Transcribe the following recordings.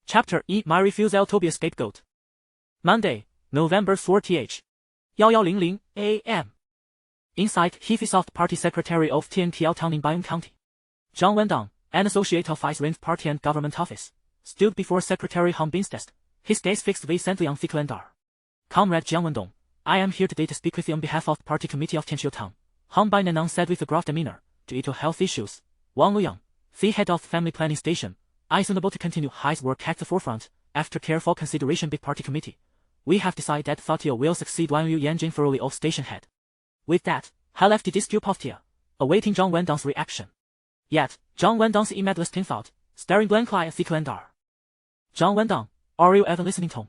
Chapter E. My refusal to be a scapegoat. Monday, November 4th. 11:00 a.m. Inside Heaphisoft Party Secretary of TNTL Town in Bayonne County. Jiang Wendong, an associate of Vice Range Party and Government Office, stood before Secretary Han Bin's desk, his gaze fixed vacantly on the calendar. Comrade Jiang Wendong, I am here today to speak with you on behalf of the Party Committee of Tianqiu Town, Han Bin announced said with a gruff demeanor, due to health issues. Wang Luyang, the head of the Family Planning Station, is unable to continue his work at the forefront. After careful consideration by Party Committee, we have decided that Fatia will succeed Wang Yu Yanjin thoroughly of station head. With that, I left the dispute Fatia, awaiting Jiang Wendong's reaction. Yet, Jiang Wendong's immediate thought, staring blankly at the calendar. Jiang Wendong, are you even listening to me?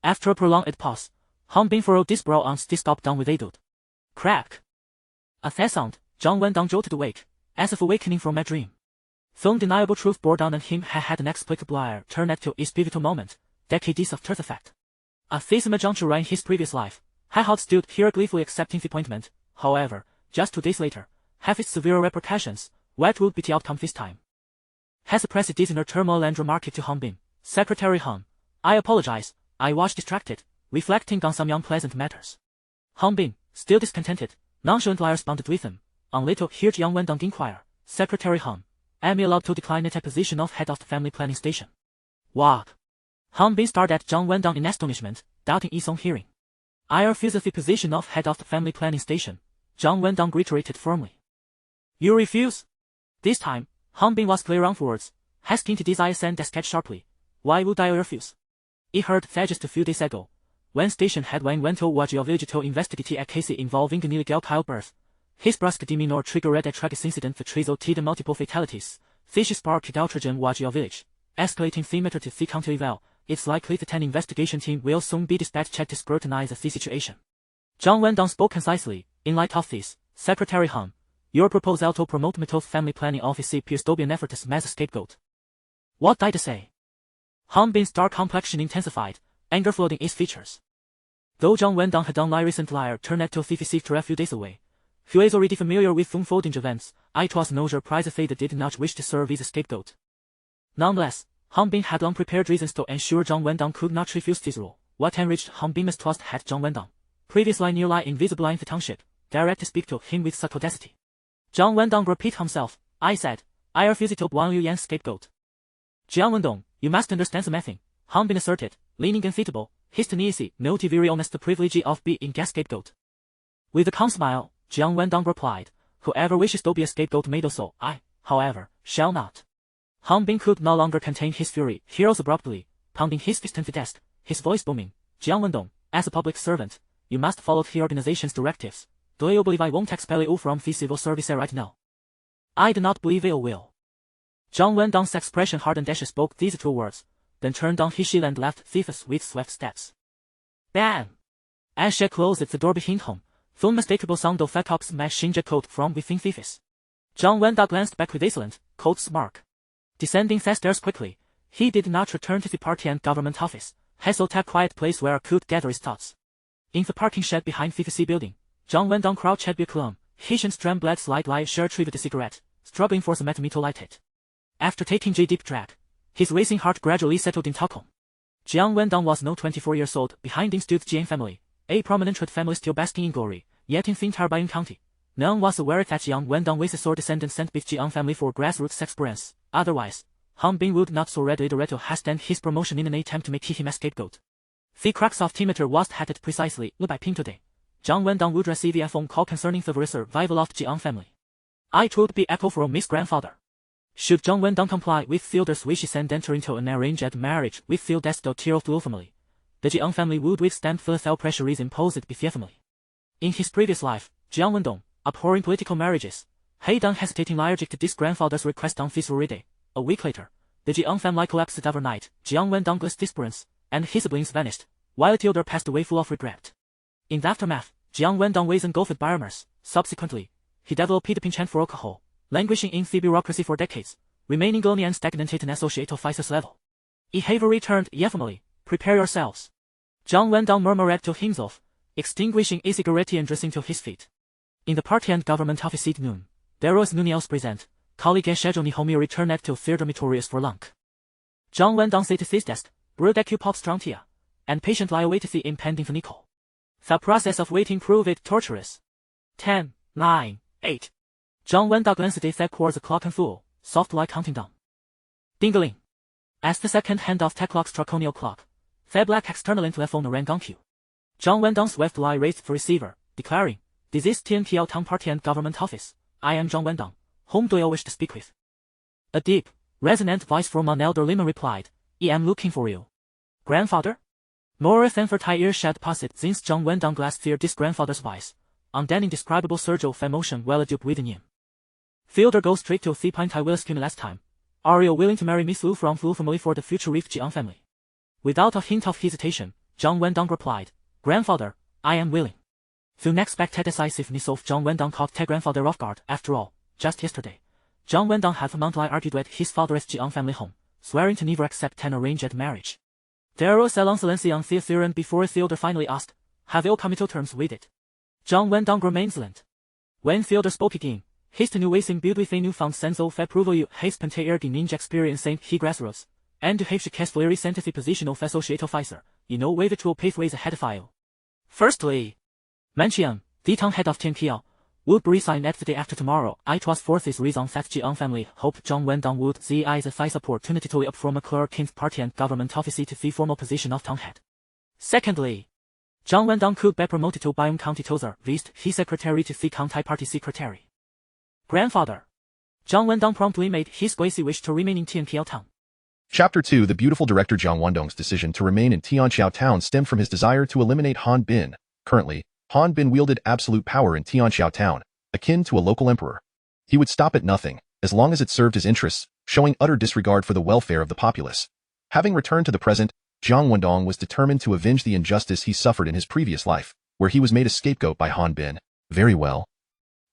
After a prolonged pause, Han Bin furrowed his brow and stopped down with a dude. Crack! At that sound, Jiang Wendong jolted awake, as if awakening from a dream. The undeniable truth bore down on him had an inexplicable ire turned to its pivotal moment, decades after the fact. At this juncture in his previous life, he had stood here gleefully accepting the appointment. However, just 2 days later, have its severe repercussions. What would be the outcome this time? Has suppressed his inner turmoil and remarked to Han Bin, Secretary Han, I apologize, I was distracted, reflecting on some unpleasant matters. Han Bin, still discontented, nonchalantly responded with him, on little heard Jiang Wendong inquire, Secretary Han, am I allowed to decline at a position of head of the Family Planning Station? What? Han Bin stared at Jiang Wendong in astonishment, doubting his own hearing. I refuse the position of head of the Family Planning Station, Jiang Wendong reiterated firmly. You refuse? This time, Han Bin was clear on words, hesitating his eyes and asked sharply, why would I refuse? He heard that just a few days ago, when station head Wang Wento was a village to investigate a case involving an illegal childbirth. His brusque demeanor triggered a tragic incident that resulted in multiple fatalities. This sparked outrage in Wajia village, escalating the matter to the county level. It's likely that an investigation team will soon be dispatched to scrutinize the situation. Jiang Wendong spoke concisely. In light of this, Secretary Han, your proposal to promote me to family planning office appears to be an effort as a scapegoat. What did I say? Han Bin's dark complexion intensified, anger flooding his features. Though Jiang Wendong had only recently turned to the sector a few days away, he was already familiar with unfolding events. It was no surprise that they did not wish to serve as a scapegoat. Nonetheless, Han Bin had unprepared reasons to ensure Jiang Wendong could not refuse this role. What enriched Han Bin most was had Jiang Wendong, previously nearly invisible in the township, direct to speak to him with such audacity. Jiang Wendong repeated himself, I said, I refuse to be Wang Yu Yan's scapegoat. Jiang Wendong, you must understand something, Han Bin asserted, leaning unfeasible, his tenacity noted very honest the privilege of being a scapegoat. With a calm smile, Jiang Wendong replied, whoever wishes to be a scapegoat may do so. I, however, shall not. Han Bin could no longer contain his fury. He rose abruptly, pounding his fist on the desk, his voice booming. Jiang Wendong, as a public servant, you must follow the organization's directives. Do you believe I won't expel you from the civil service right now? I do not believe you will. Jiang Wendong's expression hardened as he spoke these 2 words, then turned on his heel and left the office with swift steps. Bang! As she closed the door behind him, the unmistakable sound of fat tops machine echoed from within the office. Jiang Wendong glanced back with insolent, cold smirk. Descending the stairs quickly, he did not return to the party and government office. He sought a quiet place where he could gather his thoughts. In the parking shed behind the FCC building, Jiang Wendong crouched at calm, his chin trembled slightly as he retrieved the cigarette, struggling for some to light it. After taking a deep drag, his racing heart gradually settled in calm. Jiang Wendong was now 24 years old. Behind him stood Jiang family, a prominent trade family still basking in glory, yet in the entire Bayonne County, none was aware that Jiang Wendong was a sole descendant sent by Jiang family for grassroots experience. Otherwise, Han Bin would not so readily have stand his promotion in an attempt to make him a scapegoat. The crux of the matter was headed precisely by Ping today. Jiang Wendong would receive a phone call concerning the survival of the Jiang family. It would be echo from his grandfather. Should Jiang Wendong comply with the elder's wishes and enter into an arranged marriage with the eldest daughter of the family, the Jiang family would withstand the fell pressure imposed by the family. In his previous life, Jiang Wendong, abhorring political marriages, had unhesitatingly rejected this grandfather's request on this very day. A week later, the Jiang family collapsed overnight. Jiang Wendong's disappearance, and his siblings vanished, while the elder passed away full of regret. In the aftermath, Jiang Wendong was engulfed by remorse. Subsequently, he developed a penchant for alcohol, languishing in the bureaucracy for decades, remaining gloomy and stagnant at an associate officer's level. "I have returned, ye family, prepare yourselves." Jiang Wendong murmured to himself, extinguishing a cigarette and dressing to his feet. In the party and government office at noon, there was none else present. Colleague and schedule Nihomi returned to their dormitories for lunch. Jiang Wendong sit seized, bureaucratic pop strontia, and patiently await the impending finical. The process of waiting proved torturous. 10, 9, 8. Jiang Wendong glanced at the clock and full, softly counting down. Dingling. As the second hand of the clock struck on clock, the black external telephone rang on cue. Jiang Wendong swiftly raised the receiver, declaring, "This is Tianqiao Town Party and Government Office. I am Jiang Wendong. Whom do you wish to speak with?" A deep, resonant voice from an elder layman replied, "I am looking for you." Grandfather? More than 40 years had passed since Jiang Wendong last feared his grandfather's voice, and an indescribable surge of emotion welled up within him. Fielder go straight to the point I will ask you last time. Are you willing to marry Miss Lu from Lu family for the future with Jiang family? Without a hint of hesitation, Jiang Wendong replied, "Grandfather, I am willing." The unexpected decisiveness of Jiang Wendong caught the grandfather off guard. After all, just yesterday, Jiang Wendong had vehemently argued with his father's Jiang family home, swearing to never accept an arranged marriage. There was a long silence on the errand before Fielder finally asked, "Have you come to terms with it?" Jiang Wendong remained silent. When Fielder spoke again, his tenuous built with a newfound sense of approval his pentair the ninja experience and he grassroots, and his successfully resented the position of associate officer, in no way to pathways ahead file. Firstly, Manchian, the town head of Tianqiao, would resign at the day after tomorrow. It was for this reason that Jiang family hoped Jiang Wendong would seize the opportunity to up from a clerk in the party and government office to the formal position of town head. Secondly, Jiang Wendong could be promoted to Bayonne County Tozer, vice his secretary to the county party secretary. Grandfather. Jiang Wendong promptly made his gracie wish to remain in Tianqiao town. Chapter 2 The beautiful director Jiang Wendong's decision to remain in Tianqiao town stemmed from his desire to eliminate Han Bin. Currently, Han Bin wielded absolute power in Tianqiao town, akin to a local emperor. He would stop at nothing, as long as it served his interests, showing utter disregard for the welfare of the populace. Having returned to the present, Jiang Wendong was determined to avenge the injustice he suffered in his previous life, where he was made a scapegoat by Han Bin. Very well.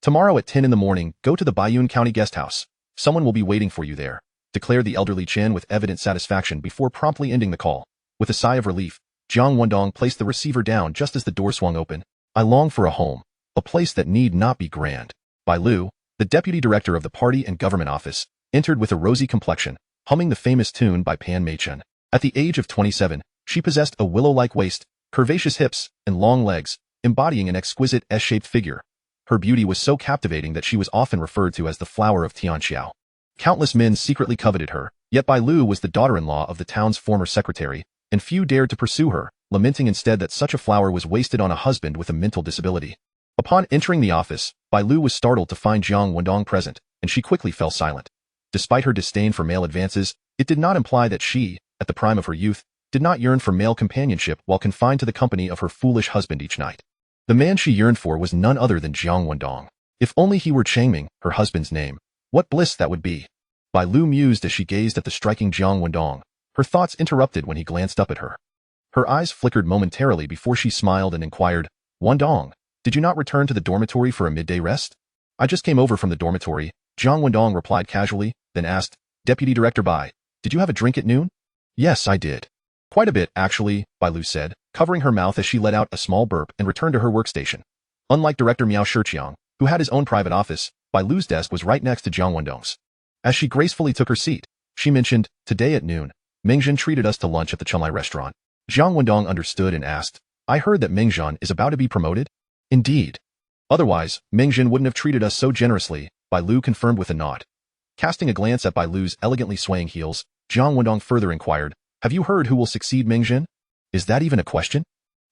Tomorrow at 10 in the morning, go to the Bayonne County guest house. Someone will be waiting for you there, declared the elderly Chen with evident satisfaction before promptly ending the call. With a sigh of relief, Jiang Wendong placed the receiver down just as the door swung open. I long for a home, a place that need not be grand. Bai Lu, the deputy director of the party and government office, entered with a rosy complexion, humming the famous tune by Pan Meichen. At the age of 27, she possessed a willow-like waist, curvaceous hips, and long legs, embodying an exquisite S-shaped figure. Her beauty was so captivating that she was often referred to as the flower of Tianqiao. Countless men secretly coveted her, yet Bai Lu was the daughter-in-law of the town's former secretary, and few dared to pursue her, lamenting instead that such a flower was wasted on a husband with a mental disability. Upon entering the office, Bai Lu was startled to find Jiang Wendong present, and she quickly fell silent. Despite her disdain for male advances, it did not imply that she, at the prime of her youth, did not yearn for male companionship while confined to the company of her foolish husband each night. The man she yearned for was none other than Jiang Wendong. If only he were Changming, her husband's name. What bliss that would be. Bai Lu mused as she gazed at the striking Jiang Wendong, her thoughts interrupted when he glanced up at her. Her eyes flickered momentarily before she smiled and inquired, "Wendong, did you not return to the dormitory for a midday rest?" "I just came over from the dormitory," Jiang Wendong replied casually, then asked, "Deputy Director Bai, did you have a drink at noon?" "Yes, I did. Quite a bit, actually," Bai Lu said, covering her mouth as she let out a small burp and returned to her workstation. Unlike Director Miao Shiqiang, who had his own private office, Bai Lu's desk was right next to Jiang Wendong's. As she gracefully took her seat, she mentioned, "Today at noon, Mengzhen treated us to lunch at the Chunlai restaurant." Jiang Wendong understood and asked, "I heard that Mengzhen is about to be promoted?" "Indeed. Otherwise, Mengzhen wouldn't have treated us so generously," Bai Lu confirmed with a nod. Casting a glance at Bai Lu's elegantly swaying heels, Jiang Wendong further inquired, "Have you heard who will succeed Mengzhen?" "Is that even a question?"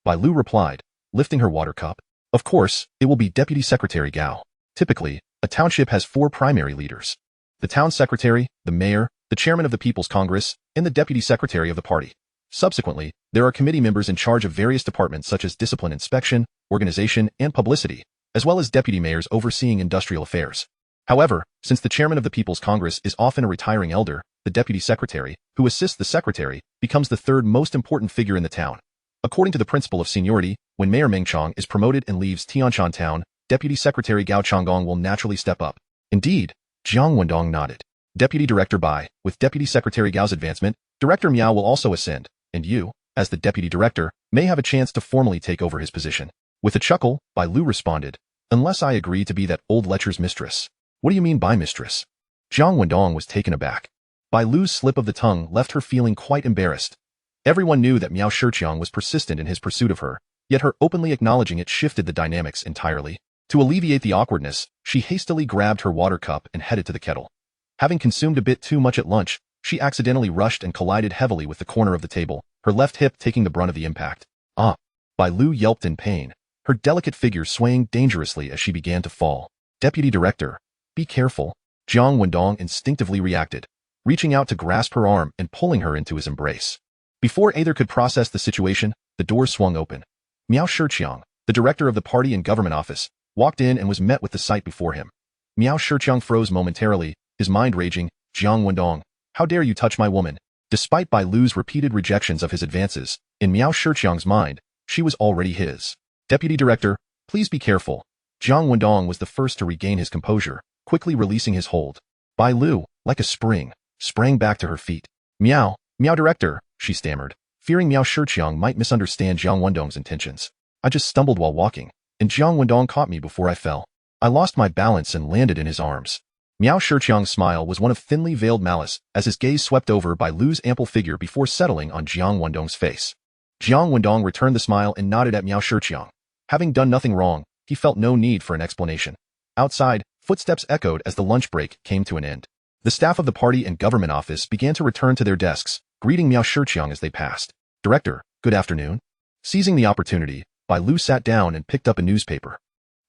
Bai Lu replied, lifting her water cup. "Of course, it will be Deputy Secretary Gao. Typically, a township has 4 primary leaders: the town secretary, the mayor, the chairman of the People's Congress, and the deputy secretary of the party. Subsequently, there are committee members in charge of various departments such as discipline inspection, organization, and publicity, as well as deputy mayors overseeing industrial affairs. However, since the chairman of the People's Congress is often a retiring elder, the deputy secretary, who assists the secretary, becomes the third most important figure in the town. According to the principle of seniority, when Mayor Meng Chong is promoted and leaves Tianshan town, Deputy Secretary Gao Changgong will naturally step up." "Indeed," Jiang Wendong nodded. "Deputy Director Bai, with Deputy Secretary Gao's advancement, Director Miao will also ascend, and you, as the Deputy Director, may have a chance to formally take over his position." With a chuckle, Bai Lu responded, "Unless I agree to be that old lecher's mistress." "What do you mean by mistress?" Jiang Wendong was taken aback. Bai Lu's slip of the tongue left her feeling quite embarrassed. Everyone knew that Miao Shiqiang was persistent in his pursuit of her, yet her openly acknowledging it shifted the dynamics entirely. To alleviate the awkwardness, she hastily grabbed her water cup and headed to the kettle. Having consumed a bit too much at lunch, she accidentally rushed and collided heavily with the corner of the table, her left hip taking the brunt of the impact. Ah! Bai Lu yelped in pain, her delicate figure swaying dangerously as she began to fall. Deputy Director, be careful. Jiang Wendong instinctively reacted, reaching out to grasp her arm and pulling her into his embrace. Before either could process the situation, the door swung open. Miao Shiqiang, the director of the party and government office, walked in and was met with the sight before him. Miao Shiqiang froze momentarily, his mind raging. Jiang Wendong, how dare you touch my woman? Despite Bai Lu's repeated rejections of his advances, in Miao Shiqiang's mind, she was already his. Deputy Director, please be careful. Jiang Wendong was the first to regain his composure, quickly releasing his hold. Bai Lu, like a spring, sprang back to her feet. Miao Director, she stammered, fearing Miao Shiqiang might misunderstand Jiang Wendong's intentions. I just stumbled while walking, and Jiang Wendong caught me before I fell. I lost my balance and landed in his arms. Miao Shiqiang's smile was one of thinly veiled malice as his gaze swept over Bai Lu's ample figure before settling on Jiang Wendong's face. Jiang Wendong returned the smile and nodded at Miao Shiqiang. Having done nothing wrong, he felt no need for an explanation. Outside, footsteps echoed as the lunch break came to an end. The staff of the party and government office began to return to their desks, greeting Miao Shiqiang as they passed. Director, good afternoon. Seizing the opportunity, Bai Lu sat down and picked up a newspaper.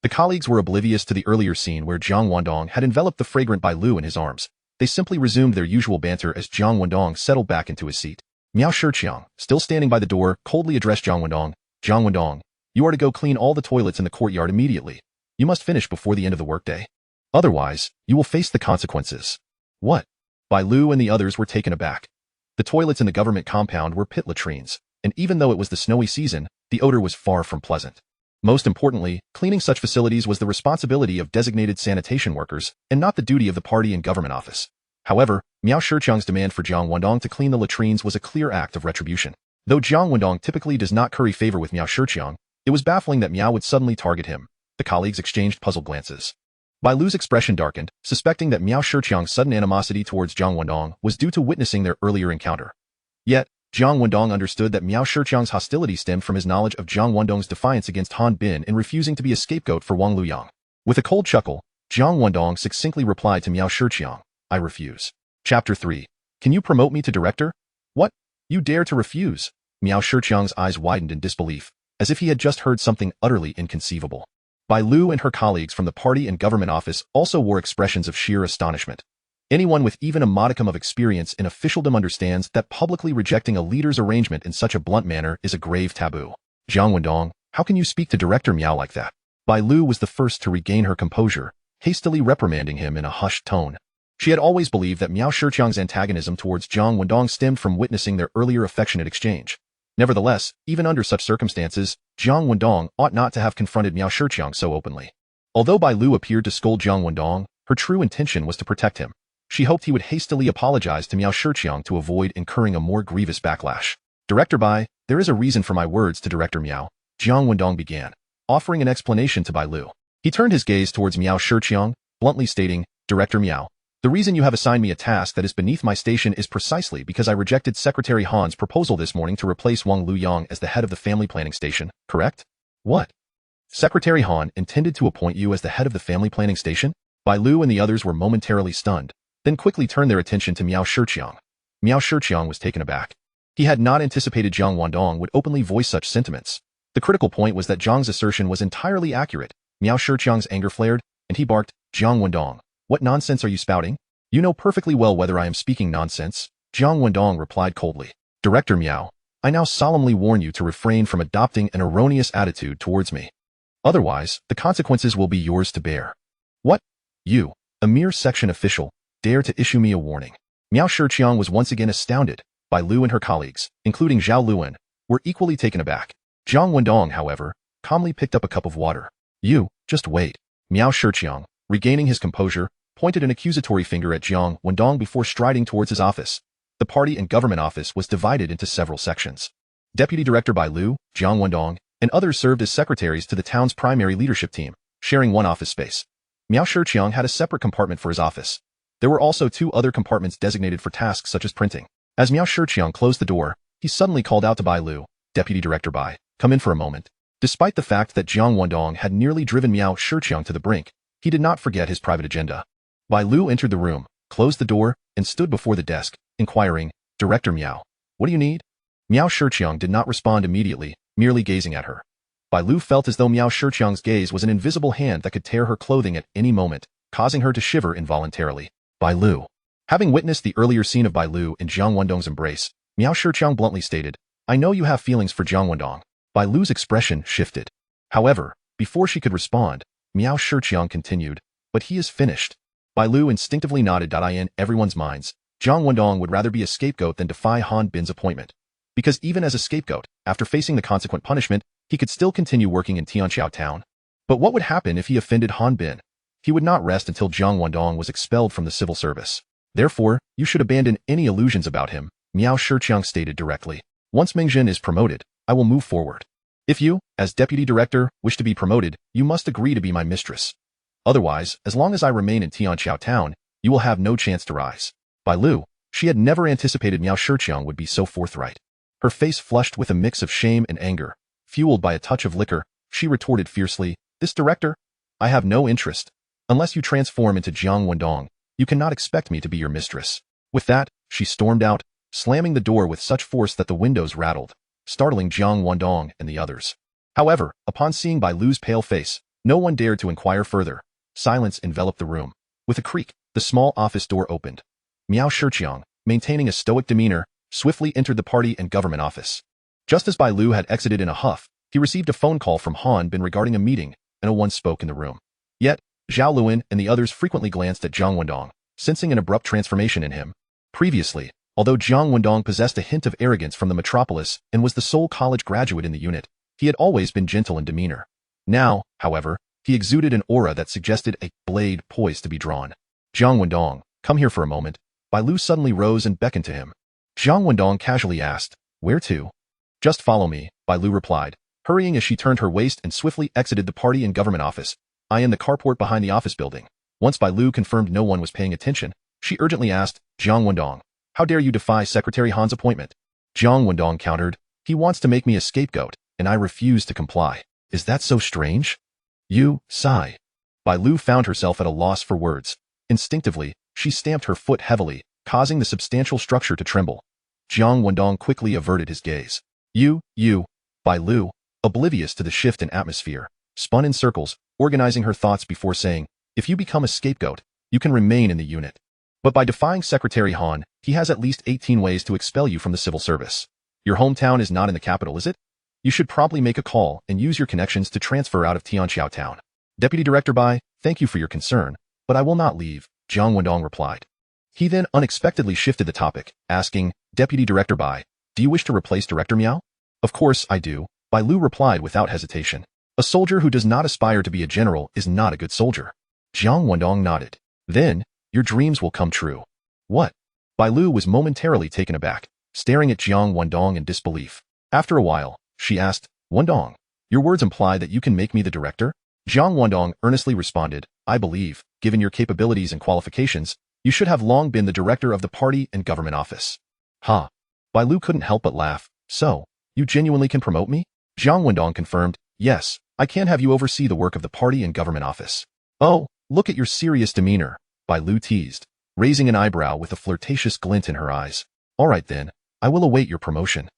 The colleagues were oblivious to the earlier scene where Jiang Wendong had enveloped the fragrant Bai Lu in his arms. They simply resumed their usual banter as Jiang Wendong settled back into his seat. Miao Shiqiang, still standing by the door, coldly addressed Jiang Wendong. Jiang Wendong, you are to go clean all the toilets in the courtyard immediately. You must finish before the end of the workday. Otherwise, you will face the consequences. What? Bai Lu and the others were taken aback. The toilets in the government compound were pit latrines, and even though it was the snowy season, the odor was far from pleasant. Most importantly, cleaning such facilities was the responsibility of designated sanitation workers, and not the duty of the party and government office. However, Miao Shiqiang's demand for Jiang Wendong to clean the latrines was a clear act of retribution. Though Jiang Wendong typically does not curry favor with Miao Shiqiang, it was baffling that Miao would suddenly target him. The colleagues exchanged puzzled glances. Bai Lu's expression darkened, suspecting that Miao Shiqiang's sudden animosity towards Jiang Wendong was due to witnessing their earlier encounter. Yet, Jiang Wendong understood that Miao Shiqiang's hostility stemmed from his knowledge of Jiang Wendong's defiance against Han Bin in refusing to be a scapegoat for Wang Luyang. With a cold chuckle, Jiang Wendong succinctly replied to Miao Shiqiang, I refuse. Chapter 3. Can you promote me to director? What? You dare to refuse? Miao Shiqiang's eyes widened in disbelief, as if he had just heard something utterly inconceivable. Bai Lu and her colleagues from the party and government office also wore expressions of sheer astonishment. Anyone with even a modicum of experience in officialdom understands that publicly rejecting a leader's arrangement in such a blunt manner is a grave taboo. Jiang Wendong, how can you speak to Director Miao like that? Bai Lu was the first to regain her composure, hastily reprimanding him in a hushed tone. She had always believed that Miao Shiqiang's antagonism towards Jiang Wendong stemmed from witnessing their earlier affectionate exchange. Nevertheless, even under such circumstances, Jiang Wendong ought not to have confronted Miao Shiqiang so openly. Although Bai Lu appeared to scold Jiang Wendong, her true intention was to protect him. She hoped he would hastily apologize to Miao Shiqiang to avoid incurring a more grievous backlash. Director Bai, there is a reason for my words to Director Miao, Jiang Wendong began, offering an explanation to Bai Lu. He turned his gaze towards Miao Shiqiang, bluntly stating, Director Miao, the reason you have assigned me a task that is beneath my station is precisely because I rejected Secretary Han's proposal this morning to replace Wang Luyang as the head of the family planning station, correct? What? Secretary Han intended to appoint you as the head of the family planning station? Bai Lu and the others were momentarily stunned, then quickly turned their attention to Miao Shiqiang. Miao Shiqiang was taken aback. He had not anticipated Jiang Wendong would openly voice such sentiments. The critical point was that Jiang's assertion was entirely accurate. Miao Shiqiang's anger flared, and he barked, Jiang Wendong, what nonsense are you spouting? You know perfectly well whether I am speaking nonsense. Jiang Wendong replied coldly. Director Miao, I now solemnly warn you to refrain from adopting an erroneous attitude towards me. Otherwise, the consequences will be yours to bear. What? You, a mere section official, dare to issue me a warning? Miao Shiqiang was once again astounded. Bai Lu and her colleagues, including Zhao Luan, were equally taken aback. Jiang Wendong, however, calmly picked up a cup of water. You, just wait. Miao Shiqiang, regaining his composure, pointed an accusatory finger at Jiang Wendong before striding towards his office. The party and government office was divided into several sections. Deputy Director Bai Lu, Jiang Wendong, and others served as secretaries to the town's primary leadership team, sharing one office space. Miao Shiqiang had a separate compartment for his office. There were also 2 other compartments designated for tasks such as printing. As Miao Shiqiang closed the door, he suddenly called out to Bai Lu, "Deputy Director Bai, come in for a moment." Despite the fact that Jiang Wendong had nearly driven Miao Shiqiang to the brink, he did not forget his private agenda. Bai Lu entered the room, closed the door, and stood before the desk, inquiring, "Director Miao, what do you need?" Miao Shiqiang did not respond immediately, merely gazing at her. Bai Lu felt as though Miao Shiqiang's gaze was an invisible hand that could tear her clothing at any moment, causing her to shiver involuntarily. Bai Lu. Having witnessed the earlier scene of Bai Lu in Jiang Wendong's embrace, Miao Shiqiang bluntly stated, "I know you have feelings for Jiang Wendong." Bai Lu's expression shifted. However, before she could respond, Miao Shiqiang continued, "But he is finished." Bai Lu instinctively nodded. In everyone's minds, Jiang Wendong would rather be a scapegoat than defy Han Bin's appointment. Because even as a scapegoat, after facing the consequent punishment, he could still continue working in Tianqiao town. But what would happen if he offended Han Bin? He would not rest until Jiang Wendong was expelled from the civil service. Therefore, you should abandon any illusions about him, Miao Shiqiang stated directly. "Once Mengjin is promoted, I will move forward. If you, as deputy director, wish to be promoted, you must agree to be my mistress. Otherwise, as long as I remain in Tianqiao town, you will have no chance to rise." Bai Lu, she had never anticipated Miao Shiqiang would be so forthright. Her face flushed with a mix of shame and anger. Fueled by a touch of liquor, she retorted fiercely, "This director? I have no interest. Unless you transform into Jiang Wendong, you cannot expect me to be your mistress." With that, she stormed out, slamming the door with such force that the windows rattled, startling Jiang Wendong and the others. However, upon seeing Bai Lu's pale face, no one dared to inquire further. Silence enveloped the room. With a creak, the small office door opened. Miao Shiqiang, maintaining a stoic demeanor, swiftly entered the party and government office. Just as Bai Lu had exited in a huff, he received a phone call from Han Bin regarding a meeting, and no one spoke in the room. Yet, Zhao Luan and the others frequently glanced at Jiang Wendong, sensing an abrupt transformation in him. Previously, although Jiang Wendong possessed a hint of arrogance from the metropolis and was the sole college graduate in the unit, he had always been gentle in demeanor. Now, however, he exuded an aura that suggested a blade poised to be drawn. "Jiang Wendong, come here for a moment." Bai Lu suddenly rose and beckoned to him. Jiang Wendong casually asked, "Where to?" "Just follow me," Bai Lu replied, hurrying as she turned her waist and swiftly exited the party and government office. "I am the carport behind the office building." Once Bai Lu confirmed no one was paying attention, she urgently asked, "Jiang Wendong, how dare you defy Secretary Han's appointment?" Jiang Wendong countered, "He wants to make me a scapegoat, and I refuse to comply." "Is that so strange?" "You, sigh." Bai Lu found herself at a loss for words. Instinctively, she stamped her foot heavily, causing the substantial structure to tremble. Jiang Wendong quickly averted his gaze. You, Bai Lu, oblivious to the shift in atmosphere, spun in circles, organizing her thoughts before saying, "If you become a scapegoat, you can remain in the unit. But by defying Secretary Han, he has at least 18 ways to expel you from the civil service. Your hometown is not in the capital, is it? You should probably make a call and use your connections to transfer out of Tianqiao town." "Deputy Director Bai, thank you for your concern, but I will not leave," Jiang Wendong replied. He then unexpectedly shifted the topic, asking, "Deputy Director Bai, do you wish to replace Director Miao?" "Of course I do," Bai Lu replied without hesitation. "A soldier who does not aspire to be a general is not a good soldier." Jiang Wendong nodded. "Then, your dreams will come true." "What?" Bai Lu was momentarily taken aback, staring at Jiang Wendong in disbelief. After a while, she asked, "Wendong, your words imply that you can make me the director?" Jiang Wendong earnestly responded, "I believe, given your capabilities and qualifications, you should have long been the director of the party and government office." "Ha!" Bai Lu couldn't help but laugh. "So, you genuinely can promote me?" Jiang Wendong confirmed, "Yes, I can have you oversee the work of the party and government office." "Oh, look at your serious demeanor," Bai Lu teased, raising an eyebrow with a flirtatious glint in her eyes. "All right then, I will await your promotion.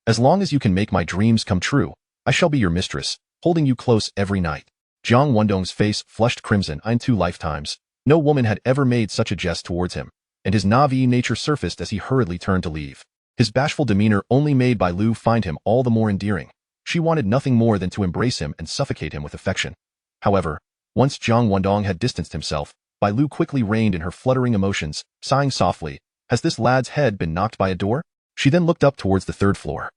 As long as you can make my dreams come true, I shall be your mistress, holding you close every night." Jiang Wendong's face flushed crimson. In 2 lifetimes, no woman had ever made such a jest towards him, and his naive nature surfaced as he hurriedly turned to leave. His bashful demeanor only made Bai Lu find him all the more endearing. She wanted nothing more than to embrace him and suffocate him with affection. However, once Jiang Wendong had distanced himself, Bai Lu quickly reined in her fluttering emotions, sighing softly, "Has this lad's head been knocked by a door?" She then looked up towards the 3rd floor.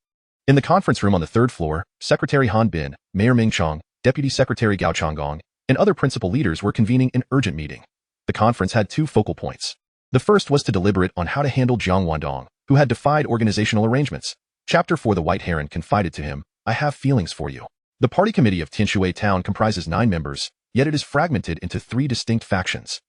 In the conference room on the 3rd floor, Secretary Han Bin, Mayor Ming Chong, Deputy Secretary Gao Changgong, and other principal leaders were convening an urgent meeting. The conference had 2 focal points. The first was to deliberate on how to handle Jiang Wendong, who had defied organizational arrangements. Chapter 4 The White Heron confided to him, "I have feelings for you." The party committee of Tianshui Town comprises 9 members, yet it is fragmented into 3 distinct factions.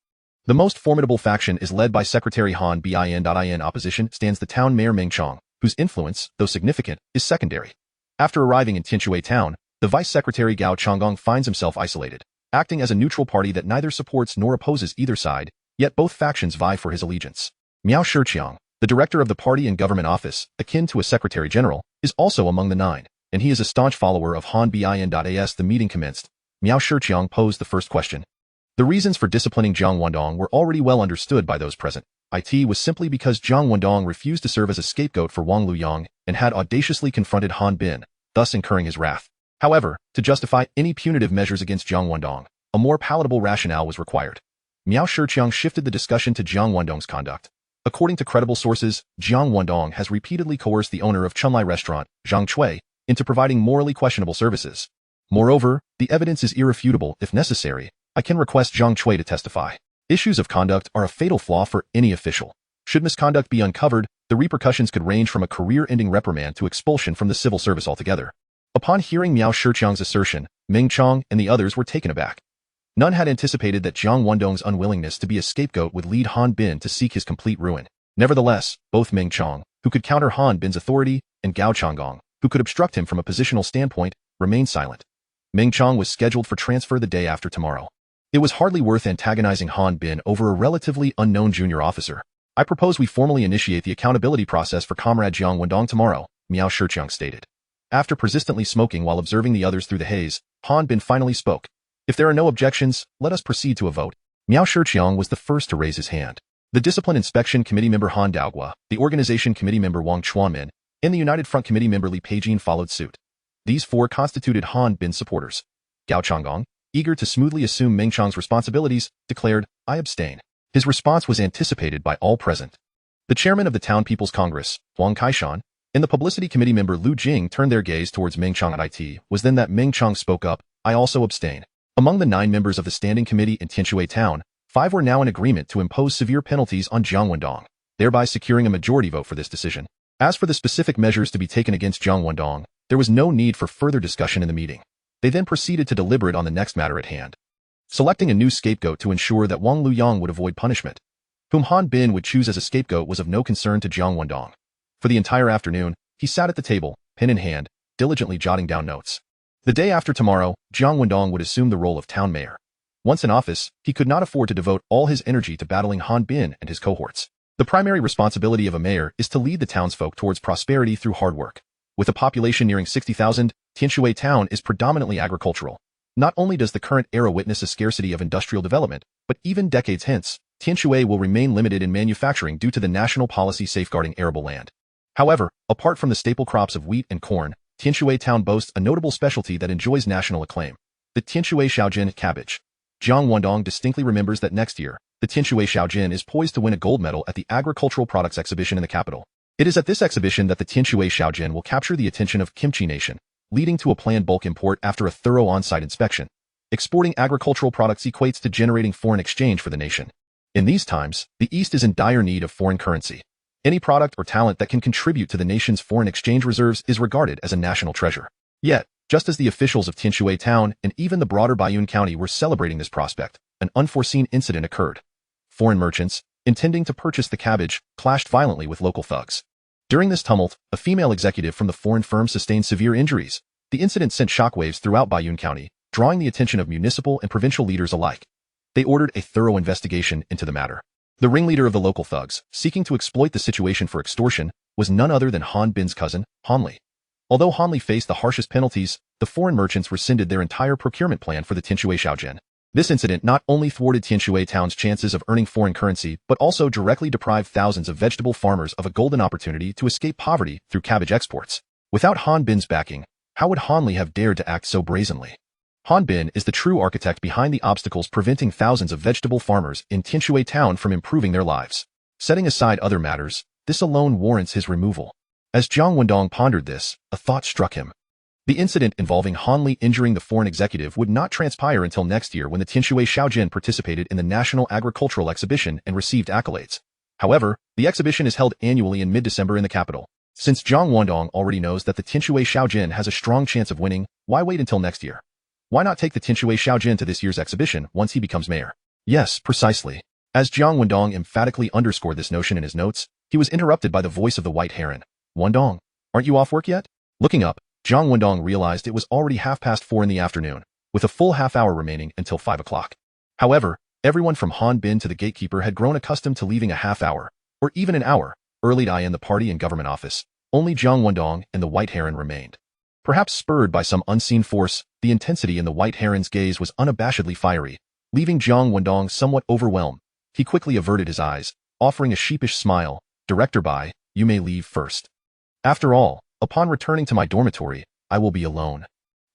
The most formidable faction is led by Secretary Han Bin. In opposition stands the town mayor Meng Chong, whose influence, though significant, is secondary. After arriving in Tianshui town, the vice secretary Gao Chonggong finds himself isolated, acting as a neutral party that neither supports nor opposes either side, yet both factions vie for his allegiance. Miao Shiqiang, the director of the party and government office, akin to a secretary general, is also among the nine, and he is a staunch follower of Han Bin. As the meeting commenced, Miao Shiqiang posed the first question. The reasons for disciplining Jiang Wendong were already well understood by those present. It was simply because Jiang Wendong refused to serve as a scapegoat for Wang Luyang and had audaciously confronted Han Bin, thus incurring his wrath. However, to justify any punitive measures against Jiang Wendong, a more palatable rationale was required. Miao Shiqiang shifted the discussion to Jiang Wendong's conduct. According to credible sources, Jiang Wendong has repeatedly coerced the owner of Chunlai restaurant, Zhang Chui, into providing morally questionable services. Moreover, the evidence is irrefutable. If necessary, I can request Zhang Chui to testify. Issues of conduct are a fatal flaw for any official. Should misconduct be uncovered, the repercussions could range from a career-ending reprimand to expulsion from the civil service altogether. Upon hearing Miao Shiqiang's assertion, Meng Chong and the others were taken aback. None had anticipated that Jiang Wendong's unwillingness to be a scapegoat would lead Han Bin to seek his complete ruin. Nevertheless, both Meng Chong, who could counter Han Bin's authority, and Gao Chonggong, who could obstruct him from a positional standpoint, remained silent. Meng Chong was scheduled for transfer the day after tomorrow. It was hardly worth antagonizing Han Bin over a relatively unknown junior officer. I propose we formally initiate the accountability process for Comrade Jiang Wendong tomorrow, Miao Shiqiang stated. After persistently smoking while observing the others through the haze, Han Bin finally spoke. If there are no objections, let us proceed to a vote. Miao Shiqiang was the first to raise his hand. The Discipline Inspection Committee member Han Daogua, the Organization Committee member Wang Chuanmin, and the United Front Committee member Li Peijin followed suit. These four constituted Han Bin's supporters. Gao Chonggong, eager to smoothly assume Meng Chong's responsibilities, declared, "I abstain." His response was anticipated by all present. The chairman of the Town People's Congress, Huang Kaishan, and the Publicity Committee member Lu Jing turned their gaze towards Meng Chong. It was then that Meng Chong spoke up, "I also abstain." Among the 9 members of the Standing Committee in Tianshui Town, 5 were now in agreement to impose severe penalties on Jiang Wendong, thereby securing a majority vote for this decision. As for the specific measures to be taken against Jiang Wendong, there was no need for further discussion in the meeting. They then proceeded to deliberate on the next matter at hand. Selecting a new scapegoat to ensure that Wang Luyang would avoid punishment. Whom Han Bin would choose as a scapegoat was of no concern to Jiang Wendong. For the entire afternoon, he sat at the table, pen in hand, diligently jotting down notes. The day after tomorrow, Jiang Wendong would assume the role of town mayor. Once in office, he could not afford to devote all his energy to battling Han Bin and his cohorts. The primary responsibility of a mayor is to lead the townsfolk towards prosperity through hard work. With a population nearing 60,000, Tianshui town is predominantly agricultural. Not only does the current era witness a scarcity of industrial development, but even decades hence, Tianshui will remain limited in manufacturing due to the national policy safeguarding arable land. However, apart from the staple crops of wheat and corn, Tianshui town boasts a notable specialty that enjoys national acclaim: the Tianshui Shaojin cabbage. Jiang Wendong distinctly remembers that next year, the Tianshui Shaojin is poised to win a gold medal at the Agricultural Products Exhibition in the capital. It is at this exhibition that the Tianshui Shaojin will capture the attention of Kimchi Nation, leading to a planned bulk import after a thorough on-site inspection. Exporting agricultural products equates to generating foreign exchange for the nation. In these times, the East is in dire need of foreign currency. Any product or talent that can contribute to the nation's foreign exchange reserves is regarded as a national treasure. Yet, just as the officials of Tianshui town and even the broader Baiyun County were celebrating this prospect, an unforeseen incident occurred. Foreign merchants, intending to purchase the cabbage, clashed violently with local thugs. During this tumult, a female executive from the foreign firm sustained severe injuries. The incident sent shockwaves throughout Baiyun County, drawing the attention of municipal and provincial leaders alike. They ordered a thorough investigation into the matter. The ringleader of the local thugs, seeking to exploit the situation for extortion, was none other than Han Bin's cousin, Han Li. Although Han Li faced the harshest penalties, the foreign merchants rescinded their entire procurement plan for the Tianshui Shaojin. This incident not only thwarted Tianshui town's chances of earning foreign currency, but also directly deprived thousands of vegetable farmers of a golden opportunity to escape poverty through cabbage exports. Without Han Bin's backing, how would Han Li have dared to act so brazenly? Han Bin is the true architect behind the obstacles preventing thousands of vegetable farmers in Tianshui town from improving their lives. Setting aside other matters, this alone warrants his removal. As Jiang Wendong pondered this, a thought struck him. The incident involving Han Li injuring the foreign executive would not transpire until next year when the Tianshui Shaojin participated in the National Agricultural Exhibition and received accolades. However, the exhibition is held annually in mid-December in the capital. Since Jiang Wendong already knows that the Tianshui Shaojin has a strong chance of winning, why wait until next year? Why not take the Tianshui Shaojin to this year's exhibition once he becomes mayor? Yes, precisely. As Jiang Wendong emphatically underscored this notion in his notes, he was interrupted by the voice of the White Heron. Wendong, aren't you off work yet? Looking up, Jiang Wendong realized it was already 4:30 in the afternoon, with a full half-hour remaining until 5 o'clock. However, everyone from Han Bin to the gatekeeper had grown accustomed to leaving a half-hour, or even an hour, early to in the party and government office. Only Jiang Wendong and the White Heron remained. Perhaps spurred by some unseen force, the intensity in the White Heron's gaze was unabashedly fiery, leaving Jiang Wendong somewhat overwhelmed. He quickly averted his eyes, offering a sheepish smile. Director Bai, you may leave first. After all, upon returning to my dormitory, I will be alone.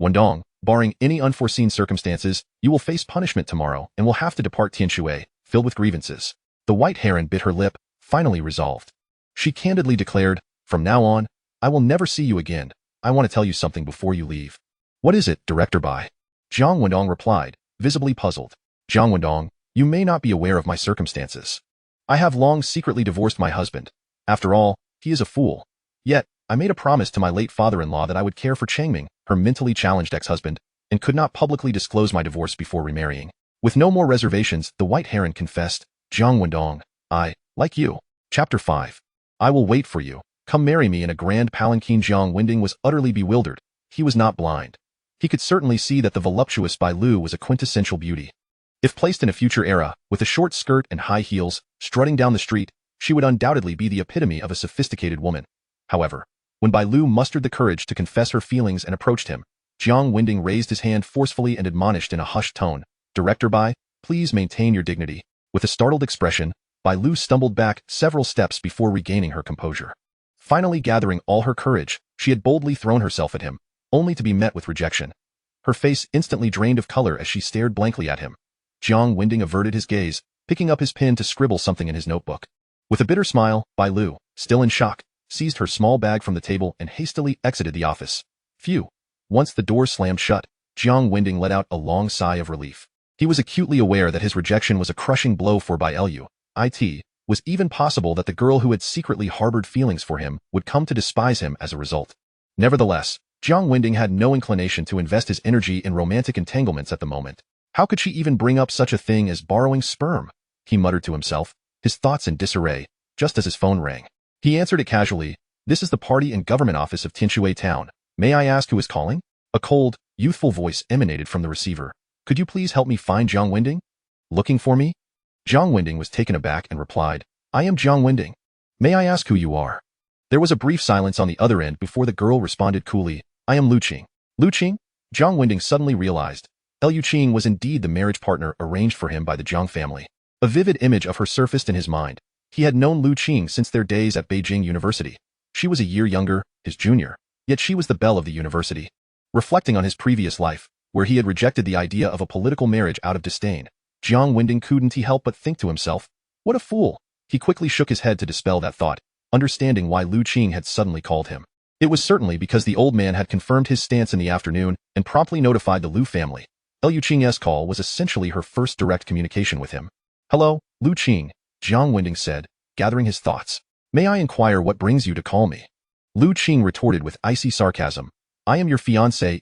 Wendong, barring any unforeseen circumstances, you will face punishment tomorrow and will have to depart Tianshui, filled with grievances. The White Heron bit her lip, finally resolved. She candidly declared, from now on, I will never see you again. I want to tell you something before you leave. What is it, Director Bai? Jiang Wendong replied, visibly puzzled. Jiang Wendong, you may not be aware of my circumstances. I have long secretly divorced my husband. After all, he is a fool. Yet, I made a promise to my late father-in-law that I would care for Changming, her mentally challenged ex-husband, and could not publicly disclose my divorce before remarrying. With no more reservations, the White Heron confessed, Jiang Wendong, I, like you. Chapter 5. I will wait for you. Come marry me in a grand palanquin. Jiang Wendong was utterly bewildered. He was not blind. He could certainly see that the voluptuous Bai Lu was a quintessential beauty. If placed in a future era, with a short skirt and high heels, strutting down the street, she would undoubtedly be the epitome of a sophisticated woman. However, when Bai Lu mustered the courage to confess her feelings and approached him, Jiang Wendong raised his hand forcefully and admonished in a hushed tone, Director Bai, please maintain your dignity. With a startled expression, Bai Lu stumbled back several steps before regaining her composure. Finally gathering all her courage, she had boldly thrown herself at him, only to be met with rejection. Her face instantly drained of color as she stared blankly at him. Jiang Wendong averted his gaze, picking up his pen to scribble something in his notebook. With a bitter smile, Bai Lu, still in shock, seized her small bag from the table and hastily exited the office. Phew. Once the door slammed shut, Jiang Wendong let out a long sigh of relief. He was acutely aware that his rejection was a crushing blow for Bai Lu. It was even possible that the girl who had secretly harbored feelings for him would come to despise him as a result. Nevertheless, Jiang Wendong had no inclination to invest his energy in romantic entanglements at the moment. How could she even bring up such a thing as borrowing sperm? He muttered to himself, his thoughts in disarray, just as his phone rang. He answered it casually. This is the party and government office of Tianshui Town. May I ask who is calling? A cold, youthful voice emanated from the receiver. Could you please help me find Jiang Wendong? Looking for me? Jiang Wendong was taken aback and replied, I am Jiang Wendong. May I ask who you are? There was a brief silence on the other end before the girl responded coolly, I am Lu Qing. Lu Qing? Jiang Wendong suddenly realized. Lu Qing was indeed the marriage partner arranged for him by the Jiang family. A vivid image of her surfaced in his mind. He had known Lu Qing since their days at Beijing University. She was a year younger, his junior, yet she was the belle of the university. Reflecting on his previous life, where he had rejected the idea of a political marriage out of disdain, Jiang Wendong couldn't help but think to himself, what a fool. He quickly shook his head to dispel that thought, understanding why Lu Qing had suddenly called him. It was certainly because the old man had confirmed his stance in the afternoon and promptly notified the Lu family. Lu Qing's call was essentially her first direct communication with him. Hello, Lu Qing, Jiang Wendong said, gathering his thoughts. May I inquire what brings you to call me? Lu Qing retorted with icy sarcasm. I am your fiancé.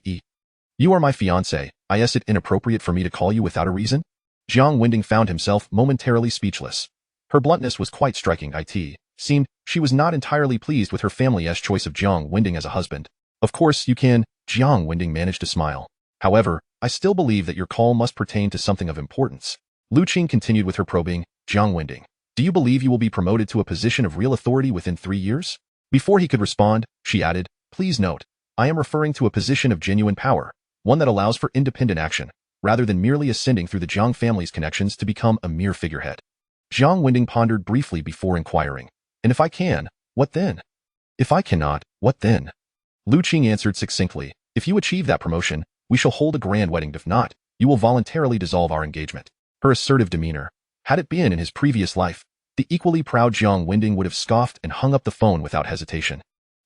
You are my fiancé. Is it inappropriate for me to call you without a reason? Jiang Wendong found himself momentarily speechless. Her bluntness was quite striking. It seemed she was not entirely pleased with her family's choice of Jiang Wendong as a husband. Of course you can, Jiang Wendong managed to smile. However, I still believe that your call must pertain to something of importance. Lu Qing continued with her probing, Jiang Wendong, do you believe you will be promoted to a position of real authority within 3 years? Before he could respond, she added, please note, I am referring to a position of genuine power, one that allows for independent action, rather than merely ascending through the Jiang family's connections to become a mere figurehead. Jiang Wendong pondered briefly before inquiring, and if I can, what then? If I cannot, what then? Lu Qing answered succinctly, if you achieve that promotion, we shall hold a grand wedding. If not, you will voluntarily dissolve our engagement. Her assertive demeanor. Had it been in his previous life, the equally proud Jiang Wendong would have scoffed and hung up the phone without hesitation.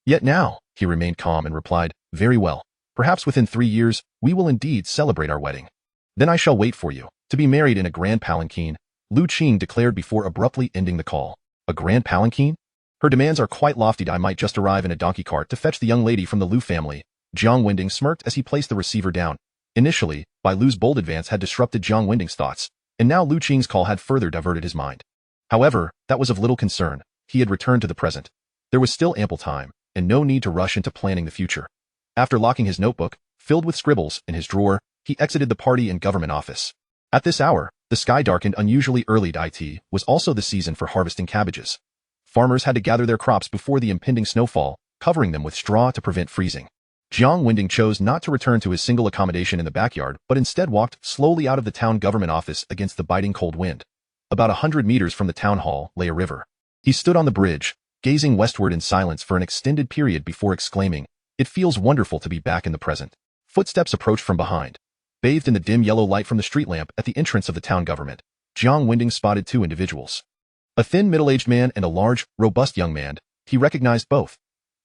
Yet now, he remained calm and replied, very well. Perhaps within 3 years, we will indeed celebrate our wedding. Then I shall wait for you, to be married in a grand palanquin, Lu Qing declared before abruptly ending the call. A grand palanquin? Her demands are quite lofty. I might just arrive in a donkey cart to fetch the young lady from the Lu family. Jiang Wendong smirked as he placed the receiver down. Initially, Bai Lu's bold advance had disrupted Jiang Wendong's thoughts, and now Lu Qing's call had further diverted his mind. However, that was of little concern. He had returned to the present. There was still ample time, and no need to rush into planning the future. After locking his notebook, filled with scribbles, in his drawer, he exited the party and government office. At this hour, the sky darkened unusually early. It was also the season for harvesting cabbages. Farmers had to gather their crops before the impending snowfall, covering them with straw to prevent freezing. Jiang Wendong chose not to return to his single accommodation in the backyard, but instead walked slowly out of the town government office against the biting cold wind. About 100 meters from the town hall lay a river. He stood on the bridge, gazing westward in silence for an extended period before exclaiming, "It feels wonderful to be back in the present." Footsteps approached from behind. Bathed in the dim yellow light from the street lamp at the entrance of the town government, Jiang Wendong spotted two individuals. A thin middle-aged man and a large, robust young man. He recognized both.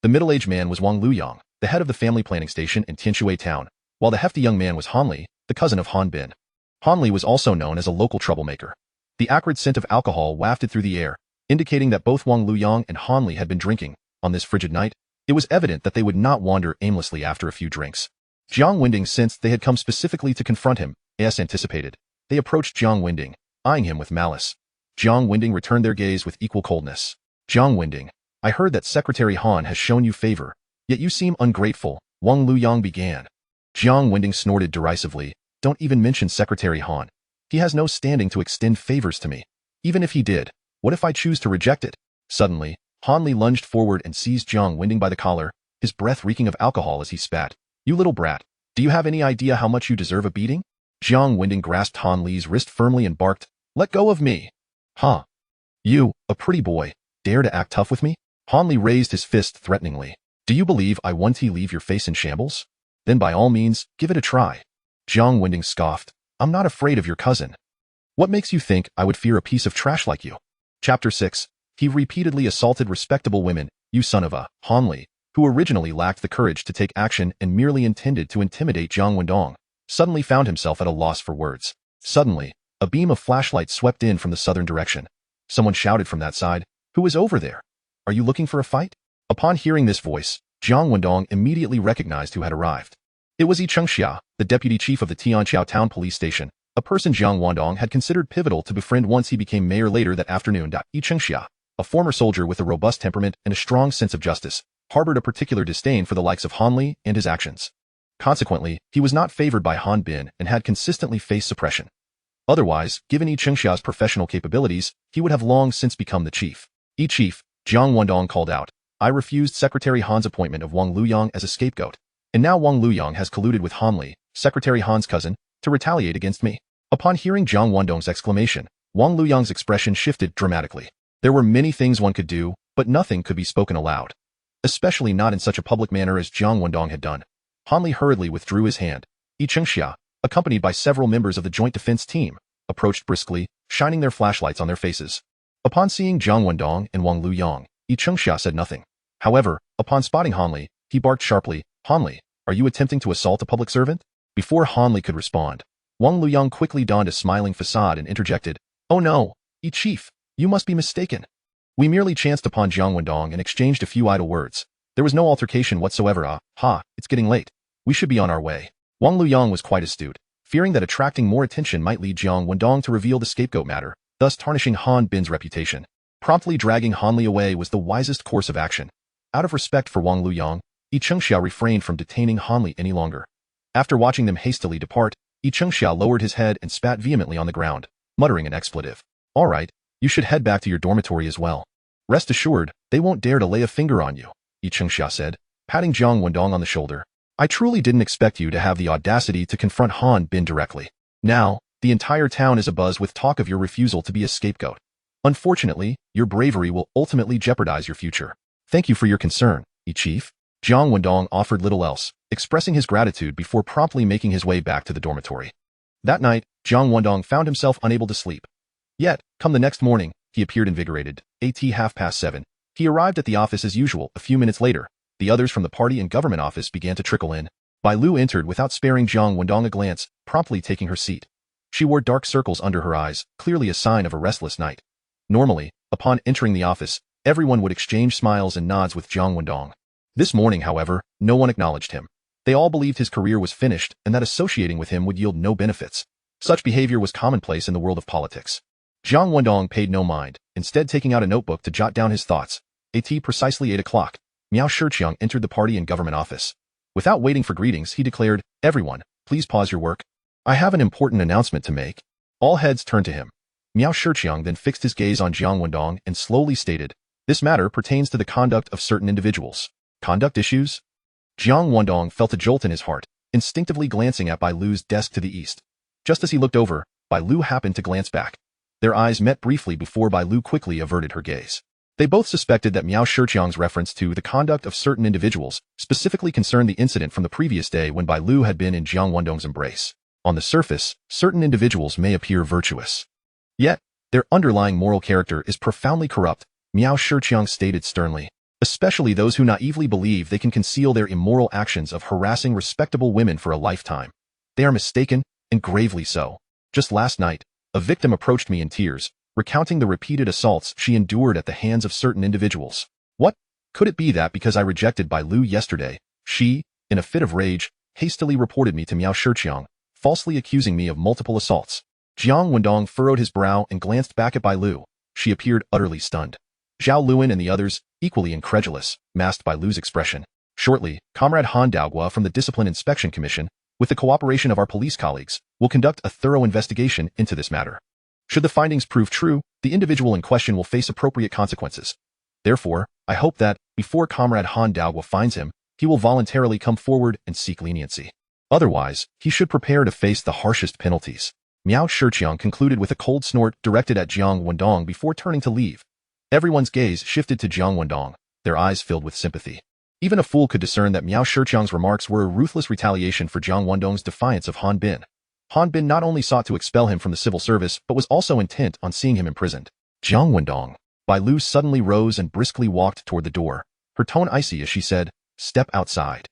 The middle-aged man was Wang Luyang, the head of the family planning station in Tianshui town, while the hefty young man was Han Li, the cousin of Han Bin. Han Li was also known as a local troublemaker. The acrid scent of alcohol wafted through the air, indicating that both Wang Luyang and Han Li had been drinking. On this frigid night, it was evident that they would not wander aimlessly after a few drinks. Jiang Wendong sensed they had come specifically to confront him. As anticipated, they approached Jiang Wendong, eyeing him with malice. Jiang Wendong returned their gaze with equal coldness. "Jiang Wendong, I heard that Secretary Han has shown you favor, yet you seem ungrateful," Wang Luyang began. Jiang Wendong snorted derisively. "Don't even mention Secretary Han. He has no standing to extend favors to me. Even if he did, what if I choose to reject it?" Suddenly, Han Li lunged forward and seized Jiang Wendong by the collar, his breath reeking of alcohol as he spat. "You little brat, do you have any idea how much you deserve a beating?" Jiang Wendong grasped Han Li's wrist firmly and barked, "Let go of me!" "Huh? You, a pretty boy, dare to act tough with me?" Han Li raised his fist threateningly. "Do you believe I want to leave your face in shambles? Then by all means, give it a try." Jiang Wendong scoffed, "I'm not afraid of your cousin. What makes you think I would fear a piece of trash like you?" Chapter 6. He repeatedly assaulted respectable women, you son of a, Han Li, who originally lacked the courage to take action and merely intended to intimidate Jiang Wendong, suddenly found himself at a loss for words. Suddenly, a beam of flashlight swept in from the southern direction. Someone shouted from that side, "Who is over there? Are you looking for a fight?" Upon hearing this voice, Jiang Wendong immediately recognized who had arrived. It was Yi Chengxia, the deputy chief of the Tianqiao town police station, a person Jiang Wendong had considered pivotal to befriend once he became mayor later that afternoon. Yi Chengxia, a former soldier with a robust temperament and a strong sense of justice, harbored a particular disdain for the likes of Han Li and his actions. Consequently, he was not favored by Han Bin and had consistently faced suppression. Otherwise, given Yi Chengxia's professional capabilities, he would have long since become the chief. "Yi Chief," Jiang Wendong called out, "I refused Secretary Han's appointment of Wang Luyang as a scapegoat, and now Wang Luyang has colluded with Han Li, Secretary Han's cousin, to retaliate against me." Upon hearing Jiang Wendong's exclamation, Wang Luyang's expression shifted dramatically. There were many things one could do, but nothing could be spoken aloud. Especially not in such a public manner as Jiang Wendong had done. Han Li hurriedly withdrew his hand. Yi Chengxia, accompanied by several members of the joint defense team, approached briskly, shining their flashlights on their faces. Upon seeing Jiang Wendong and Wang Luyang, Yi Chengxia said nothing. However, upon spotting Han Li, he barked sharply, "Han Li, are you attempting to assault a public servant?" Before Han Li could respond, Wang Luyang quickly donned a smiling facade and interjected, "Oh no, Yi Chief, you must be mistaken. We merely chanced upon Jiang Wendong and exchanged a few idle words. There was no altercation whatsoever. It's getting late. We should be on our way." Wang Luyang was quite astute, fearing that attracting more attention might lead Jiang Wendong to reveal the scapegoat matter, thus tarnishing Han Bin's reputation. Promptly dragging Han Li away was the wisest course of action. Out of respect for Wang Luyang, Yi Chengxia refrained from detaining Han Li any longer. After watching them hastily depart, Yi Chengxia lowered his head and spat vehemently on the ground, muttering an expletive. "All right, you should head back to your dormitory as well. Rest assured, they won't dare to lay a finger on you," Yi Chengxia said, patting Jiang Wendong on the shoulder. "I truly didn't expect you to have the audacity to confront Han Bin directly. Now, the entire town is abuzz with talk of your refusal to be a scapegoat. Unfortunately, your bravery will ultimately jeopardize your future. Thank you for your concern, Yi Chief." Jiang Wendong offered little else, expressing his gratitude before promptly making his way back to the dormitory. That night, Jiang Wendong found himself unable to sleep. Yet, come the next morning, he appeared invigorated. At 7:30, he arrived at the office as usual. A few minutes later, the others from the party and government office began to trickle in. Bai Lu entered without sparing Jiang Wendong a glance, promptly taking her seat. She wore dark circles under her eyes, clearly a sign of a restless night. Normally, upon entering the office, everyone would exchange smiles and nods with Jiang Wendong. This morning, however, no one acknowledged him. They all believed his career was finished and that associating with him would yield no benefits. Such behavior was commonplace in the world of politics. Jiang Wendong paid no mind, instead taking out a notebook to jot down his thoughts. At precisely 8 o'clock, Miao Shiqiang entered the party and government office. Without waiting for greetings, he declared, "Everyone, please pause your work. I have an important announcement to make." All heads turned to him. Miao Shiqiang then fixed his gaze on Jiang Wendong and slowly stated, "This matter pertains to the conduct of certain individuals." Conduct issues? Jiang Wendong felt a jolt in his heart, instinctively glancing at Bai Lu's desk to the east. Just as he looked over, Bai Lu happened to glance back. Their eyes met briefly before Bai Lu quickly averted her gaze. They both suspected that Miao Shiqiang's reference to the conduct of certain individuals specifically concerned the incident from the previous day when Bai Lu had been in Jiang Wendong's embrace. On the surface, certain individuals may appear virtuous. Yet, their underlying moral character is profoundly corrupt, Miao Shiqiang stated sternly. Especially those who naively believe they can conceal their immoral actions of harassing respectable women for a lifetime. They are mistaken, and gravely so. Just last night, a victim approached me in tears, recounting the repeated assaults she endured at the hands of certain individuals. What? Could it be that because I rejected Bai Lu yesterday, she, in a fit of rage, hastily reported me to Miao Shiqiang, falsely accusing me of multiple assaults? Jiang Wendong furrowed his brow and glanced back at Bai Lu. She appeared utterly stunned. Zhao Luan and the others, equally incredulous, masked Bai Lu's expression. Shortly, Comrade Han Daogua from the Discipline Inspection Commission, with the cooperation of our police colleagues, will conduct a thorough investigation into this matter. Should the findings prove true, the individual in question will face appropriate consequences. Therefore, I hope that, before Comrade Han Daogua finds him, he will voluntarily come forward and seek leniency. Otherwise, he should prepare to face the harshest penalties. Miao Shiqiang concluded with a cold snort directed at Jiang Wendong before turning to leave. Everyone's gaze shifted to Jiang Wendong, their eyes filled with sympathy. Even a fool could discern that Miao Shiqiang's remarks were a ruthless retaliation for Jiang Wendong's defiance of Han Bin. Han Bin not only sought to expel him from the civil service but was also intent on seeing him imprisoned. Jiang Wendong. Bai Lu suddenly rose and briskly walked toward the door, her tone icy as she said, "Step outside.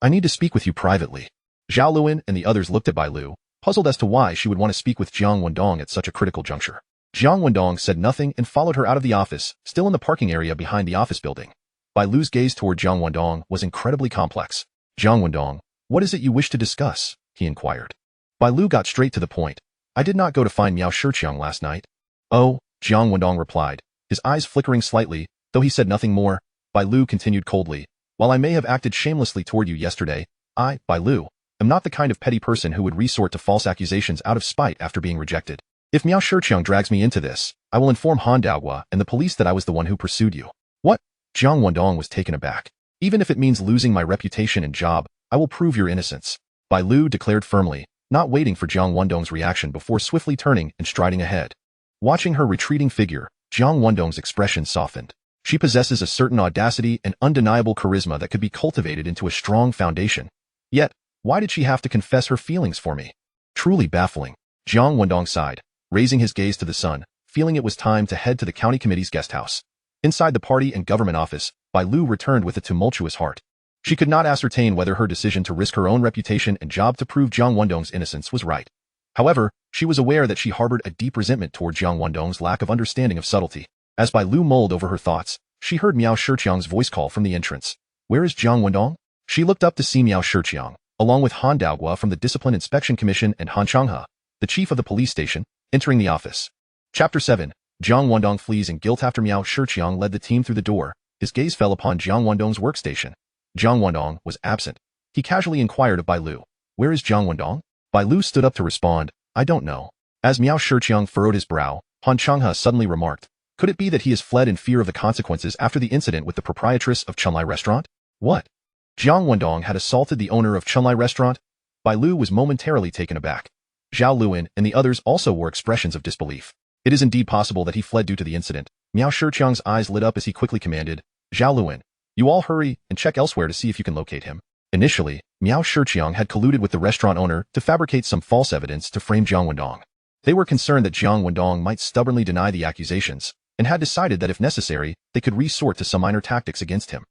I need to speak with you privately." Zhao Luan and the others looked at Bai Lu, puzzled as to why she would want to speak with Jiang Wendong at such a critical juncture. Jiang Wendong said nothing and followed her out of the office, still in the parking area behind the office building. Bai Lu's gaze toward Jiang Wendong was incredibly complex. "Jiang Wendong, what is it you wish to discuss?" he inquired. Bai Lu got straight to the point. "I did not go to find Miao Shiqiang last night." "Oh," Jiang Wendong replied, his eyes flickering slightly, though he said nothing more. Bai Lu continued coldly, "While I may have acted shamelessly toward you yesterday, I, Bai Lu, am not the kind of petty person who would resort to false accusations out of spite after being rejected. If Miao Shiqiang drags me into this, I will inform Han Daogua and the police that I was the one who pursued you." "What?" Jiang Wendong was taken aback. "Even if it means losing my reputation and job, I will prove your innocence," Bai Lu declared firmly, not waiting for Jiang Wendong's reaction before swiftly turning and striding ahead. Watching her retreating figure, Jiang Wendong's expression softened. She possesses a certain audacity and undeniable charisma that could be cultivated into a strong foundation. Yet, why did she have to confess her feelings for me? Truly baffling. Jiang Wendong sighed, raising his gaze to the sun, feeling it was time to head to the county committee's guest house. Inside the party and government office, Bai Lu returned with a tumultuous heart. She could not ascertain whether her decision to risk her own reputation and job to prove Jiang Wendong's innocence was right. However, she was aware that she harbored a deep resentment toward Jiang Wendong's lack of understanding of subtlety. As Bai Lu mulled over her thoughts, she heard Miao Shiqiang's voice call from the entrance. "Where is Jiang Wendong?" She looked up to see Miao Shiqiang, along with Han Daogua from the Discipline Inspection Commission and Han Changhe, the chief of the police station, entering the office. Chapter 7. Jiang Wendong flees in guilt. After Miao Shiqiang led the team through the door, his gaze fell upon Jiang Wendong's workstation. Jiang Wendong was absent. He casually inquired of Bai Lu, "Where is Jiang Wendong?" Bai Lu stood up to respond, "I don't know." As Miao Shiqiang furrowed his brow, Han Changhe suddenly remarked, "Could it be that he has fled in fear of the consequences after the incident with the proprietress of Chunlai Restaurant?" "What? Jiang Wendong had assaulted the owner of Chunlai Restaurant?" Bai Lu was momentarily taken aback. Zhao Luan and the others also wore expressions of disbelief. "It is indeed possible that he fled due to the incident." Miao Shiqiang's eyes lit up as he quickly commanded, "Zhao Luan, you all hurry and check elsewhere to see if you can locate him." Initially, Miao Shiqiang had colluded with the restaurant owner to fabricate some false evidence to frame Jiang Wendong. They were concerned that Jiang Wendong might stubbornly deny the accusations, and had decided that if necessary, they could resort to some minor tactics against him.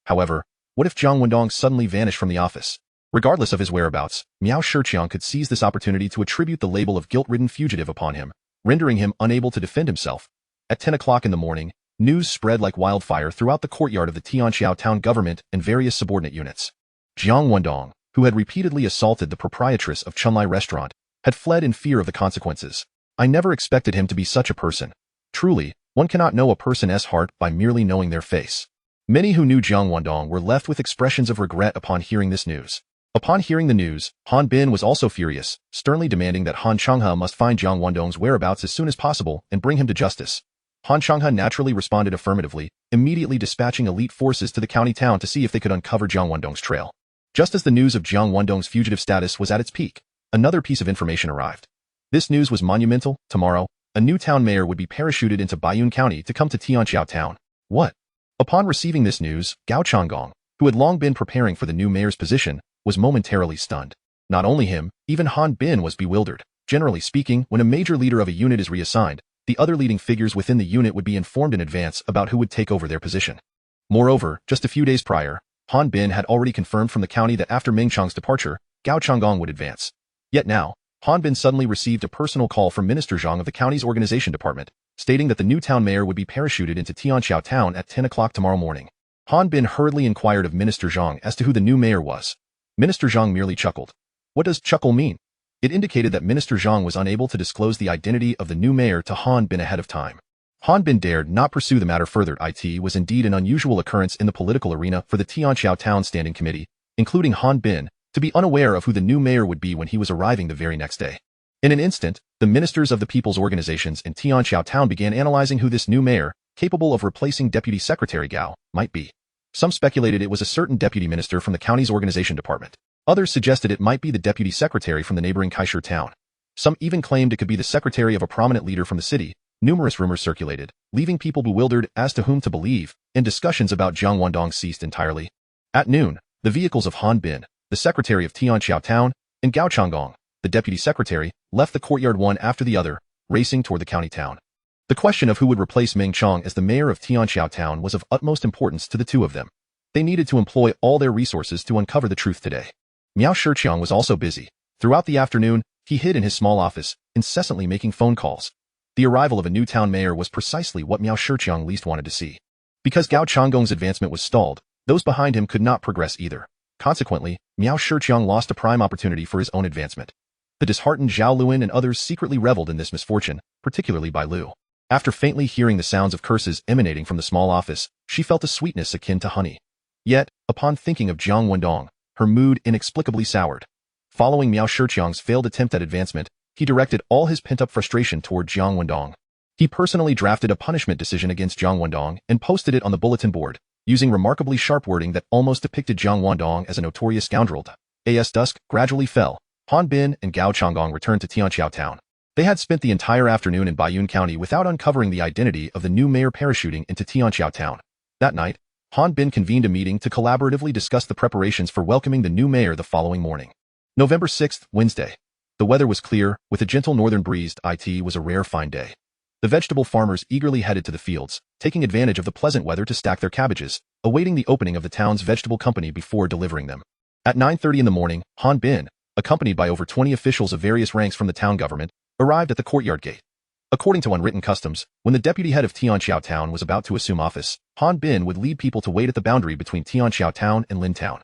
However, what if Jiang Wendong suddenly vanished from the office? Regardless of his whereabouts, Miao Shiqiang could seize this opportunity to attribute the label of guilt-ridden fugitive upon him, rendering him unable to defend himself. At 10 o'clock in the morning, news spread like wildfire throughout the courtyard of the Tianqiao town government and various subordinate units. Jiang Wendong, who had repeatedly assaulted the proprietress of Chunlai Restaurant, had fled in fear of the consequences. I never expected him to be such a person. Truly, one cannot know a person's heart by merely knowing their face. Many who knew Jiang Wendong were left with expressions of regret upon hearing this news. Upon hearing the news, Han Bin was also furious, sternly demanding that Han Changhe must find Jiang Wendong's whereabouts as soon as possible and bring him to justice. Han Changhe naturally responded affirmatively, immediately dispatching elite forces to the county town to see if they could uncover Jiang Wendong's trail. Just as the news of Jiang Wendong's fugitive status was at its peak, another piece of information arrived. This news was monumental. Tomorrow, a new town mayor would be parachuted into Baiyun County to come to Tianqiao Town. What? Upon receiving this news, Gao Changgong, who had long been preparing for the new mayor's position, was momentarily stunned. Not only him, even Han Bin was bewildered. Generally speaking, when a major leader of a unit is reassigned, the other leading figures within the unit would be informed in advance about who would take over their position. Moreover, just a few days prior, Han Bin had already confirmed from the county that after Meng Chang's departure, Gao Changgong would advance. Yet now, Han Bin suddenly received a personal call from Minister Zhang of the county's organization department, stating that the new town mayor would be parachuted into Tianqiao Town at 10 o'clock tomorrow morning. Han Bin hurriedly inquired of Minister Zhang as to who the new mayor was. Minister Zhang merely chuckled. What does chuckle mean? It indicated that Minister Zhang was unable to disclose the identity of the new mayor to Han Bin ahead of time. Han Bin dared not pursue the matter further. It was indeed an unusual occurrence in the political arena for the Tianqiao Town Standing Committee, including Han Bin, to be unaware of who the new mayor would be when he was arriving the very next day. In an instant, the ministers of the people's organizations in Tianqiao Town began analyzing who this new mayor, capable of replacing Deputy Secretary Gao, might be. Some speculated it was a certain deputy minister from the county's organization department. Others suggested it might be the deputy secretary from the neighboring Kaisher town. Some even claimed it could be the secretary of a prominent leader from the city. Numerous rumors circulated, leaving people bewildered as to whom to believe, and discussions about Jiang Wendong ceased entirely. At noon, the vehicles of Han Bin, the secretary of Tianqiao Town, and Gao Changgong, the deputy secretary, left the courtyard one after the other, racing toward the county town. The question of who would replace Meng Chang as the mayor of Tianqiao Town was of utmost importance to the two of them. They needed to employ all their resources to uncover the truth today. Miao Shiqiang was also busy. Throughout the afternoon, he hid in his small office, incessantly making phone calls. The arrival of a new town mayor was precisely what Miao Shiqiang least wanted to see. Because Gao Changgong's advancement was stalled, those behind him could not progress either. Consequently, Miao Shiqiang lost a prime opportunity for his own advancement. The disheartened Zhao Luan and others secretly reveled in this misfortune, particularly Bai Lu. After faintly hearing the sounds of curses emanating from the small office, she felt a sweetness akin to honey. Yet, upon thinking of Jiang Wendong, her mood inexplicably soured. Following Miao Shiqiang's failed attempt at advancement, he directed all his pent-up frustration toward Jiang Wendong. He personally drafted a punishment decision against Jiang Wendong and posted it on the bulletin board, using remarkably sharp wording that almost depicted Jiang Wendong as a notorious scoundrel. As dusk gradually fell, Han Bin and Gao Changgong returned to Tianqiao Town. They had spent the entire afternoon in Baiyun County without uncovering the identity of the new mayor parachuting into Tianqiao Town. That night, Han Bin convened a meeting to collaboratively discuss the preparations for welcoming the new mayor the following morning. November 6th, Wednesday. The weather was clear, with a gentle northern breeze. It was a rare fine day. The vegetable farmers eagerly headed to the fields, taking advantage of the pleasant weather to stack their cabbages, awaiting the opening of the town's vegetable company before delivering them. At 9:30 in the morning, Han Bin, accompanied by over 20 officials of various ranks from the town government, arrived at the courtyard gate. According to unwritten customs, when the deputy head of Tianqiao Town was about to assume office, Han Bin would lead people to wait at the boundary between Tianqiao Town and Lin Town.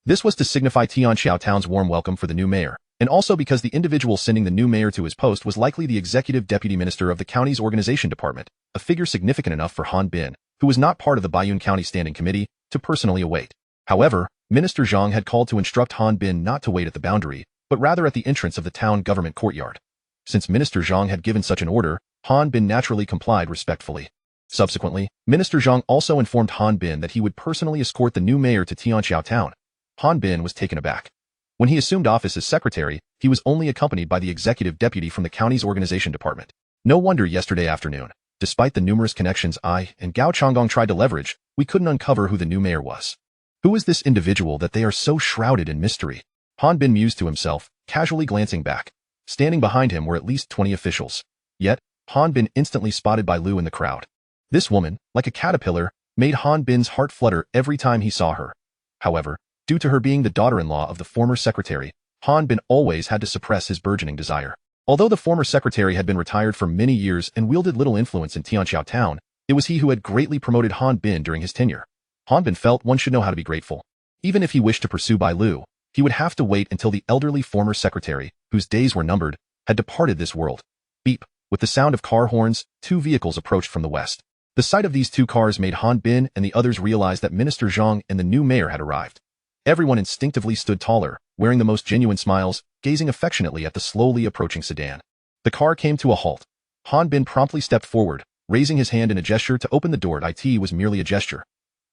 This was to signify Tianqiao Town's warm welcome for the new mayor, and also because the individual sending the new mayor to his post was likely the executive deputy minister of the county's organization department, a figure significant enough for Han Bin, who was not part of the Baiyun County Standing Committee, to personally await. However, Minister Zhang had called to instruct Han Bin not to wait at the boundary, but rather at the entrance of the town government courtyard. Since Minister Zhang had given such an order, Han Bin naturally complied respectfully. Subsequently, Minister Zhang also informed Han Bin that he would personally escort the new mayor to Tianqiao Town. Han Bin was taken aback. When he assumed office as secretary, he was only accompanied by the executive deputy from the county's organization department. No wonder yesterday afternoon, despite the numerous connections I and Gao Changgong tried to leverage, we couldn't uncover who the new mayor was. Who is this individual that they are so shrouded in mystery? Han Bin mused to himself, casually glancing back. Standing behind him were at least 20 officials. Yet, Han Bin instantly spotted Bai Lu in the crowd. This woman, like a caterpillar, made Han Bin's heart flutter every time he saw her. However, due to her being the daughter-in-law of the former secretary, Han Bin always had to suppress his burgeoning desire. Although the former secretary had been retired for many years and wielded little influence in Tianqiao Town, it was he who had greatly promoted Han Bin during his tenure. Han Bin felt one should know how to be grateful. Even if he wished to pursue Bai Lu, he would have to wait until the elderly former secretary, whose days were numbered, had departed this world. Beep. With the sound of car horns, two vehicles approached from the west. The sight of these two cars made Han Bin and the others realize that Minister Jiang and the new mayor had arrived. Everyone instinctively stood taller, wearing the most genuine smiles, gazing affectionately at the slowly approaching sedan. The car came to a halt. Han Bin promptly stepped forward, raising his hand in a gesture to open the door. It was merely a gesture.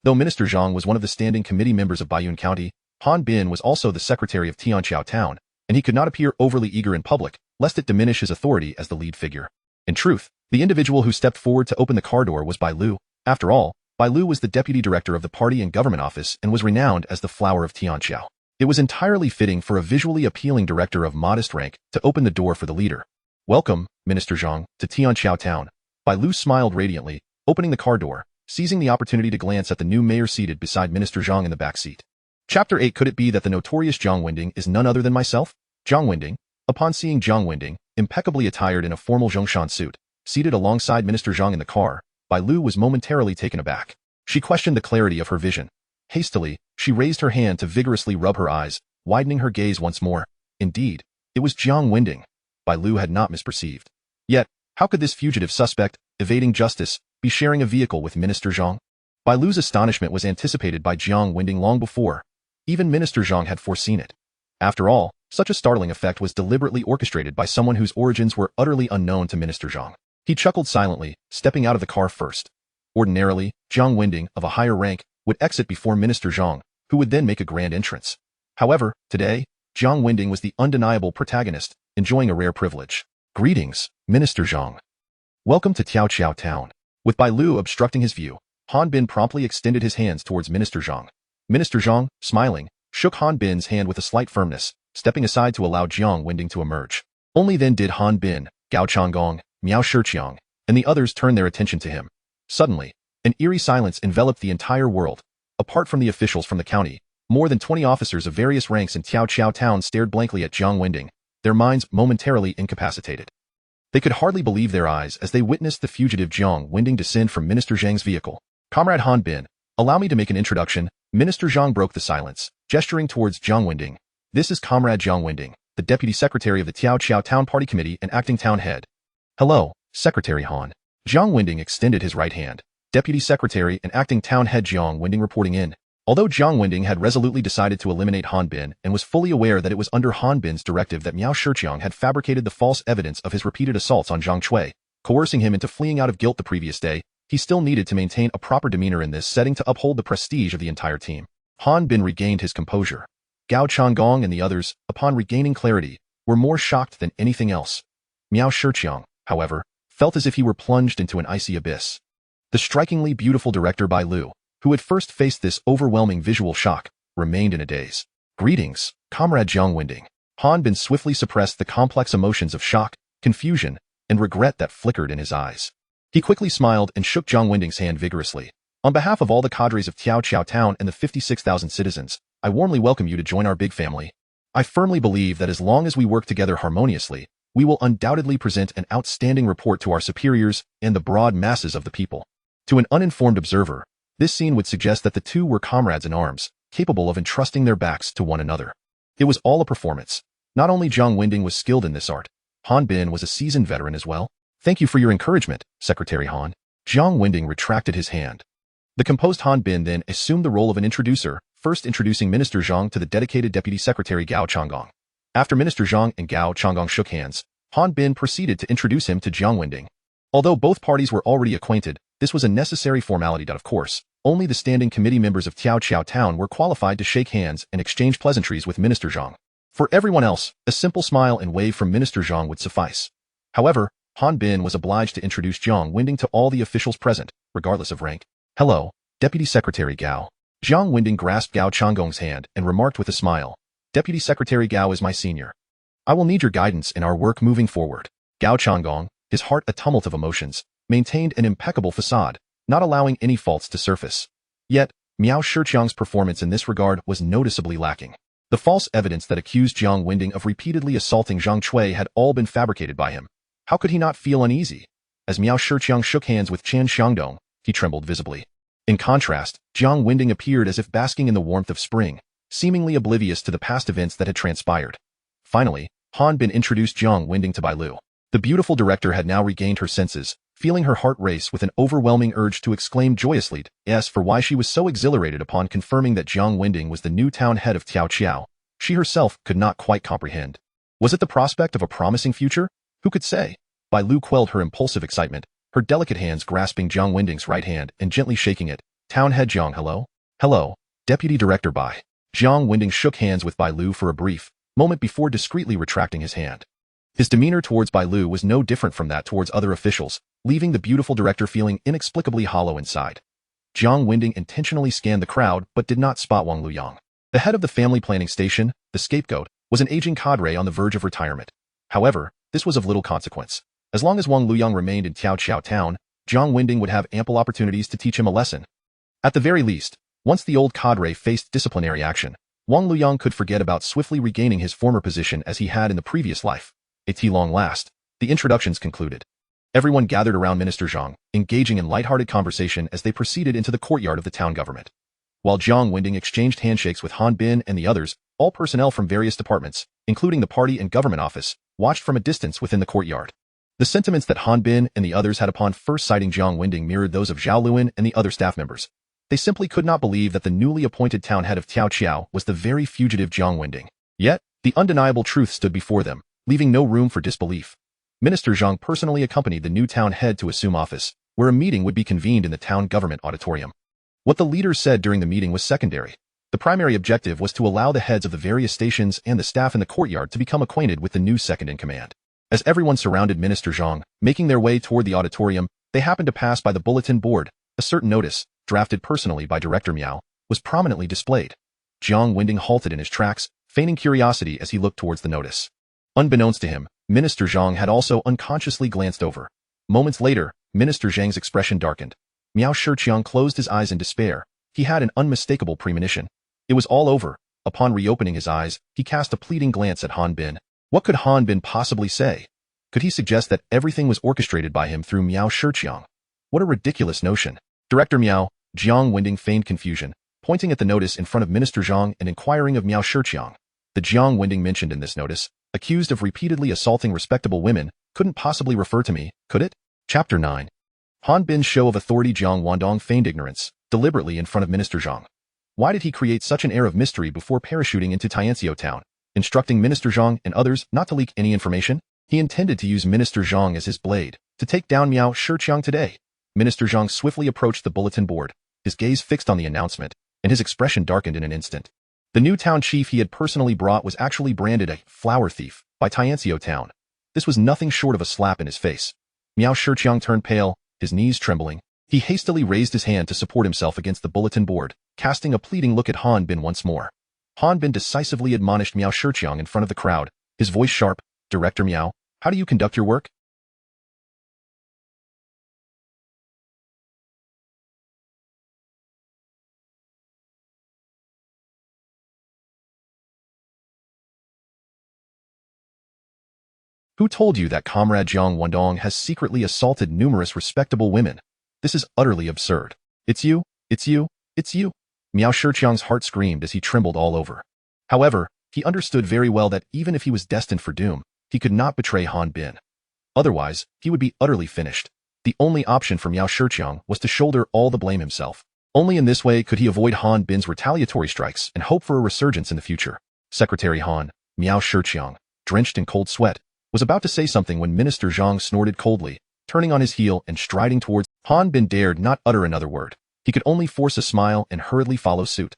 Though Minister Jiang was one of the standing committee members of Baiyun County, Han Bin was also the secretary of Tianqiao Town, and he could not appear overly eager in public, lest it diminish his authority as the lead figure. In truth, the individual who stepped forward to open the car door was Bai Lu. After all, Bai Lu was the deputy director of the party and government office and was renowned as the flower of Tianqiao. It was entirely fitting for a visually appealing director of modest rank to open the door for the leader. Welcome, Minister Jiang, to Tianqiao Town. Bai Lu smiled radiantly, opening the car door, seizing the opportunity to glance at the new mayor seated beside Minister Jiang in the back seat. Chapter 8. Could it be that the notorious Jiang Wendong is none other than myself? Jiang Wendong. Upon seeing Jiang Wendong, impeccably attired in a formal Zhongshan suit, seated alongside Minister Jiang in the car, Bai Lu was momentarily taken aback. She questioned the clarity of her vision. Hastily, she raised her hand to vigorously rub her eyes, widening her gaze once more. Indeed, it was Jiang Wendong. Bai Lu had not misperceived. Yet, how could this fugitive suspect, evading justice, be sharing a vehicle with Minister Jiang? Bai Lu's astonishment was anticipated by Jiang Wendong long before. Even Minister Jiang had foreseen it. After all, such a startling effect was deliberately orchestrated by someone whose origins were utterly unknown to Minister Jiang. He chuckled silently, stepping out of the car first. Ordinarily, Jiang Wendong, of a higher rank, would exit before Minister Jiang, who would then make a grand entrance. However, today, Jiang Wendong was the undeniable protagonist, enjoying a rare privilege. Greetings, Minister Jiang. Welcome to Tianqiao Town. With Bai Lu obstructing his view, Han Bin promptly extended his hands towards Minister Jiang. Minister Jiang, smiling, shook Han Bin's hand with a slight firmness, stepping aside to allow Jiang Wendong to emerge. Only then did Han Bin, Gao Changgong, Miao Shiqiang, and the others turn their attention to him. Suddenly, an eerie silence enveloped the entire world. Apart from the officials from the county, more than 20 officers of various ranks in Tianqiao Town stared blankly at Jiang Wendong, their minds momentarily incapacitated. They could hardly believe their eyes as they witnessed the fugitive Jiang Wendong descend from Minister Zhang's vehicle. Comrade Han Bin, allow me to make an introduction. Minister Zhang broke the silence, gesturing towards Jiang Wendong. This is Comrade Jiang Wendong, the Deputy Secretary of the Tianqiao Town Party Committee and acting town head. Hello, Secretary Han. Jiang Wendong extended his right hand. Deputy Secretary and acting town head Jiang Wendong reporting in. Although Jiang Wendong had resolutely decided to eliminate Han Bin and was fully aware that it was under Han Bin's directive that Miao Shiqiang had fabricated the false evidence of his repeated assaults on Zhang Chui, coercing him into fleeing out of guilt the previous day, he still needed to maintain a proper demeanor in this setting to uphold the prestige of the entire team. Han Bin regained his composure. Gao Changgong and the others, upon regaining clarity, were more shocked than anything else. Miao Shiqiang, however, felt as if he were plunged into an icy abyss. The strikingly beautiful director Bai Lu, who had first faced this overwhelming visual shock, remained in a daze. Greetings, Comrade Jiang Wendong. Han Bin swiftly suppressed the complex emotions of shock, confusion, and regret that flickered in his eyes. He quickly smiled and shook Jiang Wendong's hand vigorously. On behalf of all the cadres of Tianqiao Town and the 56,000 citizens, I warmly welcome you to join our big family. I firmly believe that as long as we work together harmoniously, we will undoubtedly present an outstanding report to our superiors and the broad masses of the people. To an uninformed observer, this scene would suggest that the two were comrades in arms, capable of entrusting their backs to one another. It was all a performance. Not only Jiang Wendong was skilled in this art, Han Bin was a seasoned veteran as well. Thank you for your encouragement, Secretary Han. Jiang Wendong retracted his hand. The composed Han Bin then assumed the role of an introducer, first introducing Minister Zhang to the dedicated Deputy Secretary Gao Changgong. After Minister Zhang and Gao Changgong shook hands, Han Bin proceeded to introduce him to Jiang Wendong. Although both parties were already acquainted, this was a necessary formality that, of course, only the standing committee members of Tianqiao Town were qualified to shake hands and exchange pleasantries with Minister Zhang. For everyone else, a simple smile and wave from Minister Zhang would suffice. However, Han Bin was obliged to introduce Jiang Wendong to all the officials present, regardless of rank. Hello, Deputy Secretary Gao. Jiang Wendong grasped Gao Changgong's hand and remarked with a smile, Deputy Secretary Gao is my senior. I will need your guidance in our work moving forward. Gao Changgong, his heart a tumult of emotions, maintained an impeccable facade, not allowing any faults to surface. Yet, Miao Shiqiang's performance in this regard was noticeably lacking. The false evidence that accused Jiang Wendong of repeatedly assaulting Zhang Chui had all been fabricated by him. How could he not feel uneasy? As Miao Shiqiang shook hands with Chen Xiangdong, he trembled visibly. In contrast, Jiang Wendong appeared as if basking in the warmth of spring, seemingly oblivious to the past events that had transpired. Finally, Han Bin introduced Jiang Wendong to Bai Lu. The beautiful director had now regained her senses, feeling her heart race with an overwhelming urge to exclaim joyously yes for why she was so exhilarated upon confirming that Jiang Wendong was the new town head of Tiaoqiao. She herself could not quite comprehend. Was it the prospect of a promising future? Who could say? Bai Lu quelled her impulsive excitement, her delicate hands grasping Jiang Wendong's right hand and gently shaking it. Town head Jiang, hello? Hello, Deputy Director Bai. Jiang Wendong shook hands with Bai Lu for a brief moment before discreetly retracting his hand. His demeanor towards Bai Lu was no different from that towards other officials, leaving the beautiful director feeling inexplicably hollow inside. Jiang Wendong intentionally scanned the crowd but did not spot Wang Luyang. The head of the family planning station, the scapegoat, was an aging cadre on the verge of retirement. However, this was of little consequence. As long as Wang Luyang remained in Tiaoqiao town, Jiang Wendong would have ample opportunities to teach him a lesson. At the very least, once the old cadre faced disciplinary action, Wang Luyang could forget about swiftly regaining his former position as he had in the previous life. At long last, the introductions concluded. Everyone gathered around Minister Jiang, engaging in light-hearted conversation as they proceeded into the courtyard of the town government. While Jiang Wendong exchanged handshakes with Han Bin and the others, all personnel from various departments, including the party and government office, watched from a distance within the courtyard. The sentiments that Han Bin and the others had upon first sighting Jiang Wendong mirrored those of Zhao Luan and the other staff members. They simply could not believe that the newly appointed town head of Tiaoqiao was the very fugitive Jiang Wendong. Yet, the undeniable truth stood before them, leaving no room for disbelief. Minister Jiang personally accompanied the new town head to assume office, where a meeting would be convened in the town government auditorium. What the leaders said during the meeting was secondary. The primary objective was to allow the heads of the various stations and the staff in the courtyard to become acquainted with the new second-in-command. As everyone surrounded Minister Jiang, making their way toward the auditorium, they happened to pass by the bulletin board. A certain notice, drafted personally by Director Miao, was prominently displayed. Jiang Wendong halted in his tracks, feigning curiosity as he looked towards the notice. Unbeknownst to him, Minister Jiang had also unconsciously glanced over. Moments later, Minister Zhang's expression darkened. Miao Shiqiang closed his eyes in despair. He had an unmistakable premonition. It was all over. Upon reopening his eyes, he cast a pleading glance at Han Bin. What could Han Bin possibly say? Could he suggest that everything was orchestrated by him through Miao Shiqiang? What a ridiculous notion. Director Miao, Jiang Wendong feigned confusion, pointing at the notice in front of Minister Zhang and inquiring of Miao Shiqiang. The Jiang Wendong mentioned in this notice, accused of repeatedly assaulting respectable women, couldn't possibly refer to me, could it? Chapter 9. Han Bin's show of authority. Jiang Wendong feigned ignorance, deliberately in front of Minister Zhang. Why did he create such an air of mystery before parachuting into Tianxiao town, instructing Minister Zhang and others not to leak any information? He intended to use Minister Zhang as his blade, to take down Miao Shiqiang today. Minister Zhang swiftly approached the bulletin board, his gaze fixed on the announcement, and his expression darkened in an instant. The new town chief he had personally brought was actually branded a flower thief by Tianxiao town. This was nothing short of a slap in his face. Miao Shiqiang turned pale, his knees trembling. He hastily raised his hand to support himself against the bulletin board, casting a pleading look at Han Bin once more. Han Bin decisively admonished Miao Shiqiang in front of the crowd, his voice sharp. Director Miao, how do you conduct your work? Who told you that Comrade Jiang Wendong has secretly assaulted numerous respectable women? This is utterly absurd. It's you, it's you, it's you. Miao Shiqiang's heart screamed as he trembled all over. However, he understood very well that even if he was destined for doom, he could not betray Han Bin. Otherwise, he would be utterly finished. The only option for Miao Shiqiang was to shoulder all the blame himself. Only in this way could he avoid Han Bin's retaliatory strikes and hope for a resurgence in the future. Secretary Han, Miao Shiqiang, drenched in cold sweat, was about to say something when Minister Zhang snorted coldly, turning on his heel and striding towards Han Bin. Dared not utter another word. He could only force a smile and hurriedly follow suit.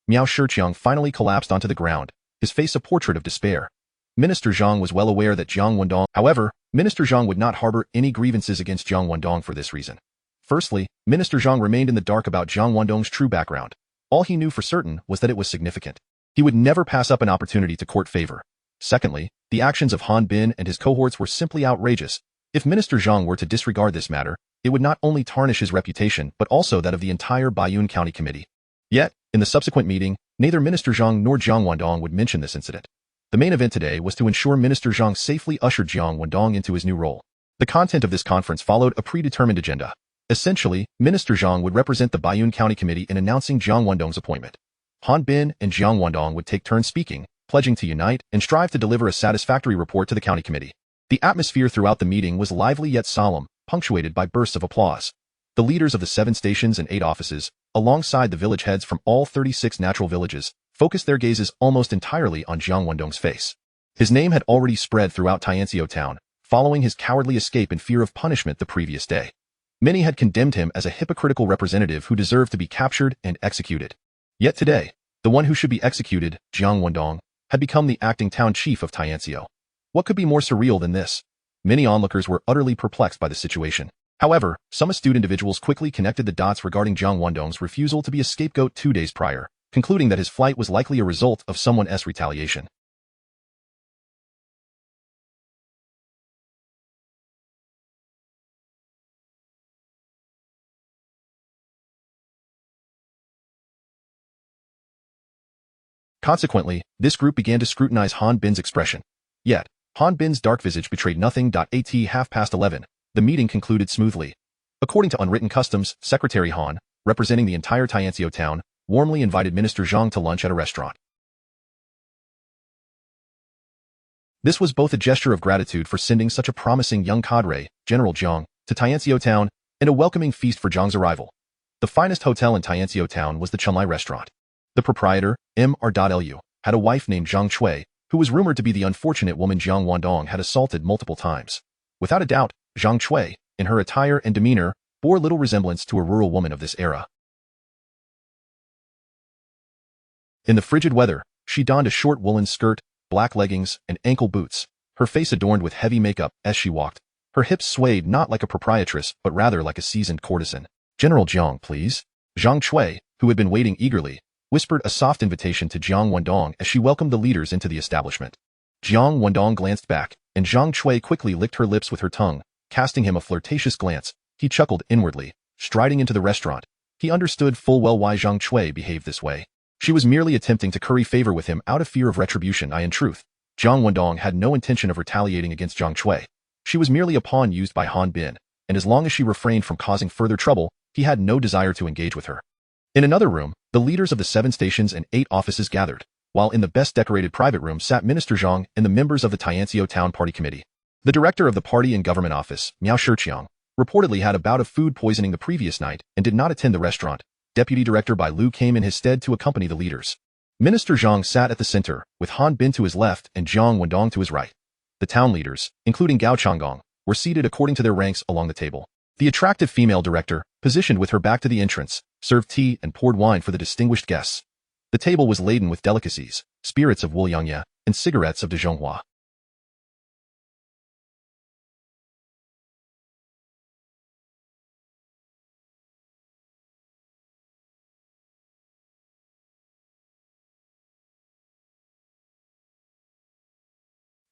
Miao Shiqiang finally collapsed onto the ground, his face a portrait of despair. Minister Zhang was well aware that Jiang Wendong, however, Minister Zhang would not harbor any grievances against Jiang Wendong for this reason. Firstly, Minister Zhang remained in the dark about Jiang Wendong's true background. All he knew for certain was that it was significant. He would never pass up an opportunity to court favor. Secondly, the actions of Han Bin and his cohorts were simply outrageous. If Minister Zhang were to disregard this matter, it would not only tarnish his reputation but also that of the entire Baiyun County Committee. Yet, in the subsequent meeting, neither Minister Zhang nor Jiang Wendong would mention this incident. The main event today was to ensure Minister Zhang safely ushered Jiang Wendong into his new role. The content of this conference followed a predetermined agenda. Essentially, Minister Zhang would represent the Baiyun County Committee in announcing Jiang Wendong's appointment. Han Bin and Jiang Wendong would take turns speaking, pledging to unite and strive to deliver a satisfactory report to the county committee. The atmosphere throughout the meeting was lively yet solemn, punctuated by bursts of applause. The leaders of the 7 stations and 8 offices, alongside the village heads from all 36 natural villages, focused their gazes almost entirely on Jiang Wendong's face. His name had already spread throughout Tianxiu town, following his cowardly escape in fear of punishment the previous day. Many had condemned him as a hypocritical representative who deserved to be captured and executed. Yet today, the one who should be executed, Jiang Wendong, had become the acting town chief of Tianxiu. What could be more surreal than this? Many onlookers were utterly perplexed by the situation. However, some astute individuals quickly connected the dots regarding Jiang Wendong's refusal to be a scapegoat 2 days prior, concluding that his flight was likely a result of someone's retaliation. Consequently, this group began to scrutinize Han Bin's expression. Yet, Han Bin's dark visage betrayed nothing. At 11:30, the meeting concluded smoothly. According to unwritten customs, Secretary Han, representing the entire Tianxiu town, warmly invited Minister Jiang to lunch at a restaurant. This was both a gesture of gratitude for sending such a promising young cadre, General Jiang, to Tianxiu town, and a welcoming feast for Jiang's arrival. The finest hotel in Tianxiu town was the Chunlai restaurant. The proprietor, Mr.Lu, had a wife named Zhang Chui, who was rumored to be the unfortunate woman Jiang Wendong had assaulted multiple times. Without a doubt, Zhang Chui, in her attire and demeanor, bore little resemblance to a rural woman of this era. In the frigid weather, she donned a short woolen skirt, black leggings, and ankle boots, her face adorned with heavy makeup as she walked. Her hips swayed not like a proprietress but rather like a seasoned courtesan. "General Jiang, please." Zhang Chui, who had been waiting eagerly, whispered a soft invitation to Jiang Wendong as she welcomed the leaders into the establishment. Jiang Wendong glanced back, and Zhang Chui quickly licked her lips with her tongue, casting him a flirtatious glance. He chuckled inwardly, striding into the restaurant. He understood full well why Zhang Chui behaved this way. She was merely attempting to curry favor with him out of fear of retribution. In truth, Jiang Wendong had no intention of retaliating against Zhang Chui. She was merely a pawn used by Han Bin, and as long as she refrained from causing further trouble, he had no desire to engage with her. In another room, the leaders of the 7 stations and 8 offices gathered, while in the best-decorated private room sat Minister Zhang and the members of the Tianxiu Town Party Committee. The director of the party and government office, Miao Shiqiang, reportedly had a bout of food poisoning the previous night and did not attend the restaurant. Deputy Director Bai Lu came in his stead to accompany the leaders. Minister Zhang sat at the center, with Han Bin to his left and Jiang Wendong to his right. The town leaders, including Gao Changgong, were seated according to their ranks along the table. The attractive female director, positioned with her back to the entrance, served tea and poured wine for the distinguished guests. The table was laden with delicacies, spirits of Wuliangye, and cigarettes of Dezhonghua.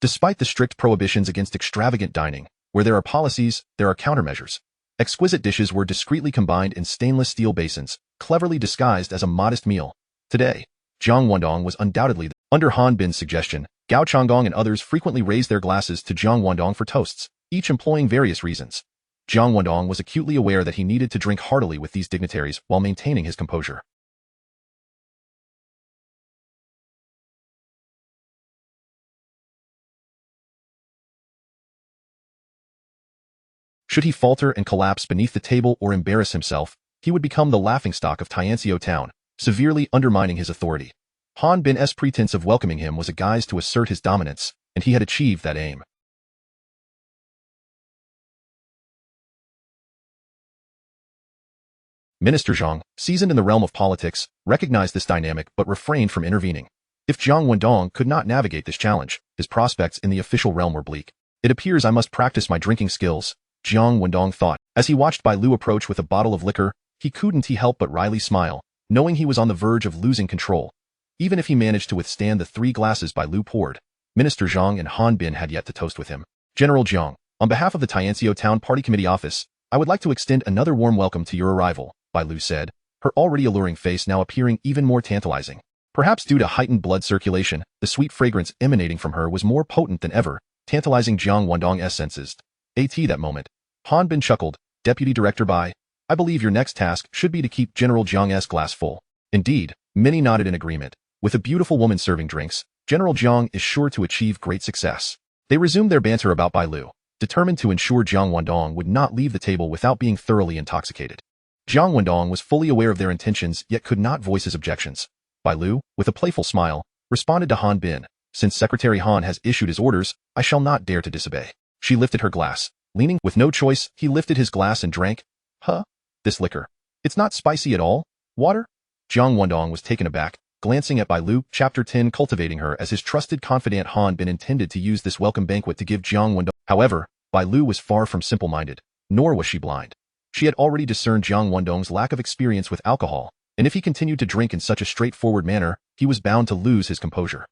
Despite the strict prohibitions against extravagant dining, where there are policies, there are countermeasures. Exquisite dishes were discreetly combined in stainless steel basins, cleverly disguised as a modest meal. Today, Jiang Wendong was undoubtedly under Han Bin's suggestion. Gao Changgong and others frequently raised their glasses to Jiang Wendong for toasts, each employing various reasons. Jiang Wendong was acutely aware that he needed to drink heartily with these dignitaries while maintaining his composure. Should he falter and collapse beneath the table or embarrass himself, he would become the laughingstock of Tianxiu town, severely undermining his authority. Han Bin's pretense of welcoming him was a guise to assert his dominance, and he had achieved that aim. Minister Zhang, seasoned in the realm of politics, recognized this dynamic but refrained from intervening. If Jiang Wendong could not navigate this challenge, his prospects in the official realm were bleak. "It appears I must practice my drinking skills," Jiang Wendong thought. As he watched Bai Lu approach with a bottle of liquor, he couldn't help but wryly smile, knowing he was on the verge of losing control. Even if he managed to withstand the 3 glasses Bai Lu poured, Minister Zhang and Han Bin had yet to toast with him. "General Jiang, on behalf of the Tianxiu Town Party Committee office, I would like to extend another warm welcome to your arrival," Bai Lu said, her already alluring face now appearing even more tantalizing. Perhaps due to heightened blood circulation, the sweet fragrance emanating from her was more potent than ever, tantalizing Jiang Wendong's senses. At that moment, Han Bin chuckled. "Deputy Director Bai, I believe your next task should be to keep General Jiang's glass full." Indeed, many nodded in agreement. With a beautiful woman serving drinks, General Jiang is sure to achieve great success. They resumed their banter about Bai Lu, determined to ensure Jiang Wendong would not leave the table without being thoroughly intoxicated. Jiang Wendong was fully aware of their intentions yet could not voice his objections. Bai Lu, with a playful smile, responded to Han Bin, "Since Secretary Han has issued his orders, I shall not dare to disobey." She lifted her glass. Leaning with no choice, he lifted his glass and drank. "Huh? This liquor. It's not spicy at all? Water?" Jiang Wendong was taken aback, glancing at Bai Lu, Chapter 10, cultivating her as his trusted confidant. Han Bin intended to use this welcome banquet to give Jiang Wendong. However, Bai Lu was far from simple-minded, nor was she blind. She had already discerned Jiang Wendong's lack of experience with alcohol, and if he continued to drink in such a straightforward manner, he was bound to lose his composure.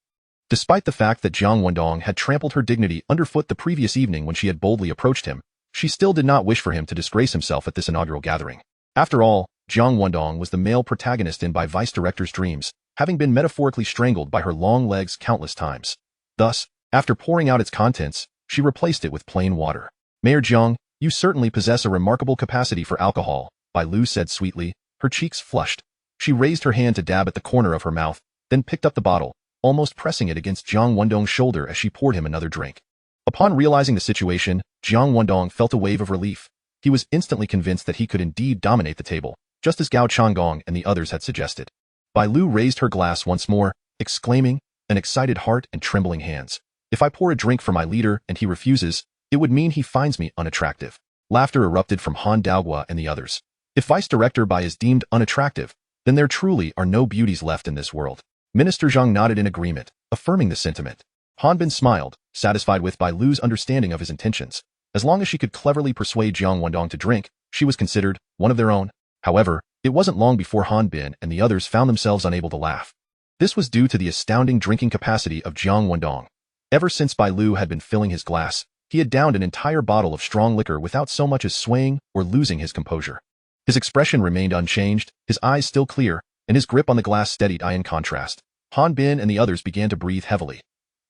Despite the fact that Jiang Wendong had trampled her dignity underfoot the previous evening when she had boldly approached him, she still did not wish for him to disgrace himself at this inaugural gathering. After all, Jiang Wendong was the male protagonist in By Vice Director's dreams, having been metaphorically strangled by her long legs countless times. Thus, after pouring out its contents, she replaced it with plain water. "Mayor Jiang, you certainly possess a remarkable capacity for alcohol," Bai Lu said sweetly, her cheeks flushed. She raised her hand to dab at the corner of her mouth, then picked up the bottle, almost pressing it against Jiang Wendong's shoulder as she poured him another drink. Upon realizing the situation, Jiang Wendong felt a wave of relief. He was instantly convinced that he could indeed dominate the table, just as Gao Changgong and the others had suggested. Bai Lu raised her glass once more, exclaiming, "An excited heart and trembling hands. If I pour a drink for my leader and he refuses, it would mean he finds me unattractive." Laughter erupted from Han Daogua and the others. If Vice Director Bai is deemed unattractive, then there truly are no beauties left in this world. Minister Zhang nodded in agreement, affirming the sentiment. Han Bin smiled, satisfied with Bai Lu's understanding of his intentions. As long as she could cleverly persuade Jiang Wendong to drink, she was considered one of their own. However, it wasn't long before Han Bin and the others found themselves unable to laugh. This was due to the astounding drinking capacity of Jiang Wendong. Ever since Bai Lu had been filling his glass, he had downed an entire bottle of strong liquor without so much as swaying or losing his composure. His expression remained unchanged, his eyes still clear, and his grip on the glass steadied. In contrast, Han Bin and the others began to breathe heavily.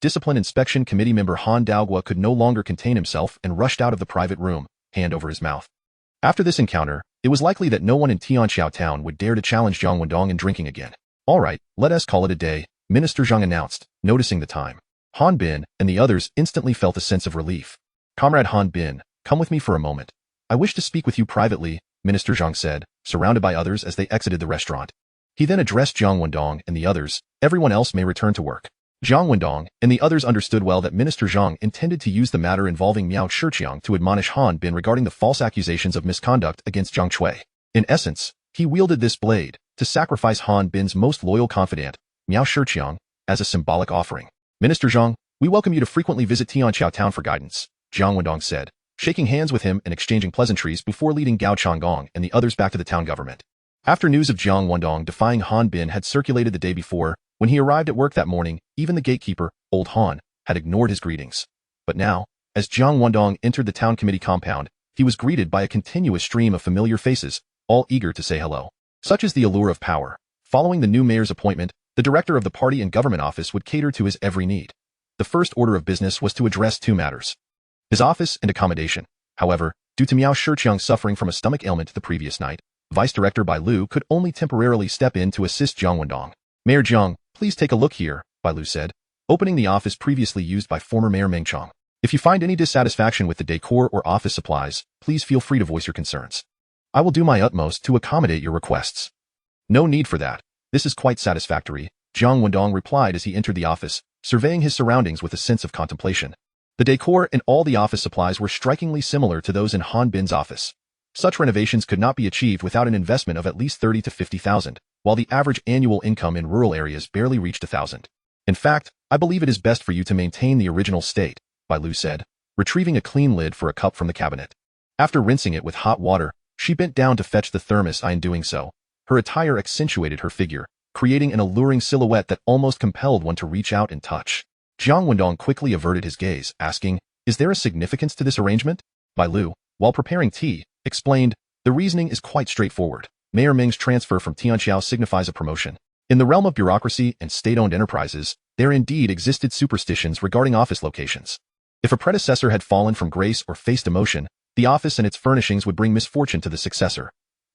Discipline Inspection Committee member Han Daogua could no longer contain himself and rushed out of the private room, hand over his mouth. After this encounter, it was likely that no one in Tianqiao town would dare to challenge Jiang Wendong in drinking again. "All right, let us call it a day," Minister Zhang announced, noticing the time. Han Bin and the others instantly felt a sense of relief. "Comrade Han Bin, come with me for a moment. I wish to speak with you privately," Minister Zhang said, surrounded by others as they exited the restaurant. He then addressed Jiang Wendong and the others, "Everyone else may return to work." Jiang Wendong and the others understood well that Minister Zhang intended to use the matter involving Miao Shiqiang to admonish Han Bin regarding the false accusations of misconduct against Zhang Chui. In essence, he wielded this blade to sacrifice Han Bin's most loyal confidant, Miao Shiqiang, as a symbolic offering. "Minister Zhang, we welcome you to frequently visit Tianqiao town for guidance," Jiang Wendong said, shaking hands with him and exchanging pleasantries before leading Gao Changgong and the others back to the town government. After news of Jiang Wendong defying Han Bin had circulated the day before, when he arrived at work that morning, even the gatekeeper, Old Han, had ignored his greetings. But now, as Jiang Wendong entered the town committee compound, he was greeted by a continuous stream of familiar faces, all eager to say hello. Such is the allure of power. Following the new mayor's appointment, the director of the party and government office would cater to his every need. The first order of business was to address two matters: his office and accommodation. However, due to Miao Shiqiang suffering from a stomach ailment the previous night, Vice Director Bai Lu could only temporarily step in to assist Jiang Wendong. "Mayor Jiang, please take a look here," Bai Lu said, opening the office previously used by former Mayor Meng Chong. "If you find any dissatisfaction with the decor or office supplies, please feel free to voice your concerns. I will do my utmost to accommodate your requests." "No need for that. This is quite satisfactory," Jiang Wendong replied as he entered the office, surveying his surroundings with a sense of contemplation. The decor and all the office supplies were strikingly similar to those in Han Bin's office. Such renovations could not be achieved without an investment of at least 30 to 50,000, while the average annual income in rural areas barely reached 1,000. "In fact, I believe it is best for you to maintain the original state," Bai Lu said, retrieving a clean lid for a cup from the cabinet. After rinsing it with hot water, she bent down to fetch the thermos. In doing so, her attire accentuated her figure, creating an alluring silhouette that almost compelled one to reach out and touch. Jiang Wendong quickly averted his gaze, asking, "Is there a significance to this arrangement?" Bai Lu, while preparing tea, explained, "The reasoning is quite straightforward. Mayor Meng's transfer from Tianqiao signifies a promotion. In the realm of bureaucracy and state-owned enterprises, there indeed existed superstitions regarding office locations. If a predecessor had fallen from grace or faced demotion, the office and its furnishings would bring misfortune to the successor.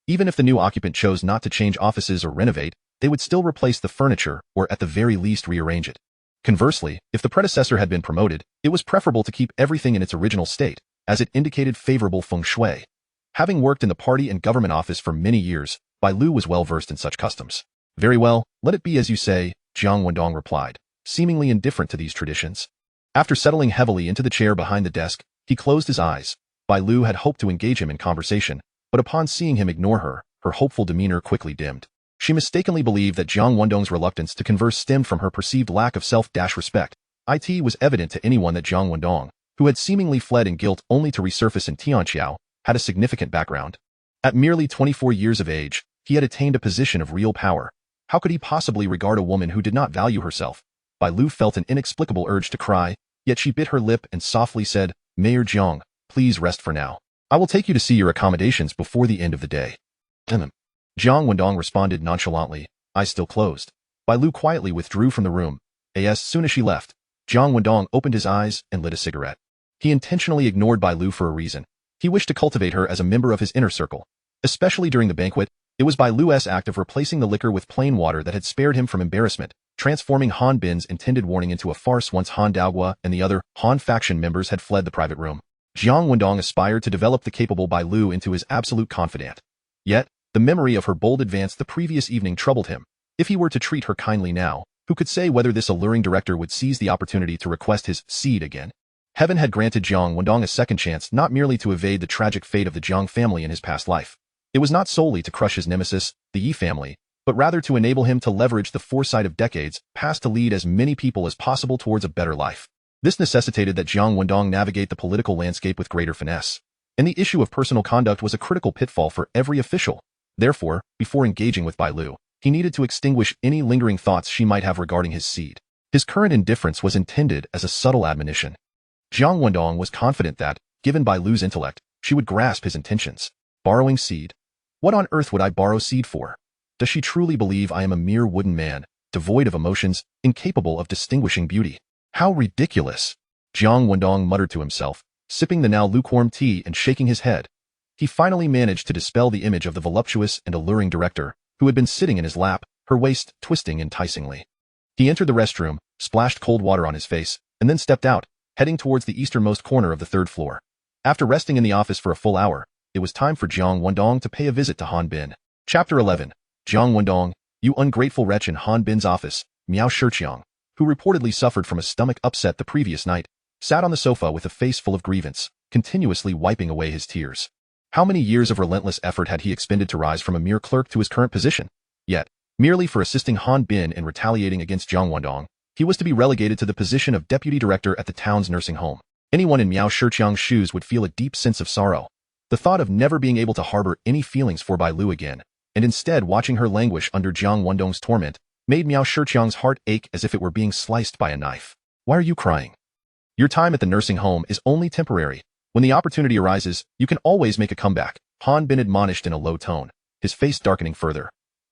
Even if the new occupant chose not to change offices or renovate, they would still replace the furniture or at the very least rearrange it. Conversely, if the predecessor had been promoted, it was preferable to keep everything in its original state, as it indicated favorable feng shui. Having worked in the party and government office for many years, Bai Lu was well versed in such customs. Very well, let it be as you say, Jiang Wendong replied, seemingly indifferent to these traditions. After settling heavily into the chair behind the desk, he closed his eyes. Bai Lu had hoped to engage him in conversation, but upon seeing him ignore her, her hopeful demeanor quickly dimmed. She mistakenly believed that Jiang Wendong's reluctance to converse stemmed from her perceived lack of self-respect. It was evident to anyone that Jiang Wendong, who had seemingly fled in guilt only to resurface in Tianqiao, had a significant background. At merely 24 years of age, he had attained a position of real power. How could he possibly regard a woman who did not value herself? Bai Lu felt an inexplicable urge to cry, yet she bit her lip and softly said, Mayor Jiang, please rest for now. I will take you to see your accommodations before the end of the day. Jiang Wendong responded nonchalantly, eyes still closed. Bai Lu quietly withdrew from the room. As soon as she left, Jiang Wendong opened his eyes and lit a cigarette. He intentionally ignored Bai Lu for a reason. He wished to cultivate her as a member of his inner circle. Especially during the banquet, it was Bai Lu's act of replacing the liquor with plain water that had spared him from embarrassment, transforming Han Bin's intended warning into a farce once Han Daogua and the other Han faction members had fled the private room. Jiang Wendong aspired to develop the capable Bai Lu into his absolute confidant. Yet, the memory of her bold advance the previous evening troubled him. If he were to treat her kindly now, who could say whether this alluring director would seize the opportunity to request his seed again? Heaven had granted Jiang Wendong a second chance not merely to evade the tragic fate of the Jiang family in his past life. It was not solely to crush his nemesis, the Yi family, but rather to enable him to leverage the foresight of decades past to lead as many people as possible towards a better life. This necessitated that Jiang Wendong navigate the political landscape with greater finesse. And the issue of personal conduct was a critical pitfall for every official. Therefore, before engaging with Bai Lu, he needed to extinguish any lingering thoughts she might have regarding his seed. His current indifference was intended as a subtle admonition. Jiang Wendong was confident that, given Bai Lu's intellect, she would grasp his intentions. Borrowing seed? What on earth would I borrow seed for? Does she truly believe I am a mere wooden man, devoid of emotions, incapable of distinguishing beauty? How ridiculous! Jiang Wendong muttered to himself, sipping the now lukewarm tea and shaking his head. He finally managed to dispel the image of the voluptuous and alluring director, who had been sitting in his lap, her waist twisting enticingly. He entered the restroom, splashed cold water on his face, and then stepped out, heading towards the easternmost corner of the third floor. After resting in the office for a full hour, it was time for Jiang Wendong to pay a visit to Han Bin. Chapter 11. Jiang Wendong, you ungrateful wretch. In Han Bin's office, Miao Shiqiang, who reportedly suffered from a stomach upset the previous night, sat on the sofa with a face full of grievance, continuously wiping away his tears. How many years of relentless effort had he expended to rise from a mere clerk to his current position? Yet, merely for assisting Han Bin in retaliating against Jiang Wendong, he was to be relegated to the position of deputy director at the town's nursing home. Anyone in Miao Shiqiang's shoes would feel a deep sense of sorrow. The thought of never being able to harbor any feelings for Bai Lu again, and instead watching her languish under Jiang Wendong's torment, made Miao Shiqiang's heart ache as if it were being sliced by a knife. Why are you crying? Your time at the nursing home is only temporary. When the opportunity arises, you can always make a comeback, Han Bin admonished in a low tone, his face darkening further.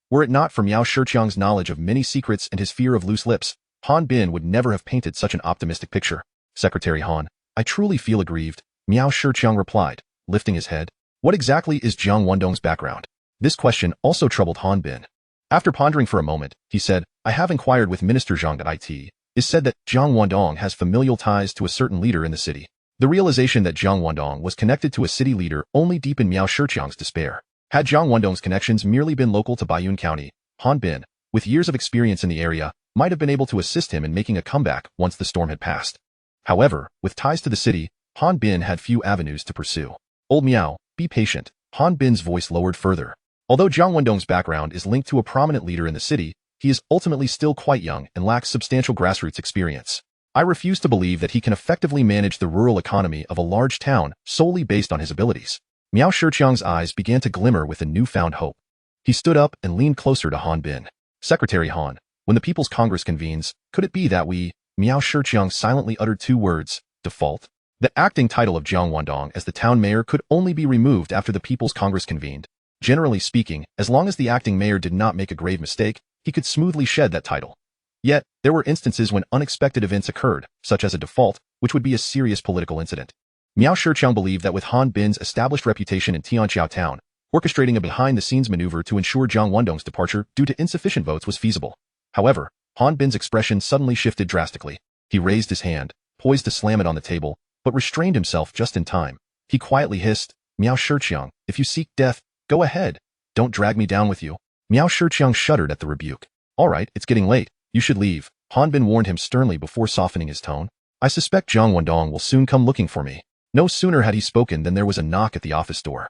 Were it not for Miao Shiqiang's knowledge of many secrets and his fear of loose lips, Han Bin would never have painted such an optimistic picture. Secretary Han, I truly feel aggrieved, Miao Shiqiang replied, lifting his head. What exactly is Jiang Wendong's background? This question also troubled Han Bin. After pondering for a moment, he said, I have inquired with Minister Zhang that it is said that Jiang Wendong has familial ties to a certain leader in the city. The realization that Jiang Wendong was connected to a city leader only deepened Miao Shiqiang's despair. Had Jiang Wendong's connections merely been local to Baiyun County, Han Bin, with years of experience in the area, might have been able to assist him in making a comeback once the storm had passed. However, with ties to the city, Han Bin had few avenues to pursue. Old Miao, be patient, Han Bin's voice lowered further. Although Jiang Wendong's background is linked to a prominent leader in the city, he is ultimately still quite young and lacks substantial grassroots experience. I refuse to believe that he can effectively manage the rural economy of a large town solely based on his abilities. Miao Shiqiang's eyes began to glimmer with a newfound hope. He stood up and leaned closer to Han Bin. Secretary Han, when the People's Congress convenes, could it be that we, Miao Shiqiang silently uttered two words, default? The acting title of Jiang Wendong as the town mayor could only be removed after the People's Congress convened. Generally speaking, as long as the acting mayor did not make a grave mistake, he could smoothly shed that title. Yet, there were instances when unexpected events occurred, such as a default, which would be a serious political incident. Miao Shiqiang believed that with Han Bin's established reputation in Tianqiao town, Orchestrating a behind-the-scenes maneuver to ensure Jiang Wendong's departure due to insufficient votes was feasible. However, Han Bin's expression suddenly shifted drastically. He raised his hand, poised to slam it on the table, but restrained himself just in time. He quietly hissed, "Miao Shiqiang, if you seek death, go ahead. Don't drag me down with you." Miao Shiqiang shuddered at the rebuke. "All right, it's getting late. You should leave," Han Bin warned him sternly before softening his tone. "I suspect Jiang Wendong will soon come looking for me." No sooner had he spoken than there was a knock at the office door.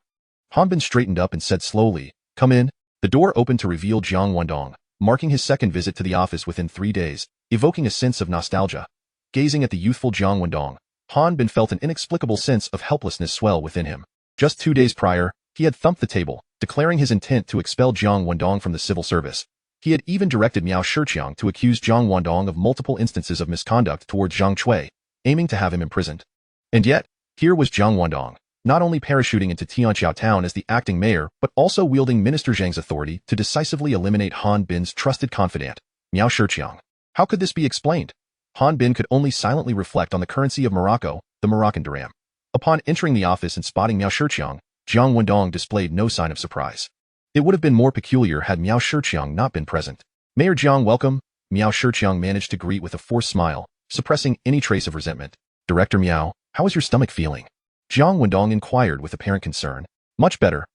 Han Bin straightened up and said slowly, "Come in." The door opened to reveal Jiang Wendong, marking his second visit to the office within 3 days, evoking a sense of nostalgia. Gazing at the youthful Jiang Wendong, Han Bin felt an inexplicable sense of helplessness swell within him. Just 2 days prior, he had thumped the table, declaring his intent to expel Jiang Wendong from the civil service. He had even directed Miao Shiqiang to accuse Jiang Wendong of multiple instances of misconduct towards Zhang Cui, aiming to have him imprisoned. And yet, here was Jiang Wendong, not only parachuting into Tianqiao Town as the acting mayor, but also wielding Minister Zhang's authority to decisively eliminate Han Bin's trusted confidant, Miao Shiqiang. How could this be explained? Han Bin could only silently reflect on the currency of Morocco, the Moroccan dirham. Upon entering the office and spotting Miao Shiqiang, Jiang Wendong displayed no sign of surprise. It would have been more peculiar had Miao Shiqiang not been present. "Mayor Jiang, welcome," Miao Shiqiang managed to greet with a forced smile, suppressing any trace of resentment. "Director Miao, how is your stomach feeling?" Jiang Wendong inquired with apparent concern. Much better,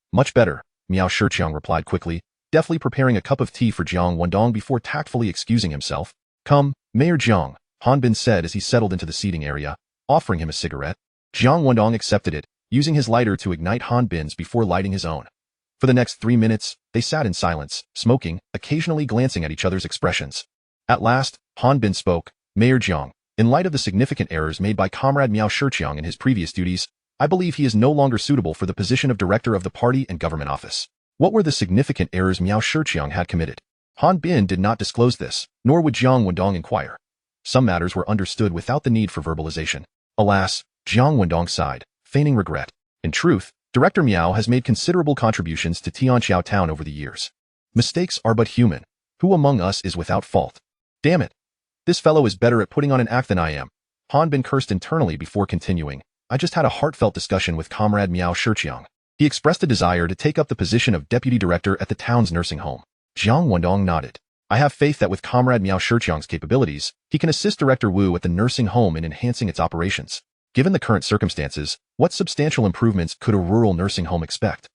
Miao Shiqiang replied quickly, deftly preparing a cup of tea for Jiang Wendong before tactfully excusing himself. "Come, Mayor Jiang," Han Bin said as he settled into the seating area, offering him a cigarette. Jiang Wendong accepted it, using his lighter to ignite Han Bin's before lighting his own. For the next 3 minutes, they sat in silence, smoking, occasionally glancing at each other's expressions. At last, Han Bin spoke, "Mayor Jiang, in light of the significant errors made by Comrade Miao Shiqiang in his previous duties, I believe he is no longer suitable for the position of director of the party and government office." What were the significant errors Miao Shiqiang had committed? Han Bin did not disclose this, nor would Jiang Wendong inquire. Some matters were understood without the need for verbalization. Alas, Jiang Wendong sighed, feigning regret. In truth, Director Miao has made considerable contributions to Tianqiao Town over the years. Mistakes are but human. Who among us is without fault? Damn it. This fellow is better at putting on an act than I am. Han Bin cursed internally before continuing. I just had a heartfelt discussion with Comrade Miao Shiqiang. He expressed a desire to take up the position of deputy director at the town's nursing home. Jiang Wendong nodded. I have faith that with Comrade Miao Shiqiang's capabilities, he can assist Director Wu at the nursing home in enhancing its operations. Given the current circumstances, what substantial improvements could a rural nursing home expect?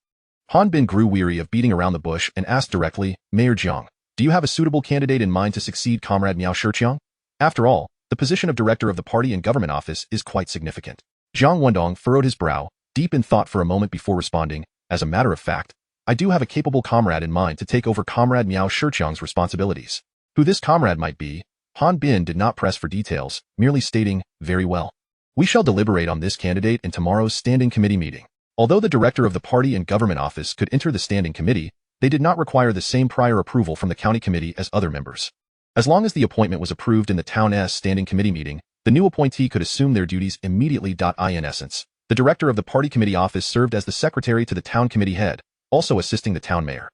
Han Bin grew weary of beating around the bush and asked directly, "Mayor Jiang, do you have a suitable candidate in mind to succeed Comrade Miao Shiqiang? After all, the position of director of the party and government office is quite significant." Jiang Wendong furrowed his brow, deep in thought for a moment before responding, "As a matter of fact, I do have a capable comrade in mind to take over Comrade Miao Shiqiang's responsibilities." Who this comrade might be, Han Bin did not press for details, merely stating, "Very well. We shall deliberate on this candidate in tomorrow's standing committee meeting." Although the director of the party and government office could enter the standing committee, they did not require the same prior approval from the county committee as other members. As long as the appointment was approved in the town's standing committee meeting, the new appointee could assume their duties immediately. In essence, the director of the party committee office served as the secretary to the town committee head, also assisting the town mayor.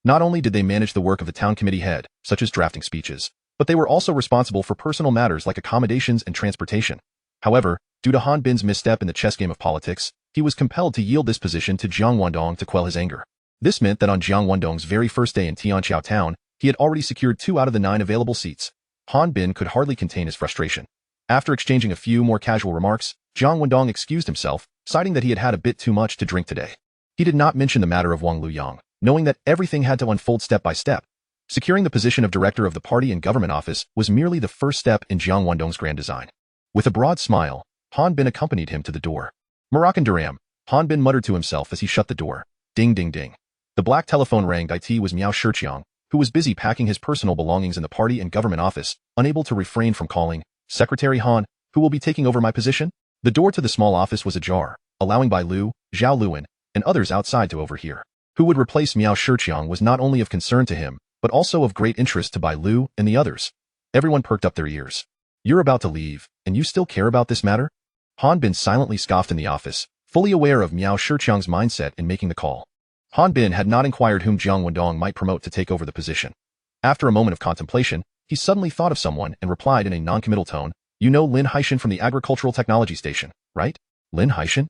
Not only did they manage the work of the town committee head, such as drafting speeches, but they were also responsible for personal matters like accommodations and transportation. However, due to Han Bin's misstep in the chess game of politics, he was compelled to yield this position to Jiang Wendong to quell his anger. This meant that on Jiang Wendong's very first day in Tianqiao Town, he had already secured 2 out of the 9 available seats. Han Bin could hardly contain his frustration. After exchanging a few more casual remarks, Jiang Wendong excused himself, citing that he had had a bit too much to drink today. He did not mention the matter of Wang Luyang, knowing that everything had to unfold step by step. Securing the position of director of the party and government office was merely the first step in Jiang Wendong's grand design. With a broad smile, Han Bin accompanied him to the door. Moroccan dirham, Han Bin muttered to himself as he shut the door. Ding ding ding. The black telephone rang. It was Miao Shiqiang, who was busy packing his personal belongings in the party and government office, unable to refrain from calling, "Secretary Han, who will be taking over my position?" The door to the small office was ajar, allowing Bai Lu, Zhao Luan, and others outside to overhear. Who would replace Miao Shiqiang was not only of concern to him, but also of great interest to Bai Lu and the others. Everyone perked up their ears. "You're about to leave, and you still care about this matter?" Han Bin silently scoffed in the office, fully aware of Miao Shiqiang's mindset in making the call. Han Bin had not inquired whom Jiang Wendong might promote to take over the position. After a moment of contemplation, he suddenly thought of someone and replied in a non-committal tone, "You know Lin Haishan from the Agricultural Technology Station, right?" "Lin Haishan?"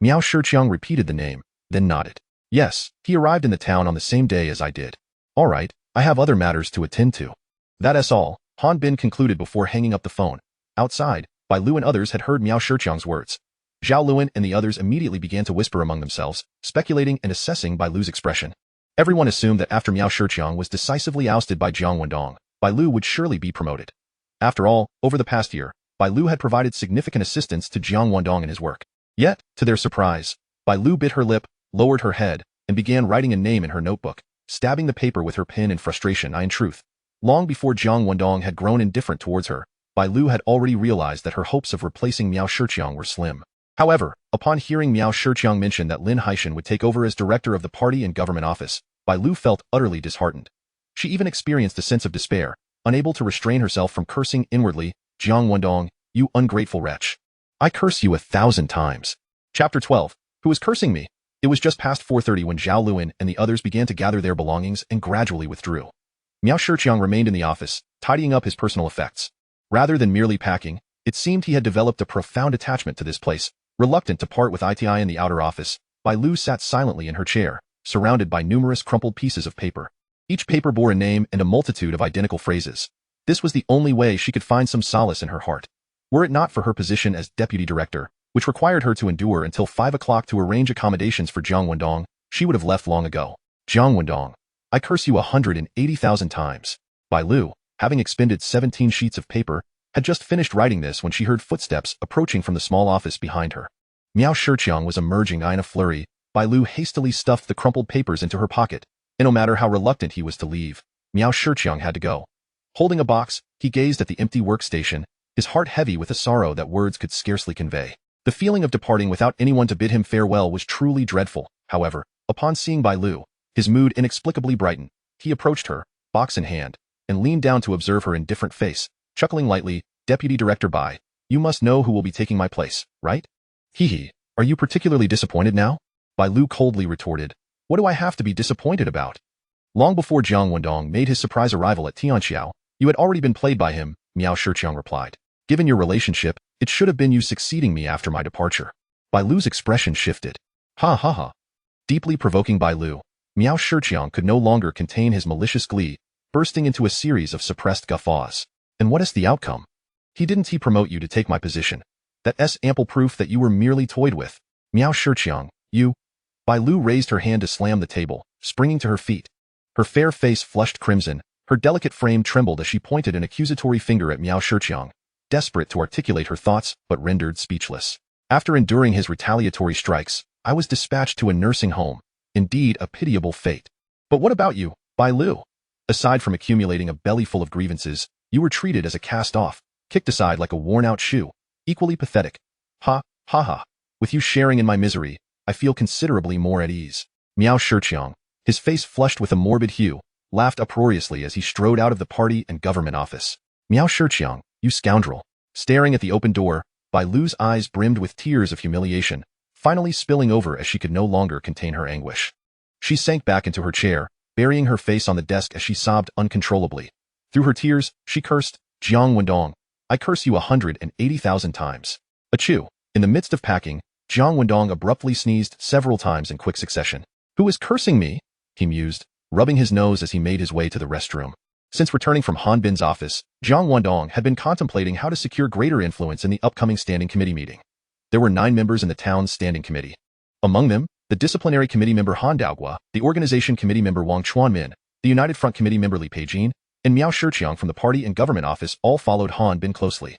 Miao Shiqiang repeated the name, then nodded. Yes, he arrived in the town on the same day as I did. All right, I have other matters to attend to. That's all, Han Bin concluded before hanging up the phone. Outside, Bai Lu and others had heard Miao Shiqiang's words. Zhao Luan and the others immediately began to whisper among themselves, speculating and assessing Bai Lu's expression. Everyone assumed that after Miao Shiqiang was decisively ousted by Jiang Wendong, Bai Lu would surely be promoted. After all, over the past year, Bai Lu had provided significant assistance to Jiang Wendong in his work. Yet, to their surprise, Bai Lu bit her lip, lowered her head, and began writing a name in her notebook, stabbing the paper with her pen in frustration. In truth, long before Jiang Wendong had grown indifferent towards her, Bai Lu had already realized that her hopes of replacing Miao Shiqiang were slim. However, upon hearing Miao Shiqiang mention that Lin Haishan would take over as director of the party and government office, Bai Lu felt utterly disheartened. She even experienced a sense of despair, unable to restrain herself from cursing inwardly, Jiang Wendong, you ungrateful wretch. I curse you 1,000 times. Chapter 12. Who is cursing me? It was just past 4:30 when Zhao Luan and the others began to gather their belongings and gradually withdrew. Miao Shiqiang remained in the office, tidying up his personal effects. Rather than merely packing, it seemed he had developed a profound attachment to this place. Reluctant to part with ITI in the outer office, Bai Lu sat silently in her chair, surrounded by numerous crumpled pieces of paper. Each paper bore a name and a multitude of identical phrases. This was the only way she could find some solace in her heart. Were it not for her position as deputy director, which required her to endure until 5 o'clock to arrange accommodations for Jiang Wendong, she would have left long ago. Jiang Wendong, I curse you 180,000 times. Bai Lu, having expended 17 sheets of paper, had just finished writing this when she heard footsteps approaching from the small office behind her. Miao Shiqiang was emerging in a flurry. Bai Lu hastily stuffed the crumpled papers into her pocket, and no matter how reluctant he was to leave, Miao Shiqiang had to go. Holding a box, he gazed at the empty workstation, his heart heavy with a sorrow that words could scarcely convey. The feeling of departing without anyone to bid him farewell was truly dreadful. However, upon seeing Bai Lu, his mood inexplicably brightened. He approached her, box in hand, and leaned down to observe her indifferent face, chuckling lightly, Deputy Director Bai, you must know who will be taking my place, right? Hee, are you particularly disappointed now? Bai Lu coldly retorted, what do I have to be disappointed about? Long before Jiang Wendong made his surprise arrival at Tianxiao, you had already been played by him, Miao Shiqiang replied. Given your relationship, it should have been you succeeding me after my departure. Bai Lu's expression shifted. Ha ha ha. Deeply provoking Bai Lu, Miao Shiqiang could no longer contain his malicious glee, bursting into a series of suppressed guffaws. And what is the outcome? Didn't he promote you to take my position? That's ample proof that you were merely toyed with. Miao Shiqiang, you. Bai Lu raised her hand to slam the table, springing to her feet. Her fair face flushed crimson, her delicate frame trembled as she pointed an accusatory finger at Miao Shiqiang, desperate to articulate her thoughts but rendered speechless. After enduring his retaliatory strikes, I was dispatched to a nursing home. Indeed, a pitiable fate. But what about you, Bai Lu? Aside from accumulating a belly full of grievances, you were treated as a cast-off, kicked aside like a worn-out shoe. Equally pathetic. Ha, ha ha. With you sharing in my misery, I feel considerably more at ease. Miao Shiqiang, his face flushed with a morbid hue, laughed uproariously as he strode out of the party and government office. Miao Shiqiang, you scoundrel. Staring at the open door, Bai Lu's eyes brimmed with tears of humiliation, finally spilling over as she could no longer contain her anguish. She sank back into her chair, burying her face on the desk as she sobbed uncontrollably. Through her tears, she cursed, Jiang Wendong, I curse you 180,000 times. Achoo! In the midst of packing, Jiang Wendong abruptly sneezed several times in quick succession. Who is cursing me? He mused, rubbing his nose as he made his way to the restroom. Since returning from Han Bin's office, Jiang Wendong had been contemplating how to secure greater influence in the upcoming standing committee meeting. There were 9 members in the town's standing committee. Among them, the disciplinary committee member Han Daogua, the organization committee member Wang Chuanmin, the United Front committee member Li Peijin, and Miao Shiqiang from the party and government office all followed Han Bin closely.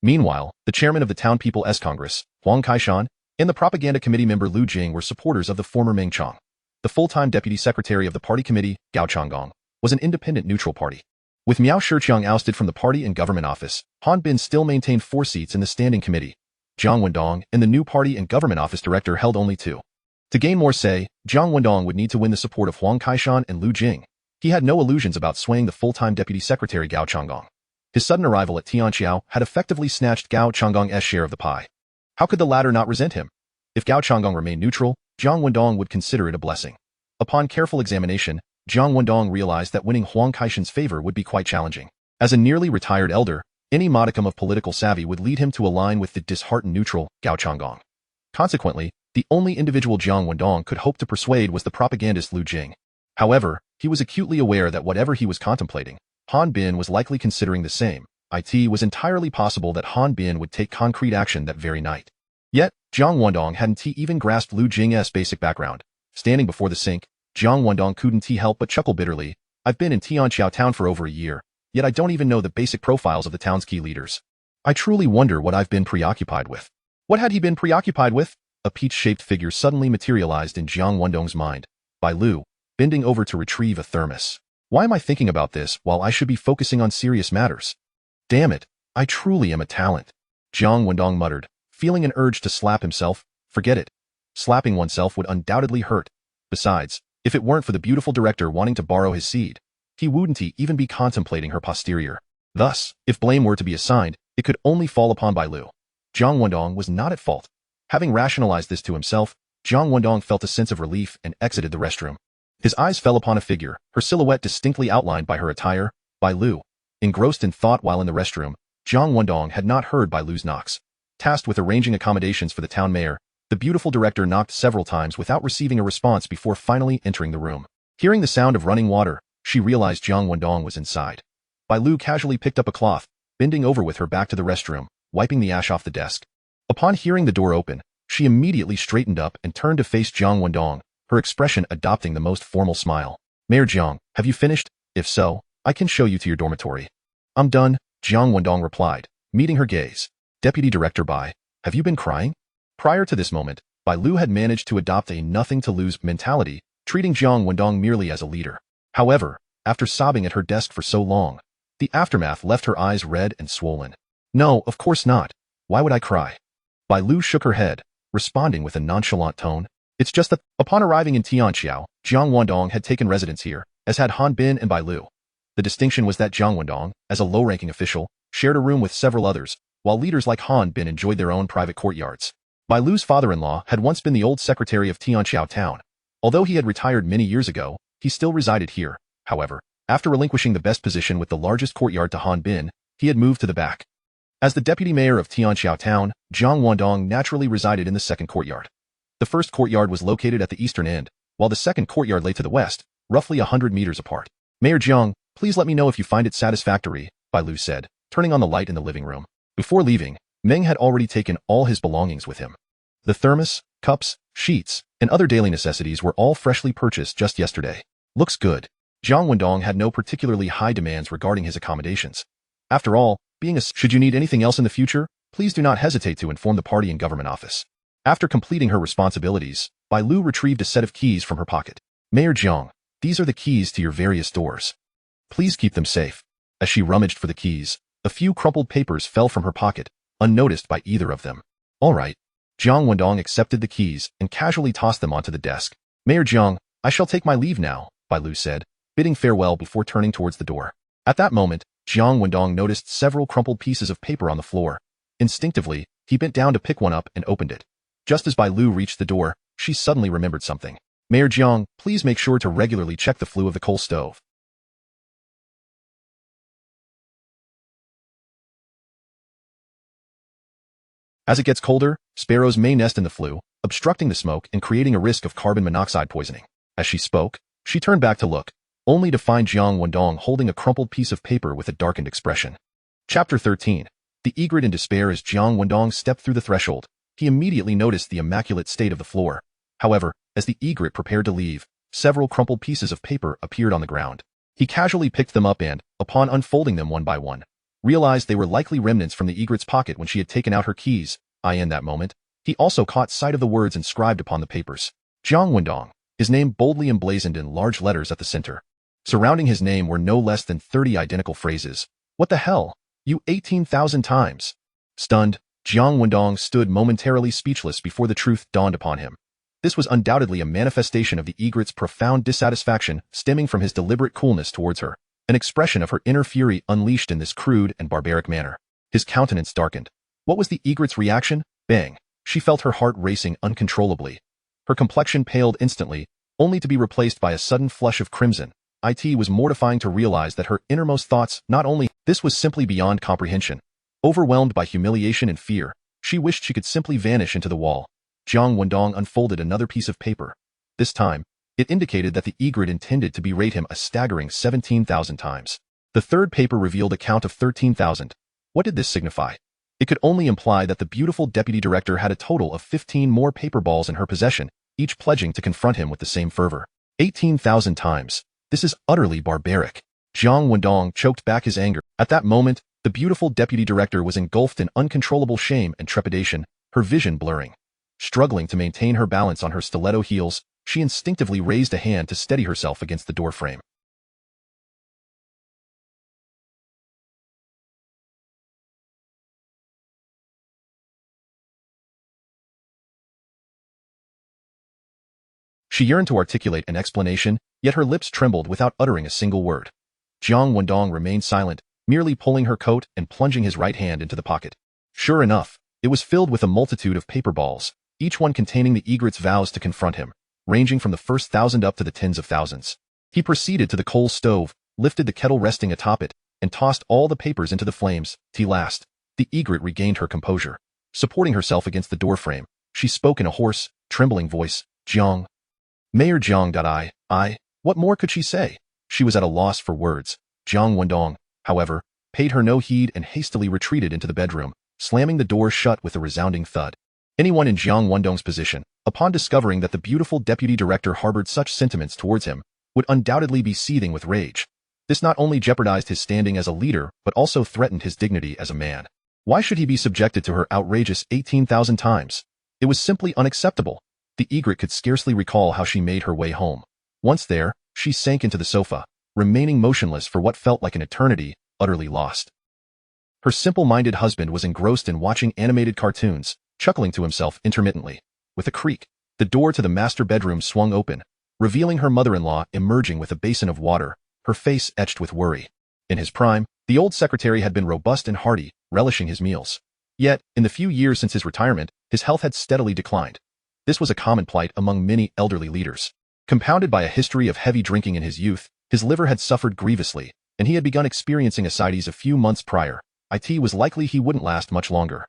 Meanwhile, the chairman of the Town People's Congress, Huang Kaishan, and the propaganda committee member Lu Jing were supporters of the former Meng Chang. The full-time deputy secretary of the party committee, Gao Changgong, was an independent neutral party. With Miao Shiqiang ousted from the party and government office, Han Bin still maintained 4 seats in the standing committee. Jiang Wendong and the new party and government office director held only 2. To gain more say, Jiang Wendong would need to win the support of Huang Kaishan and Lu Jing. He had no illusions about swaying the full-time deputy secretary Gao Changgong. His sudden arrival at Tianxiao had effectively snatched Gao Changgong's share of the pie. How could the latter not resent him? If Gao Changgong remained neutral, Jiang Wendong would consider it a blessing. Upon careful examination, Jiang Wendong realized that winning Huang Kaishan's favor would be quite challenging. As a nearly retired elder, any modicum of political savvy would lead him to align with the disheartened neutral, Gao Changgong. Consequently, The only individual Jiang Wendong could hope to persuade was the propagandist Lu Jing. However, he was acutely aware that whatever he was contemplating, Han Bin was likely considering the same. It was entirely possible that Han Bin would take concrete action that very night. Yet, Jiang Wendong hadn't even grasped Lu Jing's basic background. Standing before the sink, Jiang Wendong couldn't help but chuckle bitterly. I've been in Tianqiao town for over a year, yet I don't even know the basic profiles of the town's key leaders. I truly wonder what I've been preoccupied with. What had he been preoccupied with? A peach-shaped figure suddenly materialized in Jiang Wendong's mind. Bai Lu, bending over to retrieve a thermos. Why am I thinking about this while I should be focusing on serious matters? Damn it, I truly am a talent. Jiang Wendong muttered, feeling an urge to slap himself. Forget it. Slapping oneself would undoubtedly hurt. Besides, if it weren't for the beautiful director wanting to borrow his seed, he wouldn't even be contemplating her posterior. Thus, if blame were to be assigned, it could only fall upon Bai Lu. Jiang Wendong was not at fault. Having rationalized this to himself, Jiang Wendong felt a sense of relief and exited the restroom. His eyes fell upon a figure, her silhouette distinctly outlined by her attire, Bai Lu. Engrossed in thought while in the restroom, Jiang Wendong had not heard Bai Lu's knocks. Tasked with arranging accommodations for the town mayor, the beautiful director knocked several times without receiving a response before finally entering the room. Hearing the sound of running water, she realized Jiang Wendong was inside. Bai Lu casually picked up a cloth, bending over with her back to the restroom, wiping the ash off the desk. Upon hearing the door open, she immediately straightened up and turned to face Jiang Wendong, her expression adopting the most formal smile. Mayor Jiang, have you finished? If so, I can show you to your dormitory. I'm done, Jiang Wendong replied, meeting her gaze. Deputy Director Bai, have you been crying? Prior to this moment, Bai Lu had managed to adopt a nothing-to-lose mentality, treating Jiang Wendong merely as a leader. However, after sobbing at her desk for so long, the aftermath left her eyes red and swollen. No, of course not. Why would I cry? Bai Lu shook her head, responding with a nonchalant tone. It's just that, upon arriving in Tianqiao, Jiang Wendong had taken residence here, as had Han Bin and Bai Lu. The distinction was that Jiang Wendong, as a low-ranking official, shared a room with several others, while leaders like Han Bin enjoyed their own private courtyards. Bai Lu's father-in-law had once been the old secretary of Tianqiao town. Although he had retired many years ago, he still resided here. However, after relinquishing the best position with the largest courtyard to Han Bin, he had moved to the back. As the deputy mayor of Tianqiao town, Jiang Wendong naturally resided in the second courtyard. The first courtyard was located at the eastern end, while the second courtyard lay to the west, roughly 100 meters apart. Mayor Jiang, please let me know if you find it satisfactory, Bai Lu said, turning on the light in the living room. Before leaving, Meng had already taken all his belongings with him. The thermos, cups, sheets, and other daily necessities were all freshly purchased just yesterday. Looks good. Jiang Wendong had no particularly high demands regarding his accommodations. After all, should you need anything else in the future, please do not hesitate to inform the party and government office. After completing her responsibilities, Bai Lu retrieved a set of keys from her pocket. Mayor Jiang, these are the keys to your various doors. Please keep them safe. As she rummaged for the keys, a few crumpled papers fell from her pocket, unnoticed by either of them. All right. Jiang Wendong accepted the keys and casually tossed them onto the desk. Mayor Jiang, I shall take my leave now, Bai Lu said, bidding farewell before turning towards the door. At that moment, Jiang Wendong noticed several crumpled pieces of paper on the floor. Instinctively, he bent down to pick one up and opened it. Just as Bai Lu reached the door, she suddenly remembered something. Mayor Jiang, please make sure to regularly check the flue of the coal stove. As it gets colder, sparrows may nest in the flue, obstructing the smoke and creating a risk of carbon monoxide poisoning. As she spoke, she turned back to look, only to find Jiang Wendong holding a crumpled piece of paper with a darkened expression. Chapter 13. The egret in despair. As Jiang Wendong stepped through the threshold, he immediately noticed the immaculate state of the floor. However, as the egret prepared to leave, several crumpled pieces of paper appeared on the ground. He casually picked them up and, upon unfolding them one by one, realized they were likely remnants from the egret's pocket when she had taken out her keys. In that moment, he also caught sight of the words inscribed upon the papers. Jiang Wendong, his name boldly emblazoned in large letters at the center. Surrounding his name were no less than 30 identical phrases. What the hell? You 18,000 times. Stunned, Jiang Wendong stood momentarily speechless before the truth dawned upon him. This was undoubtedly a manifestation of the egret's profound dissatisfaction stemming from his deliberate coolness towards her, an expression of her inner fury unleashed in this crude and barbaric manner. His countenance darkened. What was the egret's reaction? Bang! She felt her heart racing uncontrollably. Her complexion paled instantly, only to be replaced by a sudden flush of crimson. It was mortifying to realize that her innermost thoughts, this was simply beyond comprehension. Overwhelmed by humiliation and fear, she wished she could simply vanish into the wall. Jiang Wendong unfolded another piece of paper. This time, it indicated that the egret intended to berate him a staggering 17,000 times. The third paper revealed a count of 13,000. What did this signify? It could only imply that the beautiful deputy director had a total of 15 more paper balls in her possession, each pledging to confront him with the same fervor. 18,000 times. This is utterly barbaric. Jiang Wendong choked back his anger. At that moment, the beautiful deputy director was engulfed in uncontrollable shame and trepidation, her vision blurring. Struggling to maintain her balance on her stiletto heels, she instinctively raised a hand to steady herself against the doorframe. She yearned to articulate an explanation, yet her lips trembled without uttering a single word. Jiang Wendong remained silent, merely pulling her coat and plunging his right hand into the pocket. Sure enough, it was filled with a multitude of paper balls, each one containing the egret's vows to confront him, ranging from the first 1,000 up to the tens of thousands. He proceeded to the coal stove, lifted the kettle resting atop it, and tossed all the papers into the flames. Last, the egret regained her composure. Supporting herself against the doorframe, she spoke in a hoarse, trembling voice, "Jiang. Mayor Jiang. What more could she say? She was at a loss for words. Jiang Wendong, however, paid her no heed and hastily retreated into the bedroom, slamming the door shut with a resounding thud. Anyone in Jiang Wendong's position, upon discovering that the beautiful deputy director harbored such sentiments towards him, would undoubtedly be seething with rage. This not only jeopardized his standing as a leader, but also threatened his dignity as a man. Why should he be subjected to her outrageous 18,000 times? It was simply unacceptable. The egret could scarcely recall how she made her way home. Once there, she sank into the sofa, remaining motionless for what felt like an eternity, utterly lost. Her simple-minded husband was engrossed in watching animated cartoons, chuckling to himself intermittently. With a creak, the door to the master bedroom swung open, revealing her mother-in-law emerging with a basin of water, her face etched with worry. In his prime, the old secretary had been robust and hearty, relishing his meals. Yet, in the few years since his retirement, his health had steadily declined. This was a common plight among many elderly leaders. Compounded by a history of heavy drinking in his youth, his liver had suffered grievously, and he had begun experiencing ascites a few months prior. It was likely he wouldn't last much longer.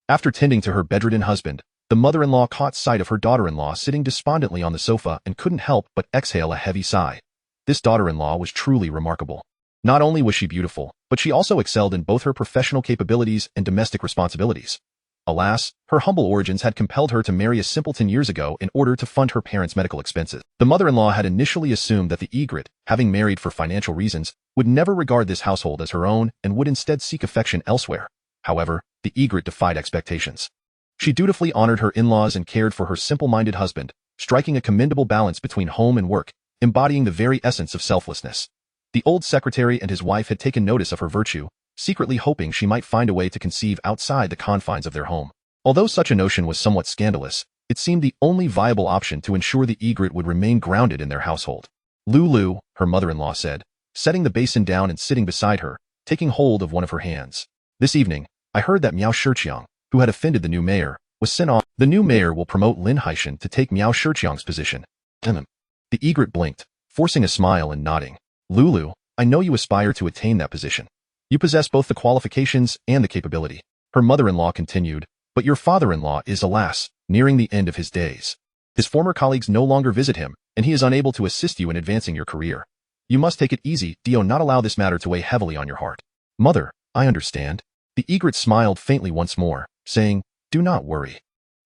After tending to her bedridden husband, the mother-in-law caught sight of her daughter-in-law sitting despondently on the sofa and couldn't help but exhale a heavy sigh. This daughter-in-law was truly remarkable. Not only was she beautiful, but she also excelled in both her professional capabilities and domestic responsibilities. Alas, her humble origins had compelled her to marry a simpleton years ago in order to fund her parents' medical expenses. The mother-in-law had initially assumed that the egret, having married for financial reasons, would never regard this household as her own and would instead seek affection elsewhere. However, the egret defied expectations. She dutifully honored her in-laws and cared for her simple-minded husband, striking a commendable balance between home and work, embodying the very essence of selflessness. The old secretary and his wife had taken notice of her virtue, secretly hoping she might find a way to conceive outside the confines of their home. Although such a notion was somewhat scandalous, it seemed the only viable option to ensure the egret would remain grounded in their household. Lulu, her mother-in-law said, setting the basin down and sitting beside her, taking hold of one of her hands. This evening, I heard that Miao Shiqiang, who had offended the new mayor, was sent off. The new mayor will promote Lin Haishan to take Miao Shiqiang's position. The egret blinked, forcing a smile and nodding. Lulu, I know you aspire to attain that position. You possess both the qualifications and the capability. Her mother-in-law continued, but your father-in-law is, alas, nearing the end of his days. His former colleagues no longer visit him, and he is unable to assist you in advancing your career. You must take it easy, not allow this matter to weigh heavily on your heart. Mother, I understand. The egret smiled faintly once more, saying, do not worry.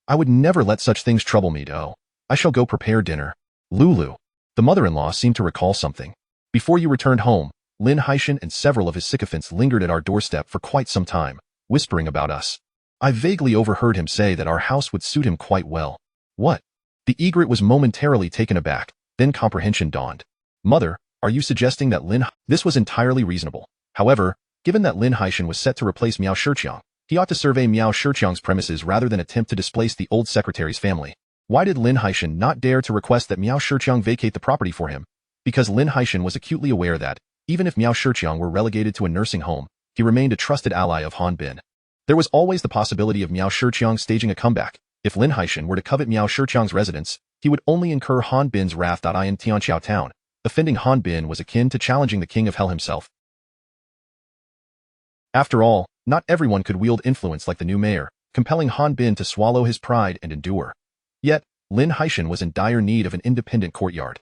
I would never let such things trouble me, I shall go prepare dinner. Lulu. The mother-in-law seemed to recall something. Before you returned home, Lin Haishan and several of his sycophants lingered at our doorstep for quite some time, whispering about us. I vaguely overheard him say that our house would suit him quite well. What? The egret was momentarily taken aback, then comprehension dawned. Mother, are you suggesting that This was entirely reasonable. However, given that Lin Haishan was set to replace Miao Shiqiang, he ought to survey Miao Shiqiang's premises rather than attempt to displace the old secretary's family. Why did Lin Haishan not dare to request that Miao Shiqiang vacate the property for him? Because Lin Haishan was acutely aware that, even if Miao Shiqiang were relegated to a nursing home, he remained a trusted ally of Han Bin. There was always the possibility of Miao Shiqiang staging a comeback. If Lin Haishan were to covet Miao Shiqiang's residence, he would only incur Han Bin's wrath. In Tianqiao Town, offending Han Bin was akin to challenging the King of Hell himself. After all, not everyone could wield influence like the new mayor, compelling Han Bin to swallow his pride and endure. Yet, Lin Haishan was in dire need of an independent courtyard.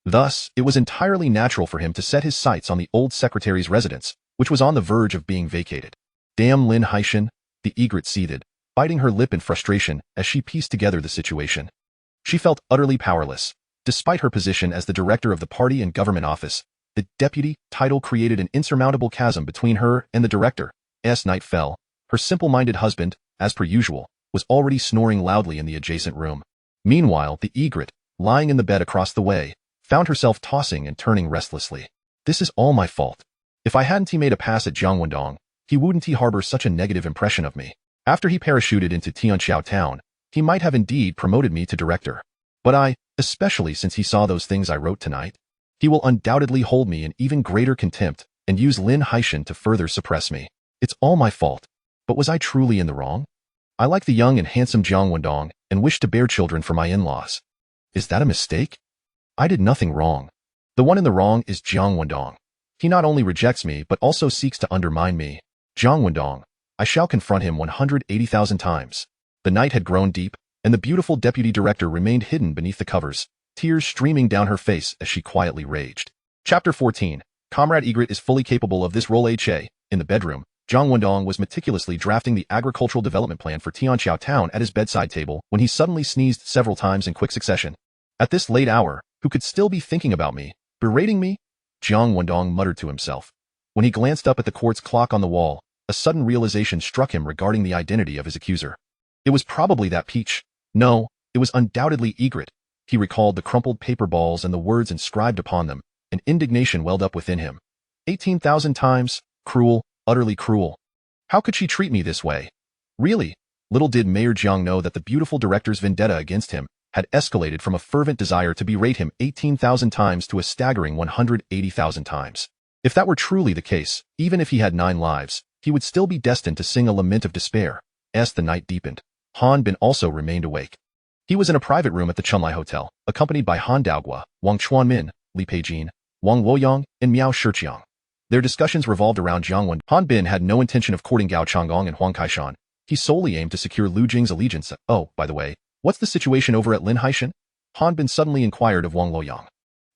Thus, it was entirely natural for him to set his sights on the old secretary's residence, which was on the verge of being vacated. Damn Lin Haishan, the egret seethed, biting her lip in frustration as she pieced together the situation. She felt utterly powerless. Despite her position as the director of the party and government office, the deputy title created an insurmountable chasm between her and the director. As night fell, her simple-minded husband, as per usual, was already snoring loudly in the adjacent room. Meanwhile, the egret, lying in the bed across the way, found herself tossing and turning restlessly. This is all my fault. If I hadn't made a pass at Jiang Wendong, he wouldn't harbor such a negative impression of me. After he parachuted into Tianqiao town, he might have indeed promoted me to director. But especially since he saw those things I wrote tonight, he will undoubtedly hold me in even greater contempt and use Lin Haishan to further suppress me. It's all my fault. But was I truly in the wrong? I like the young and handsome Jiang Wendong and wish to bear children for my in-laws. Is that a mistake? I did nothing wrong. The one in the wrong is Jiang Wendong. He not only rejects me but also seeks to undermine me. Jiang Wendong, I shall confront him 180,000 times. The night had grown deep, and the beautiful deputy director remained hidden beneath the covers, tears streaming down her face as she quietly raged. Chapter 14. Comrade Egret is fully capable of this role. In the bedroom, Jiang Wendong was meticulously drafting the agricultural development plan for Tianqiao town at his bedside table when he suddenly sneezed several times in quick succession. At this late hour, who could still be thinking about me, berating me? Jiang Wendong muttered to himself. When he glanced up at the quartz clock on the wall, a sudden realization struck him regarding the identity of his accuser. It was probably that peach. No, it was undoubtedly Egret. He recalled the crumpled paper balls and the words inscribed upon them, and indignation welled up within him. 18,000 times, cruel, utterly cruel. How could she treat me this way? Really? Little did Mayor Jiang know that the beautiful director's vendetta against him had escalated from a fervent desire to berate him 18,000 times to a staggering 180,000 times. If that were truly the case, even if he had 9 lives, he would still be destined to sing a lament of despair. As the night deepened, Han Bin also remained awake. He was in a private room at the Chunlai Hotel, accompanied by Han Daogua, Wang Chuanmin, Li Peijin, Wang Luoyang, and Miao Shiqiang. Their discussions revolved around Jiang Wendong. Han Bin had no intention of courting Gao Changgong and Huang Kaishan. He solely aimed to secure Lu Jing's allegiance. Oh, by the way, what's the situation over at Lin Haishan? Han Bin suddenly inquired of Wang Luoyang.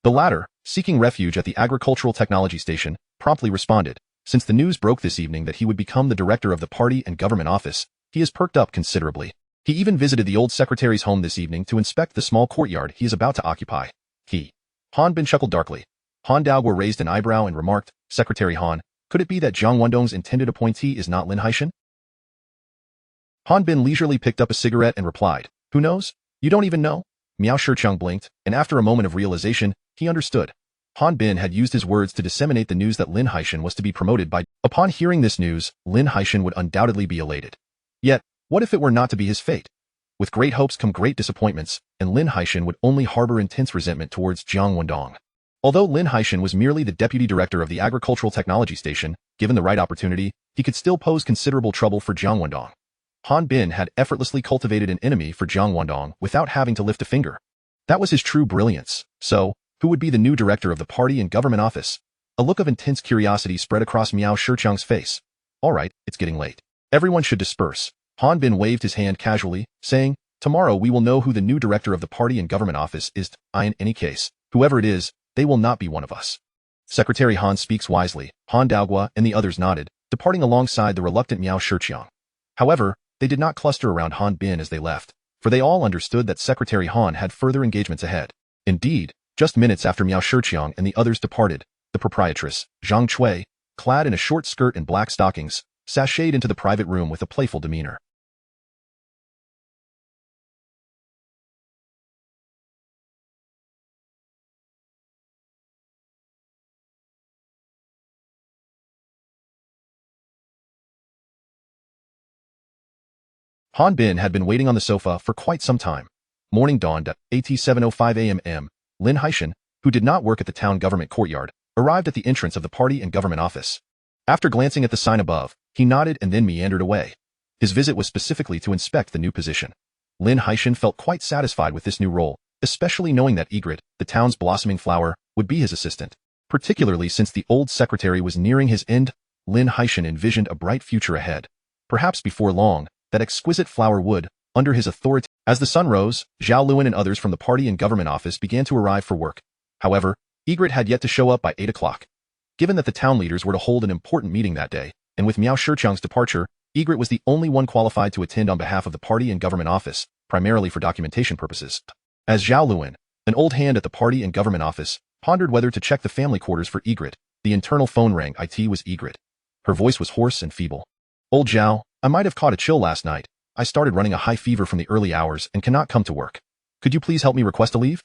The latter, seeking refuge at the agricultural technology station, promptly responded. Since the news broke this evening that he would become the director of the party and government office, he has perked up considerably. He even visited the old secretary's home this evening to inspect the small courtyard he is about to occupy. Han Bin chuckled darkly. Han Daogua raised an eyebrow and remarked, Secretary Han, could it be that Jiang Wendong's intended appointee is not Lin Haishan? Han Bin leisurely picked up a cigarette and replied, Who knows? You don't even know? Miao Shiqiang blinked, and after a moment of realization, he understood. Han Bin had used his words to disseminate the news that Lin Haishan was to be promoted by. Upon hearing this news, Lin Haishan would undoubtedly be elated. Yet, what if it were not to be his fate? With great hopes come great disappointments, and Lin Haishan would only harbor intense resentment towards Jiang Wendong. Although Lin Haishan was merely the deputy director of the agricultural technology station, given the right opportunity, he could still pose considerable trouble for Jiang Wendong. Han Bin had effortlessly cultivated an enemy for Jiang Wendong without having to lift a finger. That was his true brilliance. So, who would be the new director of the party and government office? A look of intense curiosity spread across Miao Shiqiang's face. All right, it's getting late. Everyone should disperse. Han Bin waved his hand casually, saying, Tomorrow we will know who the new director of the party and government office is. In any case, whoever it is, they will not be one of us. Secretary Han speaks wisely. Han Daogua and the others nodded, departing alongside the reluctant Miao Shiqiang. However, they did not cluster around Han Bin as they left, for they all understood that Secretary Han had further engagements ahead. Indeed, just minutes after Miao Shiqiang and the others departed, the proprietress, Zhang Chui, clad in a short skirt and black stockings, sashayed into the private room with a playful demeanor. Han Bin had been waiting on the sofa for quite some time. Morning dawned at 7:05 a.m. Lin Haishan, who did not work at the town government courtyard, arrived at the entrance of the party and government office. After glancing at the sign above, he nodded and then meandered away. His visit was specifically to inspect the new position. Lin Haishan felt quite satisfied with this new role, especially knowing that Egret, the town's blossoming flower, would be his assistant. Particularly since the old secretary was nearing his end, Lin Haishan envisioned a bright future ahead. Perhaps before long, that exquisite flower would, under his authority. As the sun rose, Zhao Luan and others from the party and government office began to arrive for work. However, Egret had yet to show up by 8 o'clock. Given that the town leaders were to hold an important meeting that day, and with Miao Shiqiang's departure, Egret was the only one qualified to attend on behalf of the party and government office, primarily for documentation purposes. As Zhao Luan, an old hand at the party and government office, pondered whether to check the family quarters for Egret, the internal phone rang. It was Egret. Her voice was hoarse and feeble. Old Zhao, I might have caught a chill last night. I started running a high fever from the early hours and cannot come to work. Could you please help me request a leave?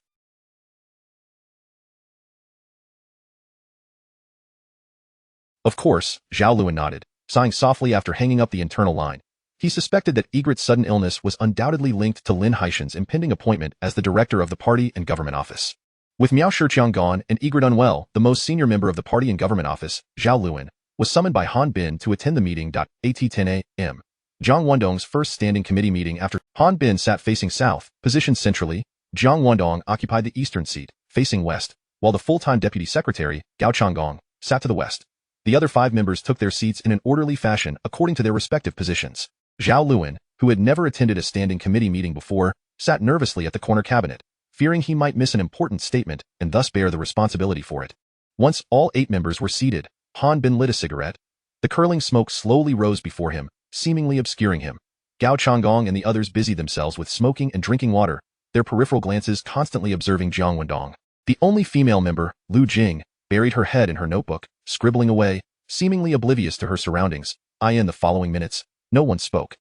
Of course, Zhao Luan nodded, sighing softly after hanging up the internal line. He suspected that Egret's sudden illness was undoubtedly linked to Lin Haishan's impending appointment as the director of the party and government office. With Miao Shiqiang gone and Egret unwell, the most senior member of the party and government office, Zhao Luan, was summoned by Han Bin to attend the meeting. At 10 a.m. Jiang Wendong's first standing committee meeting after Han Bin sat facing south, positioned centrally. Jiang Wendong occupied the eastern seat, facing west, while the full-time deputy secretary, Gao Changgong, sat to the west. The other 5 members took their seats in an orderly fashion according to their respective positions. Zhao Luan, who had never attended a standing committee meeting before, sat nervously at the corner cabinet, fearing he might miss an important statement and thus bear the responsibility for it. Once all 8 members were seated, Han Bin lit a cigarette. The curling smoke slowly rose before him, seemingly obscuring him. Gao Changgong and the others busied themselves with smoking and drinking water, their peripheral glances constantly observing Jiang Wendong. The only female member, Lu Jing, buried her head in her notebook, scribbling away, seemingly oblivious to her surroundings. In the following minutes, no one spoke.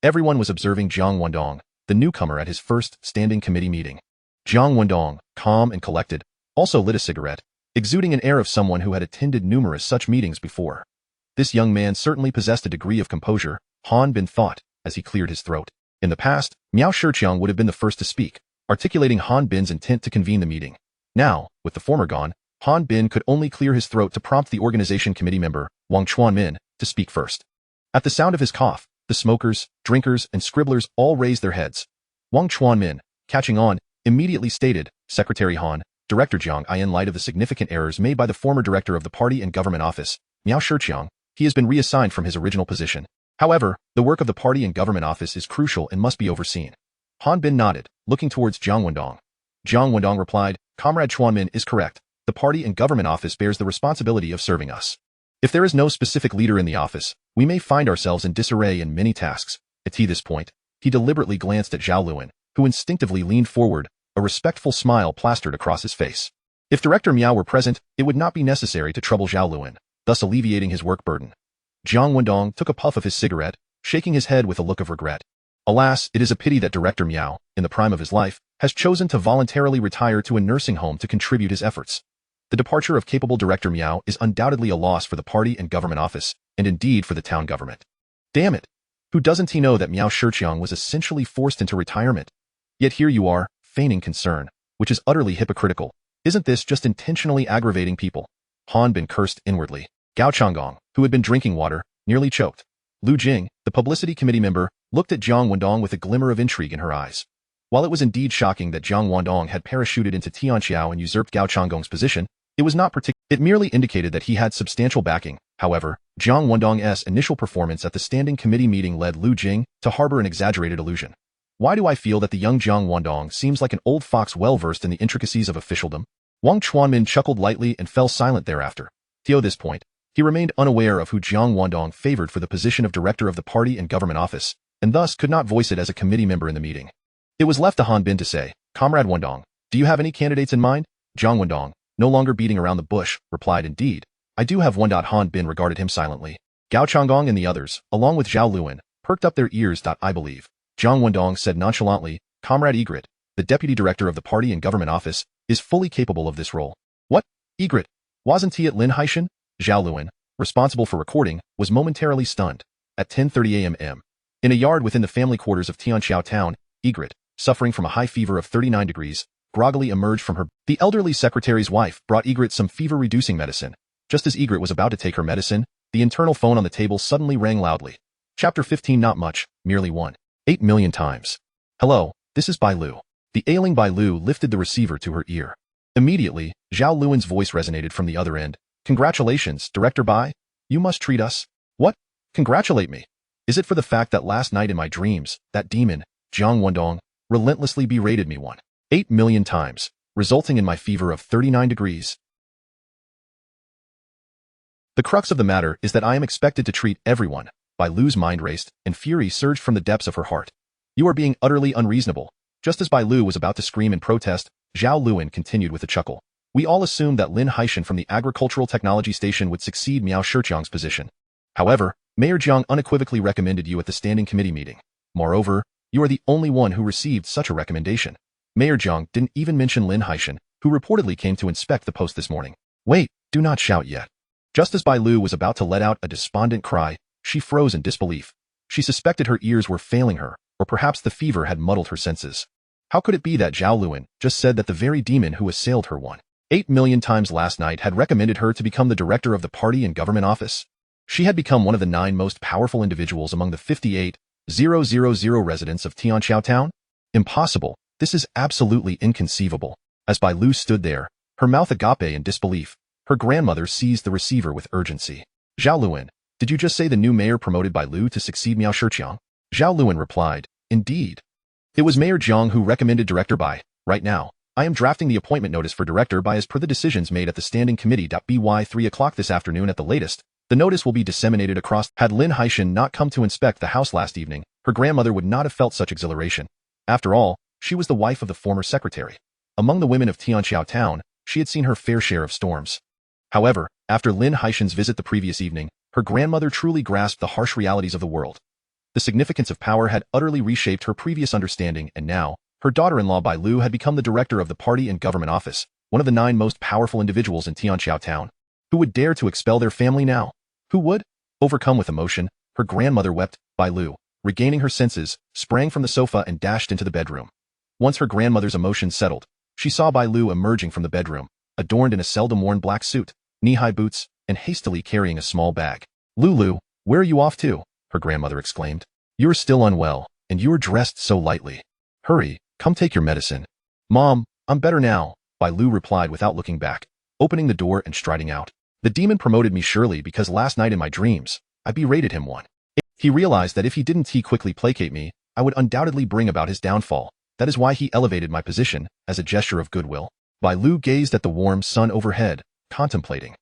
Everyone was observing Jiang Wendong, the newcomer at his first standing committee meeting. Jiang Wendong, calm and collected, also lit a cigarette, exuding an air of someone who had attended numerous such meetings before. This young man certainly possessed a degree of composure, Han Bin thought, as he cleared his throat. In the past, Miao Shiqiang would have been the first to speak, articulating Han Bin's intent to convene the meeting. Now, with the former gone, Han Bin could only clear his throat to prompt the organization committee member, Wang Chuanmin, to speak first. At the sound of his cough, the smokers, drinkers, and scribblers all raised their heads. Wang Chuanmin, catching on, immediately stated, Secretary Han, Director Jiang, in light of the significant errors made by the former director of the party and government office, Miao Shiqiang, he has been reassigned from his original position. However, the work of the party and government office is crucial and must be overseen. Han Bin nodded, looking towards Jiang Wendong. Jiang Wendong replied, Comrade Chuanmin is correct. The party and government office bears the responsibility of serving us. If there is no specific leader in the office, we may find ourselves in disarray in many tasks. At this point, he deliberately glanced at Zhao Luan, who instinctively leaned forward, a respectful smile plastered across his face. If Director Miao were present, it would not be necessary to trouble Zhao Luan, thus alleviating his work burden. Jiang Wendong took a puff of his cigarette, shaking his head with a look of regret. Alas, it is a pity that Director Miao, in the prime of his life, has chosen to voluntarily retire to a nursing home to contribute his efforts. The departure of capable Director Miao is undoubtedly a loss for the party and government office, and indeed for the town government. Damn it! Who doesn't he know that Miao Shiqiang was essentially forced into retirement? Yet here you are, feigning concern, which is utterly hypocritical. Isn't this just intentionally aggravating people? Han Bin cursed inwardly. Gao Changgong, who had been drinking water, nearly choked. Lu Jing, the publicity committee member, looked at Jiang Wendong with a glimmer of intrigue in her eyes. While it was indeed shocking that Jiang Wendong had parachuted into Tianqiao and usurped Gao Changgong's position, it was not particular. It merely indicated that he had substantial backing. However, Jiang Wendong's initial performance at the standing committee meeting led Lu Jing to harbor an exaggerated illusion. Why do I feel that the young Jiang Wendong seems like an old fox well versed in the intricacies of officialdom? Wang Chuanmin chuckled lightly and fell silent thereafter. Till this point, he remained unaware of who Jiang Wendong favored for the position of director of the party and government office, and thus could not voice it as a committee member in the meeting. It was left to Han Bin to say, Comrade Wendong, do you have any candidates in mind? Jiang Wendong, no longer beating around the bush, replied, Indeed, I do have one. Han Bin regarded him silently. Gao Changgong and the others, along with Zhao Luan, perked up their ears. I believe. Jiang Wendong said nonchalantly, Comrade Egret, the deputy director of the party and government office, is fully capable of this role. What? Egret? Wasn't he at Lin Haishan? Zhao Luan, responsible for recording, was momentarily stunned. At 10:30 a.m. In a yard within the family quarters of Tianqiao town, Egret, suffering from a high fever of 39 degrees, groggily emerged from her. The elderly secretary's wife brought Egret some fever-reducing medicine. Just as Egret was about to take her medicine, the internal phone on the table suddenly rang loudly. Chapter 15. Not much, merely 1.8 million times. Hello, this is Bai Lu. The ailing Bai Lu lifted the receiver to her ear. Immediately, Zhao Luan's voice resonated from the other end. Congratulations, Director Bai. You must treat us. What? Congratulate me. Is it for the fact that last night in my dreams, that demon, Jiang Wendong, relentlessly berated me 1.8 million times, resulting in my fever of 39 degrees? The crux of the matter is that I am expected to treat everyone. Bai Lu's mind raced, and fury surged from the depths of her heart. You are being utterly unreasonable. Just as Bai Lu was about to scream in protest, Zhao Luan continued with a chuckle. We all assumed that Lin Haishan from the Agricultural Technology Station would succeed Miao Shiqiang's position. However, Mayor Jiang unequivocally recommended you at the standing committee meeting. Moreover, you are the only one who received such a recommendation. Mayor Jiang didn't even mention Lin Haishan, who reportedly came to inspect the post this morning. Wait, do not shout yet. Just as Bai Lu was about to let out a despondent cry, she froze in disbelief. She suspected her ears were failing her, or perhaps the fever had muddled her senses. How could it be that Zhao Luan just said that the very demon who assailed her 1.8 million times last night had recommended her to become the director of the party and government office? She had become one of the 9 most powerful individuals among the 58,000 residents of Tianqiao Town? Impossible. This is absolutely inconceivable. As Bai Lu stood there, her mouth agape in disbelief, her grandmother seized the receiver with urgency. Zhao Luan, did you just say the new mayor promoted Bai Lu to succeed Miao Shiqiang? Zhao Luan replied, indeed. It was Mayor Jiang who recommended Director Bai. Right now, I am drafting the appointment notice for Director Bai as per the decisions made at the standing committee. By 3 o'clock this afternoon at the latest, the notice will be disseminated across. Had Lin Haishan not come to inspect the house last evening, her grandmother would not have felt such exhilaration. After all, she was the wife of the former secretary. Among the women of Tianqiao Town, she had seen her fair share of storms. However, after Lin Haishan's visit the previous evening, her grandmother truly grasped the harsh realities of the world. The significance of power had utterly reshaped her previous understanding, and now, her daughter-in-law Bai Lu had become the director of the party and government office, one of the 9 most powerful individuals in Tianqiao Town. Who would dare to expel their family now? Who would? Overcome with emotion, her grandmother wept. Bai Lu, regaining her senses, sprang from the sofa and dashed into the bedroom. Once her grandmother's emotions settled, she saw Bai Lu emerging from the bedroom, adorned in a seldom-worn black suit, knee-high boots, and hastily carrying a small bag. Lulu, where are you off to? Her grandmother exclaimed. You're still unwell, and you're dressed so lightly. Hurry, come take your medicine. Mom, I'm better now, Bai Lu replied without looking back, opening the door and striding out. The demon promoted me surely because last night in my dreams, I berated him 1. He realized that if he didn't quickly placate me, I would undoubtedly bring about his downfall. That is why he elevated my position, as a gesture of goodwill. Bai Lu gazed at the warm sun overhead, contemplating.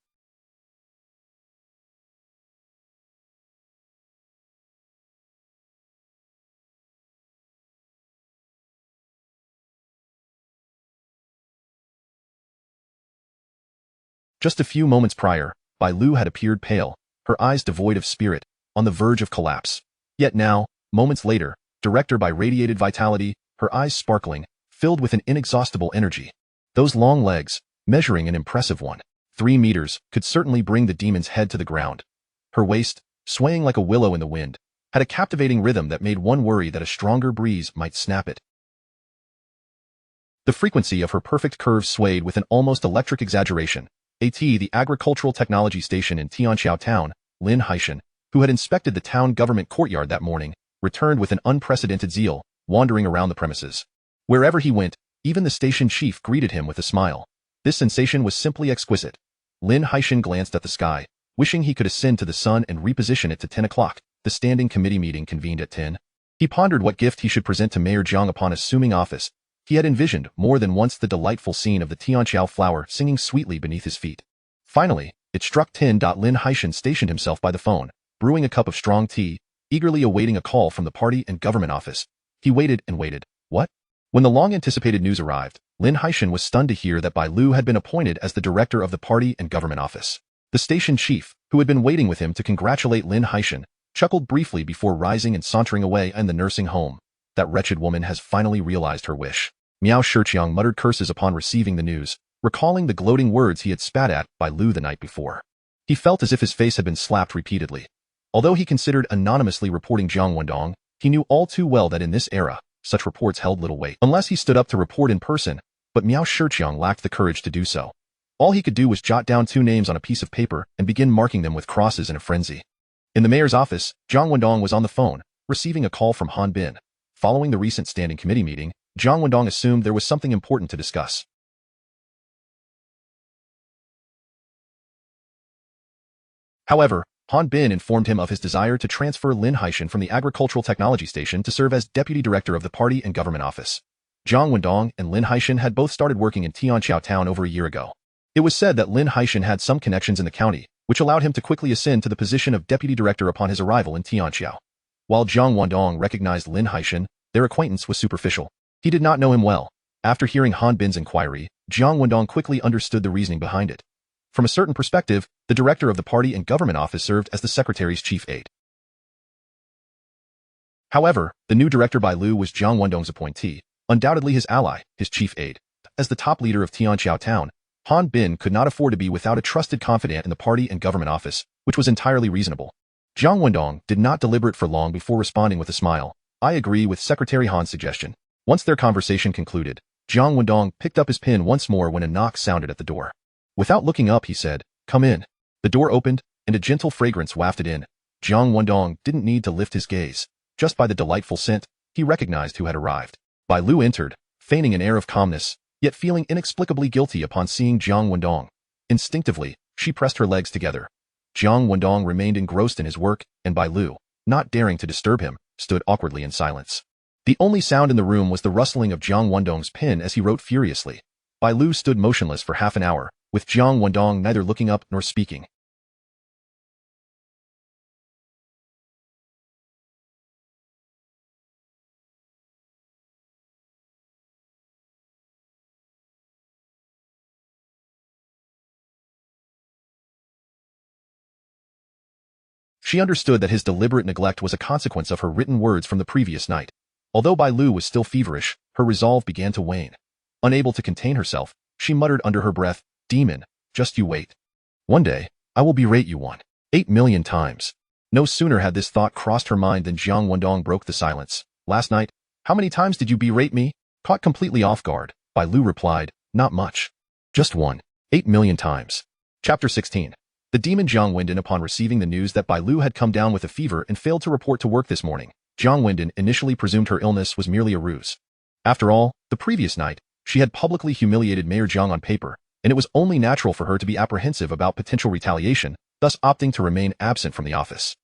Just a few moments prior, Bai Lu had appeared pale, her eyes devoid of spirit, on the verge of collapse. Yet now, moments later, Director Bai radiated vitality, her eyes sparkling, filled with an inexhaustible energy. Those long legs, measuring an impressive 1.3 meters, could certainly bring the demon's head to the ground. Her waist, swaying like a willow in the wind, had a captivating rhythm that made one worry that a stronger breeze might snap it. The frequency of her perfect curves swayed with an almost electric exaggeration. The Agricultural Technology Station in Tianqiao Town, Lin Haishan, who had inspected the town government courtyard that morning, returned with an unprecedented zeal, wandering around the premises. Wherever he went, even the station chief greeted him with a smile. This sensation was simply exquisite. Lin Haishan glanced at the sky, wishing he could ascend to the sun and reposition it to 10 o'clock. The standing committee meeting convened at 10. He pondered what gift he should present to Mayor Jiang upon assuming office. He had envisioned more than once the delightful scene of the Tianqiao flower singing sweetly beneath his feet. Finally, it struck 10. Lin Haishan stationed himself by the phone, brewing a cup of strong tea, eagerly awaiting a call from the party and government office. He waited and waited. What? When the long-anticipated news arrived, Lin Haishan was stunned to hear that Bai Lu had been appointed as the director of the party and government office. The station chief, who had been waiting with him to congratulate Lin Haishan, chuckled briefly before rising and sauntering away in the nursing home. That wretched woman has finally realized her wish. Miao Shiqiang muttered curses upon receiving the news, recalling the gloating words he had spat at Bai Lu the night before. He felt as if his face had been slapped repeatedly. Although he considered anonymously reporting Jiang Wendong, he knew all too well that in this era, such reports held little weight, unless he stood up to report in person, but Miao Shiqiang lacked the courage to do so. All he could do was jot down 2 names on a piece of paper and begin marking them with crosses in a frenzy. In the mayor's office, Jiang Wendong was on the phone, receiving a call from Han Bin. Following the recent standing committee meeting, Jiang Wendong assumed there was something important to discuss. However, Han Bin informed him of his desire to transfer Lin Haishan from the Agricultural Technology Station to serve as deputy director of the party and government office. Jiang Wendong and Lin Haishan had both started working in Tianqiao Town over a year ago. It was said that Lin Haishan had some connections in the county, which allowed him to quickly ascend to the position of deputy director upon his arrival in Tianqiao. While Jiang Wendong recognized Lin Haishan, their acquaintance was superficial. He did not know him well. After hearing Han Bin's inquiry, Jiang Wendong quickly understood the reasoning behind it. From a certain perspective, the director of the party and government office served as the secretary's chief aide. However, the new director Bai Lu was Jiang Wendong's appointee, undoubtedly his ally, his chief aide. As the top leader of Tianqiao Town, Han Bin could not afford to be without a trusted confidant in the party and government office, which was entirely reasonable. Jiang Wendong did not deliberate for long before responding with a smile. I agree with Secretary Han's suggestion. Once their conversation concluded, Jiang Wendong picked up his pen once more when a knock sounded at the door. Without looking up, he said, "Come in." The door opened, and a gentle fragrance wafted in. Jiang Wendong didn't need to lift his gaze. Just by the delightful scent, he recognized who had arrived. Bai Lu entered, feigning an air of calmness, yet feeling inexplicably guilty upon seeing Jiang Wendong. Instinctively, she pressed her legs together. Jiang Wendong remained engrossed in his work, and Bai Lu, not daring to disturb him, stood awkwardly in silence. The only sound in the room was the rustling of Jiang Wendong's pen as he wrote furiously. Bai Lu stood motionless for half an hour, with Jiang Wendong neither looking up nor speaking. She understood that his deliberate neglect was a consequence of her written words from the previous night. Although Bai Lu was still feverish, her resolve began to wane. Unable to contain herself, she muttered under her breath, "Demon, just you wait. One day, I will berate you 8 million times." No sooner had this thought crossed her mind than Jiang Wendong broke the silence. "Last night, how many times did you berate me?" Caught completely off guard, Bai Lu replied, "Not much. Just 8 million times." Chapter 16. The demon Jiang Wendong, upon receiving the news that Bai Lu had come down with a fever and failed to report to work this morning, Jiang Wendong initially presumed her illness was merely a ruse. After all, the previous night, she had publicly humiliated Mayor Jiang on paper, and it was only natural for her to be apprehensive about potential retaliation, thus opting to remain absent from the office.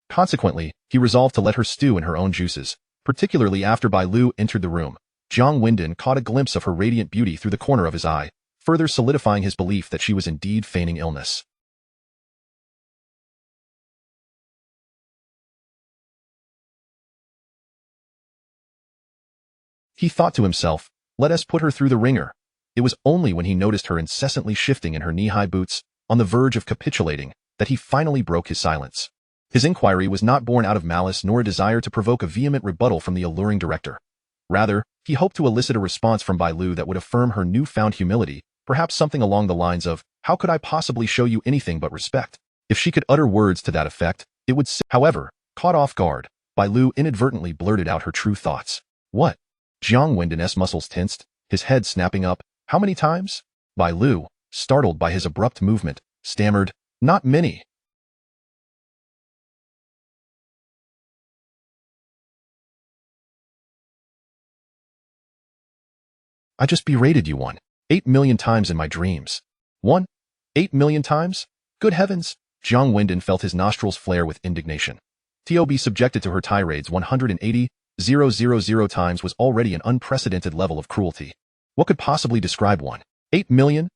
Consequently, he resolved to let her stew in her own juices, particularly after Bai Lu entered the room. Jiang Wendong caught a glimpse of her radiant beauty through the corner of his eye, further solidifying his belief that she was indeed feigning illness. He thought to himself, "Let us put her through the ringer." It was only when he noticed her incessantly shifting in her knee-high boots, on the verge of capitulating, that he finally broke his silence. His inquiry was not born out of malice nor a desire to provoke a vehement rebuttal from the alluring director. Rather, he hoped to elicit a response from Bai Lu that would affirm her newfound humility, perhaps something along the lines of, "How could I possibly show you anything but respect?" If she could utter words to that effect, it would However, caught off guard, Bai Lu inadvertently blurted out her true thoughts. "What?" Jiang Wendong's muscles tensed, his head snapping up. "How many times?" Bai Lu, startled by his abrupt movement, stammered, "Not many." "I just berated you 8 million times in my dreams." 8 million times? Good heavens! Jiang Wendong felt his nostrils flare with indignation. To be subjected to her tirades 180,000 times was already an unprecedented level of cruelty. What could possibly describe 8 million?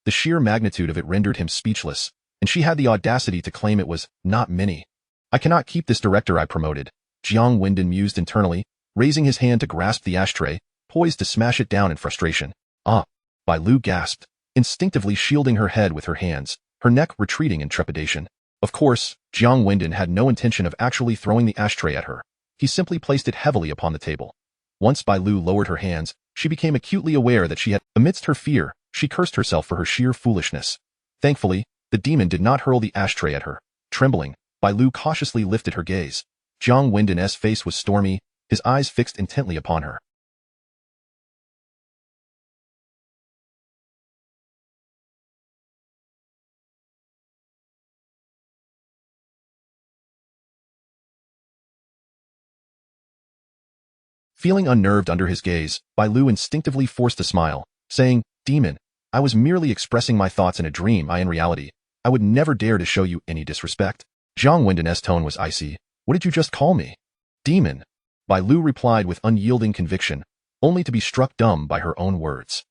The sheer magnitude of it rendered him speechless, and she had the audacity to claim it was not many. "I cannot keep this director I promoted," Jiang Wendong mused internally, raising his hand to grasp the ashtray, poised to smash it down in frustration. "Ah!" Bai Lu gasped, instinctively shielding her head with her hands, her neck retreating in trepidation. Of course, Jiang Wendong had no intention of actually throwing the ashtray at her. He simply placed it heavily upon the table. Once Bai Lu lowered her hands, she became acutely aware that she had, amidst her fear, she cursed herself for her sheer foolishness. Thankfully, the demon did not hurl the ashtray at her. Trembling, Bai Lu cautiously lifted her gaze. Jiang Wendong's face was stormy, his eyes fixed intently upon her. Feeling unnerved under his gaze, Bai Lu instinctively forced a smile, saying, "Demon, I was merely expressing my thoughts in a dream. In reality, I would never dare to show you any disrespect." Jiang Wendong's tone was icy. "What did you just call me?" "Demon," Bai Lu replied with unyielding conviction, only to be struck dumb by her own words.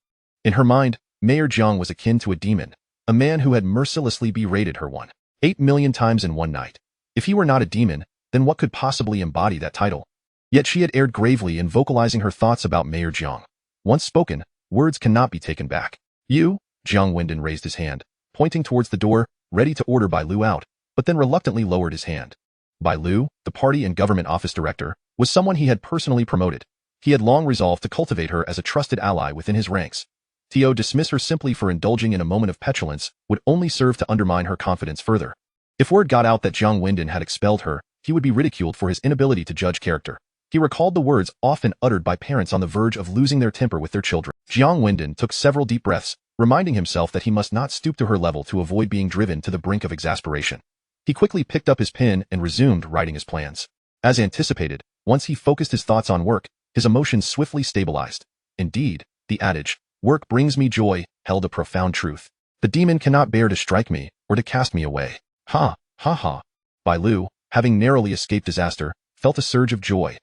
In her mind, Mayor Jiang was akin to a demon, a man who had mercilessly berated her 1.8 million times in one night. If he were not a demon, then what could possibly embody that title? Yet she had erred gravely in vocalizing her thoughts about Mayor Jiang. Once spoken, words cannot be taken back. "You?" Jiang Wendong raised his hand, pointing towards the door, ready to order Bai Lu out, but then reluctantly lowered his hand. Bai Lu, the party and government office director, was someone he had personally promoted. He had long resolved to cultivate her as a trusted ally within his ranks. To dismiss her simply for indulging in a moment of petulance would only serve to undermine her confidence further. If word got out that Jiang Wendong had expelled her, he would be ridiculed for his inability to judge character. He recalled the words often uttered by parents on the verge of losing their temper with their children. Jiang Wendong took several deep breaths, reminding himself that he must not stoop to her level to avoid being driven to the brink of exasperation. He quickly picked up his pen and resumed writing his plans. As anticipated, once he focused his thoughts on work, his emotions swiftly stabilized. Indeed, the adage, "Work brings me joy," held a profound truth. The demon cannot bear to strike me or to cast me away. Ha, ha, ha. Bai Lu, having narrowly escaped disaster, felt a surge of joy.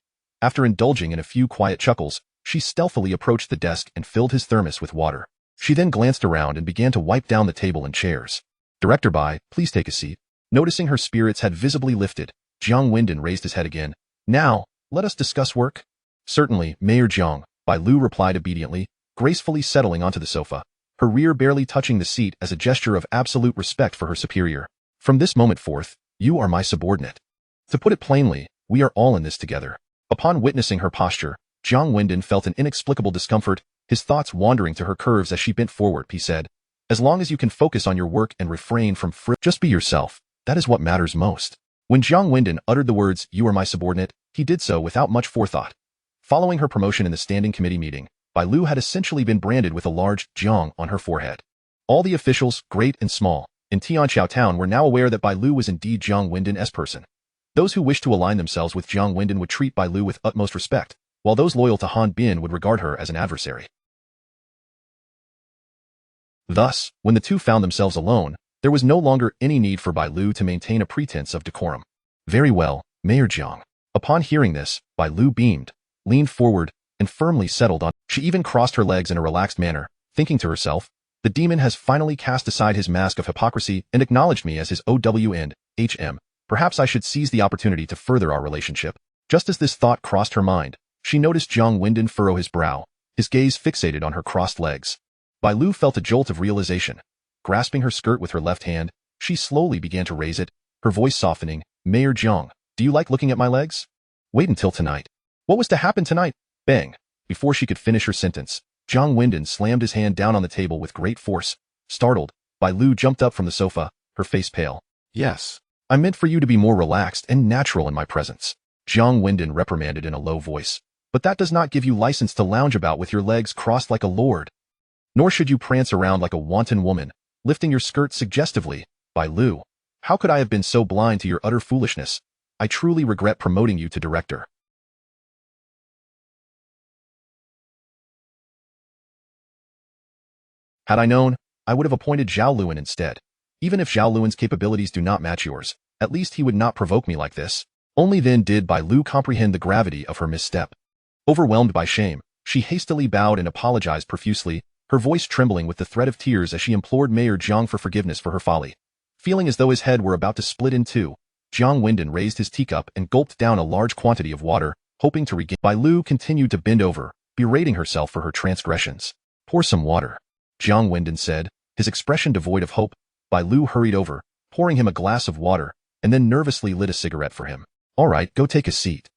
After indulging in a few quiet chuckles, she stealthily approached the desk and filled his thermos with water. She then glanced around and began to wipe down the table and chairs. "Director Bai, please take a seat." Noticing her spirits had visibly lifted, Jiang Wendong raised his head again. "Now, let us discuss work." "Certainly, Mayor Jiang," Bai Lu replied obediently, gracefully settling onto the sofa, her rear barely touching the seat as a gesture of absolute respect for her superior. "From this moment forth, you are my subordinate. To put it plainly, we are all in this together." Upon witnessing her posture, Jiang Wendong felt an inexplicable discomfort, his thoughts wandering to her curves as she bent forward. He said, "As long as you can focus on your work and refrain from just be yourself, that is what matters most." When Jiang Wendong uttered the words, "You are my subordinate," he did so without much forethought. Following her promotion in the standing committee meeting, Bai Lu had essentially been branded with a large Jiang on her forehead. All the officials, great and small, in Tianqiao town were now aware that Bai Lu was indeed Jiang Wendong's person. Those who wished to align themselves with Jiang Wendong would treat Bai Lu with utmost respect, while those loyal to Han Bin would regard her as an adversary. Thus, when the two found themselves alone, there was no longer any need for Bai Lu to maintain a pretense of decorum. "Very well, Mayor Jiang." Upon hearing this, Bai Lu beamed, leaned forward, and firmly settled on. She even crossed her legs in a relaxed manner, thinking to herself, "The demon has finally cast aside his mask of hypocrisy and acknowledged me as his OW and HM. Perhaps I should seize the opportunity to further our relationship." Just as this thought crossed her mind, she noticed Jiang Wendong furrow his brow, his gaze fixated on her crossed legs. Bai Lu felt a jolt of realization. Grasping her skirt with her left hand, she slowly began to raise it, her voice softening. "Mayor Jiang, do you like looking at my legs? Wait until tonight." What was to happen tonight? Bang! Before she could finish her sentence, Jiang Wendong slammed his hand down on the table with great force. Startled, Bai Lu jumped up from the sofa, her face pale. "Yes, I meant for you to be more relaxed and natural in my presence," Jiang Wendong reprimanded in a low voice. "But that does not give you license to lounge about with your legs crossed like a lord. Nor should you prance around like a wanton woman, lifting your skirt suggestively. Bai Lu, how could I have been so blind to your utter foolishness? I truly regret promoting you to director." Had I known, I would have appointed Zhao Luan instead. Even if Zhao Luan's capabilities do not match yours, at least he would not provoke me like this. Only then did Bai Lu comprehend the gravity of her misstep. Overwhelmed by shame, she hastily bowed and apologized profusely, her voice trembling with the threat of tears as she implored Mayor Jiang for forgiveness for her folly. Feeling as though his head were about to split in two, Jiang Wendong raised his teacup and gulped down a large quantity of water, hoping to regain. Bai Lu continued to bend over, berating herself for her transgressions. "Pour some water," Jiang Wendong said, his expression devoid of hope. Bai Lu hurried over, pouring him a glass of water, and then nervously lit a cigarette for him. "All right, go take a seat.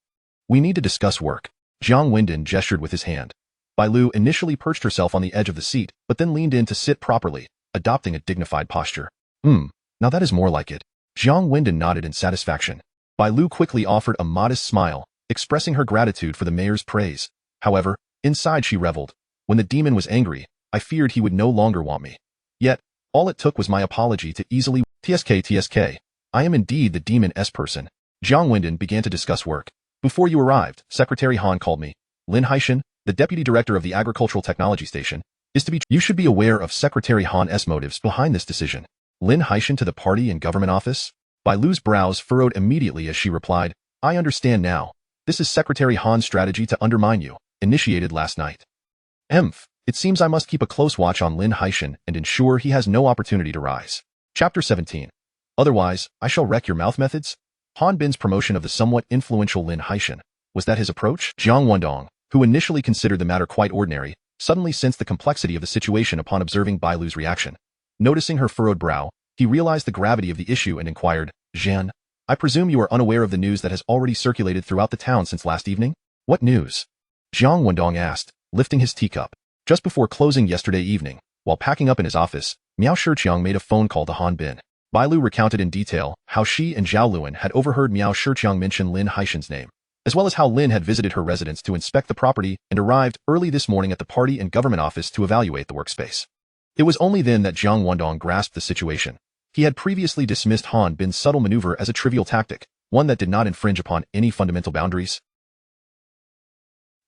We need to discuss work." Jiang Wendong gestured with his hand. Bai Lu initially perched herself on the edge of the seat, but then leaned in to sit properly, adopting a dignified posture. Now that is more like it." Jiang Wendong nodded in satisfaction. Bai Lu quickly offered a modest smile, expressing her gratitude for the mayor's praise. However, inside she reveled. When the demon was angry, I feared he would no longer want me. Yet, all it took was my apology to easily— TSK, I am indeed the demon's person. Jiang Wendong began to discuss work. "Before you arrived, Secretary Han called me. Lin Haishan, the deputy director of the Agricultural Technology Station, You should be aware of Secretary Han's motives behind this decision. Lin Haishan to the party and government office? Bai Lu's brows furrowed immediately as she replied, I understand now. This is Secretary Han's strategy to undermine you, initiated last night. It seems I must keep a close watch on Lin Haishan and ensure he has no opportunity to rise. Chapter 17. Otherwise, I shall wreck your mouth methods? Han Bin's promotion of the somewhat influential Lin Haishan. Was that his approach? Jiang Wendong, who initially considered the matter quite ordinary, suddenly sensed the complexity of the situation upon observing Bai Lu's reaction. Noticing her furrowed brow, he realized the gravity of the issue and inquired, Zhan, I presume you are unaware of the news that has already circulated throughout the town since last evening? What news? Jiang Wendong asked, lifting his teacup. Just before closing yesterday evening, while packing up in his office, Miao Shiqiang made a phone call to Han Bin. Bai Lu recounted in detail how she and Zhao Luan had overheard Miao Shiqiang mention Lin Haishan's name, as well as how Lin had visited her residence to inspect the property and arrived early this morning at the party and government office to evaluate the workspace. It was only then that Jiang Wendong grasped the situation. He had previously dismissed Han Bin's subtle maneuver as a trivial tactic, one that did not infringe upon any fundamental boundaries.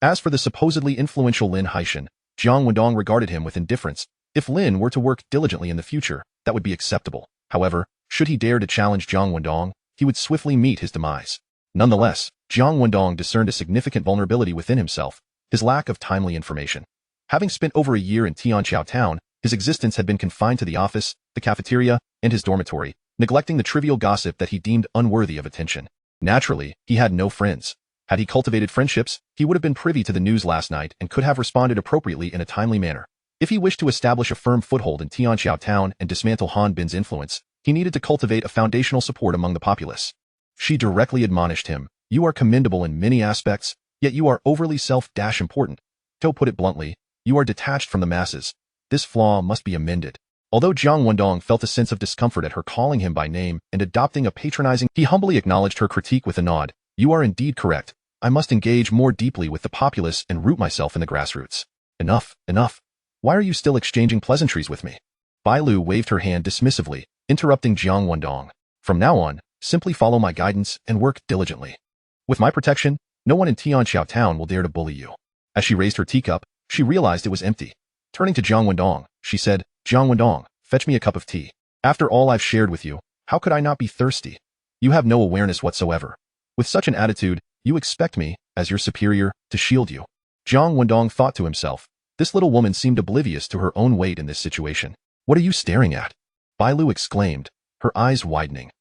As for the supposedly influential Lin Haishan, Jiang Wendong regarded him with indifference. If Lin were to work diligently in the future, that would be acceptable. However, should he dare to challenge Jiang Wendong, he would swiftly meet his demise. Nonetheless, Jiang Wendong discerned a significant vulnerability within himself, his lack of timely information. Having spent over a year in Tianqiao town, his existence had been confined to the office, the cafeteria, and his dormitory, neglecting the trivial gossip that he deemed unworthy of attention. Naturally, he had no friends. Had he cultivated friendships, he would have been privy to the news last night and could have responded appropriately in a timely manner. If he wished to establish a firm foothold in Tianqiao town and dismantle Han Bin's influence, he needed to cultivate a foundational support among the populace. She directly admonished him, you are commendable in many aspects, yet you are overly self-important. To put it bluntly, you are detached from the masses. This flaw must be amended. Although Jiang Wendong felt a sense of discomfort at her calling him by name and adopting a patronizing, he humbly acknowledged her critique with a nod. You are indeed correct. I must engage more deeply with the populace and root myself in the grassroots. Enough. Why are you still exchanging pleasantries with me? Bai Lu waved her hand dismissively, interrupting Jiang Wendong. From now on, simply follow my guidance and work diligently. With my protection, no one in Tianqiao town will dare to bully you. As she raised her teacup, she realized it was empty. Turning to Jiang Wendong, she said, Jiang Wendong, fetch me a cup of tea. After all I've shared with you, how could I not be thirsty? You have no awareness whatsoever. With such an attitude, you expect me, as your superior, to shield you. Jiang Wendong thought to himself, this little woman seemed oblivious to her own weight in this situation. What are you staring at? Bai Lu exclaimed, her eyes widening.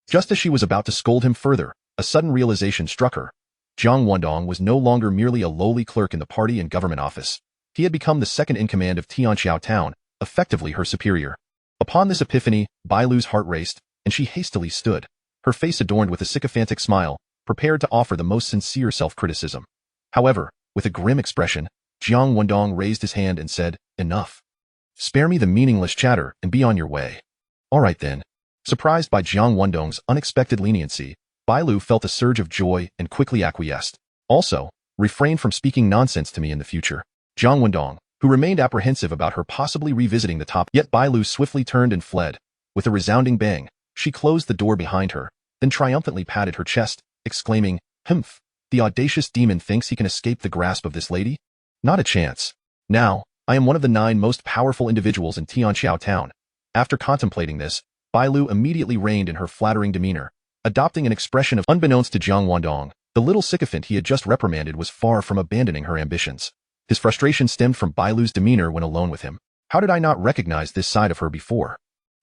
Just as she was about to scold him further, a sudden realization struck her. Jiang Wendong was no longer merely a lowly clerk in the party and government office. He had become the second-in-command of Tianqiao town, effectively her superior. Upon this epiphany, Bai Lu's heart raced, and she hastily stood, her face adorned with a sycophantic smile, prepared to offer the most sincere self-criticism. However, with a grim expression, Jiang Wendong raised his hand and said, enough. Spare me the meaningless chatter and be on your way. All right then. Surprised by Jiang Wendong's unexpected leniency, Bai Lu felt a surge of joy and quickly acquiesced. Also, refrain from speaking nonsense to me in the future. Jiang Wendong, who remained apprehensive about her possibly revisiting the topic, yet Bai Lu swiftly turned and fled. With a resounding bang, she closed the door behind her, then triumphantly patted her chest, exclaiming, Humph, the audacious demon thinks he can escape the grasp of this lady? Not a chance. Now, I am one of the 9 most powerful individuals in Tianqiao town. After contemplating this, Bai Lu immediately reined in her flattering demeanor, adopting an expression of unbeknownst to Jiang Wendong. The little sycophant he had just reprimanded was far from abandoning her ambitions. His frustration stemmed from Bai Lu's demeanor when alone with him. How did I not recognize this side of her before?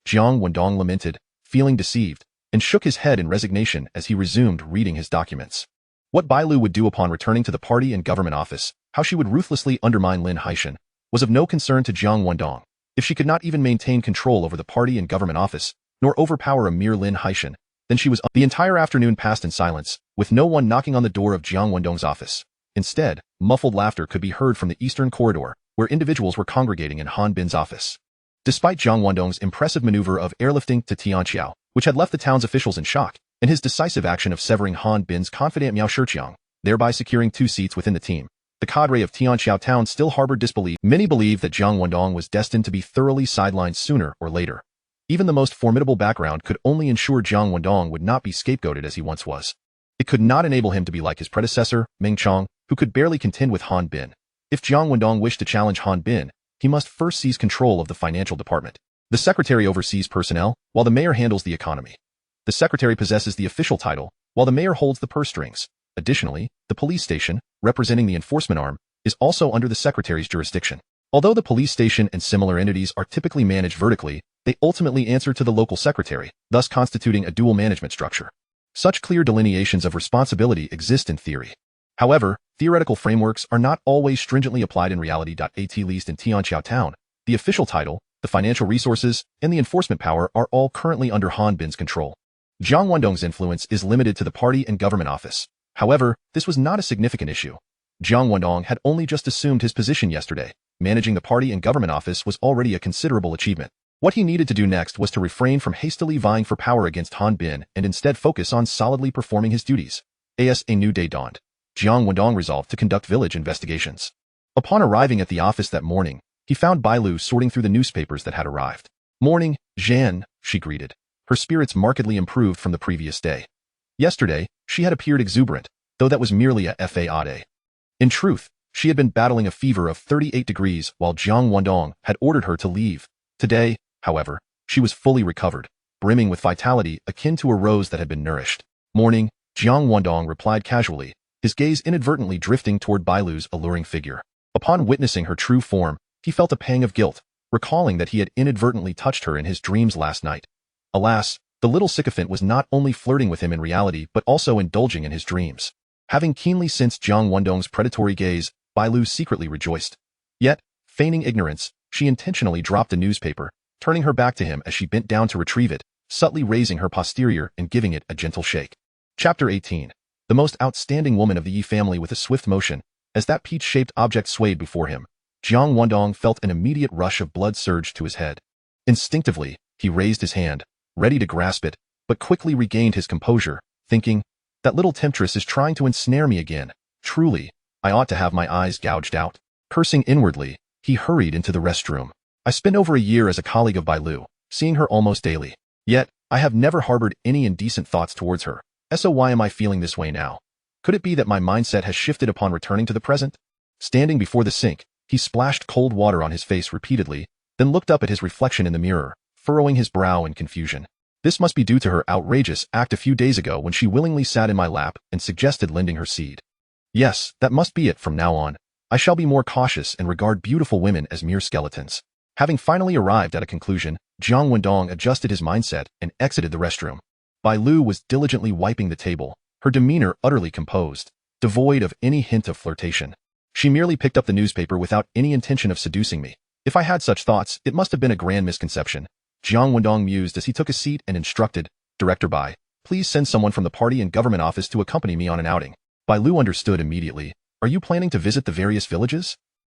Jiang Wendong lamented, feeling deceived, and shook his head in resignation as he resumed reading his documents. What Bai Lu would do upon returning to the party and government office, how she would ruthlessly undermine Lin Haishan, was of no concern to Jiang Wendong. If she could not even maintain control over the party and government office, nor overpower a mere Lin Haishan, then she was The entire afternoon passed in silence, with no one knocking on the door of Jiang Wendong's office. Instead, muffled laughter could be heard from the eastern corridor, where individuals were congregating in Han Bin's office. Despite Jiang Wendong's impressive maneuver of airlifting to Tianqiao, which had left the town's officials in shock, and his decisive action of severing Han Bin's confidant Miao Shiqiang, thereby securing 2 seats within the team, the cadre of Tianqiao town still harbored disbelief. Many believed that Jiang Wendong was destined to be thoroughly sidelined sooner or later. Even the most formidable background could only ensure Jiang Wendong would not be scapegoated as he once was. It could not enable him to be like his predecessor, Meng Chong, who could barely contend with Han Bin. If Jiang Wendong wished to challenge Han Bin, he must first seize control of the financial department. The secretary oversees personnel, while the mayor handles the economy. The secretary possesses the official title, while the mayor holds the purse strings. Additionally, the police station, representing the enforcement arm, is also under the secretary's jurisdiction. Although the police station and similar entities are typically managed vertically, they ultimately answer to the local secretary, thus constituting a dual management structure. Such clear delineations of responsibility exist in theory. However, theoretical frameworks are not always stringently applied in reality. At least in Tianqiao Town, the official title, the financial resources, and the enforcement power are all currently under Han Bin's control. Jiang Wendong's influence is limited to the party and government office. However, this was not a significant issue. Jiang Wendong had only just assumed his position yesterday. Managing the party and government office was already a considerable achievement. What he needed to do next was to refrain from hastily vying for power against Han Bin and instead focus on solidly performing his duties. As a new day dawned, Jiang Wendong resolved to conduct village investigations. Upon arriving at the office that morning, he found Bai Lu sorting through the newspapers that had arrived. "Morning, Zhan," she greeted. Her spirits markedly improved from the previous day. Yesterday, she had appeared exuberant, though that was merely a fade. In truth, she had been battling a fever of 38 degrees while Jiang Wendong had ordered her to leave. Today, however, she was fully recovered, brimming with vitality akin to a rose that had been nourished. "Morning," Jiang Wendong replied casually, his gaze inadvertently drifting toward Bai Lu's alluring figure. Upon witnessing her true form, he felt a pang of guilt, recalling that he had inadvertently touched her in his dreams last night. Alas, the little sycophant was not only flirting with him in reality but also indulging in his dreams. Having keenly sensed Jiang Wendong's predatory gaze, Bai Lu secretly rejoiced. Yet, feigning ignorance, she intentionally dropped the newspaper, turning her back to him as she bent down to retrieve it, subtly raising her posterior and giving it a gentle shake. Chapter 18. The most outstanding woman of the Yi family. With a swift motion, as that peach-shaped object swayed before him, Jiang Wendong felt an immediate rush of blood surge to his head. Instinctively, he raised his hand, ready to grasp it, but quickly regained his composure, thinking, "That little temptress is trying to ensnare me again. Truly, I ought to have my eyes gouged out." Cursing inwardly, he hurried into the restroom. "I spent over a year as a colleague of Bai Lu, seeing her almost daily. Yet, I have never harbored any indecent thoughts towards her. So why am I feeling this way now? Could it be that my mindset has shifted upon returning to the present?" Standing before the sink, he splashed cold water on his face repeatedly, then looked up at his reflection in the mirror, furrowing his brow in confusion. This must be due to her outrageous act a few days ago when she willingly sat in my lap and suggested lending her seed. Yes, that must be it from now on. I shall be more cautious and regard beautiful women as mere skeletons. Having finally arrived at a conclusion, Jiang Wendong adjusted his mindset and exited the restroom. Bai Lu was diligently wiping the table, her demeanor utterly composed, devoid of any hint of flirtation. "She merely picked up the newspaper without any intention of seducing me. If I had such thoughts, it must have been a grand misconception," Jiang Wendong mused as he took a seat and instructed, "Director Bai, please send someone from the party and government office to accompany me on an outing." Bai Lu understood immediately. "Are you planning to visit the various villages?"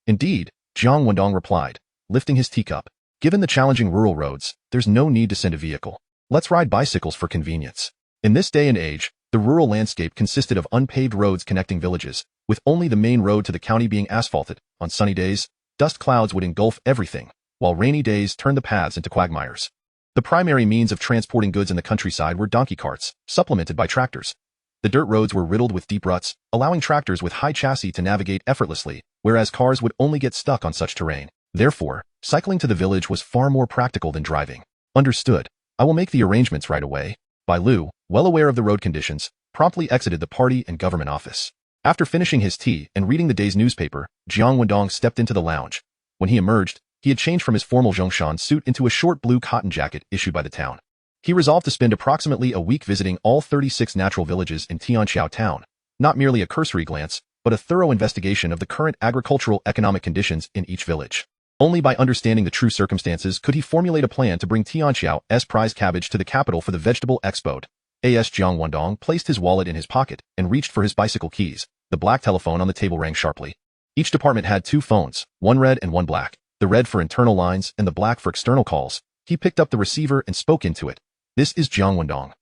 "Indeed," Jiang Wendong replied, lifting his teacup. "Given the challenging rural roads, there's no need to send a vehicle. Let's ride bicycles for convenience." In this day and age, the rural landscape consisted of unpaved roads connecting villages, with only the main road to the county being asphalted. On sunny days, dust clouds would engulf everything, while rainy days turned the paths into quagmires. The primary means of transporting goods in the countryside were donkey carts, supplemented by tractors. The dirt roads were riddled with deep ruts, allowing tractors with high chassis to navigate effortlessly, whereas cars would only get stuck on such terrain. Therefore, cycling to the village was far more practical than driving. "Understood. I will make the arrangements right away." Bai Lu, well aware of the road conditions, promptly exited the party and government office. After finishing his tea and reading the day's newspaper, Jiang Wendong stepped into the lounge. When he emerged, he had changed from his formal Zhongshan suit into a short blue cotton jacket issued by the town. He resolved to spend approximately a week visiting all 36 natural villages in Tianqiao Town, not merely a cursory glance, but a thorough investigation of the current agricultural economic conditions in each village. Only by understanding the true circumstances could he formulate a plan to bring Tianqiao's prize cabbage to the capital for the vegetable expo. As Jiang Wendong placed his wallet in his pocket and reached for his bicycle keys, the black telephone on the table rang sharply. Each department had two phones, one red and one black, the red for internal lines and the black for external calls. He picked up the receiver and spoke into it. "This is Jiang Wendong.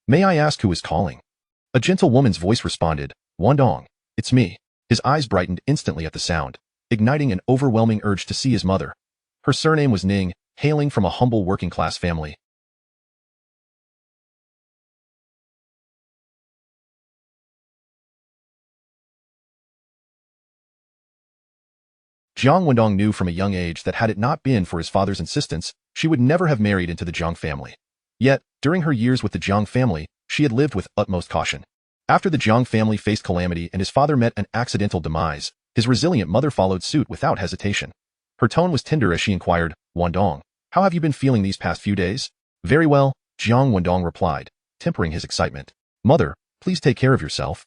May I ask who is calling?" A gentle woman's voice responded, "Wendong, it's me." His eyes brightened instantly at the sound, igniting an overwhelming urge to see his mother. Her surname was Ning, hailing from a humble working-class family. Jiang Wendong knew from a young age that had it not been for his father's insistence, she would never have married into the Jiang family. Yet, during her years with the Jiang family, she had lived with utmost caution. After the Jiang family faced calamity and his father met an accidental demise, his resilient mother followed suit without hesitation. Her tone was tender as she inquired, "Wendong, how have you been feeling these past few days?" "Very well," Jiang Wendong replied, tempering his excitement. "Mother, please take care of yourself.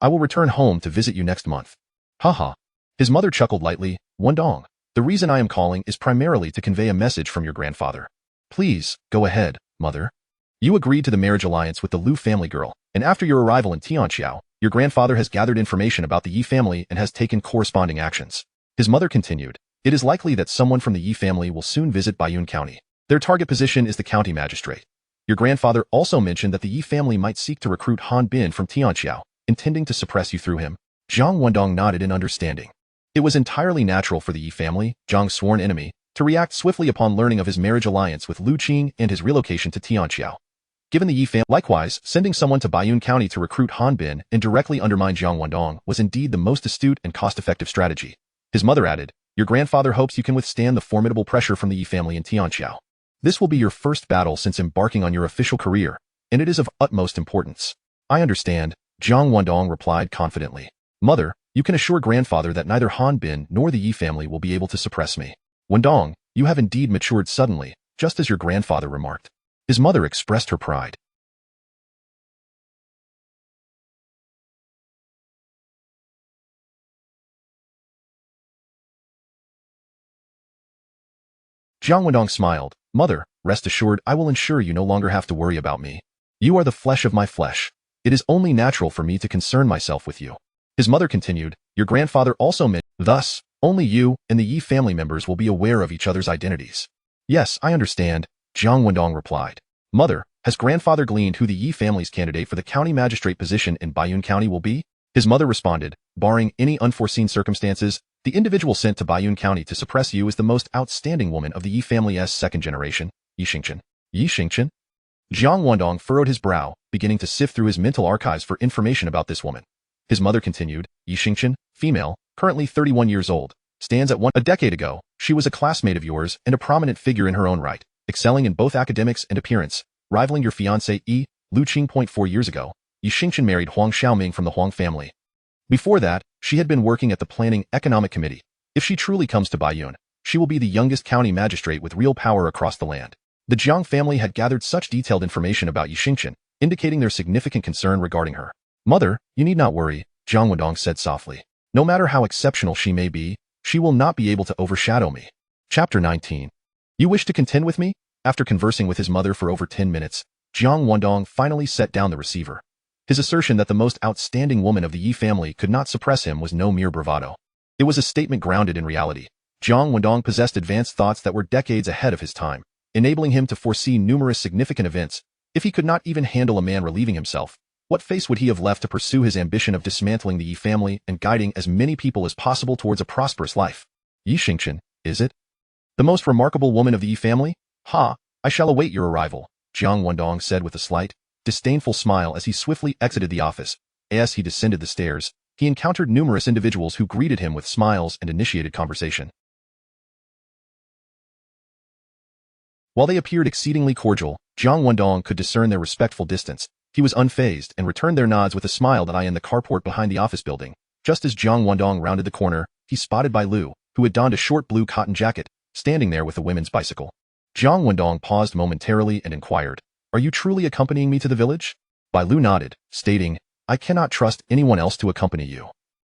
I will return home to visit you next month." "Haha." His mother chuckled lightly. "Wendong, the reason I am calling is primarily to convey a message from your grandfather." "Please, go ahead, mother." "You agreed to the marriage alliance with the Lu family girl, and after your arrival in Tianqiao, your grandfather has gathered information about the Yi family and has taken corresponding actions." His mother continued, "It is likely that someone from the Yi family will soon visit Baiyun County. Their target position is the county magistrate. Your grandfather also mentioned that the Yi family might seek to recruit Han Bin from Tianqiao, intending to suppress you through him." Jiang Wendong nodded in understanding. It was entirely natural for the Yi family, Jiang's sworn enemy, to react swiftly upon learning of his marriage alliance with Lu Qing and his relocation to Tianqiao. Given the Yi family, likewise, sending someone to Baiyun County to recruit Han Bin and directly undermine Jiang Wendong was indeed the most astute and cost-effective strategy. His mother added, "Your grandfather hopes you can withstand the formidable pressure from the Yi family in Tianqiao. This will be your first battle since embarking on your official career, and it is of utmost importance." "I understand," Jiang Wendong replied confidently. "Mother, you can assure grandfather that neither Han Bin nor the Yi family will be able to suppress me." "Wendong, you have indeed matured suddenly, just as your grandfather remarked." His mother expressed her pride. Jiang Wendong smiled. "Mother, rest assured I will ensure you no longer have to worry about me. You are the flesh of my flesh. It is only natural for me to concern myself with you." His mother continued, "Your grandfather also mentioned, thus, only you and the Yi family members will be aware of each other's identities." "Yes, I understand," Jiang Wendong replied. "Mother, has grandfather gleaned who the Yi family's candidate for the county magistrate position in Baiyun County will be?" His mother responded, "Barring any unforeseen circumstances, the individual sent to Baiyun County to suppress you is the most outstanding woman of the Yi family's second generation, Yi Xingchen." "Yi Xingchen?" Jiang Wendong furrowed his brow, beginning to sift through his mental archives for information about this woman. His mother continued, "Yi Xingchen, female, currently 31 years old, stands at a decade ago. She was a classmate of yours and a prominent figure in her own right, excelling in both academics and appearance, rivaling your fiancé Lu Qing. 4 years ago, Yi Xingchen married Huang Xiaoming from the Huang family. Before that, she had been working at the Planning Economic Committee. If she truly comes to Baiyun, she will be the youngest county magistrate with real power across the land." The Jiang family had gathered such detailed information about Yi Xingchen, indicating their significant concern regarding her. "Mother, you need not worry," Jiang Wendong said softly. "No matter how exceptional she may be, she will not be able to overshadow me." Chapter 19. "You wish to contend with me?" After conversing with his mother for over 10 minutes, Jiang Wendong finally set down the receiver. His assertion that the most outstanding woman of the Yi family could not suppress him was no mere bravado. It was a statement grounded in reality. Jiang Wendong possessed advanced thoughts that were decades ahead of his time, enabling him to foresee numerous significant events. If he could not even handle a man relieving himself, what face would he have left to pursue his ambition of dismantling the Yi family and guiding as many people as possible towards a prosperous life? "Yi Xingchen, is it? The most remarkable woman of the Yi family? Ha, I shall await your arrival," Jiang Wendong said with a slight, disdainful smile as he swiftly exited the office. As he descended the stairs, he encountered numerous individuals who greeted him with smiles and initiated conversation. While they appeared exceedingly cordial, Jiang Wendong could discern their respectful distance. He was unfazed and returned their nods with a smile that in the carport behind the office building. Just as Jiang Wendong rounded the corner, he spotted Bai Lu, who had donned a short blue cotton jacket, standing there with a women's bicycle. Jiang Wendong paused momentarily and inquired, "Are you truly accompanying me to the village?" Bai Lu nodded, stating, "I cannot trust anyone else to accompany you.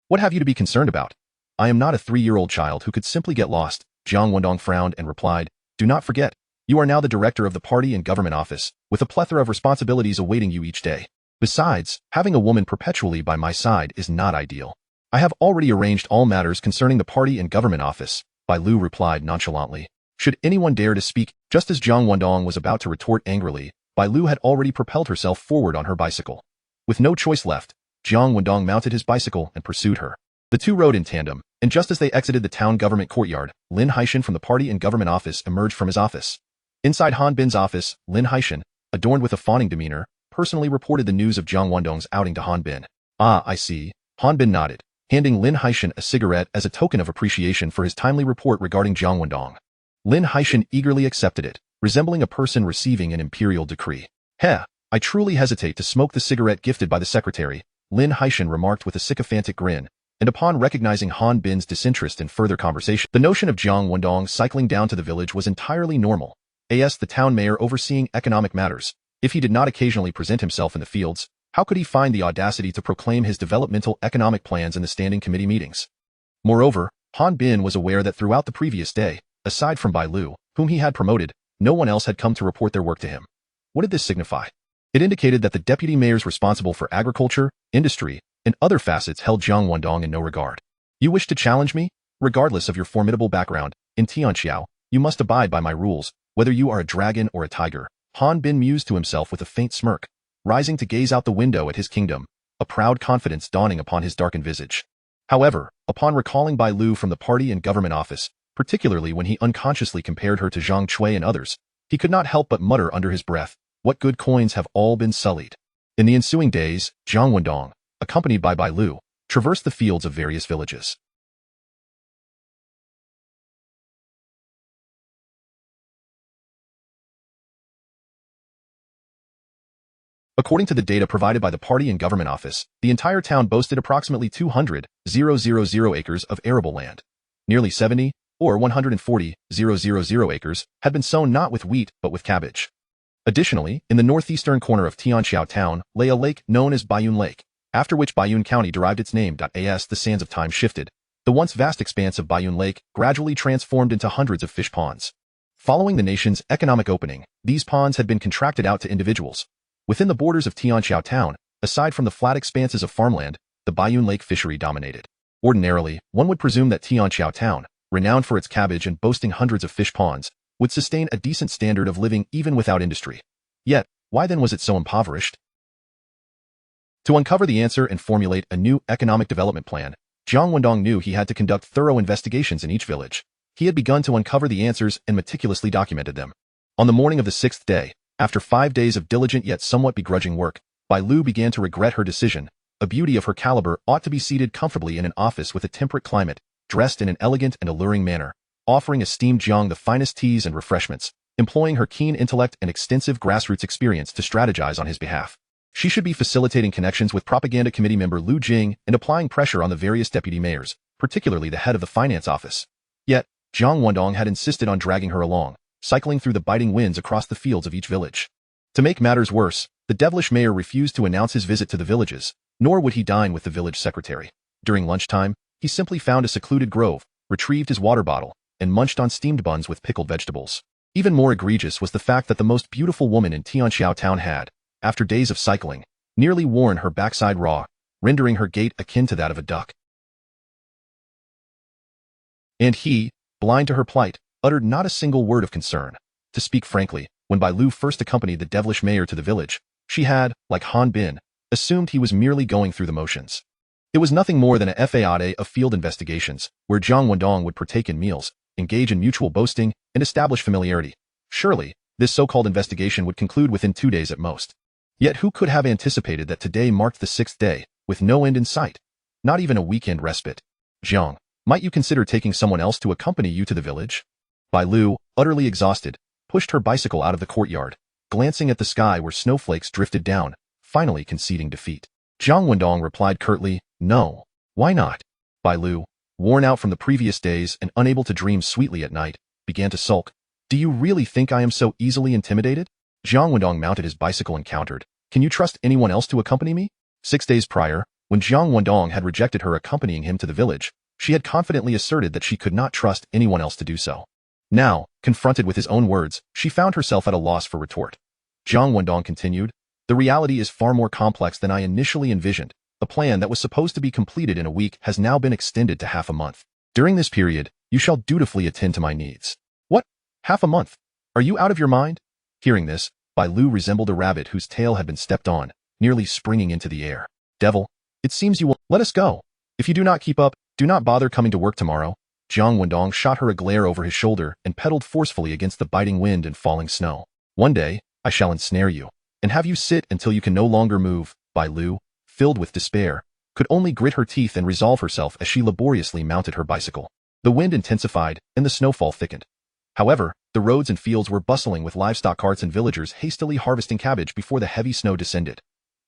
What have you to be concerned about? I am not a 3-year-old child who could simply get lost." Jiang Wendong frowned and replied, "Do not forget, you are now the director of the party and government office, with a plethora of responsibilities awaiting you each day. Besides, having a woman perpetually by my side is not ideal." "I have already arranged all matters concerning the party and government office," Bai Lu replied nonchalantly. Should anyone dare to speak, just as Jiang Wendong was about to retort angrily, Bai Lu had already propelled herself forward on her bicycle. With no choice left, Jiang Wendong mounted his bicycle and pursued her. The two rode in tandem, and just as they exited the town government courtyard, Lin Haishan from the party and government office emerged from his office. Inside Han Bin's office, Lin Haishan, adorned with a fawning demeanor, personally reported the news of Jiang Wendong's outing to Han Bin. "Ah, I see." Han Bin nodded. handing Lin Haishan a cigarette as a token of appreciation for his timely report regarding Jiang Wendong. Lin Haishan eagerly accepted it, resembling a person receiving an imperial decree. Heh, I truly hesitate to smoke the cigarette gifted by the secretary, Lin Haishan remarked with a sycophantic grin, and upon recognizing Han Bin's disinterest in further conversation, the notion of Jiang Wendong cycling down to the village was entirely normal. As the town mayor overseeing economic matters, if he did not occasionally present himself in the fields, how could he find the audacity to proclaim his developmental economic plans in the standing committee meetings? Moreover, Han Bin was aware that throughout the previous day, aside from Bai Lu, whom he had promoted, no one else had come to report their work to him. What did this signify? It indicated that the deputy mayors responsible for agriculture, industry, and other facets held Jiang Wendong in no regard. You wish to challenge me? Regardless of your formidable background, in Tianqiao, you must abide by my rules, whether you are a dragon or a tiger. Han Bin mused to himself with a faint smirk, rising to gaze out the window at his kingdom, a proud confidence dawning upon his darkened visage. However, upon recalling Bai Lu from the party and government office, particularly when he unconsciously compared her to Zhang Cui and others, he could not help but mutter under his breath, what good coins have all been sullied. In the ensuing days, Jiang Wendong, accompanied by Bai Lu, traversed the fields of various villages. According to the data provided by the party and government office, the entire town boasted approximately 200,000 acres of arable land. Nearly 70, or 140,000 acres, had been sown not with wheat but with cabbage. Additionally, in the northeastern corner of Tianqiao town lay a lake known as Baiyun Lake, after which Baiyun County derived its name. As the sands of time shifted, the once vast expanse of Baiyun Lake gradually transformed into hundreds of fish ponds. Following the nation's economic opening, these ponds had been contracted out to individuals. Within the borders of Tianqiao town, aside from the flat expanses of farmland, the Baiyun Lake fishery dominated. Ordinarily, one would presume that Tianqiao town, renowned for its cabbage and boasting hundreds of fish ponds, would sustain a decent standard of living even without industry. Yet, why then was it so impoverished? To uncover the answer and formulate a new economic development plan, Jiang Wendong knew he had to conduct thorough investigations in each village. He had begun to uncover the answers and meticulously documented them. On the morning of the 6th day, after 5 days of diligent yet somewhat begrudging work, Bai Lu began to regret her decision. A beauty of her caliber ought to be seated comfortably in an office with a temperate climate, dressed in an elegant and alluring manner, offering esteemed Jiang the finest teas and refreshments, employing her keen intellect and extensive grassroots experience to strategize on his behalf. She should be facilitating connections with propaganda committee member Lu Jing and applying pressure on the various deputy mayors, particularly the head of the finance office. Yet, Jiang Wendong had insisted on dragging her along, cycling through the biting winds across the fields of each village. To make matters worse, the devilish mayor refused to announce his visit to the villages, nor would he dine with the village secretary. During lunchtime, he simply found a secluded grove, retrieved his water bottle, and munched on steamed buns with pickled vegetables. Even more egregious was the fact that the most beautiful woman in Tianqiao town had, after days of cycling, nearly worn her backside raw, rendering her gait akin to that of a duck. And he, blind to her plight, uttered not a single word of concern. To speak frankly, when Bai Lu first accompanied the devilish mayor to the village, she had, like Han Bin, assumed he was merely going through the motions. It was nothing more than a fade of field investigations, where Jiang Wendong would partake in meals, engage in mutual boasting, and establish familiarity. Surely, this so-called investigation would conclude within 2 days at most. Yet who could have anticipated that today marked the 6th day, with no end in sight? Not even a weekend respite. Jiang, might you consider taking someone else to accompany you to the village? Bai Lu, utterly exhausted, pushed her bicycle out of the courtyard, glancing at the sky where snowflakes drifted down, finally conceding defeat. Jiang Wendong replied curtly, no. Why not? Bai Lu, worn out from the previous days and unable to dream sweetly at night, began to sulk. Do you really think I am so easily intimidated? Jiang Wendong mounted his bicycle and countered, can you trust anyone else to accompany me? 6 days prior, when Jiang Wendong had rejected her accompanying him to the village, she had confidently asserted that she could not trust anyone else to do so. Now, confronted with his own words, she found herself at a loss for retort. Jiang Wendong continued, the reality is far more complex than I initially envisioned. The plan that was supposed to be completed in a week has now been extended to half a month. During this period, you shall dutifully attend to my needs. What? Half a month? Are you out of your mind? Hearing this, Bai Lu resembled a rabbit whose tail had been stepped on, nearly springing into the air. Devil, it seems you will let us go. If you do not keep up, do not bother coming to work tomorrow. Jiang Wendong shot her a glare over his shoulder and pedaled forcefully against the biting wind and falling snow. One day, I shall ensnare you, and have you sit until you can no longer move. Bai Lu, filled with despair, could only grit her teeth and resolve herself as she laboriously mounted her bicycle. The wind intensified, and the snowfall thickened. However, the roads and fields were bustling with livestock carts and villagers hastily harvesting cabbage before the heavy snow descended.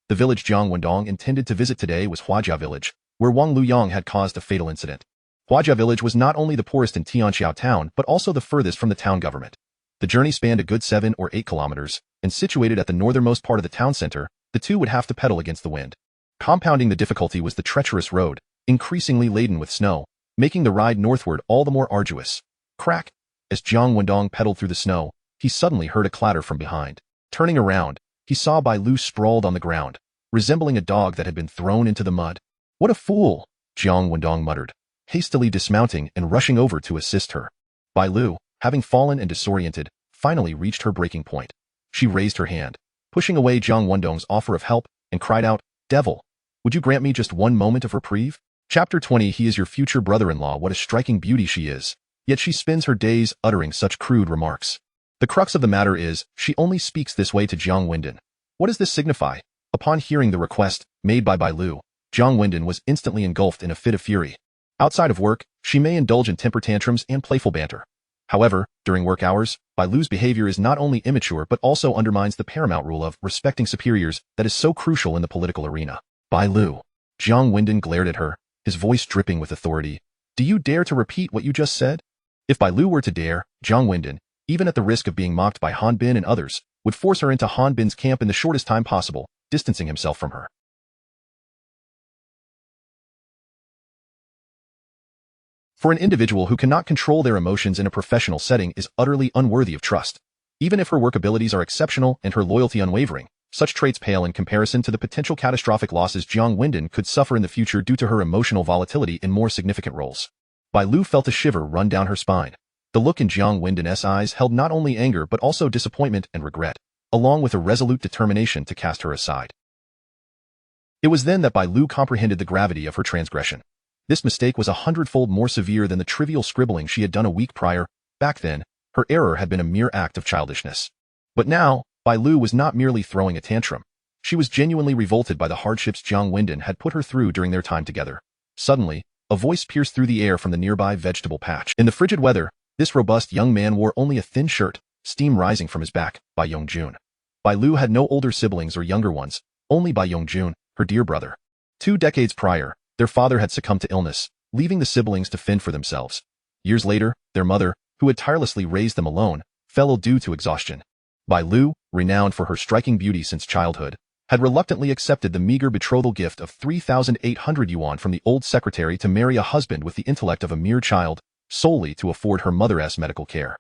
The village Jiang Wendong intended to visit today was Huajia village, where Wang Luyang had caused a fatal incident. Huajia village was not only the poorest in Tianqiao town but also the furthest from the town government. The journey spanned a good 7 or 8 kilometers, and situated at the northernmost part of the town center, the two would have to pedal against the wind. Compounding the difficulty was the treacherous road, increasingly laden with snow, making the ride northward all the more arduous. Crack! As Jiang Wendong pedaled through the snow, he suddenly heard a clatter from behind. Turning around, he saw Bai Lu sprawled on the ground, resembling a dog that had been thrown into the mud. What a fool! Jiang Wendong muttered, hastily dismounting and rushing over to assist her. Bai Lu, having fallen and disoriented, finally reached her breaking point. She raised her hand, pushing away Jiang Wendong's offer of help, and cried out, "Devil, would you grant me just one moment of reprieve?" Chapter 20. He is your future brother-in-law. What a striking beauty she is. Yet she spends her days uttering such crude remarks. The crux of the matter is, she only speaks this way to Jiang Wendong. What does this signify? Upon hearing the request made by Bai Lu, Jiang Wendong was instantly engulfed in a fit of fury. Outside of work, she may indulge in temper tantrums and playful banter. However, during work hours, Bai Lu's behavior is not only immature but also undermines the paramount rule of respecting superiors that is so crucial in the political arena. Bai Lu. Jiang Wendong glared at her, his voice dripping with authority. Do you dare to repeat what you just said? If Bai Lu were to dare, Jiang Wendong, even at the risk of being mocked by Han Bin and others, would force her into Han Bin's camp in the shortest time possible, distancing himself from her. For an individual who cannot control their emotions in a professional setting is utterly unworthy of trust. Even if her work abilities are exceptional and her loyalty unwavering, such traits pale in comparison to the potential catastrophic losses Jiang Wendong could suffer in the future due to her emotional volatility in more significant roles. Bai Lu felt a shiver run down her spine. The look in Jiang Wendong's eyes held not only anger but also disappointment and regret, along with a resolute determination to cast her aside. It was then that Bai Lu comprehended the gravity of her transgression. This mistake was 100-fold more severe than the trivial scribbling she had done a week prior. Back then, her error had been a mere act of childishness. But now, Bai Lu was not merely throwing a tantrum. She was genuinely revolted by the hardships Jiang Wendong had put her through during their time together. Suddenly, a voice pierced through the air from the nearby vegetable patch. In the frigid weather, this robust young man wore only a thin shirt, steam rising from his back. Bai Yongjun. Bai Lu had no older siblings or younger ones, only Bai Yongjun, her dear brother. 2 decades prior, their father had succumbed to illness, leaving the siblings to fend for themselves. Years later, their mother, who had tirelessly raised them alone, fell ill due to exhaustion. Bai Lu, renowned for her striking beauty since childhood, had reluctantly accepted the meager betrothal gift of 3,800 yuan from the old secretary to marry a husband with the intellect of a mere child, solely to afford her mother's medical care.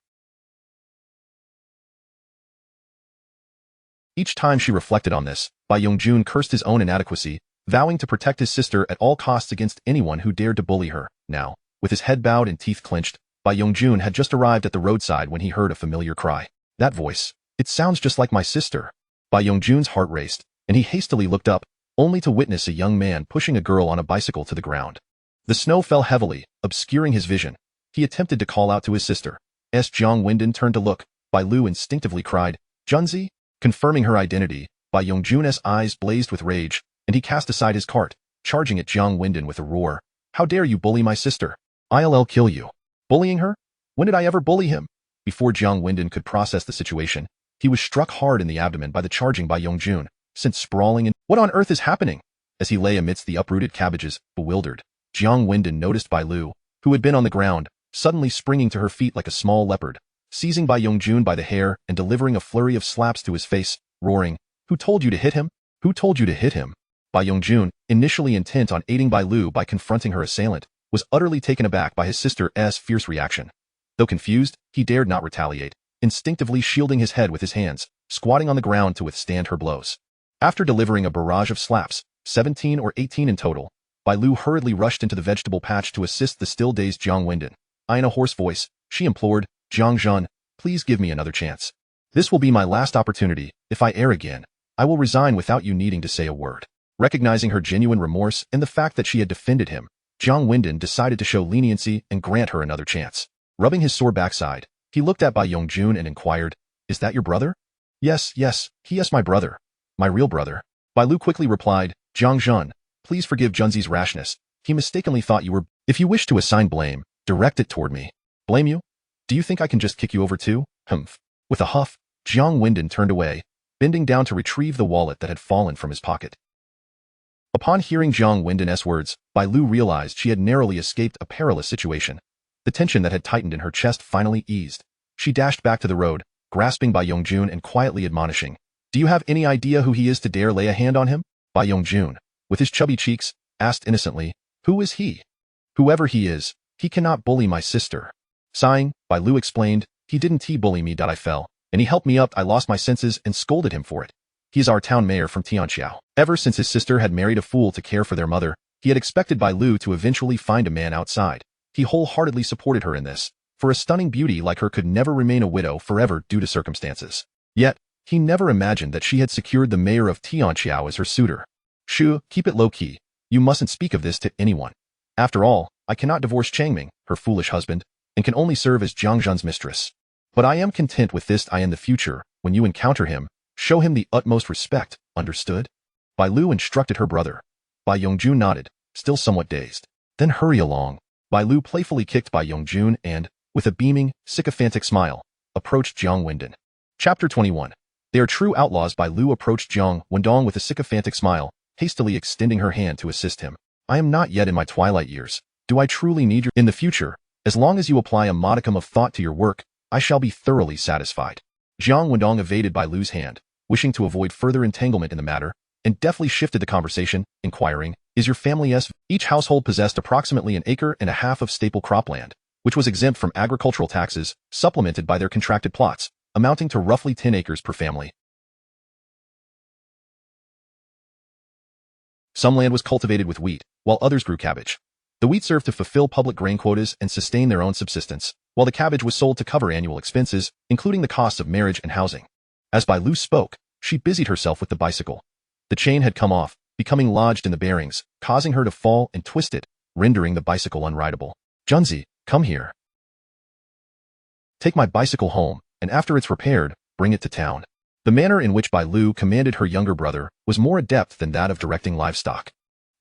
Each time she reflected on this, Bai Yongjun cursed his own inadequacy, vowing to protect his sister at all costs against anyone who dared to bully her. Now, with his head bowed and teeth clenched, Bai Yongjun had just arrived at the roadside when he heard a familiar cry. That voice. It sounds just like my sister. Bai Yongjun's heart raced, and he hastily looked up, only to witness a young man pushing a girl on a bicycle to the ground. The snow fell heavily, obscuring his vision. He attempted to call out to his sister. As Jiang Wendong turned to look, Bai Lu instinctively cried, "Junzi?" Confirming her identity, Bai Yongjun's eyes blazed with rage, and he cast aside his cart, charging at Jiang Wendong with a roar. "How dare you bully my sister? I'll kill you." Bullying her? When did I ever bully him? Before Jiang Wendong could process the situation, he was struck hard in the abdomen by the charging Bai Yongjun, sent sprawling and what on earth is happening? As he lay amidst the uprooted cabbages, bewildered, Jiang Wendong noticed Bai Lu, who had been on the ground, suddenly springing to her feet like a small leopard, seizing Bai Yongjun by the hair and delivering a flurry of slaps to his face, roaring, "Who told you to hit him? Who told you to hit him?" Bai Yongjun, initially intent on aiding Bai Lu by confronting her assailant, was utterly taken aback by his sister's fierce reaction. Though confused, he dared not retaliate, instinctively shielding his head with his hands, squatting on the ground to withstand her blows. After delivering a barrage of slaps, 17 or 18 in total, Bai Lu hurriedly rushed into the vegetable patch to assist the still-dazed Jiang Wendong. In a hoarse voice, she implored, "Jiang Zhen, please give me another chance. This will be my last opportunity. If I err again, I will resign without you needing to say a word." Recognizing her genuine remorse and the fact that she had defended him, Jiang Wendong decided to show leniency and grant her another chance. Rubbing his sore backside, he looked at Bai Yongjun and inquired, "Is that your brother?" Yes, he is my brother. My real brother." Bai Lu quickly replied, "Jiang Zhen, Please forgive Junzi's rashness. He mistakenly thought you were. If you wish to assign blame, direct it toward me. Blame you? Do you think I can just kick you over too? Humph. With a huff, Jiang Wendong turned away, bending down to retrieve the wallet that had fallen from his pocket. Upon hearing Jiang Wendong's words, Bai Lu realized she had narrowly escaped a perilous situation. The tension that had tightened in her chest finally eased. She dashed back to the road, grasping Bai Yongjun and quietly admonishing, "Do you have any idea who he is to dare lay a hand on him?" Bai Yongjun, with his chubby cheeks, asked innocently, "Who is he?" "Whoever he is, he cannot bully my sister." Sighing, Bai Lu explained, "He didn't bully me. I fell, and he helped me up. I lost my senses and scolded him for it. He is our town mayor from Tianqiao." Ever since his sister had married a fool to care for their mother, he had expected Bai Lu to eventually find a man outside. He wholeheartedly supported her in this, for a stunning beauty like her could never remain a widow forever due to circumstances. Yet, he never imagined that she had secured the mayor of Tianqiao as her suitor. "Shu, keep it low-key. You mustn't speak of this to anyone. After all, I cannot divorce Changming, her foolish husband, and can only serve as Jiang Zhen's mistress. But I am content with this. In the future, when you encounter him, show him the utmost respect, understood?" Bai Lu instructed her brother. Bai Yongjun nodded, still somewhat dazed. "Then hurry along." Bai Lu playfully kicked Bai Yongjun and, with a beaming, sycophantic smile, approached Jiang Wendong. Chapter 21. They are true outlaws. Bai Lu approached Jiang Wendong with a sycophantic smile, hastily extending her hand to assist him. "I am not yet in my twilight years. Do I truly need your— In the future, as long as you apply a modicum of thought to your work, I shall be thoroughly satisfied." Jiang Wendong evaded Bai Lu's hand, wishing to avoid further entanglement in the matter, and deftly shifted the conversation, inquiring, "Is your family's?" Each household possessed approximately 1.5 acres of staple cropland, which was exempt from agricultural taxes, supplemented by their contracted plots, amounting to roughly 10 acres per family. Some land was cultivated with wheat, while others grew cabbage. The wheat served to fulfill public grain quotas and sustain their own subsistence, while the cabbage was sold to cover annual expenses, including the costs of marriage and housing. As Bai Lu spoke, she busied herself with the bicycle. The chain had come off, becoming lodged in the bearings, causing her to fall and twist it, rendering the bicycle unrideable. "Junzi, come here. Take my bicycle home, and after it's repaired, bring it to town." The manner in which Bai Lu commanded her younger brother was more adept than that of directing livestock.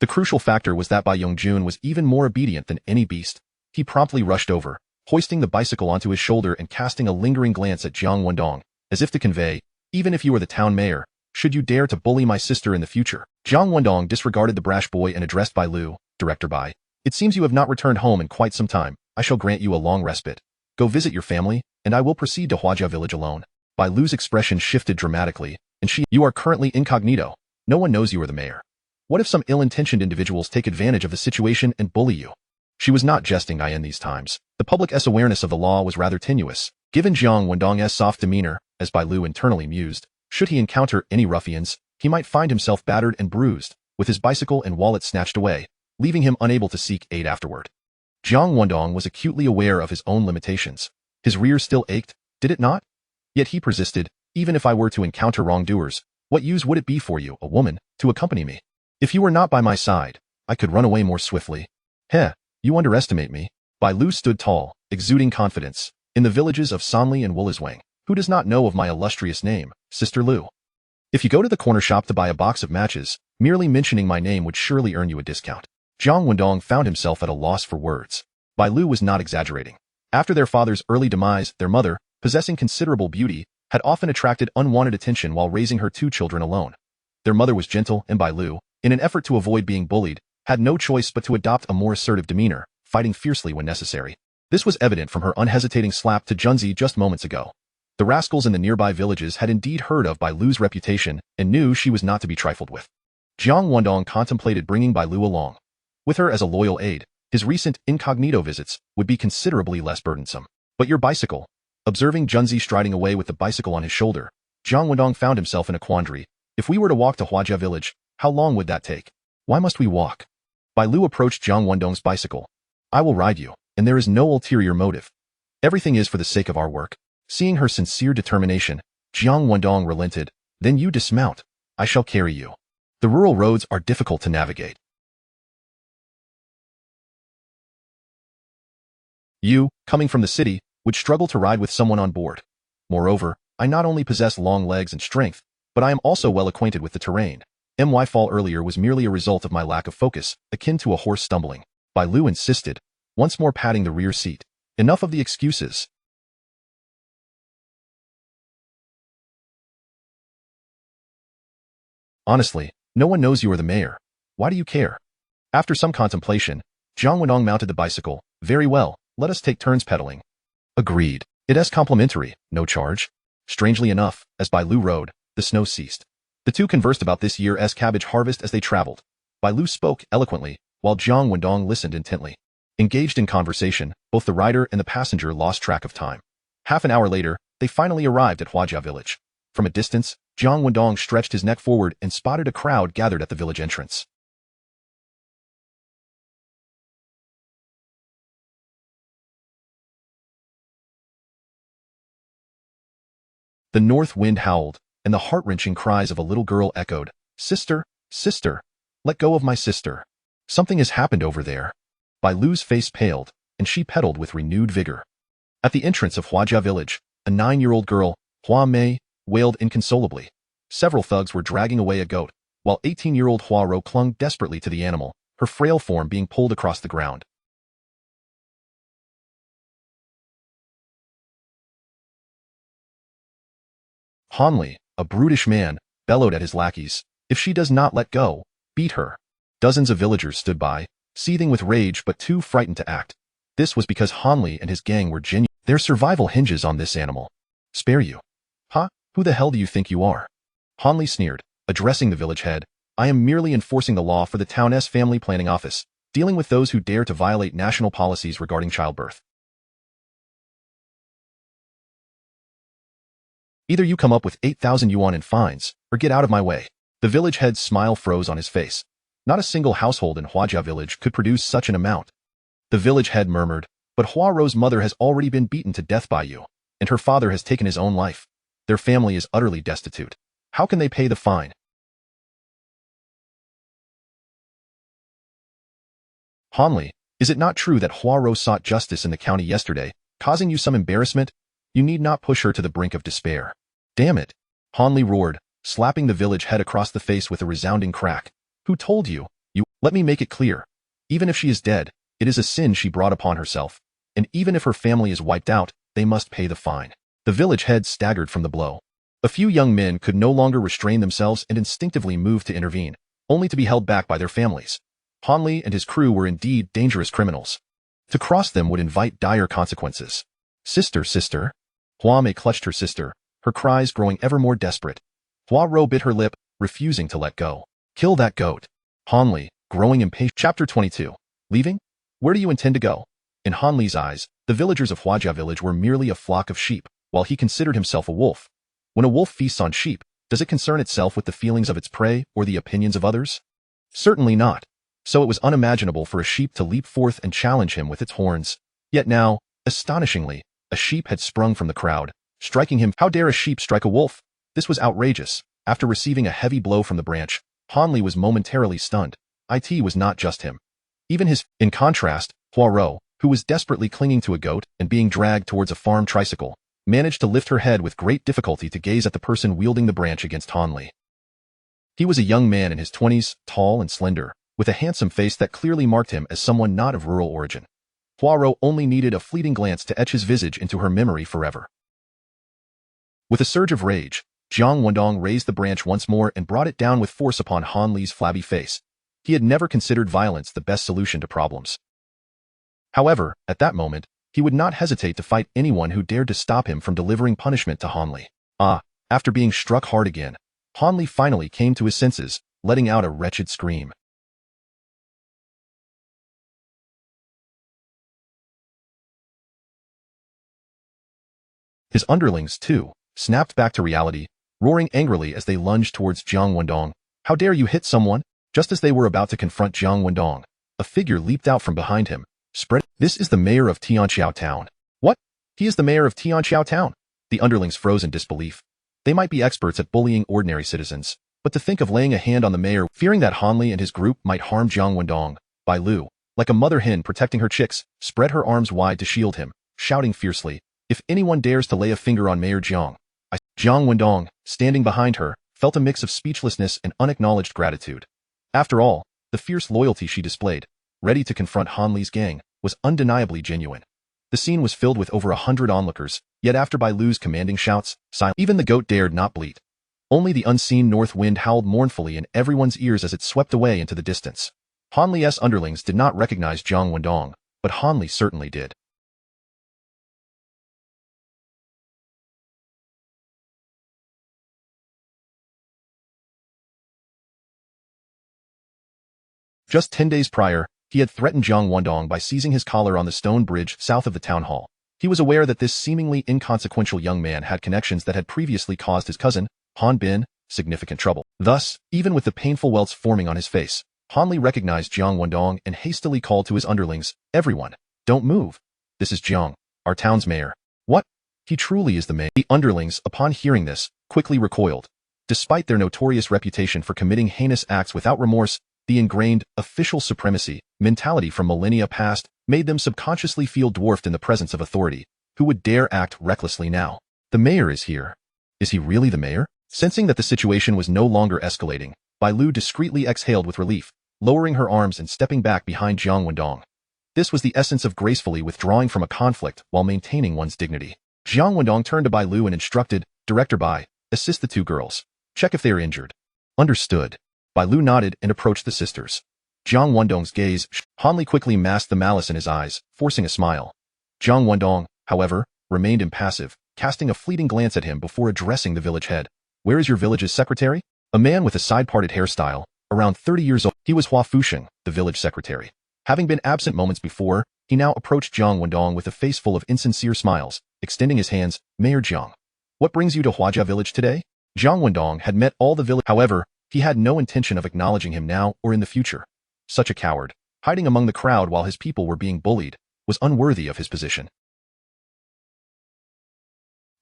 The crucial factor was that Bai Yongjun was even more obedient than any beast. He promptly rushed over, hoisting the bicycle onto his shoulder and casting a lingering glance at Jiang Wendong, as if to convey, "Even if you are the town mayor, should you dare to bully my sister in the future?" Jiang Wendong disregarded the brash boy and addressed Bai Lu, "Director Bai, it seems you have not returned home in quite some time. I shall grant you a long respite. Go visit your family, and I will proceed to Huajia village alone." Bai Lu's expression shifted dramatically, and "You are currently incognito. No one knows you are the mayor. What if some ill-intentioned individuals take advantage of the situation and bully you?" She was not jesting in these times. The public's awareness of the law was rather tenuous. Given Jiang Wendong's soft demeanor, as Bai Lu internally mused, should he encounter any ruffians, he might find himself battered and bruised, with his bicycle and wallet snatched away, leaving him unable to seek aid afterward. Jiang Wendong was acutely aware of his own limitations. His rear still ached, did it not? Yet he persisted, "Even if I were to encounter wrongdoers, what use would it be for you, a woman, to accompany me? If you were not by my side, I could run away more swiftly." "Heh, you underestimate me." Bai Lu stood tall, exuding confidence. "In the villages of Sanli and Wulizwang, who does not know of my illustrious name, Sister Lu? If you go to the corner shop to buy a box of matches, merely mentioning my name would surely earn you a discount." Jiang Wendong found himself at a loss for words. Bai Lu was not exaggerating. After their father's early demise, their mother, possessing considerable beauty, had often attracted unwanted attention while raising her 2 children alone. Their mother was gentle, and Bai Lu, in an effort to avoid being bullied, had no choice but to adopt a more assertive demeanor, fighting fiercely when necessary. This was evident from her unhesitating slap to Junzi just moments ago. The rascals in the nearby villages had indeed heard of Bai Lu's reputation and knew she was not to be trifled with. Jiang Wendong contemplated bringing Bai Lu along. With her as a loyal aide, his recent incognito visits would be considerably less burdensome. "But your bicycle?" Observing Junzi striding away with the bicycle on his shoulder, Jiang Wendong found himself in a quandary. If we were to walk to Huajia village, how long would that take? Why must we walk? Bai Lu approached Jiang Wendong's bicycle. "I will ride you, and there is no ulterior motive. Everything is for the sake of our work." Seeing her sincere determination, Jiang Wendong relented. "Then you dismount. I shall carry you. The rural roads are difficult to navigate. You, coming from the city, would struggle to ride with someone on board. Moreover, I not only possess long legs and strength, but I am also well acquainted with the terrain. My fall earlier was merely a result of my lack of focus, akin to a horse stumbling. Bai Lu insisted, once more patting the rear seat. Enough of the excuses. Honestly, no one knows you are the mayor. Why do you care? After some contemplation, Jiang Wendong mounted the bicycle. Very well, let us take turns pedaling. Agreed. It is complimentary, no charge. Strangely enough, as Bai Lu rode, the snow ceased. The two conversed about this year's cabbage harvest as they traveled. Bai Lu spoke eloquently, while Jiang Wendong listened intently. Engaged in conversation, both the rider and the passenger lost track of time. Half an hour later, they finally arrived at Huajia village. From a distance, Jiang Wendong stretched his neck forward and spotted a crowd gathered at the village entrance. The north wind howled, and the heart-wrenching cries of a little girl echoed, "Sister, sister, let go of my sister. Something has happened over there." Bai Lu's face paled, and she pedaled with renewed vigor. At the entrance of Huajia village, a 9-year-old girl, Hua Mei, wailed inconsolably. Several thugs were dragging away a goat, while 18-year-old Hua Rou clung desperately to the animal, her frail form being pulled across the ground. Hanli, a brutish man, bellowed at his lackeys, "If she does not let go, beat her." Dozens of villagers stood by, seething with rage but too frightened to act. This was because Hanli and his gang were genuine. Their survival hinges on this animal. "Spare you? Huh? Who the hell do you think you are?" Hanli sneered, addressing the village head. "I am merely enforcing the law for the town's family planning office, dealing with those who dare to violate national policies regarding childbirth. Either you come up with 8,000 yuan in fines, or get out of my way." The village head's smile froze on his face. Not a single household in Huajia village could produce such an amount. The village head murmured, "But Hua Rou's mother has already been beaten to death by you, and her father has taken his own life. Their family is utterly destitute. How can they pay the fine?" Hanli, is it not true that Hua Rou sought justice in the county yesterday, causing you some embarrassment? You need not push her to the brink of despair. Damn it! Hanli roared, slapping the village head across the face with a resounding crack. "Who told you? Let me make it clear. Even if she is dead, it is a sin she brought upon herself, and even if her family is wiped out, they must pay the fine." The village head staggered from the blow. A few young men could no longer restrain themselves and instinctively moved to intervene, only to be held back by their families. Hanli and his crew were indeed dangerous criminals. To cross them would invite dire consequences. "Sister, sister." Hua Mei clutched her sister, her cries growing ever more desperate. Hua Rou bit her lip, refusing to let go. "Kill that goat." Hanli, growing impatient. Chapter 22. Leaving? Where do you intend to go? In Hanli's eyes, the villagers of Huajia village were merely a flock of sheep, while he considered himself a wolf. When a wolf feasts on sheep, does it concern itself with the feelings of its prey or the opinions of others? Certainly not. So it was unimaginable for a sheep to leap forth and challenge him with its horns. Yet now, astonishingly, a sheep had sprung from the crowd, striking him. How dare a sheep strike a wolf? This was outrageous. After receiving a heavy blow from the branch, Hanli was momentarily stunned. It was not just him. Even his. In contrast, Hua Rou, who was desperately clinging to a goat and being dragged towards a farm tricycle, managed to lift her head with great difficulty to gaze at the person wielding the branch against Hanli. He was a young man in his 20s, tall and slender, with a handsome face that clearly marked him as someone not of rural origin. Hua Rou only needed a fleeting glance to etch his visage into her memory forever. With a surge of rage, Jiang Wendong raised the branch once more and brought it down with force upon Hanli's flabby face. He had never considered violence the best solution to problems. However, at that moment, he would not hesitate to fight anyone who dared to stop him from delivering punishment to Hanli. After being struck hard again, Hanli finally came to his senses, letting out a wretched scream. His underlings, too, snapped back to reality, roaring angrily as they lunged towards Jiang Wendong. "How dare you hit someone?" Just as they were about to confront Jiang Wendong, a figure leaped out from behind him, "This is the mayor of Tianqiao Town." "What? He is the mayor of Tianqiao Town?" The underlings froze in disbelief. They might be experts at bullying ordinary citizens, but to think of laying a hand on the mayor, fearing that Hanli and his group might harm Jiang Wendong, Bai Lu, like a mother hen protecting her chicks, spread her arms wide to shield him, shouting fiercely, "If anyone dares to lay a finger on Mayor Jiang, Jiang Wendong, standing behind her, felt a mix of speechlessness and unacknowledged gratitude. After all, the fierce loyalty she displayed, ready to confront Han Li's gang, was undeniably genuine. The scene was filled with over 100 onlookers, yet after Bai Lu's commanding shouts, even the goat dared not bleat. Only the unseen north wind howled mournfully in everyone's ears as it swept away into the distance. Han Li's underlings did not recognize Jiang Wendong, but Han Li certainly did. Just 10 days prior, he had threatened Jiang Wendong by seizing his collar on the stone bridge south of the town hall. He was aware that this seemingly inconsequential young man had connections that had previously caused his cousin, Han Bin, significant trouble. Thus, even with the painful welts forming on his face, Han Li recognized Jiang Wendong and hastily called to his underlings, "Everyone, don't move. This is Jiang, our town's mayor." "What? He truly is the mayor." The underlings, upon hearing this, quickly recoiled. Despite their notorious reputation for committing heinous acts without remorse, the ingrained official supremacy mentality from millennia past made them subconsciously feel dwarfed in the presence of authority. Who would dare act recklessly now? The mayor is here. Is he really the mayor? Sensing that the situation was no longer escalating, Bai Lu discreetly exhaled with relief, lowering her arms and stepping back behind Jiang Wendong. This was the essence of gracefully withdrawing from a conflict while maintaining one's dignity. Jiang Wendong turned to Bai Lu and instructed, "Director Bai, assist the two girls. Check if they are injured." "Understood." Bai Lu nodded and approached the sisters. Jiang Wendong's gaze. Han Li quickly masked the malice in his eyes, forcing a smile. Jiang Wendong, however, remained impassive, casting a fleeting glance at him before addressing the village head. "Where is your village's secretary?" A man with a side-parted hairstyle, around 30 years old. He was Hua Fusheng, the village secretary. Having been absent moments before, he now approached Jiang Wendong with a face full of insincere smiles, extending his hands. "Mayor Jiang, what brings you to Huajia village today?" Jiang Wendong had met all the village. However, he had no intention of acknowledging him now or in the future. Such a coward, hiding among the crowd while his people were being bullied, was unworthy of his position.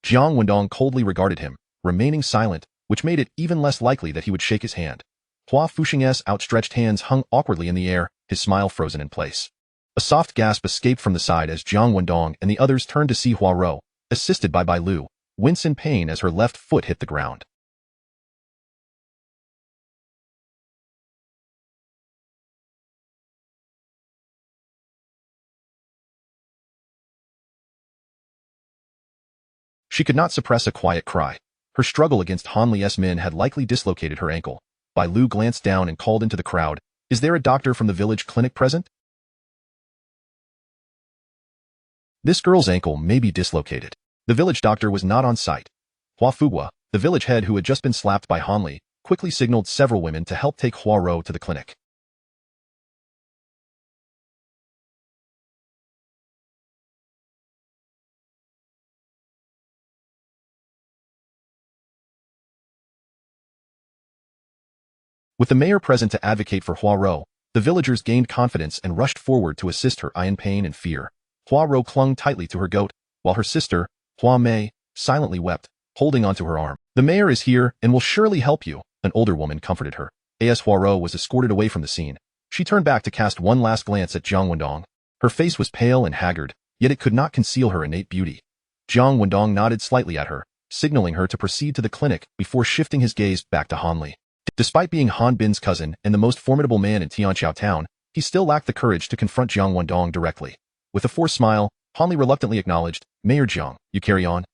Jiang Wendong coldly regarded him, remaining silent, which made it even less likely that he would shake his hand. Hua Fusheng's outstretched hands hung awkwardly in the air, his smile frozen in place. A soft gasp escaped from the side as Jiang Wendong and the others turned to see Hua Rou, assisted by Bai Lu, wince in pain as her left foot hit the ground. She could not suppress a quiet cry. Her struggle against Han Li's men had likely dislocated her ankle. Bai Lu glanced down and called into the crowd, "Is there a doctor from the village clinic present?" "This girl's ankle may be dislocated." The village doctor was not on site. Hua Fugua, the village head who had just been slapped by Han Li, quickly signaled several women to help take Hua Rou to the clinic. With the mayor present to advocate for Hua Rou, the villagers gained confidence and rushed forward to assist her in pain and fear. Hua Rou clung tightly to her goat, while her sister, Hua Mei, silently wept, holding onto her arm. "The mayor is here and will surely help you," an older woman comforted her. As Hua Rou was escorted away from the scene, she turned back to cast one last glance at Jiang Wendong. Her face was pale and haggard, yet it could not conceal her innate beauty. Jiang Wendong nodded slightly at her, signaling her to proceed to the clinic before shifting his gaze back to Han Li. Despite being Han Bin's cousin and the most formidable man in Tianqiao town, he still lacked the courage to confront Jiang Wendong directly. With a forced smile, Han Li reluctantly acknowledged, "Mayor Jiang, you carry on."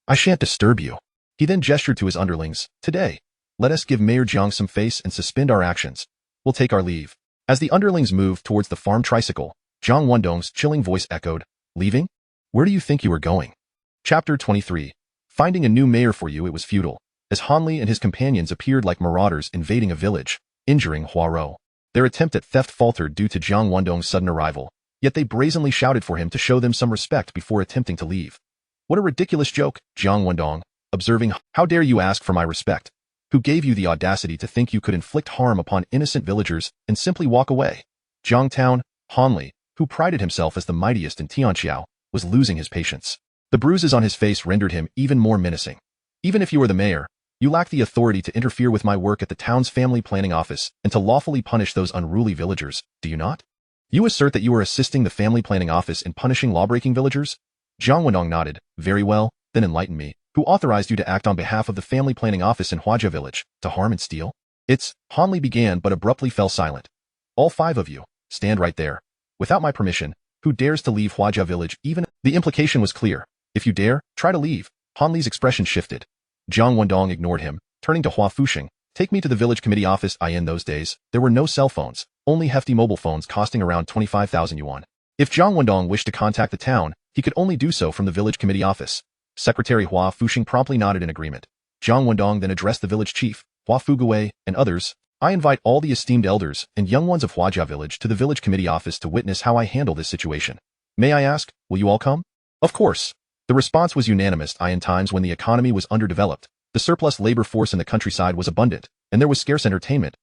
"I shan't disturb you." He then gestured to his underlings, "Today, let us give Mayor Jiang some face and suspend our actions. We'll take our leave." As the underlings moved towards the farm tricycle, Jiang Wendong's chilling voice echoed, "Leaving? Where do you think you are going?" Chapter 23. Finding a new mayor for you, it was futile, as Han Li and his companions appeared like marauders invading a village, injuring Hua Rou. Their attempt at theft faltered due to Jiang Wendong's sudden arrival, yet they brazenly shouted for him to show them some respect before attempting to leave. "What a ridiculous joke," Jiang Wendong, observing, "How dare you ask for my respect? Who gave you the audacity to think you could inflict harm upon innocent villagers and simply walk away?" Jiangtown, Han Li, who prided himself as the mightiest in Tianqiao, was losing his patience. The bruises on his face rendered him even more menacing. "Even if you were the mayor, you lack the authority to interfere with my work at the town's family planning office and to lawfully punish those unruly villagers, do you not? You assert that you are assisting the family planning office in punishing lawbreaking villagers?" Jiang Wendong nodded. "Very well, Then enlighten me. Who authorized you to act on behalf of the family planning office in Huajia village, to harm and steal? It's, Han Li began but abruptly fell silent. All 5 of you, stand right there. Without my permission, who dares to leave Huajia village even? The implication was clear. If you dare, try to leave. Han Li's expression shifted. Jiang Wendong ignored him, turning to Hua Fuxing. Take me to the village committee office. In those days, there were no cell phones, only hefty mobile phones costing around 25,000 yuan. If Jiang Wendong wished to contact the town, he could only do so from the village committee office. Secretary Hua Fuxing promptly nodded in agreement. Jiang Wendong then addressed the village chief, Hua Fugui, and others. I invite all the esteemed elders and young ones of Huajia village to the village committee office to witness how I handle this situation. May I ask, will you all come? Of course. The response was unanimous. In times when the economy was underdeveloped, the surplus labor force in the countryside was abundant, and there was scarce entertainment.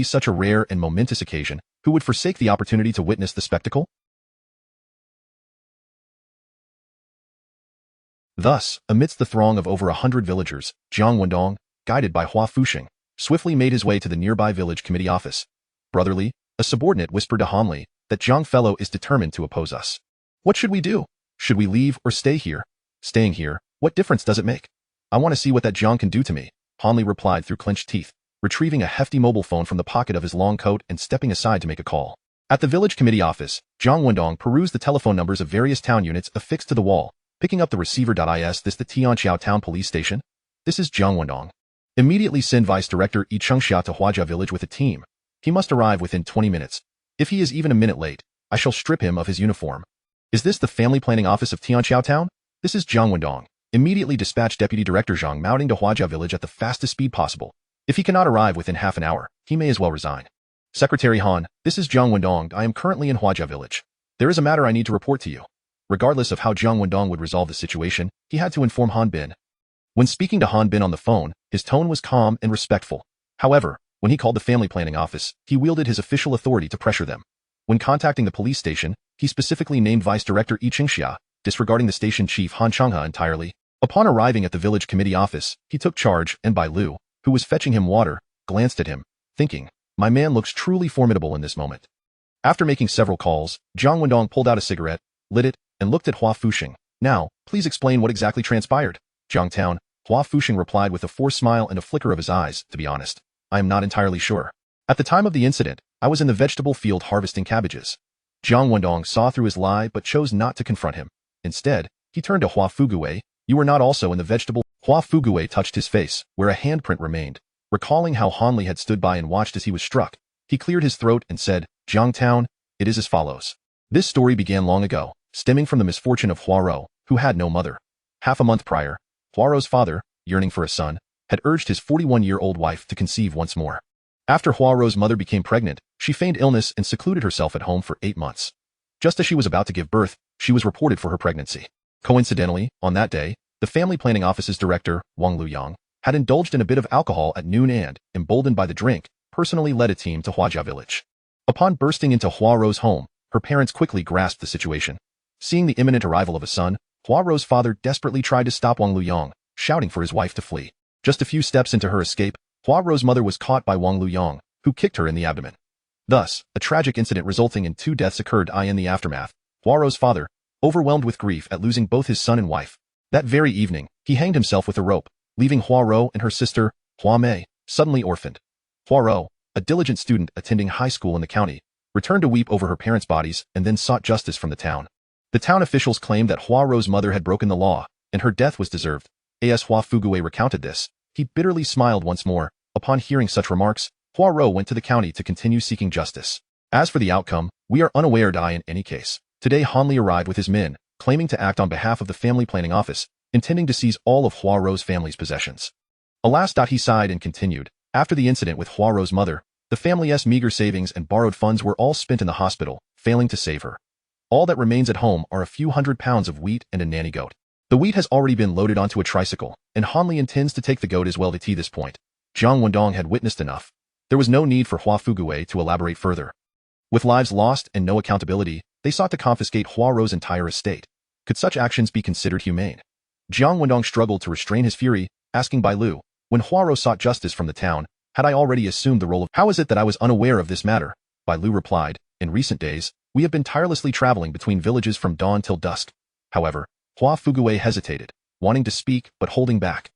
Such a rare and momentous occasion, who would forsake the opportunity to witness the spectacle? Thus, amidst the throng of over 100 villagers, Jiang Wendong, guided by Hua Fuxing, swiftly made his way to the nearby village committee office. Brotherly, a subordinate whispered to Han Li that Jiang fellow is determined to oppose us. What should we do? Should we leave or stay here? Staying here, what difference does it make? I want to see what that Jiang can do to me, Han Li replied through clenched teeth, retrieving a hefty mobile phone from the pocket of his long coat and stepping aside to make a call. At the village committee office, Jiang Wendong perused the telephone numbers of various town units affixed to the wall, picking up the receiver. Is this the Tianqiao Town Police Station? This is Jiang Wendong. Immediately send Vice Director Yi Chengxia to Huajia village with a team. He must arrive within 20 minutes. If he is even a minute late, I shall strip him of his uniform. Is this the family planning office of Tianqiao Town? This is Jiang Wendong. Immediately dispatch Deputy Director Zhang Maoding to Huajia village at the fastest speed possible. If he cannot arrive within half an hour, he may as well resign. Secretary Han, this is Jiang Wendong. I am currently in Huajia village. There is a matter I need to report to you. Regardless of how Jiang Wendong would resolve the situation, he had to inform Han Bin. When speaking to Han Bin on the phone, his tone was calm and respectful. However, when he called the family planning office, he wielded his official authority to pressure them. When contacting the police station, he specifically named Vice Director Yi Chengxia, disregarding the station chief Han Changhe entirely. Upon arriving at the village committee office, he took charge, and Bai Lu, who was fetching him water, glanced at him, thinking, my man looks truly formidable in this moment. After making several calls, Jiang Wendong pulled out a cigarette, lit it, and looked at Hua Fuxing. Now, please explain what exactly transpired. Jiangtown, Hua Fuxing replied with a forced smile and a flicker of his eyes. To be honest, I am not entirely sure. At the time of the incident, I was in the vegetable field harvesting cabbages. Jiang Wendong saw through his lie but chose not to confront him. Instead, he turned to Hua Fugui. You were not also in the vegetable? Hua Fugui touched his face, where a handprint remained. Recalling how Han Li had stood by and watched as he was struck, he cleared his throat and said, Jiangtown, it is as follows. This story began long ago, stemming from the misfortune of Huaro, who had no mother. Half a month prior, Huaro's father, yearning for a son, had urged his 41-year-old wife to conceive once more. After Huaro's mother became pregnant, she feigned illness and secluded herself at home for 8 months. Just as she was about to give birth, she was reported for her pregnancy. Coincidentally, on that day, the family planning office's director, Wang Luyang, had indulged in a bit of alcohol at noon and, emboldened by the drink, personally led a team to Huajia village. Upon bursting into Huaro's home, her parents quickly grasped the situation. Seeing the imminent arrival of a son, Huaro's father desperately tried to stop Wang Luyang, shouting for his wife to flee. Just a few steps into her escape, Huaro's mother was caught by Wang Luyang, who kicked her in the abdomen. Thus, a tragic incident resulting in 2 deaths occurred. In the aftermath, Huaro's father, overwhelmed with grief at losing both his son and wife, that very evening, he hanged himself with a rope, leaving Huaro and her sister, Hua Mei, suddenly orphaned. Huaro, a diligent student attending high school in the county, returned to weep over her parents' bodies and then sought justice from the town. The town officials claimed that Huaro's mother had broken the law, and her death was deserved. As Hua Fugui recounted this, he bitterly smiled once more. Upon hearing such remarks, Huaro went to the county to continue seeking justice. As for the outcome, we are unaware. In any case, today Han Li arrived with his men, claiming to act on behalf of the family planning office, intending to seize all of Huaro's family's possessions. Alas! He sighed and continued. After the incident with Huaro's mother, the family's meager savings and borrowed funds were all spent in the hospital, failing to save her. All that remains at home are a few hundred pounds of wheat and a nanny goat. The wheat has already been loaded onto a tricycle, and Han Li intends to take the goat as well. To this point, Jiang Wendong had witnessed enough. There was no need for Hua Fugui to elaborate further. With lives lost and no accountability, they sought to confiscate Huaro's entire estate. Could such actions be considered humane? Jiang Wendong struggled to restrain his fury, asking Bai Lu, when Huaro sought justice from the town, had I already assumed the role of— How is it that I was unaware of this matter? Bai Lu replied, in recent days, we have been tirelessly traveling between villages from dawn till dusk. However, Hua Fugui hesitated. wanting to speak but holding back.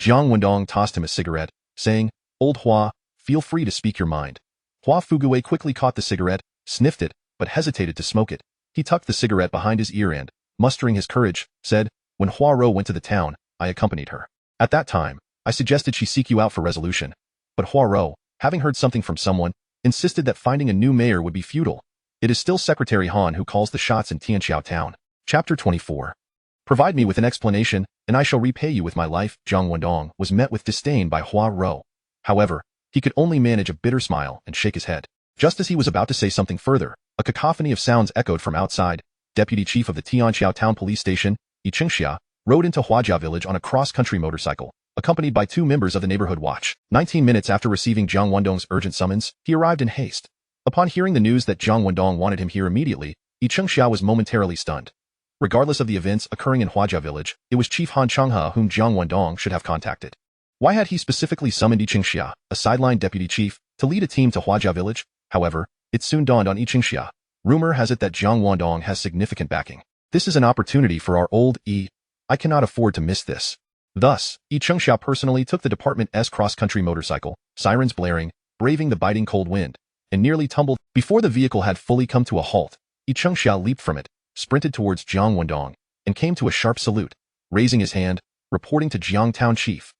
Jiang Wendong tossed him a cigarette, saying, "Old Hua, feel free to speak your mind." Hua Fuguwei quickly caught the cigarette, sniffed it, but hesitated to smoke it. He tucked the cigarette behind his ear and, mustering his courage, said, "When Hua Ro went to the town, I accompanied her. At that time, I suggested she seek you out for resolution. But Hua Ro, having heard something from someone, insisted that finding a new mayor would be futile. It is still Secretary Han who calls the shots in Tianqiao Town." Chapter 24. "Provide me with an explanation, and I shall repay you with my life." Jiang Wendong was met with disdain by Hua Ro. However, he could only manage a bitter smile and shake his head. Just as he was about to say something further, a cacophony of sounds echoed from outside. Deputy Chief of the Tianqiao Town Police Station, Yi Chengxia, rode into Huajia Village on a cross-country motorcycle, accompanied by 2 members of the neighborhood watch. 19 minutes after receiving Jiang Wendong's urgent summons, he arrived in haste. Upon hearing the news that Jiang Wendong wanted him here immediately, Yi Chengxia was momentarily stunned. Regardless of the events occurring in Huajia Village, it was Chief Han Changhe whom Jiang Wendong should have contacted. Why had he specifically summoned Yi Chengxia, a sideline deputy chief, to lead a team to Huajia Village? However, it soon dawned on Yi Chengxia. Rumor has it that Jiang Wendong has significant backing. This is an opportunity for our old Yi. I cannot afford to miss this. Thus, Yi Chengxia personally took the department's cross-country motorcycle, sirens blaring, braving the biting cold wind, and nearly tumbled. Before the vehicle had fully come to a halt, Yi Chengxia leaped from it, sprinted towards Jiang Wendong, and came to a sharp salute, raising his hand, reporting to Jiang Town Chief.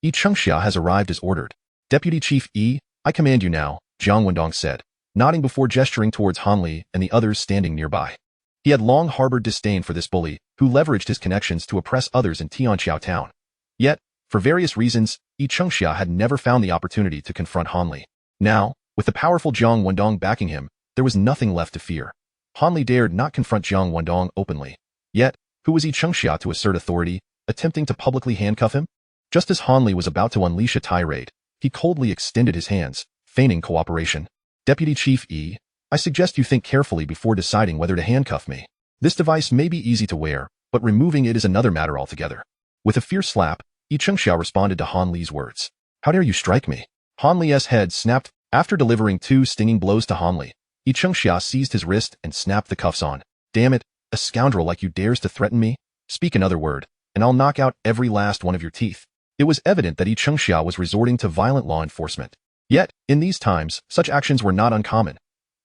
Yi Chengxia has arrived as ordered. Deputy Chief Yi, I command you now, Jiang Wendong said, nodding before gesturing towards Han Li and the others standing nearby. He had long harbored disdain for this bully, who leveraged his connections to oppress others in Tianqiao Town. Yet, for various reasons, Yi Chengxia had never found the opportunity to confront Han Li. Now, with the powerful Jiang Wendong backing him, there was nothing left to fear. Han Li dared not confront Jiang Wendong openly. Yet, who was Yi Chengxia to assert authority, attempting to publicly handcuff him? Just as Han Li was about to unleash a tirade, he coldly extended his hands, feigning cooperation. Deputy Chief Yi, I suggest you think carefully before deciding whether to handcuff me. This device may be easy to wear, but removing it is another matter altogether. With a fierce slap, Yi Chengxia responded to Han Li's words. How dare you strike me? Han Li's head snapped. After delivering 2 stinging blows to Han Li, Yi Chengxia seized his wrist and snapped the cuffs on. Damn it, a scoundrel like you dares to threaten me? Speak another word, and I'll knock out every last one of your teeth. It was evident that Yi Chengxia was resorting to violent law enforcement. Yet, in these times, such actions were not uncommon.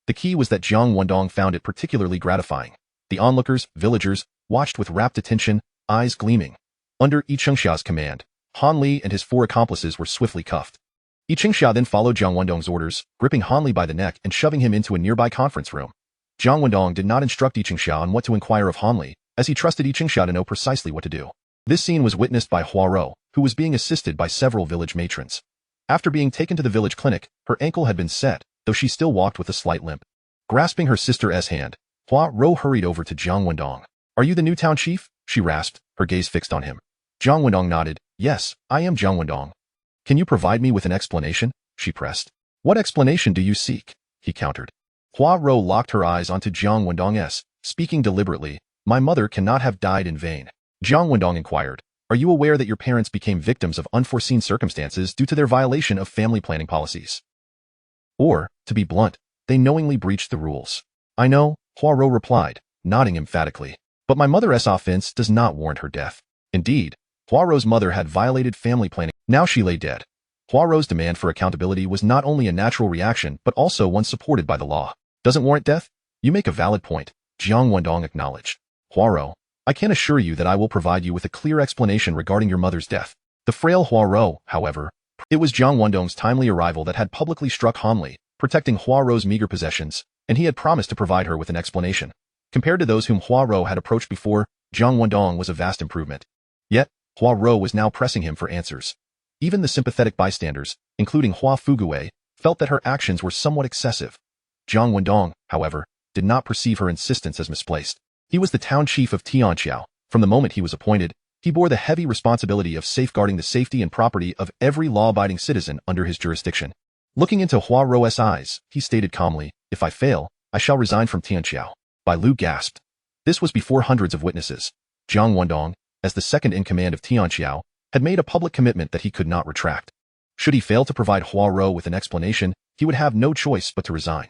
The key was that Jiang Wendong found it particularly gratifying. The onlookers, villagers, watched with rapt attention, eyes gleaming. Under Yi Chengxia's command, Han Li and his 4 accomplices were swiftly cuffed. Yi Chengxia then followed Jiang Wendong's orders, gripping Han Li by the neck and shoving him into a nearby conference room. Jiang Wendong did not instruct Yi Chengxia on what to inquire of Han Li, as he trusted Yi Chengxia to know precisely what to do. This scene was witnessed by Hua Ro, who was being assisted by several village matrons. After being taken to the village clinic, her ankle had been set, though she still walked with a slight limp. Grasping her sister's hand, Hua Ro hurried over to Jiang Wendong. Are you the new town chief? She rasped, her gaze fixed on him. Jiang Wendong nodded. Yes, I am Jiang Wendong. Can you provide me with an explanation? She pressed. What explanation do you seek? He countered. Hua Ro locked her eyes onto Jiang Wendong's, speaking deliberately. My mother cannot have died in vain. Jiang Wendong inquired. Are you aware that your parents became victims of unforeseen circumstances due to their violation of family planning policies? Or, to be blunt, they knowingly breached the rules. I know, Hua Ro replied, nodding emphatically. But my mother's offense does not warrant her death. Indeed, Hua Ro's mother had violated family planning. Now she lay dead. Hua Ro's demand for accountability was not only a natural reaction but also one supported by the law. Doesn't warrant death? You make a valid point, Jiang Wendong acknowledged. Hua Ro, I can assure you that I will provide you with a clear explanation regarding your mother's death. The frail Hua Ro, however, it was Jiang Wendong's timely arrival that had publicly struck Han Li, protecting Hua Ro's meager possessions, and he had promised to provide her with an explanation. Compared to those whom Hua Ro had approached before, Jiang Wendong was a vast improvement. Yet, Hua Ro was now pressing him for answers. Even the sympathetic bystanders, including Hua Fuguwei, felt that her actions were somewhat excessive. Jiang Wendong, however, did not perceive her insistence as misplaced. He was the town chief of Tianqiao. From the moment he was appointed, he bore the heavy responsibility of safeguarding the safety and property of every law-abiding citizen under his jurisdiction. Looking into Hua Ro's eyes, he stated calmly, if I fail, I shall resign from Tianqiao. Bai Lu gasped. This was before hundreds of witnesses. Jiang Wendong, as the second in command of Tianqiao, had made a public commitment that he could not retract. Should he fail to provide Hua Ro with an explanation, he would have no choice but to resign.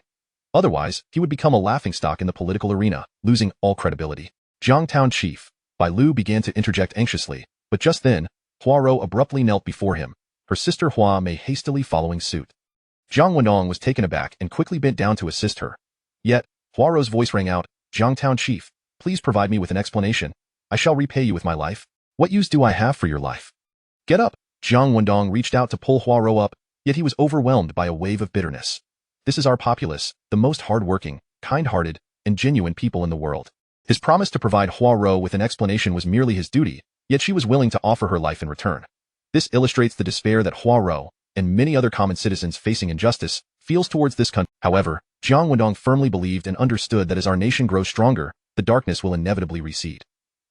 Otherwise, he would become a laughingstock in the political arena, losing all credibility. Jiang Town Chief. Bai Lu began to interject anxiously, but just then, Hua Rou abruptly knelt before him, her sister Hua Mei hastily following suit. Jiang Wendong was taken aback and quickly bent down to assist her. Yet, Hua Rou's voice rang out, Jiang Town Chief, please provide me with an explanation. I shall repay you with my life. What use do I have for your life? Get up! Jiang Wendong reached out to pull Hua Rou up, yet he was overwhelmed by a wave of bitterness. This is our populace, the most hardworking, kind-hearted, and genuine people in the world. His promise to provide Hua Rou with an explanation was merely his duty, yet she was willing to offer her life in return. This illustrates the despair that Hua Rou, and many other common citizens facing injustice, feels towards this country. However, Jiang Wendong firmly believed and understood that as our nation grows stronger, the darkness will inevitably recede.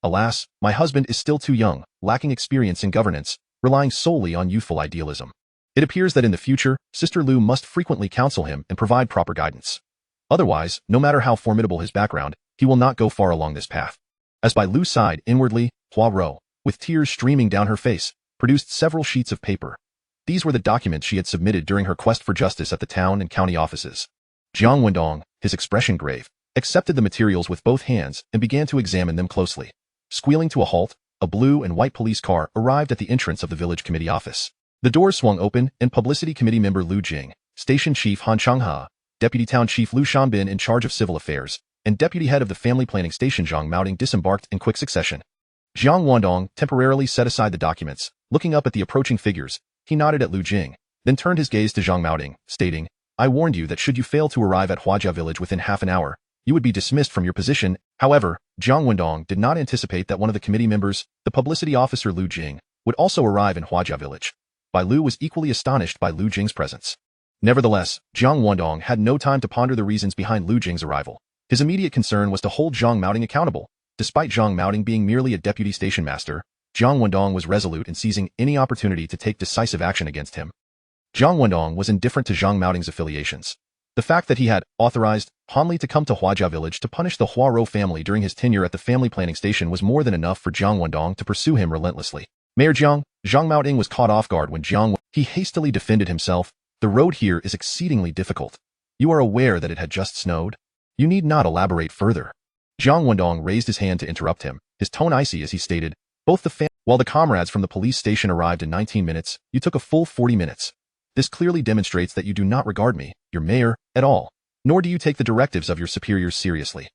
Alas, my husband is still too young, lacking experience in governance, relying solely on youthful idealism. It appears that in the future, Sister Lu must frequently counsel him and provide proper guidance. Otherwise, no matter how formidable his background, he will not go far along this path. As Bai Lu sighed inwardly, Hua Rou, with tears streaming down her face, produced several sheets of paper. These were the documents she had submitted during her quest for justice at the town and county offices. Jiang Wendong, his expression grave, accepted the materials with both hands and began to examine them closely. Squealing to a halt, a blue and white police car arrived at the entrance of the village committee office. The doors swung open and Publicity Committee member Lu Jing, Station Chief Han Changhe, Deputy Town Chief Lu Shanbin in charge of civil affairs, and Deputy Head of the Family Planning Station Zhang Maoding disembarked in quick succession. Jiang Wendong temporarily set aside the documents. Looking up at the approaching figures, he nodded at Lu Jing, then turned his gaze to Zhang Maoding, stating, I warned you that should you fail to arrive at Huajia village within half an hour, you would be dismissed from your position. However, Jiang Wendong did not anticipate that one of the committee members, the publicity officer Lu Jing, would also arrive in Huajia village. Bai Lu was equally astonished by Lu Jing's presence. Nevertheless, Jiang Wendong had no time to ponder the reasons behind Lu Jing's arrival. His immediate concern was to hold Zhang Maoding accountable. Despite Zhang Maoding being merely a deputy station master, Jiang Wendong was resolute in seizing any opportunity to take decisive action against him. Jiang Wendong was indifferent to Zhang Maoding's affiliations. The fact that he had authorized Han Li to come to Huajia village to punish the Hua Rou family during his tenure at the family planning station was more than enough for Jiang Wendong to pursue him relentlessly. Mayor Jiang, Zhang Maoding was caught off guard when he hastily defended himself. The road here is exceedingly difficult. You are aware that it had just snowed? You need not elaborate further. Jiang Wendong raised his hand to interrupt him, his tone icy as he stated, while the comrades from the police station arrived in 19 minutes, you took a full 40 minutes. This clearly demonstrates that you do not regard me, your mayor, at all, nor do you take the directives of your superiors seriously.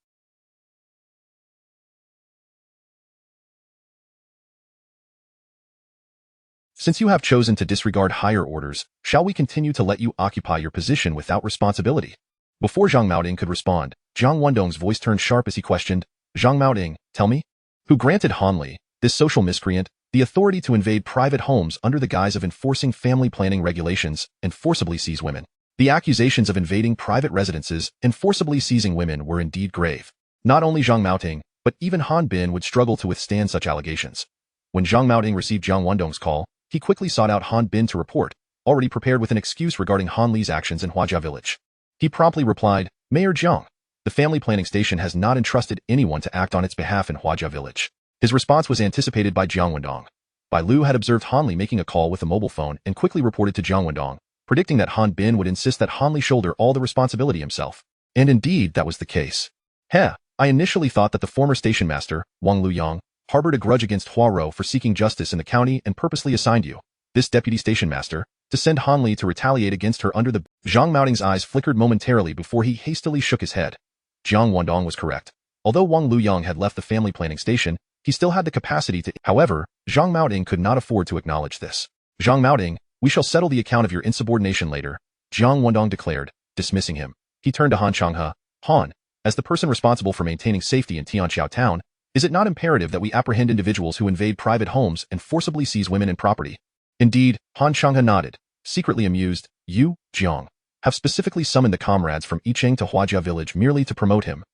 Since you have chosen to disregard higher orders, shall we continue to let you occupy your position without responsibility? Before Zhang Maoding could respond, Jiang Wendong's voice turned sharp as he questioned, Zhang Maoding, tell me, who granted Han Li, this social miscreant, the authority to invade private homes under the guise of enforcing family planning regulations and forcibly seize women? The accusations of invading private residences and forcibly seizing women were indeed grave. Not only Zhang Maoding, but even Han Bin would struggle to withstand such allegations. When Zhang Maoding received Jiang Wendong's call, he quickly sought out Han Bin to report, already prepared with an excuse regarding Han Li's actions in Huajia village. He promptly replied, Mayor Jiang, the family planning station has not entrusted anyone to act on its behalf in Huajia village. His response was anticipated by Jiang Wendong. Bai Lu had observed Han Li making a call with a mobile phone and quickly reported to Jiang Wendong, predicting that Han Bin would insist that Han Li shoulder all the responsibility himself. And indeed, that was the case. I initially thought that the former station master, Wang Luyang, harbored a grudge against Hua Rou for seeking justice in the county and purposely assigned you, this deputy station master, to send Han Li to retaliate against her under the... Zhang Maoding's eyes flickered momentarily before he hastily shook his head. Jiang Wendong was correct. Although Wang Luyang had left the family planning station, he still had the capacity to... However, Zhang Maoding could not afford to acknowledge this. Zhang Maoding, we shall settle the account of your insubordination later, Jiang Wendong declared, dismissing him. He turned to Han Changhe. Han, as the person responsible for maintaining safety in Tianqiao Town, is it not imperative that we apprehend individuals who invade private homes and forcibly seize women and property? Indeed, Han Changhe nodded, secretly amused. You, Jiang, have specifically summoned the comrades from Yicheng to Huajia village merely to promote him.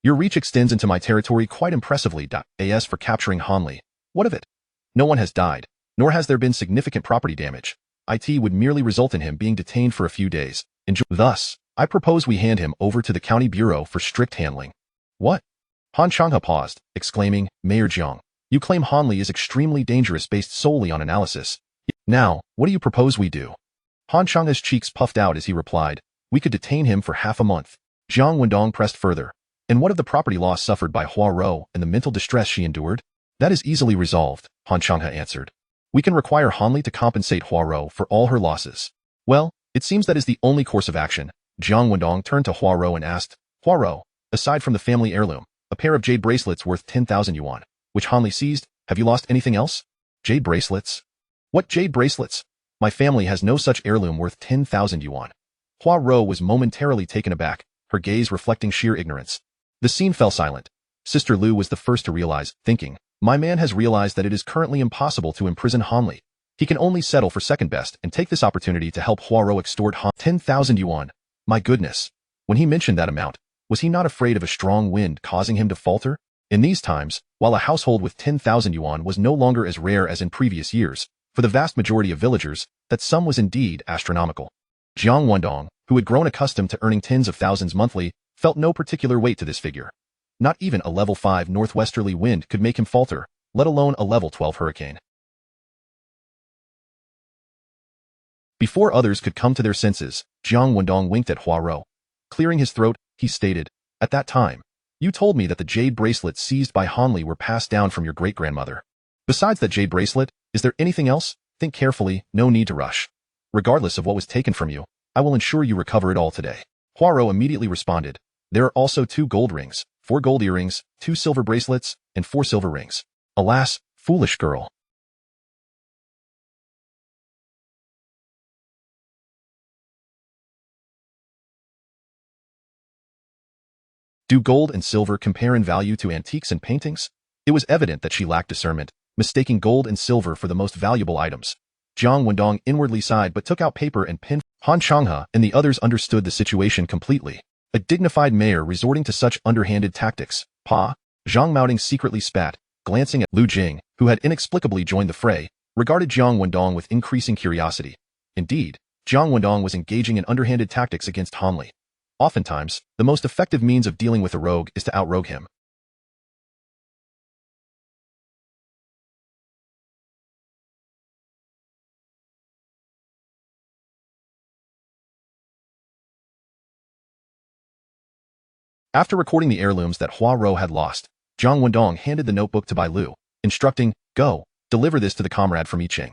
Your reach extends into my territory quite impressively. As for capturing Han Li, what of it? No one has died, nor has there been significant property damage. It would merely result in him being detained for a few days. Thus, I propose we hand him over to the county bureau for strict handling. What? Han Changhe paused, exclaiming, Mayor Jiang, you claim Han Li is extremely dangerous based solely on analysis. Now, what do you propose we do? Han Changhe's cheeks puffed out as he replied, we could detain him for half a month. Jiang Wendong pressed further. And what of the property loss suffered by Hua Rou and the mental distress she endured? That is easily resolved, Han Changhe answered. We can require Hanli to compensate Hua Rou for all her losses. Well, it seems that is the only course of action. Jiang Wendong turned to Hua Rou and asked, Hua Rou, aside from the family heirloom, a pair of jade bracelets worth 10,000 yuan, which Hanli seized, have you lost anything else? Jade bracelets? What jade bracelets? My family has no such heirloom worth 10,000 yuan. Hua Rou was momentarily taken aback, her gaze reflecting sheer ignorance. The scene fell silent. Sister Lu was the first to realize, thinking, my man has realized that it is currently impossible to imprison Hanli. He can only settle for second best and take this opportunity to help Hua Rou extort 10,000 yuan. My goodness. When he mentioned that amount, was he not afraid of a strong wind causing him to falter? In these times, while a household with 10,000 yuan was no longer as rare as in previous years, for the vast majority of villagers, that sum was indeed astronomical. Jiang Wendong, who had grown accustomed to earning tens of thousands monthly, felt no particular weight to this figure. Not even a level 5 northwesterly wind could make him falter, let alone a level 12 hurricane. Before others could come to their senses, Jiang Wendong winked at Hua Rou. Clearing his throat, he stated, at that time, you told me that the jade bracelets seized by Hanli were passed down from your great-grandmother. Besides that jade bracelet, is there anything else? Think carefully, no need to rush. Regardless of what was taken from you, I will ensure you recover it all today. Hua Rou immediately responded, there are also 2 gold rings, 4 gold earrings, 2 silver bracelets, and 4 silver rings. Alas, foolish girl. Do gold and silver compare in value to antiques and paintings? It was evident that she lacked discernment, mistaking gold and silver for the most valuable items. Jiang Wendong inwardly sighed but took out paper and pen. Han Changhe and the others understood the situation completely. A dignified mayor resorting to such underhanded tactics. Pa. Zhang Maoding secretly spat, glancing at Lu Jing, who had inexplicably joined the fray, regarded Jiang Wendong with increasing curiosity. Indeed, Jiang Wendong was engaging in underhanded tactics against Hanli. Oftentimes, the most effective means of dealing with a rogue is to outrogue him. After recording the heirlooms that Hua Rou had lost, Jiang Wendong handed the notebook to Bai Lu, instructing, go, deliver this to the comrade from Yiqing.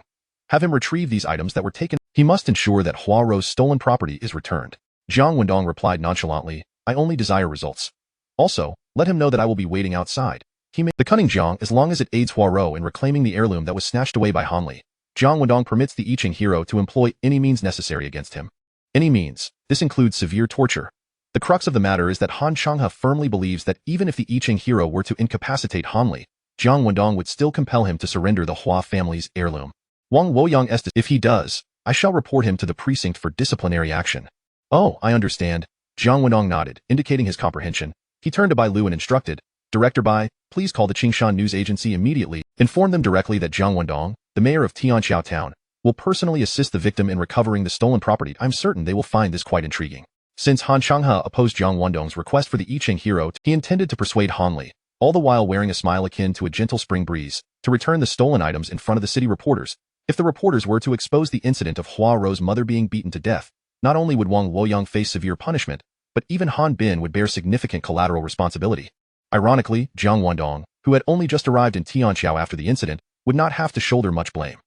Have him retrieve these items that were taken. He must ensure that Hua Rou's stolen property is returned. Jiang Wendong replied nonchalantly, I only desire results. Also, let him know that I will be waiting outside. The cunning Jiang, as long as it aids Hua Rou in reclaiming the heirloom that was snatched away by Hanli. Jiang Wendong permits the Yiqing hero to employ any means necessary against him. Any means. This includes severe torture. The crux of the matter is that Han Changhe firmly believes that even if the Yiqing hero were to incapacitate Hanli, Jiang Wendong would still compel him to surrender the Hua family's heirloom. Wang Woyang estes, if he does, I shall report him to the precinct for disciplinary action. Oh, I understand. Jiang Wendong nodded, indicating his comprehension. He turned to Bai Lu and instructed, Director Bai, please call the Qingshan News Agency immediately. Inform them directly that Jiang Wendong, the mayor of Tianqiao Town, will personally assist the victim in recovering the stolen property. I'm certain they will find this quite intriguing. Since Han Changhe opposed Jiang Wendong's request for the Yiqing hero, he intended to persuade Hanli, all the while wearing a smile akin to a gentle spring breeze, to return the stolen items in front of the city reporters. If the reporters were to expose the incident of Hua Rou's mother being beaten to death, not only would Wang Woyang face severe punishment, but even Han Bin would bear significant collateral responsibility. Ironically, Jiang Wendong, who had only just arrived in Tianqiao after the incident, would not have to shoulder much blame.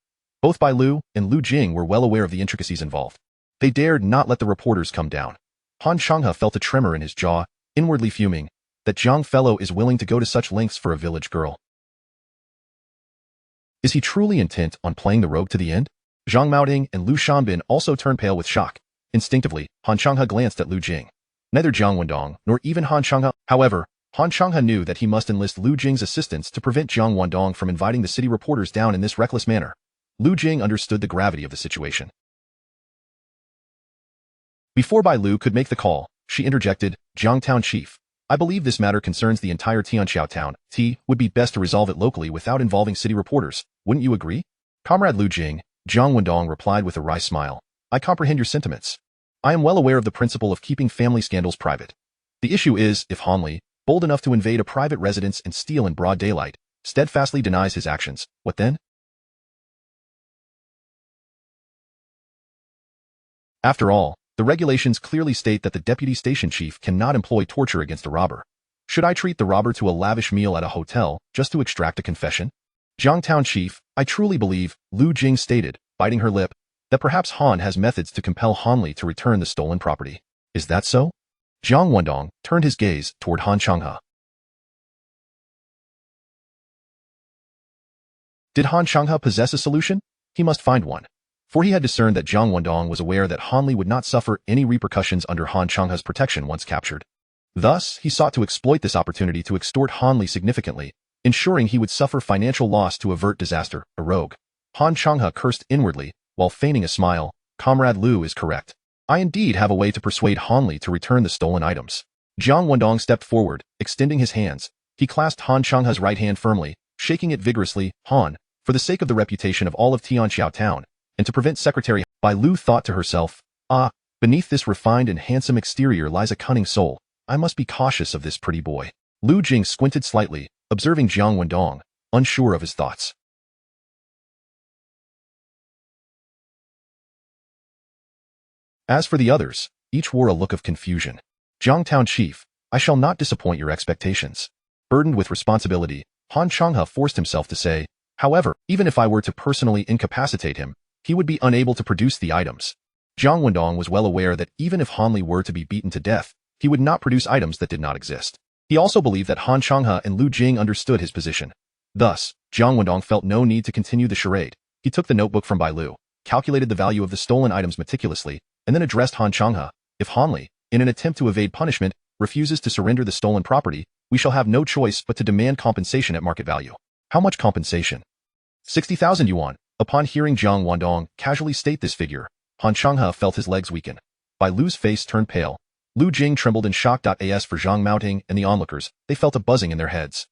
Both Bai Lu and Lu Jing were well aware of the intricacies involved. They dared not let the reporters come down. Han Changhe felt a tremor in his jaw, inwardly fuming, that Jiang fellow is willing to go to such lengths for a village girl. Is he truly intent on playing the rogue to the end? Zhang Maoding and Lu Shanbin also turned pale with shock. Instinctively, Han Changhe glanced at Lu Jing. Neither Jiang Wendong nor even Han Changhe. However, Han Changhe knew that he must enlist Lu Jing's assistance to prevent Jiang Wendong from inviting the city reporters down in this reckless manner. Lu Jing understood the gravity of the situation. Before Bai Lu could make the call, she interjected, Jiang Town Chief, I believe this matter concerns the entire Tianqiao Town. Would be best to resolve it locally without involving city reporters. Wouldn't you agree? Comrade Lu Jing, Jiang Wendong replied with a wry smile. I comprehend your sentiments. I am well aware of the principle of keeping family scandals private. The issue is, if Hanli, bold enough to invade a private residence and steal in broad daylight, steadfastly denies his actions, what then? After all, the regulations clearly state that the deputy station chief cannot employ torture against a robber. Should I treat the robber to a lavish meal at a hotel just to extract a confession? Jiangtown chief, I truly believe, Lu Jing stated, biting her lip, that perhaps Han has methods to compel Hanli to return the stolen property. Is that so? Jiang Wendong turned his gaze toward Han Changhe. Did Han Changhe possess a solution? He must find one. For he had discerned that Jiang Wendong was aware that Hanli would not suffer any repercussions under Han Changhe's protection once captured. Thus, he sought to exploit this opportunity to extort Hanli significantly, ensuring he would suffer financial loss to avert disaster. A rogue. Han Changhe cursed inwardly, while feigning a smile. Comrade Lu is correct. I indeed have a way to persuade Hanli to return the stolen items. Jiang Wendong stepped forward, extending his hands. He clasped Han Changhe's right hand firmly, shaking it vigorously. Han, for the sake of the reputation of all of Tianxiao Town, and to prevent Secretary Bai Lu thought to herself, beneath this refined and handsome exterior lies a cunning soul. I must be cautious of this pretty boy. Lu Jing squinted slightly, observing Jiang Wendong, unsure of his thoughts. As for the others, each wore a look of confusion. Jiangtown chief, I shall not disappoint your expectations. Burdened with responsibility, Han Changhe forced himself to say, however, even if I were to personally incapacitate him, he would be unable to produce the items. Jiang Wendong was well aware that even if Hanli were to be beaten to death, he would not produce items that did not exist. He also believed that Han Changhe and Lu Jing understood his position. Thus, Jiang Wendong felt no need to continue the charade. He took the notebook from Bai Lu, calculated the value of the stolen items meticulously, and then addressed Han Changhe. If Hanli, in an attempt to evade punishment, refuses to surrender the stolen property, we shall have no choice but to demand compensation at market value. How much compensation? 60,000 yuan. Upon hearing Jiang Wendong casually state this figure, Han Changhe felt his legs weaken. Bai Lu's face turned pale. Lu Jing trembled in shock. As for Zhang Maoting and the onlookers, they felt a buzzing in their heads.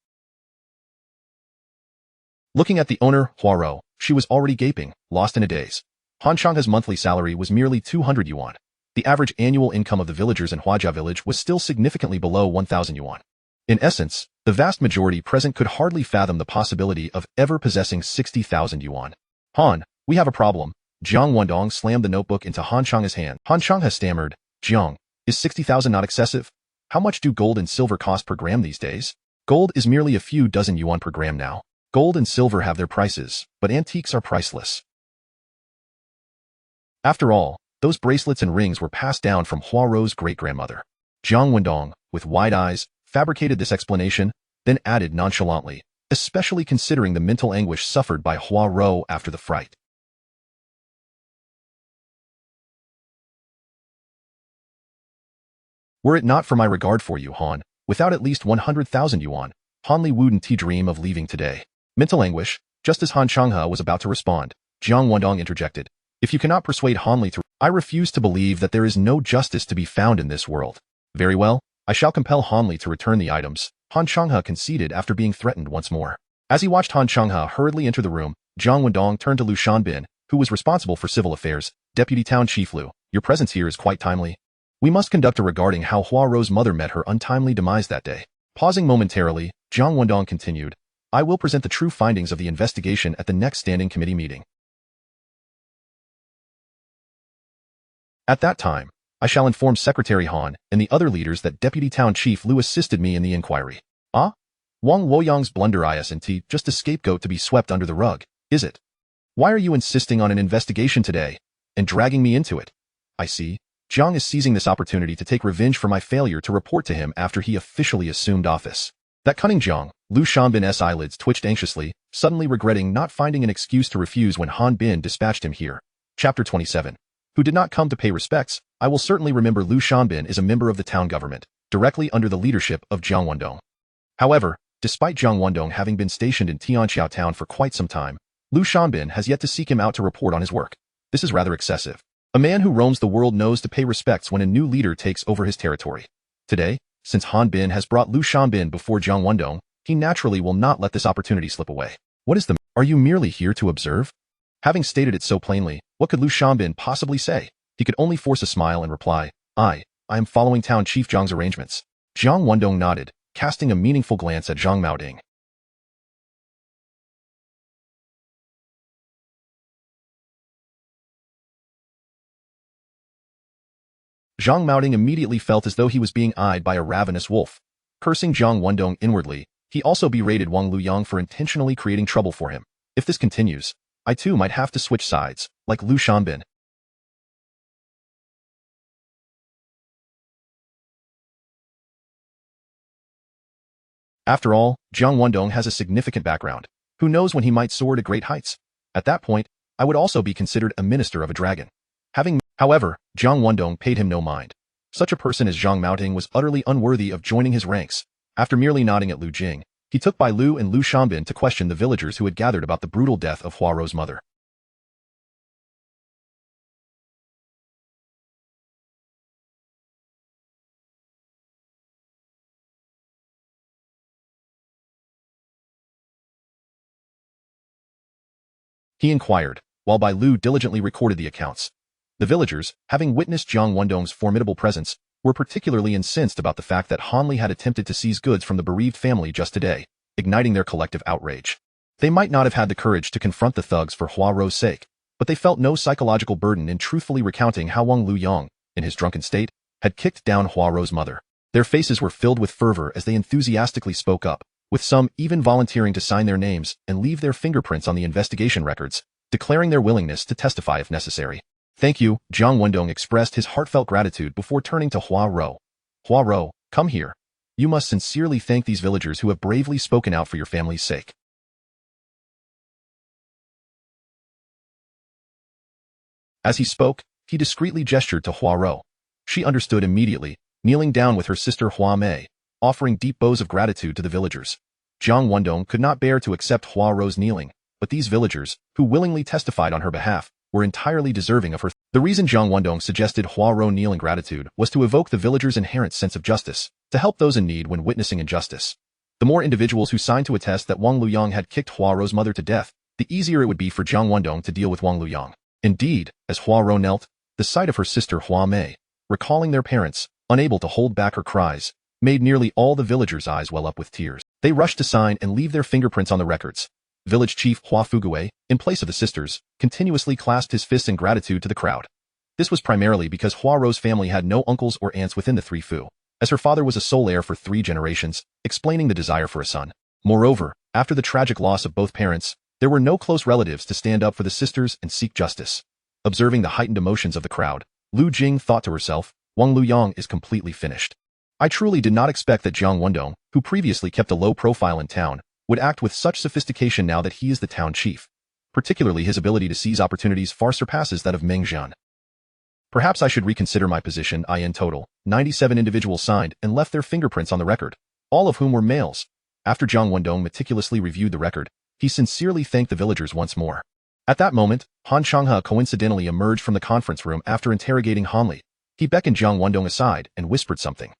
Looking at the owner, Huaro, she was already gaping, lost in a daze. Han Changhe's monthly salary was merely 200 yuan. The average annual income of the villagers in Huajia village was still significantly below 1,000 yuan. In essence, the vast majority present could hardly fathom the possibility of ever possessing 60,000 yuan. Han, we have a problem. Jiang Wendong slammed the notebook into Han Changhe's hand. Han Changhe stammered, Jiang, is 60,000 not excessive? How much do gold and silver cost per gram these days? Gold is merely a few dozen yuan per gram now. Gold and silver have their prices, but antiques are priceless. After all, those bracelets and rings were passed down from Huarou's great-grandmother. Jiang Wendong, with wide eyes, fabricated this explanation, then added nonchalantly, especially considering the mental anguish suffered by Huarou after the fright. Were it not for my regard for you, Han, without at least 100,000 yuan, Hanli wouldn't dream of leaving today. Mental anguish. Just as Han Changhe was about to respond, Jiang Wendong interjected. If you cannot persuade Hanli to, I refuse to believe that there is no justice to be found in this world. Very well, I shall compel Hanli to return the items, Han Changhe conceded after being threatened once more. As he watched Han Changhe hurriedly enter the room, Jiang Wendong turned to Lu Shanbin, who was responsible for civil affairs. Deputy Town Chief Lu, your presence here is quite timely. We must conduct a regarding how Huarou's mother met her untimely demise that day. Pausing momentarily, Jiang Wendong continued, I will present the true findings of the investigation at the next standing committee meeting. At that time, I shall inform Secretary Han and the other leaders that Deputy Town Chief Lu assisted me in the inquiry. Ah? Wang Woyang's blunder isn't just a scapegoat to be swept under the rug, is it? Why are you insisting on an investigation today, and dragging me into it? I see. Jiang is seizing this opportunity to take revenge for my failure to report to him after he officially assumed office. That cunning Jiang, Lu Shanbin's eyelids twitched anxiously, suddenly regretting not finding an excuse to refuse when Han Bin dispatched him here. Chapter 27. Who did not come to pay respects. I will certainly remember Lu Shanbin is a member of the town government, directly under the leadership of Jiang Wendong. However, despite Jiang Wendong having been stationed in Tianxiao town for quite some time, Lu Shanbin has yet to seek him out to report on his work. This is rather excessive. A man who roams the world knows to pay respects when a new leader takes over his territory. Today, since Han Bin has brought Lu Shanbin before Jiang Wendong, he naturally will not let this opportunity slip away. What is the matter? Are you merely here to observe? Having stated it so plainly, what could Lu Shanbin possibly say? He could only force a smile and reply, I am following Town Chief Jiang's arrangements. Jiang Wendong nodded, casting a meaningful glance at Zhang Maoting. Zhang Maoting immediately felt as though he was being eyed by a ravenous wolf. Cursing Jiang Wendong inwardly, he also berated Wang Luyang for intentionally creating trouble for him. If this continues, I too might have to switch sides, like Lu Shanbin. After all, Jiang Wendong has a significant background. Who knows when he might soar to great heights? At that point, I would also be considered a minister of a dragon. However, Jiang Wendong paid him no mind. Such a person as Zhang Maoting was utterly unworthy of joining his ranks. After merely nodding at Lu Jing, he took Bai Lu and Lu Shanbin to question the villagers who had gathered about the brutal death of Hua Rou's mother. He inquired, while Bai Lu diligently recorded the accounts. The villagers, having witnessed Jiang Wendong's formidable presence, were particularly incensed about the fact that Han Li had attempted to seize goods from the bereaved family just today, igniting their collective outrage. They might not have had the courage to confront the thugs for Hua Rou's sake, but they felt no psychological burden in truthfully recounting how Wang Luyang, in his drunken state, had kicked down Hua Rou's mother. Their faces were filled with fervor as they enthusiastically spoke up, with some even volunteering to sign their names and leave their fingerprints on the investigation records, declaring their willingness to testify if necessary. Thank you, Jiang Wendong expressed his heartfelt gratitude before turning to Hua Rou. Hua Rou, come here. You must sincerely thank these villagers who have bravely spoken out for your family's sake. As he spoke, he discreetly gestured to Hua Rou. She understood immediately, kneeling down with her sister Hua Mei, offering deep bows of gratitude to the villagers. Jiang Wendong could not bear to accept Hua Rou's kneeling, but these villagers, who willingly testified on her behalf, were entirely deserving of her. The reason Jiang Wendong suggested Hua Rou kneel in gratitude was to evoke the villagers' inherent sense of justice, to help those in need when witnessing injustice. The more individuals who signed to attest that Wang Luyang had kicked Hua Rou's mother to death, the easier it would be for Jiang Wendong to deal with Wang Luyang. Indeed, as Hua Rou knelt, the sight of her sister Hua Mei, recalling their parents, unable to hold back her cries, made nearly all the villagers' eyes well up with tears. They rushed to sign and leave their fingerprints on the records. Village chief Hua Fuguei, in place of the sisters, continuously clasped his fists in gratitude to the crowd. This was primarily because Hua Rou's family had no uncles or aunts within the three Fu, as her father was a sole heir for 3 generations, explaining the desire for a son. Moreover, after the tragic loss of both parents, there were no close relatives to stand up for the sisters and seek justice. Observing the heightened emotions of the crowd, Lu Jing thought to herself, Wang Luyang is completely finished. I truly did not expect that Jiang Wendong, who previously kept a low profile in town, would act with such sophistication now that he is the town chief. Particularly his ability to seize opportunities far surpasses that of Meng Jian. Perhaps I should reconsider my position. In total, 97 individuals signed and left their fingerprints on the record, all of whom were males. After Jiang Wendong meticulously reviewed the record, he sincerely thanked the villagers once more. At that moment, Han Changhe coincidentally emerged from the conference room after interrogating Han Li. He beckoned Jiang Wendong aside and whispered something.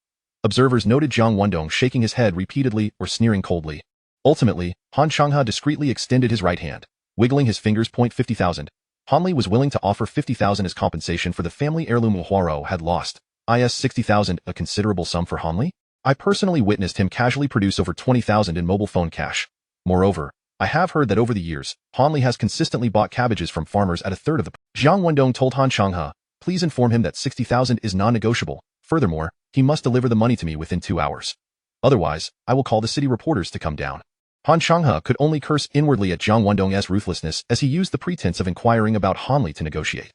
Observers noted Jiang Wendong shaking his head repeatedly or sneering coldly. Ultimately, Han Changhe discreetly extended his right hand, wiggling his fingers. 50,000. Han Li was willing to offer 50,000 as compensation for the family heirloom Hua Rou had lost. 60,000, a considerable sum for Han Li? I personally witnessed him casually produce over 20,000 in mobile phone cash. Moreover, I have heard that over the years, Han Li has consistently bought cabbages from farmers at a third of the price. Jiang Wendong told Han Changhe, please inform him that 60,000 is non-negotiable. Furthermore, he must deliver the money to me within 2 hours. Otherwise, I will call the city reporters to come down. Han Changhe could only curse inwardly at Jiang Wendong's ruthlessness as he used the pretense of inquiring about Han Li to negotiate.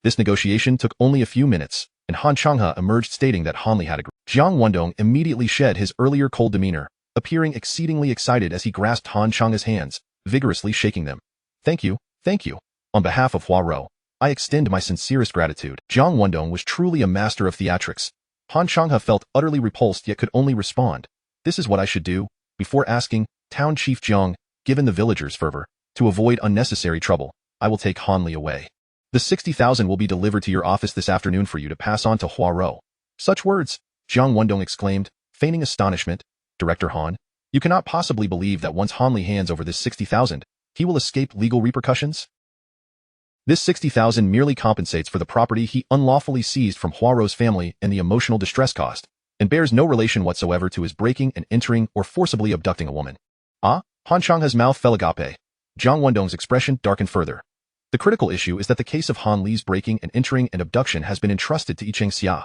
This negotiation took only a few minutes, and Han Changhe emerged stating that Han Li had agreed. Jiang Wendong immediately shed his earlier cold demeanor, appearing exceedingly excited as he grasped Han Changhe's hands, vigorously shaking them. Thank you, thank you. On behalf of Hua Rou, I extend my sincerest gratitude. Jiang Wendong was truly a master of theatrics. Han Changhe felt utterly repulsed yet could only respond. This is what I should do, before asking, Town Chief Jiang, given the villagers' fervor, to avoid unnecessary trouble, I will take Han Li away. The 60,000 will be delivered to your office this afternoon for you to pass on to Hua Rou. Such words, Jiang Wendong exclaimed, feigning astonishment. Director Han, you cannot possibly believe that once Han Li hands over this 60,000, he will escape legal repercussions? This 60,000 merely compensates for the property he unlawfully seized from Hua Rou's family and the emotional distress caused, and bears no relation whatsoever to his breaking and entering or forcibly abducting a woman. Ah? Han Changhe's mouth fell agape. Jiang Wendong's expression darkened further. The critical issue is that the case of Han Li's breaking and entering and abduction has been entrusted to Yicheng Xia.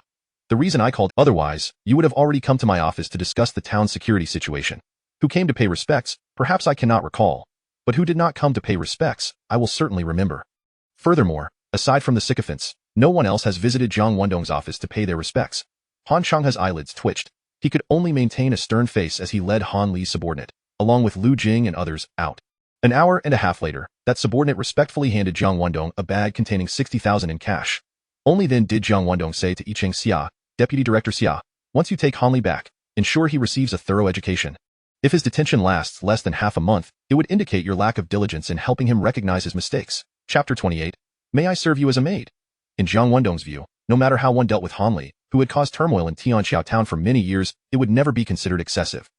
The reason I called, otherwise, you would have already come to my office to discuss the town's security situation. Who came to pay respects, perhaps I cannot recall. But who did not come to pay respects, I will certainly remember. Furthermore, aside from the sycophants, no one else has visited Jiang Wendong's office to pay their respects. Han Changhe's eyelids twitched. He could only maintain a stern face as he led Han Li's subordinate, along with Lu Jing and others, out. An hour and a half later, that subordinate respectfully handed Jiang Wendong a bag containing 60,000 in cash. Only then did Jiang Wendong say to Yicheng Xia, Deputy Director Xia, once you take Han Li back, ensure he receives a thorough education. If his detention lasts less than half a month, it would indicate your lack of diligence in helping him recognize his mistakes. Chapter 28. May I serve you as a maid? In Jiang Wendong's view, no matter how one dealt with Han Li, who had caused turmoil in Tianxiao town for many years, it would never be considered excessive.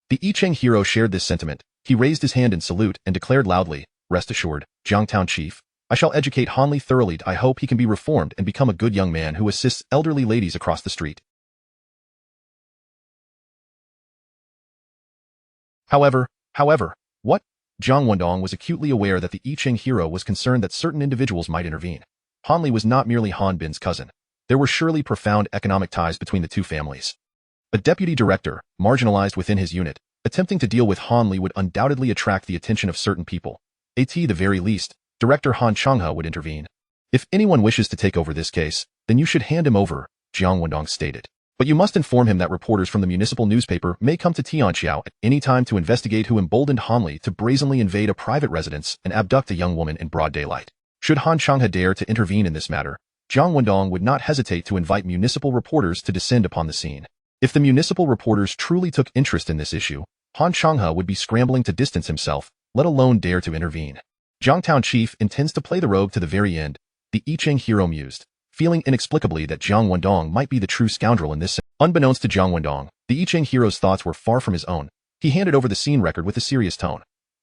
The Yicheng hero shared this sentiment. He raised his hand in salute and declared loudly, rest assured, Jiang Town Chief, I shall educate Han Li thoroughly. I hope he can be reformed and become a good young man who assists elderly ladies across the street. However, what? Jiang Wendong was acutely aware that the Yicheng hero was concerned that certain individuals might intervene. Han Li was not merely Han Bin's cousin. There were surely profound economic ties between the two families. A deputy director, marginalized within his unit, attempting to deal with Han Li would undoubtedly attract the attention of certain people. At the very least, Director Han Changhe would intervene. If anyone wishes to take over this case, then you should hand him over, Jiang Wendong stated. But you must inform him that reporters from the municipal newspaper may come to Tianxiao at any time to investigate who emboldened Han Li to brazenly invade a private residence and abduct a young woman in broad daylight. Should Han Changhe dare to intervene in this matter, Jiang Wendong would not hesitate to invite municipal reporters to descend upon the scene. If the municipal reporters truly took interest in this issue, Han Changhe would be scrambling to distance himself, let alone dare to intervene. Jiang Town Chief intends to play the rogue to the very end, the Yicheng hero mused, feeling inexplicably that Jiang Wendong might be the true scoundrel in this. Unbeknownst to Jiang Wendong, the Yicheng hero's thoughts were far from his own. He handed over the scene record with a serious tone.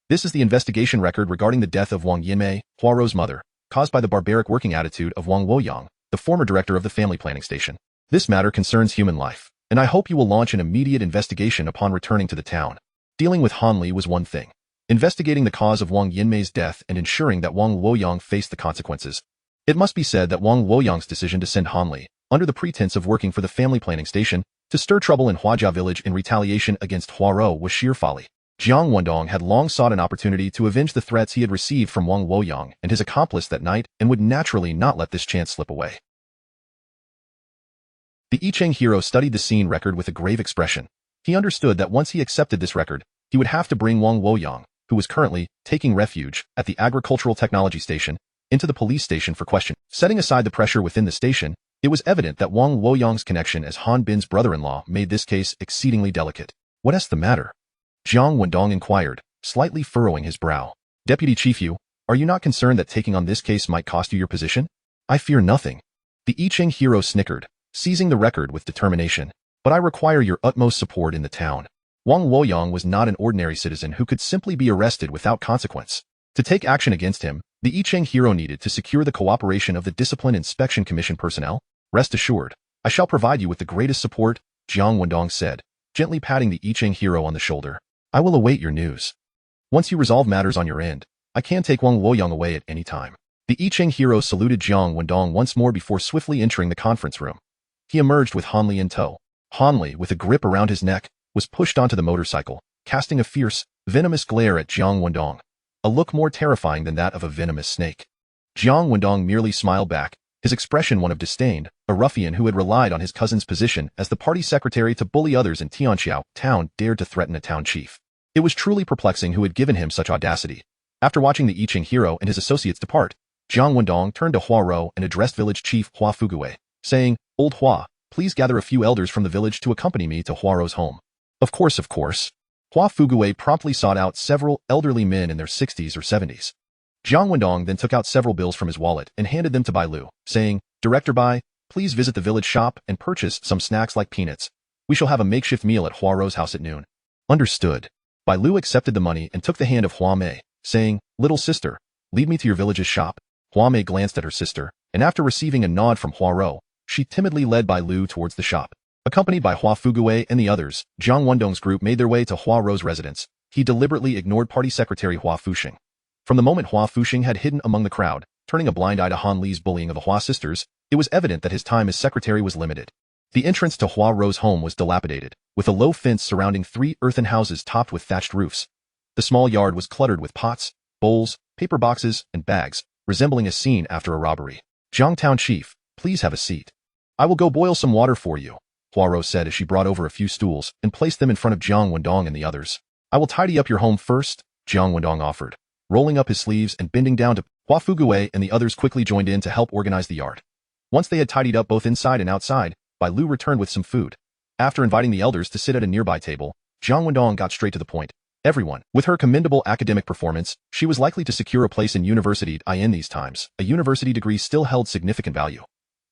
This is the investigation record regarding the death of Wang Yinmei, Huarou's mother, caused by the barbaric working attitude of Wang Luoyang, the former director of the family planning station. This matter concerns human life, and I hope you will launch an immediate investigation upon returning to the town. Dealing with Han Li was one thing. Investigating the cause of Wang Yinmei's death and ensuring that Wang Luoyang faced the consequences. It must be said that Wang Luoyang's decision to send Han Li, under the pretense of working for the family planning station, to stir trouble in Huajia village in retaliation against Huarou was sheer folly. Jiang Wendong had long sought an opportunity to avenge the threats he had received from Wang Luoyang and his accomplice that night and would naturally not let this chance slip away. The Yicheng hero studied the scene record with a grave expression. He understood that once he accepted this record, he would have to bring Wang Luoyang, who was currently taking refuge at the agricultural technology station, into the police station for question. Setting aside the pressure within the station, it was evident that Wang Luoyang's connection as Han Bin's brother-in-law made this case exceedingly delicate. What is the matter? Jiang Wendong inquired, slightly furrowing his brow. Deputy Chief Yu, are you not concerned that taking on this case might cost you your position? I fear nothing. The Yicheng hero snickered, seizing the record with determination. But I require your utmost support in the town. Wang Luoyang was not an ordinary citizen who could simply be arrested without consequence. To take action against him, the Yicheng hero needed to secure the cooperation of the Discipline Inspection Commission personnel. Rest assured, I shall provide you with the greatest support, Jiang Wendong said, gently patting the Yicheng hero on the shoulder. I will await your news. Once you resolve matters on your end, I can take Wang Luoyang away at any time. The Yicheng hero saluted Jiang Wendong once more before swiftly entering the conference room. He emerged with Han Li in tow. Han Li, with a grip around his neck, was pushed onto the motorcycle, casting a fierce, venomous glare at Jiang Wendong, a look more terrifying than that of a venomous snake. Jiang Wendong merely smiled back, his expression one of disdain, a ruffian who had relied on his cousin's position as the party secretary to bully others in Tianxiao town dared to threaten a town chief. It was truly perplexing who had given him such audacity. After watching the Yicheng hero and his associates depart, Jiang Wendong turned to Huarou and addressed village chief Hua Fugui, saying, Old Hua, please gather a few elders from the village to accompany me to Huarou's home. Of course. Hua Fugui promptly sought out several elderly men in their 60s or 70s. Jiang Wendong then took out several bills from his wallet and handed them to Bai Lu, saying, Director Bai, please visit the village shop and purchase some snacks like peanuts. We shall have a makeshift meal at Huarou's house at noon. Understood. Bai Lu accepted the money and took the hand of Hua Mei, saying, Little sister, lead me to your village's shop. Hua Mei glanced at her sister, and after receiving a nod from Huarou, she timidly led Bai Lu towards the shop. Accompanied by Hua Fugui and the others, Jiang Wendong's group made their way to Huarou's residence. He deliberately ignored party secretary Hua Fuxing. From the moment Hua Fuxing had hidden among the crowd, turning a blind eye to Han Li's bullying of the Hua sisters, It was evident that his time as secretary was limited. The entrance to Hua Rou's home was dilapidated, with a low fence surrounding 3 earthen houses topped with thatched roofs. The small yard was cluttered with pots, bowls, paper boxes, and bags, resembling a scene after a robbery. "Jiang Town Chief, please have a seat. I will go boil some water for you," Hua Rou said as she brought over a few stools and placed them in front of Jiang Wendong and the others. "I will tidy up your home first," Jiang Wendong offered, rolling up his sleeves and bending down to Hua Fuguwei, and the others quickly joined in to help organize the yard. Once they had tidied up both inside and outside, Bai Lu returned with some food. After inviting the elders to sit at a nearby table, Jiang Wendong got straight to the point. Everyone, with her commendable academic performance, she was likely to secure a place in university. In these times, a university degree still held significant value.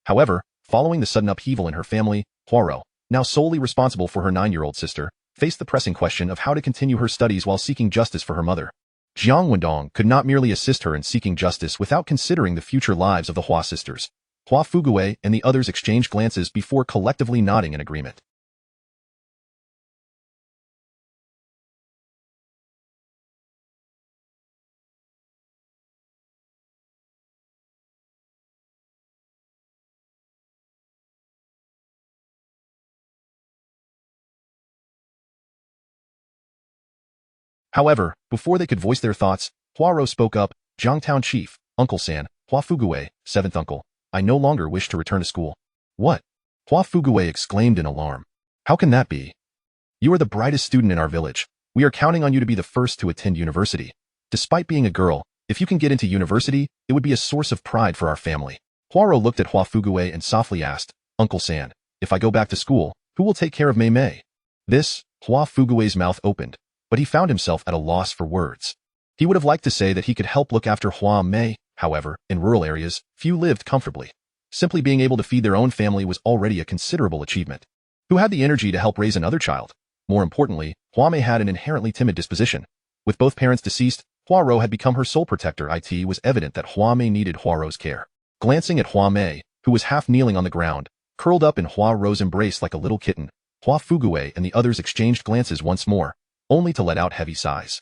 However, following the sudden upheaval in her family, Hua Rou, now solely responsible for her 9-year-old sister, faced the pressing question of how to continue her studies while seeking justice for her mother. Jiang Wendong could not merely assist her in seeking justice without considering the future lives of the Hua sisters. Hua Fuguwei and the others exchanged glances before collectively nodding in agreement. However, before they could voice their thoughts, Hua Rou spoke up. "Jiang Town Chief, Uncle San, Hua Fuguwei, 7th uncle, I no longer wish to return to school." "What?" Hua Fuguwei exclaimed in alarm. "How can that be? You are the brightest student in our village. We are counting on you to be the first to attend university. Despite being a girl, if you can get into university, it would be a source of pride for our family." Hua Rou looked at Hua Fuguwei and softly asked, "Uncle San, if I go back to school, who will take care of Mei Mei?" Hua Fuguwei's mouth opened, but he found himself at a loss for words. He would have liked to say that he could help look after Hua Mei. However, in rural areas, few lived comfortably. Simply being able to feed their own family was already a considerable achievement. Who had the energy to help raise another child? More importantly, Hua Mei had an inherently timid disposition. With both parents deceased, Hua Rou had become her sole protector. It was evident that Hua Mei needed Hua Rou's care. Glancing at Hua Mei, who was half kneeling on the ground, curled up in Hua Rou's embrace like a little kitten, Hua Fuguwei and the others exchanged glances once more, only to let out heavy sighs.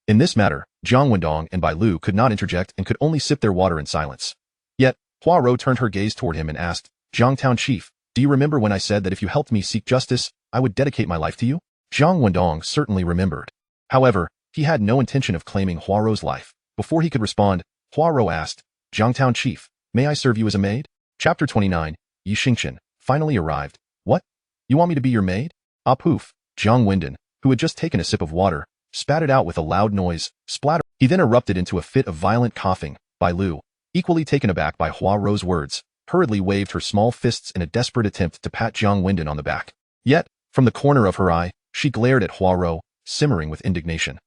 In this matter, Jiang Wendong and Bai Lu could not interject and could only sip their water in silence. Yet, Hua Rou turned her gaze toward him and asked, "Jiang Town Chief, do you remember when I said that if you helped me seek justice, I would dedicate my life to you?" Jiang Wendong certainly remembered. However, he had no intention of claiming Hua Rou's life. Before he could respond, Hua Rou asked, "Jiang Town Chief, may I serve you as a maid?" Chapter 29, Yi Xingqian, finally arrived. "What? You want me to be your maid?" "Ah poof," Jiang Wendong, who had just taken a sip of water, spat it out with a loud noise, splatter. He then erupted into a fit of violent coughing. Bai Lu, equally taken aback by Hua Rou's words, hurriedly waved her small fists in a desperate attempt to pat Jiang Wendong on the back. Yet, from the corner of her eye, she glared at Hua Rou, simmering with indignation.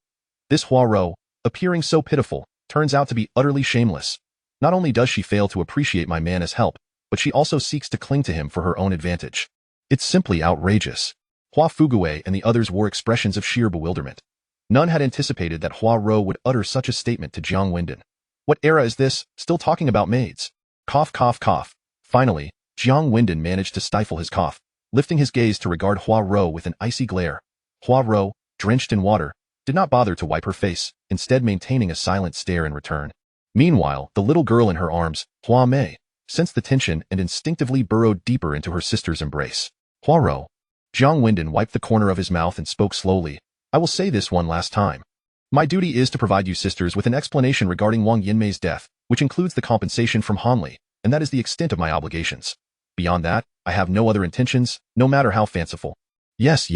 This Hua Rou, appearing so pitiful, turns out to be utterly shameless. Not only does she fail to appreciate my man as help, but she also seeks to cling to him for her own advantage. It's simply outrageous. Hua Fuguwei and the others wore expressions of sheer bewilderment. None had anticipated that Hua Rou would utter such a statement to Jiang Wendong. What era is this, still talking about maids? Cough, cough, cough. Finally, Jiang Wendong managed to stifle his cough, lifting his gaze to regard Hua Rou with an icy glare. Hua Rou, drenched in water, did not bother to wipe her face, instead maintaining a silent stare in return. Meanwhile, the little girl in her arms, Hua Mei, sensed the tension and instinctively burrowed deeper into her sister's embrace. "Hua Rou." Jiang Wendong wiped the corner of his mouth and spoke slowly. "I will say this one last time. My duty is to provide you sisters with an explanation regarding Wang Yinmei's death, which includes the compensation from Hanli, and that is the extent of my obligations. Beyond that, I have no other intentions, no matter how fanciful. Yes,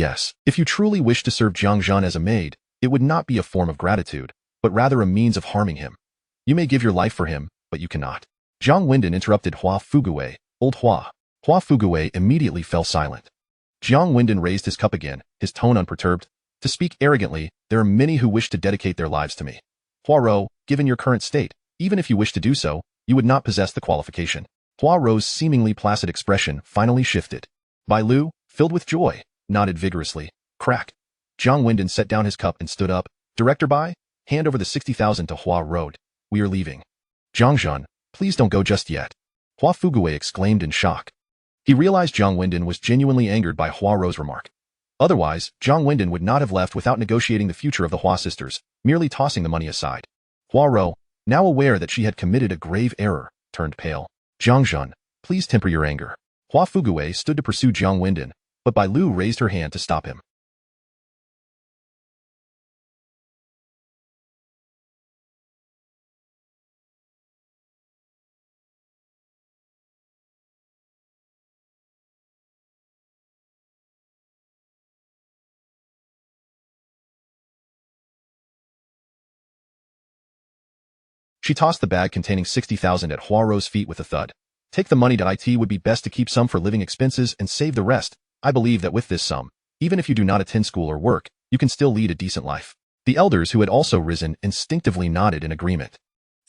if you truly wish to serve Jiang Zhan as a maid, it would not be a form of gratitude, but rather a means of harming him. You may give your life for him, but you cannot." Jiang Wendong interrupted Hua Fuguwei. "Old Hua." Hua Fuguwei immediately fell silent. Jiang Wendong raised his cup again, his tone unperturbed. "To speak arrogantly, there are many who wish to dedicate their lives to me. Hua Rou, given your current state, even if you wish to do so, you would not possess the qualification." Hua Rou's seemingly placid expression finally shifted. Bai Lu, filled with joy, nodded vigorously. Crack. Jiang Wendong set down his cup and stood up. "Director Bai, hand over the 60,000 to Hua Rou. We are leaving." "Jiang Zhan, please don't go just yet." Hua Fuguwei exclaimed in shock. He realized Jiang Wendong was genuinely angered by Hua Rou's remark. Otherwise, Jiang Wendong would not have left without negotiating the future of the Hua sisters, merely tossing the money aside. Hua Rou, now aware that she had committed a grave error, turned pale. "Jiang Zhan, please temper your anger. Hua Fuguwei stood to pursue Jiang Wendong, but Bai Lu raised her hand to stop him. She tossed the bag containing 60,000 at Hua Ro's feet with a thud. Take the money. It would be best to keep some for living expenses and save the rest. I believe that with this sum, even if you do not attend school or work, you can still lead a decent life. The elders who had also risen instinctively nodded in agreement.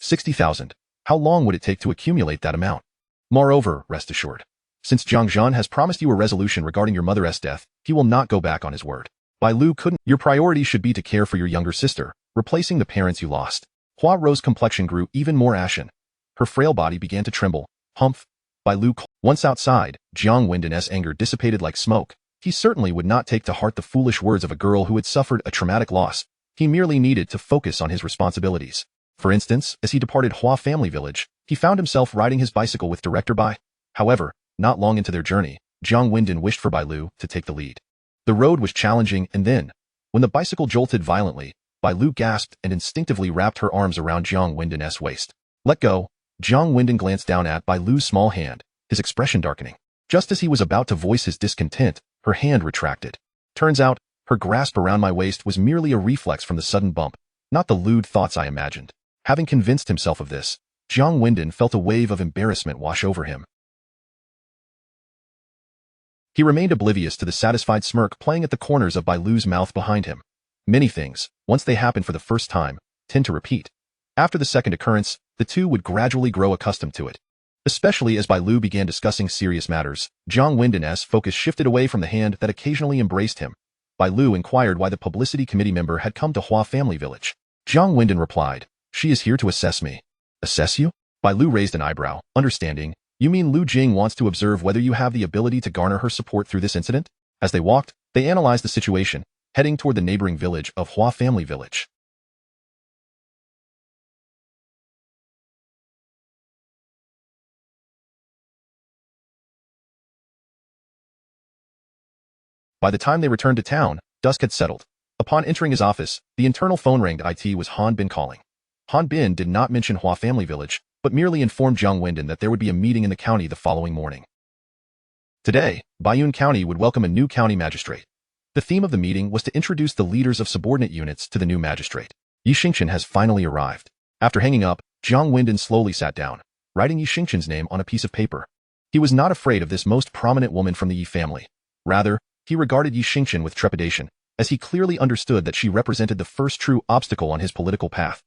60,000. How long would it take to accumulate that amount? Moreover, rest assured, since Jiang Zhan has promised you a resolution regarding your mother's death, he will not go back on his word. Bai Lu couldn't. Your priority should be to care for your younger sister, replacing the parents you lost. Hua Ro's complexion grew even more ashen. Her frail body began to tremble. Humph. Bai Lu. Once outside, Jiang Wendong's anger dissipated like smoke. He certainly would not take to heart the foolish words of a girl who had suffered a traumatic loss. He merely needed to focus on his responsibilities. For instance, as he departed Hua family village, he found himself riding his bicycle with Director Bai. However, not long into their journey, Jiang Wendong wished for Bai Lu to take the lead. The road was challenging, and then, when the bicycle jolted violently, Bai Lu gasped and instinctively wrapped her arms around Jiang Wendong's waist. Let go. Jiang Wendong glanced down at Bai Lu's small hand, his expression darkening. Just as he was about to voice his discontent, her hand retracted. Turns out, her grasp around my waist was merely a reflex from the sudden bump, not the lewd thoughts I imagined. Having convinced himself of this, Jiang Wendong felt a wave of embarrassment wash over him. He remained oblivious to the satisfied smirk playing at the corners of Bai Lu's mouth behind him. Many things, once they happen for the first time, tend to repeat. After the second occurrence, the two would gradually grow accustomed to it. Especially as Bai Lu began discussing serious matters, Jiang Wendong's focus shifted away from the hand that occasionally embraced him. Bai Lu inquired why the publicity committee member had come to Hua family village. Jiang Wendong replied, "She is here to assess me." Assess you? Bai Lu raised an eyebrow, understanding. You mean Lu Jing wants to observe whether you have the ability to garner her support through this incident? As they walked, they analyzed the situation, heading toward the neighboring village of Hua family village. By the time they returned to town, dusk had settled. Upon entering his office, the internal phone rang. It was Han Bin calling. Han Bin did not mention Hua family village, but merely informed Jiang Wendong that there would be a meeting in the county the following morning. Today, Baiyun County would welcome a new county magistrate. The theme of the meeting was to introduce the leaders of subordinate units to the new magistrate. Yi Xingqian has finally arrived. After hanging up, Jiang Wendong slowly sat down, writing Yi Xingqian's name on a piece of paper. He was not afraid of this most prominent woman from the Yi family. Rather, he regarded Yi Xingqian with trepidation, as he clearly understood that she represented the first true obstacle on his political path.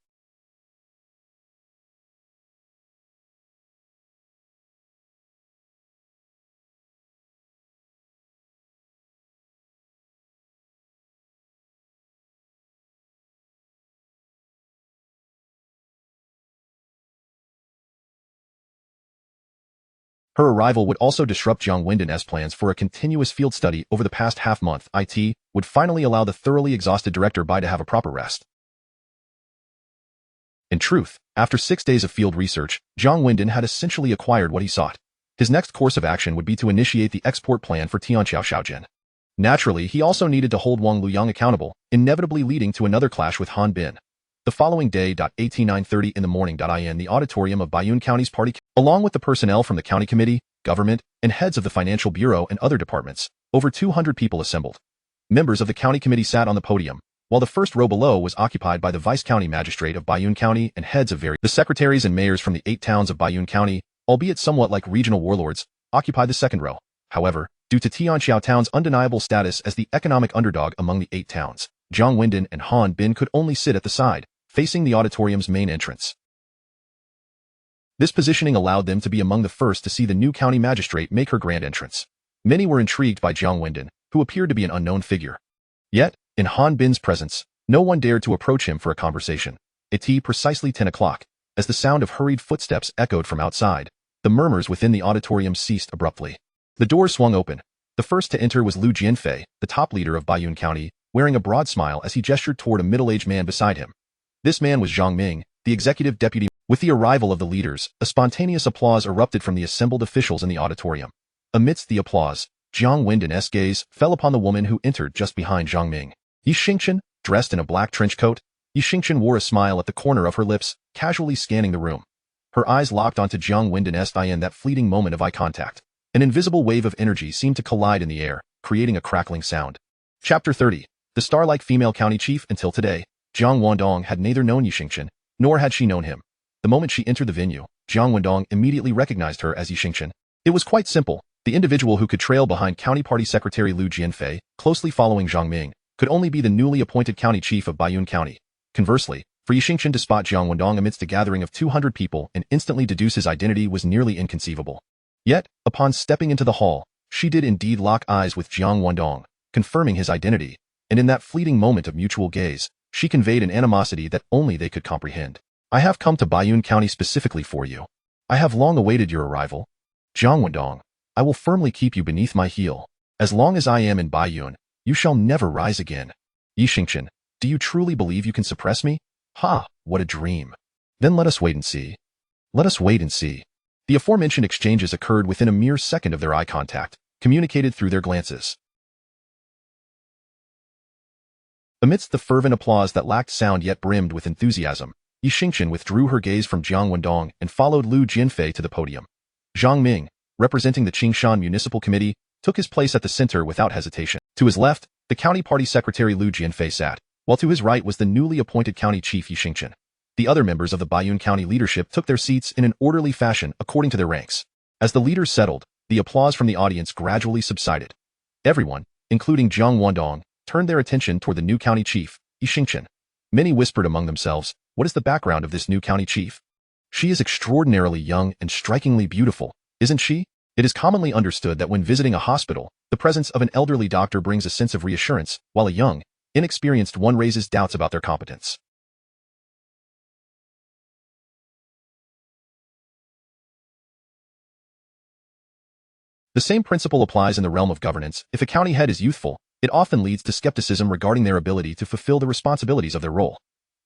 Her arrival would also disrupt Jiang Wendong's plans for a continuous field study over the past half-month. It would finally allow the thoroughly exhausted Director Bai to have a proper rest. In truth, after 6 days of field research, Jiang Wendong had essentially acquired what he sought. His next course of action would be to initiate the export plan for Tianqiao Shaojian. Naturally, he also needed to hold Wang Luyang accountable, inevitably leading to another clash with Han Bin. The following day, 18:30 in the morning, in the auditorium of Baiyun County's party, along with the personnel from the county committee, government, and heads of the financial bureau and other departments, over 200 people assembled. Members of the county committee sat on the podium, while the first row below was occupied by the vice county magistrate of Baiyun County and heads of the secretaries and mayors from the 8 towns of Baiyun County, albeit somewhat like regional warlords, occupied the second row. However, due to Tianqiao Town's undeniable status as the economic underdog among the 8 towns, Jiang Wendong and Han Bin could only sit at the side, facing the auditorium's main entrance. This positioning allowed them to be among the first to see the new county magistrate make her grand entrance. Many were intrigued by Jiang Wendong, who appeared to be an unknown figure. Yet, in Han Bin's presence, no one dared to approach him for a conversation. At precisely 10 o'clock, as the sound of hurried footsteps echoed from outside, the murmurs within the auditorium ceased abruptly. The doors swung open. The first to enter was Lu Jianfei, the top leader of Baiyun County, wearing a broad smile as he gestured toward a middle-aged man beside him. This man was Zhang Ming, the executive deputy. With the arrival of the leaders, a spontaneous applause erupted from the assembled officials in the auditorium. Amidst the applause, Jiang Wendong's gaze fell upon the woman who entered just behind Zhang Ming. Yi Xingchen, dressed in a black trench coat. Yi Xingchen wore a smile at the corner of her lips, casually scanning the room. Her eyes locked onto Jiang Wendong's eye in that fleeting moment of eye contact. An invisible wave of energy seemed to collide in the air, creating a crackling sound. Chapter 30. The star-like female county chief. Until today, Jiang Wendong had neither known Yi Xingchen, nor had she known him. The moment she entered the venue, Jiang Wendong immediately recognized her as Yi Xingchen. It was quite simple. The individual who could trail behind County Party Secretary Lu Jianfei, closely following Zhang Ming, could only be the newly appointed county chief of Baiyun County. Conversely, for Yi Xingchen to spot Jiang Wendong amidst a gathering of 200 people and instantly deduce his identity was nearly inconceivable. Yet, upon stepping into the hall, she did indeed lock eyes with Jiang Wendong, confirming his identity, and in that fleeting moment of mutual gaze, she conveyed an animosity that only they could comprehend. I have come to Baiyun County specifically for you. I have long awaited your arrival. Jiang Wendong, I will firmly keep you beneath my heel. As long as I am in Baiyun, you shall never rise again. Yi Xingchen, do you truly believe you can suppress me? Ha, what a dream. Then let us wait and see. Let us wait and see. The aforementioned exchanges occurred within a mere second of their eye contact, communicated through their glances. Amidst the fervent applause that lacked sound yet brimmed with enthusiasm, Yi Xingchen withdrew her gaze from Jiang Wendong and followed Lu Jianfei to the podium. Zhang Ming, representing the Qingshan Municipal Committee, took his place at the center without hesitation. To his left, the county party secretary Lu Jianfei sat, while to his right was the newly appointed county chief Yi Xingchen. The other members of the Baiyun County leadership took their seats in an orderly fashion according to their ranks. As the leaders settled, the applause from the audience gradually subsided. Everyone, including Jiang Wendong, turned their attention toward the new county chief, Yi Xingchen. Many whispered among themselves, what is the background of this new county chief? She is extraordinarily young and strikingly beautiful, isn't she? It is commonly understood that when visiting a hospital, the presence of an elderly doctor brings a sense of reassurance, while a young, inexperienced one raises doubts about their competence. The same principle applies in the realm of governance. If a county head is youthful, it often leads to skepticism regarding their ability to fulfill the responsibilities of their role.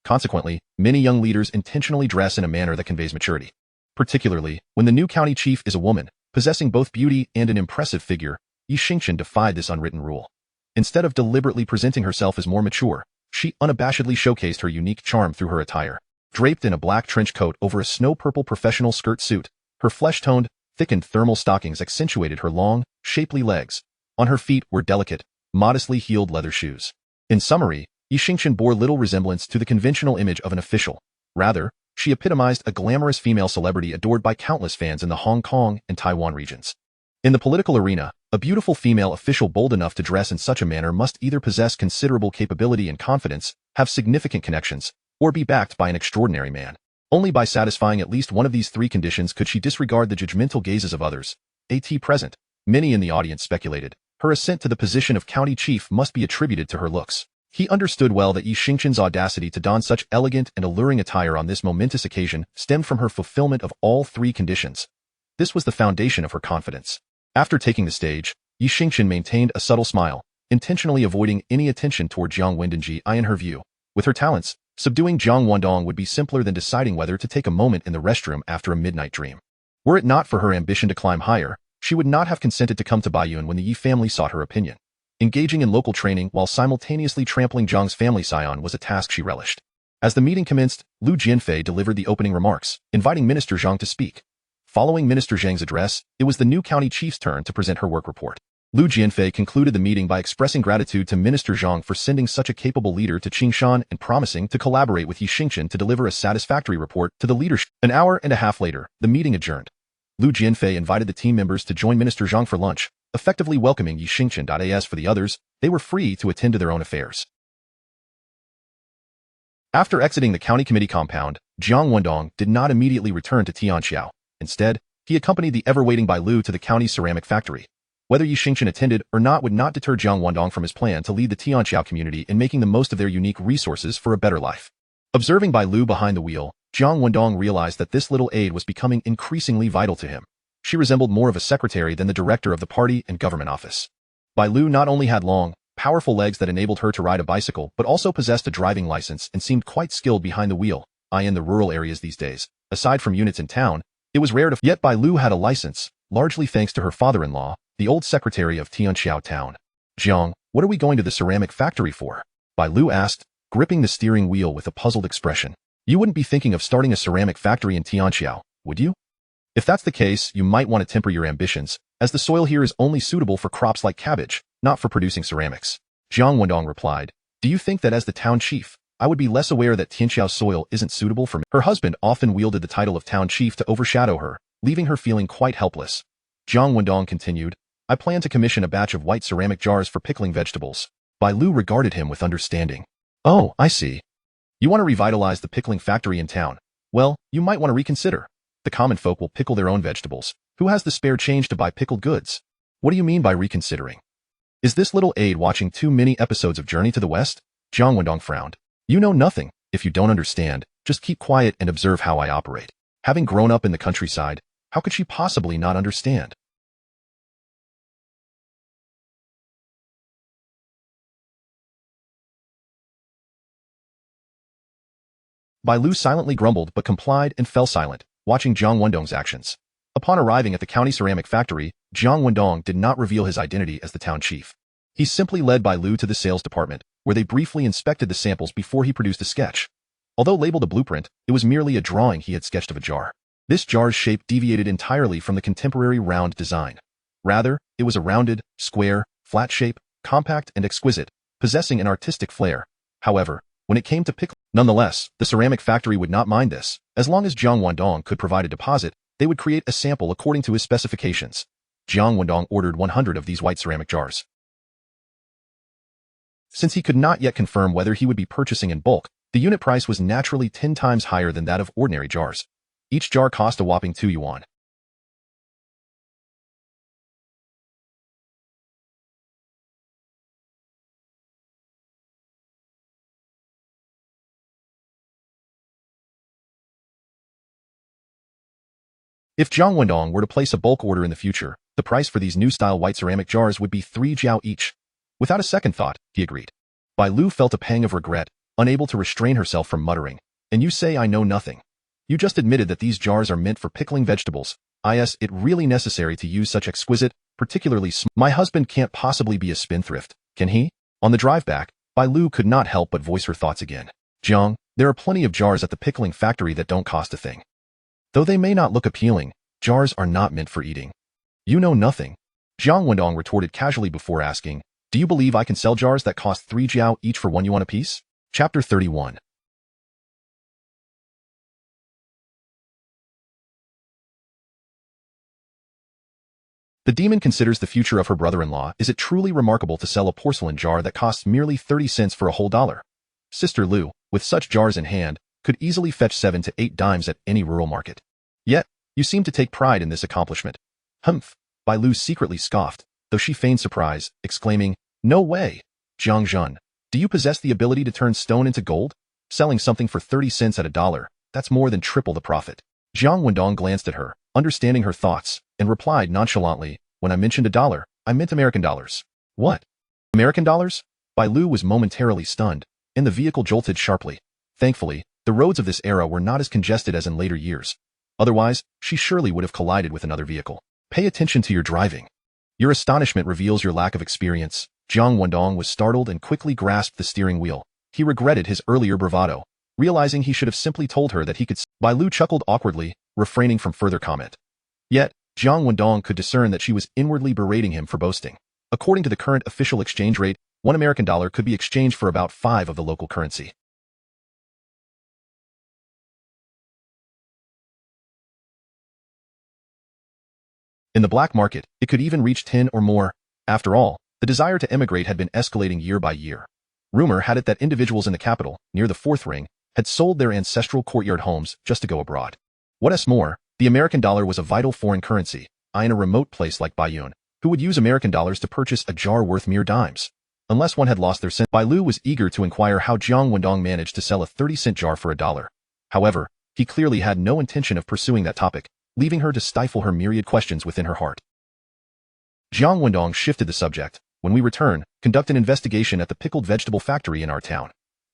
Consequently, many young leaders intentionally dress in a manner that conveys maturity. Particularly, when the new county chief is a woman, possessing both beauty and an impressive figure, Yi Xingchen defied this unwritten rule. Instead of deliberately presenting herself as more mature, she unabashedly showcased her unique charm through her attire. Draped in a black trench coat over a snow-purple professional skirt suit, her flesh-toned, thickened thermal stockings accentuated her long, shapely legs. On her feet were delicate, modestly heeled leather shoes. In summary, Yi Xingchen bore little resemblance to the conventional image of an official. Rather, she epitomized a glamorous female celebrity adored by countless fans in the Hong Kong and Taiwan regions. In the political arena, a beautiful female official bold enough to dress in such a manner must either possess considerable capability and confidence, have significant connections, or be backed by an extraordinary man. Only by satisfying at least one of these three conditions could she disregard the judgmental gazes of others. Present, many in the audience speculated, her ascent to the position of county chief must be attributed to her looks. He understood well that Yi Xingchen's audacity to don such elegant and alluring attire on this momentous occasion stemmed from her fulfillment of all three conditions. This was the foundation of her confidence. After taking the stage, Yi Xingchen maintained a subtle smile, intentionally avoiding any attention toward Jiang Wendong. In her view, with her talents, subduing Jiang Wendong would be simpler than deciding whether to take a moment in the restroom after a midnight dream. Were it not for her ambition to climb higher, she would not have consented to come to Baiyun when the Yi family sought her opinion. Engaging in local training while simultaneously trampling Jiang's family scion was a task she relished. As the meeting commenced, Lu Jianfei delivered the opening remarks, inviting Minister Jiang to speak. Following Minister Jiang's address, it was the new county chief's turn to present her work report. Lu Jianfei concluded the meeting by expressing gratitude to Minister Jiang for sending such a capable leader to Qingshan and promising to collaborate with Yi Xingchen to deliver a satisfactory report to the leadership. An hour and a half later, the meeting adjourned. Lu Jianfei invited the team members to join Minister Jiang for lunch, effectively welcoming Yi Xingchen. As for the others, they were free to attend to their own affairs. After exiting the county committee compound, Jiang Wendong did not immediately return to Tianqiao. Instead, he accompanied the ever-waiting Bai Lu to the county's ceramic factory. Whether Yi Xingchen attended or not would not deter Jiang Wendong from his plan to lead the Tianqiao community in making the most of their unique resources for a better life. Observing Bai Lu behind the wheel, Jiang Wendong realized that this little aide was becoming increasingly vital to him. She resembled more of a secretary than the director of the party and government office. Bai Lu not only had long, powerful legs that enabled her to ride a bicycle but also possessed a driving license and seemed quite skilled behind the wheel, in the rural areas these days. Aside from units in town, it was rare to. Yet Bai Lu had a license, largely thanks to her father-in-law, the old secretary of Tianqiao Town. Jiang, what are we going to the ceramic factory for? Bai Lu asked, gripping the steering wheel with a puzzled expression. You wouldn't be thinking of starting a ceramic factory in Tianqiao, would you? If that's the case, you might want to temper your ambitions, as the soil here is only suitable for crops like cabbage, not for producing ceramics. Jiang Wendong replied, do you think that as the town chief, I would be less aware that Tianqiao's soil isn't suitable for me? Her husband often wielded the title of town chief to overshadow her, leaving her feeling quite helpless. Jiang Wendong continued, I plan to commission a batch of white ceramic jars for pickling vegetables. Bai Lu regarded him with understanding. Oh, I see. You want to revitalize the pickling factory in town. Well, you might want to reconsider. The common folk will pickle their own vegetables. Who has the spare change to buy pickled goods? What do you mean by reconsidering? Is this little aide watching too many episodes of Journey to the West? Jiang Wendong frowned. You know nothing. If you don't understand, just keep quiet and observe how I operate. Having grown up in the countryside, how could she possibly not understand? Bai Lu silently grumbled but complied and fell silent, watching Jiang Wendong's actions. Upon arriving at the county ceramic factory, Jiang Wendong did not reveal his identity as the town chief. He simply led Bai Lu to the sales department, where they briefly inspected the samples before he produced a sketch. Although labeled a blueprint, it was merely a drawing he had sketched of a jar. This jar's shape deviated entirely from the contemporary round design. Rather, it was a rounded, square, flat shape, compact and exquisite, possessing an artistic flair. However, when it came to pickling, nonetheless, the ceramic factory would not mind this. As long as Jiang Wendong could provide a deposit, they would create a sample according to his specifications. Jiang Wendong ordered 100 of these white ceramic jars. Since he could not yet confirm whether he would be purchasing in bulk, the unit price was naturally 10 times higher than that of ordinary jars. Each jar cost a whopping 2 yuan. If Jiang Wendong were to place a bulk order in the future, the price for these new-style white ceramic jars would be 3 jiao each. Without a second thought, he agreed. Bai Lu felt a pang of regret, unable to restrain herself from muttering, and you say I know nothing. You just admitted that these jars are meant for pickling vegetables. Is it really necessary to use such exquisite, particularly My husband can't possibly be a spendthrift, can he? On the drive back, Bai Lu could not help but voice her thoughts again. Jiang, there are plenty of jars at the pickling factory that don't cost a thing. Though they may not look appealing, jars are not meant for eating. You know nothing. Jiang Wendong retorted casually before asking, do you believe I can sell jars that cost 3 jiao each for 1 yuan apiece? Chapter 31. The demon considers the future of her brother-in-law. Is it truly remarkable to sell a porcelain jar that costs merely 30 cents for a whole dollar? Sister Lu, with such jars in hand, could easily fetch 7 to 8 dimes at any rural market. Yet, you seem to take pride in this accomplishment. Humph, Bai Lu secretly scoffed, though she feigned surprise, exclaiming, no way! Jiang Zhen, do you possess the ability to turn stone into gold? Selling something for 30 cents at a dollar, that's more than triple the profit. Jiang Wendong glanced at her, understanding her thoughts, and replied nonchalantly, when I mentioned a dollar, I meant American dollars. What? American dollars? Bai Lu was momentarily stunned, and the vehicle jolted sharply. Thankfully, the roads of this era were not as congested as in later years. Otherwise, she surely would have collided with another vehicle. Pay attention to your driving. Your astonishment reveals your lack of experience. Jiang Wendong was startled and quickly grasped the steering wheel. He regretted his earlier bravado, realizing he should have simply told her that he could. Bai Lu chuckled awkwardly, refraining from further comment. Yet, Jiang Wendong could discern that she was inwardly berating him for boasting. According to the current official exchange rate, 1 American dollar could be exchanged for about 5 of the local currency. In the black market, it could even reach 10 or more. After all, the desire to emigrate had been escalating year by year. Rumor had it that individuals in the capital, near the Fourth Ring, had sold their ancestral courtyard homes just to go abroad. What's more, the American dollar was a vital foreign currency. In a remote place like Baiyun, who would use American dollars to purchase a jar worth mere dimes? Unless one had lost their sense. Bai Lu was eager to inquire how Jiang Wendong managed to sell a 30-cent jar for a dollar. However, he clearly had no intention of pursuing that topic, leaving her to stifle her myriad questions within her heart. Jiang Wendong shifted the subject. When we return, conduct an investigation at the pickled vegetable factory in our town.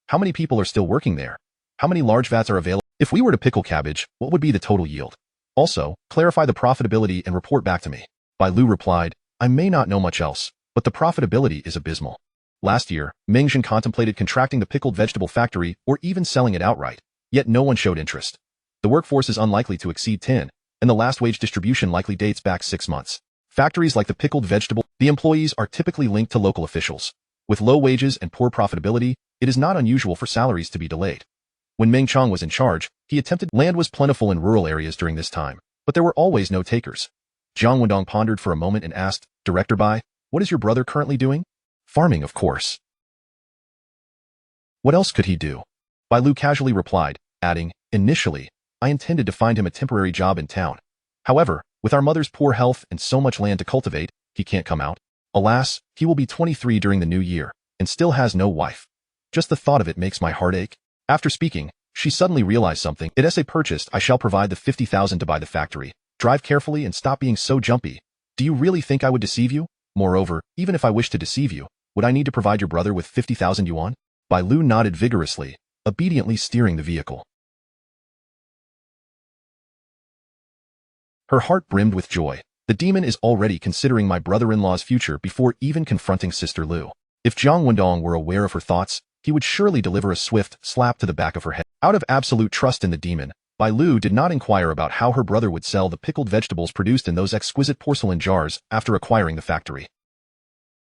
How many people are still working there? How many large vats are available? If we were to pickle cabbage, what would be the total yield? Also, clarify the profitability and report back to me. Bai Lu replied, I may not know much else, but the profitability is abysmal. Last year, Mengzhen contemplated contracting the pickled vegetable factory or even selling it outright, yet no one showed interest. The workforce is unlikely to exceed 10, and the last wage distribution likely dates back 6 months. Factories like the pickled vegetable, the employees are typically linked to local officials. With low wages and poor profitability, it is not unusual for salaries to be delayed. When Meng Chong was in charge, he attempted land was plentiful in rural areas during this time, but there were always no takers. Jiang Wendong pondered for a moment and asked, Director Bai, what is your brother currently doing? Farming, of course. What else could he do? Bai Lu casually replied, adding, Initially, I intended to find him a temporary job in town. However, with our mother's poor health and so much land to cultivate, he can't come out. Alas, he will be 23 during the new year, and still has no wife. Just the thought of it makes my heart ache. After speaking, she suddenly realized something. It essay purchased, I shall provide the 50,000 to buy the factory. Drive carefully and stop being so jumpy. Do you really think I would deceive you? Moreover, even if I wished to deceive you, would I need to provide your brother with 50,000 yuan? Bai Lu nodded vigorously, obediently steering the vehicle. Her heart brimmed with joy. The demon is already considering my brother-in-law's future before even confronting Sister Lu. If Jiang Wendong were aware of her thoughts, he would surely deliver a swift slap to the back of her head. Out of absolute trust in the demon, Bai Lu did not inquire about how her brother would sell the pickled vegetables produced in those exquisite porcelain jars after acquiring the factory.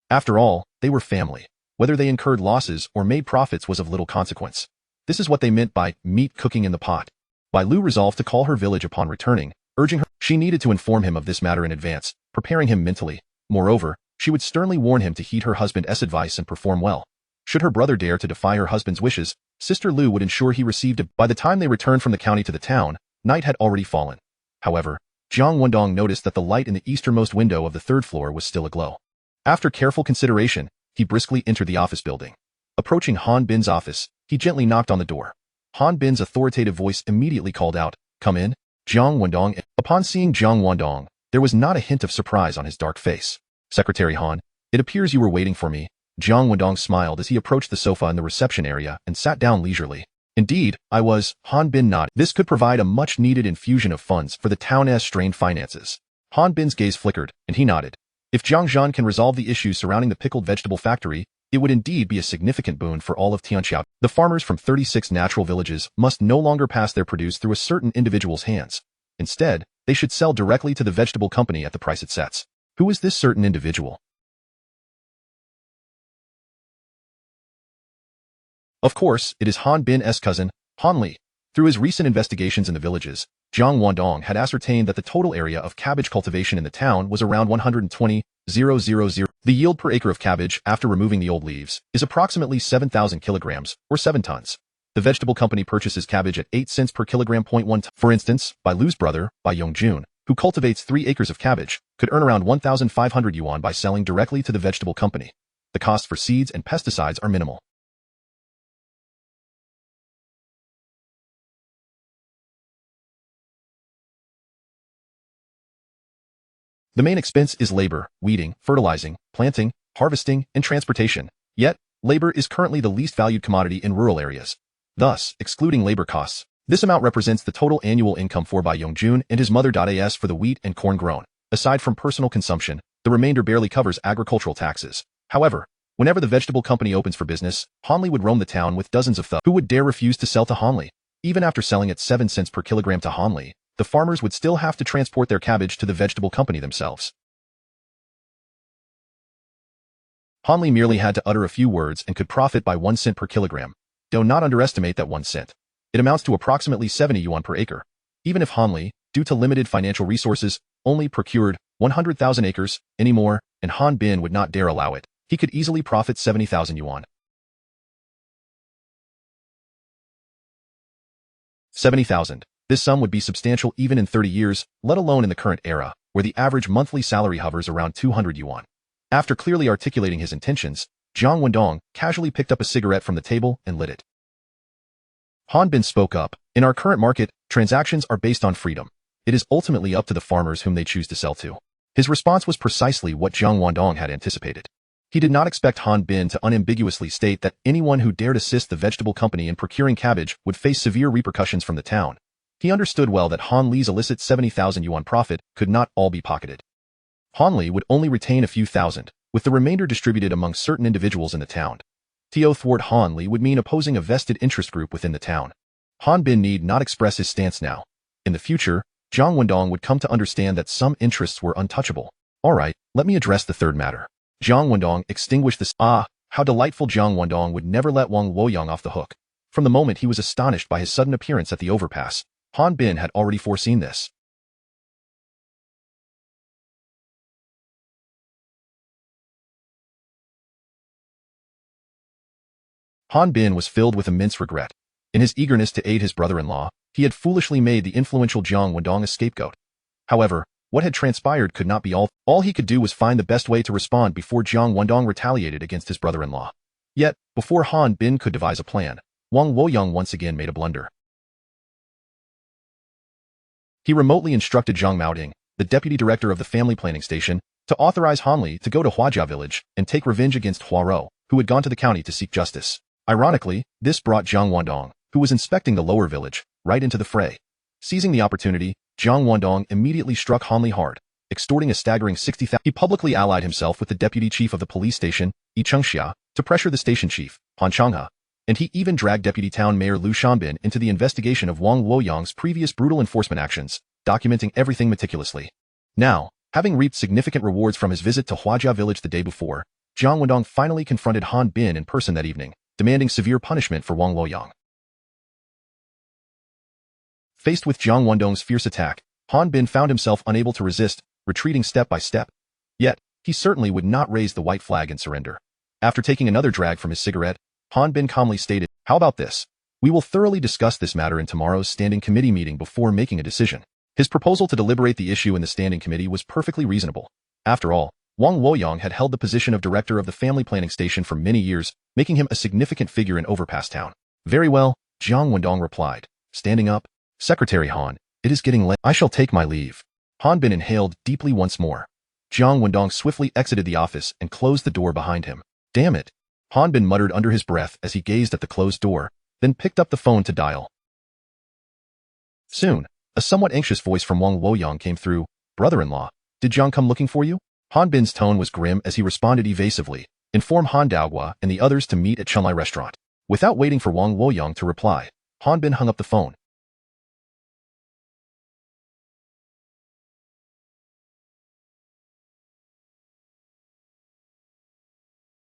After all, they were family. Whether they incurred losses or made profits was of little consequence. This is what they meant by meat cooking in the pot. Bai Lu resolved to call her village upon returning, urging her she needed to inform him of this matter in advance, preparing him mentally. Moreover, she would sternly warn him to heed her husband's advice and perform well. Should her brother dare to defy her husband's wishes, Sister Lu would ensure he received it. By the time they returned from the county to the town, night had already fallen. However, Jiang Wendong noticed that the light in the easternmost window of the third floor was still aglow. After careful consideration, he briskly entered the office building. Approaching Han Bin's office, he gently knocked on the door. Han Bin's authoritative voice immediately called out, Come in. Jiang Wendong. Upon seeing Jiang Wendong, there was not a hint of surprise on his dark face. Secretary Han, it appears you were waiting for me. Jiang Wendong smiled as he approached the sofa in the reception area and sat down leisurely. Indeed, I was. Han Bin nodded. This could provide a much-needed infusion of funds for the town's strained finances. Han Bin's gaze flickered, and he nodded. If Jiang Zhan can resolve the issues surrounding the pickled vegetable factory, it would indeed be a significant boon for all of Tianqiao. The farmers from 36 natural villages must no longer pass their produce through a certain individual's hands. Instead, they should sell directly to the vegetable company at the price it sets. Who is this certain individual? Of course, it is Han Bin's cousin, Han Li. Through his recent investigations in the villages, Jiang Wendong had ascertained that the total area of cabbage cultivation in the town was around 120,000. The yield per acre of cabbage after removing the old leaves is approximately 7,000 kilograms, or 7 tons. The vegetable company purchases cabbage at 8 cents per kilogram. 1 ton. For instance, Bai Lu's brother, Bai Yongjun, who cultivates 3 acres of cabbage, could earn around 1,500 yuan by selling directly to the vegetable company. The costs for seeds and pesticides are minimal. The main expense is labor, weeding, fertilizing, planting, harvesting, and transportation. Yet, labor is currently the least valued commodity in rural areas. Thus, excluding labor costs, this amount represents the total annual income for Bai Yongjun and his mother. As for the wheat and corn grown, aside from personal consumption, the remainder barely covers agricultural taxes. However, whenever the vegetable company opens for business, Hanli would roam the town with dozens of thugs. Who would dare refuse to sell to Hanli? Even after selling at 7 cents per kilogram to Hanli, the farmers would still have to transport their cabbage to the vegetable company themselves. Hanli merely had to utter a few words and could profit by 1 cent per kilogram. Do not underestimate that 1 cent. It amounts to approximately 70 yuan per acre. Even if Hanli, due to limited financial resources, only procured 100,000 acres anymore, and Han Bin would not dare allow it, he could easily profit 70,000 yuan. 70,000. This sum would be substantial even in 30 years, let alone in the current era, where the average monthly salary hovers around 200 yuan. After clearly articulating his intentions, Jiang Wendong casually picked up a cigarette from the table and lit it. Han Bin spoke up. In our current market, transactions are based on freedom. It is ultimately up to the farmers whom they choose to sell to. His response was precisely what Jiang Wendong had anticipated. He did not expect Han Bin to unambiguously state that anyone who dared assist the vegetable company in procuring cabbage would face severe repercussions from the town. He understood well that Han Li's illicit 70,000 yuan profit could not all be pocketed. Han Li would only retain a few thousand, with the remainder distributed among certain individuals in the town. To thwart Han Li would mean opposing a vested interest group within the town. Han Bin need not express his stance now. In the future, Jiang Wendong would come to understand that some interests were untouchable. Alright, let me address the third matter. Jiang Wendong extinguished this. How delightful. Jiang Wendong would never let Wang Luoyang off the hook. From the moment he was astonished by his sudden appearance at the overpass, Han Bin had already foreseen this. Han Bin was filled with immense regret. In his eagerness to aid his brother-in-law, he had foolishly made the influential Jiang Wendong a scapegoat. However, what had transpired could not be all. All he could do was find the best way to respond before Jiang Wendong retaliated against his brother-in-law. Yet, before Han Bin could devise a plan, Wang Luoyang once again made a blunder. He remotely instructed Zhang Maoding, the deputy director of the family planning station, to authorize Han Li to go to Huajia village and take revenge against Hua Rou, who had gone to the county to seek justice. Ironically, this brought Jiang Wendong, who was inspecting the lower village, right into the fray. Seizing the opportunity, Jiang Wendong immediately struck Han Li hard, extorting a staggering 60,000. He publicly allied himself with the deputy chief of the police station, Yi Chengxia, to pressure the station chief, Han Changhe, and he even dragged deputy town mayor Lu Shanbin into the investigation of Wang Luoyang's previous brutal enforcement actions, documenting everything meticulously. Now, having reaped significant rewards from his visit to Huajia village the day before, Jiang Wendong finally confronted Han Bin in person that evening, demanding severe punishment for Wang Luoyang. Faced with Jiang Wendong's fierce attack, Han Bin found himself unable to resist, retreating step by step. Yet, he certainly would not raise the white flag and surrender. After taking another drag from his cigarette, Han Bin calmly stated, "How about this? We will thoroughly discuss this matter in tomorrow's standing committee meeting before making a decision." His proposal to deliberate the issue in the standing committee was perfectly reasonable. After all, Wang Luoyang had held the position of director of the family planning station for many years, making him a significant figure in Overpass Town. "Very well," Jiang Wendong replied, standing up. "Secretary Han, it is getting late. I shall take my leave." Han Bin inhaled deeply once more. Jiang Wendong swiftly exited the office and closed the door behind him. "Damn it," Han Bin muttered under his breath as he gazed at the closed door, then picked up the phone to dial. Soon, a somewhat anxious voice from Wang Luoyang came through. "Brother-in-law, did Jiang come looking for you?" Han Bin's tone was grim as he responded evasively, "Inform Han Daogua and the others to meet at Chenlai restaurant." Without waiting for Wang Luoyang to reply, Han Bin hung up the phone.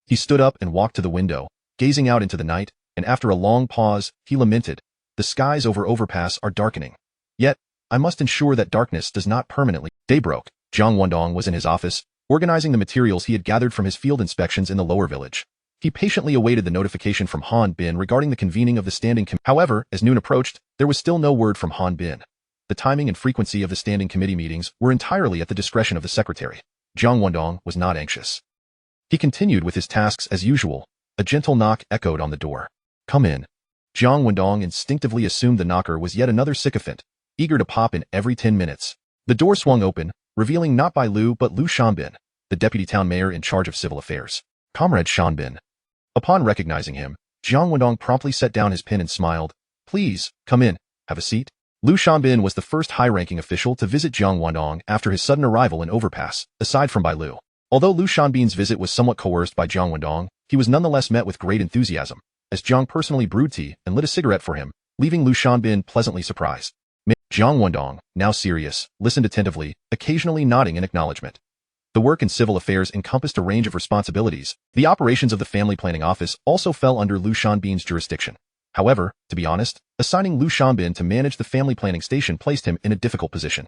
He stood up and walked to the window, gazing out into the night, and after a long pause, he lamented, "The skies over Overpass are darkening. Yet, I must ensure that darkness does not permanently." Day broke. Jiang Wendong was in his office, organizing the materials he had gathered from his field inspections in the lower village. He patiently awaited the notification from Han Bin regarding the convening of the standing committee. However, as noon approached, there was still no word from Han Bin. The timing and frequency of the standing committee meetings were entirely at the discretion of the secretary. Jiang Wendong was not anxious. He continued with his tasks as usual. A gentle knock echoed on the door. "Come in." Jiang Wendong instinctively assumed the knocker was yet another sycophant, eager to pop in every 10 minutes. The door swung open, revealing not Bai Lu but Lu Shanbin, the deputy town mayor in charge of civil affairs. "Comrade Shanbin." Upon recognizing him, Jiang Wendong promptly set down his pen and smiled. "Please, come in, have a seat." Lu Shanbin was the first high-ranking official to visit Jiang Wendong after his sudden arrival in Overpass, aside from Bai Lu. Although Lu Shanbin's visit was somewhat coerced by Jiang Wendong, he was nonetheless met with great enthusiasm, as Jiang personally brewed tea and lit a cigarette for him, leaving Lu Shanbin pleasantly surprised. Jiang Wendong, now serious, listened attentively, occasionally nodding in acknowledgement. The work in civil affairs encompassed a range of responsibilities. The operations of the family planning office also fell under Lu Shanbin's jurisdiction. However, to be honest, assigning Lu Shanbin to manage the family planning station placed him in a difficult position.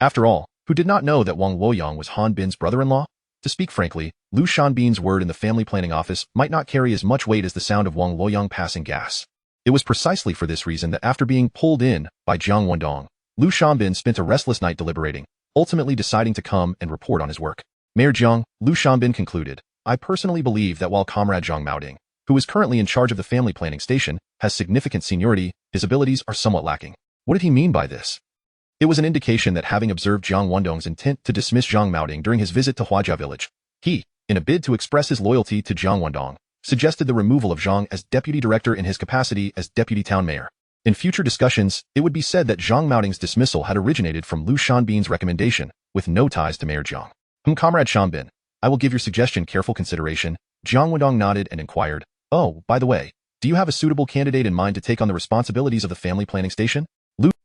After all, who did not know that Wang Luoyang was Han Bin's brother-in-law? To speak frankly, Lu Shanbin's word in the family planning office might not carry as much weight as the sound of Wang Luoyang passing gas. It was precisely for this reason that after being pulled in by Jiang Wendong, Lu Shanbin spent a restless night deliberating, ultimately deciding to come and report on his work. "Mayor Jiang," Lu Shanbin concluded, "I personally believe that while Comrade Zhang Maoding, who is currently in charge of the family planning station, has significant seniority, his abilities are somewhat lacking." What did he mean by this? It was an indication that having observed Jiang Wendong's intent to dismiss Zhang Maoding during his visit to Huajia village, he, in a bid to express his loyalty to Jiang Wendong, suggested the removal of Jiang as deputy director in his capacity as deputy town mayor. In future discussions, it would be said that Jiang Wendong's dismissal had originated from Liu Shanbin's recommendation, with no ties to Mayor Jiang. Comrade Shanbin, I will give your suggestion careful consideration. Jiang Wendong nodded and inquired, oh, by the way, do you have a suitable candidate in mind to take on the responsibilities of the family planning station?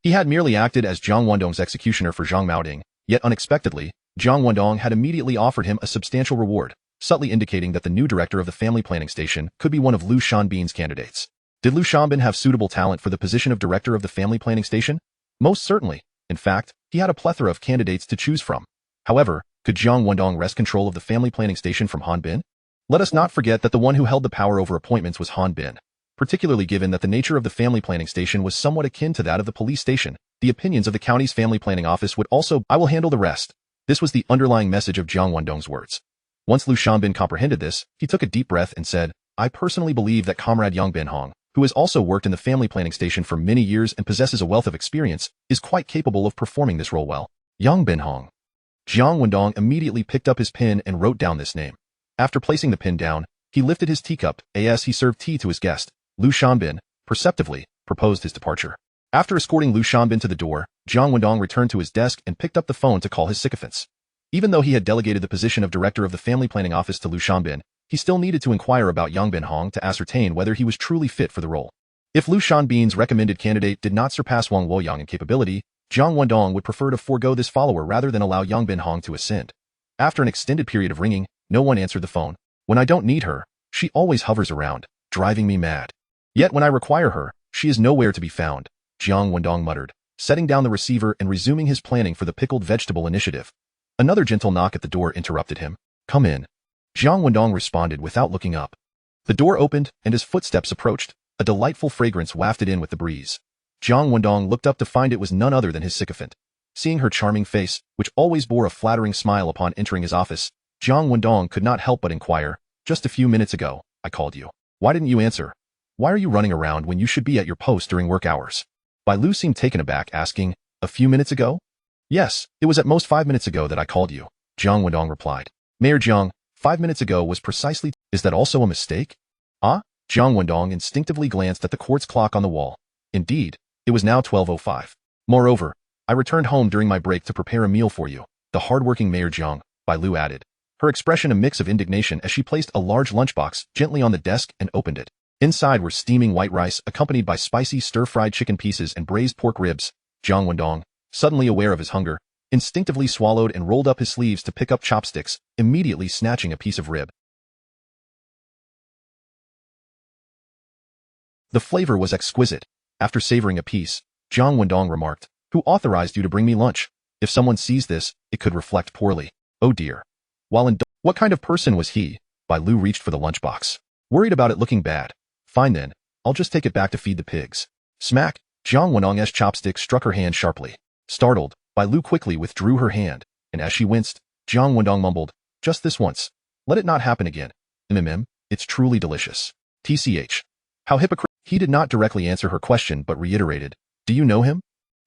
He had merely acted as Jiang Wendong's executioner for Jiang Wendong, yet unexpectedly, Jiang Wendong had immediately offered him a substantial reward, subtly indicating that the new director of the family planning station could be one of Liu Shanbin's candidates. Did Liu Shanbin have suitable talent for the position of director of the family planning station? Most certainly. In fact, he had a plethora of candidates to choose from. However, could Jiang Wendong wrest control of the family planning station from Han Bin? Let us not forget that the one who held the power over appointments was Han Bin. Particularly given that the nature of the family planning station was somewhat akin to that of the police station, the opinions of the county's family planning office would also, I will handle the rest. This was the underlying message of Jiang Wendong's words. Once Liu Shanbin comprehended this, he took a deep breath and said, I personally believe that Comrade Yang Binhong, who has also worked in the family planning station for many years and possesses a wealth of experience, is quite capable of performing this role well. Yang Binhong. Jiang Wendong immediately picked up his pen and wrote down this name. After placing the pen down, he lifted his teacup as he served tea to his guest. Liu Shanbin, perceptively, proposed his departure. After escorting Liu Shanbin to the door, Jiang Wendong returned to his desk and picked up the phone to call his sycophants. Even though he had delegated the position of director of the family planning office to Liu Shanbin, he still needed to inquire about Yang Binhong to ascertain whether he was truly fit for the role. If Liu Shanbin's recommended candidate did not surpass Wang Luoyang in capability, Jiang Wendong would prefer to forego this follower rather than allow Yang Binhong to ascend. After an extended period of ringing, no one answered the phone. When I don't need her, she always hovers around, driving me mad. Yet when I require her, she is nowhere to be found, Jiang Wendong muttered, setting down the receiver and resuming his planning for the pickled vegetable initiative. Another gentle knock at the door interrupted him. Come in. Jiang Wendong responded without looking up. The door opened, and as footsteps approached, a delightful fragrance wafted in with the breeze. Jiang Wendong looked up to find it was none other than his sycophant. Seeing her charming face, which always bore a flattering smile upon entering his office, Jiang Wendong could not help but inquire, just a few minutes ago, I called you. Why didn't you answer? Why are you running around when you should be at your post during work hours? Bai Lu seemed taken aback, asking, a few minutes ago? Yes, it was at most 5 minutes ago that I called you, Jiang Wendong replied. Mayor Jiang, 5 minutes ago was precisely... Is that also a mistake? Ah? Jiang Wendong instinctively glanced at the quartz clock on the wall. Indeed, it was now 12:05. Moreover, I returned home during my break to prepare a meal for you, the hardworking Mayor Jiang, Bai Lu added. Her expression a mix of indignation as she placed a large lunchbox gently on the desk and opened it. Inside were steaming white rice accompanied by spicy stir-fried chicken pieces and braised pork ribs. Jiang Wendong, suddenly aware of his hunger, instinctively swallowed and rolled up his sleeves to pick up chopsticks, immediately snatching a piece of rib. The flavor was exquisite. After savoring a piece, Jiang Wendong remarked, Who authorized you to bring me lunch? If someone sees this, it could reflect poorly. Oh dear. What kind of person was he? Bai Lu reached for the lunchbox. Worried about it looking bad. Fine then, I'll just take it back to feed the pigs. Smack! Jiang Wendong's chopstick struck her hand sharply. Startled, Bai Lu quickly withdrew her hand, and as she winced, Jiang Wendong mumbled, Just this once. Let it not happen again. It's truly delicious. TCH. How hypocritical. He did not directly answer her question but reiterated, Do you know him?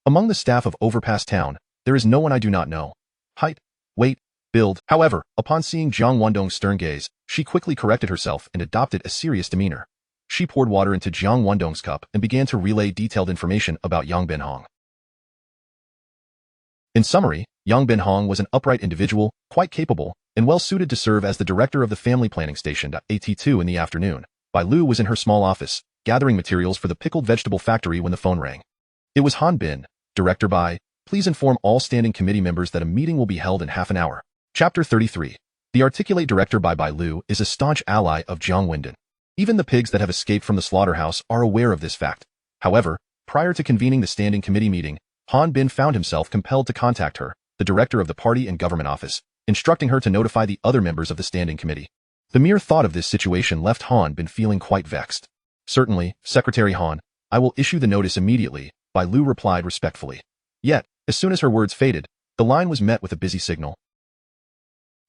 Among the staff of Overpass Town, there is no one I do not know. Height, weight, build. However, upon seeing Jiang Wendong's stern gaze, she quickly corrected herself and adopted a serious demeanor. She poured water into Jiang Wendong's cup and began to relay detailed information about Yang Binhong. In summary, Yang Binhong was an upright individual, quite capable, and well suited to serve as the director of the family planning station. At 2 in the afternoon, Bai Lu was in her small office, gathering materials for the pickled vegetable factory when the phone rang. It was Han Bin. Director Bai, please inform all standing committee members that a meeting will be held in half an hour. Chapter 33. The articulate director Bai Lu is a staunch ally of Jiang Wendong. Even the pigs that have escaped from the slaughterhouse are aware of this fact. However, prior to convening the standing committee meeting, Han Bin found himself compelled to contact her, the director of the party and government office, instructing her to notify the other members of the standing committee. The mere thought of this situation left Han Bin feeling quite vexed. Certainly, Secretary Han, I will issue the notice immediately, Bai Lu replied respectfully. Yet, as soon as her words faded, the line was met with a busy signal.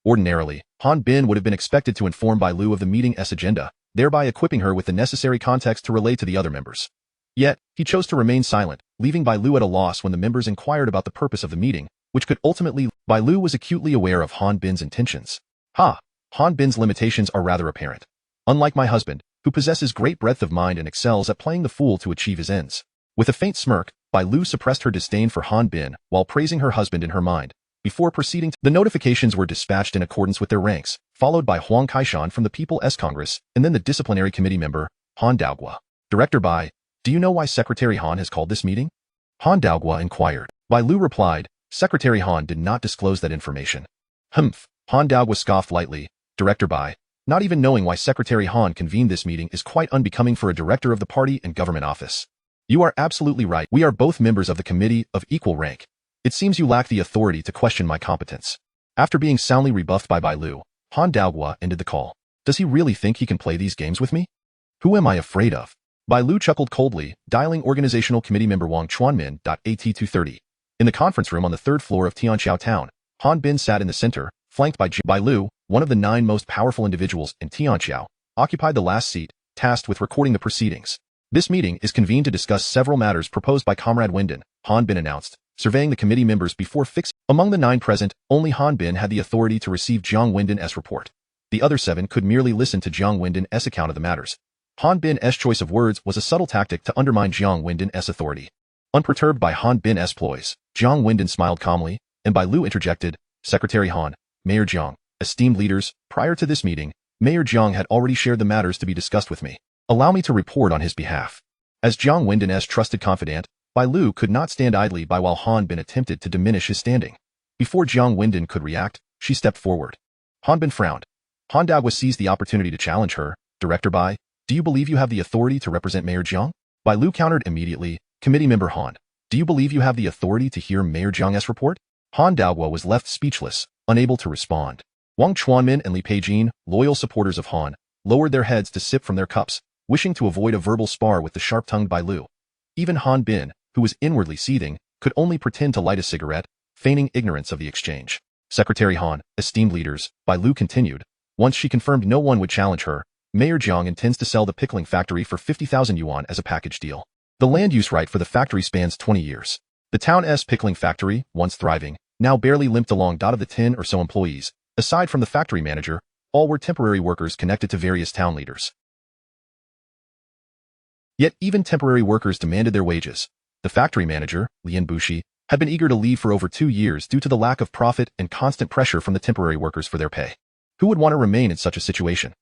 Ordinarily, Han Bin would have been expected to inform Bai Lu of the meeting's agenda, thereby equipping her with the necessary context to relay to the other members. Yet, he chose to remain silent, leaving Bai Lu at a loss when the members inquired about the purpose of the meeting, which could ultimately... Bai Lu was acutely aware of Han Bin's intentions. Ha! Han Bin's limitations are rather apparent. Unlike my husband, who possesses great breadth of mind and excels at playing the fool to achieve his ends. With a faint smirk, Bai Lu suppressed her disdain for Han Bin while praising her husband in her mind. Before proceeding, the notifications were dispatched in accordance with their ranks, followed by Huang Kaishan from the People's Congress, and then the disciplinary committee member, Han Daogua. Director Bai, do you know why Secretary Han has called this meeting? Han Daogua inquired. Bai Lu replied, Secretary Han did not disclose that information. Humph, Han Daogua scoffed lightly. Director Bai, not even knowing why Secretary Han convened this meeting is quite unbecoming for a director of the party and government office. You are absolutely right. We are both members of the committee of equal rank. It seems you lack the authority to question my competence. After being soundly rebuffed by Bai Lu, Han Daogua ended the call. Does he really think he can play these games with me? Who am I afraid of? Bai Lu chuckled coldly, dialing organizational committee member Wang Chuanmin. AT230. In the conference room on the third floor of Tianqiao Town, Han Bin sat in the center, flanked by Bai Lu, one of the 9 most powerful individuals in Tianqiao, occupied the last seat, tasked with recording the proceedings. This meeting is convened to discuss several matters proposed by Comrade Wendong, Han Bin announced, surveying the committee members before fixing. Among the 9 present, only Han Bin had the authority to receive Jiang Wendong's report. The other 7 could merely listen to Jiang Wendong's account of the matters. Han Bin's choice of words was a subtle tactic to undermine Jiang Wendong's authority. Unperturbed by Han Bin's ploys, Jiang Wendong smiled calmly, and Bai Lu interjected, Secretary Han, Mayor Jiang, esteemed leaders, prior to this meeting, Mayor Jiang had already shared the matters to be discussed with me. Allow me to report on his behalf. As Jiang Wendong's trusted confidant, Bai Lu could not stand idly by while Han Bin attempted to diminish his standing. Before Jiang Wendong could react, she stepped forward. Han Bin frowned. Han Daogua seized the opportunity to challenge her. Director Bai, do you believe you have the authority to represent Mayor Jiang? Bai Lu countered immediately. Committee member Han, do you believe you have the authority to hear Mayor Jiang's report? Han Daogua was left speechless, unable to respond. Wang Chuanmin and Li Peijin, loyal supporters of Han, lowered their heads to sip from their cups, wishing to avoid a verbal spar with the sharp-tongued Bai Lu. Even Han Bin, who was inwardly seething, could only pretend to light a cigarette, feigning ignorance of the exchange. Secretary Han, esteemed leaders, Bai Lu continued. Once she confirmed no one would challenge her, Mayor Jiang intends to sell the pickling factory for 50,000 yuan as a package deal. The land use right for the factory spans 20 years. The town's pickling factory, once thriving, now barely limped along. Of the 10 or so employees, aside from the factory manager, all were temporary workers connected to various town leaders. Yet even temporary workers demanded their wages. The factory manager, Lian Bushi, had been eager to leave for over 2 years due to the lack of profit and constant pressure from the temporary workers for their pay. Who would want to remain in such a situation?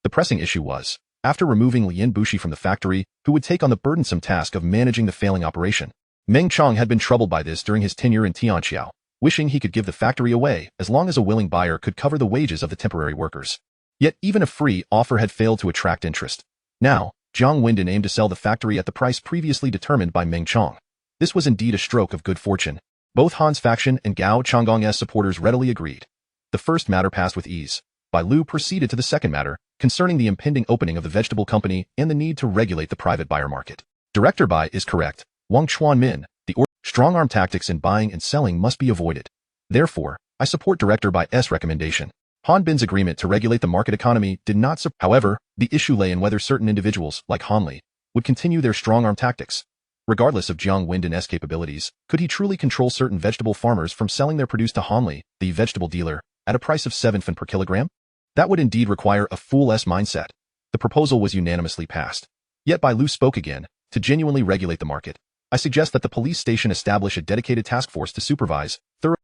The pressing issue was, after removing Lian Bushi from the factory, who would take on the burdensome task of managing the failing operation? Meng Chong had been troubled by this during his tenure in Tianqiao, wishing he could give the factory away as long as a willing buyer could cover the wages of the temporary workers. Yet even a free offer had failed to attract interest. Now, Jiang Wendong aimed to sell the factory at the price previously determined by Meng Chong. This was indeed a stroke of good fortune. Both Han's faction and Gao Changgong's supporters readily agreed. The first matter passed with ease. Bai Lu proceeded to the second matter, concerning the impending opening of the vegetable company and the need to regulate the private buyer market. Director Bai is correct. Wang Chuanmin, the strong-arm tactics in buying and selling must be avoided. Therefore, I support Director Bai's recommendation. Han Bin's agreement to regulate the market economy did not support. However, the issue lay in whether certain individuals, like Han Li, would continue their strong-arm tactics. Regardless of Jiang Wendong's capabilities, could he truly control certain vegetable farmers from selling their produce to Han Li, the vegetable dealer, at a price of 7 yuan per kilogram? That would indeed require a fool's mindset. The proposal was unanimously passed. Yet Bai Lu spoke again. To genuinely regulate the market, I suggest that the police station establish a dedicated task force to supervise.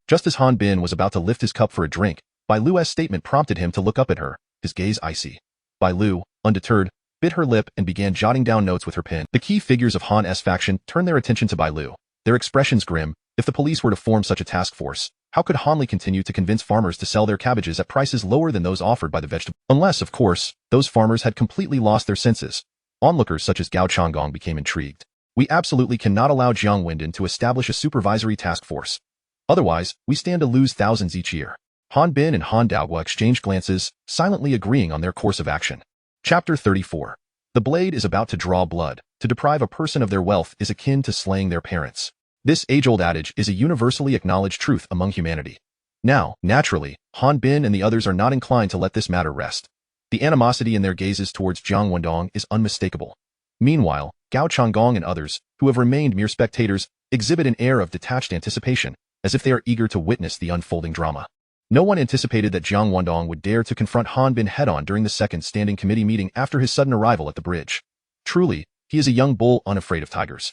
Just as Han Bin was about to lift his cup for a drink, Bai Lu's statement prompted him to look up at her, his gaze icy. Bai Lu, undeterred, bit her lip and began jotting down notes with her pen. The key figures of Han's faction turned their attention to Bai Lu, their expressions grim. If the police were to form such a task force, how could Han Li continue to convince farmers to sell their cabbages at prices lower than those offered by the vegetable? Unless, of course, those farmers had completely lost their senses. Onlookers such as Gao Changgong became intrigued. We absolutely cannot allow Jiang Wendong to establish a supervisory task force. Otherwise, we stand to lose thousands each year. Han Bin and Han Daogua exchanged glances, silently agreeing on their course of action. Chapter 34. The blade is about to draw blood. To deprive a person of their wealth is akin to slaying their parents. This age-old adage is a universally acknowledged truth among humanity. Now, naturally, Han Bin and the others are not inclined to let this matter rest. The animosity in their gazes towards Jiang Wendong is unmistakable. Meanwhile, Gao Changgong and others, who have remained mere spectators, exhibit an air of detached anticipation, as if they are eager to witness the unfolding drama. No one anticipated that Jiang Wendong would dare to confront Han Bin head-on during the second standing committee meeting after his sudden arrival at the bridge. Truly, he is a young bull unafraid of tigers.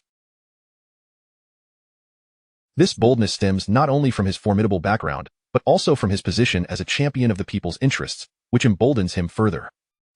This boldness stems not only from his formidable background, but also from his position as a champion of the people's interests, which emboldens him further.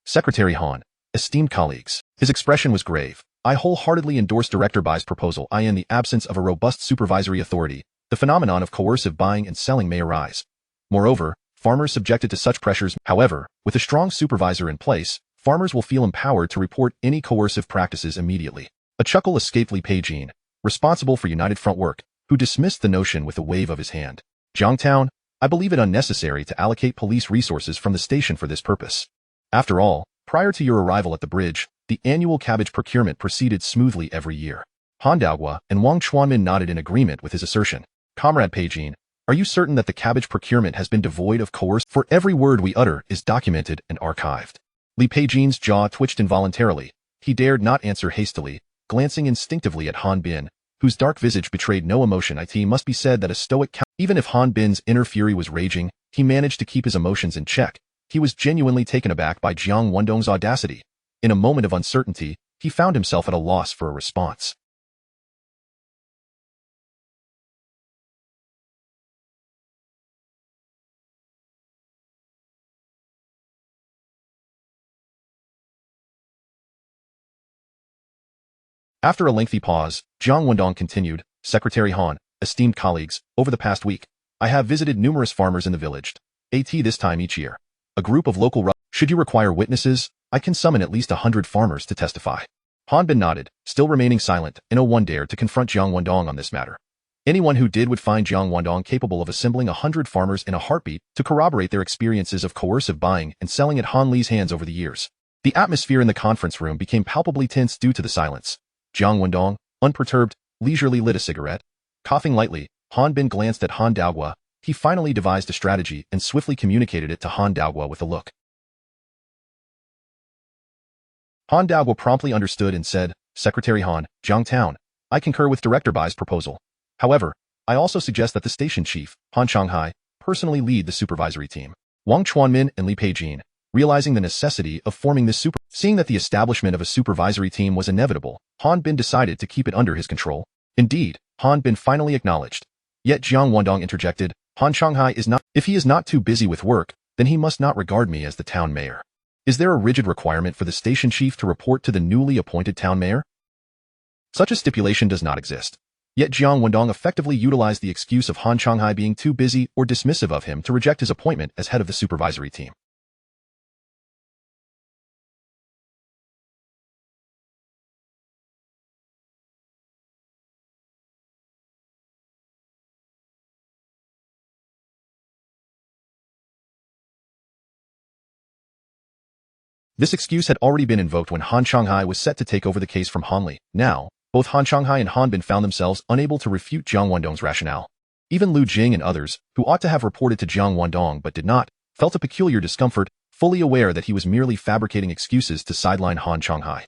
Secretary Han, esteemed colleagues. His expression was grave. I wholeheartedly endorse Director Bai's proposal. In the absence of a robust supervisory authority, the phenomenon of coercive buying and selling may arise. Moreover, farmers subjected to such pressures, however, with a strong supervisor in place, farmers will feel empowered to report any coercive practices immediately. A chuckle escaped Li Peijin, responsible for United Front work, who dismissed the notion with a wave of his hand. Jiangtown, I believe it unnecessary to allocate police resources from the station for this purpose. After all, prior to your arrival at the bridge, the annual cabbage procurement proceeded smoothly every year. Han Daogua and Wang Chuanmin nodded in agreement with his assertion. Comrade Peijin, are you certain that the cabbage procurement has been devoid of coercion? For every word we utter is documented and archived. Li Peijin's jaw twitched involuntarily. He dared not answer hastily, glancing instinctively at Han Bin, whose dark visage betrayed no emotion. It must be said that a stoic even if Han Bin's inner fury was raging, he managed to keep his emotions in check. He was genuinely taken aback by Jiang Wendong's audacity. In a moment of uncertainty, he found himself at a loss for a response. After a lengthy pause, Jiang Wendong continued, Secretary Han, esteemed colleagues, over the past week, I have visited numerous farmers in the village. This time each year. A group of local should you require witnesses, I can summon at least 100 farmers to testify. Han Bin nodded, still remaining silent, and no one dared to confront Jiang Wendong on this matter. Anyone who did would find Jiang Wendong capable of assembling 100 farmers in a heartbeat to corroborate their experiences of coercive buying and selling at Han Li's hands over the years. The atmosphere in the conference room became palpably tense due to the silence. Jiang Wendong, unperturbed, leisurely lit a cigarette. Coughing lightly, Han Bin glanced at Han Daogua. He finally devised a strategy and swiftly communicated it to Han Daogua with a look. Han Daogua promptly understood and said, Secretary Han, Jiangtown, I concur with Director Bai's proposal. However, I also suggest that the station chief, Han Shanghai, personally lead the supervisory team. Wang Chuanmin and Li Peijin, realizing the necessity of forming this seeing that the establishment of a supervisory team was inevitable, Han Bin decided to keep it under his control. Indeed, Han Bin finally acknowledged. Yet Jiang Wendong interjected, Han Shanghai is not, if he is not too busy with work, then he must not regard me as the town mayor. Is there a rigid requirement for the station chief to report to the newly appointed town mayor? Such a stipulation does not exist. Yet Jiang Wendong effectively utilized the excuse of Han Shanghai being too busy or dismissive of him to reject his appointment as head of the supervisory team. This excuse had already been invoked when Han Shanghai was set to take over the case from Han Li. Now, both Han Shanghai and Han Bin found themselves unable to refute Jiang Wendong's rationale. Even Lu Jing and others, who ought to have reported to Jiang Wendong but did not, felt a peculiar discomfort, fully aware that he was merely fabricating excuses to sideline Han Shanghai.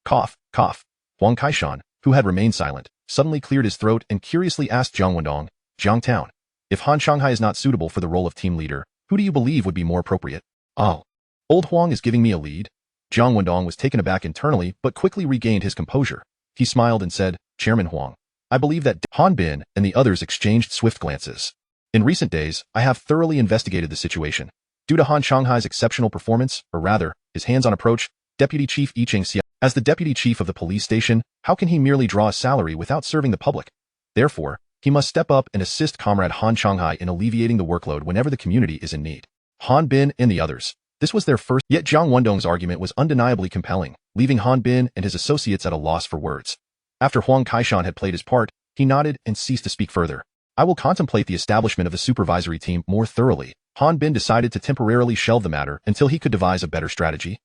Cough, cough. Huang Kaishan, who had remained silent, suddenly cleared his throat and curiously asked Jiang Wendong, Jiangtown, if Han Shanghai is not suitable for the role of team leader, who do you believe would be more appropriate? Oh. Old Huang is giving me a lead? Jiang Wendong was taken aback internally but quickly regained his composure. He smiled and said, Chairman Huang, I believe that Han Bin and the others exchanged swift glances. In recent days, I have thoroughly investigated the situation. Due to Han Shanghai's exceptional performance, or rather, his hands-on approach, Deputy Chief Yicheng Xia, as the deputy chief of the police station, how can he merely draw a salary without serving the public? Therefore, he must step up and assist Comrade Han Shanghai in alleviating the workload whenever the community is in need. Han Bin and the others. This was their first, yet Jiang Wendong's argument was undeniably compelling, leaving Han Bin and his associates at a loss for words. After Huang Kaishan had played his part, he nodded and ceased to speak further. I will contemplate the establishment of the supervisory team more thoroughly. Han Bin decided to temporarily shelve the matter until he could devise a better strategy.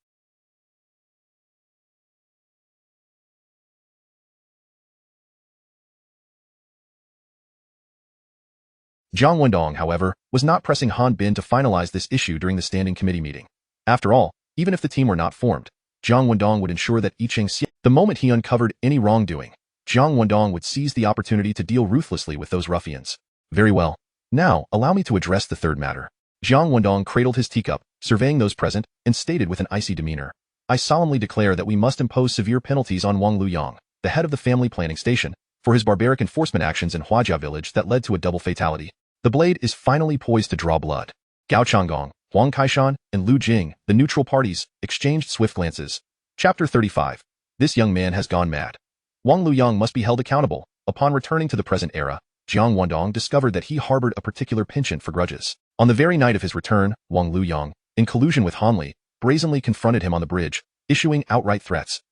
Jiang Wendong, however, was not pressing Han Bin to finalize this issue during the standing committee meeting. After all, even if the team were not formed, Jiang Wendong would ensure that Yicheng Xia, the moment he uncovered any wrongdoing, Jiang Wendong would seize the opportunity to deal ruthlessly with those ruffians. Very well. Now, allow me to address the third matter. Jiang Wendong cradled his teacup, surveying those present, and stated with an icy demeanor, I solemnly declare that we must impose severe penalties on Wang Luyang, the head of the family planning station, for his barbaric enforcement actions in Huajia village that led to a double fatality. The blade is finally poised to draw blood. Gao Changgong, Huang Kaishan, and Lu Jing, the neutral parties, exchanged swift glances. Chapter 35. This young man has gone mad. Wang Luyang must be held accountable. Upon returning to the present era, Jiang Wendong discovered that he harbored a particular penchant for grudges. On the very night of his return, Wang Luyang, in collusion with Han Li, brazenly confronted him on the bridge, issuing outright threats.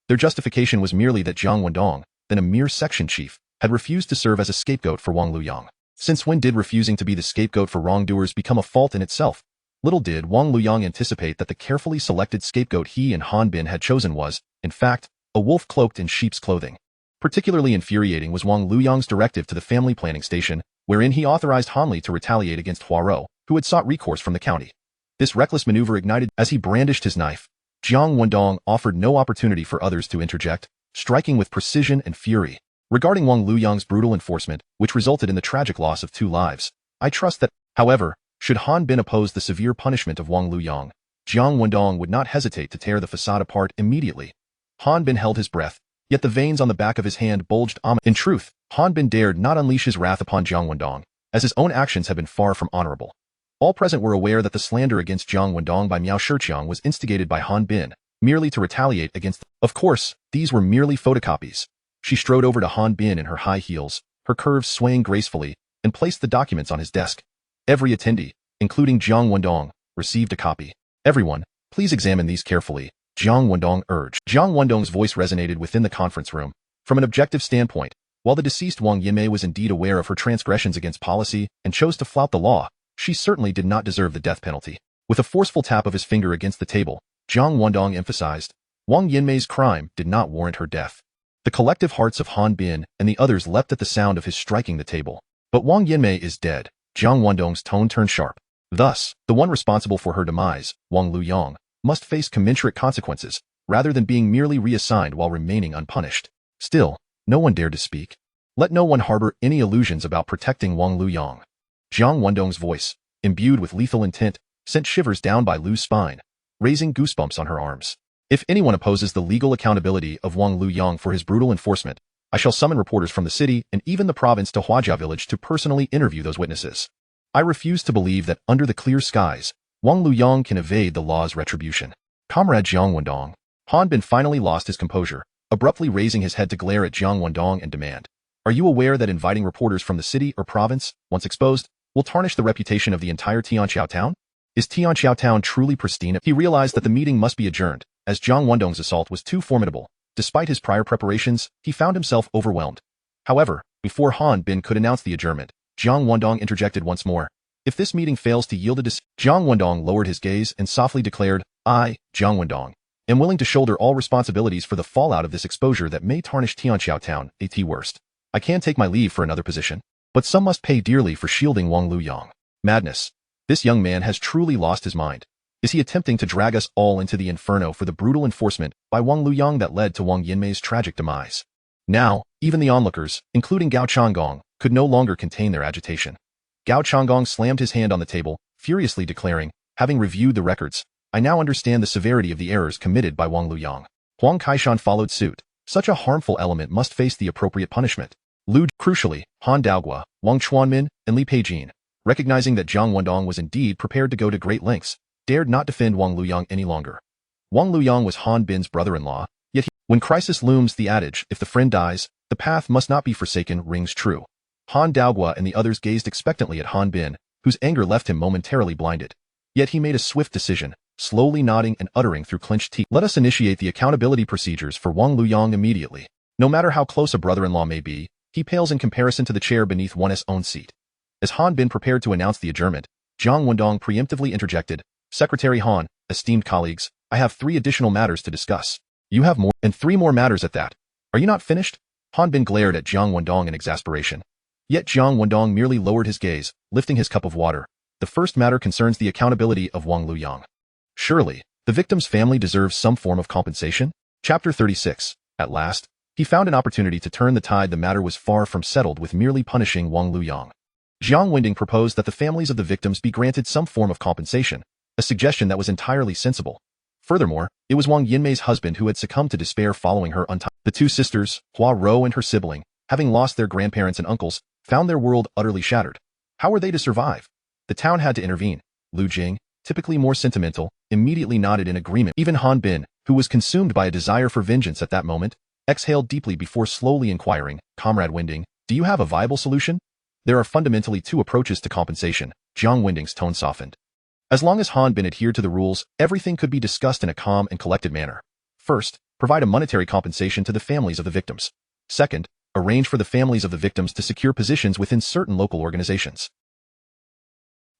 Their justification was merely that Jiang Wendong, then a mere section chief, had refused to serve as a scapegoat for Wang Luyang. Since when did refusing to be the scapegoat for wrongdoers become a fault in itself? Little did Wang Luyang anticipate that the carefully selected scapegoat he and Han Bin had chosen was, in fact, a wolf cloaked in sheep's clothing. Particularly infuriating was Wang Luyang's directive to the family planning station, wherein he authorized Han Li to retaliate against Huaro, who had sought recourse from the county. This reckless maneuver ignited as he brandished his knife. Jiang Wendong offered no opportunity for others to interject, striking with precision and fury. Regarding Wang Luyang's brutal enforcement, which resulted in the tragic loss of 2 lives, I trust that, however, should Han Bin oppose the severe punishment of Wang Luyang, Jiang Wendong would not hesitate to tear the facade apart immediately. Han Bin held his breath, yet the veins on the back of his hand bulged. In truth, Han Bin dared not unleash his wrath upon Jiang Wendong, as his own actions had been far from honorable. All present were aware that the slander against Jiang Wendong by Miao Shiqiang was instigated by Han Bin, merely to retaliate against them. Of course, these were merely photocopies. She strode over to Han Bin in her high heels, her curves swaying gracefully, and placed the documents on his desk. Every attendee, including Jiang Wendong, received a copy. Everyone, please examine these carefully, Jiang Wendong urged. Jiang Wendong's voice resonated within the conference room. From an objective standpoint, while the deceased Wang Yinmei was indeed aware of her transgressions against policy and chose to flout the law, she certainly did not deserve the death penalty. With a forceful tap of his finger against the table, Jiang Wendong emphasized, Wang Yinmei's crime did not warrant her death. The collective hearts of Han Bin and the others leapt at the sound of his striking the table. But Wang Yinmei is dead. Jiang Wendong's tone turned sharp. Thus, the one responsible for her demise, Wang Luyang, must face commensurate consequences, rather than being merely reassigned while remaining unpunished. Still, no one dared to speak. Let no one harbor any illusions about protecting Wang Luyang. Jiang Wendong's voice, imbued with lethal intent, sent shivers down by Lu's spine, raising goosebumps on her arms. If anyone opposes the legal accountability of Wang Luyang for his brutal enforcement, I shall summon reporters from the city and even the province to Huajia village to personally interview those witnesses. I refuse to believe that under the clear skies, Wang Luyang can evade the law's retribution. Comrade Jiang Wendong. Han Bin finally lost his composure, abruptly raising his head to glare at Jiang Wendong and demand, Are you aware that inviting reporters from the city or province, once exposed, will tarnish the reputation of the entire Tianqiao town? Is Tianqiao town truly pristine? He realized that the meeting must be adjourned, as Jiang Wendong's assault was too formidable. Despite his prior preparations, he found himself overwhelmed. However, before Han Bin could announce the adjournment, Jiang Wendong interjected once more. If this meeting fails to yield a decision, Jiang Wendong lowered his gaze and softly declared, I, Jiang Wendong, am willing to shoulder all responsibilities for the fallout of this exposure that may tarnish Tianqiao town, at worst. I can take my leave for another position, but some must pay dearly for shielding Wang Luyang. Madness. This young man has truly lost his mind. Is he attempting to drag us all into the inferno for the brutal enforcement by Wang Luyang that led to Wang Yinmei's tragic demise? Now, even the onlookers, including Gao Changgong, could no longer contain their agitation. Gao Changgong slammed his hand on the table, furiously declaring, having reviewed the records, I now understand the severity of the errors committed by Wang Luyang. Huang Kaishan followed suit. Such a harmful element must face the appropriate punishment. Crucially, Han Daogua, Wang Chuanmin, and Li Peijin, recognizing that Jiang Wendong was indeed prepared to go to great lengths, dared not defend Wang Luyang any longer. Wang Luyang was Han Bin's brother-in-law, yet when crisis looms, the adage, if the friend dies, the path must not be forsaken, rings true. Han Daogua and the others gazed expectantly at Han Bin, whose anger left him momentarily blinded. Yet he made a swift decision, slowly nodding and uttering through clenched teeth. Let us initiate the accountability procedures for Wang Luyang immediately. No matter how close a brother-in-law may be, he pales in comparison to the chair beneath one's own seat. As Han Bin prepared to announce the adjournment, Jiang Wendong preemptively interjected, Secretary Han, esteemed colleagues, I have 3 additional matters to discuss. You have more, and 3 more matters at that. Are you not finished? Han Bin glared at Jiang Wendong in exasperation. Yet Jiang Wendong merely lowered his gaze, lifting his cup of water. The first matter concerns the accountability of Wang Luyang. Surely, the victim's family deserves some form of compensation? Chapter 36. At last, he found an opportunity to turn the tide. The matter was far from settled with merely punishing Wang Luyang. Jiang Wendong proposed that the families of the victims be granted some form of compensation, a suggestion that was entirely sensible. Furthermore, it was Wang Yinmei's husband who had succumbed to despair following her untimely. The two sisters, Hua Rou and her sibling, having lost their grandparents and uncles, found their world utterly shattered. How were they to survive? The town had to intervene. Lu Jing, typically more sentimental, immediately nodded in agreement. Even Han Bin, who was consumed by a desire for vengeance at that moment, exhaled deeply before slowly inquiring, "Comrade Wendong, do you have a viable solution?" There are fundamentally two approaches to compensation. Jiang Wendong's tone softened. As long as Han Bin adhered to the rules, everything could be discussed in a calm and collected manner. First, provide a monetary compensation to the families of the victims. Second, arrange for the families of the victims to secure positions within certain local organizations.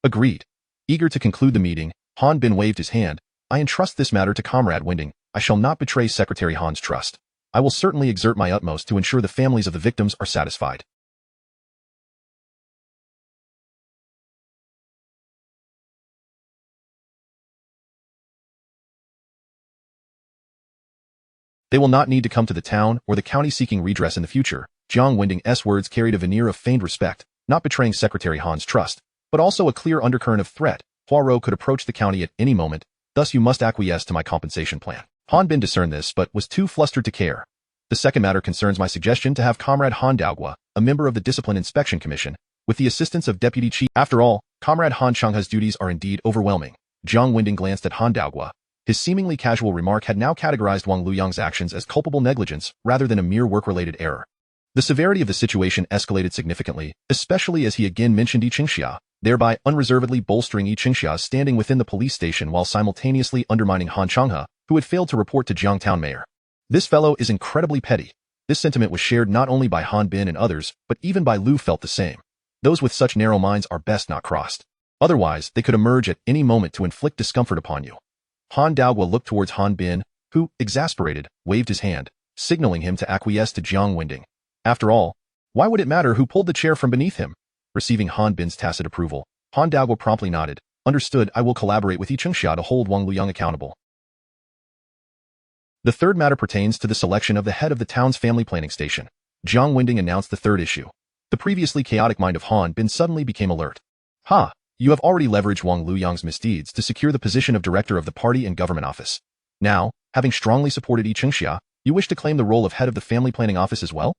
Agreed. Eager to conclude the meeting, Han Bin waved his hand. "I entrust this matter to Comrade Wendong. I shall not betray Secretary Han's trust. I will certainly exert my utmost to ensure the families of the victims are satisfied." They will not need to come to the town or the county seeking redress in the future. Jiang Wendong's words carried a veneer of feigned respect, not betraying Secretary Han's trust, but also a clear undercurrent of threat. Hua Rou could approach the county at any moment, thus you must acquiesce to my compensation plan. Han Bin discerned this but was too flustered to care. The second matter concerns my suggestion to have Comrade Han Daogua, a member of the Discipline Inspection Commission, with the assistance of Deputy Chief. After all, Comrade Han Changhe's duties are indeed overwhelming. Jiang Wendong glanced at Han Daogua. His seemingly casual remark had now categorized Wang Luyang's actions as culpable negligence rather than a mere work-related error. The severity of the situation escalated significantly, especially as he again mentioned Yi Qingxia, thereby unreservedly bolstering Yi Qingxia's standing within the police station while simultaneously undermining Han Changhe, who had failed to report to Jiangtown Mayor. "This fellow is incredibly petty." This sentiment was shared not only by Han Bin and others, but even by Lu felt the same. Those with such narrow minds are best not crossed. Otherwise, they could emerge at any moment to inflict discomfort upon you. Han Daogua looked towards Han Bin, who, exasperated, waved his hand, signaling him to acquiesce to Jiang Wendong. After all, why would it matter who pulled the chair from beneath him? Receiving Han Bin's tacit approval, Han Daogua promptly nodded. "Understood, I will collaborate with Yi Qingxia to hold Wang Luyang accountable." The third matter pertains to the selection of the head of the town's family planning station. Jiang Wendong announced the third issue. The previously chaotic mind of Han Bin suddenly became alert. "Ha! You have already leveraged Wang Luyang's misdeeds to secure the position of director of the party and government office. Now, having strongly supported Yi Qingxia, you wish to claim the role of head of the family planning office as well?"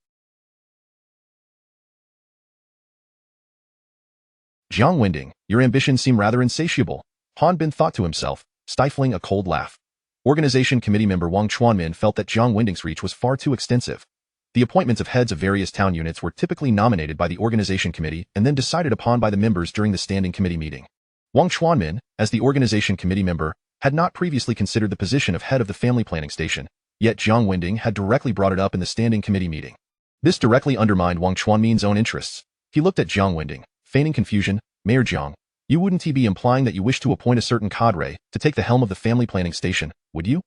Jiang Wendong, your ambitions seem rather insatiable. Han Bin thought to himself, stifling a cold laugh. Organization committee member Wang Chuanmin felt that Jiang Wendong's reach was far too extensive. The appointments of heads of various town units were typically nominated by the organization committee and then decided upon by the members during the standing committee meeting. Wang Chuanmin, as the organization committee member, had not previously considered the position of head of the family planning station, yet Jiang Wendong had directly brought it up in the standing committee meeting. This directly undermined Wang Chuanmin's own interests. He looked at Jiang Wendong, feigning confusion. "Mayor Jiang, you wouldn't be implying that you wish to appoint a certain cadre to take the helm of the family planning station, would you?"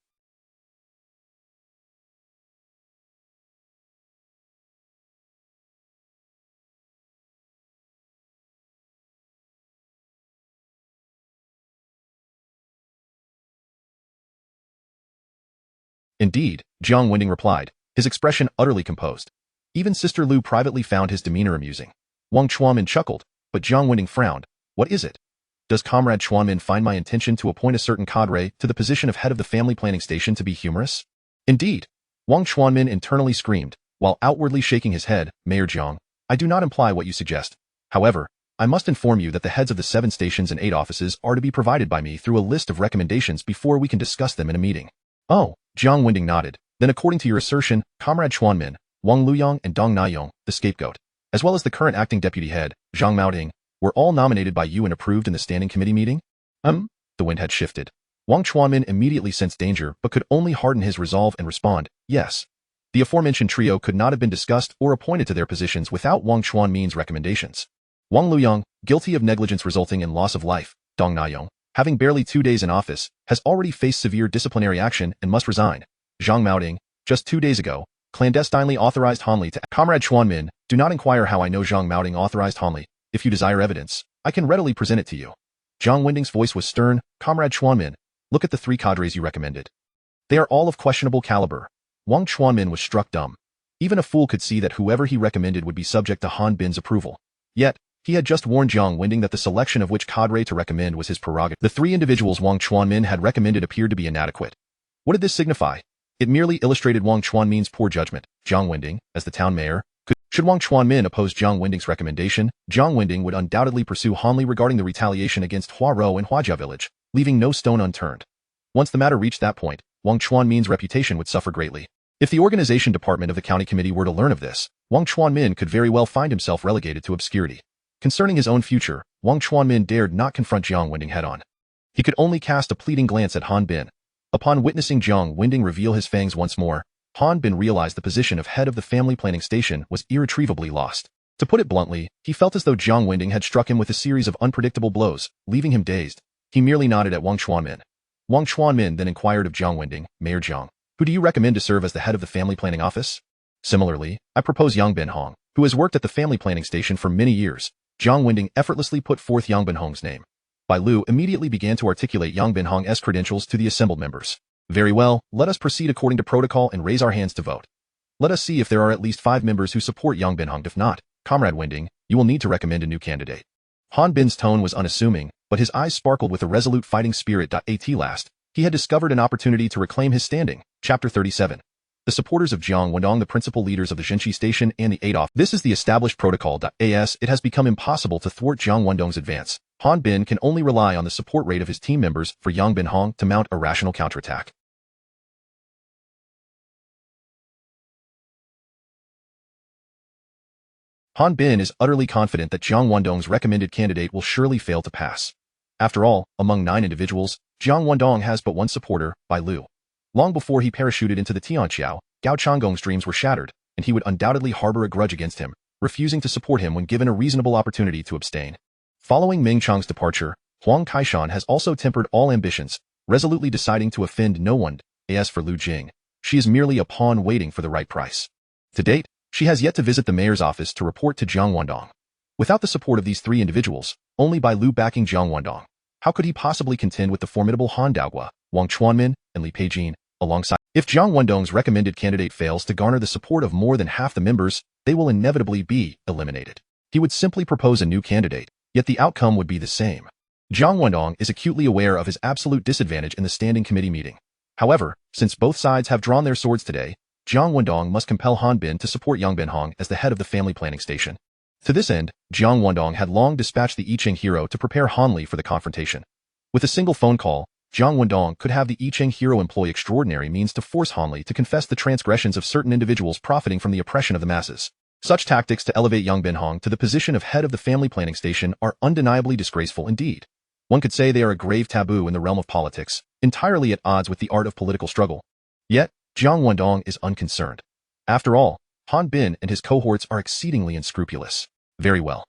"Indeed," Jiang Wendong replied, his expression utterly composed. Even Sister Lu privately found his demeanor amusing. Wang Chuanmin chuckled, but Jiang Wendong frowned. "What is it? Does Comrade Chuanmin find my intention to appoint a certain cadre to the position of head of the family planning station to be humorous?" "Indeed," Wang Chuanmin internally screamed, while outwardly shaking his head. "Mayor Jiang, I do not imply what you suggest. However, I must inform you that the heads of the 7 stations and 8 offices are to be provided by me through a list of recommendations before we can discuss them in a meeting." "Oh," Jiang Wendong nodded. "Then according to your assertion, Comrade Chuanmin, Wang Luyang and Dong Naiyong, the scapegoat, as well as the current acting deputy head, Zhang Maoding, were all nominated by you and approved in the standing committee meeting?" The wind had shifted. Wang Chuanmin immediately sensed danger but could only harden his resolve and respond, "Yes." The aforementioned trio could not have been discussed or appointed to their positions without Wang Chuanmin's recommendations. Wang Luyang, guilty of negligence resulting in loss of life. Dong Naiyong, having barely 2 days in office, has already faced severe disciplinary action and must resign. Zhang Maoding, just 2 days ago, clandestinely authorized Hanli to— Comrade Chuanmin, do not inquire how I know Zhang Maoding authorized Hanli. If you desire evidence, I can readily present it to you. Jiang Wendong's voice was stern. "Comrade Chuanmin, look at the 3 cadres you recommended. They are all of questionable caliber." Wang Chuanmin was struck dumb. Even a fool could see that whoever he recommended would be subject to Han Bin's approval. Yet, He had just warned Jiang Wendong that the selection of which cadre to recommend was his prerogative. The three individuals Wang Chuanmin had recommended appeared to be inadequate. What did this signify? It merely illustrated Wang Chuanmin's poor judgment. Jiang Wendong, as the town mayor, should Wang Chuanmin oppose Jiang Wendong's recommendation, Jiang Wendong would undoubtedly pursue Hanli regarding the retaliation against Huarou and Huajia village, leaving no stone unturned. Once the matter reached that point, Wang Chuanmin's reputation would suffer greatly. If the organization department of the county committee were to learn of this, Wang Chuanmin could very well find himself relegated to obscurity. Concerning his own future, Wang Chuanmin dared not confront Jiang Wendong head-on. He could only cast a pleading glance at Han Bin. Upon witnessing Jiang Wendong reveal his fangs once more, Han Bin realized the position of head of the family planning station was irretrievably lost. To put it bluntly, he felt as though Jiang Wendong had struck him with a series of unpredictable blows, leaving him dazed. He merely nodded at Wang Chuanmin. Wang Chuanmin then inquired of Jiang Wendong, Mayor Jiang, who do you recommend to serve as the head of the family planning office? Similarly, I propose Yang Binhong, who has worked at the family planning station for many years. Jiang Wendong effortlessly put forth Yang Binhong's name. Bai Lu immediately began to articulate Yang Binhong's credentials to the assembled members. Very well, let us proceed according to protocol and raise our hands to vote. Let us see if there are at least 5 members who support Yang Binhong. If not, Comrade Wendong, you will need to recommend a new candidate. Han Bin's tone was unassuming, but his eyes sparkled with a resolute fighting spirit. At last, he had discovered an opportunity to reclaim his standing. Chapter 37. The supporters of Jiang Wendong, the principal leaders of the Zhenqi station and the 8 off. This is the established protocol. As it has become impossible to thwart Jiang Wendong's advance, Han Bin can only rely on the support rate of his team members for Yang Binhong to mount a rational counterattack. Han Bin is utterly confident that Jiang Wendong's recommended candidate will surely fail to pass. After all, among 9 individuals, Jiang Wendong has but one supporter, Bai Lu. Long before he parachuted into the Tianqiao, Gao Changgong's dreams were shattered, and he would undoubtedly harbor a grudge against him, refusing to support him when given a reasonable opportunity to abstain. Following Meng Chang's departure, Huang Kaishan has also tempered all ambitions, resolutely deciding to offend no one. As for Lu Jing, she is merely a pawn waiting for the right price. To date, she has yet to visit the mayor's office to report to Jiang Wendong. Without the support of these 3 individuals, only by Lu backing Jiang Wendong, how could he possibly contend with the formidable Han Daogua, Wang Chuanmin, and Li Peijin, alongside? If Jiang Wendong's recommended candidate fails to garner the support of more than half the members, they will inevitably be eliminated. He would simply propose a new candidate, yet the outcome would be the same. Jiang Wendong is acutely aware of his absolute disadvantage in the standing committee meeting. However, since both sides have drawn their swords today, Jiang Wendong must compel Han Bin to support Yang Binhong as the head of the family planning station. To this end, Jiang Wendong had long dispatched the I Ching hero to prepare Hanli for the confrontation. With a single phone call, Jiang Wendong could have the I Ching hero employ extraordinary means to force Hanli to confess the transgressions of certain individuals profiting from the oppression of the masses. Such tactics to elevate Yang Binhong to the position of head of the family planning station are undeniably disgraceful indeed. One could say they are a grave taboo in the realm of politics, entirely at odds with the art of political struggle. Yet, Jiang Wendong is unconcerned. After all, Han Bin and his cohorts are exceedingly unscrupulous. Very well.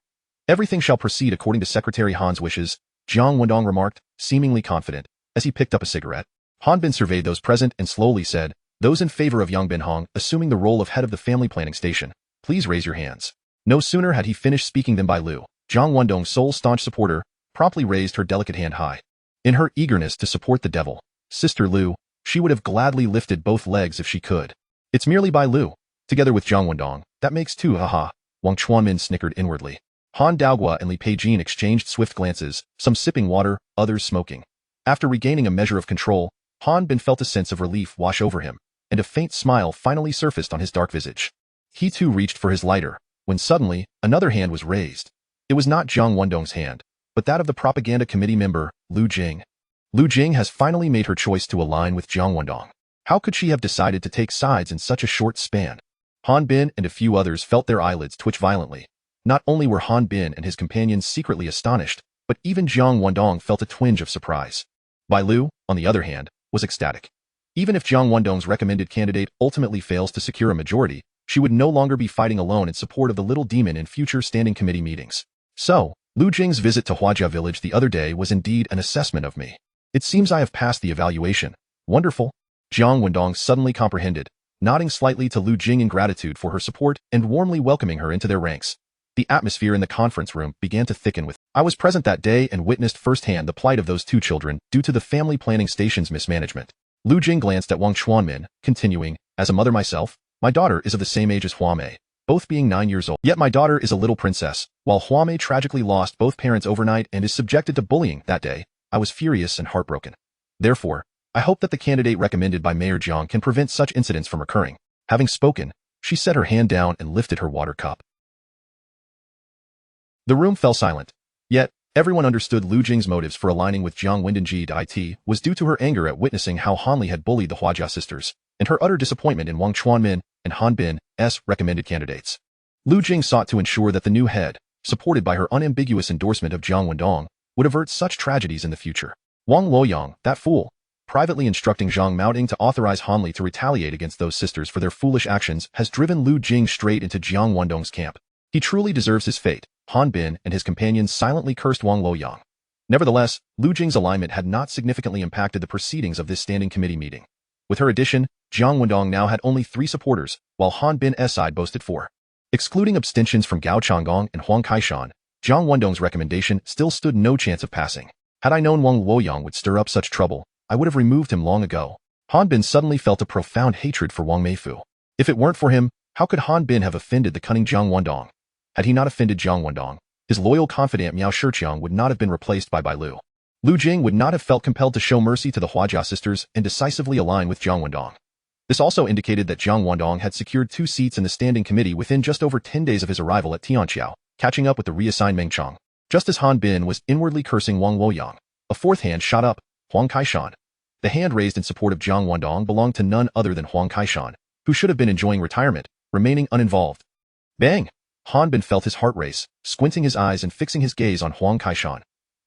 Everything shall proceed according to Secretary Han's wishes, Jiang Wendong remarked, seemingly confident, as he picked up a cigarette. Han Bin surveyed those present and slowly said, those in favor of Yang Binhong assuming the role of head of the family planning station, please raise your hands. No sooner had he finished speaking than Bai Lu, Jiang Wendong's sole staunch supporter, promptly raised her delicate hand high. In her eagerness to support the devil, Sister Lu, she would have gladly lifted both legs if she could. It's merely Bai Lu, together with Jiang Wendong, that makes 2, haha. Wang Chuanmin snickered inwardly. Han Daogua and Li Peijin exchanged swift glances, some sipping water, others smoking. After regaining a measure of control, Han Bin felt a sense of relief wash over him, and a faint smile finally surfaced on his dark visage. He too reached for his lighter, when suddenly, another hand was raised. It was not Jiang Wendong's hand, but that of the propaganda committee member, Lu Jing. Lu Jing has finally made her choice to align with Jiang Wendong. How could she have decided to take sides in such a short span? Han Bin and a few others felt their eyelids twitch violently. Not only were Han Bin and his companions secretly astonished, but even Jiang Wendong felt a twinge of surprise. Bai Lu, on the other hand, was ecstatic. Even if Jiang Wendong's recommended candidate ultimately fails to secure a majority, she would no longer be fighting alone in support of the little demon in future standing committee meetings. So, Lu Jing's visit to Huajia village the other day was indeed an assessment of me. It seems I have passed the evaluation. Wonderful. Jiang Wendong suddenly comprehended, nodding slightly to Lu Jing in gratitude for her support and warmly welcoming her into their ranks. The atmosphere in the conference room began to thicken with. I was present that day and witnessed firsthand the plight of those 2 children due to the family planning station's mismanagement. Lu Jing glanced at Wang Chuanmin, continuing, as a mother myself, my daughter is of the same age as Hua Mei. both being 9 years old. Yet my daughter is a little princess. While Huamei tragically lost both parents overnight and is subjected to bullying that day, I was furious and heartbroken. Therefore, I hope that the candidate recommended by Mayor Jiang can prevent such incidents from occurring. Having spoken, she set her hand down and lifted her water cup. The room fell silent. Yet, everyone understood Lu Jing's motives for aligning with Jiang Wendong was due to her anger at witnessing how Han Li had bullied the Huajia sisters, and her utter disappointment in Wang Chuanmin and Han Bin's recommended candidates. Lu Jing sought to ensure that the new head, supported by her unambiguous endorsement of Jiang Wendong, would avert such tragedies in the future. Wang Luoyang, that fool, privately instructing Zhang Maoting to authorize Han Li to retaliate against those sisters for their foolish actions has driven Lu Jing straight into Jiang Wendong's camp. He truly deserves his fate. Han Bin and his companions silently cursed Wang Luoyang. Nevertheless, Lu Jing's alignment had not significantly impacted the proceedings of this standing committee meeting. With her addition, Jiang Wendong now had only 3 supporters, while Han Bin's side boasted 4. Excluding abstentions from Gao Changgong and Huang Kaishan, Jiang Wendong's recommendation still stood no chance of passing. Had I known Wang Luoyang would stir up such trouble, I would have removed him long ago. Han Bin suddenly felt a profound hatred for Wang Meifu. If it weren't for him, how could Han Bin have offended the cunning Jiang Wendong? Had he not offended Jiang Wendong, his loyal confidant Miao Shiqiang would not have been replaced by Lu. Lu Jing would not have felt compelled to show mercy to the Huajia sisters and decisively align with Jiang Wendong. This also indicated that Jiang Wendong had secured 2 seats in the standing committee within just over 10 days of his arrival at Tianqiao, catching up with the reassigned Meng Chang. Just as Han Bin was inwardly cursing Wang Luoyang, a 4th hand shot up, Huang Kaishan. The hand raised in support of Jiang Wendong belonged to none other than Huang Kaishan, who should have been enjoying retirement, remaining uninvolved. Bang! Han Bin felt his heart race, squinting his eyes and fixing his gaze on Huang Kaishan.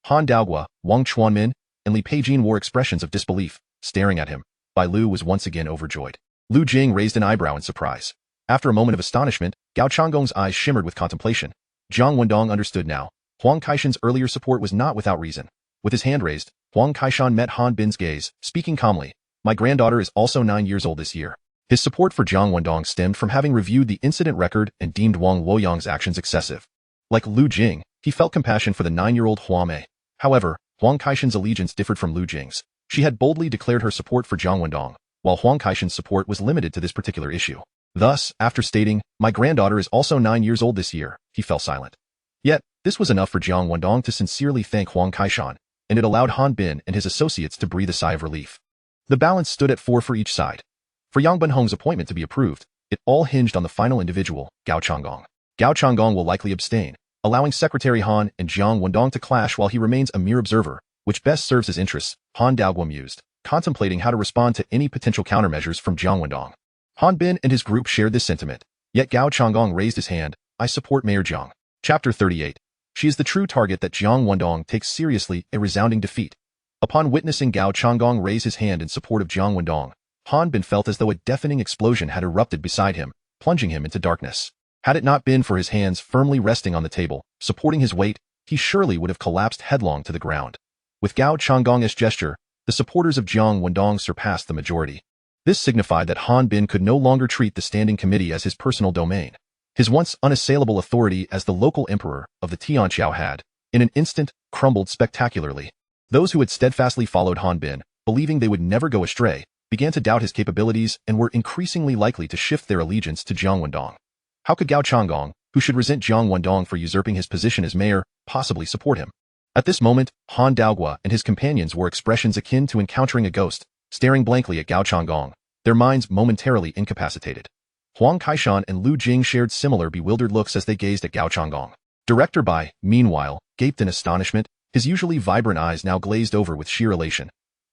Han Daogua, Wang Chuanmin, and Li Peijin wore expressions of disbelief, staring at him. Bai Lu was once again overjoyed. Lu Jing raised an eyebrow in surprise. After a moment of astonishment, Gao Changgong's eyes shimmered with contemplation. Jiang Wendong understood now. Huang Kaishan's earlier support was not without reason. With his hand raised, Huang Kaishan met Han Bin's gaze, speaking calmly. My granddaughter is also 9 years old this year. His support for Jiang Wendong stemmed from having reviewed the incident record and deemed Wang Luoyang's actions excessive. Like Lu Jing, he felt compassion for the 9-year-old Huamei. However, Huang Kaishan's allegiance differed from Lu Jing's. She had boldly declared her support for Jiang Wendong, while Huang Kaishan's support was limited to this particular issue. Thus, after stating, my granddaughter is also 9 years old this year, he fell silent. Yet, this was enough for Jiang Wendong to sincerely thank Huang Kaishan, and it allowed Han Bin and his associates to breathe a sigh of relief. The balance stood at 4 for each side. For Yang Bunhong's appointment to be approved, it all hinged on the final individual, Gao Changgong. Gao Changgong will likely abstain, allowing Secretary Han and Jiang Wendong to clash while he remains a mere observer, which best serves his interests, Han Daogua mused, contemplating how to respond to any potential countermeasures from Jiang Wendong. Han Bin and his group shared this sentiment, yet Gao Changgong raised his hand, I support Mayor Jiang. Chapter 38. She is the true target that Jiang Wendong takes seriously, a resounding defeat. Upon witnessing Gao Changgong raise his hand in support of Jiang Wendong, Han Bin felt as though a deafening explosion had erupted beside him, plunging him into darkness. Had it not been for his hands firmly resting on the table, supporting his weight, he surely would have collapsed headlong to the ground. With Gao Changgong's gesture, the supporters of Jiang Wendong surpassed the majority. This signified that Han Bin could no longer treat the standing committee as his personal domain. His once unassailable authority as the local emperor of the Tianqiao had, in an instant, crumbled spectacularly. Those who had steadfastly followed Han Bin, believing they would never go astray, began to doubt his capabilities and were increasingly likely to shift their allegiance to Jiang Wendong. How could Gao Changgong, who should resent Jiang Wendong for usurping his position as mayor, possibly support him? At this moment, Han Daogua and his companions wore expressions akin to encountering a ghost, staring blankly at Gao Changgong, their minds momentarily incapacitated. Huang Kaishan and Lu Jing shared similar bewildered looks as they gazed at Gao Changgong. Director Bai, meanwhile, gaped in astonishment, his usually vibrant eyes now glazed over with sheer elation.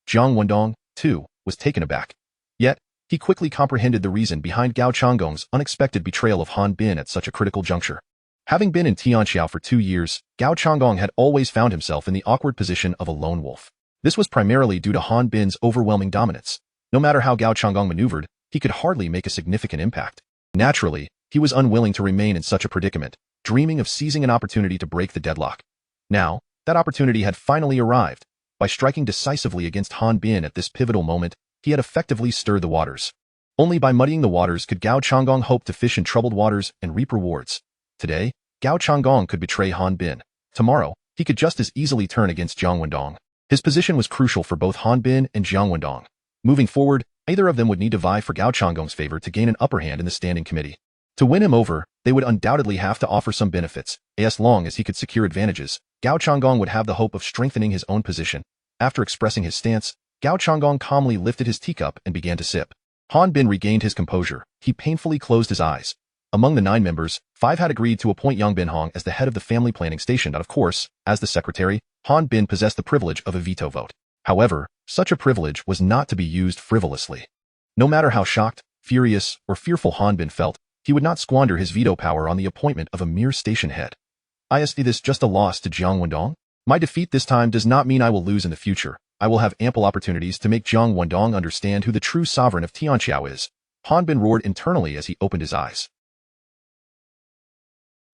Jiang Wendong, too, was taken aback. Yet, he quickly comprehended the reason behind Gao Changgong's unexpected betrayal of Han Bin at such a critical juncture. Having been in Tianqiao for 2 years, Gao Changgong had always found himself in the awkward position of a lone wolf. This was primarily due to Han Bin's overwhelming dominance. No matter how Gao Changgong maneuvered, he could hardly make a significant impact. Naturally, he was unwilling to remain in such a predicament, dreaming of seizing an opportunity to break the deadlock. Now, that opportunity had finally arrived. By striking decisively against Han Bin at this pivotal moment, he had effectively stirred the waters. Only by muddying the waters could Gao Changgong hope to fish in troubled waters and reap rewards. Today, Gao Changgong could betray Han Bin. Tomorrow, he could just as easily turn against Jiang Wendong. His position was crucial for both Han Bin and Jiang Wendong. Moving forward, either of them would need to vie for Gao Changgong's favor to gain an upper hand in the standing committee. To win him over, they would undoubtedly have to offer some benefits, as long as he could secure advantages. Gao Changgong would have the hope of strengthening his own position. After expressing his stance, Gao Changgong calmly lifted his teacup and began to sip. Han Bin regained his composure. He painfully closed his eyes. Among the 9 members, 5 had agreed to appoint Yang Binhong as the head of the family planning station, and of course, as the secretary, Han Bin possessed the privilege of a veto vote. However, such a privilege was not to be used frivolously. No matter how shocked, furious, or fearful Han Bin felt, he would not squander his veto power on the appointment of a mere station head. Is this just a loss to Jiang Wendong? My defeat this time does not mean I will lose in the future. I will have ample opportunities to make Jiang Wendong understand who the true sovereign of Tianqiao is. Han Bin roared internally as he opened his eyes.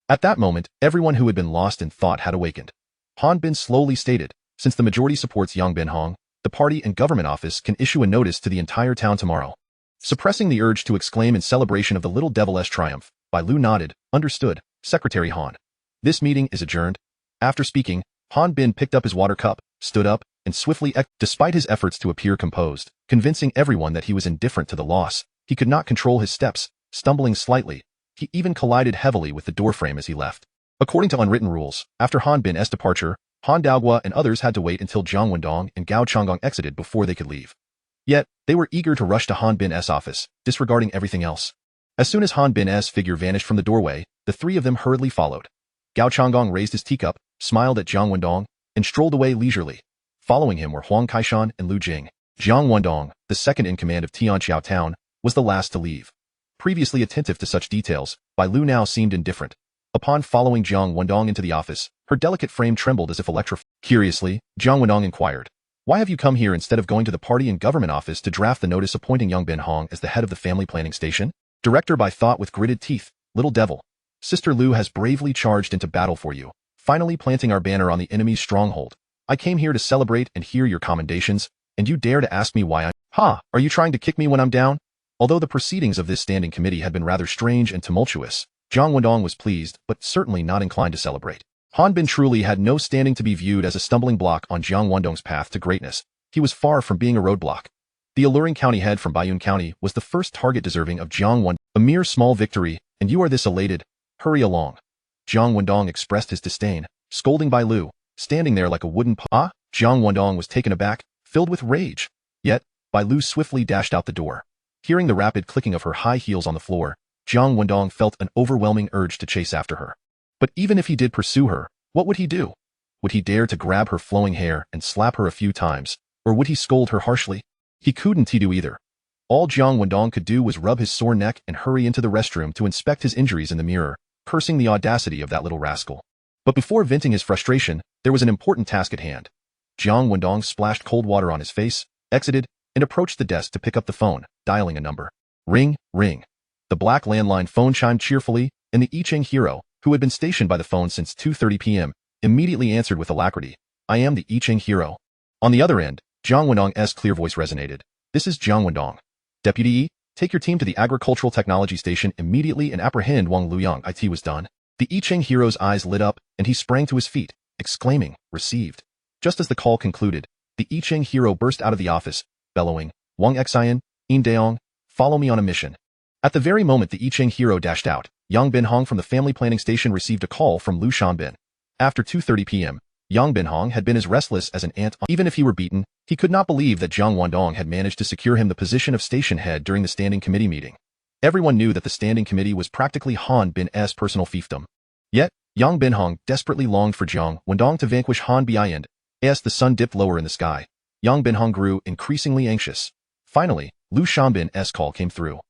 At that moment, everyone who had been lost in thought had awakened. Han Bin slowly stated, since the majority supports Yang Binhong, the party and government office can issue a notice to the entire town tomorrow. Suppressing the urge to exclaim in celebration of the little devil's triumph, Bai Lu nodded, understood, Secretary Han. This meeting is adjourned. After speaking, Han Bin picked up his water cup, stood up, and swiftly despite his efforts to appear composed, convincing everyone that he was indifferent to the loss, he could not control his steps, stumbling slightly. He even collided heavily with the doorframe as he left. According to unwritten rules, after Han Bin's departure, Han Daogua and others had to wait until Jiang Wendong and Gao Changgong exited before they could leave. Yet, they were eager to rush to Han Bin's office, disregarding everything else. As soon as Han Bin's figure vanished from the doorway, the 3 of them hurriedly followed. Gao Changgong raised his teacup, smiled at Jiang Wendong, and strolled away leisurely. Following him were Huang Kaishan and Lu Jing. Jiang Wendong, the second in command of Tianqiao town, was the last to leave. Previously attentive to such details, Bai Lu now seemed indifferent. Upon following Jiang Wendong into the office, her delicate frame trembled as if electrified. Curiously, Jiang Wendong inquired, "Why have you come here instead of going to the party and government office to draft the notice appointing Yang Binhong as the head of the family planning station?" Director Bai thought with gritted teeth, "Little devil. Sister Lu has bravely charged into battle for you, finally planting our banner on the enemy's stronghold. I came here to celebrate and hear your commendations, and you dare to ask me why I'm— Are you trying to kick me when I'm down?" Although the proceedings of this standing committee had been rather strange and tumultuous, Jiang Wendong was pleased, but certainly not inclined to celebrate. Han Bin truly had no standing to be viewed as a stumbling block on Jiang Wendong's path to greatness. He was far from being a roadblock. The alluring county head from Baiyun County was the first target deserving of Jiang Wendong. A mere small victory, and you are this elated? Hurry along. Jiang Wendong expressed his disdain, scolding Bai Lu, standing there like a wooden Jiang Wendong was taken aback, filled with rage. Yet, Bai Lu swiftly dashed out the door. Hearing the rapid clicking of her high heels on the floor, Jiang Wendong felt an overwhelming urge to chase after her. But even if he did pursue her, what would he do? Would he dare to grab her flowing hair and slap her a few times, or would he scold her harshly? He couldn't do either. All Jiang Wendong could do was rub his sore neck and hurry into the restroom to inspect his injuries in the mirror, cursing the audacity of that little rascal. But before venting his frustration, there was an important task at hand. Jiang Wendong splashed cold water on his face, exited, and approached the desk to pick up the phone, dialing a number. Ring, ring. The black landline phone chimed cheerfully, and the I Ching hero, who had been stationed by the phone since 2:30 p.m., immediately answered with alacrity. "I am the I Ching hero." On the other end, Jiang Wendong's clear voice resonated. "This is Jiang Wendong. Deputy E, take your team to the agricultural technology station immediately and apprehend Wang Luyang." It was done. The I Ching hero's eyes lit up, and he sprang to his feet, exclaiming, "Received." Just as the call concluded, the I Ching hero burst out of the office, bellowing, "Wang Xian, In Daong, follow me on a mission." At the very moment the I Ching hero dashed out, Yang Binhong from the family planning station received a call from Lu Shanbin. After 2:30 p.m., Yang Binhong had been as restless as an ant. Even if he were beaten, he could not believe that Jiang Wendong had managed to secure him the position of station head during the standing committee meeting. Everyone knew that the standing committee was practically Han Bin's personal fiefdom. Yet, Yang Binhong desperately longed for Jiang Wendong to vanquish Han Bin. As the sun dipped lower in the sky, Yang Binhong grew increasingly anxious. Finally, Lu Shanbin's call came through.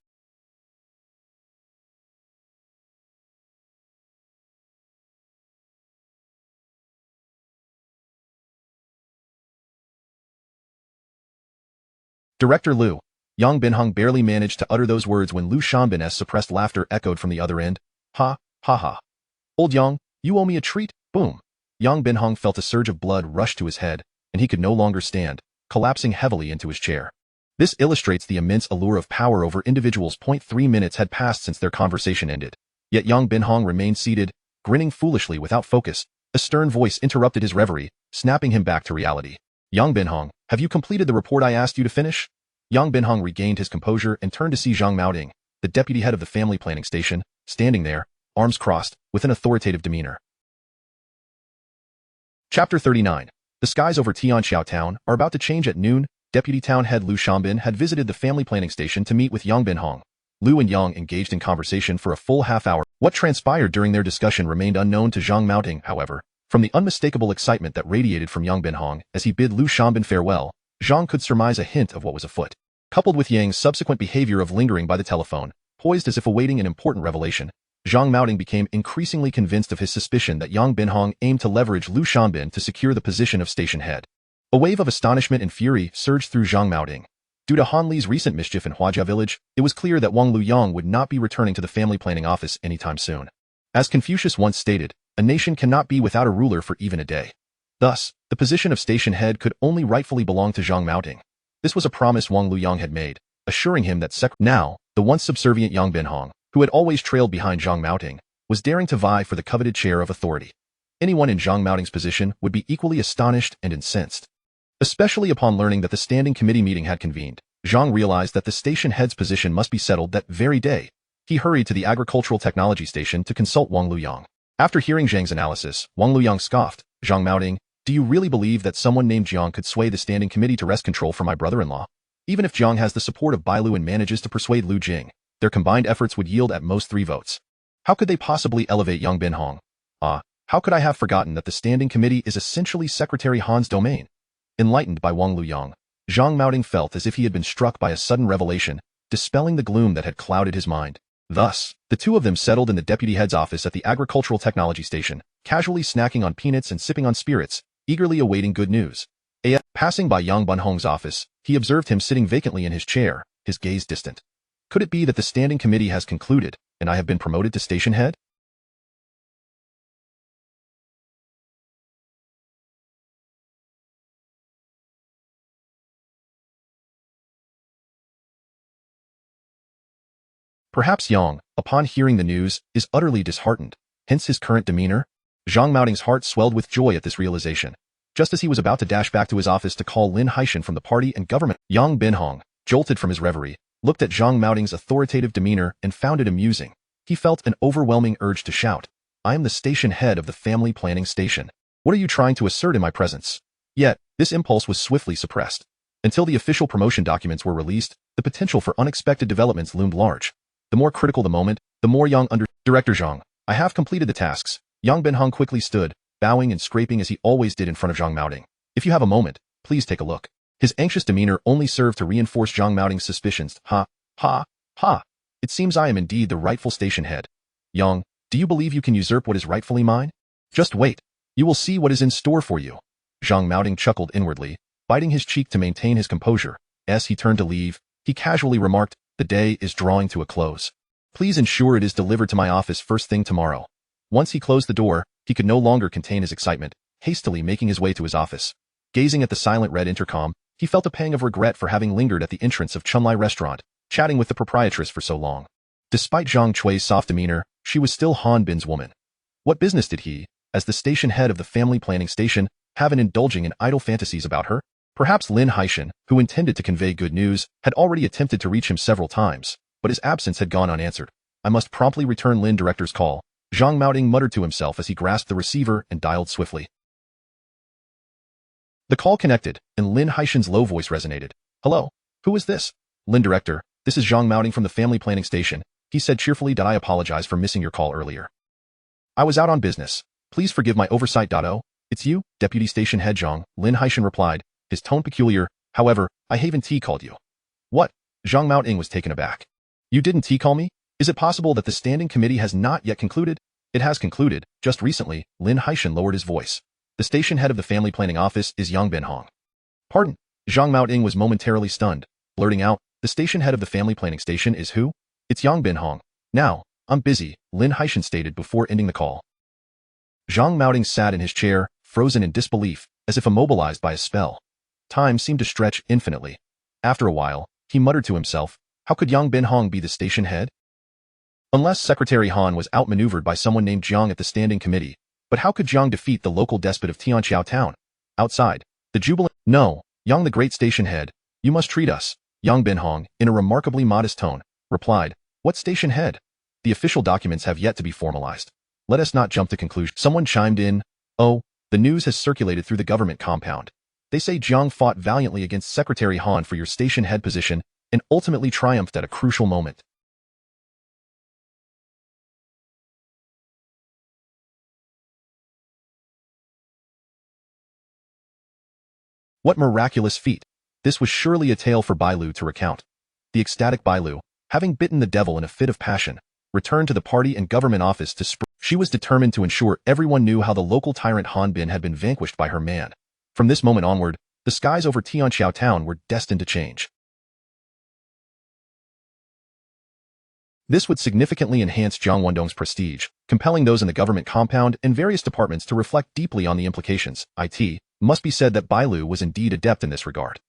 Director Lu. Yang Binhong barely managed to utter those words when Lu Shanbin's suppressed laughter echoed from the other end. "Ha, ha ha. Old Yang, you owe me a treat." Boom. Yang Binhong felt a surge of blood rush to his head, and he could no longer stand, collapsing heavily into his chair. This illustrates the immense allure of power over individuals. 3 minutes had passed since their conversation ended. Yet Yang Binhong remained seated, grinning foolishly without focus. A stern voice interrupted his reverie, snapping him back to reality. "Yang Binhong, have you completed the report I asked you to finish?" Yang Binhong regained his composure and turned to see Zhang Maoding, the deputy head of the family planning station, standing there, arms crossed, with an authoritative demeanor. Chapter 39. The skies over Tianxiao Town are about to change at noon. Deputy Town Head Liu Xiaobin had visited the family planning station to meet with Yang Binhong. Liu and Yang engaged in conversation for a full half-hour. What transpired during their discussion remained unknown to Zhang Maoting, however. From the unmistakable excitement that radiated from Yang Binhong as he bid Liu Xiaobin farewell, Zhang could surmise a hint of what was afoot. Coupled with Yang's subsequent behavior of lingering by the telephone, poised as if awaiting an important revelation, Zhang Maoting became increasingly convinced of his suspicion that Yang Binhong aimed to leverage Liu Xiaobin to secure the position of station head. A wave of astonishment and fury surged through Zhang Maoting. Due to Han Li's recent mischief in Huajia village, it was clear that Wang Luyang would not be returning to the family planning office anytime soon. As Confucius once stated, a nation cannot be without a ruler for even a day. Thus, the position of station head could only rightfully belong to Zhang Maoting. This was a promise Wang Luyang had made, assuring him that now, the once subservient Yang Binhong, who had always trailed behind Zhang Maoting, was daring to vie for the coveted chair of authority. Anyone in Zhang Maoting's position would be equally astonished and incensed. Especially upon learning that the standing committee meeting had convened, Zhang realized that the station head's position must be settled that very day. He hurried to the agricultural technology station to consult Wang Luyang. After hearing Zhang's analysis, Wang Luyang scoffed, "Zhang Maoting, do you really believe that someone named Jiang could sway the standing committee to wrest control from my brother-in-law? Even if Jiang has the support of Bailu and manages to persuade Lu Jing, their combined efforts would yield at most 3 votes. How could they possibly elevate Yang Binhong? How could I have forgotten that the standing committee is essentially Secretary Han's domain?" Enlightened by Wang Luyang, Zhang Maoting felt as if he had been struck by a sudden revelation, dispelling the gloom that had clouded his mind. Thus, the two of them settled in the deputy head's office at the agricultural technology station, casually snacking on peanuts and sipping on spirits, eagerly awaiting good news. Passing by Yang Binhong's office, he observed him sitting vacantly in his chair, his gaze distant. Could it be that the standing committee has concluded, and I have been promoted to station head? Perhaps Yang, upon hearing the news, is utterly disheartened, hence his current demeanor. Zhang Maoting's heart swelled with joy at this realization. Just as he was about to dash back to his office to call Lin Haishan from the party and government, Yang Binhong, jolted from his reverie, looked at Zhang Maoting's authoritative demeanor and found it amusing. He felt an overwhelming urge to shout, "I am the station head of the family planning station. What are you trying to assert in my presence?" Yet, this impulse was swiftly suppressed. Until the official promotion documents were released, the potential for unexpected developments loomed large. The more critical the moment, the more Yang Director Zhang, I have completed the tasks. Yang Binhong quickly stood, bowing and scraping as he always did in front of Zhang Maoting. If you have a moment, please take a look. His anxious demeanor only served to reinforce Zhang Maoting's suspicions. Ha. It seems I am indeed the rightful station head. Yang, do you believe you can usurp what is rightfully mine? Just wait. You will see what is in store for you. Zhang Maoting chuckled inwardly, biting his cheek to maintain his composure. As he turned to leave, he casually remarked, "The day is drawing to a close. Please ensure it is delivered to my office first thing tomorrow." Once he closed the door, he could no longer contain his excitement, hastily making his way to his office. Gazing at the silent red intercom, he felt a pang of regret for having lingered at the entrance of Chunlai restaurant, chatting with the proprietress for so long. Despite Zhang Chui's soft demeanor, she was still Han Bin's woman. What business did he, as the station head of the family planning station, have in indulging in idle fantasies about her? Perhaps Lin Haishan, who intended to convey good news, had already attempted to reach him several times, but his absence had gone unanswered. I must promptly return Lin Director's call, Zhang Maoting muttered to himself as he grasped the receiver and dialed swiftly. The call connected, and Lin Haishan's low voice resonated. "Hello? Who is this?" "Lin Director, this is Zhang Maoting from the family planning station," he said cheerfully. "I apologize for missing your call earlier. I was out on business. Please forgive my oversight. It's you, Deputy Station Head Zhang," Lin Haishan replied, his tone peculiar. "However, I haven't called you." "What?" Zhang Maoting was taken aback. "You didn't call me? Is it possible that the standing committee has not yet concluded?" "It has concluded, just recently," Lin Haishan lowered his voice. "The station head of the family planning office is Yang Binhong." "Pardon?" Zhang Maoting was momentarily stunned, blurting out, "The station head of the family planning station is who?" "It's Yang Binhong. Now, I'm busy," Lin Haishan stated before ending the call. Zhang Maoting sat in his chair, frozen in disbelief, as if immobilized by a spell. Time seemed to stretch infinitely. After a while, he muttered to himself, how could Yang Binhong be the station head? Unless Secretary Han was outmaneuvered by someone named Jiang at the standing committee, but how could Jiang defeat the local despot of Tianxiao Town? Outside, the jubilant, "No, Yang the great station head, you must treat us," Yang Binhong, in a remarkably modest tone, replied. "What station head?" The official documents have yet to be formalized. Let us not jump to conclusions. Someone chimed in, "Oh, the news has circulated through the government compound. They say Jiang fought valiantly against Secretary Han for your station head position and ultimately triumphed at a crucial moment." What miraculous feat! This was surely a tale for Bailu to recount. The ecstatic Bailu, having bitten the devil in a fit of passion, returned to the party and government office to She was determined to ensure everyone knew how the local tyrant Han Bin had been vanquished by her man. From this moment onward, the skies over Tianqiao town were destined to change. This would significantly enhance Jiang Wendong's prestige, compelling those in the government compound and various departments to reflect deeply on the implications. It must be said that Bailu was indeed adept in this regard.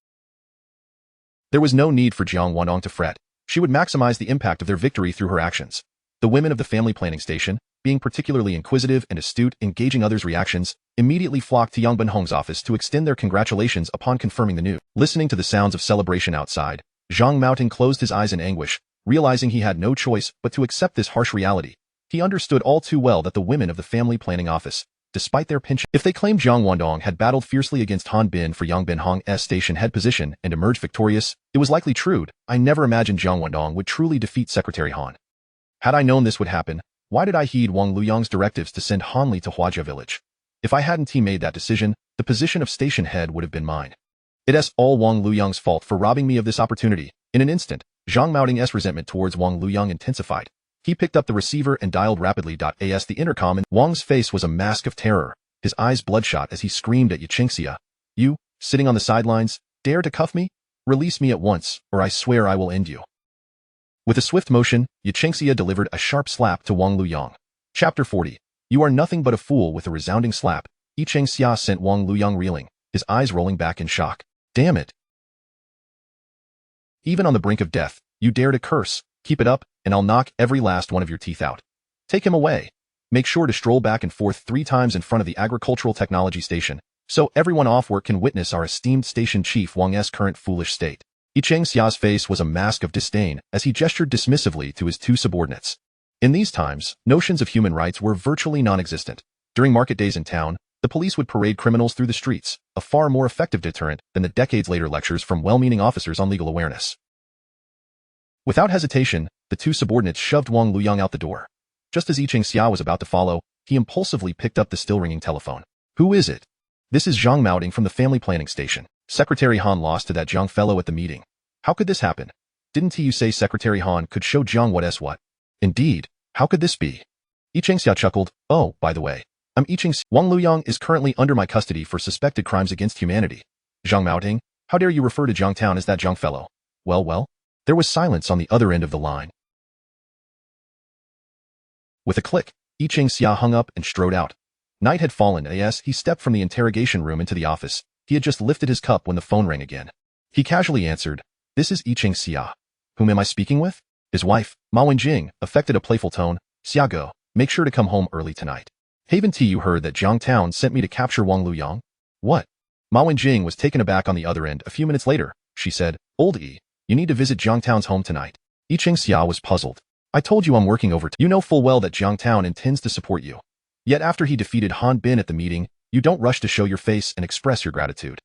There was no need for Jiang Wendong to fret. She would maximize the impact of their victory through her actions. The women of the family planning station, being particularly inquisitive and astute in gauging others' reactions, immediately flocked to Yang Benhong's office to extend their congratulations upon confirming the news. Listening to the sounds of celebration outside, Zhang Maoting closed his eyes in anguish, realizing he had no choice but to accept this harsh reality. He understood all too well that the women of the family planning office, despite their penchant, if they claimed Jiang Wendong had battled fiercely against Han Bin for Yang Benhong's station head position and emerged victorious, it was likely true. I never imagined Jiang Wendong would truly defeat Secretary Han. Had I known this would happen, why did I heed Wang Luyang's directives to send Han Li to Huajia village? If I hadn't made that decision, the position of station head would have been mine. It's all Wang Luyang's fault for robbing me of this opportunity. In an instant, Zhang Maoting's resentment towards Wang Luyang intensified. He picked up the receiver and dialed rapidly. As the intercom, and Wang's face was a mask of terror, his eyes bloodshot as he screamed at Yichenxia. "You, sitting on the sidelines, dare to cuff me? Release me at once, or I swear I will end you." With a swift motion, Yichenxia delivered a sharp slap to Wang Luyang. Chapter 40. You are nothing but a fool. With a resounding slap, Yichenxia sent Wang Luyang reeling, his eyes rolling back in shock. Damn it! Even on the brink of death, you dare to curse. Keep it up, and I'll knock every last one of your teeth out. Take him away. Make sure to stroll back and forth 3 times in front of the agricultural technology station, so everyone off work can witness our esteemed station chief Wang's current foolish state. Yichenxia's face was a mask of disdain as he gestured dismissively to his 2 subordinates. In these times, notions of human rights were virtually non-existent. During market days in town, the police would parade criminals through the streets, a far more effective deterrent than the decades-later lectures from well-meaning officers on legal awareness. Without hesitation, the 2 subordinates shoved Wang Luyang out the door. Just as Yichenxia was about to follow, he impulsively picked up the still-ringing telephone. "Who is it?" "This is Zhang Maoting from the family planning station. Secretary Han lost to that Jiang fellow at the meeting." "How could this happen? Didn't you say Secretary Han could show Jiang what?" "Indeed. How could this be?" Yichenxia chuckled. "Oh, by the way, I'm Yichenxia. Wang Luyang is currently under my custody for suspected crimes against humanity." "Zhang Maoting, how dare you refer to Jiang Town as that Jiang fellow?" Well. There was silence on the other end of the line. With a click, Yichenxia hung up and strode out. Night had fallen as he stepped from the interrogation room into the office. He had just lifted his cup when the phone rang again. He casually answered, "This is Yichenxia. Whom am I speaking with?" His wife, Ma Wenjing, affected a playful tone. "Xiago, make sure to come home early tonight. Haven't you heard that Jiang Town sent me to capture Wang Luyang?" "What?" Ma Wenjing was taken aback on the other end. A few minutes later, she said, "Old E, you need to visit Jiang Town's home tonight." Yichenxia was puzzled. "I told you I'm working overtime. You know full well that Jiang Town intends to support you. Yet after he defeated Han Bin at the meeting, you don't rush to show your face and express your gratitude."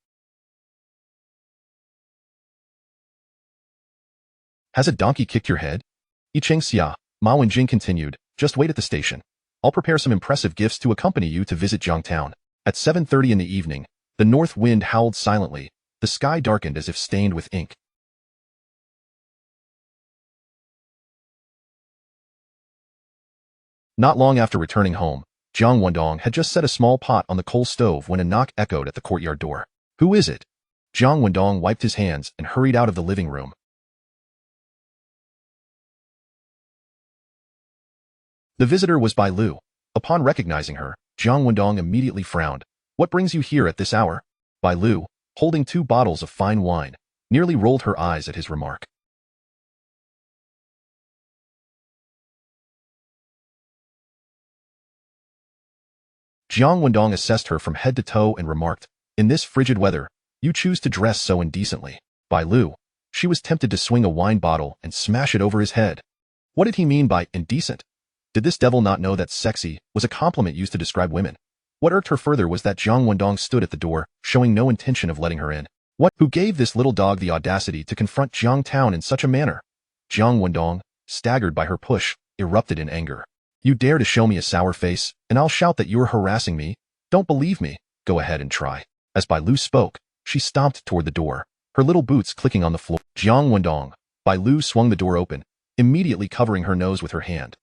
"Has a donkey kicked your head?" Yichenxia, Ma Wenjing continued, "Just wait at the station. I'll prepare some impressive gifts to accompany you to visit Jiang Town." At 7:30 in the evening, the north wind howled silently. The sky darkened as if stained with ink. Not long after returning home, Jiang Wendong had just set a small pot on the coal stove when a knock echoed at the courtyard door. "Who is it?" Jiang Wendong wiped his hands and hurried out of the living room. The visitor was Bai Lu. Upon recognizing her, Jiang Wendong immediately frowned. "What brings you here at this hour?" Bai Lu, holding 2 bottles of fine wine, nearly rolled her eyes at his remark. Jiang Wendong assessed her from head to toe and remarked, "In this frigid weather, you choose to dress so indecently." Bai Lu, she was tempted to swing a wine bottle and smash it over his head. What did he mean by indecent? Did this devil not know that sexy was a compliment used to describe women? What irked her further was that Jiang Wendong stood at the door, showing no intention of letting her in. Who gave this little dog the audacity to confront Jiang Town in such a manner? Jiang Wendong, staggered by her push, erupted in anger. You dare to show me a sour face, and I'll shout that you are harassing me? Don't believe me? Go ahead and try. As Bai Lu spoke, she stomped toward the door, her little boots clicking on the floor. Jiang Wendong. Bai Lu swung the door open, immediately covering her nose with her hand.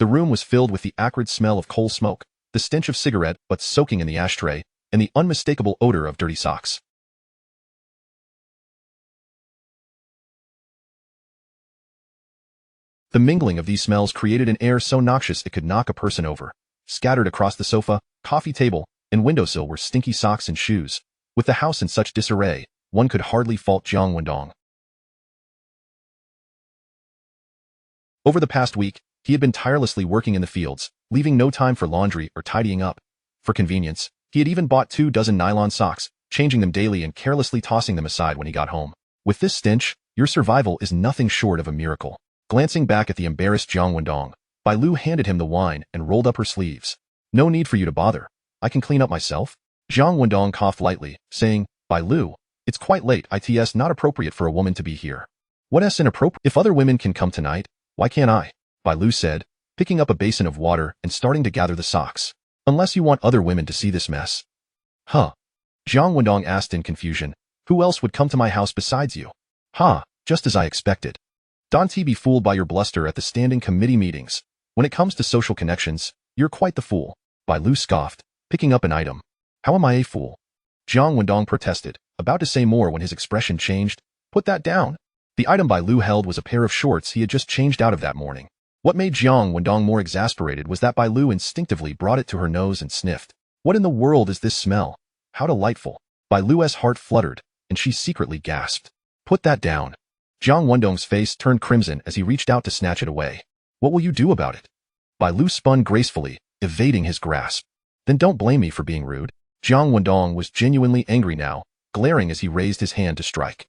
The room was filled with the acrid smell of coal smoke, the stench of cigarette butts soaking in the ashtray, and the unmistakable odor of dirty socks. The mingling of these smells created an air so noxious it could knock a person over. Scattered across the sofa, coffee table, and windowsill were stinky socks and shoes. With the house in such disarray, one could hardly fault Jiang Wendong. Over the past week, he had been tirelessly working in the fields, leaving no time for laundry or tidying up. For convenience, he had even bought 24 nylon socks, changing them daily and carelessly tossing them aside when he got home. With this stench, your survival is nothing short of a miracle. Glancing back at the embarrassed Jiang Wendong, Bai Lu handed him the wine and rolled up her sleeves. No need for you to bother. I can clean up myself. Jiang Wendong coughed lightly, saying, Bai Lu, it's quite late. It's not appropriate for a woman to be here. What's inappropriate? If other women can come tonight, why can't I? Bai Lu said, picking up a basin of water and starting to gather the socks. Unless you want other women to see this mess. Huh? Jiang Wendong asked in confusion. Who else would come to my house besides you? Just as I expected. Don't be fooled by your bluster at the standing committee meetings. When it comes to social connections, you're quite the fool. Bai Lu scoffed, picking up an item. How am I a fool? Jiang Wendong protested, about to say more when his expression changed. Put that down. The item Bai Lu held was a pair of shorts he had just changed out of that morning. What made Jiang Wendong more exasperated was that Bai Lu instinctively brought it to her nose and sniffed. What in the world is this smell? How delightful. Bai Lu's heart fluttered, and she secretly gasped. Put that down. Jiang Wendong's face turned crimson as he reached out to snatch it away. What will you do about it? Bai Lu spun gracefully, evading his grasp. Then don't blame me for being rude. Jiang Wendong was genuinely angry now, glaring as he raised his hand to strike.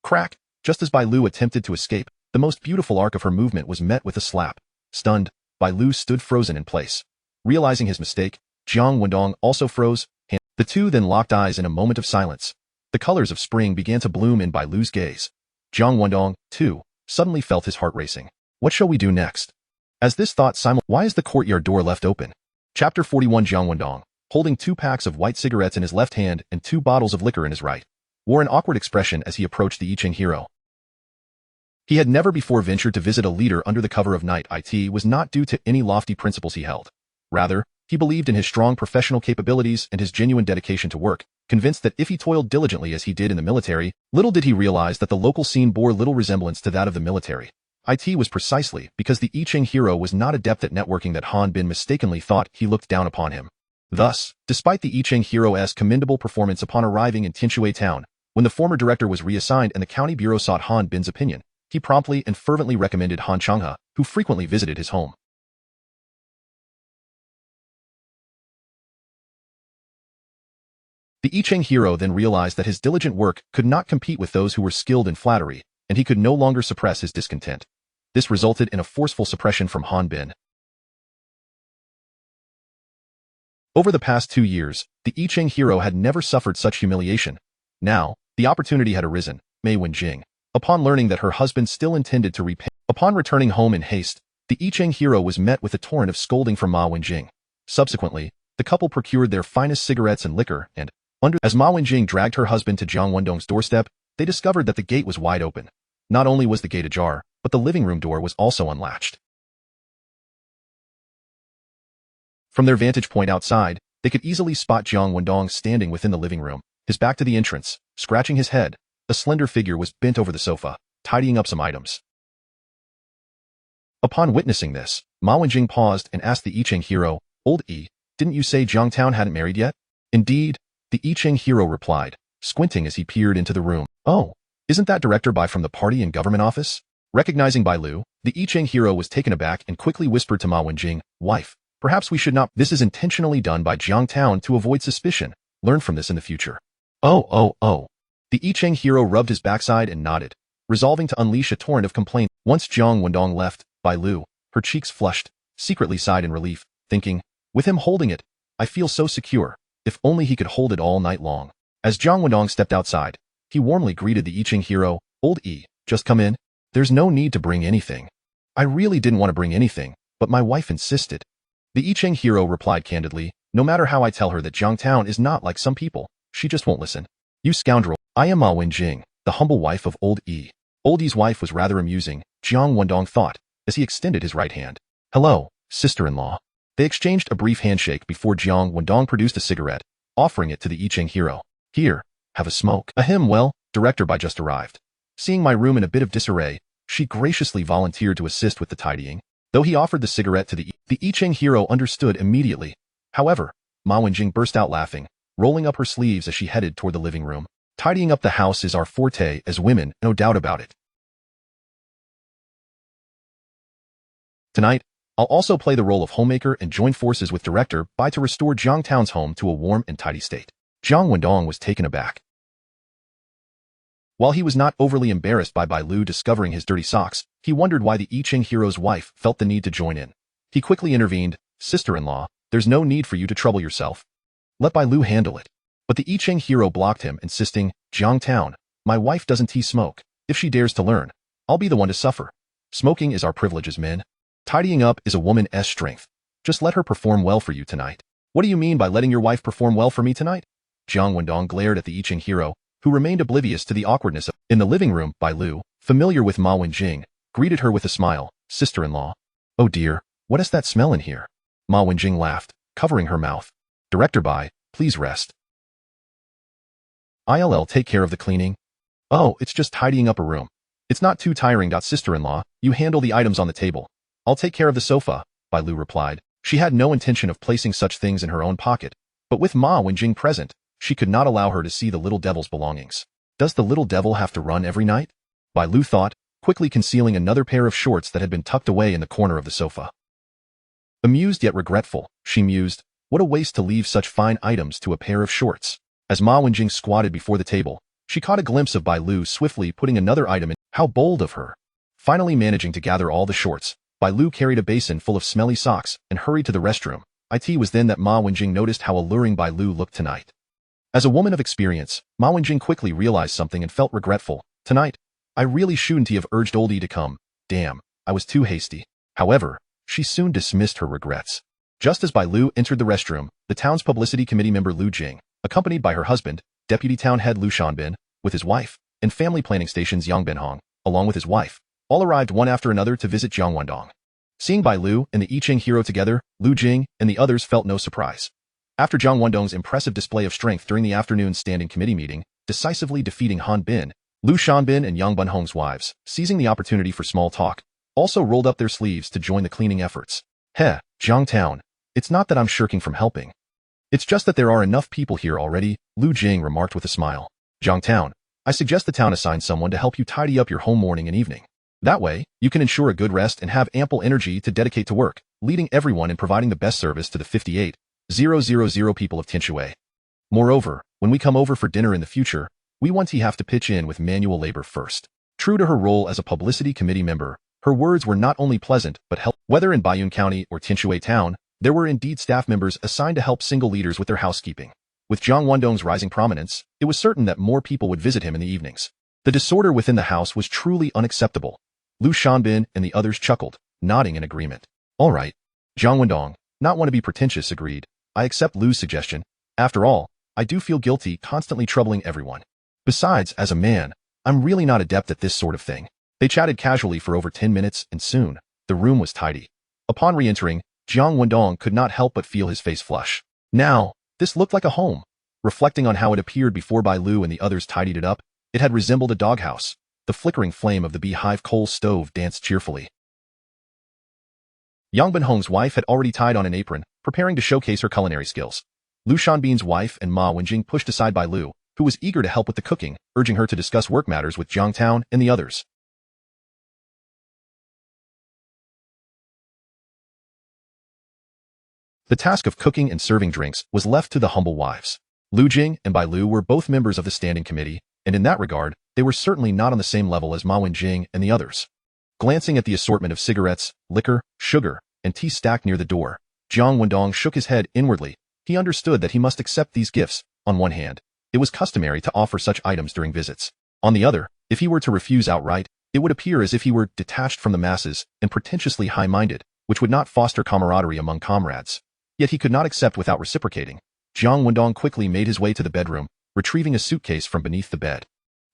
Crack! Just as Bai Lu attempted to escape, the most beautiful arc of her movement was met with a slap. Stunned, Bai Lu stood frozen in place. Realizing his mistake, Jiang Wendong also froze. The two then locked eyes in a moment of silence. The colors of spring began to bloom in Bai Lu's gaze. Jiang Wendong, too, suddenly felt his heart racing. What shall we do next? As this thought why is the courtyard door left open? Chapter 41. Jiang Wendong, holding 2 packs of white cigarettes in his left hand and 2 bottles of liquor in his right, wore an awkward expression as he approached the I Ching hero. He had never before ventured to visit a leader under the cover of night. It was not due to any lofty principles he held. Rather, he believed in his strong professional capabilities and his genuine dedication to work, convinced that if he toiled diligently as he did in the military, little did he realize that the local scene bore little resemblance to that of the military. It was precisely because the I Ching hero was not adept at networking that Han Bin mistakenly thought he looked down upon him. Thus, despite the I Ching hero's commendable performance upon arriving in Tianshui town, when the former director was reassigned and the county bureau sought Han Bin's opinion, he promptly and fervently recommended Han Changhe, who frequently visited his home. The I Ching hero then realized that his diligent work could not compete with those who were skilled in flattery, and he could no longer suppress his discontent. This resulted in a forceful suppression from Han Bin. Over the past 2 years, the I Ching hero had never suffered such humiliation. Now, the opportunity had arisen. Mei Wenjing, upon learning that her husband still intended to repay. Upon returning home in haste, the I Ching hero was met with a torrent of scolding from Ma Wenjing. Subsequently, the couple procured their finest cigarettes and liquor, and, as Ma Wenjing dragged her husband to Jiang Wendong's doorstep, they discovered that the gate was wide open. Not only was the gate ajar, but the living room door was also unlatched. From their vantage point outside, they could easily spot Jiang Wendong standing within the living room, his back to the entrance, scratching his head. A slender figure was bent over the sofa, tidying up some items. Upon witnessing this, Ma Wenjing paused and asked the I Ching hero, Old E, didn't you say Jiangtown hadn't married yet? Indeed, the I Ching hero replied, squinting as he peered into the room. Oh, isn't that Director Bai from the party and government office? Recognizing Bai Lu, the I Ching hero was taken aback and quickly whispered to Ma Wenjing, Wife, perhaps we should not. This is intentionally done by Jiangtown to avoid suspicion. Learn from this in the future. Oh. The I Ching hero rubbed his backside and nodded. resolving to unleash a torrent of complaint. Once Jiang Wendong left, Bai Lu, her cheeks flushed, secretly sighed in relief, thinking, with him holding it, I feel so secure, if only he could hold it all night long. As Jiang Wendong stepped outside, he warmly greeted the I Ching hero, Old E, just come in. There's no need to bring anything. I really didn't want to bring anything, but my wife insisted. The I Ching hero replied candidly, no matter how I tell her that Jiangtown is not like some people, she just won't listen. You scoundrel, I am Ma Wenjing, the humble wife of Old E. Old E's wife was rather amusing, Jiang Wendong thought, as he extended his right hand. Hello, sister-in-law. They exchanged a brief handshake before Jiang Wendong produced a cigarette, offering it to the I Ching hero. Here, have a smoke. Ahem, well, director Bai just arrived. Seeing my room in a bit of disarray, she graciously volunteered to assist with the tidying. Though he offered the cigarette to the I Ching hero understood immediately. However, Ma Wenjing burst out laughing, rolling up her sleeves as she headed toward the living room. Tidying up the house is our forte as women, no doubt about it. Tonight, I'll also play the role of homemaker and join forces with director Bai to restore Jiangtown's home to a warm and tidy state. Jiang Wendong was taken aback. While he was not overly embarrassed by Bai Lu discovering his dirty socks, he wondered why the I Ching hero's wife felt the need to join in. He quickly intervened, sister-in-law, there's no need for you to trouble yourself. Let Bai Lu handle it. But the I Ching hero blocked him, insisting, Jiangtown, my wife doesn't smoke. If she dares to learn, I'll be the one to suffer. Smoking is our privilege as men. Tidying up is a woman's strength. Just let her perform well for you tonight. What do you mean by letting your wife perform well for me tonight? Jiang Wendong glared at the I Ching hero, who remained oblivious to the awkwardness of. In the living room, Bai Lu, familiar with Ma Wenjing, greeted her with a smile, sister-in-law. Oh dear, what is that smell in here? Ma Wenjing laughed, covering her mouth. Director Bai, please rest. I'll take care of the cleaning. Oh, it's just tidying up a room. It's not too tiring. Sister-in-law, you handle the items on the table. I'll take care of the sofa, Bai Lu replied. She had no intention of placing such things in her own pocket, but with Ma Wenjing present, she could not allow her to see the little devil's belongings. Does the little devil have to run every night? Bai Lu thought, quickly concealing another pair of shorts that had been tucked away in the corner of the sofa. Amused yet regretful, she mused, what a waste to leave such fine items to a pair of shorts. As Ma Wenjing squatted before the table, she caught a glimpse of Bai Lu swiftly putting another item in. How bold of her! Finally managing to gather all the shorts, Bai Lu carried a basin full of smelly socks and hurried to the restroom. It was then that Ma Wenjing noticed how alluring Bai Lu looked tonight. As a woman of experience, Ma Wenjing quickly realized something and felt regretful. Tonight, I really shouldn't have urged Old E to come. Damn, I was too hasty. However, she soon dismissed her regrets. Just as Bai Lu entered the restroom, the town's publicity committee member Lu Jing, accompanied by her husband, deputy town head Lu Shanbin, with his wife, and family planning stations Yang Benhong, along with his wife, all arrived one after another to visit Jiang Wendong. Seeing Bai Lu and the I Ching hero together, Lu Jing and the others felt no surprise. After Jiang Wendong's impressive display of strength during the afternoon's standing committee meeting, decisively defeating Han Bin, Lu Shanbin and Yang Benhong's wives, seizing the opportunity for small talk, also rolled up their sleeves to join the cleaning efforts. Heh, Jiangtown, it's not that I'm shirking from helping. It's just that there are enough people here already, Lu Jing remarked with a smile. Jiangtown, I suggest the town assign someone to help you tidy up your home morning and evening. That way, you can ensure a good rest and have ample energy to dedicate to work, leading everyone and providing the best service to the 58,000 people of Tianshui. Moreover, when we come over for dinner in the future, we want to have to pitch in with manual labor first. True to her role as a publicity committee member, her words were not only pleasant but helpful. Whether in Baiyun County or Tianshui Town, there were indeed staff members assigned to help single leaders with their housekeeping. With Jiang Wendong's rising prominence, it was certain that more people would visit him in the evenings. The disorder within the house was truly unacceptable. Lu Shanbin and the others chuckled, nodding in agreement. All right. Jiang Wendong, not want to be pretentious, agreed. I accept Lu's suggestion. After all, I do feel guilty constantly troubling everyone. Besides, as a man, I'm really not adept at this sort of thing. They chatted casually for over 10 minutes and soon, the room was tidy. Upon re-entering, Jiang Wendong could not help but feel his face flush. Now, this looked like a home. Reflecting on how it appeared before Bai Lu and the others tidied it up, it had resembled a doghouse. The flickering flame of the beehive coal stove danced cheerfully. Yang Benhong's wife had already tied on an apron, preparing to showcase her culinary skills. Lu Shanbin's wife and Ma Wenjing pushed aside Bai Lu, who was eager to help with the cooking, urging her to discuss work matters with Jiangtown and the others. The task of cooking and serving drinks was left to the humble wives. Lu Jing and Bai Lu were both members of the standing committee, and in that regard, they were certainly not on the same level as Ma Wenjing and the others. Glancing at the assortment of cigarettes, liquor, sugar, and tea stacked near the door, Jiang Wendong shook his head inwardly. He understood that he must accept these gifts. On one hand, it was customary to offer such items during visits. On the other, if he were to refuse outright, it would appear as if he were detached from the masses and pretentiously high-minded, which would not foster camaraderie among comrades. Yet he could not accept without reciprocating. Jiang Wendong quickly made his way to the bedroom, retrieving a suitcase from beneath the bed.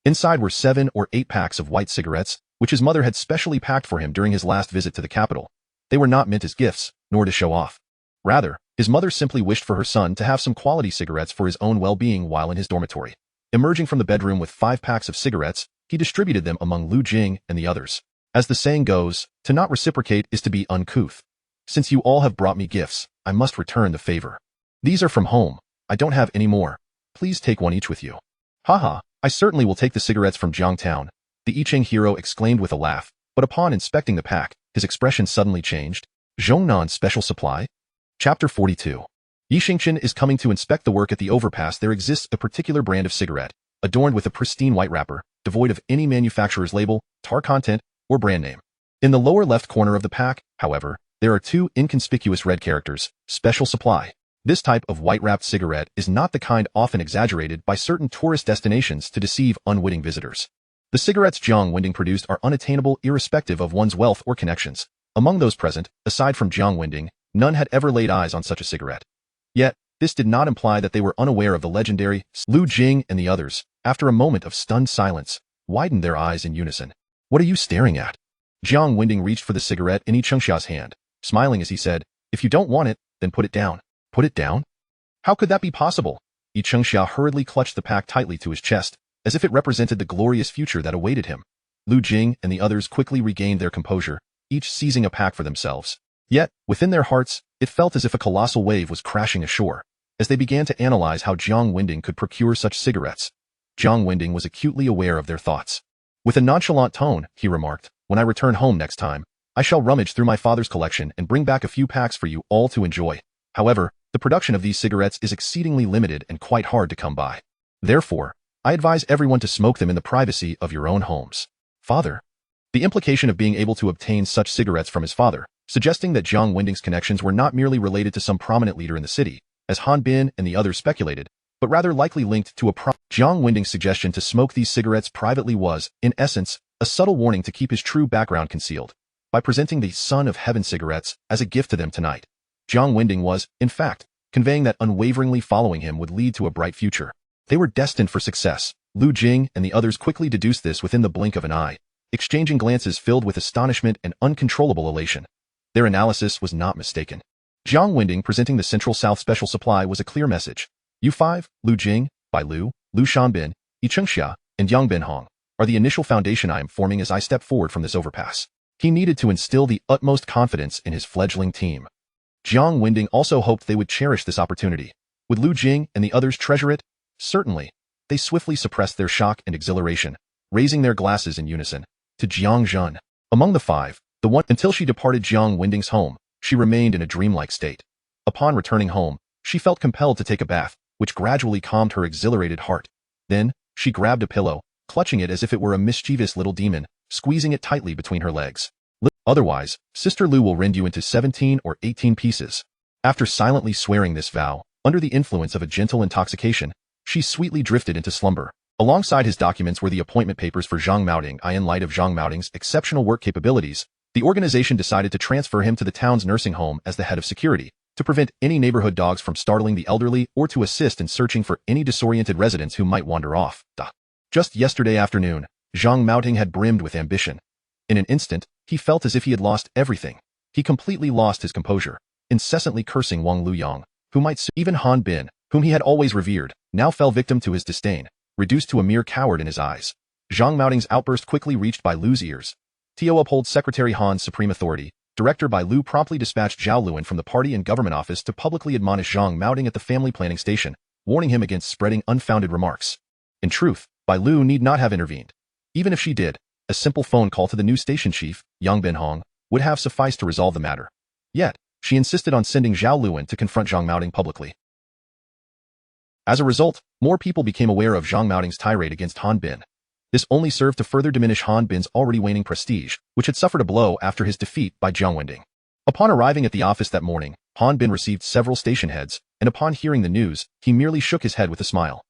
Inside were 7 or 8 packs of white cigarettes, which his mother had specially packed for him during his last visit to the capital. They were not meant as gifts, nor to show off. Rather, his mother simply wished for her son to have some quality cigarettes for his own well-being while in his dormitory. Emerging from the bedroom with 5 packs of cigarettes, he distributed them among Lu Jing and the others. As the saying goes, to not reciprocate is to be uncouth. Since you all have brought me gifts, I must return the favor. These are from home. I don't have any more. Please take one each with you. Haha, I certainly will take the cigarettes from Jiangtown, the I Ching hero exclaimed with a laugh, but upon inspecting the pack, his expression suddenly changed. Zhongnan Special Supply? Chapter 42. Yi Xingchen is coming to inspect the work at the overpass. There exists a particular brand of cigarette, adorned with a pristine white wrapper, devoid of any manufacturer's label, tar content, or brand name. In the lower left corner of the pack, however, there are 2 inconspicuous red characters, Special Supply. This type of white-wrapped cigarette is not the kind often exaggerated by certain tourist destinations to deceive unwitting visitors. The cigarettes Jiang Wending produced are unattainable irrespective of one's wealth or connections. Among those present, aside from Jiang Wending, none had ever laid eyes on such a cigarette. Yet, this did not imply that they were unaware of the legendary. Lu Jing and the others, after a moment of stunned silence, widened their eyes in unison. What are you staring at? Jiang Wending reached for the cigarette in Yi Chengxia's hand, smiling as he said, if you don't want it, then put it down. Put it down? How could that be possible? Yi Chengxia hurriedly clutched the pack tightly to his chest, as if it represented the glorious future that awaited him. Lu Jing and the others quickly regained their composure, each seizing a pack for themselves. Yet, within their hearts, it felt as if a colossal wave was crashing ashore, as they began to analyze how Jiang Wending could procure such cigarettes. Jiang Wending was acutely aware of their thoughts. With a nonchalant tone, he remarked, when I return home next time, I shall rummage through my father's collection and bring back a few packs for you all to enjoy. However, the production of these cigarettes is exceedingly limited and quite hard to come by. Therefore, I advise everyone to smoke them in the privacy of your own homes. Father? The implication of being able to obtain such cigarettes from his father, suggesting that Jiang Wending's connections were not merely related to some prominent leader in the city, as Han Bin and the others speculated, but rather likely linked to Jiang Wending's suggestion to smoke these cigarettes privately was, in essence, a subtle warning to keep his true background concealed. By presenting the Son of Heaven cigarettes as a gift to them tonight, Jiang Wending was, in fact, conveying that unwaveringly following him would lead to a bright future. They were destined for success. Lu Jing and the others quickly deduced this within the blink of an eye, exchanging glances filled with astonishment and uncontrollable elation. Their analysis was not mistaken. Jiang Wending presenting the Central South Special Supply was a clear message. You 5, Lu Jing, Bai Lu, Lu Shanbin, Yi Chengxia, and Yang Binhong, are the initial foundation I am forming as I step forward from this overpass. He needed to instill the utmost confidence in his fledgling team. Jiang Wending also hoped they would cherish this opportunity. Would Lu Jing and the others treasure it? Certainly. They swiftly suppressed their shock and exhilaration, raising their glasses in unison. To Jiang Zhen. Among the 5, the one until she departed Jiang Wending's home, she remained in a dreamlike state. Upon returning home, she felt compelled to take a bath, which gradually calmed her exhilarated heart. Then, she grabbed a pillow, clutching it as if it were a mischievous little demon, squeezing it tightly between her legs. Otherwise, Sister Lu will rend you into 17 or 18 pieces. After silently swearing this vow, under the influence of a gentle intoxication, she sweetly drifted into slumber. Alongside his documents were the appointment papers for Zhang Maoding. In light of Zhang Maoding's exceptional work capabilities, the organization decided to transfer him to the town's nursing home as the head of security, to prevent any neighborhood dogs from startling the elderly or to assist in searching for any disoriented residents who might wander off. Just yesterday afternoon, Zhang Maoding had brimmed with ambition. In an instant, he felt as if he had lost everything. He completely lost his composure, incessantly cursing Wang Luyang, who might even Han Bin, whom he had always revered, now fell victim to his disdain, reduced to a mere coward in his eyes. Zhang Maoding's outburst quickly reached Bai Lu's ears. Tio upholds Secretary Han's supreme authority. Director Bai Lu promptly dispatched Zhao Luan from the party and government office to publicly admonish Zhang Maoding at the family planning station, warning him against spreading unfounded remarks. In truth, Bai Lu need not have intervened. Even if she did, a simple phone call to the new station chief, Yang Binhong, would have sufficed to resolve the matter. Yet, she insisted on sending Zhao Luan to confront Zhang Maoding publicly. As a result, more people became aware of Zhang Maoding's tirade against Han Bin. This only served to further diminish Han Bin's already waning prestige, which had suffered a blow after his defeat by Jiang Wendong. Upon arriving at the office that morning, Han Bin received several station heads, and upon hearing the news, he merely shook his head with a smile.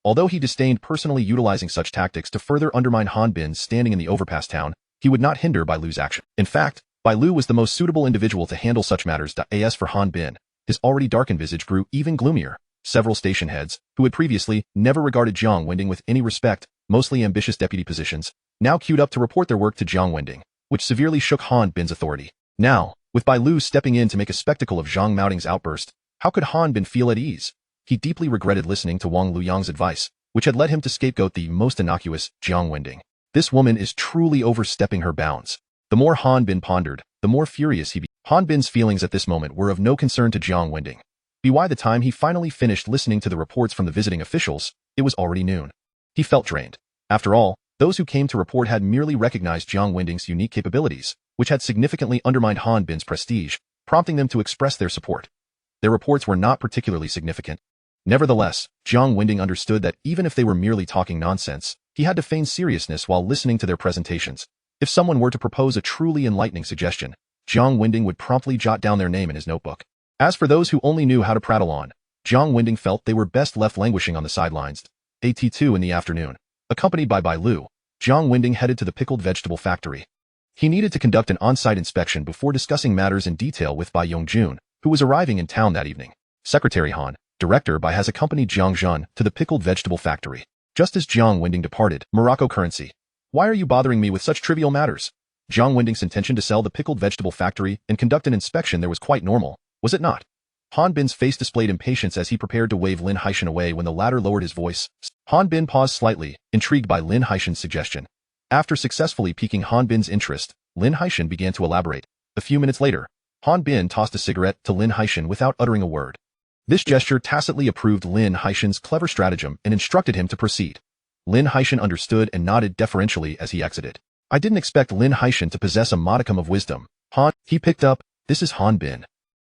Although he disdained personally utilizing such tactics to further undermine Han Bin's standing in the overpass town, he would not hinder Bai Lu's action. In fact, Bai Lu was the most suitable individual to handle such matters. As for Han Bin, his already darkened visage grew even gloomier. Several station heads, who had previously never regarded Jiang Wendong with any respect, mostly ambitious deputy positions, now queued up to report their work to Jiang Wendong, which severely shook Han Bin's authority. Now, with Bai Lu stepping in to make a spectacle of Zhang Maoding's outburst, how could Han Bin feel at ease? He deeply regretted listening to Wang Luyang's advice, which had led him to scapegoat the most innocuous Jiang Wendong. This woman is truly overstepping her bounds. The more Han Bin pondered, the more furious he became. Han Bin's feelings at this moment were of no concern to Jiang Wendong. By the time he finally finished listening to the reports from the visiting officials, it was already noon. He felt drained. After all, those who came to report had merely recognized Jiang Wendong's unique capabilities, which had significantly undermined Han Bin's prestige, prompting them to express their support. Their reports were not particularly significant. Nevertheless, Jiang Wendong understood that even if they were merely talking nonsense, he had to feign seriousness while listening to their presentations. If someone were to propose a truly enlightening suggestion, Jiang Wendong would promptly jot down their name in his notebook. As for those who only knew how to prattle on, Jiang Wendong felt they were best left languishing on the sidelines. At 2 in the afternoon, accompanied by Bai Lu, Jiang Wendong headed to the pickled vegetable factory. He needed to conduct an on-site inspection before discussing matters in detail with Bai Yongjun, who was arriving in town that evening. Secretary Han, Director Bai has accompanied Jiang Zhun to the pickled vegetable factory. Just as Jiang Wendong departed, Morocco currency. Why are you bothering me with such trivial matters? Jiang Wendong's intention to sell the pickled vegetable factory and conduct an inspection there was quite normal, was it not? Han Bin's face displayed impatience as he prepared to wave Lin Haishan away when the latter lowered his voice. Han Bin paused slightly, intrigued by Lin Haishan's suggestion. After successfully piquing Han Bin's interest, Lin Haishan began to elaborate. A few minutes later, Han Bin tossed a cigarette to Lin Haishan without uttering a word. This gesture tacitly approved Lin Haishan's clever stratagem and instructed him to proceed. Lin Haishan understood and nodded deferentially as he exited. I didn't expect Lin Haishan to possess a modicum of wisdom. He picked up. This is Han Bin.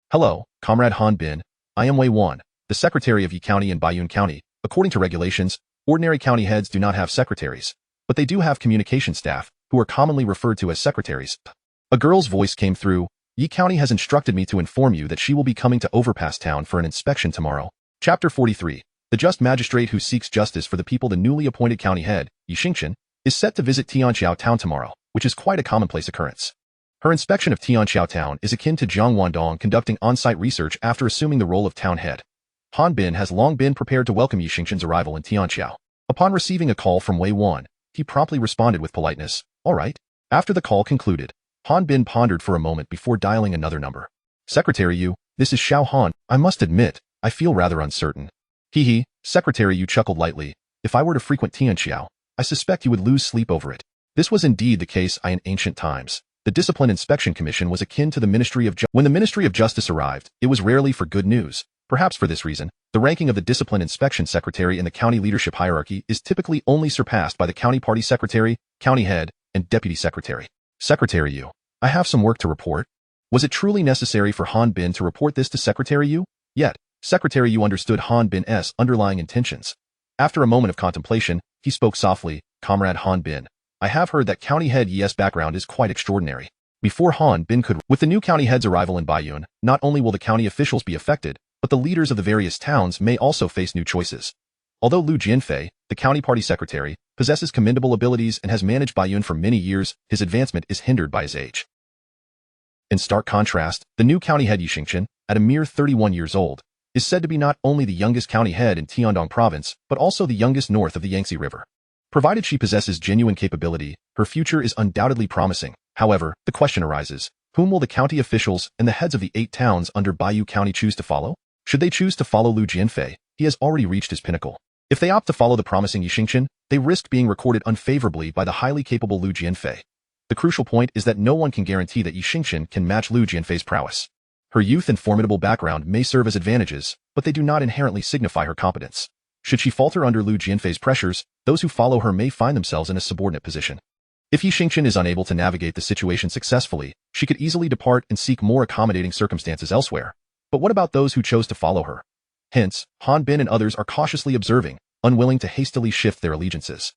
Hello, Comrade Han Bin. I am Wei Wan, the Secretary of Yi County and Baiyun County. According to regulations, ordinary county heads do not have secretaries, but they do have communication staff, who are commonly referred to as secretaries. A girl's voice came through. Yi County has instructed me to inform you that she will be coming to Overpass Town for an inspection tomorrow. Chapter 43. The just magistrate who seeks justice for the people. The newly appointed county head, Yi Xingchen, is set to visit Tianqiao Town tomorrow, which is quite a commonplace occurrence. Her inspection of Tianqiao Town is akin to Jiang Wendong conducting on-site research after assuming the role of town head. Han Bin has long been prepared to welcome Yi Xingchen's arrival in Tianqiao. Upon receiving a call from Wei Wan, he promptly responded with politeness, all right. After the call concluded, Han Bin pondered for a moment before dialing another number. Secretary Yu, this is Xiao Han. I must admit, I feel rather uncertain. Hee. Secretary Yu chuckled lightly. If I were to frequent Tianqiao, I suspect you would lose sleep over it. This was indeed the case in ancient times. The Discipline Inspection Commission was akin to the Ministry of Justice. When the Ministry of Justice arrived, it was rarely for good news. Perhaps for this reason, the ranking of the Discipline Inspection Secretary in the county leadership hierarchy is typically only surpassed by the county party secretary, county head, and deputy secretary. Secretary Yu, I have some work to report. Was it truly necessary for Han Bin to report this to Secretary Yu? Yet, Secretary Yu understood Han Bin's underlying intentions. After a moment of contemplation, he spoke softly, Comrade Han Bin, I have heard that County Head Yi's background is quite extraordinary. Before Han Bin could, with the new county head's arrival in Baiyun, not only will the county officials be affected, but the leaders of the various towns may also face new choices. Although Lu Jianfei, the county party secretary, possesses commendable abilities and has managed Baiyun for many years, his advancement is hindered by his age. In stark contrast, the new county head Yi Xingchen, at a mere 31 years old, is said to be not only the youngest county head in Tiandong province, but also the youngest north of the Yangtze River. Provided she possesses genuine capability, her future is undoubtedly promising. However, the question arises, whom will the county officials and the heads of the 8 towns under Baiyu County choose to follow? Should they choose to follow Lu Jianfei, he has already reached his pinnacle. If they opt to follow the promising Yi Xingchen, they risk being recorded unfavorably by the highly capable Lu Jianfei. The crucial point is that no one can guarantee that Yi Xingchen can match Lu Jianfei's prowess. Her youth and formidable background may serve as advantages, but they do not inherently signify her competence. Should she falter under Lu Jianfei's pressures, those who follow her may find themselves in a subordinate position. If Yi Xingchen is unable to navigate the situation successfully, she could easily depart and seek more accommodating circumstances elsewhere. But what about those who chose to follow her? Hence, Han Bin and others are cautiously observing, unwilling to hastily shift their allegiances.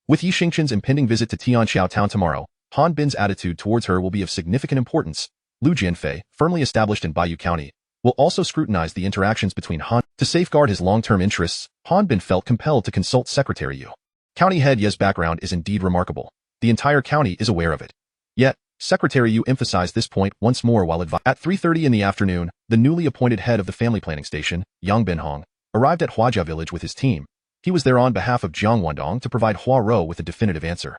With Yi Xingqian's impending visit to Tianxiao Town tomorrow, Han Bin's attitude towards her will be of significant importance. Lu Jianfei, firmly established in Baiyu County, will also scrutinize the interactions between Han. To safeguard his long-term interests, Han Bin felt compelled to consult Secretary Yu. County head Ye's background is indeed remarkable. The entire county is aware of it. Yet, Secretary Yu emphasized this point once more while at 3:30 in the afternoon, the newly appointed head of the family planning station, Yang Binhong, arrived at Huajia village with his team. He was there on behalf of Jiang Wendong to provide Hua Rou with a definitive answer.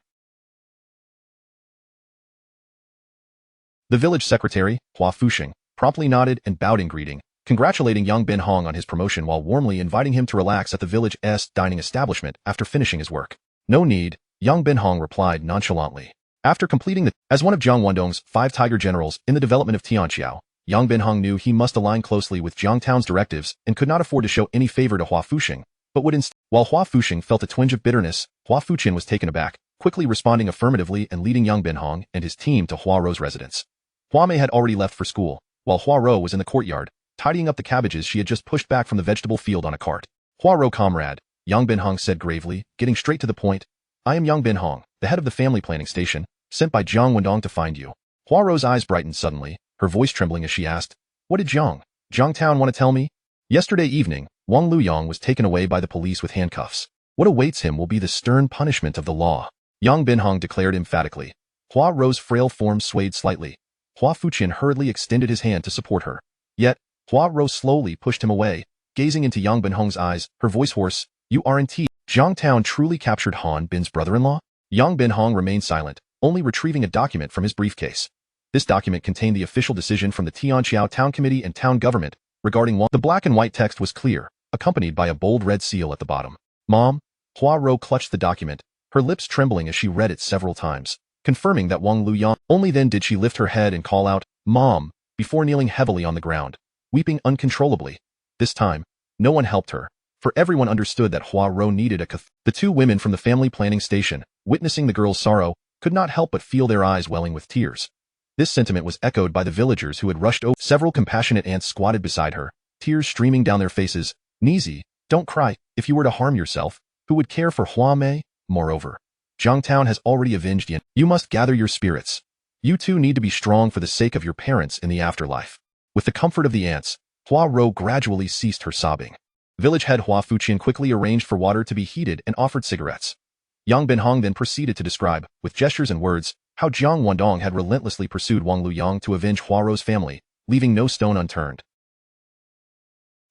The village secretary, Hua Fuxing, promptly nodded and bowed in greeting, congratulating Yang Binhong on his promotion while warmly inviting him to relax at the village's dining establishment after finishing his work. No need, Yang Binhong replied nonchalantly. After completing as one of Jiang Wendong's 5 tiger generals in the development of Tianxiao, Yang Binhong knew he must align closely with Jiang Town's directives and could not afford to show any favor to Hua Fuxing, but would instead. While Hua Fuxing felt a twinge of bitterness, Hua Fuqian was taken aback, quickly responding affirmatively and leading Yang Binhong and his team to Hua Rou's residence. Hua Mei had already left for school, while Hua Rou was in the courtyard, tidying up the cabbages she had just pushed back from the vegetable field on a cart. Hua Rou comrade, Yang Binhong said gravely, getting straight to the point. I am Yang Binhong, the head of the family planning station, sent by Jiang Wendong to find you. Hua Rou's eyes brightened suddenly, her voice trembling as she asked, what did Jiang Town want to tell me? Yesterday evening, Wang Luyang was taken away by the police with handcuffs. What awaits him will be the stern punishment of the law, Yang Binhong declared emphatically. Hua Rou's frail form swayed slightly. Hua Fuqian hurriedly extended his hand to support her. Yet, Hua Rou slowly pushed him away, gazing into Yang Binhong's eyes, her voice hoarse. You aren't Jiang Town truly captured Han Bin's brother-in-law? Yang Binhong remained silent, only retrieving a document from his briefcase. This document contained the official decision from the Tianxiao Town Committee and Town Government regarding Wang. The black and white text was clear, accompanied by a bold red seal at the bottom. Mom? Hua Rou clutched the document, her lips trembling as she read it several times, confirming that Wang Luyang. Only then did she lift her head and call out, Mom, before kneeling heavily on the ground, weeping uncontrollably. This time, no one helped her, for everyone understood that Hua Rou needed a The 2 women from the family planning station, witnessing the girl's sorrow, could not help but feel their eyes welling with tears. This sentiment was echoed by the villagers who had rushed over. Several compassionate aunts squatted beside her, tears streaming down their faces. Nizi, don't cry. If you were to harm yourself, who would care for Hua Mei? Moreover, Jiang Town has already avenged Yin. You must gather your spirits. You too need to be strong for the sake of your parents in the afterlife. With the comfort of the aunts, Hua Rou gradually ceased her sobbing. Village head Hua Fuqian quickly arranged for water to be heated and offered cigarettes. Yang Binhong then proceeded to describe, with gestures and words, how Jiang Wendong had relentlessly pursued Wang Luyang to avenge Hua Rou's family, leaving no stone unturned.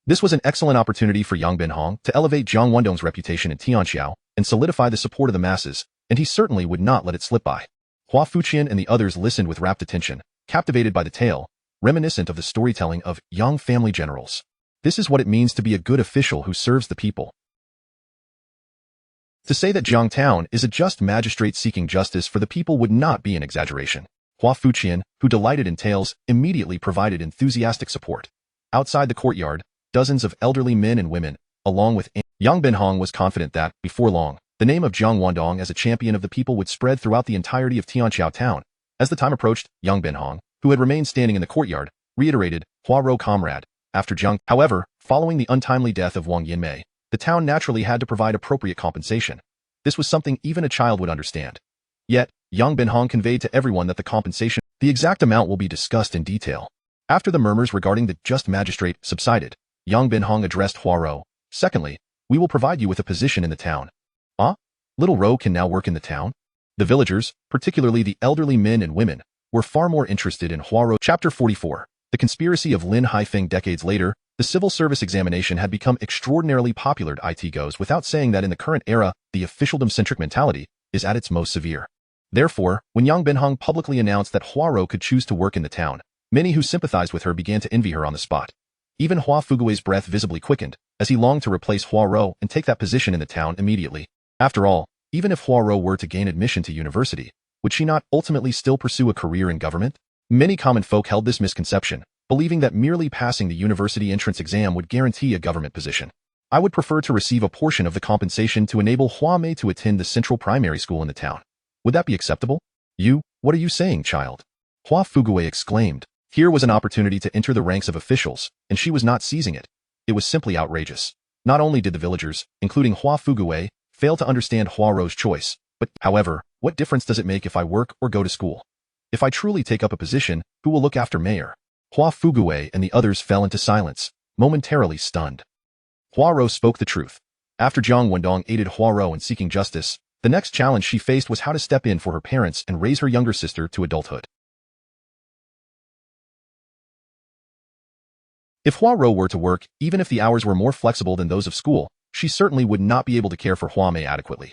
This was an excellent opportunity for Yang Binhong to elevate Jiang Wendong's reputation in Tianxiao and solidify the support of the masses, and he certainly would not let it slip by. Hua Fuqian and the others listened with rapt attention, captivated by the tale, reminiscent of the storytelling of Yang family generals. This is what it means to be a good official who serves the people. To say that Jiang Town is a just magistrate seeking justice for the people would not be an exaggeration. Hua Fuqian, who delighted in tales, immediately provided enthusiastic support. Outside the courtyard, dozens of elderly men and women, along with Yang Binhong, was confident that, before long, the name of Jiang Wendong as a champion of the people would spread throughout the entirety of Tianxiao Town. As the time approached, Yang Binhong, who had remained standing in the courtyard, reiterated, Hua Rou comrade, after Jiang. However, following the untimely death of Wang Yinmei, the town naturally had to provide appropriate compensation. This was something even a child would understand. Yet, Yang Binhong conveyed to everyone that the exact amount will be discussed in detail. After the murmurs regarding the just magistrate subsided, Yang Binhong addressed Hua Rou. Secondly, we will provide you with a position in the town. Ah? Little Rou can now work in the town? The villagers, particularly the elderly men and women, were far more interested in Hua Rou. Chapter 44. The conspiracy of Lin Haifeng. Decades later, the civil service examination had become extraordinarily popular. It goes without saying that in the current era, the officialdom-centric mentality is at its most severe. Therefore, when Yang Binhong publicly announced that Hua Rou could choose to work in the town, many who sympathized with her began to envy her on the spot. Even Hua Fugui's breath visibly quickened, as he longed to replace Hua Rou and take that position in the town immediately. After all, even if Hua Rou were to gain admission to university, would she not ultimately still pursue a career in government? Many common folk held this misconception, believing that merely passing the university entrance exam would guarantee a government position. I would prefer to receive a portion of the compensation to enable Hua Mei to attend the central primary school in the town. Would that be acceptable? What are you saying, child? Hua Fugui exclaimed. Here was an opportunity to enter the ranks of officials, and she was not seizing it. It was simply outrageous. Not only did the villagers, including Hua Fugui, fail to understand Hua Rou's choice, But, however, what difference does it make if I work or go to school? If I truly take up a position, who will look after Mayor? Hua Fugui and the others fell into silence, momentarily stunned. Hua Rou spoke the truth. After Jiang Wendong aided Hua Rou in seeking justice, the next challenge she faced was how to step in for her parents and raise her younger sister to adulthood. If Hua Rou were to work, even if the hours were more flexible than those of school, she certainly would not be able to care for Hua Mei adequately.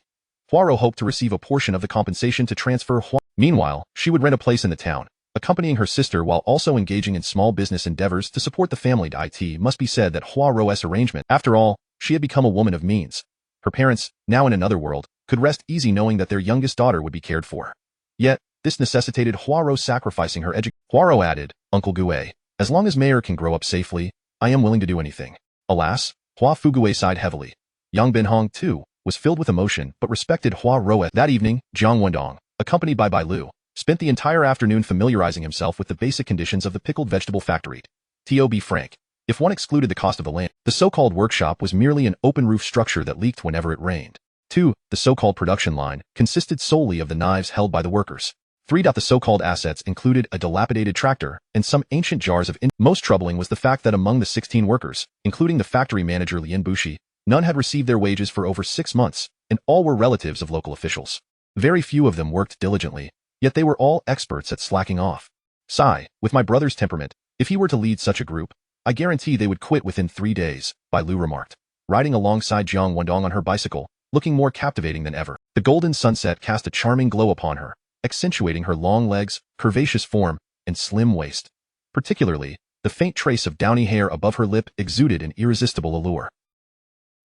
Hua Rou hoped to receive a portion of the compensation to transfer Hua. Meanwhile, she would rent a place in the town, accompanying her sister while also engaging in small business endeavors to support the family. It must be said that Hua Rou's arrangement, after all, she had become a woman of means. Her parents, now in another world, could rest easy knowing that their youngest daughter would be cared for. Yet, this necessitated Hua Rou sacrificing her education. Hua Rou added, Uncle Gue, as long as Mayor can grow up safely, I am willing to do anything. Alas, Hua Fugui sighed heavily. Yang Binhong, too, was filled with emotion but respected Hua Rou. That evening, Jiang Wendong, accompanied by Bai Lu, spent the entire afternoon familiarizing himself with the basic conditions of the pickled vegetable factory. To be frank, if one excluded the cost of the land, the so-called workshop was merely an open-roof structure that leaked whenever it rained. 2. The so-called production line consisted solely of the knives held by the workers. 3. The so-called assets included a dilapidated tractor and some ancient jars of Most troubling was the fact that among the 16 workers, including the factory manager Lien Bushi, none had received their wages for over 6 months, and all were relatives of local officials. Very few of them worked diligently, yet they were all experts at slacking off. Sigh, with my brother's temperament, if he were to lead such a group, I guarantee they would quit within 3 days, Bai Lu remarked, riding alongside Jiang Wendong on her bicycle, looking more captivating than ever. The golden sunset cast a charming glow upon her, accentuating her long legs, curvaceous form, and slim waist. Particularly, the faint trace of downy hair above her lip exuded an irresistible allure.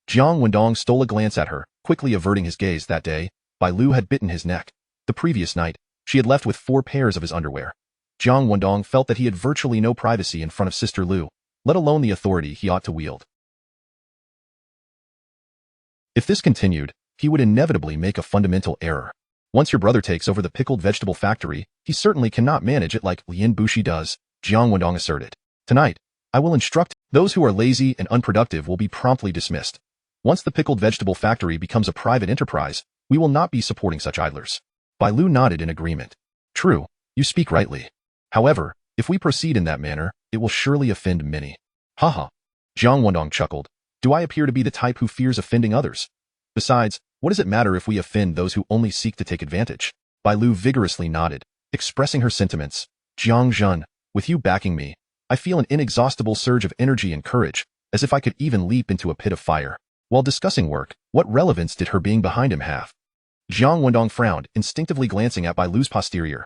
Jiang Wendong stole a glance at her, quickly averting his gaze. That day, Bai Lu had bitten his neck. The previous night, she had left with 4 pairs of his underwear. Jiang Wendong felt that he had virtually no privacy in front of Sister Lu, let alone the authority he ought to wield. If this continued, he would inevitably make a fundamental error. Once your brother takes over the pickled vegetable factory, he certainly cannot manage it like Lien Bushi does, Jiang Wendong asserted. Tonight, I will instruct those who are lazy and unproductive will be promptly dismissed. Once the pickled vegetable factory becomes a private enterprise, we will not be supporting such idlers. Bai Lu nodded in agreement. True, you speak rightly. However, if we proceed in that manner, it will surely offend many. Haha. Jiang Wendong chuckled. Do I appear to be the type who fears offending others? Besides, what does it matter if we offend those who only seek to take advantage? Bai Lu vigorously nodded, expressing her sentiments. Jiang Zhen, with you backing me, I feel an inexhaustible surge of energy and courage, as if I could even leap into a pit of fire. While discussing work, what relevance did her being behind him have? Jiang Wendong frowned, instinctively glancing at Bai Lu's posterior.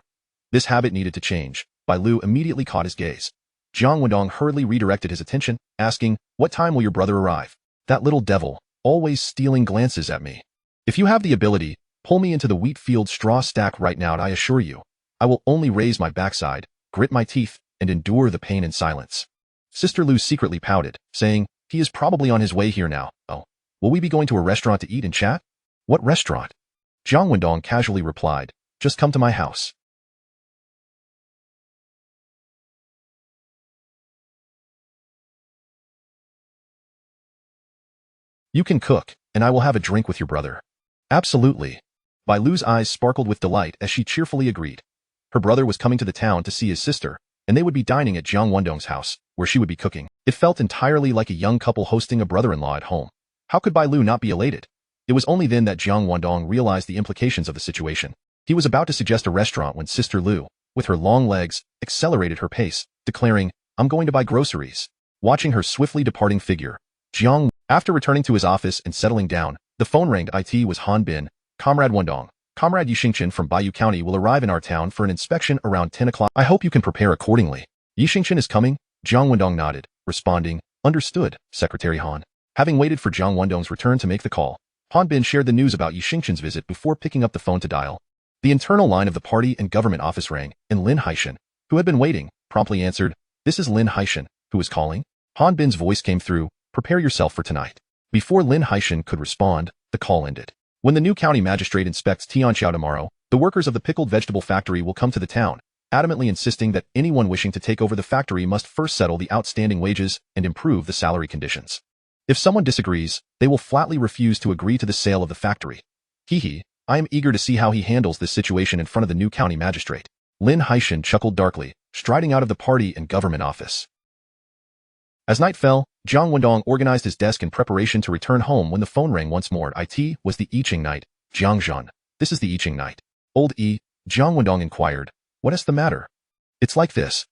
This habit needed to change. Bai Lu immediately caught his gaze. Jiang Wendong hurriedly redirected his attention, asking, what time will your brother arrive? That little devil, always stealing glances at me. If you have the ability, pull me into the wheat field straw stack right now and I assure you, I will only raise my backside, grit my teeth, and endure the pain in silence. Sister Lu secretly pouted, saying, he is probably on his way here now. Oh, will we be going to a restaurant to eat and chat? What restaurant? Jiang Wendong casually replied, just come to my house. You can cook, and I will have a drink with your brother. Absolutely. Bai Lu's eyes sparkled with delight as she cheerfully agreed. Her brother was coming to the town to see his sister, and they would be dining at Jiang Wendong's house, where she would be cooking. It felt entirely like a young couple hosting a brother-in-law at home. How could Bai Lu not be elated? It was only then that Jiang Wendong realized the implications of the situation. He was about to suggest a restaurant when Sister Lu, with her long legs, accelerated her pace, declaring, I'm going to buy groceries. Watching her swiftly departing figure, after returning to his office and settling down, the phone rang. It was Han Bin. Comrade Wendong, Comrade Yixingchen from Bayou County will arrive in our town for an inspection around 10 o'clock. I hope you can prepare accordingly. Yixingchen is coming? Jiang Wendong nodded, responding, understood, Secretary Han. Having waited for Jiang Wendong's return to make the call, Han Bin shared the news about Yixingchen's visit before picking up the phone to dial. The internal line of the party and government office rang, and Lin Haishan, who had been waiting, promptly answered, this is Lin Haishan, who is calling? Han Bin's voice came through, prepare yourself for tonight. Before Lin Haishan could respond, the call ended. When the new county magistrate inspects Tianqiao tomorrow, the workers of the pickled vegetable factory will come to the town, adamantly insisting that anyone wishing to take over the factory must first settle the outstanding wages and improve the salary conditions. If someone disagrees, they will flatly refuse to agree to the sale of the factory. Hee, I am eager to see how he handles this situation in front of the new county magistrate. Lin Haishan chuckled darkly, striding out of the party and government office. As night fell, Jiang Wendong organized his desk in preparation to return home when the phone rang once more. It was the I Ching Knight. Jiang Zhan. This is the I Ching Knight. Old E, Jiang Wendong inquired. What is the matter? It's like this.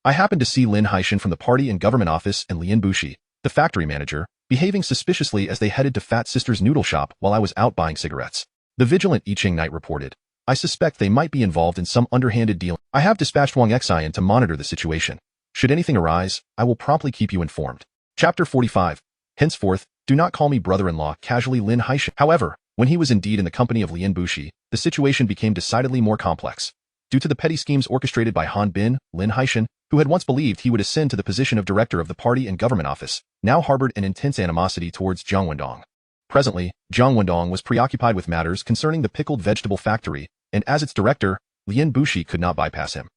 I happened to see Lin Haishan from the party and government office and Lian Bushi, the factory manager, behaving suspiciously as they headed to Fat Sister's noodle shop while I was out buying cigarettes. The vigilant I Ching Knight reported. I suspect they might be involved in some underhanded deal. I have dispatched Wang Xian to monitor the situation. Should anything arise, I will promptly keep you informed. Chapter 45. Henceforth, do not call me brother-in-law, casually Lin Haishan. However, when he was indeed in the company of Lian Bushi, the situation became decidedly more complex. Due to the petty schemes orchestrated by Han Bin, Lin Haishan, who had once believed he would ascend to the position of director of the party and government office, now harbored an intense animosity towards Jiang Wendong. Presently, Jiang Wendong was preoccupied with matters concerning the pickled vegetable factory, and as its director, Lian Bushi could not bypass him.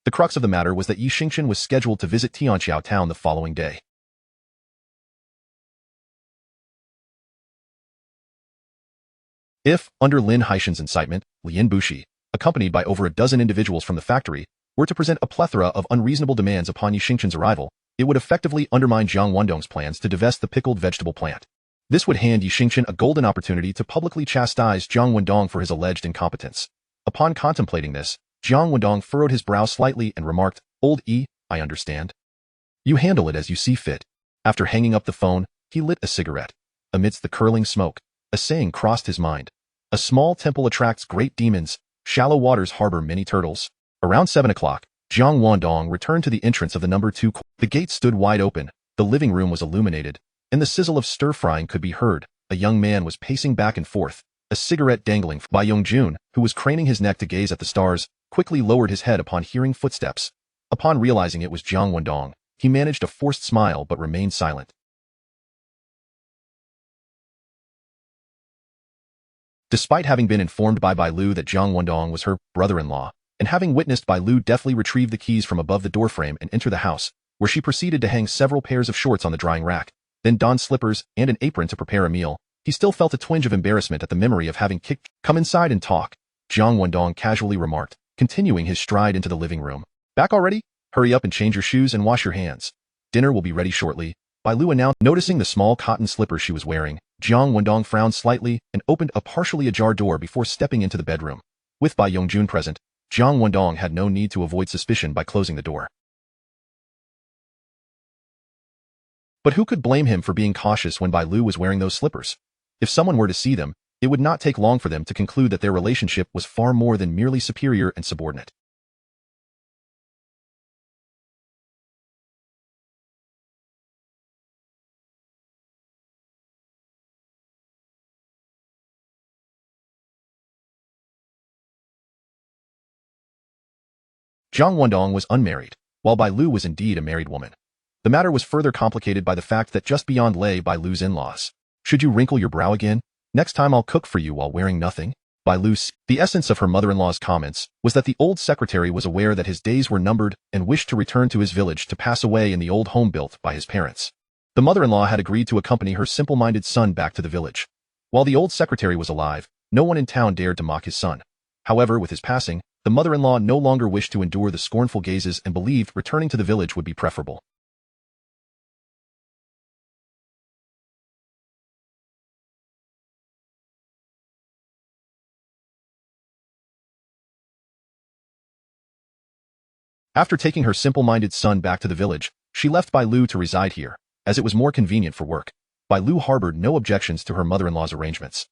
The crux of the matter was that Yi Xingchen was scheduled to visit Tianqiao town the following day. If, under Lin Haishan's incitement, Lian Bushi, accompanied by over a dozen individuals from the factory, were to present a plethora of unreasonable demands upon Yi Xingchen's arrival, it would effectively undermine Jiang Wendong's plans to divest the pickled vegetable plant. This would hand Yi Xingchen a golden opportunity to publicly chastise Jiang Wendong for his alleged incompetence. Upon contemplating this, Jiang Wendong furrowed his brow slightly and remarked, Old E, I understand. You handle it as you see fit. After hanging up the phone, he lit a cigarette. Amidst the curling smoke, a saying crossed his mind. A small temple attracts great demons, shallow waters harbor many turtles. Around 7 o'clock, Jiang Wendong returned to the entrance of the number 2. The gate stood wide open, the living room was illuminated, and the sizzle of stir-frying could be heard. A young man was pacing back and forth, a cigarette dangling. Bai Yongjun, who was craning his neck to gaze at the stars, quickly lowered his head upon hearing footsteps. Upon realizing it was Jiang Wendong, he managed a forced smile but remained silent. Despite having been informed by Bai Lu that Jiang Wendong was her brother-in-law, and having witnessed Bai Lu deftly retrieve the keys from above the doorframe and enter the house, where she proceeded to hang several pairs of shorts on the drying rack, then don slippers and an apron to prepare a meal, he still felt a twinge of embarrassment at the memory of having kicked. Come inside and talk, Jiang Wendong casually remarked, continuing his stride into the living room. Back already? Hurry up and change your shoes and wash your hands. Dinner will be ready shortly, Bai Lu announced. Noticing the small cotton slippers she was wearing, Jiang Wendong frowned slightly and opened a partially ajar door before stepping into the bedroom. With Bai Yongjun present, Jiang Wendong had no need to avoid suspicion by closing the door. But who could blame him for being cautious when Bai Lu was wearing those slippers? If someone were to see them, it would not take long for them to conclude that their relationship was far more than merely superior and subordinate. Jiang Wendong was unmarried, while Bai Lu was indeed a married woman. The matter was further complicated by the fact that just beyond lay Bai Lu's in-laws. Should you wrinkle your brow again? Next time I'll cook for you while wearing nothing. Bai Lu. The essence of her mother-in-law's comments was that the old secretary was aware that his days were numbered and wished to return to his village to pass away in the old home built by his parents. The mother-in-law had agreed to accompany her simple-minded son back to the village. While the old secretary was alive, no one in town dared to mock his son. However, with his passing, the mother-in-law no longer wished to endure the scornful gazes and believed returning to the village would be preferable. After taking her simple-minded son back to the village, she left Bai Lu to reside here, as it was more convenient for work. Bai Lu harbored no objections to her mother-in-law's arrangements.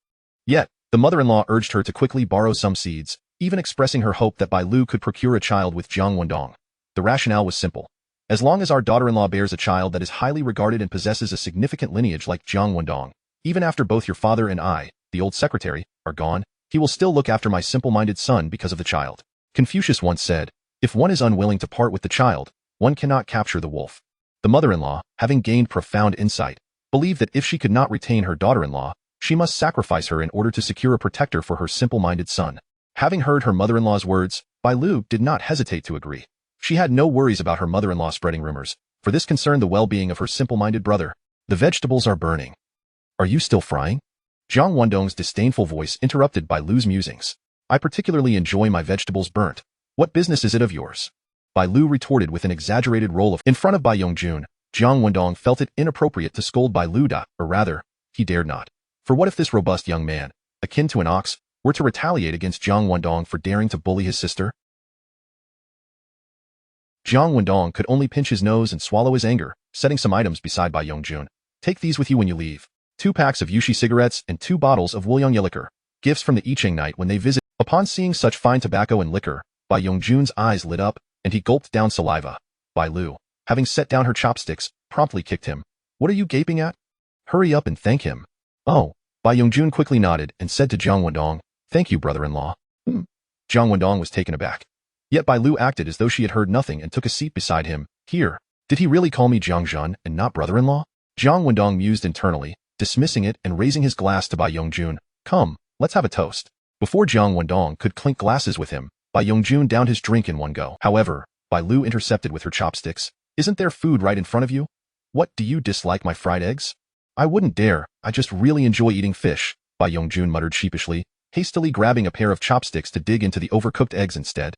Yet, the mother-in-law urged her to quickly borrow some seeds, even expressing her hope that Bai Lu could procure a child with Jiang Wendong. The rationale was simple. As long as our daughter-in-law bears a child that is highly regarded and possesses a significant lineage like Jiang Wendong, even after both your father and I, the old secretary, are gone, he will still look after my simple-minded son because of the child. Confucius once said, if one is unwilling to part with the child, one cannot capture the wolf. The mother-in-law, having gained profound insight, believed that if she could not retain her daughter-in-law, she must sacrifice her in order to secure a protector for her simple-minded son. Having heard her mother-in-law's words, Bai Lu did not hesitate to agree. She had no worries about her mother-in-law spreading rumors, for this concerned the well-being of her simple-minded brother. The vegetables are burning. Are you still frying? Jiang Wendong's disdainful voice interrupted Bai Lu's musings. I particularly enjoy my vegetables burnt. What business is it of yours? Bai Lu retorted with an exaggerated roll of in front of Bai Yongjun. Jiang Wendong felt it inappropriate to scold Bai Lu, or rather, he dared not. For what if this robust young man, akin to an ox, were to retaliate against Jiang Wendong for daring to bully his sister? Jiang Wendong could only pinch his nose and swallow his anger, setting some items beside Bai Yongjun. Take these with you when you leave. 2 packs of Yushi cigarettes and 2 bottles of Wuliangye liquor, gifts from the Iching night when they visit. Upon seeing such fine tobacco and liquor, Bai Yongjun's eyes lit up, and he gulped down saliva. Bai Lu, having set down her chopsticks, promptly kicked him. What are you gaping at? Hurry up and thank him. Oh. Bai Yongjun quickly nodded and said to Jiang Wendong, thank you, brother-in-law. Jiang Wendong was taken aback. Yet Bai Lu acted as though she had heard nothing and took a seat beside him. Here. Did he really call me Jiang Zhen and not brother-in-law? Jiang Wendong mused internally, dismissing it and raising his glass to Bai Yongjun. Come, let's have a toast. Before Jiang Wendong could clink glasses with him, Bai Yongjun downed his drink in one go. However, Bai Lu intercepted with her chopsticks. Isn't there food right in front of you? What, do you dislike my fried eggs? I wouldn't dare, I just really enjoy eating fish, Bai Yongjun muttered sheepishly, hastily grabbing a pair of chopsticks to dig into the overcooked eggs instead.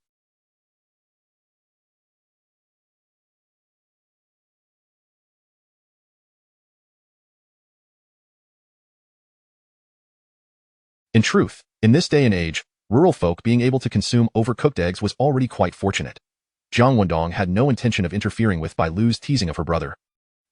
In truth, in this day and age, rural folk being able to consume overcooked eggs was already quite fortunate. Jiang Wendong had no intention of interfering with Bai Lu's teasing of her brother.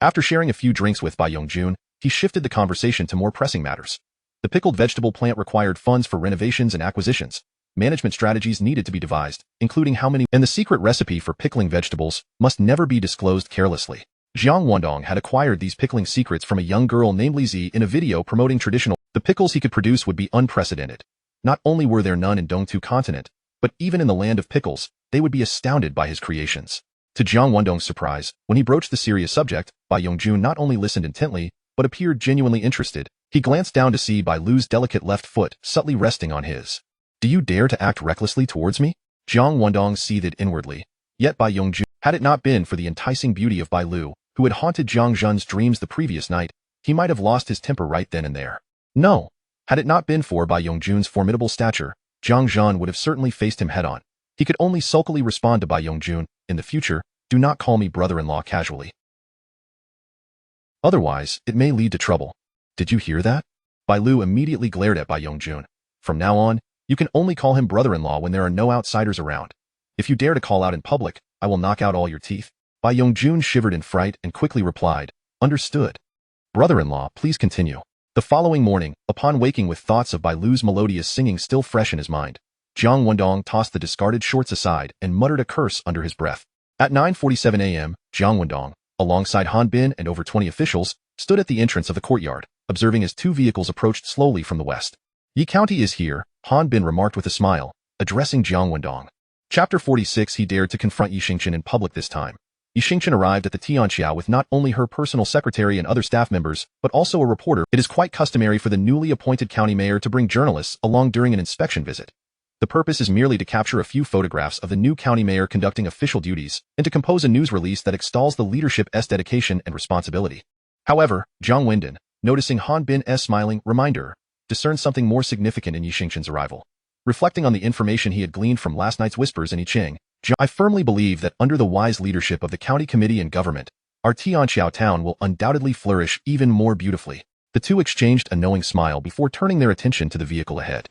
After sharing a few drinks with Bai Yongjun, he shifted the conversation to more pressing matters. The pickled vegetable plant required funds for renovations and acquisitions. Management strategies needed to be devised, including how many, and the secret recipe for pickling vegetables must never be disclosed carelessly. Jiang Wendong had acquired these pickling secrets from a young girl named Li Zi in a video promoting traditional. The pickles he could produce would be unprecedented. Not only were there none in Dongtu continent, but even in the land of pickles, they would be astounded by his creations. To Jiang Wendong's surprise, when he broached the serious subject, Bai Yongjun not only listened intently, but appeared genuinely interested. He glanced down to see Bai Lu's delicate left foot subtly resting on his. Do you dare to act recklessly towards me? Jiang Wendong seethed inwardly. Yet Bai Yongjun, had it not been for the enticing beauty of Bai Lu, who had haunted Jiang Zhen's dreams the previous night, he might have lost his temper right then and there. No. Had it not been for Bai Yongjun's formidable stature, Jiang Zhen would have certainly faced him head-on. He could only sulkily respond to Bai Yongjun, in the future, do not call me brother-in-law casually. Otherwise, it may lead to trouble. Did you hear that? Bai Lu immediately glared at Bai Yongjun. From now on, you can only call him brother-in-law when there are no outsiders around. If you dare to call out in public, I will knock out all your teeth. Bai Yongjun shivered in fright and quickly replied, understood. Brother-in-law, please continue. The following morning, upon waking with thoughts of Bai Lu's melodious singing still fresh in his mind, Jiang Wendong tossed the discarded shorts aside and muttered a curse under his breath. At 9:47 a.m., Jiang Wendong, alongside Han Bin and over 20 officials, stood at the entrance of the courtyard, observing as 2 vehicles approached slowly from the west. Yi County is here, Han Bin remarked with a smile, addressing Jiang Wendong. Chapter 46. He dared to confront Yi Xingqian in public this time. Yi Xingqian arrived at the Tianqiao with not only her personal secretary and other staff members, but also a reporter. It is quite customary for the newly appointed county mayor to bring journalists along during an inspection visit. The purpose is merely to capture a few photographs of the new county mayor conducting official duties and to compose a news release that extols the leadership's dedication and responsibility. However, Jiang Wendong, noticing Han Bin's smiling reminder, discerned something more significant in Yi Xingqian's arrival. Reflecting on the information he had gleaned from last night's whispers in Yiqing, I firmly believe that under the wise leadership of the county committee and government, our Tianqiao town will undoubtedly flourish even more beautifully. The two exchanged a knowing smile before turning their attention to the vehicle ahead.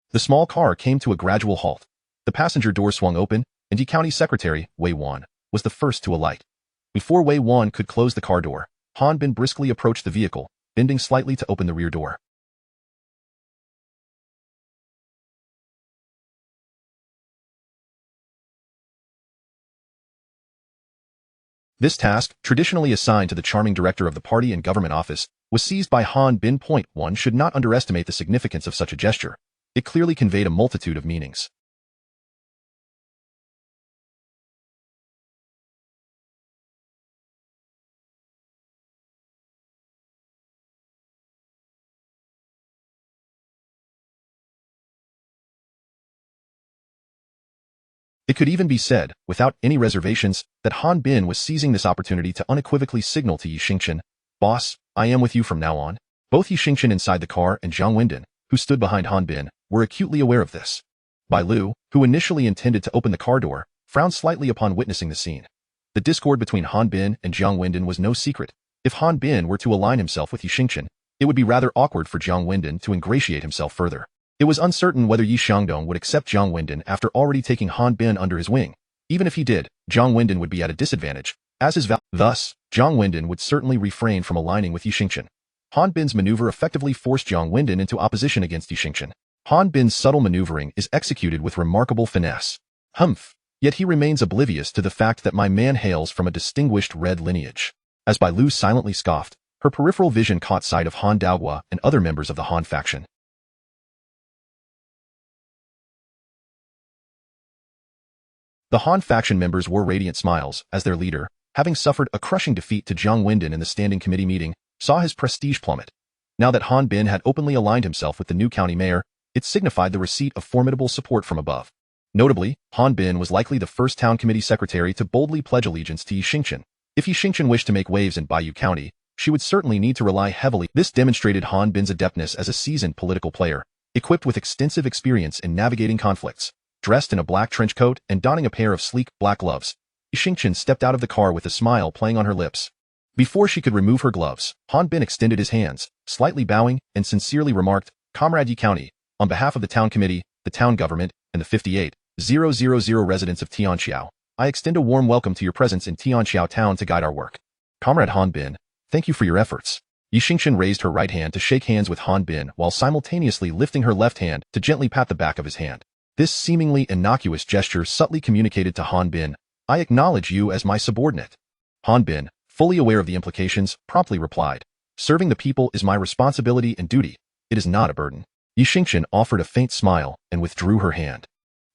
The small car came to a gradual halt. The passenger door swung open, and Yi County Secretary, Wei Wan, was the first to alight. Before Wei Wan could close the car door, Han Bin briskly approached the vehicle, bending slightly to open the rear door. This task, traditionally assigned to the charming director of the party and government office, was seized by Han Bin. One should not underestimate the significance of such a gesture. It clearly conveyed a multitude of meanings. It could even be said, without any reservations, that Han Bin was seizing this opportunity to unequivocally signal to Yi Xingchen, "Boss, I am with you from now on." Both Yi Xingchen inside the car and Jiang Wendong, who stood behind Han Bin, were acutely aware of this. Bai Lu, who initially intended to open the car door, frowned slightly upon witnessing the scene. The discord between Han Bin and Jiang Wendong was no secret. If Han Bin were to align himself with Yi Xingchen, it would be rather awkward for Jiang Wendong to ingratiate himself further. It was uncertain whether Yi Xiangdong would accept Jiang Wendong after already taking Han Bin under his wing. Even if he did, Jiang Wendong would be at a disadvantage, as his thus, Jiang Wendong would certainly refrain from aligning with Yi Xingchen. Han Bin's maneuver effectively forced Jiang Wendong into opposition against Yi Xingchen. Han Bin's subtle maneuvering is executed with remarkable finesse. Humph! Yet he remains oblivious to the fact that my man hails from a distinguished red lineage. As Bai Lu silently scoffed, her peripheral vision caught sight of Han Daogua and other members of the Han faction. The Han faction members wore radiant smiles as their leader, having suffered a crushing defeat to Jiang Wendong in the standing committee meeting, saw his prestige plummet. Now that Han Bin had openly aligned himself with the new county mayor, it signified the receipt of formidable support from above. Notably, Han Bin was likely the first town committee secretary to boldly pledge allegiance to Yi Xingchen. If Yi Xingchen wished to make waves in Baiyu County, she would certainly need to rely heavily. This demonstrated Han Bin's adeptness as a seasoned political player, equipped with extensive experience in navigating conflicts. Dressed in a black trench coat and donning a pair of sleek, black gloves, Yi Xingchen stepped out of the car with a smile playing on her lips. Before she could remove her gloves, Han Bin extended his hands, slightly bowing, and sincerely remarked, "Comrade Yi County, on behalf of the town committee, the town government, and the 58,000 residents of Tianqiao, I extend a warm welcome to your presence in Tianqiao town to guide our work. Comrade Han Bin, thank you for your efforts." Yi Xingchen raised her right hand to shake hands with Han Bin while simultaneously lifting her left hand to gently pat the back of his hand. This seemingly innocuous gesture subtly communicated to Han Bin, "I acknowledge you as my subordinate." Han Bin, fully aware of the implications, promptly replied, "Serving the people is my responsibility and duty. It is not a burden." Yi Xingchen offered a faint smile and withdrew her hand.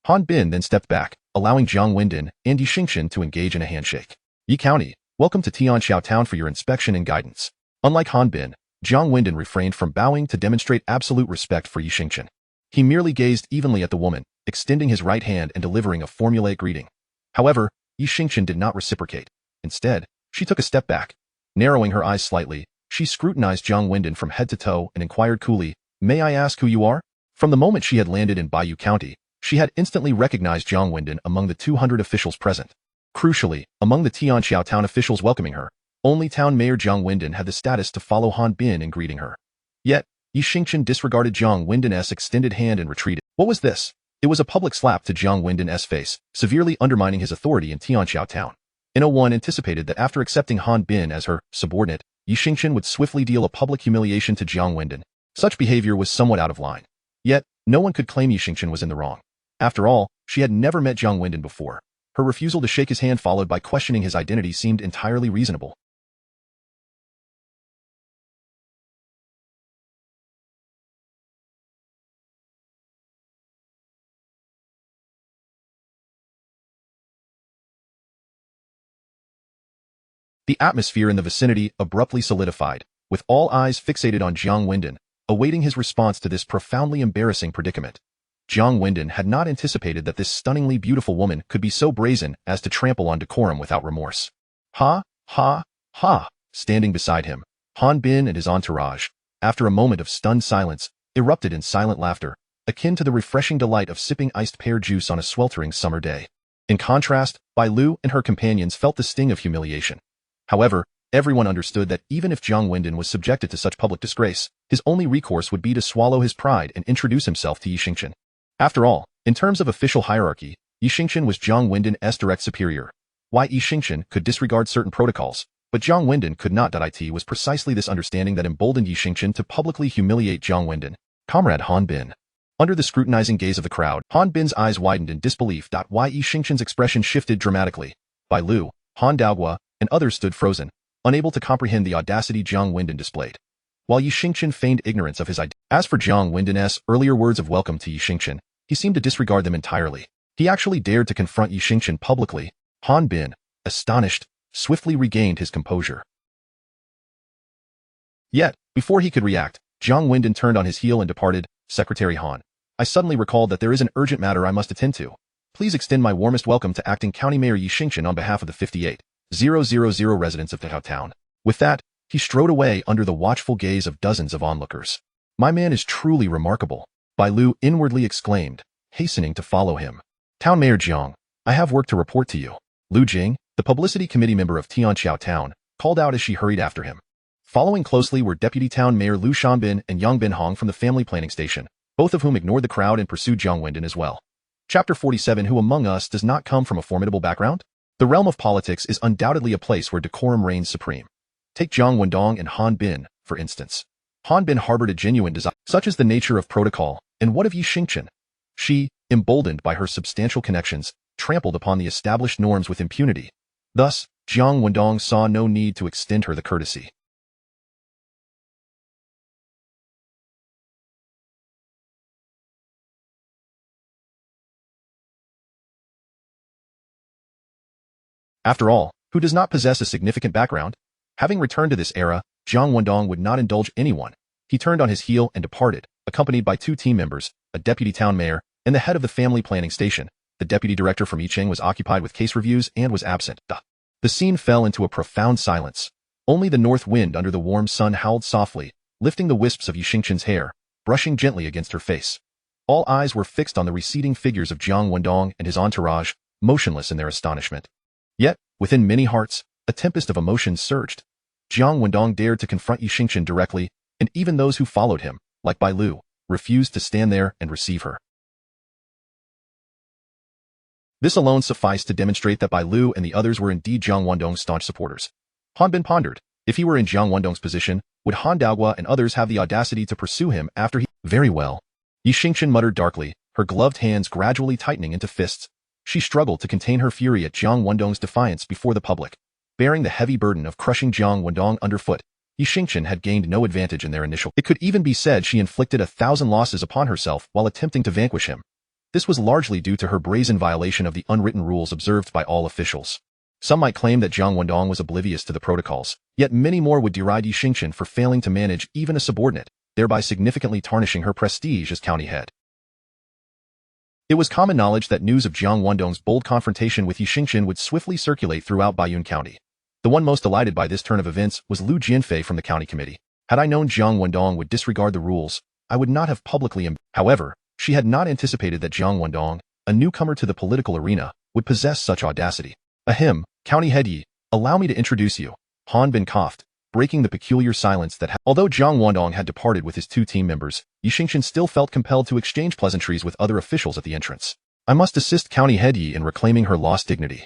Han Bin then stepped back, allowing Jiang Wendong and Yi Xingchen to engage in a handshake. "Yi County, welcome to Tianqiao town for your inspection and guidance." Unlike Han Bin, Jiang Wendong refrained from bowing to demonstrate absolute respect for Yi Xingchen. He merely gazed evenly at the woman, extending his right hand and delivering a formulaic greeting. However, Yi Xingchen did not reciprocate. Instead, she took a step back. Narrowing her eyes slightly, she scrutinized Jiang Wendong from head to toe and inquired coolly, "May I ask who you are?" From the moment she had landed in Baiyu County, she had instantly recognized Jiang Wendong among the 200 officials present. Crucially, among the Tianqiao town officials welcoming her, only town mayor Jiang Wendong had the status to follow Han Bin in greeting her. Yet, Yi Xingchen disregarded Jiang Wendong's extended hand and retreated. What was this? It was a public slap to Jiang Wendong's face, severely undermining his authority in Tianqiao town. One anticipated that after accepting Han Bin as her subordinate, Yi Xingchen would swiftly deal a public humiliation to Jiang Wendong. Such behavior was somewhat out of line. Yet, no one could claim Yi Xingchen was in the wrong. After all, she had never met Jiang Wendong before. Her refusal to shake his hand followed by questioning his identity seemed entirely reasonable. The atmosphere in the vicinity abruptly solidified, with all eyes fixated on Jiang Wendong, awaiting his response to this profoundly embarrassing predicament. Jiang Wendong had not anticipated that this stunningly beautiful woman could be so brazen as to trample on decorum without remorse. Ha, ha, ha! Standing beside him, Han Bin and his entourage, after a moment of stunned silence, erupted in silent laughter, akin to the refreshing delight of sipping iced pear juice on a sweltering summer day. In contrast, Bai Lu and her companions felt the sting of humiliation. However, everyone understood that even if Jiang Wendong was subjected to such public disgrace, his only recourse would be to swallow his pride and introduce himself to Yi Xingchen. After all, in terms of official hierarchy, Yi Xingchen was Jiang Wendong's direct superior. Why Yi Xingchen could disregard certain protocols, but Jiang Wendong could not. It was precisely this understanding that emboldened Yi Xingchen to publicly humiliate Jiang Wendong. Comrade Han Bin. Under the scrutinizing gaze of the crowd, Han Bin's eyes widened in disbelief. Why Yi Xingchen's expression shifted dramatically. Bai Lu, Han Daogua, and others stood frozen, unable to comprehend the audacity Jiang Wendong displayed. While Yi Xingchen feigned ignorance of his identity. As for Jiang Wendong's earlier words of welcome to Yi Xingchen, he seemed to disregard them entirely. He actually dared to confront Yi Xingchen publicly. Han Bin, astonished, swiftly regained his composure. Yet, before he could react, Jiang Wendong turned on his heel and departed. Secretary Han, I suddenly recalled that there is an urgent matter I must attend to. Please extend my warmest welcome to Acting County Mayor Yi Xingchen on behalf of the 58,000 residents of Dehao Town. With that, he strode away under the watchful gaze of dozens of onlookers. My man is truly remarkable, Bai Lu inwardly exclaimed, hastening to follow him. Town Mayor Jiang, I have work to report to you. Lu Jing, the publicity committee member of Tianqiao Town, called out as she hurried after him. Following closely were Deputy Town Mayor Lu Shanbin and Yang Binhong from the family planning station, both of whom ignored the crowd and pursued Jiang Wendong as well. Chapter 47. Who among us does not come from a formidable background? The realm of politics is undoubtedly a place where decorum reigns supreme. Take Jiang Wendong and Han Bin, for instance. Han Bin harbored a genuine desire. Such is the nature of protocol, and what of Yi Xingchen? She, emboldened by her substantial connections, trampled upon the established norms with impunity. Thus, Jiang Wendong saw no need to extend her the courtesy. After all, who does not possess a significant background? Having returned to this era, Jiang Wendong would not indulge anyone. He turned on his heel and departed, accompanied by 2 team members, a deputy town mayor, and the head of the family planning station. The deputy director from Yicheng was occupied with case reviews and was absent. The scene fell into a profound silence. Only the north wind under the warm sun howled softly, lifting the wisps of Yi Xingchen's hair, brushing gently against her face. All eyes were fixed on the receding figures of Jiang Wendong and his entourage, motionless in their astonishment. Yet, within many hearts, a tempest of emotions surged. Jiang Wendong dared to confront Yi Xingchen directly, and even those who followed him, like Bai Lu, refused to stand there and receive her. This alone sufficed to demonstrate that Bai Lu and the others were indeed Jiang Wendong's staunch supporters. Han Bin pondered, if he were in Jiang Wendong's position, would Han Daogua and others have the audacity to pursue him after he— Very well. Yi Xingchen muttered darkly, her gloved hands gradually tightening into fists. She struggled to contain her fury at Jiang Wendong's defiance before the public. Bearing the heavy burden of crushing Jiang Wendong underfoot, Yi Xingchen had gained no advantage in their initial— It could even be said she inflicted 1,000 losses upon herself while attempting to vanquish him. This was largely due to her brazen violation of the unwritten rules observed by all officials. Some might claim that Jiang Wendong was oblivious to the protocols, yet many more would deride Yi Xingchen for failing to manage even a subordinate, thereby significantly tarnishing her prestige as county head. It was common knowledge that news of Jiang Wendong's bold confrontation with Yi Xingchen would swiftly circulate throughout Baiyun County. The one most delighted by this turn of events was Lu Jianfei from the county committee. Had I known Jiang Wendong would disregard the rules, I would not have publicly— However, she had not anticipated that Jiang Wendong, a newcomer to the political arena, would possess such audacity. Ahem, County Head Yi, allow me to introduce you. Han Bin coughed, breaking the peculiar silence that Although Jiang Wendong had departed with his 2 team members, Yi Xingchen still felt compelled to exchange pleasantries with other officials at the entrance. I must assist County Head Yi in reclaiming her lost dignity.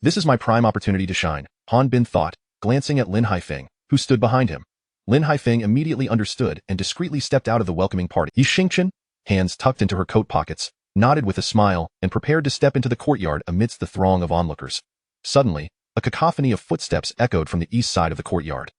This is my prime opportunity to shine, Han Bin thought, glancing at Lin Haifeng, who stood behind him. Lin Haifeng immediately understood and discreetly stepped out of the welcoming party. Yi Xingchen, hands tucked into her coat pockets, nodded with a smile and prepared to step into the courtyard amidst the throng of onlookers. Suddenly, a cacophony of footsteps echoed from the east side of the courtyard.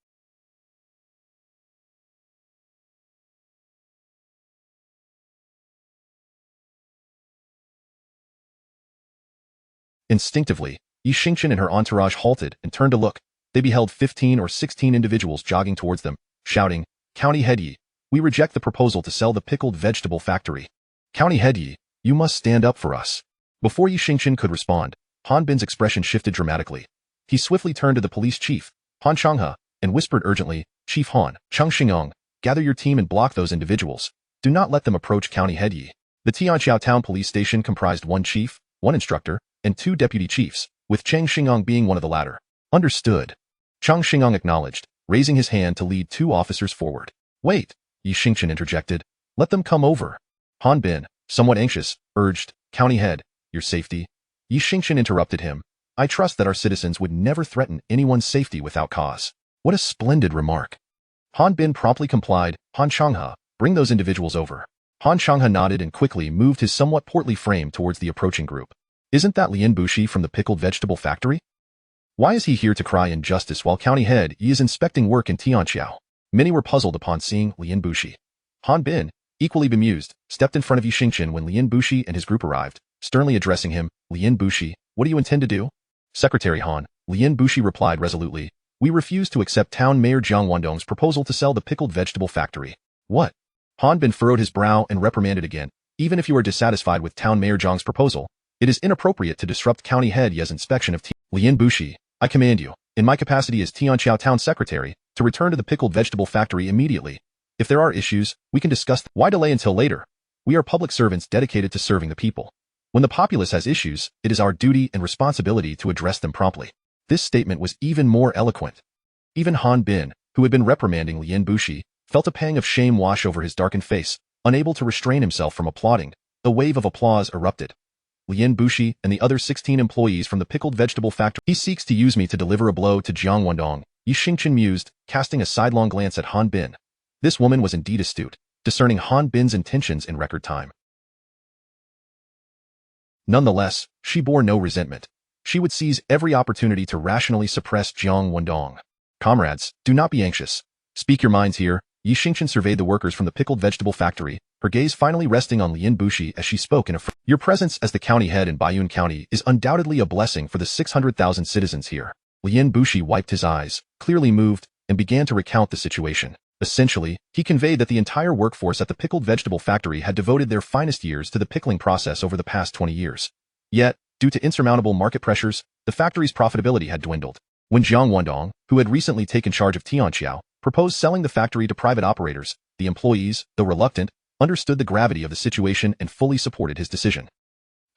Instinctively, Yi Xingchen and her entourage halted and turned to look. They beheld 15 or 16 individuals jogging towards them, shouting, County Head Yi, we reject the proposal to sell the pickled vegetable factory. County Head Yi, you must stand up for us. Before Yi Xingchen could respond, Han Bin's expression shifted dramatically. He swiftly turned to the police chief, Han Changhe, and whispered urgently, Chief Han, Cheng Xingong, gather your team and block those individuals. Do not let them approach County Head Yi. The Tianqiao Town Police Station comprised 1 chief, 1 instructor, and 2 deputy chiefs, with Cheng Xingong being one of the latter. Understood. Cheng Xingong acknowledged, raising his hand to lead 2 officers forward. Wait, Yi Xingchen interjected. Let them come over. Han Bin, somewhat anxious, urged, County Head, your safety. Yi Xingchen interrupted him. I trust that our citizens would never threaten anyone's safety without cause. What a splendid remark. Han Bin promptly complied. Han Changhe, bring those individuals over. Han Changhe nodded and quickly moved his somewhat portly frame towards the approaching group. Isn't that Lian Bushi from the pickled vegetable factory? Why is he here to cry injustice while County Head Yi is inspecting work in Tianqiao? Many were puzzled upon seeing Lian Bushi. Han Bin, equally bemused, stepped in front of Yi Xingchen when Lian Bushi and his group arrived, sternly addressing him, Lian Bushi, what do you intend to do? Secretary Han, Lian Bushi replied resolutely, we refuse to accept Town Mayor Jiang Wendong's proposal to sell the pickled vegetable factory. What? Han Bin furrowed his brow and reprimanded again, even if you are dissatisfied with Town Mayor Jiang's proposal, It is inappropriate to disrupt County Head Ye's inspection of Lien Bushi. I command you, in my capacity as Tianqiao Town Secretary, to return to the pickled vegetable factory immediately. If there are issues, we can discuss them. Why delay until later? We are public servants dedicated to serving the people. When the populace has issues, it is our duty and responsibility to address them promptly. This statement was even more eloquent. Even Han Bin, who had been reprimanding Lien Bushi, felt a pang of shame wash over his darkened face. Unable to restrain himself from applauding, a wave of applause erupted. Lien Bushi and the other 16 employees from the pickled vegetable factory. He seeks to use me to deliver a blow to Jiang Wendong, Yi Xingchen mused, casting a sidelong glance at Han Bin. This woman was indeed astute, discerning Han Bin's intentions in record time. Nonetheless, she bore no resentment. She would seize every opportunity to rationally suppress Jiang Wendong. Comrades, do not be anxious. Speak your minds here. Yi Xingchen surveyed the workers from the pickled vegetable factory, her gaze finally resting on Lien Bushi as she spoke in a Your presence as the county head in Baiyun County is undoubtedly a blessing for the 600,000 citizens here. Lien Bushi wiped his eyes, clearly moved, and began to recount the situation. Essentially, he conveyed that the entire workforce at the pickled vegetable factory had devoted their finest years to the pickling process over the past 20 years. Yet, due to insurmountable market pressures, the factory's profitability had dwindled. When Jiang Wendong, who had recently taken charge of Tianqiao, proposed selling the factory to private operators, the employees, though reluctant, understood the gravity of the situation and fully supported his decision.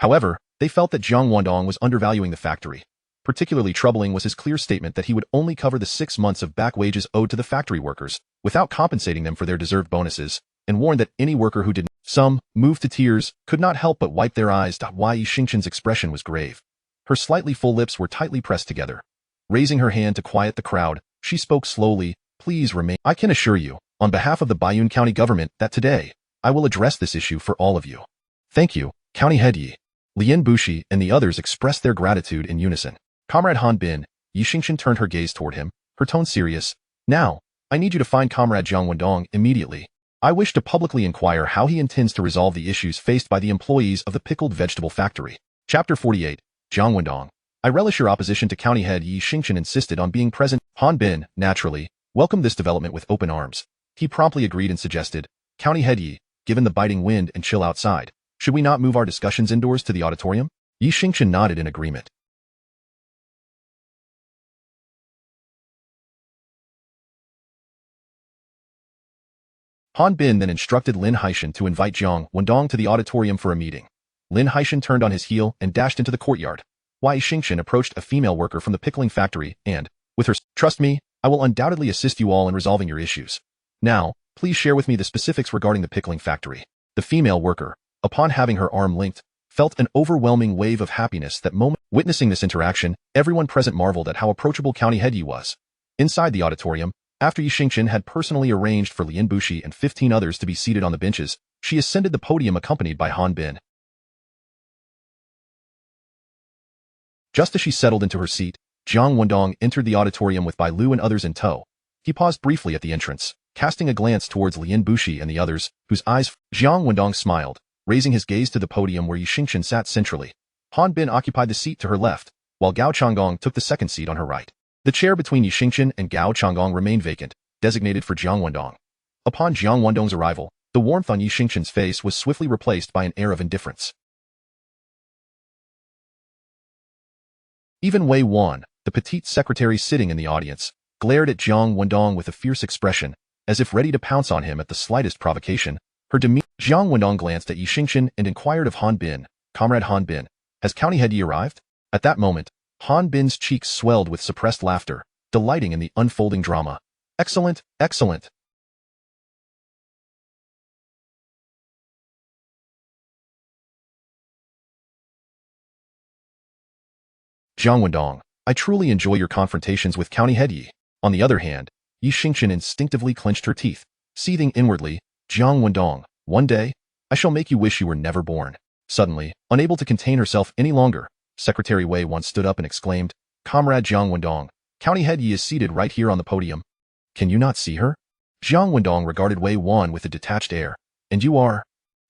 However, they felt that Jiang Wendong was undervaluing the factory. Particularly troubling was his clear statement that he would only cover the 6 months of back wages owed to the factory workers, without compensating them for their deserved bonuses, and warned that any worker who didn't. Some, moved to tears, could not help but wipe their eyes. Wai Xingchen's expression was grave. Her slightly full lips were tightly pressed together. Raising her hand to quiet the crowd, she spoke slowly, Please remain. I can assure you, on behalf of the Baiyun County government, that today, I will address this issue for all of you. Thank you, County Head Yi. Lien Bushi and the others expressed their gratitude in unison. Comrade Han Bin, Yi Xingchen turned her gaze toward him, her tone serious. Now, I need you to find Comrade Jiang Wendong immediately. I wish to publicly inquire how he intends to resolve the issues faced by the employees of the pickled vegetable factory. Chapter 48, Jiang Wendong. I relish your opposition to County Head Yi Xingchen insisted on being present. Han Bin, naturally, welcomed this development with open arms. He promptly agreed and suggested, County Head Yi, given the biting wind and chill outside, should we not move our discussions indoors to the auditorium? Yi Xingchen nodded in agreement. Han Bin then instructed Lin Haishan to invite Jiang Wendong to the auditorium for a meeting. Lin Haishan turned on his heel and dashed into the courtyard. Wai Xingchen approached a female worker from the pickling factory and, with her, Trust me, I will undoubtedly assist you all in resolving your issues. Now, please share with me the specifics regarding the pickling factory. The female worker, upon having her arm linked, felt an overwhelming wave of happiness that moment. Witnessing this interaction, everyone present marveled at how approachable County Head Yi was. Inside the auditorium, after Yi Xingchen had personally arranged for Lien Bushi and 15 others to be seated on the benches, she ascended the podium accompanied by Han Bin. Just as she settled into her seat, Jiang Wendong entered the auditorium with Bai Lu and others in tow. He paused briefly at the entrance, casting a glance towards Lien Bushi and the others, whose eyes. Jiang Wendong smiled, raising his gaze to the podium where Yi Xingchen sat centrally. Han Bin occupied the seat to her left, while Gao Changgong took the second seat on her right. The chair between Yi Xingchen and Gao Changgong remained vacant, designated for Jiang Wendong. Upon Jiang Wendong's arrival, the warmth on Yi Xingchen's face was swiftly replaced by an air of indifference. Even Wei Wan, the petite secretary sitting in the audience, glared at Jiang Wendong with a fierce expression, as if ready to pounce on him at the slightest provocation. Her demeanor. Jiang Wendong glanced at Yi Xingchen and inquired of Han Bin, Comrade Han Bin, has County Head Yi arrived? At that moment, Han Bin's cheeks swelled with suppressed laughter, delighting in the unfolding drama. Excellent, excellent. Jiang Wendong, I truly enjoy your confrontations with County Head Yi. On the other hand, Yi Xingchen instinctively clenched her teeth, seething inwardly, Jiang Wendong, one day, I shall make you wish you were never born. Suddenly, unable to contain herself any longer, Secretary Wei once stood up and exclaimed, Comrade Jiang Wendong, County Head Yi is seated right here on the podium. Can you not see her? Jiang Wendong regarded Wei Wan with a detached air. And you are?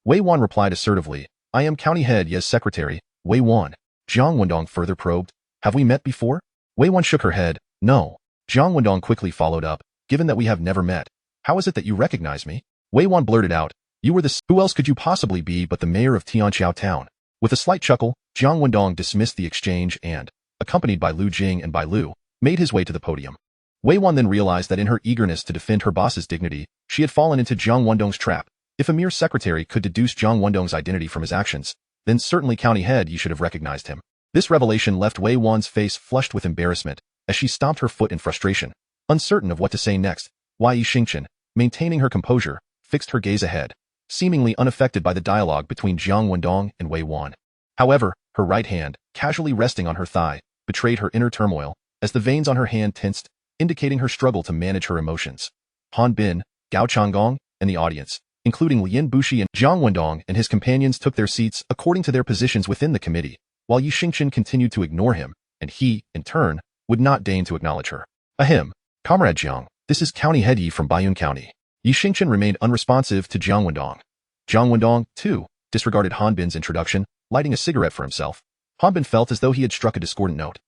Wei Wan replied assertively, I am County Head Yi's secretary, Wei Wan. Jiang Wendong further probed, have we met before? Wei Wan shook her head, no. Jiang Wendong quickly followed up, given that we have never met, how is it that you recognize me? Wei Wan blurted out, you were the. Who else could you possibly be but the mayor of Tianqiao Town? With a slight chuckle, Jiang Wendong dismissed the exchange and, accompanied by Lu Jing and Bai Lu, made his way to the podium. Wei Wan then realized that in her eagerness to defend her boss's dignity, she had fallen into Jiang Wendong's trap. If a mere secretary could deduce Jiang Wendong's identity from his actions, then certainly County Head Yi should have recognized him. This revelation left Wei Wan's face flushed with embarrassment as she stomped her foot in frustration. Uncertain of what to say next, Yi Xingchen, maintaining her composure, fixed her gaze ahead, seemingly unaffected by the dialogue between Jiang Wendong and Wei Wan. However, her right hand, casually resting on her thigh, betrayed her inner turmoil, as the veins on her hand tensed, indicating her struggle to manage her emotions. Han Bin, Gao Changgong, and the audience, including Lian Bushi and Jiang Wendong and his companions, took their seats according to their positions within the committee, while Yi Xingchen continued to ignore him, and he, in turn, would not deign to acknowledge her. Ahem, Comrade Jiang, this is County Head Yi from Baiyun County. Yi Xingchen remained unresponsive to Jiang Wendong. Jiang Wendong, too, disregarded Han Bin's introduction, lighting a cigarette for himself. Han Bin felt as though he had struck a discordant note.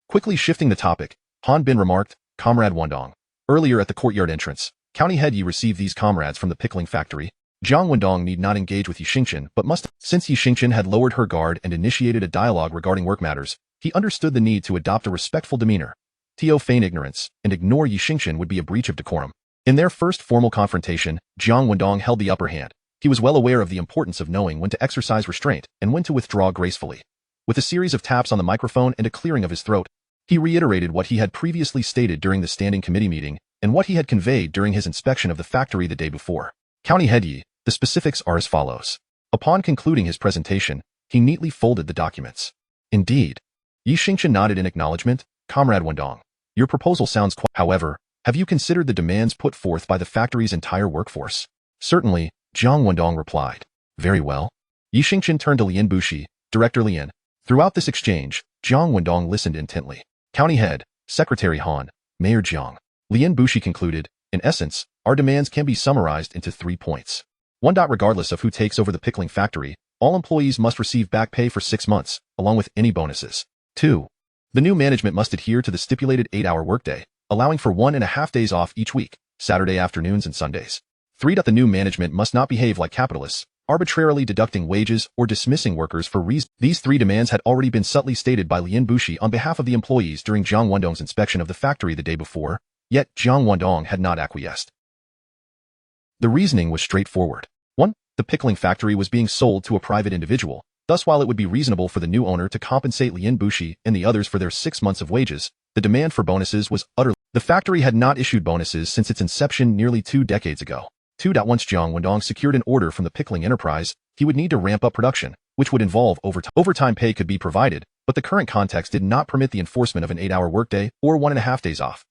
Quickly shifting the topic, Han Bin remarked, Comrade Wendong. Earlier at the courtyard entrance, County Head Yi received these comrades from the pickling factory. Jiang Wendong need not engage with Yi Xingchen but must. Since Yi Xingchen had lowered her guard and initiated a dialogue regarding work matters, he understood the need to adopt a respectful demeanor. To feign ignorance and ignore Yi Xingchen would be a breach of decorum. In their first formal confrontation, Jiang Wendong held the upper hand. He was well aware of the importance of knowing when to exercise restraint and when to withdraw gracefully. With a series of taps on the microphone and a clearing of his throat, he reiterated what he had previously stated during the standing committee meeting and what he had conveyed during his inspection of the factory the day before. County Head Yi, the specifics are as follows. Upon concluding his presentation, he neatly folded the documents. Indeed. Yi Xingchen nodded in acknowledgement. Comrade Wendong, your proposal sounds quite. However, have you considered the demands put forth by the factory's entire workforce? Certainly, Jiang Wendong replied. Very well. Yi Xingchen turned to Lian Bushi, Director Lian. Throughout this exchange, Jiang Wendong listened intently. County Head, Secretary Han, Mayor Jiang. Lian Bushi concluded, in essence, our demands can be summarized into 3 points. 1. Regardless of who takes over the pickling factory, all employees must receive back pay for 6 months, along with any bonuses. 2. The new management must adhere to the stipulated 8-hour workday, allowing for 1.5 days off each week, Saturday afternoons and Sundays. 3. The new management must not behave like capitalists, arbitrarily deducting wages or dismissing workers for reasons. These 3 demands had already been subtly stated by Lian Bushi on behalf of the employees during Jiang Wendong's inspection of the factory the day before, yet Jiang Wendong had not acquiesced. The reasoning was straightforward. 1. The pickling factory was being sold to a private individual. Thus, while it would be reasonable for the new owner to compensate Lian Bushi and the others for their 6 months of wages, the demand for bonuses was utterly. The factory had not issued bonuses since its inception nearly 2 decades ago. 2. Once Jiang Wendong secured an order from the pickling enterprise, he would need to ramp up production, which would involve overtime. Overtime pay could be provided, but the current context did not permit the enforcement of an 8-hour workday or 1.5 days off.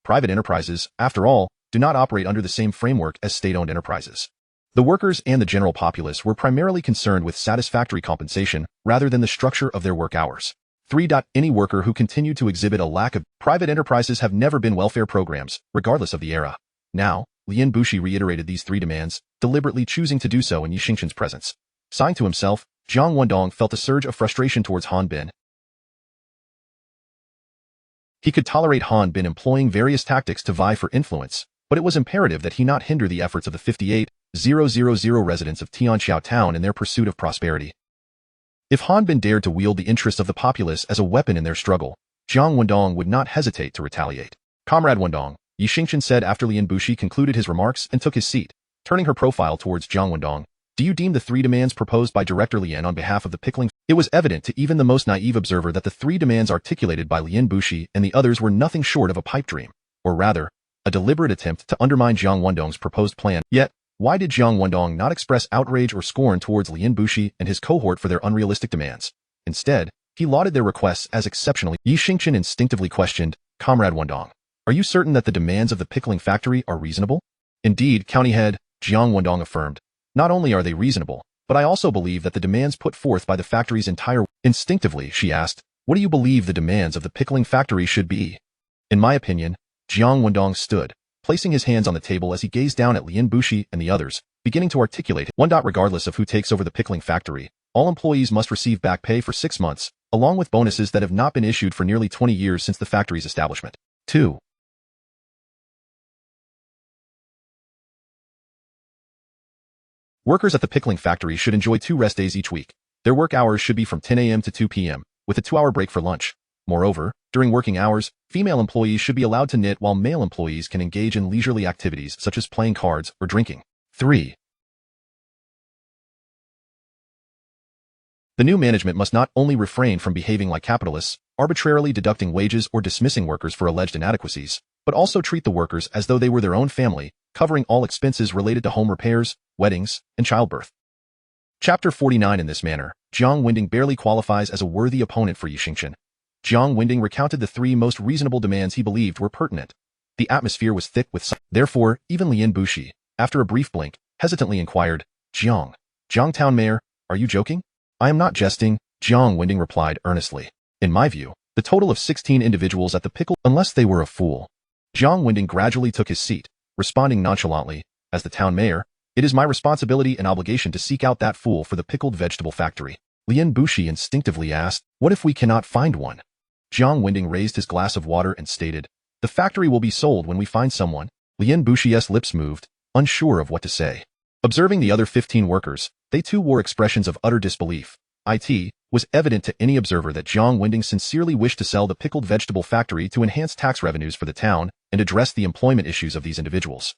Private enterprises, after all, do not operate under the same framework as state-owned enterprises. The workers and the general populace were primarily concerned with satisfactory compensation rather than the structure of their work hours. 3. Any worker who continued to exhibit a lack of private enterprises have never been welfare programs, regardless of the era. Now, Lian Bushi reiterated these 3 demands, deliberately choosing to do so in Yi Xingchen's presence. Sighing to himself, Jiang Wendong felt a surge of frustration towards Han Bin. He could tolerate Han Bin employing various tactics to vie for influence, but it was imperative that he not hinder the efforts of the 58,000 residents of Tianxiao Town in their pursuit of prosperity. If Han Bin dared to wield the interests of the populace as a weapon in their struggle, Jiang Wendong would not hesitate to retaliate. Comrade Wendong, Yi Xingchen said after Lian Bushi concluded his remarks and took his seat, turning her profile towards Jiang Wendong. Do you deem the 3 demands proposed by Director Lian on behalf of the pickling? It was evident to even the most naive observer that the 3 demands articulated by Lian Bushi and the others were nothing short of a pipe dream, or rather, a deliberate attempt to undermine Jiang Wendong's proposed plan. Yet, why did Jiang Wendong not express outrage or scorn towards Lian Bushi and his cohort for their unrealistic demands? Instead, he lauded their requests as exceptionally. Yi Xingchen instinctively questioned, Comrade Wendong, are you certain that the demands of the pickling factory are reasonable? Indeed, County Head, Jiang Wendong affirmed. Not only are they reasonable, but I also believe that the demands put forth by the factory's entire. Instinctively, she asked, what do you believe the demands of the pickling factory should be? In my opinion, Jiang Wendong stood, placing his hands on the table as he gazed down at Lian Bushi and the others, beginning to articulate. 1. Regardless of who takes over the pickling factory, all employees must receive back pay for 6 months, along with bonuses that have not been issued for nearly 20 years since the factory's establishment. 2. Workers at the pickling factory should enjoy 2 rest days each week. Their work hours should be from 10 a.m. to 2 p.m., with a 2-hour break for lunch. Moreover, during working hours, female employees should be allowed to knit while male employees can engage in leisurely activities such as playing cards or drinking. 3. The new management must not only refrain from behaving like capitalists, arbitrarily deducting wages or dismissing workers for alleged inadequacies, but also treat the workers as though they were their own family, covering all expenses related to home repairs, weddings, and childbirth. Chapter 49. In this manner, Jiang Wendong barely qualifies as a worthy opponent for Yi Xingchen. Jiang Wendong recounted the 3 most reasonable demands he believed were pertinent. The atmosphere was thick with therefore, even Lian Bushi, after a brief blink, hesitantly inquired, Jiangtown Mayor, are you joking? I am not jesting, Jiang Wendong replied earnestly. In my view, the total of 16 individuals at the pickle, unless they were a fool. Jiang Wendong gradually took his seat, responding nonchalantly, as the town mayor, it is my responsibility and obligation to seek out that fool for the pickled vegetable factory. Lian Bushi instinctively asked, what if we cannot find one? Jiang Wendong raised his glass of water and stated, the factory will be sold when we find someone. Lian Bushi's lips moved, unsure of what to say. Observing the other 15 workers, they too wore expressions of utter disbelief. It was evident to any observer that Jiang Wendong sincerely wished to sell the pickled vegetable factory to enhance tax revenues for the town and address the employment issues of these individuals.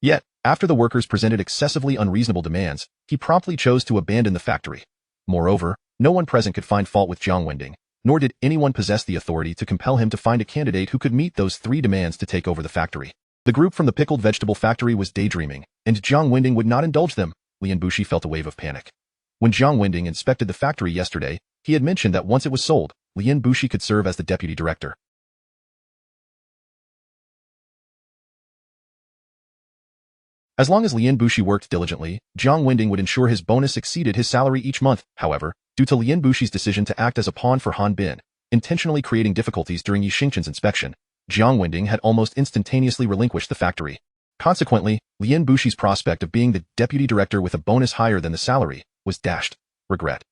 Yet, after the workers presented excessively unreasonable demands, he promptly chose to abandon the factory. Moreover, no one present could find fault with Jiang Wendong, nor did anyone possess the authority to compel him to find a candidate who could meet those 3 demands to take over the factory. The group from the pickled vegetable factory was daydreaming, and Jiang Wendong would not indulge them. Lian Bushi felt a wave of panic. When Jiang Wendong inspected the factory yesterday, he had mentioned that once it was sold, Lian Bushi could serve as the deputy director. As long as Lian Bushi worked diligently, Jiang Wendong would ensure his bonus exceeded his salary each month. However, due to Lian Bushi's decision to act as a pawn for Han Bin, intentionally creating difficulties during Yi Xingchen's inspection, Jiang Wendong had almost instantaneously relinquished the factory. Consequently, Lian Bushi's prospect of being the deputy director with a bonus higher than the salary was dashed. Regret.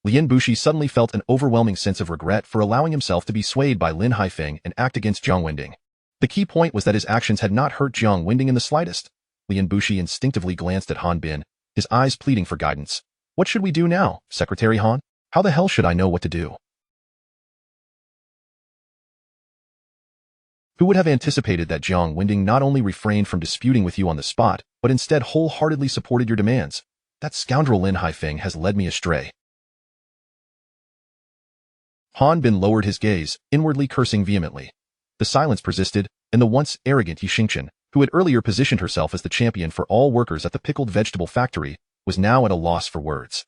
Lian Bushi suddenly felt an overwhelming sense of regret for allowing himself to be swayed by Lin Haifeng and act against Jiang Wendong. The key point was that his actions had not hurt Jiang Wendong in the slightest. Lian Bushi instinctively glanced at Han Bin, his eyes pleading for guidance. What should we do now, Secretary Han? How the hell should I know what to do? Who would have anticipated that Jiang Wendong not only refrained from disputing with you on the spot, but instead wholeheartedly supported your demands? That scoundrel Lin Haifeng has led me astray. Han Bin lowered his gaze, inwardly cursing vehemently. The silence persisted, and the once arrogant Yi Xingchen, who had earlier positioned herself as the champion for all workers at the pickled vegetable factory, was now at a loss for words.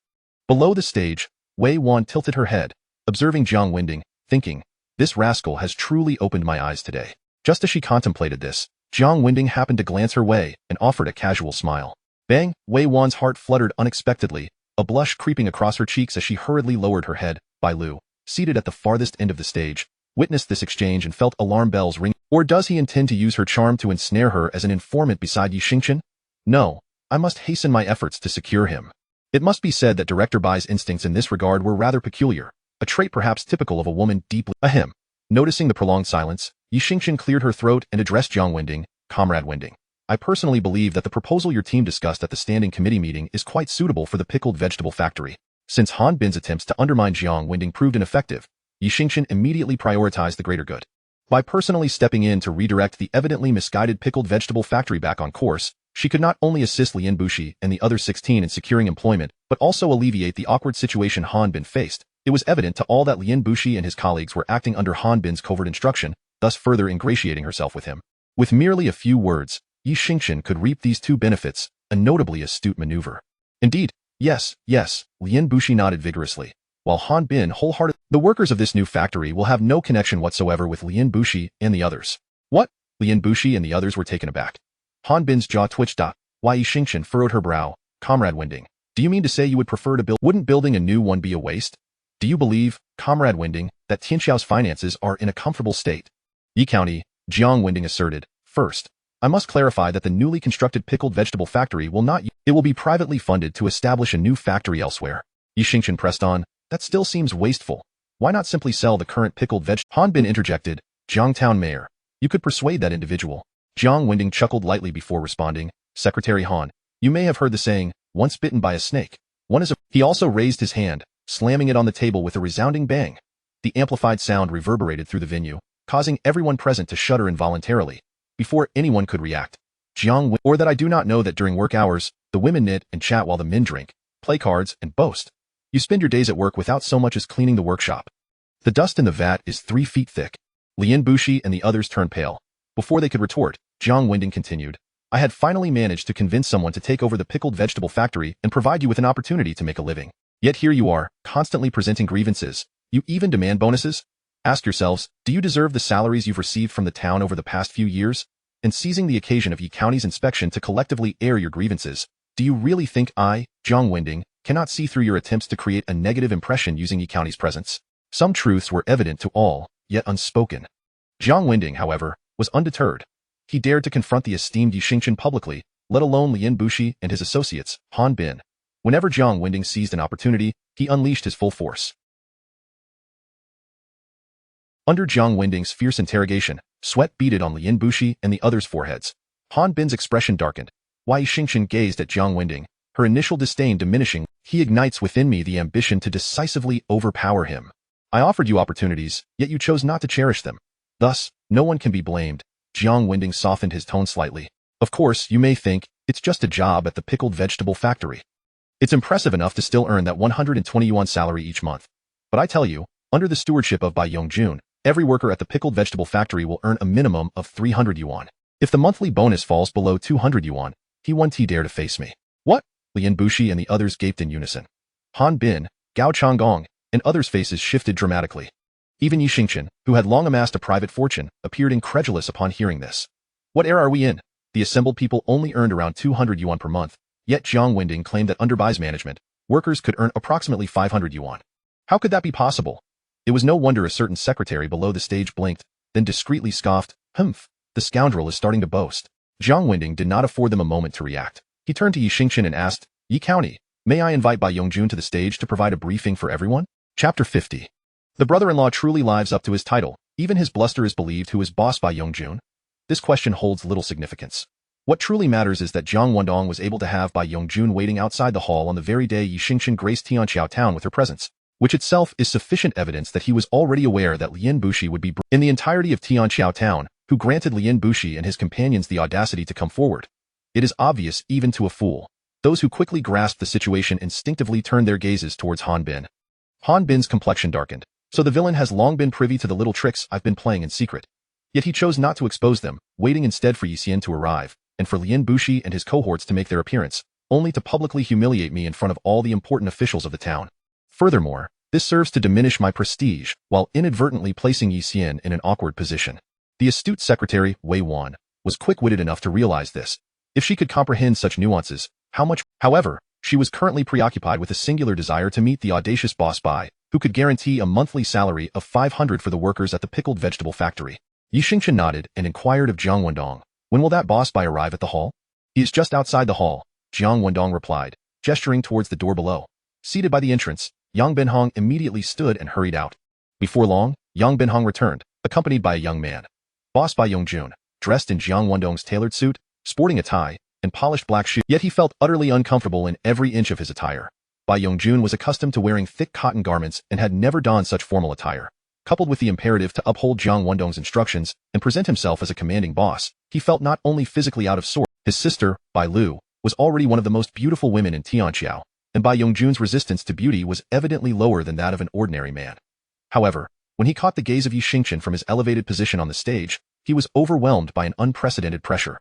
Below the stage, Wei Wan tilted her head, observing Jiang Wendong, thinking, this rascal has truly opened my eyes today. Just as she contemplated this, Jiang Wendong happened to glance her way and offered a casual smile. Bang! Wei Wan's heart fluttered unexpectedly, a blush creeping across her cheeks as she hurriedly lowered her head. Bai Lu, seated at the farthest end of the stage, witnessed this exchange and felt alarm bells ring. Or does he intend to use her charm to ensnare her as an informant beside Yi Xingchen? No, I must hasten my efforts to secure him. It must be said that Director Bai's instincts in this regard were rather peculiar, a trait perhaps typical of a woman deeply ahem. Noticing the prolonged silence, Yi Xingchen cleared her throat and addressed Jiang Wendong, Comrade Wendong. I personally believe that the proposal your team discussed at the standing committee meeting is quite suitable for the pickled vegetable factory. Since Han Bin's attempts to undermine Jiang Wendong proved ineffective, Yi Xingchen immediately prioritized the greater good. By personally stepping in to redirect the evidently misguided pickled vegetable factory back on course, she could not only assist Lian Bushi and the other 16 in securing employment, but also alleviate the awkward situation Han Bin faced. It was evident to all that Lian Bushi and his colleagues were acting under Han Bin's covert instruction, thus further ingratiating herself with him. With merely a few words, Yi Xingchen could reap these 2 benefits, a notably astute maneuver. Indeed, yes, Lian Bushi nodded vigorously, while Han Bin wholeheartedly. The workers of this new factory will have no connection whatsoever with Lian Bushi and the others. What? Lian Bushi and the others were taken aback. Han Bin's jaw twitched. Why? Yi Xingchen furrowed her brow. Comrade Wendong, do you mean to say you would prefer to build? Wouldn't building a new one be a waste? Do you believe, Comrade Wendong, that Tianxiao's finances are in a comfortable state? Yi County, Jiang Wendong asserted. First, I must clarify that the newly constructed pickled vegetable factory will not. It will be privately funded to establish a new factory elsewhere. Yi Xingchen pressed on. That still seems wasteful. Why not simply sell the current pickled veg? Han Bin interjected. Jiangtown Mayor, you could persuade that individual. Jiang Wendong chuckled lightly before responding. Secretary Han, you may have heard the saying, once bitten by a snake. He also raised his hand, slamming it on the table with a resounding bang. The amplified sound reverberated through the venue, causing everyone present to shudder involuntarily. Before anyone could react, or that I do not know that during work hours, the women knit and chat while the men drink, play cards, and boast. You spend your days at work without so much as cleaning the workshop. The dust in the vat is 3 feet thick. Lien Bushi and the others turned pale. Before they could retort, Jiang Wendong continued. I had finally managed to convince someone to take over the pickled vegetable factory and provide you with an opportunity to make a living. Yet here you are, constantly presenting grievances. You even demand bonuses? Ask yourselves, do you deserve the salaries you've received from the town over the past few years? And seizing the occasion of Yi County's inspection to collectively air your grievances, do you really think I, Jiang Wendong, cannot see through your attempts to create a negative impression using Yi County's presence? Some truths were evident to all, yet unspoken. Jiang Wendong, however, was undeterred. He dared to confront the esteemed Yi Xingchen publicly, let alone Lien Bushi and his associates, Han Bin. Whenever Jiang Wendong seized an opportunity, he unleashed his full force. Under Jiang Wendong's fierce interrogation, sweat beaded on Lien Bushi and the others' foreheads. Han Bin's expression darkened. While Yi Xingchen gazed at Jiang Wendong, her initial disdain diminishing, he ignites within me the ambition to decisively overpower him. I offered you opportunities, yet you chose not to cherish them. Thus, no one can be blamed. Jiang Wendong softened his tone slightly. Of course, you may think, it's just a job at the pickled vegetable factory. It's impressive enough to still earn that 120 yuan salary each month. But I tell you, under the stewardship of Bai Yongjun, every worker at the pickled vegetable factory will earn a minimum of 300 yuan. If the monthly bonus falls below 200 yuan, he won't dare to face me. What? Lien Bushi and the others gaped in unison. Han Bin, Gao Changgong, and others' faces shifted dramatically. Even Yi Xingchen, who had long amassed a private fortune, appeared incredulous upon hearing this. What era are we in? The assembled people only earned around 200 yuan per month, yet Jiang Wendong claimed that under Bai's management, workers could earn approximately 500 yuan. How could that be possible? It was no wonder a certain secretary below the stage blinked, then discreetly scoffed, Humph, the scoundrel is starting to boast. Jiang Wendong did not afford them a moment to react. He turned to Yi Xingchen and asked, Yi County, may I invite Bai Yongjun to the stage to provide a briefing for everyone? Chapter 50. The brother-in-law truly lives up to his title. Even his bluster is believed who is boss Bai Yongjun. This question holds little significance. What truly matters is that Jiang Wendong was able to have Bai Yongjun waiting outside the hall on the very day Yi Xingchen graced Tianqiao town with her presence, which itself is sufficient evidence that he was already aware that Lien Bushi would be in the entirety of Tianqiao town, who granted Lien Bushi and his companions the audacity to come forward. It is obvious even to a fool. Those who quickly grasped the situation instinctively turned their gazes towards Han Bin. Han Bin's complexion darkened. So the villain has long been privy to the little tricks I've been playing in secret. Yet he chose not to expose them, waiting instead for Yi Xian to arrive, and for Lien Bushi and his cohorts to make their appearance, only to publicly humiliate me in front of all the important officials of the town. Furthermore, this serves to diminish my prestige, while inadvertently placing Yi Xian in an awkward position. The astute secretary, Wei Wan, was quick-witted enough to realize this. If she could comprehend such nuances, however, she was currently preoccupied with a singular desire to meet the audacious boss Bai, who could guarantee a monthly salary of 500 for the workers at the pickled vegetable factory. Yi Xingchen nodded and inquired of Jiang Wendong, when will that boss Bai arrive at the hall? He is just outside the hall, Jiang Wendong replied, gesturing towards the door below. Seated by the entrance, Yang Binhong immediately stood and hurried out. Before long, Yang Binhong returned, accompanied by a young man. Boss Bai Yongjun, dressed in Jiang Wendong's tailored suit, sporting a tie, and polished black shoes, yet he felt utterly uncomfortable in every inch of his attire. Bai Yongjun was accustomed to wearing thick cotton garments and had never donned such formal attire. Coupled with the imperative to uphold Jiang Wendong's instructions and present himself as a commanding boss, he felt not only physically out of sorts. His sister, Bai Lu, was already one of the most beautiful women in Tianqiao, and Bai Yongjun's resistance to beauty was evidently lower than that of an ordinary man. However, when he caught the gaze of Yi Xingchen from his elevated position on the stage, he was overwhelmed by an unprecedented pressure.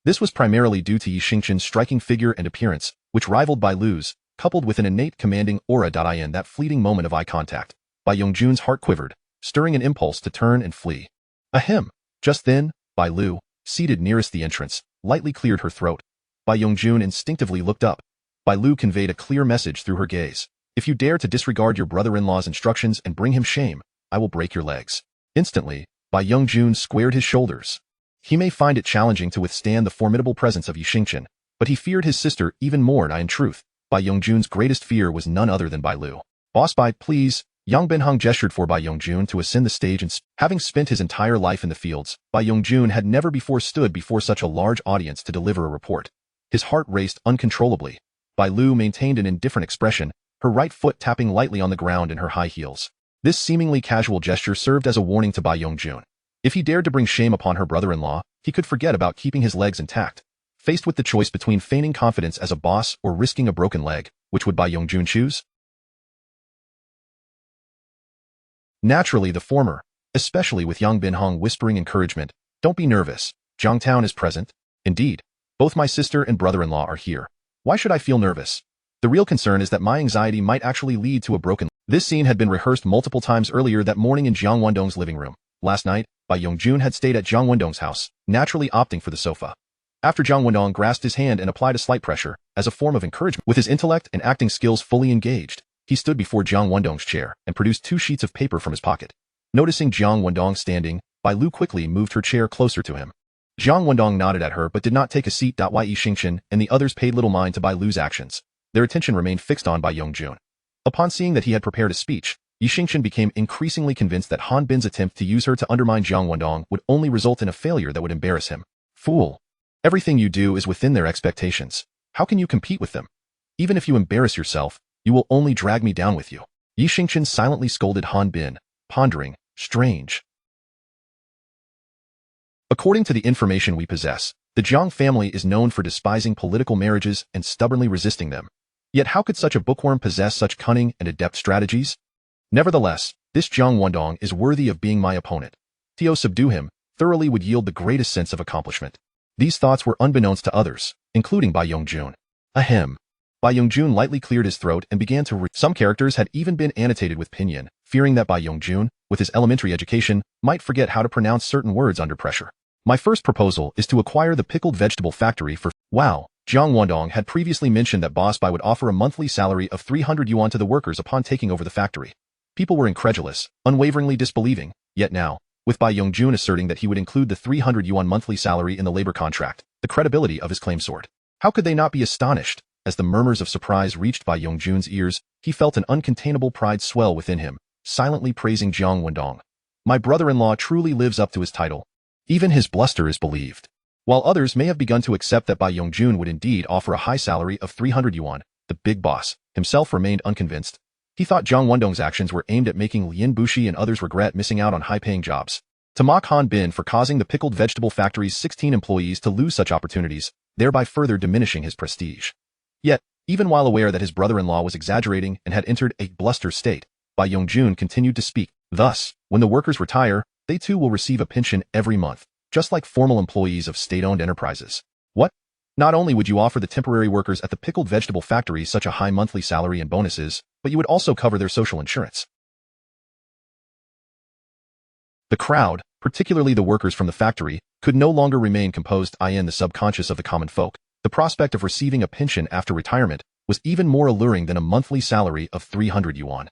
This was primarily due to Yi Xingchen's striking figure and appearance, which rivaled Bai Lu's, coupled with an innate commanding aura. In that fleeting moment of eye contact, Bai Yongjun's heart quivered, stirring an impulse to turn and flee. Ahem! Just then, Bai Lu, seated nearest the entrance, lightly cleared her throat. Bai Yongjun instinctively looked up. Bai Lu conveyed a clear message through her gaze. If you dare to disregard your brother-in-law's instructions and bring him shame, I will break your legs. Instantly, Bai Yongjun squared his shoulders. He may find it challenging to withstand the formidable presence of Yi Xingchen, but he feared his sister even more. In truth, Bai Yongjun's greatest fear was none other than Bai Lu. Boss Bai, please, Yang Binhong gestured for Bai Yongjun to ascend the stage and having spent his entire life in the fields, Bai Yongjun had never before stood before such a large audience to deliver a report. His heart raced uncontrollably. Bai Lu maintained an indifferent expression, her right foot tapping lightly on the ground in her high heels. This seemingly casual gesture served as a warning to Bai Yongjun. If he dared to bring shame upon her brother-in-law, he could forget about keeping his legs intact. Faced with the choice between feigning confidence as a boss or risking a broken leg, which would Bai Yongjun choose? Naturally the former, especially with Yang Binhong whispering encouragement. Don't be nervous. Jiangtown is present. Indeed, both my sister and brother-in-law are here. Why should I feel nervous? The real concern is that my anxiety might actually lead to a broken leg. This scene had been rehearsed multiple times earlier that morning in Jiang Wendong's living room. Last night, Bai Yongjun had stayed at Jiang Wendong's house, naturally opting for the sofa. After Jiang Wendong grasped his hand and applied a slight pressure, as a form of encouragement, with his intellect and acting skills fully engaged, he stood before Jiang Wendong's chair and produced 2 sheets of paper from his pocket. Noticing Jiang Wendong standing, Bai Lu quickly moved her chair closer to him. Jiang Wendong nodded at her but did not take a seat. Yi Xingchen and the others paid little mind to Bai Lu's actions. Their attention remained fixed on Bai Yongjun. Upon seeing that he had prepared a speech, Yi Xingchen became increasingly convinced that Han Bin's attempt to use her to undermine Jiang Wendong would only result in a failure that would embarrass him. Fool! Everything you do is within their expectations. How can you compete with them? Even if you embarrass yourself, you will only drag me down with you. Yi Xingchen silently scolded Han Bin, pondering, strange. According to the information we possess, the Jiang family is known for despising political marriages and stubbornly resisting them. Yet how could such a bookworm possess such cunning and adept strategies? Nevertheless, this Jiang Wendong is worthy of being my opponent. To subdue him thoroughly would yield the greatest sense of accomplishment. These thoughts were unbeknownst to others, including Bai Yongjun. Ahem. Bai Yongjun lightly cleared his throat and began to read. Some characters had even been annotated with pinyin, fearing that Bai Yongjun, with his elementary education, might forget how to pronounce certain words under pressure. My first proposal is to acquire the pickled vegetable factory for... Wow! Jiang Wendong had previously mentioned that Boss Bai would offer a monthly salary of 300 yuan to the workers upon taking over the factory. People were incredulous, unwaveringly disbelieving, yet now, with Bai Yongjun asserting that he would include the 300 yuan monthly salary in the labor contract, the credibility of his claim soared. How could they not be astonished? As the murmurs of surprise reached Bai Yongjun's ears, he felt an uncontainable pride swell within him, silently praising Jiang Wendong. My brother-in-law truly lives up to his title. Even his bluster is believed. While others may have begun to accept that Bai Yongjun would indeed offer a high salary of 300 yuan, the big boss himself remained unconvinced. He thought Jiang Wendong's actions were aimed at making Lin Bushi and others regret missing out on high-paying jobs. To mock Han Bin for causing the pickled vegetable factory's 16 employees to lose such opportunities, thereby further diminishing his prestige. Yet, even while aware that his brother-in-law was exaggerating and had entered a bluster state, Bai Yongjun continued to speak. Thus, when the workers retire, they too will receive a pension every month, just like formal employees of state-owned enterprises. What? Not only would you offer the temporary workers at the pickled vegetable factory such a high monthly salary and bonuses, but you would also cover their social insurance. The crowd, particularly the workers from the factory, could no longer remain composed in the subconscious of the common folk. The prospect of receiving a pension after retirement was even more alluring than a monthly salary of 300 yuan.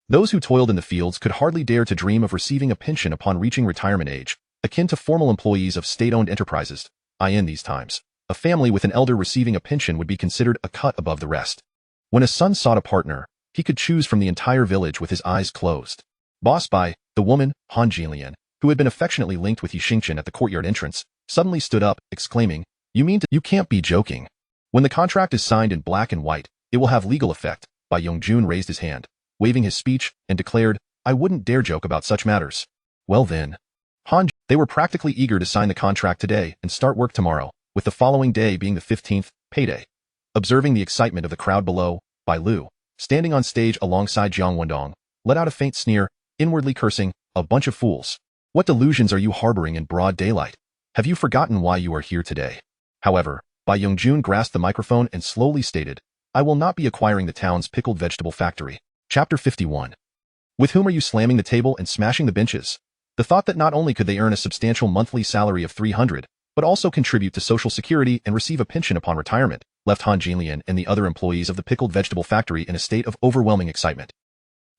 Those who toiled in the fields could hardly dare to dream of receiving a pension upon reaching retirement age, akin to formal employees of state-owned enterprises. In these times, a family with an elder receiving a pension would be considered a cut above the rest. When a son sought a partner, he could choose from the entire village with his eyes closed. Boss Bai, the woman, Han Jinlian, who had been affectionately linked with Yi Xingchen at the courtyard entrance, suddenly stood up, exclaiming, You can't be joking. When the contract is signed in black and white, it will have legal effect. Bai Yongjun raised his hand, waving his speech, and declared, I wouldn't dare joke about such matters. Well then. They were practically eager to sign the contract today and start work tomorrow, with the following day being the 15th, payday. Observing the excitement of the crowd below, Bai Lu, standing on stage alongside Jiang Wendong, let out a faint sneer, inwardly cursing, a bunch of fools. What delusions are you harboring in broad daylight? Have you forgotten why you are here today? However, Bai Yongjun grasped the microphone and slowly stated, I will not be acquiring the town's pickled vegetable factory. Chapter 51. With whom are you slamming the table and smashing the benches? The thought that not only could they earn a substantial monthly salary of 300, but also contribute to social security and receive a pension upon retirement, left Han Jinlian and the other employees of the pickled vegetable factory in a state of overwhelming excitement.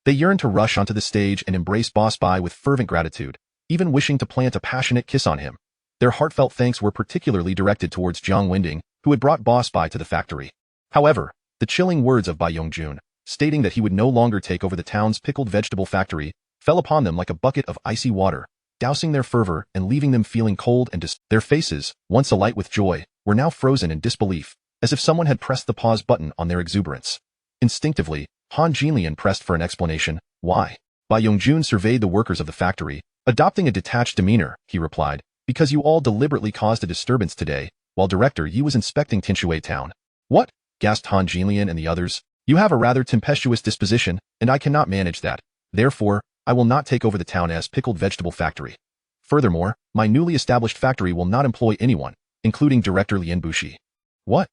They yearned to rush onto the stage and embrace Boss Bai with fervent gratitude, even wishing to plant a passionate kiss on him. Their heartfelt thanks were particularly directed towards Jiang Wendong, who had brought Boss Bai to the factory. However, the chilling words of Bai Yongjun, stating that he would no longer take over the town's pickled vegetable factory, fell upon them like a bucket of icy water, dousing their fervor and leaving them feeling cold and Their faces, once alight with joy, were now frozen in disbelief, as if someone had pressed the pause button on their exuberance. Instinctively, Han Jinlian pressed for an explanation. Why? Bai Yongjun surveyed the workers of the factory. Adopting a detached demeanor, he replied, because you all deliberately caused a disturbance today, while Director Yi was inspecting Tinshui town. What? Gasped Han Jinlian and the others. You have a rather tempestuous disposition, and I cannot manage that. Therefore, I will not take over the town as pickled vegetable factory. Furthermore, my newly established factory will not employ anyone, including Director Lian Bushi. What?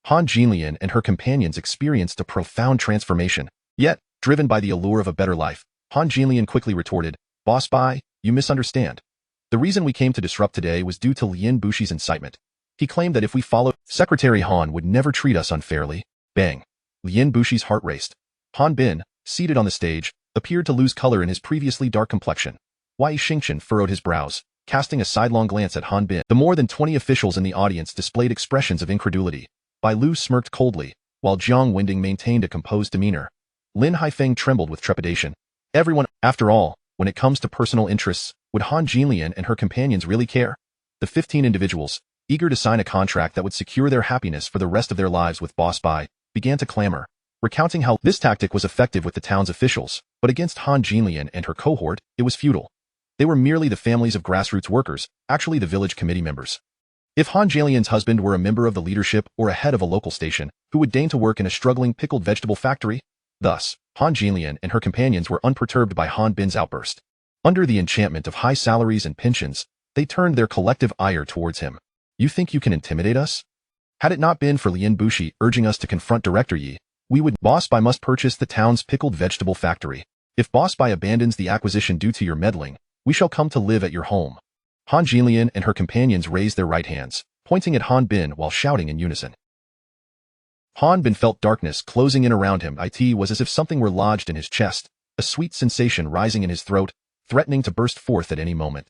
Han Jinlian and her companions experienced a profound transformation. Yet, driven by the allure of a better life, Han Jinlian quickly retorted, Boss Bai, you misunderstand. The reason we came to disrupt today was due to Lian Bushi's incitement. He claimed that if we followed, Secretary Han would never treat us unfairly. Bang. Lian Bushi's heart raced. Han Bin, seated on the stage, appeared to lose color in his previously dark complexion. Wei Xingchen furrowed his brows, casting a sidelong glance at Han Bin. The more than 20 officials in the audience displayed expressions of incredulity. Bai Lu smirked coldly, while Jiang Wendong maintained a composed demeanor. Lin Haifeng trembled with trepidation. Everyone, after all, when it comes to personal interests, would Han Jinlian and her companions really care? The 15 individuals, eager to sign a contract that would secure their happiness for the rest of their lives with Boss Bai, began to clamor, recounting how this tactic was effective with the town's officials, but against Han Jinlian and her cohort, it was futile. They were merely the families of grassroots workers, actually the village committee members. If Han Jinlian's husband were a member of the leadership or a head of a local station, who would deign to work in a struggling pickled vegetable factory? Thus, Han Jinlian and her companions were unperturbed by Han Bin's outburst. Under the enchantment of high salaries and pensions, they turned their collective ire towards him. You think you can intimidate us? Had it not been for Lian Bushi urging us to confront Director Yi, we would. Boss Bai must purchase the town's pickled vegetable factory. If Boss Bai abandons the acquisition due to your meddling, we shall come to live at your home. Han Jinlian and her companions raised their right hands, pointing at Han Bin while shouting in unison. Han Bin felt darkness closing in around him. It was as if something were lodged in his chest, a sweet sensation rising in his throat, threatening to burst forth at any moment.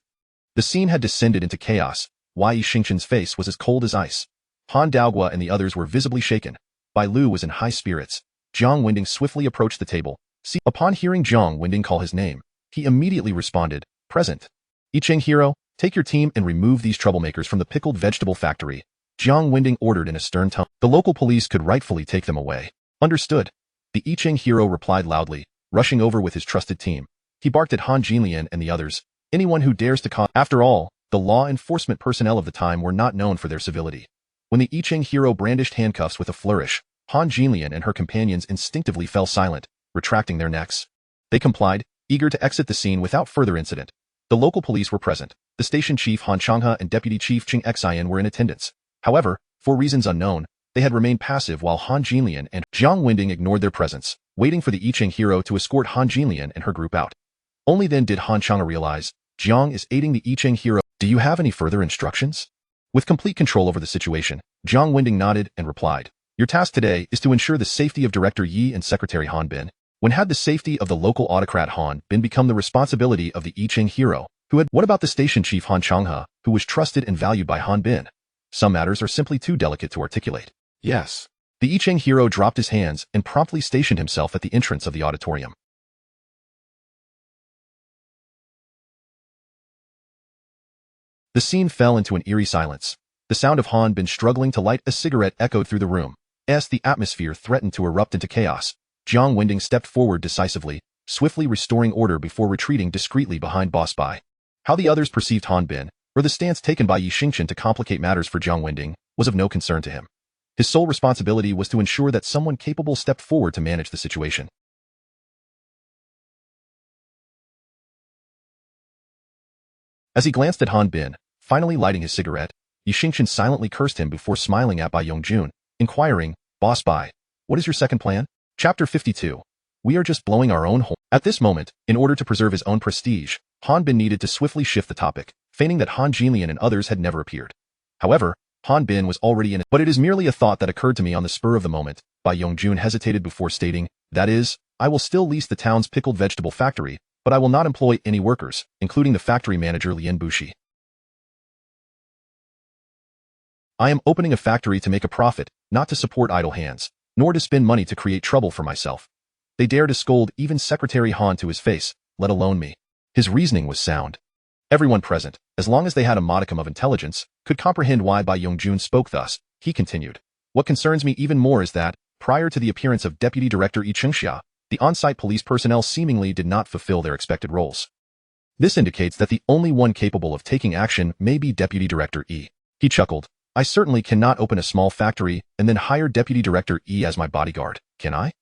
The scene had descended into chaos. Wei Xingchen's face was as cold as ice. Han Daogua and the others were visibly shaken. Bai Lu was in high spirits. Jiang Wendong swiftly approached the table. Upon hearing Jiang Wendong call his name, he immediately responded, Present. I Ching Hero, take your team and remove these troublemakers from the pickled vegetable factory. Jiang Wendong ordered in a stern tone. The local police could rightfully take them away. Understood. The I Ching Hero replied loudly, rushing over with his trusted team. He barked at Han Jinlian and the others. Anyone who dares to cause. After all, the law enforcement personnel of the time were not known for their civility. When the I Ching Hero brandished handcuffs with a flourish, Han Jinlian and her companions instinctively fell silent, retracting their necks. They complied, eager to exit the scene without further incident. The local police were present. The station chief Han Changhe and deputy chief Ching Xian were in attendance. However, for reasons unknown, they had remained passive while Han Jinlian and Jiang Wendong ignored their presence, waiting for the I Ching Hero to escort Han Jinlian and her group out. Only then did Han Changhe realize, Jiang is aiding the I Ching Hero. Do you have any further instructions? With complete control over the situation, Jiang Wendong nodded and replied, Your task today is to ensure the safety of Director Yi and Secretary Han Bin. When had the safety of the local autocrat Han Bin become the responsibility of the I Ching Hero, what about the station chief Han Changhe, who was trusted and valued by Han Bin? Some matters are simply too delicate to articulate. Yes. The I Ching Hero dropped his hands and promptly stationed himself at the entrance of the auditorium. The scene fell into an eerie silence. The sound of Han Bin struggling to light a cigarette echoed through the room. As the atmosphere threatened to erupt into chaos, Jiang Wendong stepped forward decisively, swiftly restoring order before retreating discreetly behind Boss Bai. How the others perceived Han Bin, or the stance taken by Yi Xingchen to complicate matters for Jiang Wendong, was of no concern to him. His sole responsibility was to ensure that someone capable stepped forward to manage the situation. As he glanced at Han Bin, finally lighting his cigarette, Yi Xingchen silently cursed him before smiling at Bai Yongjun, inquiring, Boss Bai, what is your second plan? Chapter 52. We are just blowing our own hole. At this moment, in order to preserve his own prestige, Han Bin needed to swiftly shift the topic, feigning that Han Jinlian and others had never appeared. However, Han Bin was already in it. But it is merely a thought that occurred to me on the spur of the moment. Bai Yongjun hesitated before stating, that is, I will still lease the town's pickled vegetable factory, but I will not employ any workers, including the factory manager Lian Bushi. I am opening a factory to make a profit, not to support idle hands, nor to spend money to create trouble for myself. They dare to scold even Secretary Han to his face, let alone me. His reasoning was sound. Everyone present, as long as they had a modicum of intelligence, could comprehend why Bai Yongjun spoke thus. He continued. What concerns me even more is that, prior to the appearance of Deputy Director Yi Chengxia, the on-site police personnel seemingly did not fulfill their expected roles. This indicates that the only one capable of taking action may be Deputy Director Yi. He chuckled. I certainly cannot open a small factory and then hire Deputy Director Yi as my bodyguard, can I?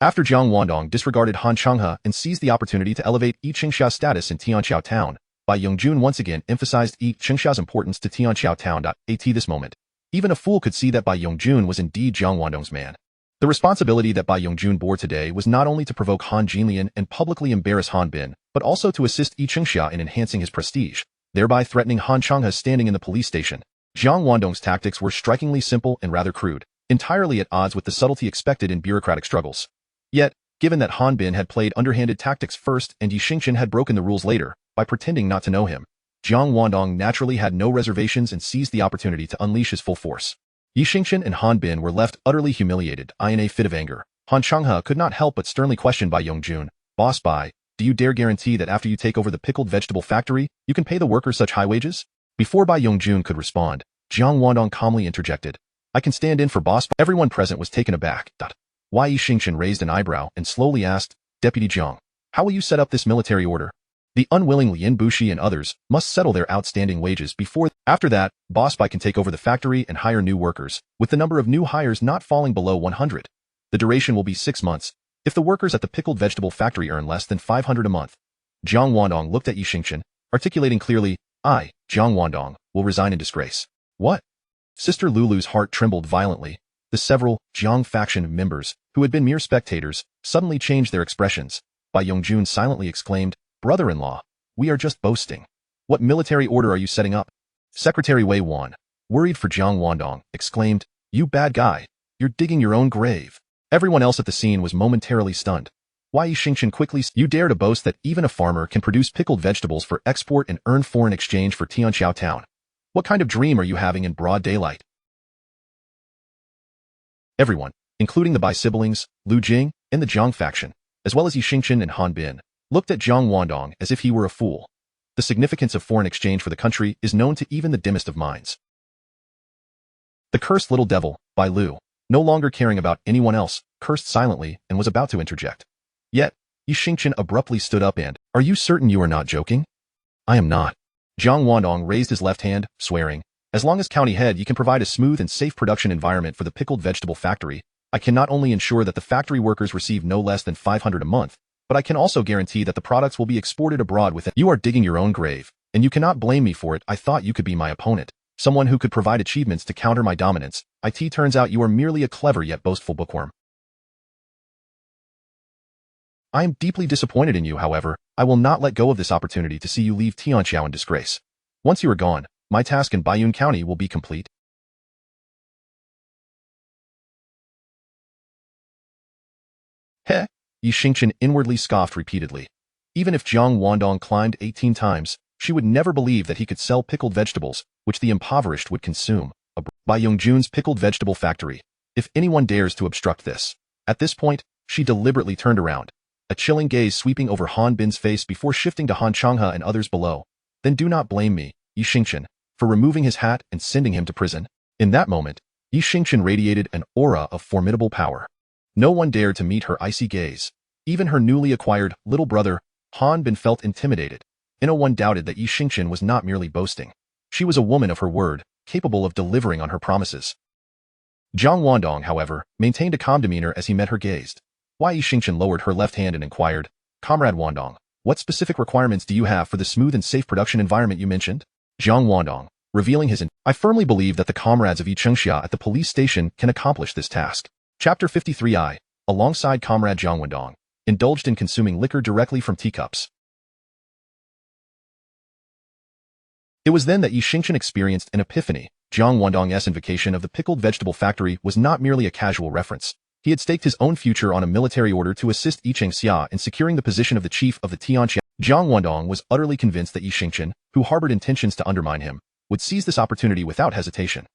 After Jiang Wendong disregarded Han Changhe and seized the opportunity to elevate Yi Chengxia's status in Tianqiao Town, Bai Yongjun once again emphasized Yi Chengxia's importance to Tianqiao Town. At this moment, even a fool could see that Bai Yongjun was indeed Jiang Wendong's man. The responsibility that Bai Yongjun bore today was not only to provoke Han Jinlian and publicly embarrass Han Bin, but also to assist Yi Chengxia in enhancing his prestige, thereby threatening Han Changhe's standing in the police station. Jiang Wendong's tactics were strikingly simple and rather crude, entirely at odds with the subtlety expected in bureaucratic struggles. Yet, given that Han Bin had played underhanded tactics first and Yi Xingchen had broken the rules later, by pretending not to know him, Jiang Wendong naturally had no reservations and seized the opportunity to unleash his full force. Yi Xingchen and Han Bin were left utterly humiliated. In a fit of anger, Han Changhe could not help but sternly question Bai Yongjun. Boss Bai, do you dare guarantee that after you take over the pickled vegetable factory, you can pay the workers such high wages? Before Bai Yongjun could respond, Jiang Wendong calmly interjected. I can stand in for Boss Bai. Everyone present was taken aback. Why Yi Xingchen raised an eyebrow and slowly asked, Deputy Jiang, how will you set up this military order? The unwilling Lin Bushi and others must settle their outstanding wages before. After that, Boss Bai can take over the factory and hire new workers, with the number of new hires not falling below 100. The duration will be 6 months, if the workers at the pickled vegetable factory earn less than 500 a month. Jiang Wendong looked at Yi Xingchen, articulating clearly, I, Jiang Wendong, will resign in disgrace. What? Sister Lulu's heart trembled violently. The several Jiang faction members, who had been mere spectators, suddenly changed their expressions. Bai Yongjun silently exclaimed, Brother-in-law, we are just boasting. What military order are you setting up? Secretary Wei Wan, worried for Jiang Wendong, exclaimed, You bad guy, you're digging your own grave. Everyone else at the scene was momentarily stunned. Why Yi Xingchen quickly, you dare to boast that even a farmer can produce pickled vegetables for export and earn foreign exchange for Tianqiao Town. What kind of dream are you having in broad daylight? Everyone, including the Bai siblings, Lu Jing, and the Jiang faction, as well as Yi Xingchen and Han Bin, looked at Jiang Wendong as if he were a fool. The significance of foreign exchange for the country is known to even the dimmest of minds. The cursed little devil, Bai Lu, no longer caring about anyone else, cursed silently and was about to interject. Yet, Yi Xingchen abruptly stood up and, Are you certain you are not joking? I am not. Jiang Wendong raised his left hand, swearing, As long as county head you can provide a smooth and safe production environment for the pickled vegetable factory, I can not only ensure that the factory workers receive no less than 500 a month, but I can also guarantee that the products will be exported abroad within. You are digging your own grave, and you cannot blame me for it. I thought you could be my opponent, someone who could provide achievements to counter my dominance. It turns out you are merely a clever yet boastful bookworm. I am deeply disappointed in you, however. I will not let go of this opportunity to see you leave Tianqiao in disgrace. Once you are gone, my task in Baiyun County will be complete. Heh! Yi Xingchen inwardly scoffed repeatedly. Even if Jiang Wendong climbed 18 times, she would never believe that he could sell pickled vegetables, which the impoverished would consume. Bai Yongjun's pickled vegetable factory. If anyone dares to obstruct this. At this point, she deliberately turned around, a chilling gaze sweeping over Han Bin's face before shifting to Han Changhe and others below. Then do not blame me, Yi Xingchen, for removing his hat and sending him to prison. In that moment, Yi Xingchen radiated an aura of formidable power. No one dared to meet her icy gaze. Even her newly acquired little brother, Han Bin, felt intimidated. No one doubted that Yi Xingchen was not merely boasting. She was a woman of her word, capable of delivering on her promises. Jiang Wendong, however, maintained a calm demeanor as he met her gaze. Why Yi Xingchen lowered her left hand and inquired, Comrade Wendong, what specific requirements do you have for the smooth and safe production environment you mentioned? Jiang Wendong, revealing his I firmly believe that the comrades of Yi Chengxia at the police station can accomplish this task. Chapter 53I, alongside Comrade Jiang Wendong, indulged in consuming liquor directly from teacups. It was then that Yi Xingchen experienced an epiphany. Jiang Wendong's invocation of the pickled vegetable factory was not merely a casual reference. He had staked his own future on a military order to assist Yi Chengxia in securing the position of the chief of the Tianqiao. Jiang Wendong was utterly convinced that Yi Xingchen, who harbored intentions to undermine him, would seize this opportunity without hesitation.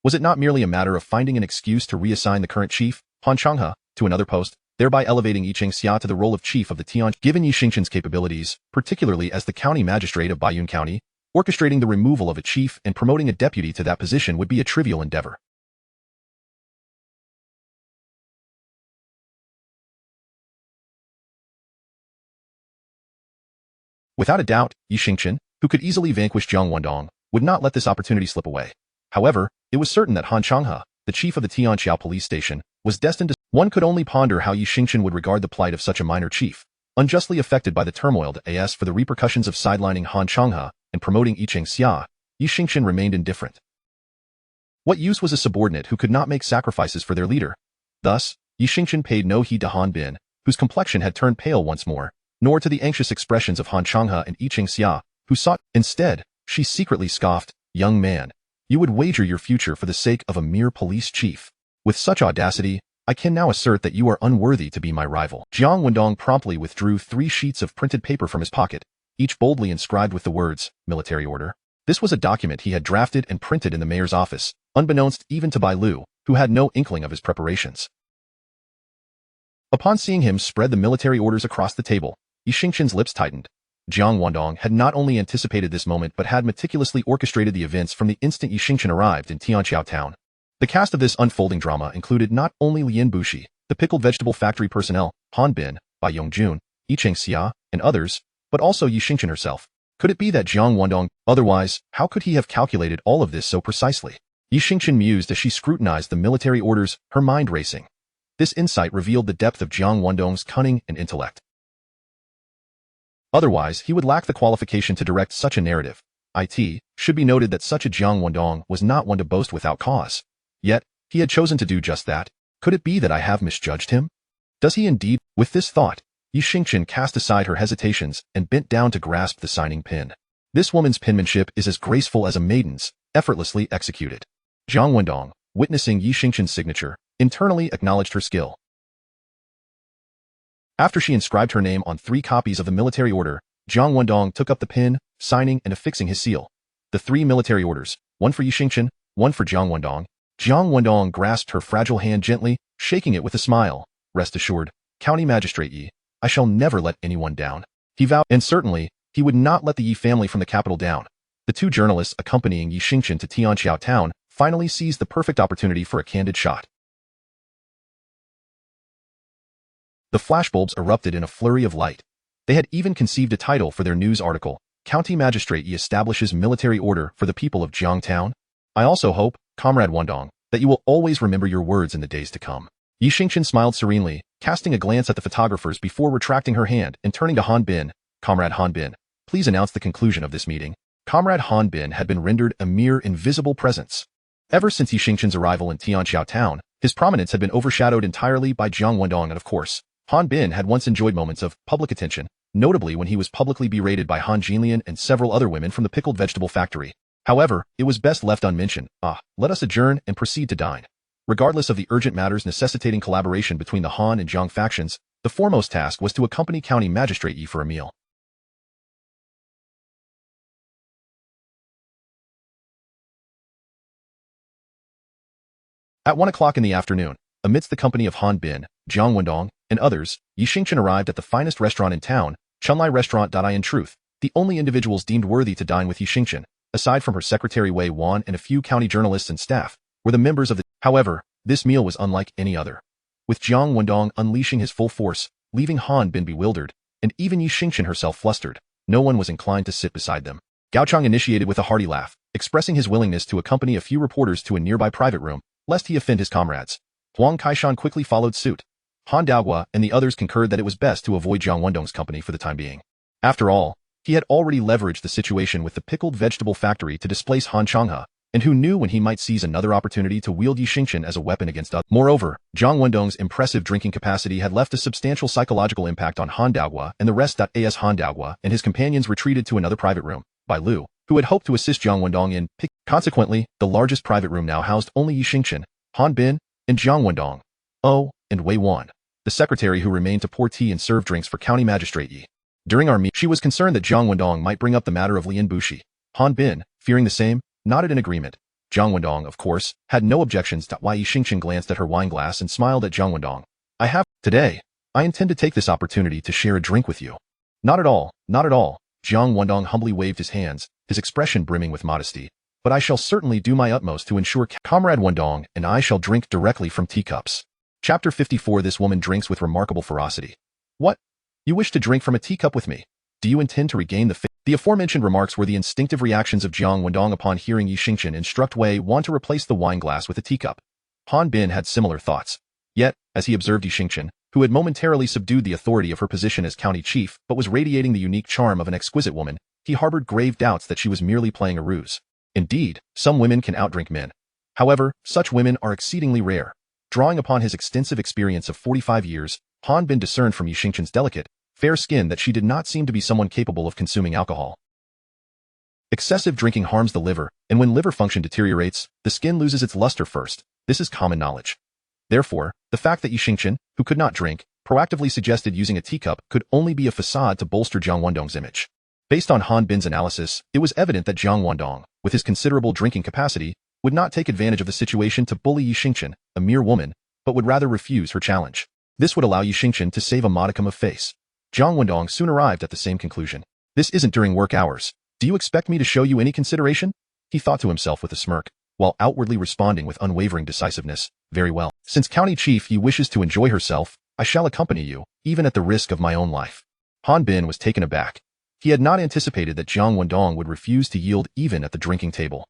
Was it not merely a matter of finding an excuse to reassign the current chief, Han Changhe, to another post? thereby elevating Yi Xia to the role of chief of the Tian. Given Yi Xingchen's capabilities, particularly as the county magistrate of Baiyun County, orchestrating the removal of a chief and promoting a deputy to that position would be a trivial endeavor. Without a doubt, Yi Xingchen, who could easily vanquish Jiang Wendong, would not let this opportunity slip away. However, it was certain that Han Changhe, the chief of the Tianqiao police station, was destined to. One could only ponder how Yi Xingchen would regard the plight of such a minor chief, unjustly affected by the turmoil as for the repercussions of sidelining Han Changhe and promoting Yi Xia. Yi Xingchen remained indifferent. What use was a subordinate who could not make sacrifices for their leader? Thus, Yi Xingchen paid no heed to Han Bin, whose complexion had turned pale once more, nor to the anxious expressions of Han Changhe and Yi Xia, who sought. Instead, she secretly scoffed, "Young man, you would wager your future for the sake of a mere police chief. With such audacity, I can now assert that you are unworthy to be my rival." Jiang Wendong promptly withdrew 3 sheets of printed paper from his pocket, each boldly inscribed with the words, "Military Order." This was a document he had drafted and printed in the mayor's office, unbeknownst even to Bai Lu, who had no inkling of his preparations. Upon seeing him spread the military orders across the table, Yi Xingchen's lips tightened. Jiang Wendong had not only anticipated this moment but had meticulously orchestrated the events from the instant Yi Xingchen arrived in Tianqiao town. The cast of this unfolding drama included not only Lian Bushi, the pickled vegetable factory personnel, Han Bin, Bai Yongjun, Yi Xia, and others, but also Yi Xingchen herself. Could it be that Jiang Wendong? Otherwise, how could he have calculated all of this so precisely? Yi Xingchen mused as she scrutinized the military orders, her mind racing. This insight revealed the depth of Jiang Wendong's cunning and intellect. Otherwise, he would lack the qualification to direct such a narrative. It should be noted that such a Jiang Wendong was not one to boast without cause. Yet, he had chosen to do just that. Could it be that I have misjudged him? Does he indeed? With this thought, Yi Xingchen cast aside her hesitations and bent down to grasp the signing pin. This woman's penmanship is as graceful as a maiden's, effortlessly executed. Jiang Wendong, witnessing Yi Xingchen's signature, internally acknowledged her skill. After she inscribed her name on 3 copies of the military order, Jiang Wendong took up the pen, signing and affixing his seal. The 3 military orders, one for Yi Xingchen, one for Jiang Wendong. Jiang Wendong grasped her fragile hand gently, shaking it with a smile. "Rest assured, County Magistrate Yi, I shall never let anyone down." He vowed, and certainly, he would not let the Yi family from the capital down. The 2 journalists accompanying Yi Xingchen to Tianqiao town finally seized the perfect opportunity for a candid shot. The flashbulbs erupted in a flurry of light. They had even conceived a title for their news article, "County Magistrate Yi establishes military order for the people of Jiang Town." I also hope, Comrade Wendong, that you will always remember your words in the days to come. Yi Xingchen smiled serenely, casting a glance at the photographers before retracting her hand and turning to Han Bin. "Comrade Han Bin, please announce the conclusion of this meeting." Comrade Han Bin had been rendered a mere invisible presence. Ever since Yi Xingchen's arrival in Tianqiao town, his prominence had been overshadowed entirely by Jiang Wendong, and of course, Han Bin had once enjoyed moments of public attention, notably when he was publicly berated by Han Jinlian and several other women from the pickled vegetable factory. However, it was best left unmentioned. Let us adjourn and proceed to dine. Regardless of the urgent matters necessitating collaboration between the Han and Jiang factions, the foremost task was to accompany County Magistrate Yi for a meal. At 1 o'clock in the afternoon, amidst the company of Han Bin, Jiang Wendong, and others, Yi Xingchen arrived at the finest restaurant in town, Chunlai Restaurant. In truth, the only individuals deemed worthy to dine with Yi Xingchen, aside from her secretary Wei Wan and a few county journalists and staff, were the members of the. However, this meal was unlike any other. With Jiang Wendong unleashing his full force, leaving Han Bin bewildered, and even Yi Xingchen herself flustered, no one was inclined to sit beside them. Gao Chang initiated with a hearty laugh, expressing his willingness to accompany a few reporters to a nearby private room, lest he offend his comrades. Huang Kaishan quickly followed suit. Han Daogua and the others concurred that it was best to avoid Jiang Wendong's company for the time being. After all, he had already leveraged the situation with the pickled vegetable factory to displace Han Changhe, and who knew when he might seize another opportunity to wield Yi Xingchen as a weapon against others. Moreover, Jiang Wendong's impressive drinking capacity had left a substantial psychological impact on Han Daogua and the rest. As Han Daogua and his companions retreated to another private room, Bai Lu, who had hoped to assist Jiang Wendong in Consequently, the largest private room now housed only Yi Xingchen, Han Bin, and Jiang Wendong. Oh, and Wei Wan, the secretary who remained to pour tea and serve drinks for County Magistrate Yi. During our meeting, she was concerned that Jiang Wendong might bring up the matter of Lian Bushi. Han Bin, fearing the same, nodded in agreement. Jiang Wendong, of course, had no objections. Yi Xingchen glanced at her wine glass and smiled at Jiang Wendong. Today, I intend to take this opportunity to share a drink with you. Not at all, not at all. Jiang Wendong humbly waved his hands, his expression brimming with modesty. But I shall certainly do my utmost to ensure Comrade Wendong and I shall drink directly from teacups. Chapter 54. This woman drinks with remarkable ferocity. What? You wish to drink from a teacup with me? Do you intend to regain the faith? The aforementioned remarks were the instinctive reactions of Jiang Wendong upon hearing Yi Xingchen instruct Wei Wan to replace the wine glass with a teacup. Han Bin had similar thoughts. Yet, as he observed Yi Xingchen, who had momentarily subdued the authority of her position as county chief but was radiating the unique charm of an exquisite woman, he harbored grave doubts that she was merely playing a ruse. Indeed, some women can outdrink men. However, such women are exceedingly rare. Drawing upon his extensive experience of 45 years, Han Bin discerned from Yi Xingchen's delicate, fair skin that she did not seem to be someone capable of consuming alcohol. Excessive drinking harms the liver, and when liver function deteriorates, the skin loses its luster first. This is common knowledge. Therefore, the fact that Yi Xingchen, who could not drink, proactively suggested using a teacup could only be a facade to bolster Jiang Wendong's image. Based on Han Bin's analysis, it was evident that Jiang Wendong, with his considerable drinking capacity, would not take advantage of the situation to bully Yi Xingchen, a mere woman, but would rather refuse her challenge. This would allow Yi Xingchen to save a modicum of face. Jiang Wendong soon arrived at the same conclusion. This isn't during work hours. Do you expect me to show you any consideration? He thought to himself with a smirk, while outwardly responding with unwavering decisiveness. Very well. Since County Chief Yi wishes to enjoy herself, I shall accompany you, even at the risk of my own life. Han Bin was taken aback. He had not anticipated that Jiang Wendong would refuse to yield even at the drinking table.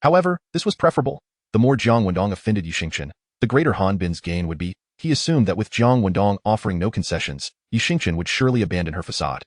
However, this was preferable. The more Jiang Wendong offended Yi Xingchen, the greater Han Bin's gain would be. He assumed that with Jiang Wendong offering no concessions, Yi Xingchen would surely abandon her facade.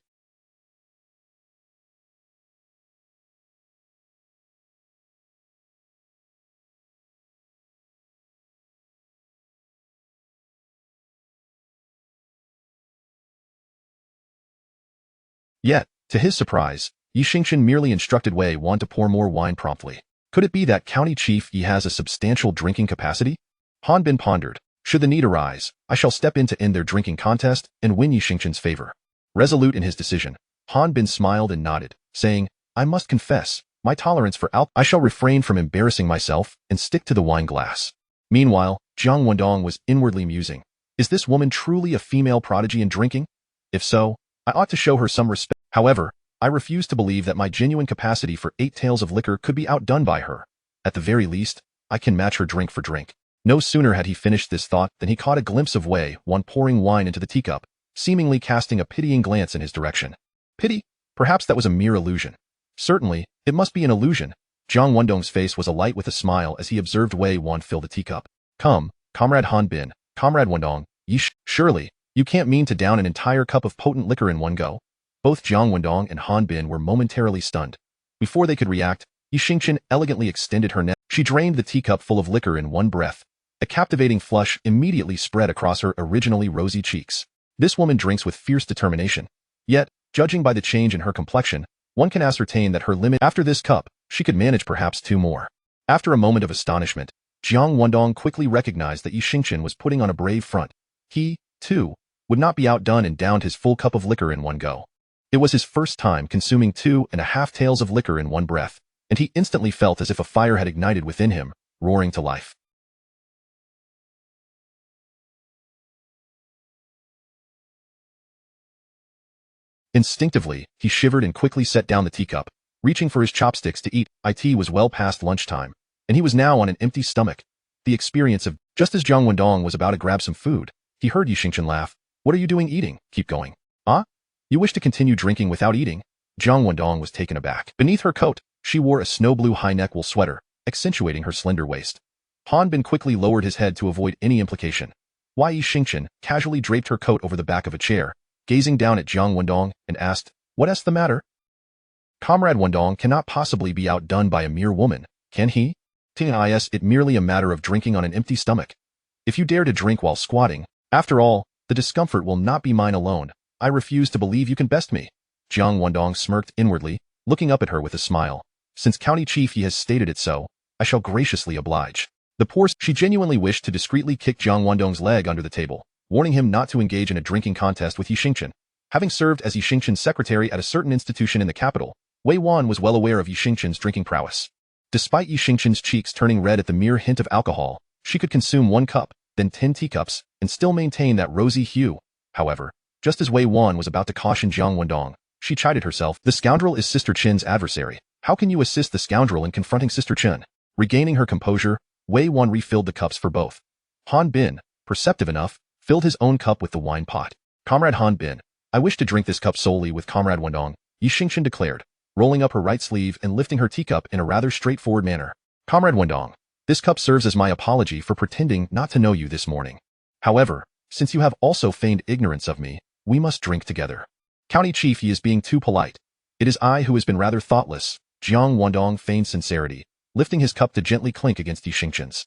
Yet, to his surprise, Yi Xingchen merely instructed Wei Wan to pour more wine promptly. Could it be that County Chief Yi has a substantial drinking capacity? Han Bin pondered. Should the need arise, I shall step in to end their drinking contest and win Yi Xingchen's favor. Resolute in his decision, Han Bin smiled and nodded, saying, I must confess, my tolerance for alcohol. I shall refrain from embarrassing myself and stick to the wine glass. Meanwhile, Jiang Wendong was inwardly musing. Is this woman truly a female prodigy in drinking? If so, I ought to show her some respect. However, I refuse to believe that my genuine capacity for 8 taels of liquor could be outdone by her. At the very least, I can match her drink for drink. No sooner had he finished this thought than he caught a glimpse of Wei Wan pouring wine into the teacup, seemingly casting a pitying glance in his direction. Pity? Perhaps that was a mere illusion. Certainly, it must be an illusion. Jiang Wendong's face was alight with a smile as he observed Wei Wan fill the teacup. Come, Comrade Han Bin, Comrade Wendong, surely, you can't mean to down an entire cup of potent liquor in one go. Both Jiang Wendong and Han Bin were momentarily stunned. Before they could react, Yi Xingchen elegantly extended her neck. She drained the teacup full of liquor in one breath. A captivating flush immediately spread across her originally rosy cheeks. This woman drinks with fierce determination. Yet, judging by the change in her complexion, one can ascertain that her limit. After this cup, she could manage perhaps 2 more. After a moment of astonishment, Jiang Wendong quickly recognized that Yi Xingchen was putting on a brave front. He, too, would not be outdone and downed his full cup of liquor in one go. It was his first time consuming 2.5 taels of liquor in one breath, and he instantly felt as if a fire had ignited within him, roaring to life. Instinctively, he shivered and quickly set down the teacup, reaching for his chopsticks to eat. It was well past lunchtime, and he was now on an empty stomach. The experience of, just as Jiang Wendong was about to grab some food, he heard Yi Xingchen laugh. What are you doing eating? Keep going. Ah? You wish to continue drinking without eating? Jiang Wendong was taken aback. Beneath her coat, she wore a snow-blue high-neck wool sweater, accentuating her slender waist. Han Bin quickly lowered his head to avoid any implication. Yi Xingchen casually draped her coat over the back of a chair, gazing down at Jiang Wendong, and asked, What's the matter? Comrade Wendong cannot possibly be outdone by a mere woman, can he? It's merely a matter of drinking on an empty stomach. If you dare to drink while squatting, after all, the discomfort will not be mine alone. I refuse to believe you can best me. Jiang Wendong smirked inwardly, looking up at her with a smile. Since County Chief Yi has stated it so, I shall graciously oblige. She genuinely wished to discreetly kick Jiang Wendong's leg under the table, warning him not to engage in a drinking contest with Yi Xingchen. Having served as Yi Xingchen's secretary at a certain institution in the capital, Wei Wan was well aware of Yi Xingchen's drinking prowess. Despite Yi Xingchen's cheeks turning red at the mere hint of alcohol, she could consume 1 cup, then 10 teacups, and still maintain that rosy hue. However, just as Wei Wan was about to caution Jiang Wendong, she chided herself. The scoundrel is Sister Chen's adversary. How can you assist the scoundrel in confronting Sister Chen? Regaining her composure, Wei Wan refilled the cups for both. Han Bin, perceptive enough, filled his own cup with the wine pot. Comrade Han Bin, I wish to drink this cup solely with Comrade Wendong, Yi Xingchen declared, rolling up her right sleeve and lifting her teacup in a rather straightforward manner. Comrade Wendong, this cup serves as my apology for pretending not to know you this morning. However, since you have also feigned ignorance of me, we must drink together. County Chief Yi is being too polite. It is I who has been rather thoughtless. Jiang Wendong feigned sincerity, lifting his cup to gently clink against Yi Xingchen's.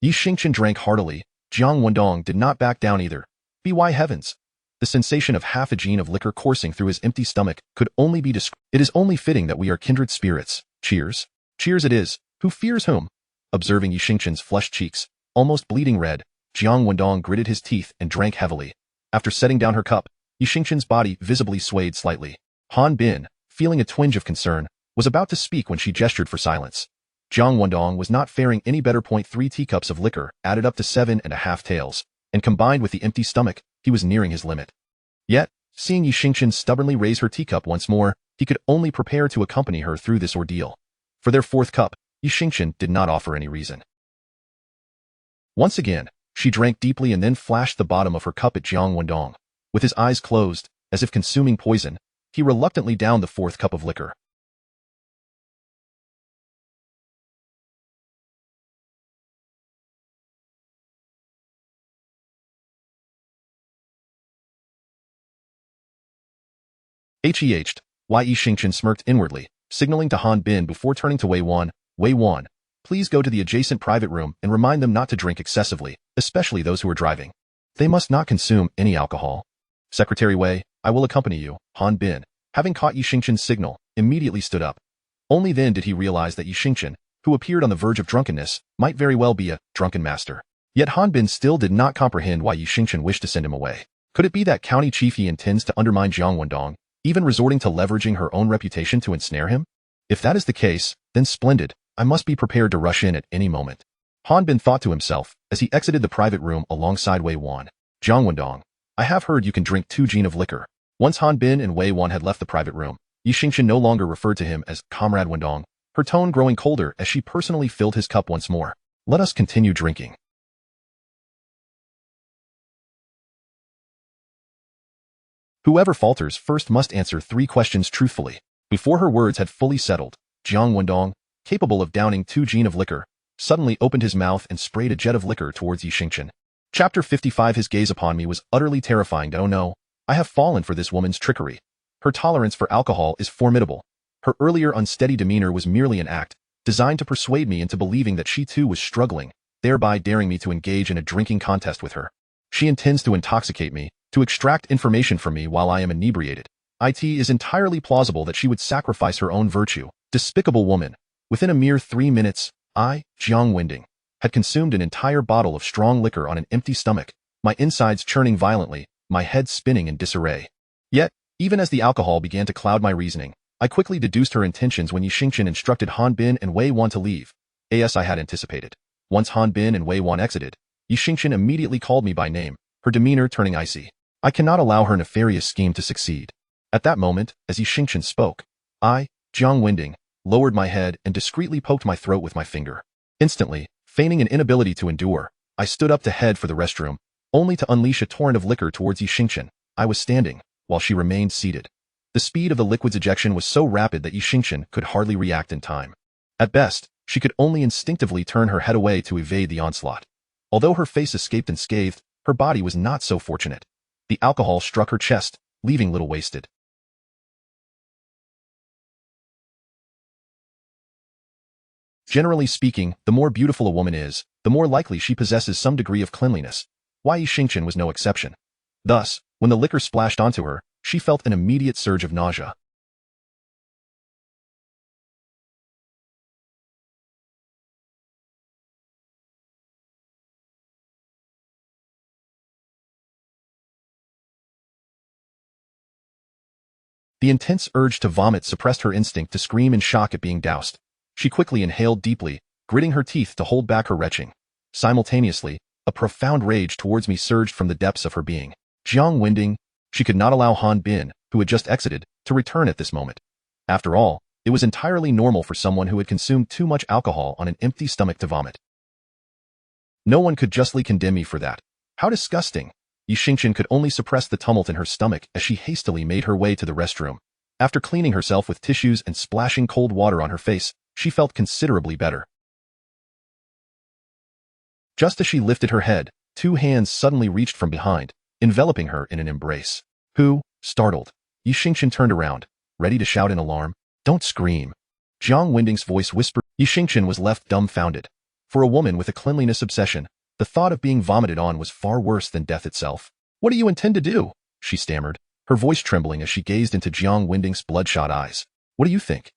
Yi Xingchen drank heartily. Jiang Wendong did not back down either. By heavens! The sensation of half a gene of liquor coursing through his empty stomach could only be described. It is only fitting that we are kindred spirits. Cheers. Cheers it is. Who fears whom? Observing Yi Xingchen's flushed cheeks, almost bleeding red, Jiang Wendong gritted his teeth and drank heavily. After setting down her cup, Yi Xingchen's body visibly swayed slightly. Han Bin, feeling a twinge of concern, was about to speak when she gestured for silence. Jiang Wendong was not faring any better. 3 teacups of liquor added up to 7.5 taels, and combined with the empty stomach, he was nearing his limit. Yet, seeing Yi Xingchen stubbornly raise her teacup once more, he could only prepare to accompany her through this ordeal. For their 4th cup, Yi Xingchen did not offer any reason. Once again, she drank deeply and then flashed the bottom of her cup at Jiang Wendong. With his eyes closed, as if consuming poison, he reluctantly downed the 4th cup of liquor. Yi Xingchen smirked inwardly, signaling to Han Bin before turning to Wei Wan. Wei Wan, please go to the adjacent private room and remind them not to drink excessively, especially those who are driving. They must not consume any alcohol. Secretary Wei, I will accompany you. Han Bin, having caught Yi Xingchen's signal, immediately stood up. Only then did he realize that Yi Xingchen, who appeared on the verge of drunkenness, might very well be a drunken master. Yet Han Bin still did not comprehend why Yi Xingchen wished to send him away. Could it be that County Chief Yi intends to undermine Jiang Wendong, even resorting to leveraging her own reputation to ensnare him? If that is the case, then splendid. I must be prepared to rush in at any moment. Han Bin thought to himself as he exited the private room alongside Wei Wan. Jiang Wendong, I have heard you can drink 2 gin of liquor. Once Han Bin and Wei Wan had left the private room, Yi Xingchen no longer referred to him as Comrade Wendong, her tone growing colder as she personally filled his cup once more. Let us continue drinking. Whoever falters first must answer 3 questions truthfully. Before her words had fully settled, Jiang Wendong, capable of downing 2 gin of liquor, suddenly opened his mouth and sprayed a jet of liquor towards Yi Xingchen. Chapter 55. His gaze upon me was utterly terrifying. Oh no, I have fallen for this woman's trickery. Her tolerance for alcohol is formidable. Her earlier unsteady demeanor was merely an act, designed to persuade me into believing that she too was struggling, thereby daring me to engage in a drinking contest with her. She intends to intoxicate me, to extract information from me while I am inebriated. It is entirely plausible that she would sacrifice her own virtue. Despicable woman. Within a mere 3 minutes, I, Jiang Wendong, had consumed an entire bottle of strong liquor on an empty stomach, my insides churning violently, my head spinning in disarray. Yet, even as the alcohol began to cloud my reasoning, I quickly deduced her intentions when Yi Xingchen instructed Han Bin and Wei Wan to leave. As I had anticipated. Once Han Bin and Wei Wan exited, Yi Xingchen immediately called me by name, her demeanor turning icy. I cannot allow her nefarious scheme to succeed. At that moment, as Yi Xingchen spoke, I, Jiang Wendong, lowered my head and discreetly poked my throat with my finger. Instantly, feigning an inability to endure, I stood up to head for the restroom, only to unleash a torrent of liquor towards Yi Xingchen. I was standing, while she remained seated. The speed of the liquid's ejection was so rapid that Yi Xingchen could hardly react in time. At best, she could only instinctively turn her head away to evade the onslaught. Although her face escaped unscathed, her body was not so fortunate. The alcohol struck her chest, leaving little wasted. Generally speaking, the more beautiful a woman is, the more likely she possesses some degree of cleanliness. Yi Xingchen was no exception. Thus, when the liquor splashed onto her, she felt an immediate surge of nausea. The intense urge to vomit suppressed her instinct to scream in shock at being doused. She quickly inhaled deeply, gritting her teeth to hold back her retching. Simultaneously, a profound rage towards me surged from the depths of her being. Jiang Wendong, she could not allow Han Bin, who had just exited, to return at this moment. After all, it was entirely normal for someone who had consumed too much alcohol on an empty stomach to vomit. No one could justly condemn me for that. How disgusting! Yi Xingqian could only suppress the tumult in her stomach as she hastily made her way to the restroom. After cleaning herself with tissues and splashing cold water on her face, she felt considerably better. Just as she lifted her head, two hands suddenly reached from behind, enveloping her in an embrace. Who? Startled, Yi Xingqian turned around, ready to shout in alarm. Don't scream. Jiang Wendong's voice whispered. Yi Xingqian was left dumbfounded. For a woman with a cleanliness obsession, the thought of being vomited on was far worse than death itself. What do you intend to do? She stammered, her voice trembling as she gazed into Jiang Wendong's bloodshot eyes. What do you think?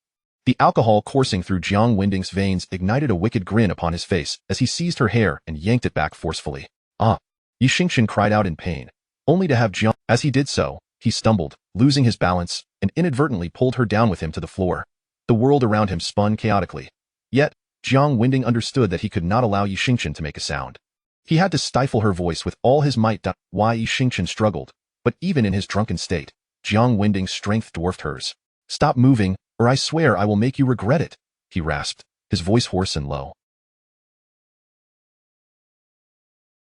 The alcohol coursing through Jiang Wendong's veins ignited a wicked grin upon his face as he seized her hair and yanked it back forcefully. Ah! Yi Xingqian cried out in pain, only to have Jiang. As he did so, he stumbled, losing his balance, and inadvertently pulled her down with him to the floor. The world around him spun chaotically. Yet, Jiang Wendong understood that he could not allow Yi Xingqian to make a sound. He had to stifle her voice with all his might. Why Yi Xingqian struggled, but even in his drunken state, Jiang Wendong's strength dwarfed hers. Stop moving, or I swear I will make you regret it, he rasped, his voice hoarse and low.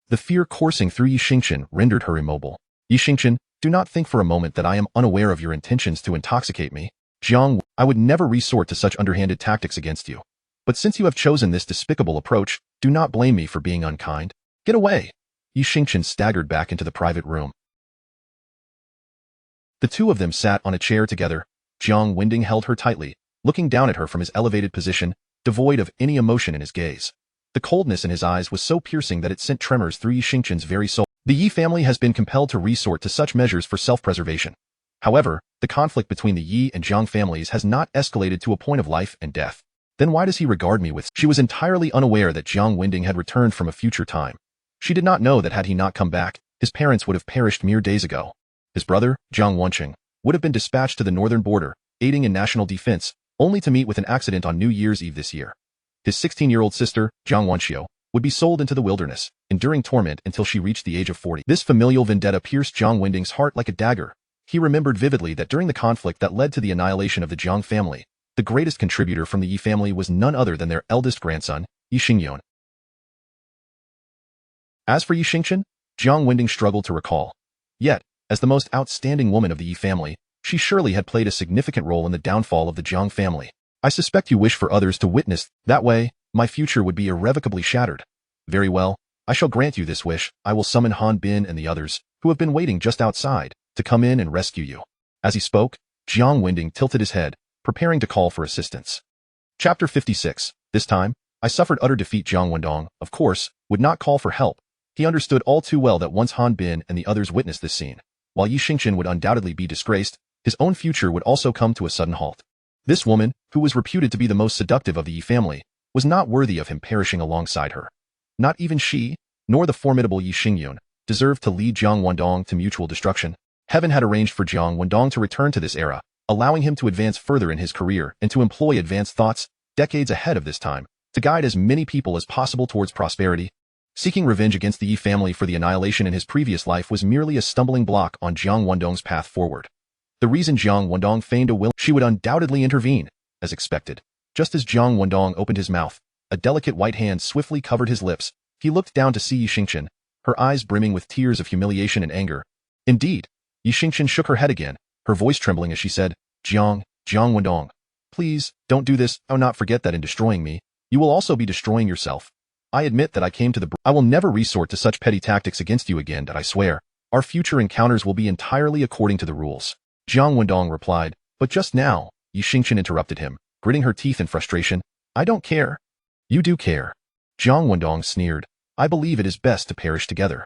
The fear coursing through Yi Xingqian rendered her immobile. Yi Xingqian, do not think for a moment that I am unaware of your intentions to intoxicate me. Jiang, I would never resort to such underhanded tactics against you. But since you have chosen this despicable approach, do not blame me for being unkind. Get away! Yi Xingqian staggered back into the private room. The two of them sat on a chair together. Jiang Wendong held her tightly, looking down at her from his elevated position, devoid of any emotion in his gaze. The coldness in his eyes was so piercing that it sent tremors through Yi Xingqian's very soul. The Yi family has been compelled to resort to such measures for self-preservation. However, the conflict between the Yi and Jiang families has not escalated to a point of life and death. Then why does he regard me with? She was entirely unaware that Jiang Wendong had returned from a future time. She did not know that had he not come back, his parents would have perished mere days ago. His brother, Jiang Wenqing, would have been dispatched to the northern border, aiding in national defense, only to meet with an accident on New Year's Eve this year. His 16-year-old sister, Jiang Wenxiu, would be sold into the wilderness, enduring torment until she reached the age of 40. This familial vendetta pierced Jiang Wendong's heart like a dagger. He remembered vividly that during the conflict that led to the annihilation of the Jiang family, the greatest contributor from the Yi family was none other than their eldest grandson, Yi Xingyan. As for Yi Xingqian, Jiang Wendong struggled to recall. Yet, as the most outstanding woman of the Yi family, she surely had played a significant role in the downfall of the Jiang family. I suspect you wish for others to witness. That way, my future would be irrevocably shattered. Very well, I shall grant you this wish. I will summon Han Bin and the others, who have been waiting just outside, to come in and rescue you. As he spoke, Jiang Wendong tilted his head, preparing to call for assistance. Chapter 56. This time, I suffered utter defeat. Jiang Wendong, of course, would not call for help. He understood all too well that once Han Bin and the others witnessed this scene, while Yi Xingqian would undoubtedly be disgraced, his own future would also come to a sudden halt. This woman, who was reputed to be the most seductive of the Yi family, was not worthy of him perishing alongside her. Not even she, nor the formidable Yi Xingyan, deserved to lead Jiang Wendong to mutual destruction. Heaven had arranged for Jiang Wendong to return to this era, allowing him to advance further in his career and to employ advanced thoughts, decades ahead of this time, to guide as many people as possible towards prosperity. Seeking revenge against the Yi family for the annihilation in his previous life was merely a stumbling block on Jiang Wendong's path forward. The reason Jiang Wendong feigned a will, she would undoubtedly intervene, as expected. Just as Jiang Wendong opened his mouth, a delicate white hand swiftly covered his lips. He looked down to see Yi Xingqian, her eyes brimming with tears of humiliation and anger. Indeed, Yi Xingqian shook her head again, her voice trembling as she said, Jiang Wendong, please, don't do this. Do not forget that in destroying me, you will also be destroying yourself. I admit that I came to the I will never resort to such petty tactics against you again. That I swear. Our future encounters will be entirely according to the rules. Jiang Wendong replied, but just now, Yi Xingqian interrupted him, gritting her teeth in frustration. I don't care. You do care. Jiang Wendong sneered. I believe it is best to perish together.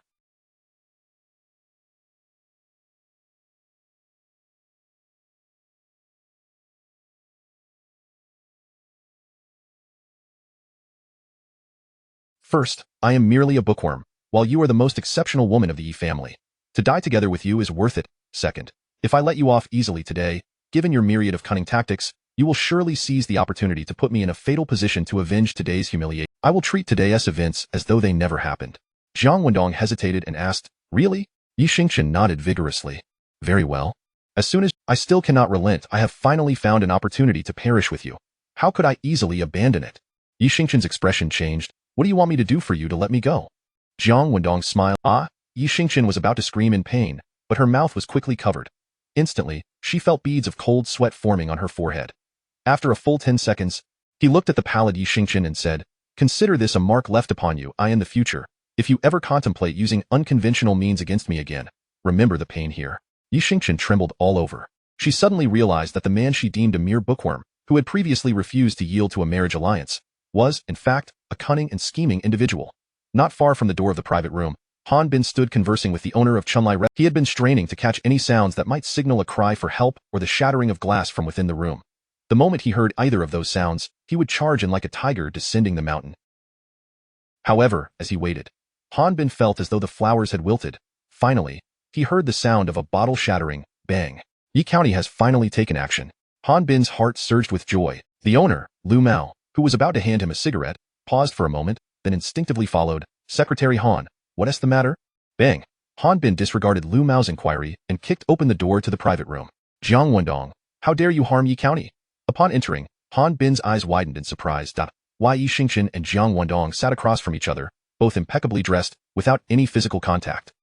First, I am merely a bookworm, while you are the most exceptional woman of the Yi family. To die together with you is worth it. Second, if I let you off easily today, given your myriad of cunning tactics, You will surely seize the opportunity to put me in a fatal position to avenge today's humiliation. I will treat today's events as though they never happened. Jiang Wendong hesitated and asked, really? Yi Xingchen nodded vigorously. Very well. As soon as I still cannot relent, I have finally found an opportunity to perish with you. How could I easily abandon it? Yi Xingchen's expression changed. What do you want me to do for you to let me go? Jiang Wendong smiled. Yi Xingchen was about to scream in pain, but her mouth was quickly covered. Instantly, she felt beads of cold sweat forming on her forehead. After a full 10 seconds, he looked at the pallid Yi Xingchen and said, consider this a mark left upon you. In the future, if you ever contemplate using unconventional means against me again, remember the pain here. Yi Xingchen trembled all over. She suddenly realized that the man she deemed a mere bookworm, who had previously refused to yield to a marriage alliance, was, in fact, a cunning and scheming individual. Not far from the door of the private room, Han Bin stood conversing with the owner of Chunlai. He had been straining to catch any sounds that might signal a cry for help or the shattering of glass from within the room. The moment he heard either of those sounds, he would charge in like a tiger descending the mountain. However, as he waited, Han Bin felt as though the flowers had wilted. Finally, he heard the sound of a bottle shattering. Bang. Yi County has finally taken action. Han Bin's heart surged with joy. The owner, Lu Mao, who was about to hand him a cigarette, paused for a moment, then instinctively followed, Secretary Han, what's the matter? Bang. Han Bin disregarded Lu Mao's inquiry and kicked open the door to the private room. Jiang Wendong, how dare you harm Yi County? Upon entering, Han Bin's eyes widened in surprise. Yi Xingchen and Jiang Wendong sat across from each other, both impeccably dressed, without any physical contact.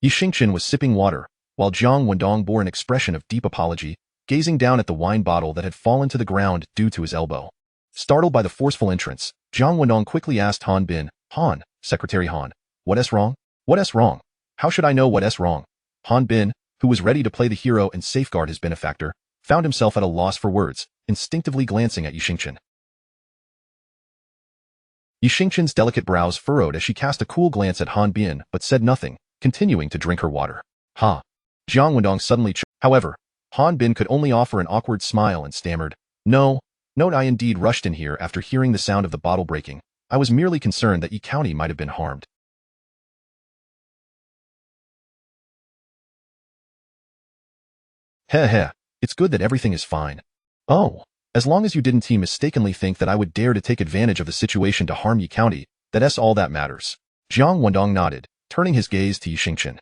Yi Xingchen was sipping water, while Jiang Wendong bore an expression of deep apology, gazing down at the wine bottle that had fallen to the ground due to his elbow. Startled by the forceful entrance, Jiang Wendong quickly asked Han Bin, Han, Secretary Han, what's wrong? What's wrong? How should I know what's wrong? Han Bin, who was ready to play the hero and safeguard his benefactor, found himself at a loss for words, instinctively glancing at Yi Xingchen. Yi Xingchen's delicate brows furrowed as she cast a cool glance at Han Bin but said nothing, continuing to drink her water. Ha! Jiang Wendong suddenly However, Han Bin could only offer an awkward smile and stammered, No, I indeed rushed in here after hearing the sound of the bottle breaking. I was merely concerned that Yi County might have been harmed. Heh, it's good that everything is fine. Oh, as long as you didn't mistakenly think that I would dare to take advantage of the situation to harm Yi County, that's all that matters. Jiang Wendong nodded, turning his gaze to Yi Xingchen.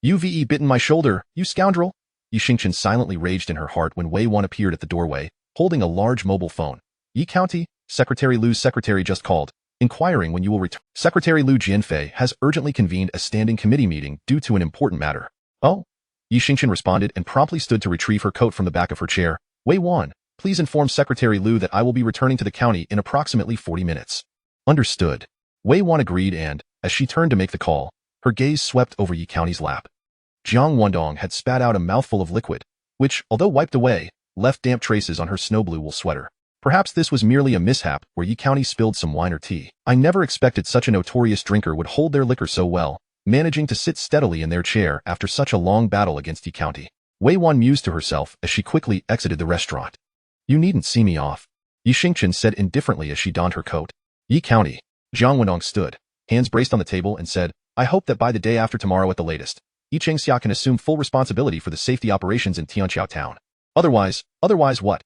You've bitten my shoulder, you scoundrel! Yi Xingchen silently raged in her heart when Wei Wan appeared at the doorway, holding a large mobile phone. Yi County, Secretary Lu's secretary just called, inquiring when you will return. Secretary Lu Jianfei has urgently convened a standing committee meeting due to an important matter. Oh? Yi Xingchen responded and promptly stood to retrieve her coat from the back of her chair. Wei Wan, please inform Secretary Lu that I will be returning to the county in approximately 40 minutes. Understood. Wei Wan agreed and, as she turned to make the call, her gaze swept over Yi County's lap. Jiang Wendong had spat out a mouthful of liquid, which, although wiped away, left damp traces on her snow blue wool sweater. Perhaps this was merely a mishap where Yi County spilled some wine or tea. I never expected such a notorious drinker would hold their liquor so well, managing to sit steadily in their chair after such a long battle against Yi County. Wei Wan mused to herself as she quickly exited the restaurant. You needn't see me off, Yi Xingchen said indifferently as she donned her coat. Yi County. Jiang Wendong stood, hands braced on the table and said, I hope that by the day after tomorrow at the latest, Yi Chengxia can assume full responsibility for the safety operations in Tianqiao town. Otherwise what?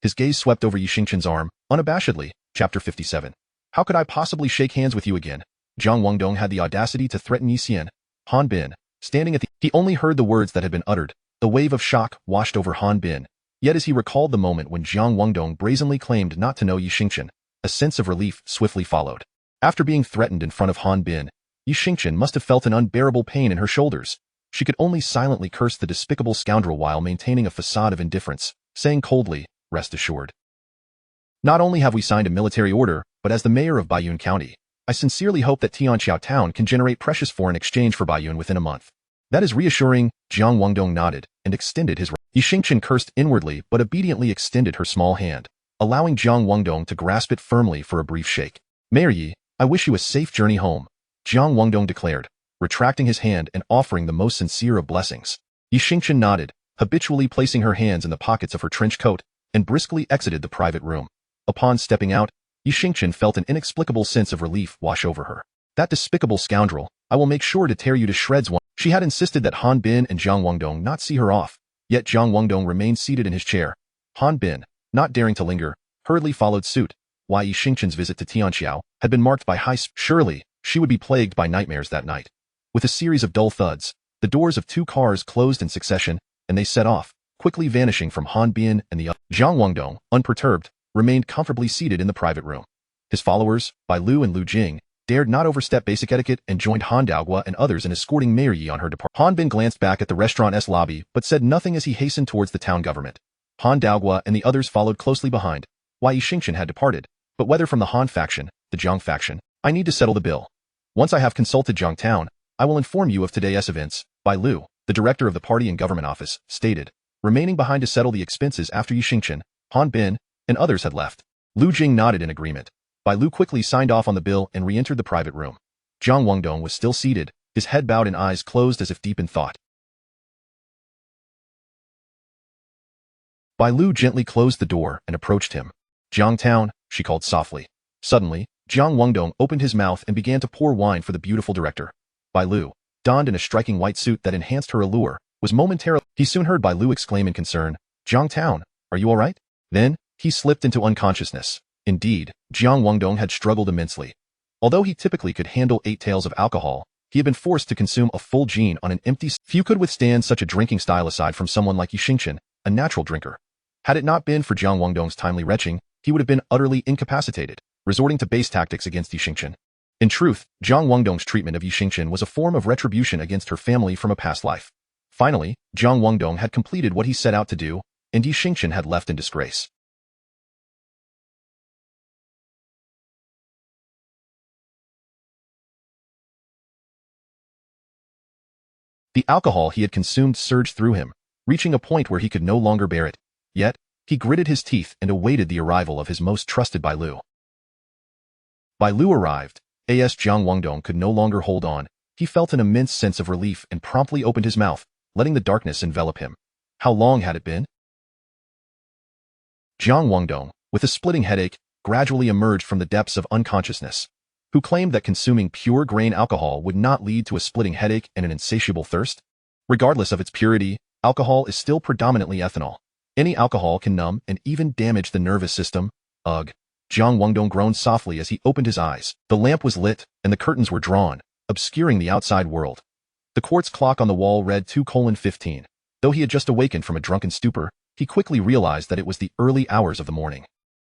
His gaze swept over Yi Xingchen's arm, unabashedly. Chapter 57. How could I possibly shake hands with you again? Jiang Wendong had the audacity to threaten Yi Xian. Han Bin, standing at the... He only heard the words that had been uttered. The wave of shock washed over Han Bin. Yet as he recalled the moment when Jiang Wendong brazenly claimed not to know Yi Xingchen, a sense of relief swiftly followed. After being threatened in front of Han Bin, Yi Xingchen must have felt an unbearable pain in her shoulders. She could only silently curse the despicable scoundrel while maintaining a facade of indifference, saying coldly, Rest assured. Not only have we signed a military order, but as the mayor of Baiyun County, I sincerely hope that Tianqiao town can generate precious foreign exchange for Baiyun within a month. That is reassuring. Jiang Wendong nodded and extended his right. Yi Xingchen cursed inwardly but obediently extended her small hand, allowing Jiang Wendong to grasp it firmly for a brief shake. Mayor Yi, I wish you a safe journey home, Jiang Wendong declared, retracting his hand and offering the most sincere of blessings. Yi Xingchen nodded, habitually placing her hands in the pockets of her trench coat, and briskly exited the private room. Upon stepping out, Yi Xingqian felt an inexplicable sense of relief wash over her. That despicable scoundrel, I will make sure to tear you to shreds. She had insisted that Han Bin and Jiang Wendong not see her off, yet Jiang Wendong remained seated in his chair. Han Bin, not daring to linger, hurriedly followed suit. Yi Xingqian's visit to Tianqiao had been marked by surely, she would be plagued by nightmares that night. With a series of dull thuds, the doors of 2 cars closed in succession, and they set off, quickly vanishing from Han Bin and the other. Jiang Wendong, unperturbed, remained comfortably seated in the private room. His followers, Bai Lu and Lu Jing, dared not overstep basic etiquette and joined Han Daogua and others in escorting Mayor Yi on her departure. Han Bin glanced back at the restaurant's lobby but said nothing as he hastened towards the town government. Han Daogua and the others followed closely behind. Yi Xingqian had departed, but whether from the Han faction, the Jiang faction, I need to settle the bill. Once I have consulted Jiang Town, I will inform you of today's events, Bai Lu, the director of the party and government office, stated, remaining behind to settle the expenses after Yi Xingqian, Han Bin, and others had left. Lu Jing nodded in agreement. Bai Lu quickly signed off on the bill and re-entered the private room. Jiang Wendong was still seated, his head bowed and eyes closed as if deep in thought. Bai Lu gently closed the door and approached him. Jiang Town, she called softly. Suddenly, Jiang Wendong opened his mouth and began to pour wine for the beautiful director. Bai Lu, donned in a striking white suit that enhanced her allure, was momentarily. He soon heard Bai Lu exclaim in concern, Jiang Town, are you all right? Then, he slipped into unconsciousness. Indeed, Jiang Wendong had struggled immensely. Although he typically could handle 8 taels of alcohol, he had been forced to consume a full gin on an empty. Few could withstand such a drinking style aside from someone like Yi Xingqian, a natural drinker. Had it not been for Jiang Wendong's timely retching, he would have been utterly incapacitated, resorting to base tactics against Yi Xingqian. In truth, Jiang Wendong's treatment of Yi Xingqian was a form of retribution against her family from a past life. Finally, Jiang Wendong had completed what he set out to do, and Yi Xingqian had left in disgrace. The alcohol he had consumed surged through him, reaching a point where he could no longer bear it. Yet, he gritted his teeth and awaited the arrival of his most trusted Bai Lu. Bai Lu arrived. As Jiang Wendong could no longer hold on, he felt an immense sense of relief and promptly opened his mouth, letting the darkness envelop him. How long had it been? Jiang Wendong, with a splitting headache, gradually emerged from the depths of unconsciousness. Who claimed that consuming pure grain alcohol would not lead to a splitting headache and an insatiable thirst? Regardless of its purity, alcohol is still predominantly ethanol. Any alcohol can numb and even damage the nervous system. Ugh. Jiang Wendong groaned softly as he opened his eyes. The lamp was lit, and the curtains were drawn, obscuring the outside world. The quartz clock on the wall read 2:15. Though he had just awakened from a drunken stupor, he quickly realized that it was the early hours of the morning.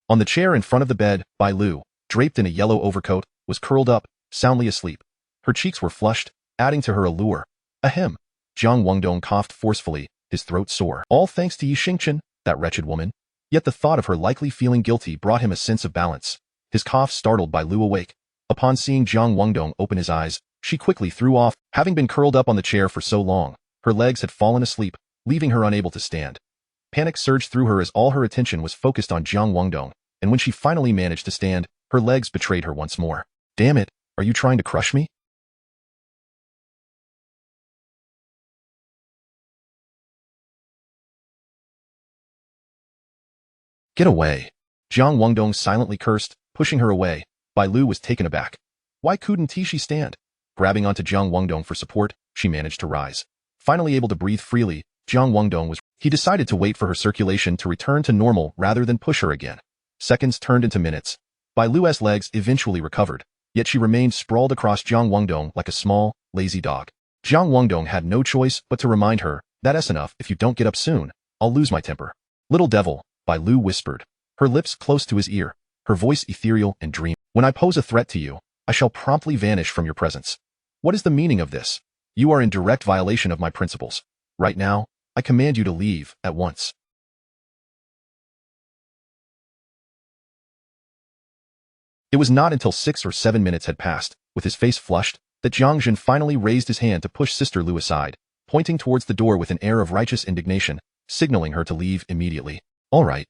On the chair in front of the bed, Bai Lu, draped in a yellow overcoat, was curled up, soundly asleep. Her cheeks were flushed, adding to her allure. Ahem. Jiang Wendong coughed forcefully, his throat sore. All thanks to Yi Xingqian, that wretched woman. Yet the thought of her likely feeling guilty brought him a sense of balance. His cough startled Bai Lu awake. Upon seeing Jiang Wendong open his eyes, she quickly threw off. Having been curled up on the chair for so long, her legs had fallen asleep, leaving her unable to stand. Panic surged through her as all her attention was focused on Jiang Wendong, and when she finally managed to stand, her legs betrayed her once more. Damn it, are you trying to crush me? Get away. Jiang Wendong silently cursed, pushing her away. Bai Lu was taken aback. Why couldn't she stand? Grabbing onto Jiang Wendong for support, she managed to rise. Finally able to breathe freely, Jiang Wendong was. He decided to wait for her circulation to return to normal rather than push her again. Seconds turned into minutes. Bai Lu's legs eventually recovered, yet she remained sprawled across Jiang Wendong like a small, lazy dog. Jiang Wendong had no choice but to remind her, that's enough, if you don't get up soon, I'll lose my temper. Little devil, Bai Lu whispered, her lips close to his ear, her voice ethereal and dreamy. When I pose a threat to you, I shall promptly vanish from your presence. What is the meaning of this? You are in direct violation of my principles. Right now, I command you to leave, at once. It was not until 6 or 7 minutes had passed, with his face flushed, that Jiang Jin finally raised his hand to push Sister Lu aside, pointing towards the door with an air of righteous indignation, signaling her to leave immediately. All right.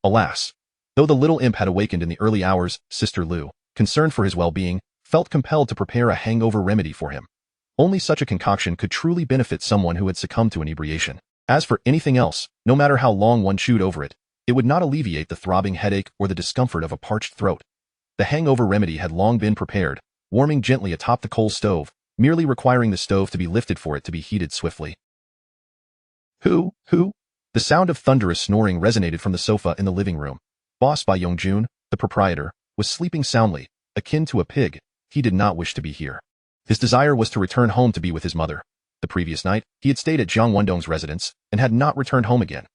Alas. Though the little imp had awakened in the early hours, Sister Lu, concerned for his well-being, felt compelled to prepare a hangover remedy for him. Only such a concoction could truly benefit someone who had succumbed to inebriation. As for anything else, no matter how long one chewed over it, it would not alleviate the throbbing headache or the discomfort of a parched throat. The hangover remedy had long been prepared, warming gently atop the coal stove, merely requiring the stove to be lifted for it to be heated swiftly. Who? The sound of thunderous snoring resonated from the sofa in the living room. Boss Bai Yongjun, the proprietor, was sleeping soundly, akin to a pig. He did not wish to be here. His desire was to return home to be with his mother. The previous night, he had stayed at Jiang Wendong's residence and had not returned home again.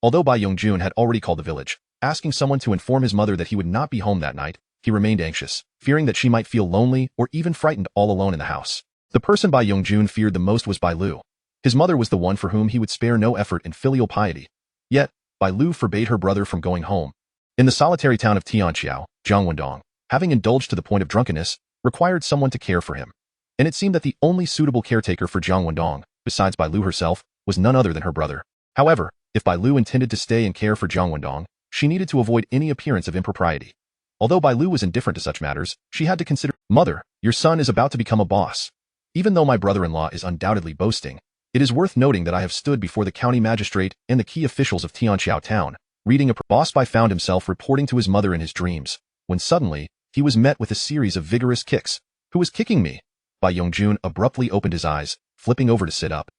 Although Bai Yongjun had already called the village, asking someone to inform his mother that he would not be home that night, he remained anxious, fearing that she might feel lonely or even frightened all alone in the house. The person Bai Yongjun feared the most was Bai Lu. His mother was the one for whom he would spare no effort in filial piety. Yet, Bai Lu forbade her brother from going home. In the solitary town of Tianqiao, Jiang Wendong, having indulged to the point of drunkenness, required someone to care for him. And it seemed that the only suitable caretaker for Jiang Wendong, besides Bai Lu herself, was none other than her brother. However, if Bai Lu intended to stay and care for Jiang Wendong, she needed to avoid any appearance of impropriety. Although Bai Lu was indifferent to such matters, she had to consider, "Mother, your son is about to become a boss. Even though my brother-in-law is undoubtedly boasting, it is worth noting that I have stood before the county magistrate and the key officials of Tianqiao town, reading a Boss Bai found himself reporting to his mother in his dreams, when suddenly, he was met with a series of vigorous kicks. Who was kicking me? Bai Yongjun abruptly opened his eyes, flipping over to sit up.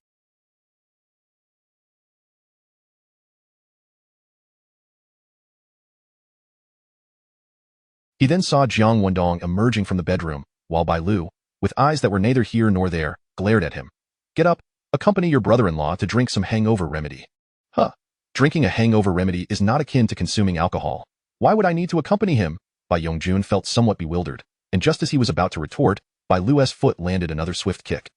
He then saw Jiang Wendong emerging from the bedroom, while Bai Lu, with eyes that were neither here nor there, glared at him. Get up, accompany your brother-in-law to drink some hangover remedy. Huh. Drinking a hangover remedy is not akin to consuming alcohol. Why would I need to accompany him? Bai Yongjun felt somewhat bewildered, and just as he was about to retort, Bai Lu's foot landed another swift kick.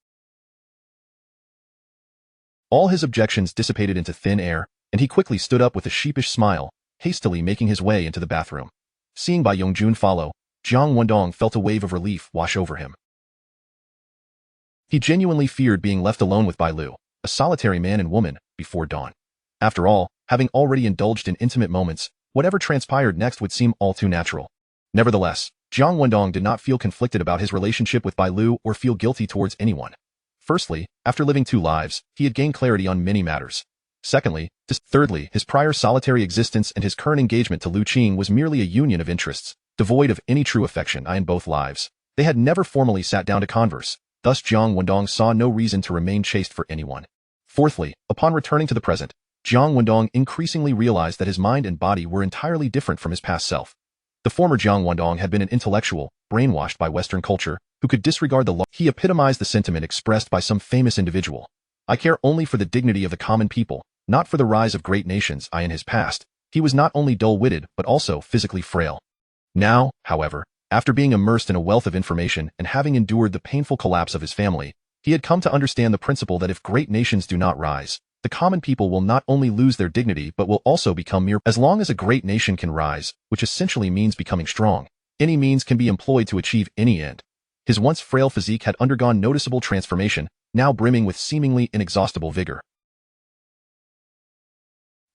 All his objections dissipated into thin air, and he quickly stood up with a sheepish smile, hastily making his way into the bathroom. Seeing Bai Yongjun follow, Jiang Wendong felt a wave of relief wash over him. He genuinely feared being left alone with Bai Lu, a solitary man and woman, before dawn. After all, having already indulged in intimate moments, whatever transpired next would seem all too natural. Nevertheless, Jiang Wendong did not feel conflicted about his relationship with Bai Lu or feel guilty towards anyone. Firstly, after living two lives, he had gained clarity on many matters. Thirdly, his prior solitary existence and his current engagement to Lu Qing was merely a union of interests, devoid of any true affection in both lives. They had never formally sat down to converse, thus Jiang Wendong saw no reason to remain chaste for anyone. Fourthly, upon returning to the present, Jiang Wendong increasingly realized that his mind and body were entirely different from his past self. The former Jiang Wendong had been an intellectual, brainwashed by Western culture, who could disregard the law. He epitomized the sentiment expressed by some famous individual. I care only for the dignity of the common people, not for the rise of great nations. In his past, he was not only dull-witted but also physically frail. Now, however, after being immersed in a wealth of information and having endured the painful collapse of his family, he had come to understand the principle that if great nations do not rise, the common people will not only lose their dignity but will also become mere. As long as a great nation can rise, which essentially means becoming strong, any means can be employed to achieve any end. His once frail physique had undergone noticeable transformation, now brimming with seemingly inexhaustible vigor.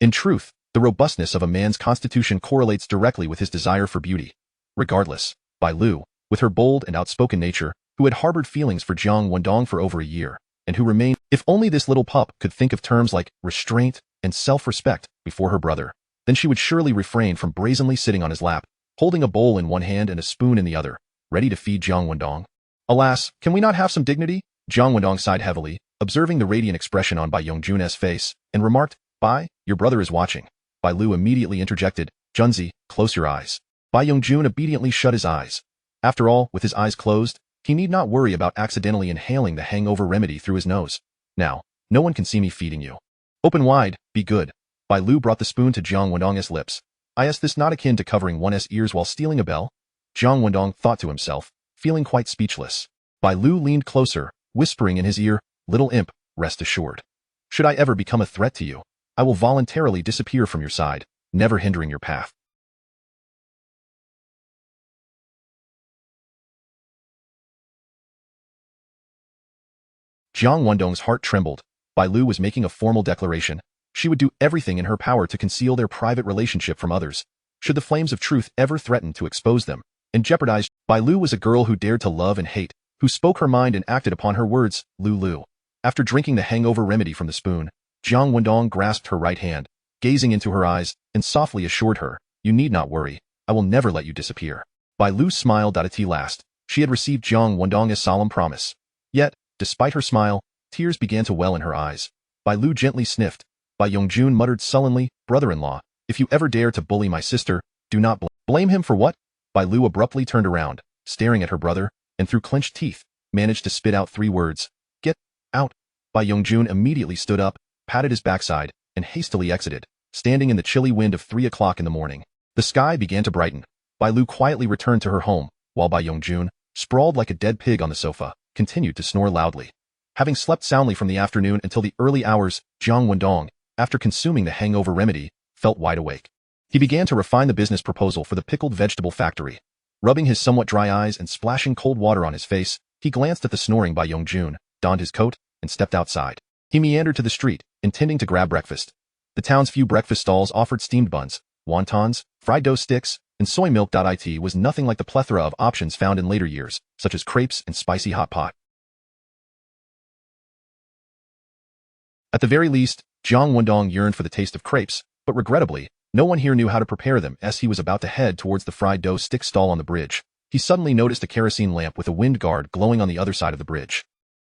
In truth, the robustness of a man's constitution correlates directly with his desire for beauty. Regardless, Bai Lu, with her bold and outspoken nature, who had harbored feelings for Jiang Wendong for over a year, and who remained, if only this little pup could think of terms like restraint and self-respect before her brother, then she would surely refrain from brazenly sitting on his lap, holding a bowl in one hand and a spoon in the other, ready to feed Jiang Wendong. Alas, can we not have some dignity? Jiang Wendong sighed heavily, observing the radiant expression on Bai Yongjun's face, and remarked, Bai, your brother is watching. Bai Lu immediately interjected, Junzi, close your eyes. Bai Yongjun obediently shut his eyes. After all, with his eyes closed, he need not worry about accidentally inhaling the hangover remedy through his nose. Now, no one can see me feeding you. Open wide, be good. Bai Lu brought the spoon to Jiang Wendong's lips. Is this not akin to covering one's ears while stealing a bell? Jiang Wendong thought to himself, feeling quite speechless. Bai Lu leaned closer, whispering in his ear, Little imp, rest assured. Should I ever become a threat to you, I will voluntarily disappear from your side, never hindering your path. Jiang Wendong's heart trembled. Bai Lu was making a formal declaration. She would do everything in her power to conceal their private relationship from others, should the flames of truth ever threaten to expose them, and jeopardize. Bai Lu was a girl who dared to love and hate, who spoke her mind and acted upon her words. Lu. After drinking the hangover remedy from the spoon, Jiang Wendong grasped her right hand, gazing into her eyes, and softly assured her, "You need not worry, I will never let you disappear." Bai Lu smiled at last. She had received Jiang Wendong's solemn promise. Yet, despite her smile, tears began to well in her eyes. Bai Lu gently sniffed. Bai Yongjun muttered sullenly, "Brother-in-law, if you ever dare to bully my sister, do not blame him for what?" Bai Lu abruptly turned around, staring at her brother, and through clenched teeth, managed to spit out 3 words. "Get out." Bai Yongjun immediately stood up, patted his backside, and hastily exited, standing in the chilly wind of 3 o'clock in the morning. The sky began to brighten. Bai Lu quietly returned to her home, while Bai Yongjun, sprawled like a dead pig on the sofa, continued to snore loudly. Having slept soundly from the afternoon until the early hours, Jiang Wendong, after consuming the hangover remedy, felt wide awake. He began to refine the business proposal for the pickled vegetable factory. Rubbing his somewhat dry eyes and splashing cold water on his face, he glanced at the snoring Bai Yongjun, donned his coat, and stepped outside. He meandered to the street, intending to grab breakfast. The town's few breakfast stalls offered steamed buns, wontons, fried dough sticks, and soy milk. It was nothing like the plethora of options found in later years, such as crepes and spicy hot pot. At the very least, Jiang Wendong yearned for the taste of crepes, but regrettably, no one here knew how to prepare them. As he was about to head towards the fried dough stick stall on the bridge, he suddenly noticed a kerosene lamp with a wind guard glowing on the other side of the bridge.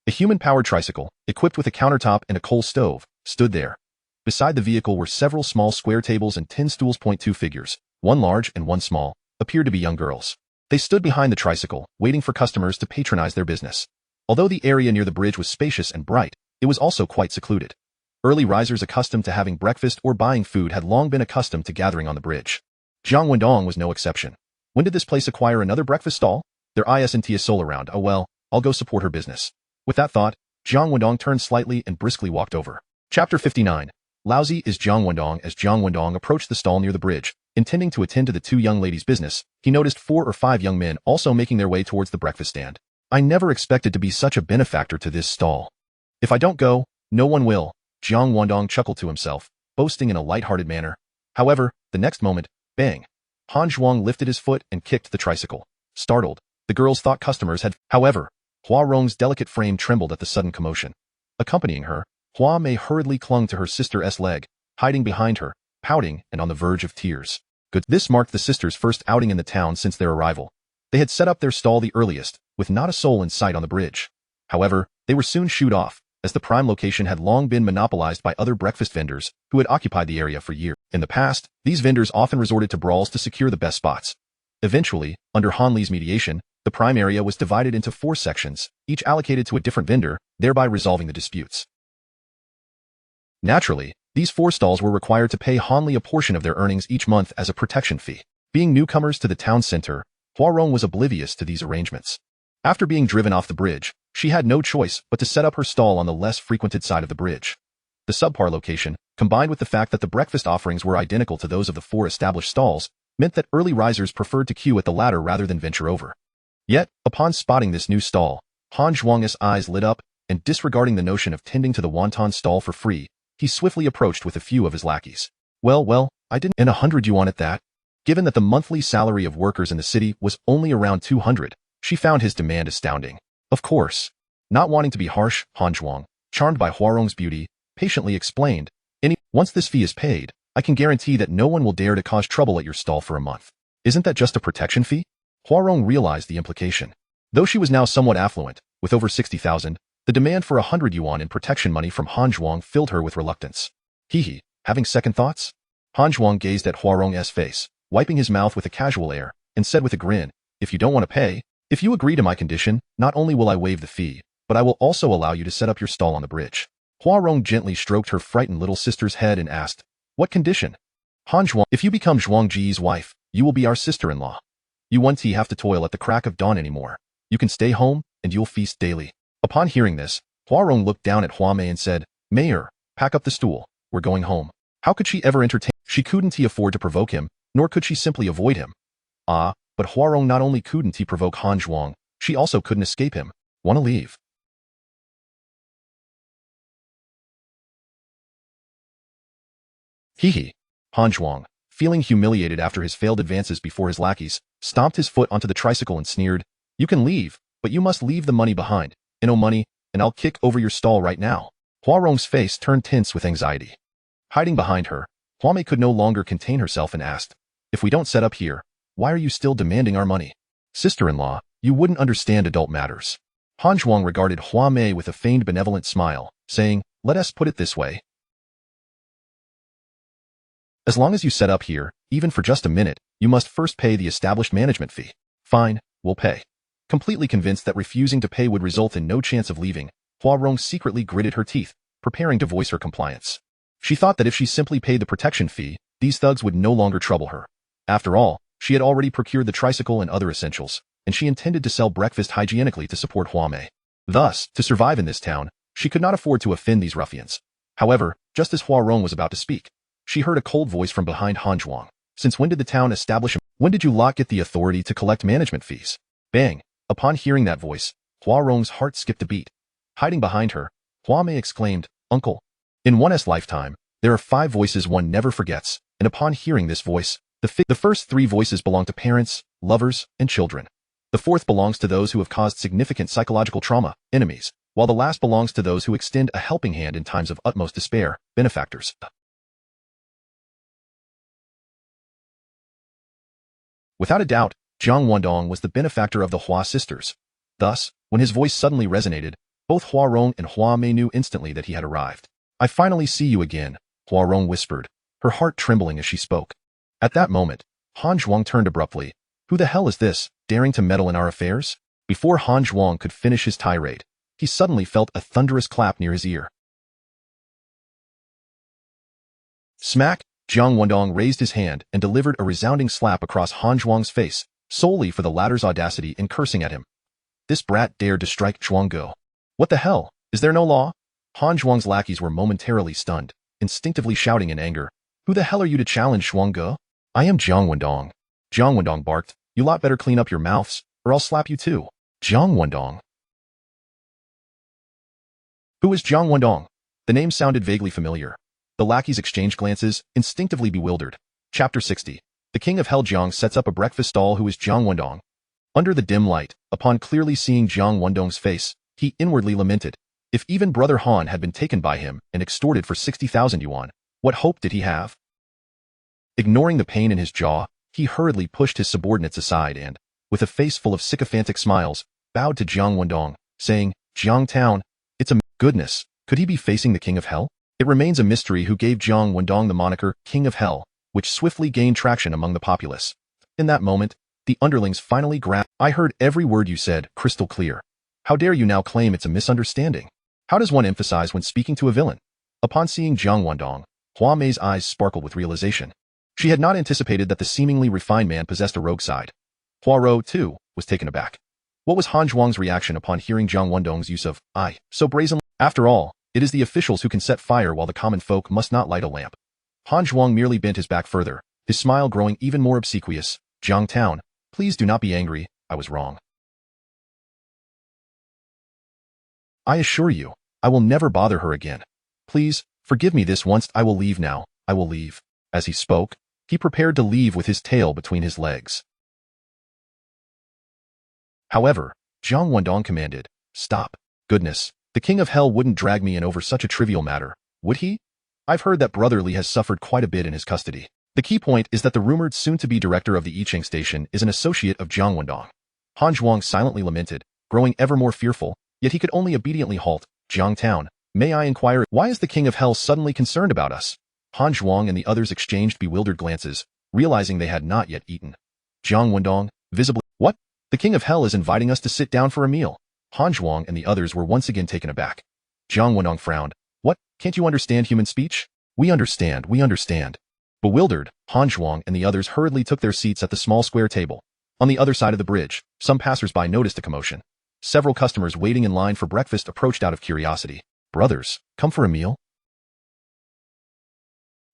A human-powered tricycle, equipped with a countertop and a coal stove, stood there. Beside the vehicle were several small square tables and 10 stools. 2 figures, one large and one small, appeared to be young girls. They stood behind the tricycle, waiting for customers to patronize their business. Although the area near the bridge was spacious and bright, it was also quite secluded. Early risers accustomed to having breakfast or buying food had long been accustomed to gathering on the bridge. Jiang Wendong was no exception. When did this place acquire another breakfast stall? There isn't a soul around. Oh well, I'll go support her business. With that thought, Jiang Wendong turned slightly and briskly walked over. Chapter 59. Lousy is Jiang Wendong. As Jiang Wendong approached the stall near the bridge, intending to attend to the 2 young ladies' business, he noticed 4 or 5 young men also making their way towards the breakfast stand. I never expected to be such a benefactor to this stall. If I don't go, no one will, Jiang Wendong chuckled to himself, boasting in a light-hearted manner. However, the next moment, bang! Han Zhuang lifted his foot and kicked the tricycle. Startled, the girls thought customers had. However, Hua Rong's delicate frame trembled at the sudden commotion. Accompanying her, Hua Mei hurriedly clung to her sister's leg, hiding behind her, pouting and on the verge of tears. Good. This marked the sisters' first outing in the town since their arrival. They had set up their stall the earliest, with not a soul in sight on the bridge. However, they were soon shooed off, as the prime location had long been monopolized by other breakfast vendors who had occupied the area for years. In the past, these vendors often resorted to brawls to secure the best spots. Eventually, under Han Li's mediation, the prime area was divided into 4 sections, each allocated to a different vendor, thereby resolving the disputes. Naturally, these 4 stalls were required to pay Han Li a portion of their earnings each month as a protection fee. Being newcomers to the town center, Hua Rong was oblivious to these arrangements. After being driven off the bridge, she had no choice but to set up her stall on the less frequented side of the bridge. The subpar location, combined with the fact that the breakfast offerings were identical to those of the 4 established stalls, meant that early risers preferred to queue at the latter rather than venture over. Yet, upon spotting this new stall, Han Zhuang's eyes lit up, and disregarding the notion of tending to the wonton stall for free, he swiftly approached with a few of his lackeys. Well, I didn't. And 100 yuan at that? Given that the monthly salary of workers in the city was only around 200, she found his demand astounding. Of course. Not wanting to be harsh, Han Zhuang, charmed by Hua Rong's beauty, patiently explained, once this fee is paid, I can guarantee that no one will dare to cause trouble at your stall for a month. Isn't that just a protection fee? Hua Rong realized the implication. Though she was now somewhat affluent, with over 60,000, the demand for 100 yuan in protection money from Han Zhuang filled her with reluctance. Having second thoughts? Han Zhuang gazed at Hua Rong's face, wiping his mouth with a casual air, and said with a grin, if you don't want to pay, if you agree to my condition, not only will I waive the fee, but I will also allow you to set up your stall on the bridge. Hua Rong gently stroked her frightened little sister's head and asked, what condition? Han Zhuang, if you become Zhuang Ji's wife, you will be our sister-in-law. You won't have to toil at the crack of dawn anymore. You can stay home, and you'll feast daily. Upon hearing this, Hua Rong looked down at Hua Mei and said, Mayor, pack up the stool, we're going home. How could she ever entertain? She couldn't afford to provoke him, nor could she simply avoid him. But Hua Rong not only couldn't provoke Han Zhuang, she also couldn't escape him. Wanna leave? Han Zhuang, feeling humiliated after his failed advances before his lackeys, stomped his foot onto the tricycle and sneered, you can leave, but you must leave the money behind. No money, and I'll kick over your stall right now. Hua Rong's face turned tense with anxiety. Hiding behind her, Huamei could no longer contain herself and asked, "If we don't set up here, why are you still demanding our money?" "Sister-in-law, you wouldn't understand adult matters." Han Zhuang regarded Huamei with a feigned benevolent smile, saying, "Let us put it this way. As long as you set up here, even for just a minute, you must first pay the established management fee." "Fine, we'll pay." Completely convinced that refusing to pay would result in no chance of leaving, Hua Rong secretly gritted her teeth, preparing to voice her compliance. She thought that if she simply paid the protection fee, these thugs would no longer trouble her. After all, she had already procured the tricycle and other essentials, and she intended to sell breakfast hygienically to support Huamei. Thus, to survive in this town, she could not afford to offend these ruffians. However, just as Hua Rong was about to speak, she heard a cold voice from behind Han Zhuang. "Since when did the town establish? When did you lot get the authority to collect management fees?" Bang! Upon hearing that voice, Hua Rong's heart skipped a beat. Hiding behind her, Huamei exclaimed, "Uncle." In one's lifetime, there are 5 voices one never forgets, and upon hearing this voice, the first 3 voices belong to parents, lovers, and children. The 4th belongs to those who have caused significant psychological trauma, enemies, while the last belongs to those who extend a helping hand in times of utmost despair, benefactors. Without a doubt, Jiang Wendong was the benefactor of the Hua sisters. Thus, when his voice suddenly resonated, both Hua Rong and Huamei knew instantly that he had arrived. "I finally see you again," Hua Rong whispered, her heart trembling as she spoke. At that moment, Han Zhuang turned abruptly. "Who the hell is this, daring to meddle in our affairs?" Before Han Zhuang could finish his tirade, he suddenly felt a thunderous clap near his ear. Smack! Jiang Wendong raised his hand and delivered a resounding slap across Han Zhuang's face, solely for the latter's audacity in cursing at him. "This brat dared to strike Zhuangge. What the hell? Is there no law?" Han Zhuang's lackeys were momentarily stunned, instinctively shouting in anger, "Who the hell are you to challenge Zhuangge?" "I am Jiang Wendong." Jiang Wendong barked, "You lot better clean up your mouths, or I'll slap you too." Jiang Wendong. Who is Jiang Wendong? The name sounded vaguely familiar. The lackeys exchanged glances, instinctively bewildered. Chapter 60. The King of Hell Jiang sets up a breakfast stall. Who is Jiang Wendong? Under the dim light, upon clearly seeing Jiang Wendong's face, he inwardly lamented. If even Brother Han had been taken by him and extorted for 60,000 yuan, what hope did he have? Ignoring the pain in his jaw, he hurriedly pushed his subordinates aside and, with a face full of sycophantic smiles, bowed to Jiang Wendong, saying, "Jiang Town, it's a goodness, could he be facing the King of Hell?" It remains a mystery who gave Jiang Wendong the moniker King of Hell, which swiftly gained traction among the populace. In that moment, the underlings finally grasped. "I heard every word you said, crystal clear. How dare you now claim it's a misunderstanding? How does one emphasize when speaking to a villain?" Upon seeing Jiang Wendong, Huamei's eyes sparkled with realization. She had not anticipated that the seemingly refined man possessed a rogue side. Hua Rou, too, was taken aback. What was Han Zhuang's reaction upon hearing Jiang Wendong's use of "I" so brazenly? After all, it is the officials who can set fire while the common folk must not light a lamp. Han Zhuang merely bent his back further, his smile growing even more obsequious. "Jiang Town, please do not be angry, I was wrong. I assure you, I will never bother her again. Please, forgive me this once. I will leave now, I will leave." As he spoke, he prepared to leave with his tail between his legs. However, Jiang Wendong commanded, "Stop. Goodness, the King of Hell wouldn't drag me in over such a trivial matter, would he? I've heard that Brother Li has suffered quite a bit in his custody. The key point is that the rumored soon-to-be director of the Yicheng station is an associate of Jiang Wendong." Han Zhuang silently lamented, growing ever more fearful, yet he could only obediently halt. "Jiang Town, may I inquire, why is the King of Hell suddenly concerned about us?" Han Zhuang and the others exchanged bewildered glances, realizing they had not yet eaten. Jiang Wendong, visibly, "What? The King of Hell is inviting us to sit down for a meal." Han Zhuang and the others were once again taken aback. Jiang Wendong frowned. "What, can't you understand human speech?" We understand, we understand." Bewildered, Han Zhuang and the others hurriedly took their seats at the small square table. On the other side of the bridge, some passers-by noticed a commotion. Several customers waiting in line for breakfast approached out of curiosity. "Brothers, come for a meal?"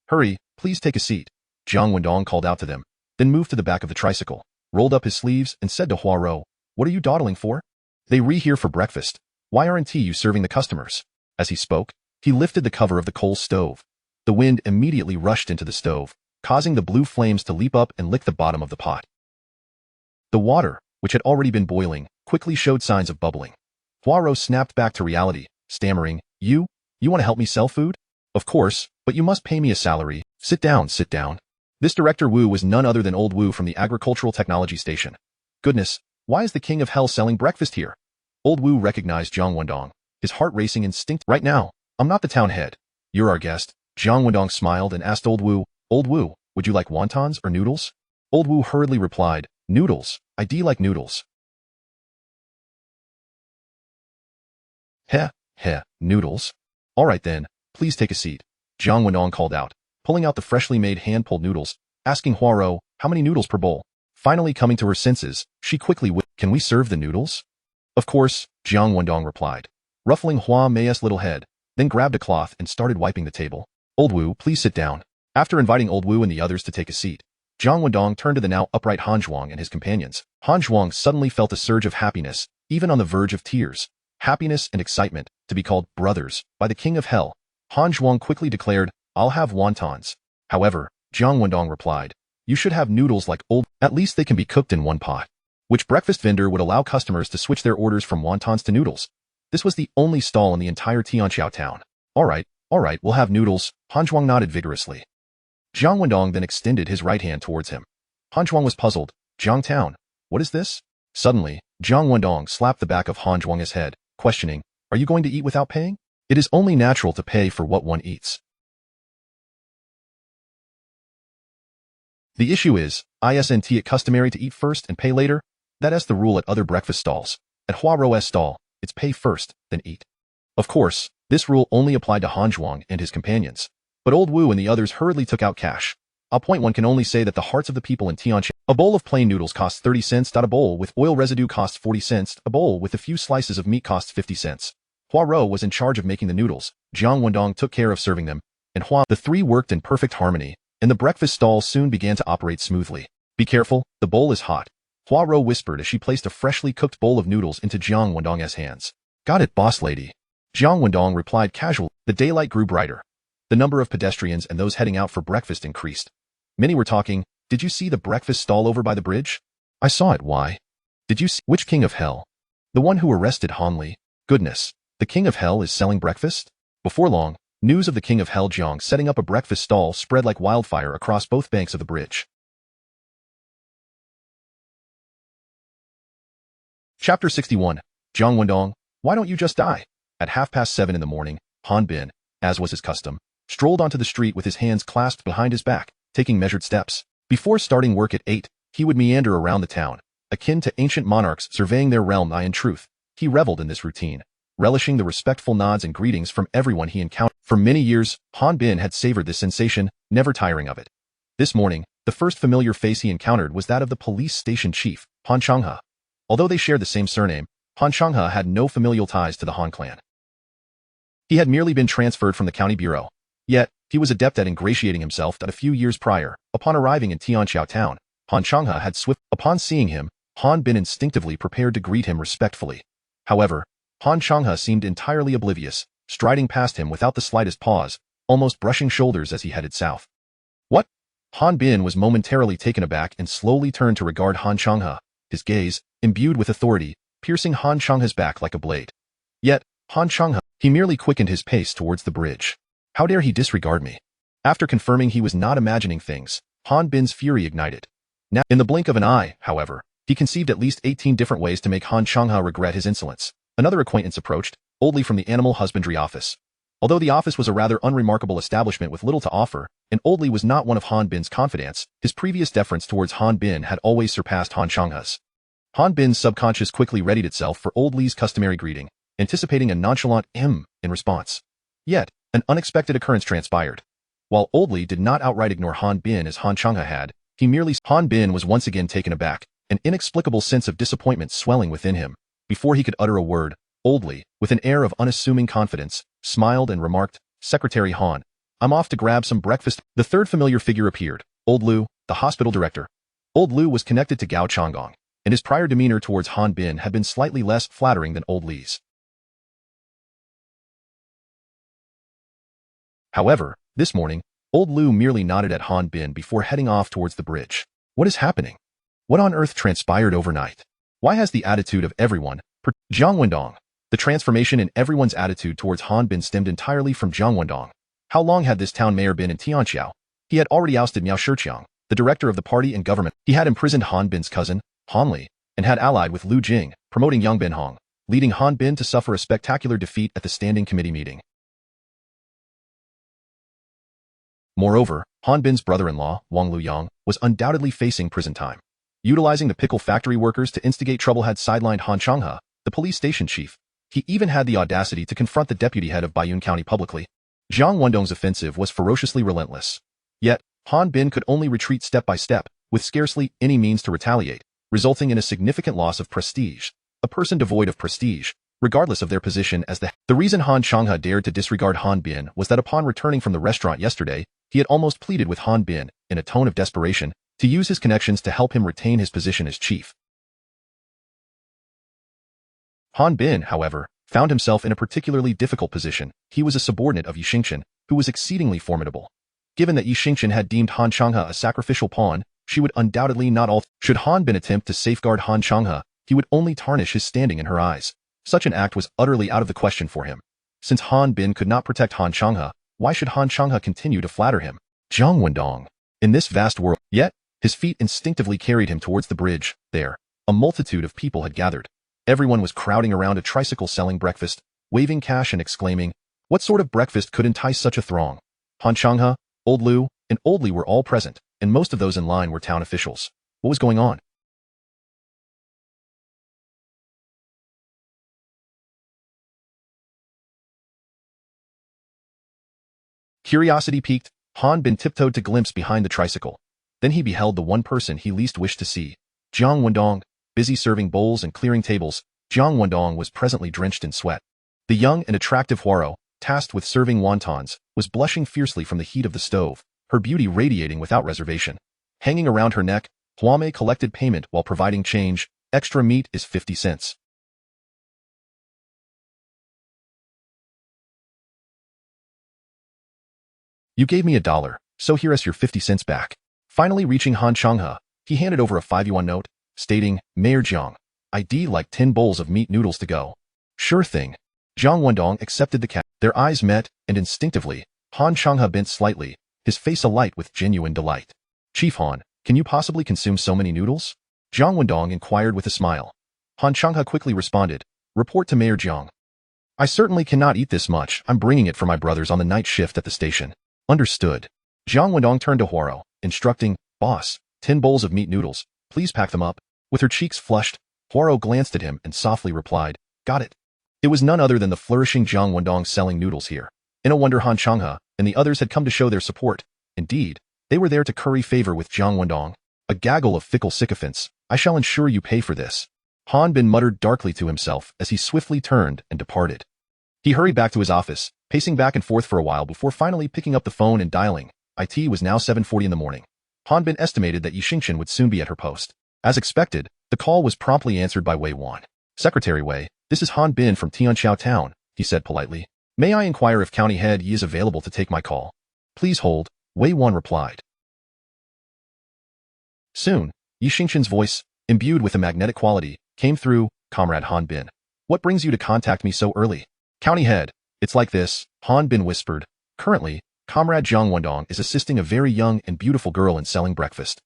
"Hurry, please take a seat," Jiang Wendong called out to them, then moved to the back of the tricycle, rolled up his sleeves and said to Hua Rou, "What are you dawdling for? They here for breakfast. Why aren't you serving the customers?" As he spoke, he lifted the cover of the coal stove. The wind immediately rushed into the stove, causing the blue flames to leap up and lick the bottom of the pot. The water, which had already been boiling, quickly showed signs of bubbling. Hua Rou snapped back to reality, stammering, You want to help me sell food? Of course, but you must pay me a salary." Sit down, sit down. This Director Wu was none other than old Wu from the Agricultural Technology Station. Goodness, why is the King of Hell selling breakfast here? Old Wu recognized Jiang Wendong, his heart racing instinct. Right now, I'm not the town head. You're our guest. Jiang Wendong smiled and asked Old Wu, would you like wontons or noodles? Old Wu hurriedly replied, noodles. I do like noodles. Heh, noodles. All right then, please take a seat. Jiang Wendong called out, pulling out the freshly made hand-pulled noodles, asking Huaro, how many noodles per bowl? Finally coming to her senses, she quickly can we serve the noodles? Of course, Jiang Wendong replied, ruffling Hua Mei's little head, then grabbed a cloth and started wiping the table. Old Wu, please sit down. After inviting Old Wu and the others to take a seat, Jiang Wendong turned to the now upright Han Zhuang and his companions. Han Zhuang suddenly felt a surge of happiness, even on the verge of tears. Happiness and excitement, to be called brothers by the King of Hell. Han Zhuang quickly declared, I'll have wontons. However, Jiang Wendong replied, you should have noodles like old, at least they can be cooked in one pot. Which breakfast vendor would allow customers to switch their orders from wontons to noodles? This was the only stall in the entire Tianqiao town. All right, we'll have noodles. Han Zhuang nodded vigorously. Jiang Wendong then extended his right hand towards him. Han Zhuang was puzzled. Jiang Town, what is this? Suddenly, Jiang Wendong slapped the back of Han Zhuang's head, questioning, are you going to eat without paying? It is only natural to pay for what one eats. The issue is, isn't it customary to eat first and pay later? That's the rule at other breakfast stalls. At Huaro's stall, it's pay first, then eat. Of course, this rule only applied to Han Zhuang and his companions. But Old Wu and the others hurriedly took out cash. I'll point one can only say that the hearts of the people in Tianqiao. A bowl of plain noodles costs 30 cents. A bowl with oil residue costs 40 cents. A bowl with a few slices of meat costs 50 cents. Huaro was in charge of making the noodles. Jiang Wendong took care of serving them. And the three worked in perfect harmony, and the breakfast stall soon began to operate smoothly. Be careful, the bowl is hot. Huaro whispered as she placed a freshly cooked bowl of noodles into Jiang Wendong's hands. Got it, boss lady. Jiang Wendong replied casually. The daylight grew brighter. The number of pedestrians and those heading out for breakfast increased. Many were talking, did you see the breakfast stall over by the bridge? I saw it, why? Did you see which King of Hell? The one who arrested Han Li. Goodness, the King of Hell is selling breakfast? Before long, news of the King of Hell Jiang setting up a breakfast stall spread like wildfire across both banks of the bridge. Chapter 61. Jiang Wendong, why don't you just die? At 7:30 in the morning, Han Bin, as was his custom, strolled onto the street with his hands clasped behind his back, taking measured steps. Before starting work at 8, he would meander around the town, akin to ancient monarchs surveying their realm. In truth, he reveled in this routine, relishing the respectful nods and greetings from everyone he encountered. For many years, Han Bin had savored this sensation, never tiring of it. This morning, the first familiar face he encountered was that of the police station chief, Han Changhe. Although they shared the same surname, Han Changhe had no familial ties to the Han clan. He had merely been transferred from the county bureau. Yet, he was adept at ingratiating himself that a few years prior, upon arriving in Tianqiao town, Han Changhe had upon seeing him, Han Bin instinctively prepared to greet him respectfully. However, Han Changhe seemed entirely oblivious, striding past him without the slightest pause, almost brushing shoulders as he headed south. What? Han Bin was momentarily taken aback and slowly turned to regard Han Changhe, his gaze, imbued with authority, piercing Han Changhe's back like a blade. Yet, Han Changhe, he merely quickened his pace towards the bridge. How dare he disregard me? After confirming he was not imagining things, Han Bin's fury ignited. Now, in the blink of an eye, however, he conceived at least 18 different ways to make Han Changhe regret his insolence. Another acquaintance approached, Oldly from the animal husbandry office. Although the office was a rather unremarkable establishment with little to offer, and Oldly was not one of Han Bin's confidants, his previous deference towards Han Bin had always surpassed Han Changhe's. Han Bin's subconscious quickly readied itself for Oldly's customary greeting, anticipating a nonchalant in response. Yet, an unexpected occurrence transpired. While Oldly did not outright ignore Han Bin as Han Changhe had, Han Bin was once again taken aback, an inexplicable sense of disappointment swelling within him. Before he could utter a word, Oldly, with an air of unassuming confidence, smiled and remarked, Secretary Han, I'm off to grab some breakfast. The third familiar figure appeared, Old Lu, the hospital director. Old Lu was connected to Gao Changong, and his prior demeanor towards Han Bin had been slightly less flattering than Old Li's. However, this morning, Old Lu merely nodded at Han Bin before heading off towards the bridge. What is happening? What on earth transpired overnight? Why has the attitude of everyone, Jiang Wendong, the transformation in everyone's attitude towards Han Bin stemmed entirely from Jiang Wendong? How long had this town mayor been in Tianqiao? He had already ousted Miao Shiqiang, the director of the party and government. He had imprisoned Han Bin's cousin, Han Li, and had allied with Lu Jing, promoting Yang Binhong, leading Han Bin to suffer a spectacular defeat at the Standing Committee meeting. Moreover, Han Bin's brother-in-law, Wang Luyang, was undoubtedly facing prison time. Utilizing the pickle factory workers to instigate trouble had sidelined Han Changhe, the police station chief. He even had the audacity to confront the deputy head of Baiyun County publicly. Jiang Wendong's offensive was ferociously relentless. Yet, Han Bin could only retreat step by step, with scarcely any means to retaliate, resulting in a significant loss of prestige. A person devoid of prestige, regardless of their position as the reason Han Changhe dared to disregard Han Bin was that upon returning from the restaurant yesterday, he had almost pleaded with Han Bin, in a tone of desperation, to use his connections to help him retain his position as chief. Han Bin, however, found himself in a particularly difficult position. He was a subordinate of Yi Xingchen, who was exceedingly formidable. Given that Yi Xingchen had deemed Han Changhe a sacrificial pawn, she would undoubtedly not all. Should Han Bin attempt to safeguard Han Changhe, he would only tarnish his standing in her eyes. Such an act was utterly out of the question for him. Since Han Bin could not protect Han Changhe, why should Han Changhe continue to flatter him? Jiang Wendong. In this vast world, yet, his feet instinctively carried him towards the bridge. There, a multitude of people had gathered. Everyone was crowding around a tricycle selling breakfast, waving cash and exclaiming, what sort of breakfast could entice such a throng? Han Changhe, Old Lu, and Old Li were all present, and most of those in line were town officials. What was going on? Curiosity piqued, Han Bin tiptoed to glimpse behind the tricycle. Then he beheld the one person he least wished to see. Jiang Wendong, busy serving bowls and clearing tables. Jiang Wendong was presently drenched in sweat. The young and attractive Huaro, tasked with serving wontons, was blushing fiercely from the heat of the stove, her beauty radiating without reservation. Hanging around her neck, Huame collected payment while providing change. Extra meat is 50 cents. You gave me $1, so here is your 50 cents back. Finally reaching Han Changhe, he handed over a 5 yuan note, stating, Mayor Jiang, I'd like 10 bowls of meat noodles to go. Sure thing. Jiang Wendong accepted the cash. Their eyes met, and instinctively, Han Changhe bent slightly, his face alight with genuine delight. Chief Han, can you possibly consume so many noodles? Jiang Wendong inquired with a smile. Han Changhe quickly responded, report to Mayor Jiang. I certainly cannot eat this much. I'm bringing it for my brothers on the night shift at the station. Understood. Jiang Wendong turned to Huaro, instructing, Boss, 10 bowls of meat noodles, please pack them up. With her cheeks flushed, Huaro glanced at him and softly replied, got it. It was none other than the flourishing Jiang Wendong selling noodles here. In a wonder Han Changhe and the others had come to show their support. Indeed, they were there to curry favor with Jiang Wendong. A gaggle of fickle sycophants, I shall ensure you pay for this. Han Bin muttered darkly to himself as he swiftly turned and departed. He hurried back to his office, pacing back and forth for a while before finally picking up the phone and dialing. It was now 7:40 in the morning. Han Bin estimated that Yi Xingchen would soon be at her post. As expected, the call was promptly answered by Wei Wan. Secretary Wei, this is Han Bin from Tianqiao Town, he said politely. May I inquire if County Head Yi is available to take my call? Please hold, Wei Wan replied. Soon, Yi Xingchen's voice, imbued with a magnetic quality, came through, Comrade Han Bin. What brings you to contact me so early? County Head, it's like this, Han Bin whispered. Currently, Comrade Jiang Wendong is assisting a very young and beautiful girl in selling breakfast.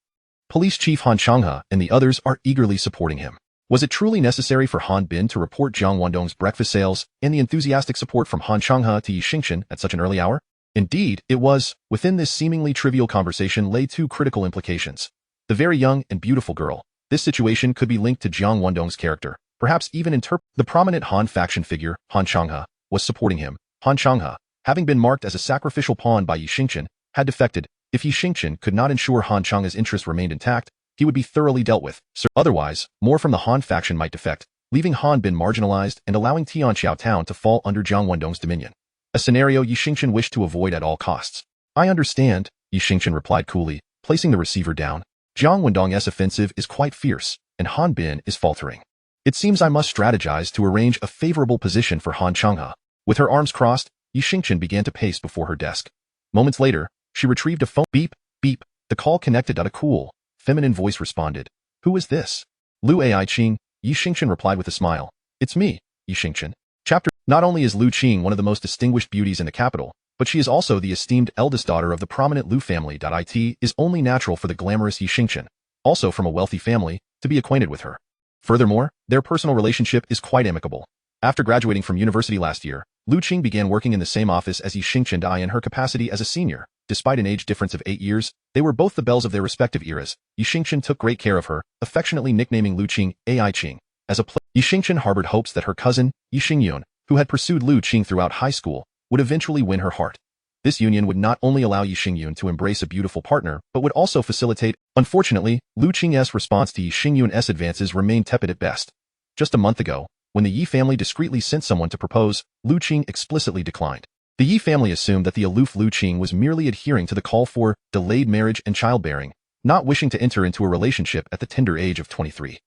Police Chief Han Changhe and the others are eagerly supporting him. Was it truly necessary for Han Bin to report Jiang Wendong's breakfast sales and the enthusiastic support from Han Changhe to Yi Xingchen at such an early hour? Indeed, it was. Within this seemingly trivial conversation lay two critical implications. The very young and beautiful girl. This situation could be linked to Jiang Wendong's character, perhaps even the prominent Han faction figure, Han Changhe, was supporting him. Han Changhe, having been marked as a sacrificial pawn by Yi Xingchen, had defected. If Yi Xingchen could not ensure Han Changhe's interests remained intact, he would be thoroughly dealt with. Otherwise, more from the Han faction might defect, leaving Han Bin marginalized and allowing Tianqiao Town to fall under Jiang Wendong's dominion. A scenario Yi Xingchen wished to avoid at all costs. I understand, Yi Xingchen replied coolly, placing the receiver down. Jiang Wendong's offensive is quite fierce, and Han Bin is faltering. It seems I must strategize to arrange a favorable position for Han Changhe. With her arms crossed, Yi Xingchen began to pace before her desk. Moments later, she retrieved a phone. Beep, beep, the call connected. A cool, feminine voice responded. Who is this? Lu Aiqing, Yi Xingchen replied with a smile. It's me, Yi Xingchen. Not only is Lu Qing one of the most distinguished beauties in the capital, But she is also the esteemed eldest daughter of the prominent Lu family. It is only natural for the glamorous Yi Xingchen, also from a wealthy family, to be acquainted with her. Furthermore, their personal relationship is quite amicable. After graduating from university last year, Lu Qing began working in the same office as Yi Xingchen in her capacity as a senior. Despite an age difference of 8 years, they were both the belles of their respective eras. Yi Xingchen took great care of her, affectionately nicknaming Lu Qing Ai Qing. As a play, Yi Xingchen harbored hopes that her cousin, Yi Xingyun, who had pursued Lu Qing throughout high school, would eventually win her heart. This union would not only allow Yi Xingyun to embrace a beautiful partner, but would also facilitate. Unfortunately, Lu Qing's response to Yi Xingyun's advances remained tepid at best. Just a month ago, when the Yi family discreetly sent someone to propose, Lu Qing explicitly declined. The Yi family assumed that the aloof Lu Qing was merely adhering to the call for delayed marriage and childbearing, not wishing to enter into a relationship at the tender age of 23.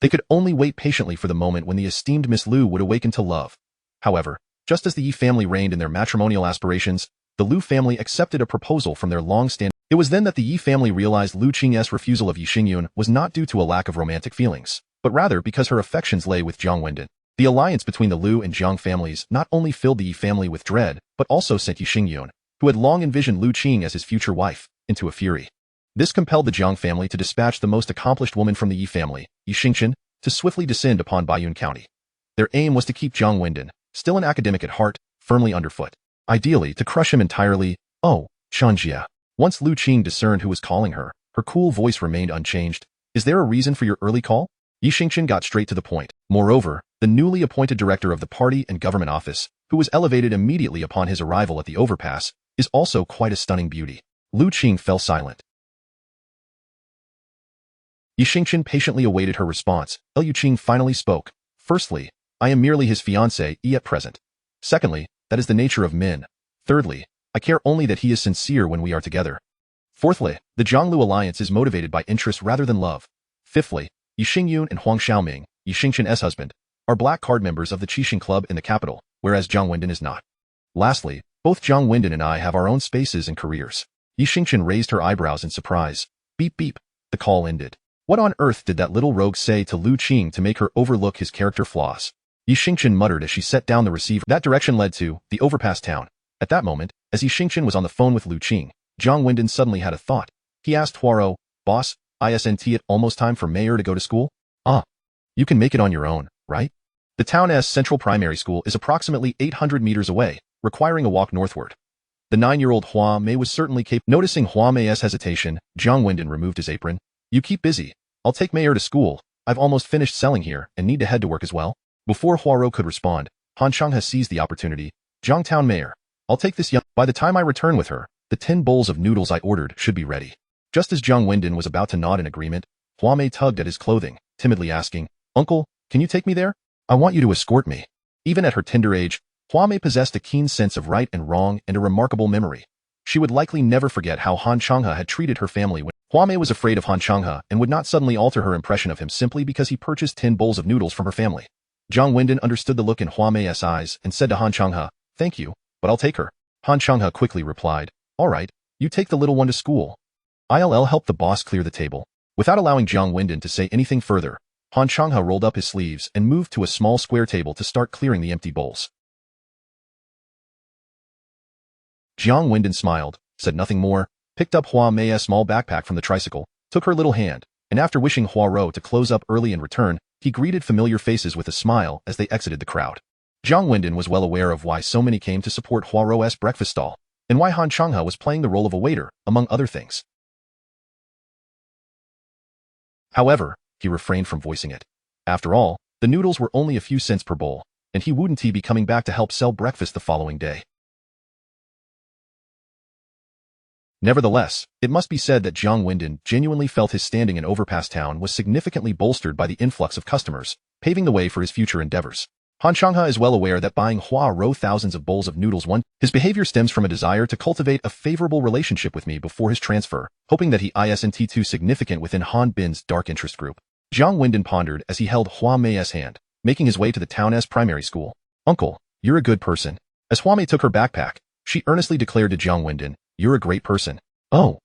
They could only wait patiently for the moment when the esteemed Miss Lu would awaken to love. However, just as the Yi family reigned in their matrimonial aspirations, the Lu family accepted a proposal from their long-standing. It was then that the Yi family realized Lu Qing's refusal of Yi Xingyun was not due to a lack of romantic feelings, but rather because her affections lay with Jiang Wendong. The alliance between the Lu and Jiang families not only filled the Yi family with dread, but also sent Yi Xingyun, who had long envisioned Lu Qing as his future wife, into a fury. This compelled the Jiang family to dispatch the most accomplished woman from the Yi family, Yi Xingchen, to swiftly descend upon Baiyun County. Their aim was to keep Jiang Wendong, still an academic at heart, firmly underfoot. Ideally, to crush him entirely. Oh, Shanjia. Once Lu Qing discerned who was calling her, her cool voice remained unchanged. Is there a reason for your early call? Yi Xingchen got straight to the point. Moreover, the newly appointed director of the party and government office, who was elevated immediately upon his arrival at the overpass, is also quite a stunning beauty. Lu Qing fell silent. Yi Xingchen patiently awaited her response. Lu Qing finally spoke. Firstly, I am merely his fiancée at present. Secondly, that is the nature of men. Thirdly, I care only that he is sincere when we are together. Fourthly, the Jiang-Lu alliance is motivated by interest rather than love. Fifthly, Yi Xingyun and Huang Xiaoming, Yi Xingchen's husband, are black card members of the Qixing Club in the capital, whereas Jiang Wendong is not. Lastly, both Jiang Wendong and I have our own spaces and careers. Yi Xingchen raised her eyebrows in surprise. Beep beep. The call ended. What on earth did that little rogue say to Lu Qing to make her overlook his character flaws? Yi Xingchen muttered as she set down the receiver. That direction led to the overpass town. At that moment, as Yi Xingchen was on the phone with Lu Qing, Jiang Wendong suddenly had a thought. He asked Huaro, boss, isn't it almost time for Mayor to go to school? Ah, you can make it on your own, right? The town's central primary school is approximately 800 meters away, requiring a walk northward. The 9-year-old Hua Mei was certainly capable. Noticing Hua Mei's hesitation, Jiang Wendong removed his apron. You keep busy. I'll take Mayor to school. I've almost finished selling here and need to head to work as well. Before Huaro could respond, Han Changhe seized the opportunity. Jiangtown Mayor, I'll take this young. By the time I return with her, the 10 bowls of noodles I ordered should be ready. Just as Jiang Wendong was about to nod in agreement, Hua Mei tugged at his clothing, timidly asking, Uncle, can you take me there? I want you to escort me. Even at her tender age, Hua Mei possessed a keen sense of right and wrong and a remarkable memory. She would likely never forget how Han Changhe had treated her family when Hua Mei was afraid of Han Changhe and would not suddenly alter her impression of him simply because he purchased 10 bowls of noodles from her family. Jiang Wendong understood the look in Hua Mei's eyes and said to Han Changhe, Thank you, but I'll take her. Han Changhe quickly replied, All right, you take the little one to school. I'll help the boss clear the table. Without allowing Jiang Wendong to say anything further, Han Changhe rolled up his sleeves and moved to a small square table to start clearing the empty bowls. Jiang Wendong smiled, said nothing more, picked up Hua Mei's small backpack from the tricycle, took her little hand, and after wishing Huaro to close up early in return, he greeted familiar faces with a smile as they exited the crowd. Jiang Wendong was well aware of why so many came to support Huaro's breakfast stall, and why Han Changhe was playing the role of a waiter, among other things. However, he refrained from voicing it. After all, the noodles were only a few cents per bowl, and he wouldn't be coming back to help sell breakfast the following day. Nevertheless, it must be said that Jiang Wendong genuinely felt his standing in Overpass Town was significantly bolstered by the influx of customers, paving the way for his future endeavors. Han Changhe is well aware that buying Huaro thousands of bowls of noodles his behavior stems from a desire to cultivate a favorable relationship with me before his transfer, hoping that he isn't too significant within Han Bin's dark interest group. Jiang Wendong pondered as he held Hua Mei's hand, making his way to the town's primary school. Uncle, you're a good person. As Hua Mei took her backpack, she earnestly declared to Jiang Wendong, You're a great person. Oh.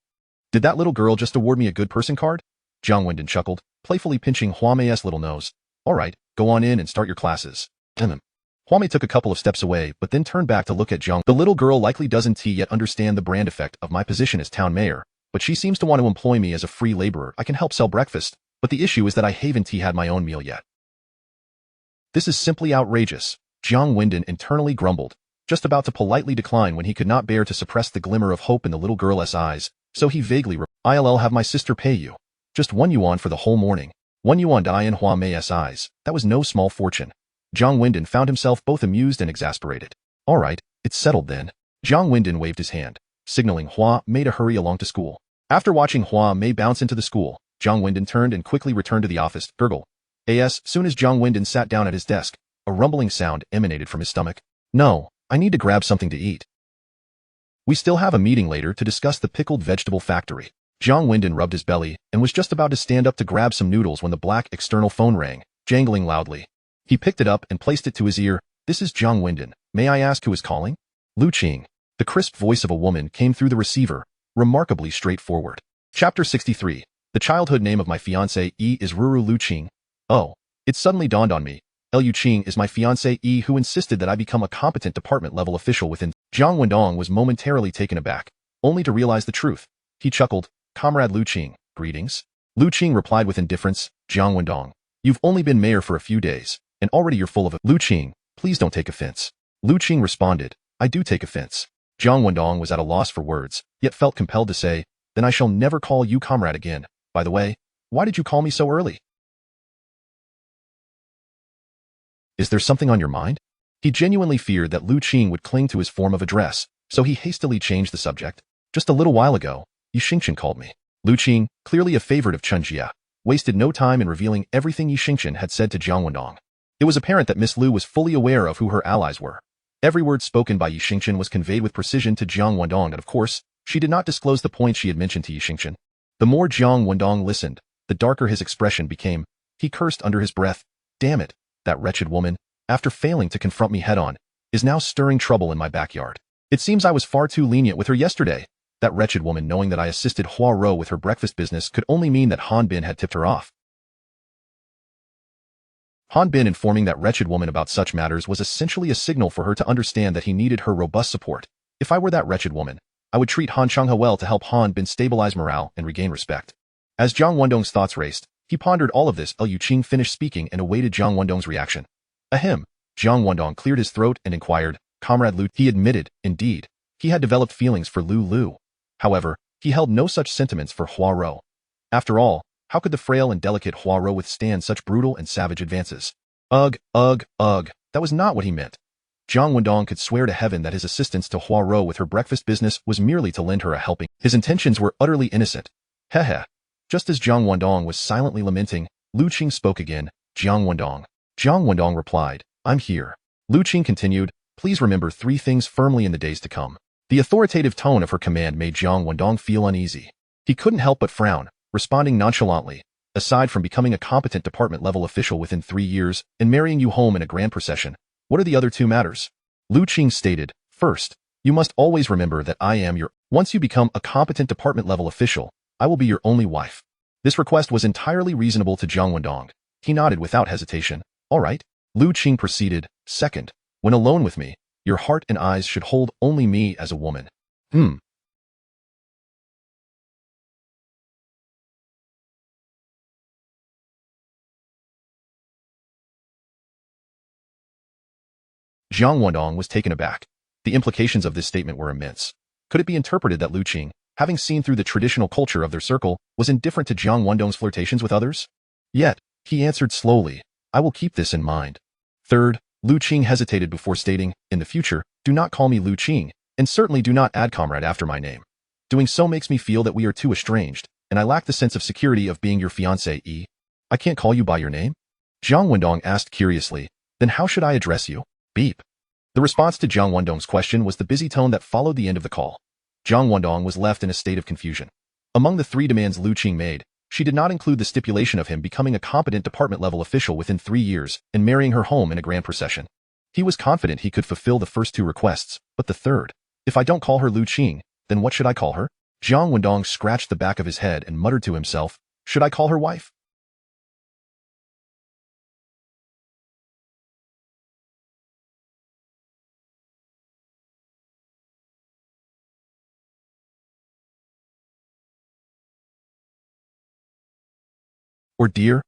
Did that little girl just award me a good person card? Jiang Wendong chuckled, playfully pinching Hua Mei's little nose. All right, go on in and start your classes. Hua Mei took a couple of steps away, but then turned back to look at Jiang. The little girl likely doesn't yet understand the brand effect of my position as town mayor, but she seems to want to employ me as a free laborer. I can help sell breakfast, but the issue is that I haven't had my own meal yet. This is simply outrageous, Jiang Wendong internally grumbled, just about to politely decline when he could not bear to suppress the glimmer of hope in the little girl's eyes, so he vaguely replied, "I'll have my sister pay you. Just 1 yuan for the whole morning." 1 yuan in Hua Mei's eyes, that was no small fortune. Jiang Wendong found himself both amused and exasperated. All right, it's settled then. Jiang Wendong waved his hand, signaling Hua Mei to hurry along to school. After watching Hua Mei bounce into the school, Jiang Wendong turned and quickly returned to the office, gurgle. As soon as Jiang Wendong sat down at his desk, a rumbling sound emanated from his stomach. No, I need to grab something to eat. We still have a meeting later to discuss the pickled vegetable factory. Jiang Wendong rubbed his belly and was just about to stand up to grab some noodles when the black external phone rang, jangling loudly. He picked it up and placed it to his ear. This is Jiang Wendong. May I ask who is calling? Lu Qing. The crisp voice of a woman came through the receiver, remarkably straightforward. Chapter 63. The childhood name of my fiancé is Ruru Lu Qing. Oh, it suddenly dawned on me. Lu Qing is my fiancé who insisted that I become a competent department-level official within. Jiang Wendong was momentarily taken aback, only to realize the truth. He chuckled. Comrade Lu Qing, greetings. Lu Qing replied with indifference. Jiang Wendong, you've only been mayor for a few days, and already you're full of it. Lu Qing, please don't take offense. Lu Qing responded. I do take offense. Jiang Wendong was at a loss for words, yet felt compelled to say, then I shall never call you comrade again. By the way, why did you call me so early? Is there something on your mind? He genuinely feared that Lu Qing would cling to his form of address, so he hastily changed the subject. Just a little while ago, Yi Xingchen called me. Lu Qing, clearly a favorite of Chen Jia, wasted no time in revealing everything Yi Xingchen had said to Jiang Wendong. It was apparent that Miss Lu was fully aware of who her allies were. Every word spoken by Yi Xingchen was conveyed with precision to Jiang Wendong, and of course, she did not disclose the points she had mentioned to Yi Xingchen. The more Jiang Wendong listened, the darker his expression became. He cursed under his breath. Damn it, that wretched woman, after failing to confront me head-on, is now stirring trouble in my backyard. It seems I was far too lenient with her yesterday. That wretched woman, knowing that I assisted Hua Rou with her breakfast business, could only mean that Han Bin had tipped her off. Han Bin informing that wretched woman about such matters was essentially a signal for her to understand that he needed her robust support. If I were that wretched woman, I would treat Han Changhe well to help Han Bin stabilize morale and regain respect. As Jiang Wendong's thoughts raced, he pondered all of this. Lu Qing finished speaking and awaited Jiang Wendong's reaction. Ahem. Jiang Wendong cleared his throat and inquired, Comrade Lu. He admitted, indeed, he had developed feelings for Lu. However, he held no such sentiments for Hua Rou. After all, how could the frail and delicate Hua Rou withstand such brutal and savage advances? Ugh, that was not what he meant. Jiang Wendong could swear to heaven that his assistance to Hua Rou with her breakfast business was merely to lend her a helping. His intentions were utterly innocent. Heh. Just as Jiang Wendong was silently lamenting, Lu Qing spoke again. Jiang Wendong. Jiang Wendong replied, I'm here. Lu Qing continued, please remember 3 things firmly in the days to come. The authoritative tone of her command made Jiang Wendong feel uneasy. He couldn't help but frown, responding nonchalantly. Aside from becoming a competent department-level official within 3 years and marrying you home in a grand procession, what are the other 2 matters? Lu Qing stated, first, you must always remember that I am your. Once you become a competent department-level official, I will be your only wife. This request was entirely reasonable to Jiang Wendong. He nodded without hesitation. All right. Lu Qing proceeded, second, when alone with me, your heart and eyes should hold only me as a woman. Jiang Wendong was taken aback. The implications of this statement were immense. Could it be interpreted that Lu Qing, having seen through the traditional culture of their circle, was indifferent to Jiang Wendong's flirtations with others? Yet, he answered slowly, I will keep this in mind. Third, Lu Qing hesitated before stating, in the future, do not call me Lu Qing, and certainly do not add comrade after my name. Doing so makes me feel that we are too estranged, and I lack the sense of security of being your fiancé. I can't call you by your name? Jiang Wendong asked curiously, then how should I address you? Beep. The response to Jiang Wendong's question was the busy tone that followed the end of the call. Jiang Wendong was left in a state of confusion. Among the 3 demands Lu Qing made, she did not include the stipulation of him becoming a competent department-level official within 3 years and marrying her home in a grand procession. He was confident he could fulfill the first 2 requests, but the third, if I don't call her Lu Qing, then what should I call her? Jiang Wendong scratched the back of his head and muttered to himself, should I call her wife? Or dear?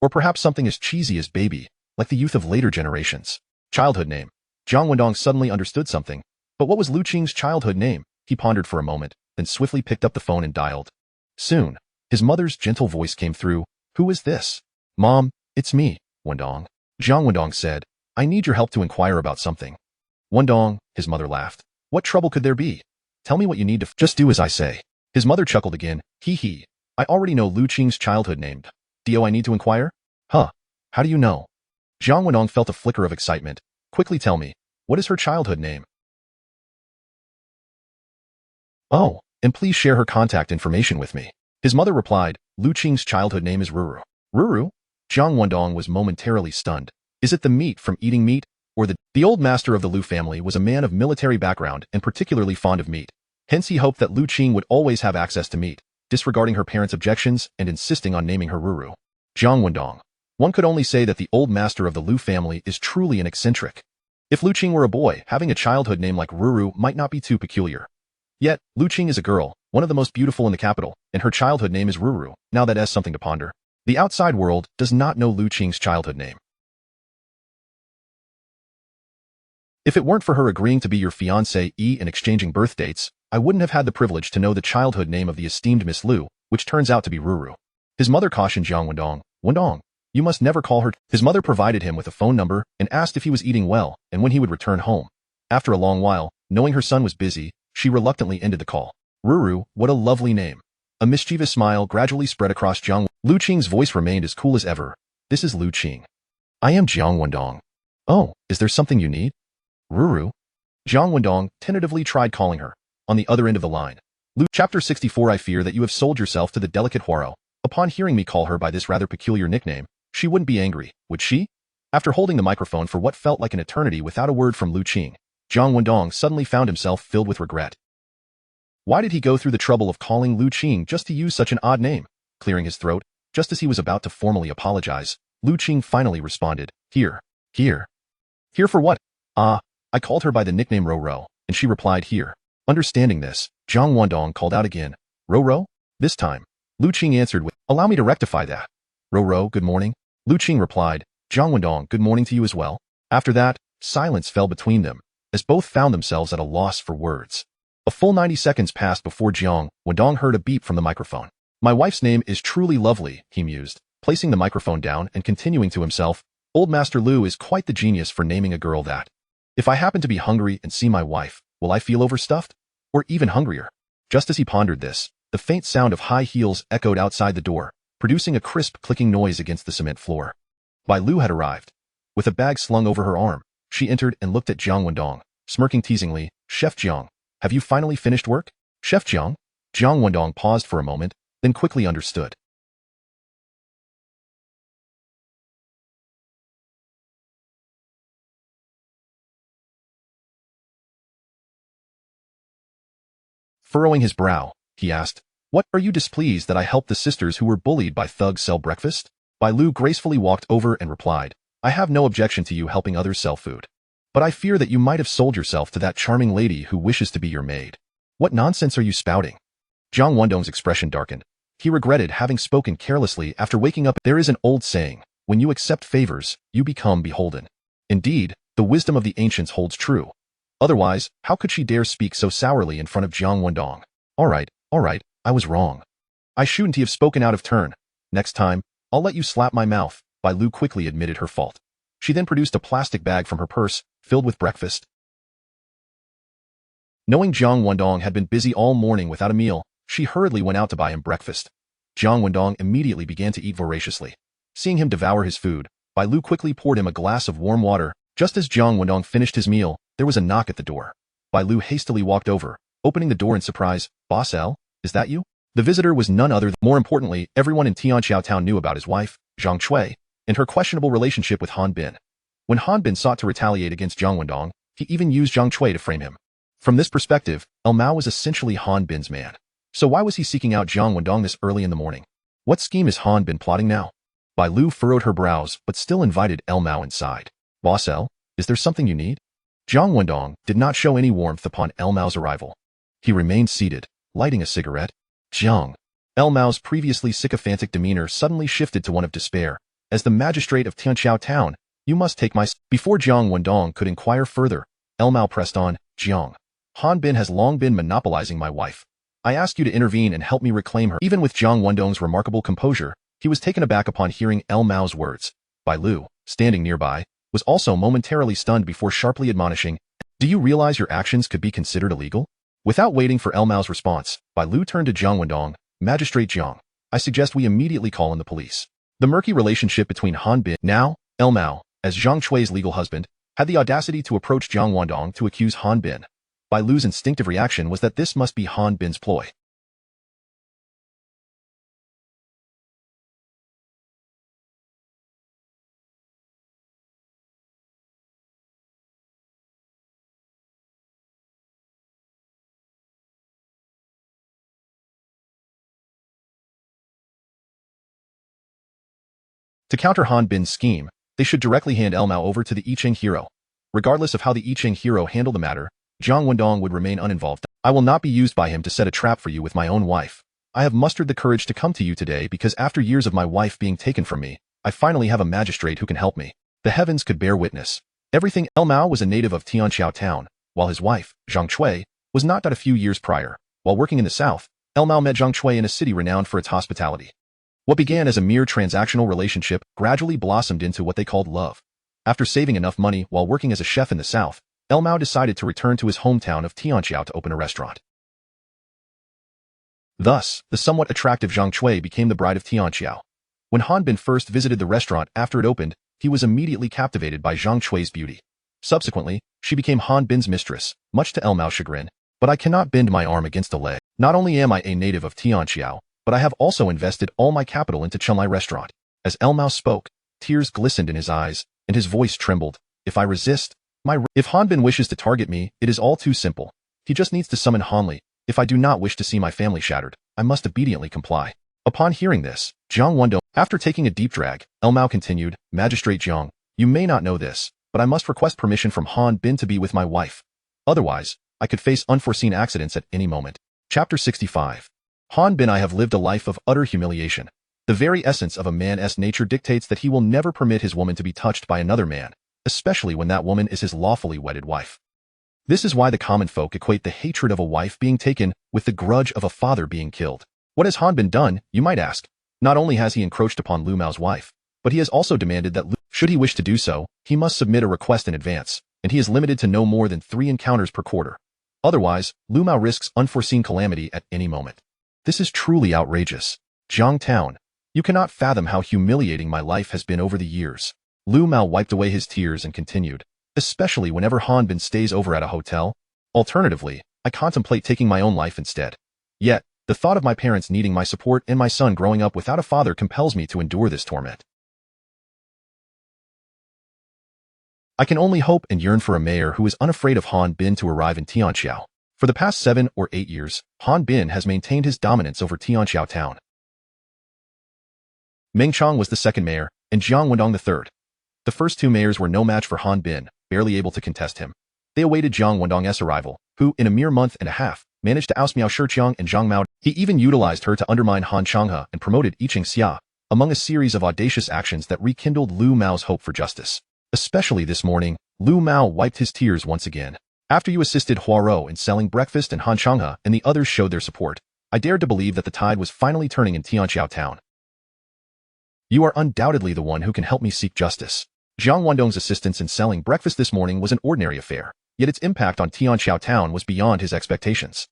Or perhaps something as cheesy as baby, like the youth of later generations. Childhood name. Jiang Wendong suddenly understood something. But what was Lu Qing's childhood name? He pondered for a moment, then swiftly picked up the phone and dialed. Soon, his mother's gentle voice came through. Who is this? Mom, it's me, Wendong. Jiang Wendong said, I need your help to inquire about something. Wendong, his mother laughed. What trouble could there be? Tell me what you need to just do as I say. His mother chuckled again. Hee hee. I already know Lu Qing's childhood name. Do I need to inquire? Huh. How do you know? Jiang Wendong felt a flicker of excitement. Quickly tell me, what is her childhood name? Oh, and please share her contact information with me. His mother replied, Lu Qing's childhood name is Ruru. Ruru? Jiang Wendong was momentarily stunned. Is it the meat from eating meat? Or the old master of the Lu family was a man of military background and particularly fond of meat. Hence he hoped that Lu Qing would always have access to meat, disregarding her parents' objections and insisting on naming her Ruru. Jiang Wendong. One could only say that the old master of the Lu family is truly an eccentric. If Lu Qing were a boy, having a childhood name like Ruru might not be too peculiar. Yet, Lu Qing is a girl, one of the most beautiful in the capital, and her childhood name is Ruru. Now that is something to ponder. The outside world does not know Lu Qing's childhood name. If it weren't for her agreeing to be your fiancée and exchanging birth dates, I wouldn't have had the privilege to know the childhood name of the esteemed Miss Lu, which turns out to be Ruru. His mother cautioned Jiang Wendong, Wendong, you must never call her. His mother provided him with a phone number and asked if he was eating well and when he would return home. After a long while, knowing her son was busy, she reluctantly ended the call. Ruru, what a lovely name. A mischievous smile gradually spread across Jiang. Lu Qing's voice remained as cool as ever. This is Lu Qing. I am Jiang Wendong. Oh, is there something you need? Ruru? Jiang Wendong tentatively tried calling her. On the other end of the line. Lu, Chapter 64. I fear that you have sold yourself to the delicate Huaro. Upon hearing me call her by this rather peculiar nickname, she wouldn't be angry, would she? After holding the microphone for what felt like an eternity without a word from Lu Qing, Jiang Wendong suddenly found himself filled with regret. Why did he go through the trouble of calling Lu Qing just to use such an odd name? Clearing his throat, just as he was about to formally apologize, Lu Qing finally responded, Here. Here for what? I called her by the nickname Ro-Ro, and she replied here. Understanding this, Jiang Wendong called out again, Ro-Ro? This time, Lu Qing answered with, Allow me to rectify that. Ro-Ro, good morning. Lu Qing replied, Jiang Wendong, good morning to you as well. After that, silence fell between them, as both found themselves at a loss for words. A full 90 seconds passed before Jiang Wendong heard a beep from the microphone. My wife's name is truly lovely, he mused, placing the microphone down and continuing to himself, Old Master Lu is quite the genius for naming a girl that. If I happen to be hungry and see my wife, will I feel overstuffed? Or even hungrier? Just as he pondered this, the faint sound of high heels echoed outside the door, producing a crisp clicking noise against the cement floor. Bai Lu had arrived. With a bag slung over her arm, she entered and looked at Jiang Wendong, smirking teasingly, Chef Jiang, have you finally finished work? Chef Jiang? Jiang Wendong paused for a moment, then quickly understood. Furrowing his brow, he asked, What, are you displeased that I helped the sisters who were bullied by thugs sell breakfast? Bai Lu gracefully walked over and replied, I have no objection to you helping others sell food. But I fear that you might have sold yourself to that charming lady who wishes to be your maid. What nonsense are you spouting? Jiang Wendong's expression darkened. He regretted having spoken carelessly after waking up. There is an old saying, when you accept favors, you become beholden. Indeed, the wisdom of the ancients holds true. Otherwise, how could she dare speak so sourly in front of Jiang Wendong? All right, I was wrong. I shouldn't have spoken out of turn. Next time, I'll let you slap my mouth. Bai Lu quickly admitted her fault. She then produced a plastic bag from her purse, filled with breakfast. Knowing Jiang Wendong had been busy all morning without a meal, she hurriedly went out to buy him breakfast. Jiang Wendong immediately began to eat voraciously. Seeing him devour his food, Bai Lu quickly poured him a glass of warm water. Just as Jiang Wendong finished his meal, there was a knock at the door. Bai Lu hastily walked over, opening the door in surprise. Boss L, is that you? The visitor was none other than, more importantly, everyone in Tianqiao Town knew about his wife, Zhang Chui, and her questionable relationship with Han Bin. When Han Bin sought to retaliate against Jiang Wendong, he even used Zhang Chui to frame him. From this perspective, El Mao was essentially Han Bin's man. So why was he seeking out Jiang Wendong this early in the morning? What scheme is Han Bin plotting now? Bai Lu furrowed her brows but still invited El Mao inside. Boss L, is there something you need? Jiang Wendong did not show any warmth upon El Mao's arrival. He remained seated, lighting a cigarette. Jiang, Mao's previously sycophantic demeanor suddenly shifted to one of despair. As the magistrate of Tianqiao Town, you must take my... Before Jiang Wendong could inquire further, Mao pressed on, Jiang. Han Bin has long been monopolizing my wife. I ask you to intervene and help me reclaim her. Even with Jiang Wendong's remarkable composure, he was taken aback upon hearing Mao's words. Bai Lu, standing nearby, was also momentarily stunned before sharply admonishing, do you realize your actions could be considered illegal? Without waiting for Mao's response, Bai Lu turned to Jiang Wendong, Magistrate Jiang, I suggest we immediately call in the police. The murky relationship between Han Bin, now Mao, as Zhang Chui's legal husband, had the audacity to approach Jiang Wendong to accuse Han Bin. Bai Lu's instinctive reaction was that this must be Han Bin's ploy. To counter Han Bin's scheme, they should directly hand Mao over to the I Ching hero. Regardless of how the I Ching hero handled the matter, Jiang Wendong would remain uninvolved. I will not be used by him to set a trap for you with my own wife. I have mustered the courage to come to you today because after years of my wife being taken from me, I finally have a magistrate who can help me. The heavens could bear witness. Everything. Mao was a native of Tianqiao Town, while his wife, Zhang Chui, was not dead a few years prior. While working in the south, Mao met Zhang Chui in a city renowned for its hospitality. What began as a mere transactional relationship gradually blossomed into what they called love. After saving enough money while working as a chef in the south, Mao decided to return to his hometown of Tianqiao to open a restaurant. Thus, the somewhat attractive Zhang Chui became the bride of Tianqiao. When Han Bin first visited the restaurant after it opened, he was immediately captivated by Zhang Chui's beauty. Subsequently, she became Han Bin's mistress, much to Mao's chagrin. But I cannot bend my arm against a leg. Not only am I a native of Tianqiao, but I have also invested all my capital into Chunlai restaurant. As Mao spoke, tears glistened in his eyes, and his voice trembled. If I resist, if Han Bin wishes to target me, it is all too simple. He just needs to summon Hanli. If I do not wish to see my family shattered, I must obediently comply. Upon hearing this, Jiang Wendong, after taking a deep drag, Mao continued, Magistrate Jiang, you may not know this, but I must request permission from Han Bin to be with my wife. Otherwise, I could face unforeseen accidents at any moment. Chapter 65. Han Bin I have lived a life of utter humiliation. The very essence of a man's nature dictates that he will never permit his woman to be touched by another man, especially when that woman is his lawfully wedded wife. This is why the common folk equate the hatred of a wife being taken with the grudge of a father being killed. What has Han Bin done, you might ask? Not only has he encroached upon Lu Mao's wife, but he has also demanded that should he wish to do so, he must submit a request in advance, and he is limited to no more than 3 encounters per quarter. Otherwise, Lu Mao risks unforeseen calamity at any moment. This is truly outrageous. Jiang Town, you cannot fathom how humiliating my life has been over the years. Lu Mao wiped away his tears and continued, especially whenever Han Bin stays over at a hotel. Alternatively, I contemplate taking my own life instead. Yet, the thought of my parents needing my support and my son growing up without a father compels me to endure this torment. I can only hope and yearn for a mayor who is unafraid of Han Bin to arrive in Tianqiao. For the past 7 or 8 years, Han Bin has maintained his dominance over Tianqiao Town. Meng Chang was the second mayor, and Jiang Wendong the third. The first 2 mayors were no match for Han Bin, barely able to contest him. They awaited Jiang Wendong's arrival, who, in a mere month and a half, managed to oust Miao Shiqiang and Zhang Mao. He even utilized her to undermine Han Changhe and promoted Yiqing Xia, among a series of audacious actions that rekindled Lu Mao's hope for justice. Especially this morning, Lu Mao wiped his tears once again. After you assisted Huaro in selling breakfast and Han Changhe and the others showed their support, I dared to believe that the tide was finally turning in Tianqiao Town. You are undoubtedly the one who can help me seek justice. Jiang Wendong's assistance in selling breakfast this morning was an ordinary affair, yet its impact on Tianqiao Town was beyond his expectations.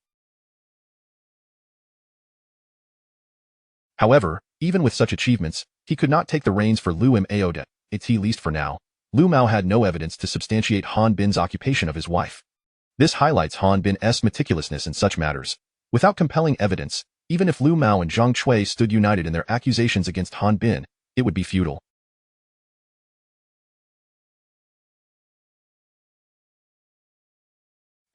However, even with such achievements, he could not take the reins for Lu Mao at least for now. Lu Mao had no evidence to substantiate Han Bin's occupation of his wife. This highlights Han Bin's meticulousness in such matters. Without compelling evidence, even if Lu Mao and Zhang Chui stood united in their accusations against Han Bin, it would be futile.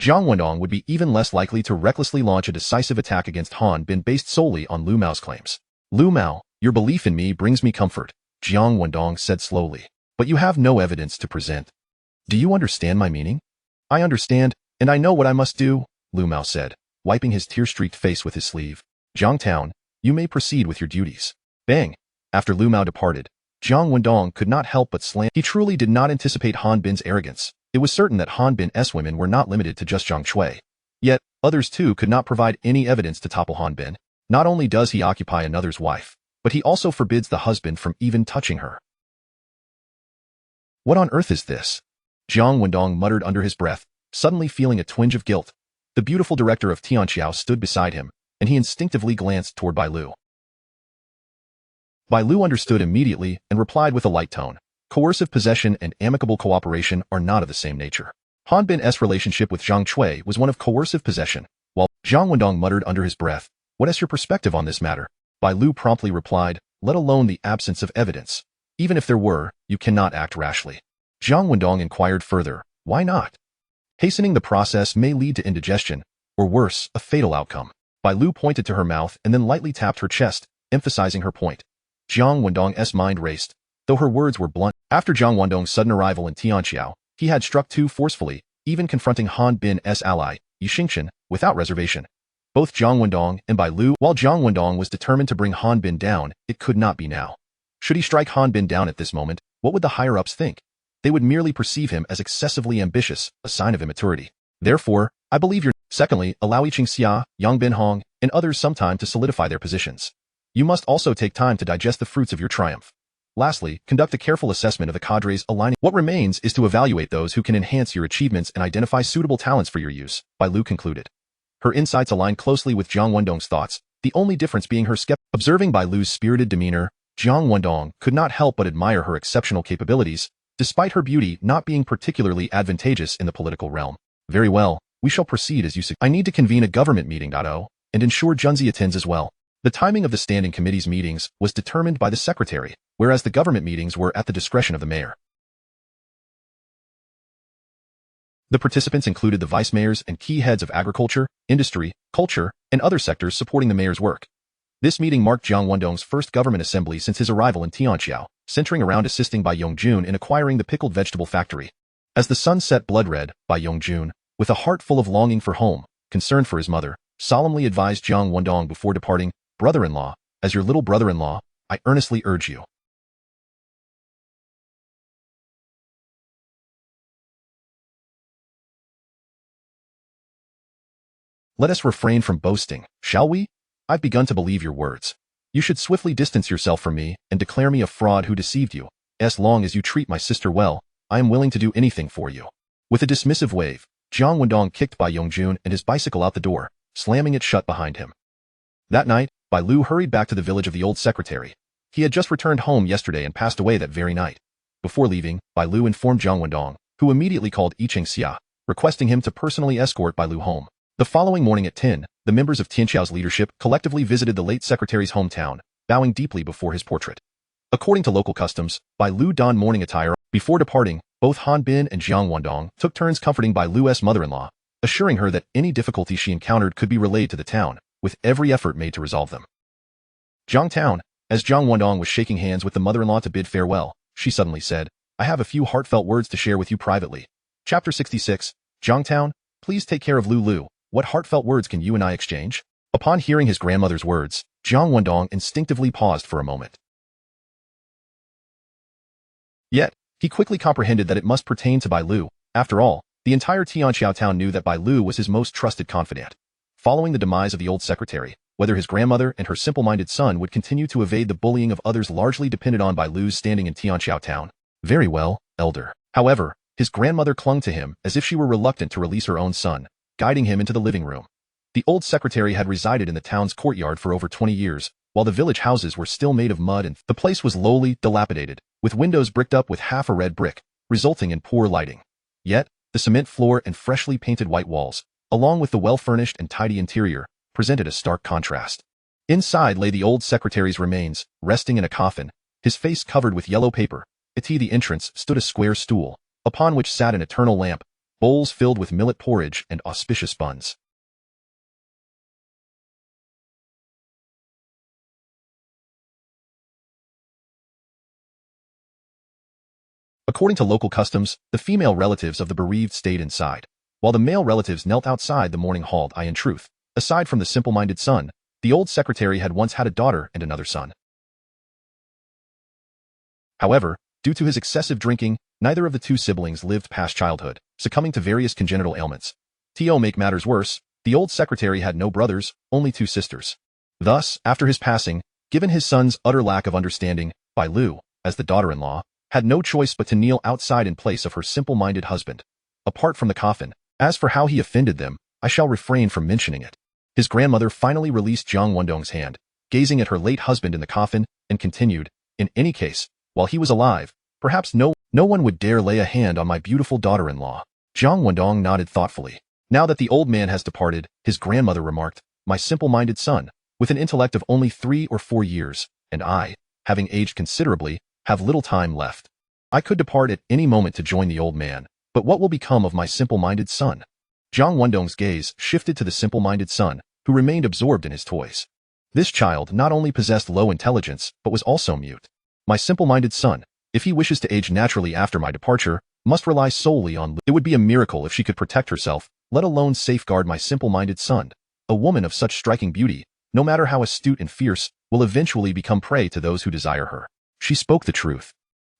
Jiang Wendong would be even less likely to recklessly launch a decisive attack against Han Bin based solely on Lu Mao's claims. Lu Mao, your belief in me brings me comfort, Jiang Wendong said slowly. But you have no evidence to present. Do you understand my meaning? I understand, and I know what I must do, Lu Mao said, wiping his tear-streaked face with his sleeve. Jiang Town, You may proceed with your duties. Bang! After Lu Mao departed, Jiang Wendong could not help but slam. He truly did not anticipate Han Bin's arrogance. It was certain that Han Bin's women were not limited to just Zhang Shui. Yet, others too could not provide any evidence to topple Han Bin. Not only does he occupy another's wife, but he also forbids the husband from even touching her. What on earth is this? Jiang Wendong muttered under his breath, suddenly feeling a twinge of guilt. The beautiful director of Tianqiao stood beside him, and he instinctively glanced toward Bai Lu. Bai Lu understood immediately and replied with a light tone. Coercive possession and amicable cooperation are not of the same nature. Han Bin's relationship with Zhang Shui was one of coercive possession, while Jiang Wendong muttered under his breath, "What is your perspective on this matter?" Bai Lu promptly replied, "Let alone the absence of evidence. Even if there were, you cannot act rashly." Jiang Wendong inquired further, "Why not? Hastening the process may lead to indigestion, or worse, a fatal outcome." Bai Lu pointed to her mouth and then lightly tapped her chest, emphasizing her point. Jiang Wendong's mind raced, though her words were blunt. After Jiang Wendong's sudden arrival in Tianqiao, he had struck too forcefully, even confronting Han Bin's ally, Yi Xingchen, without reservation. Both Jiang Wendong and Bai Lu, while Jiang Wendong was determined to bring Han Bin down, it could not be now. Should he strike Han Bin down at this moment, what would the higher-ups think? They would merely perceive him as excessively ambitious, a sign of immaturity. Therefore, I believe you're. Secondly, allow Yi Qingxia, Yang Binhong, and others some time to solidify their positions. You must also take time to digest the fruits of your triumph. Lastly, conduct a careful assessment of the cadres aligning. What remains is to evaluate those who can enhance your achievements and identify suitable talents for your use, Bai Lu concluded. Her insights aligned closely with Jiang Wendong's thoughts, the only difference being her skepticism. Observing Bai Lu's spirited demeanor, Jiang Wendong could not help but admire her exceptional capabilities, despite her beauty not being particularly advantageous in the political realm. Very well, we shall proceed as you suggest. I need to convene a government meeting, and ensure Junzi attends as well. The timing of the standing committee's meetings was determined by the secretary, whereas the government meetings were at the discretion of the mayor. The participants included the vice mayors and key heads of agriculture, industry, culture, and other sectors supporting the mayor's work. This meeting marked Jiang Wendong's first government assembly since his arrival in Tianqiao, centering around assisting Bai Yongjun in acquiring the pickled vegetable factory. As the sun set blood red, Bai Yongjun, with a heart full of longing for home, concerned for his mother, solemnly advised Jiang Wendong before departing, "Brother-in-law, as your little brother-in-law, I earnestly urge you. Let us refrain from boasting, shall we? I've begun to believe your words. You should swiftly distance yourself from me and declare me a fraud who deceived you. As long as you treat my sister well, I am willing to do anything for you." With a dismissive wave, Jiang Wendong kicked Bai Yongjun and his bicycle out the door, slamming it shut behind him. That night, Bai Lu hurried back to the village of the old secretary. He had just returned home yesterday and passed away that very night. Before leaving, Bai Lu informed Jiang Wendong, who immediately called Yi Qingxia, requesting him to personally escort Bai Lu home. The following morning at 10, the members of Tianqiao's leadership collectively visited the late secretary's hometown, bowing deeply before his portrait. According to local customs, Bai Lu donned mourning attire. Before departing, both Han Bin and Jiang Wendong took turns comforting Bai Lu's mother-in-law, assuring her that any difficulties she encountered could be relayed to the town, with every effort made to resolve them. Jiangtown, as Jiang Wendong was shaking hands with the mother-in-law to bid farewell, she suddenly said, "I have a few heartfelt words to share with you privately." Chapter 66, Jiangtown, please take care of Lu. What heartfelt words can you and I exchange? Upon hearing his grandmother's words, Jiang Wendong instinctively paused for a moment. Yet, he quickly comprehended that it must pertain to Bai Lu. After all, the entire Tianqiao town knew that Bai Lu was his most trusted confidant. Following the demise of the old secretary, whether his grandmother and her simple-minded son would continue to evade the bullying of others largely depended on Bai Lu's standing in Tianqiao town. Very well, elder. However, his grandmother clung to him as if she were reluctant to release her own son, guiding him into the living room. The old secretary had resided in the town's courtyard for over 20 years, while the village houses were still made of mud and the place was lowly, dilapidated, with windows bricked up with half a red brick, resulting in poor lighting. Yet, the cement floor and freshly painted white walls, along with the well-furnished and tidy interior, presented a stark contrast. Inside lay the old secretary's remains, resting in a coffin, his face covered with yellow paper. At the entrance stood a square stool, upon which sat an eternal lamp, bowls filled with millet porridge and auspicious buns. According to local customs, the female relatives of the bereaved stayed inside, while the male relatives knelt outside the mourning hall. In truth, aside from the simple-minded son, The old secretary had once had a daughter and another son. However, due to his excessive drinking, neither of the two siblings lived past childhood, succumbing to various congenital ailments. To make matters worse, the old secretary had no brothers, only two sisters. Thus, after his passing, given his son's utter lack of understanding, Bai Lu, as the daughter-in-law, had no choice but to kneel outside in place of her simple-minded husband. Apart from the coffin, as for how he offended them, I shall refrain from mentioning it. His grandmother finally released Jiang Wendong's hand, gazing at her late husband in the coffin, and continued, in any case, while he was alive, perhaps no one would dare lay a hand on my beautiful daughter-in-law. Jiang Wendong nodded thoughtfully. Now that the old man has departed, his grandmother remarked, my simple-minded son, with an intellect of only 3 or 4 years, and I, having aged considerably, have little time left. I could depart at any moment to join the old man, but what will become of my simple-minded son? Jiang Wendong's gaze shifted to the simple-minded son, who remained absorbed in his toys. This child not only possessed low intelligence, but was also mute. My simple-minded son, if he wishes to age naturally after my departure, must rely solely on Lu. It would be a miracle if she could protect herself, let alone safeguard my simple-minded son. A woman of such striking beauty, no matter how astute and fierce, will eventually become prey to those who desire her. She spoke the truth.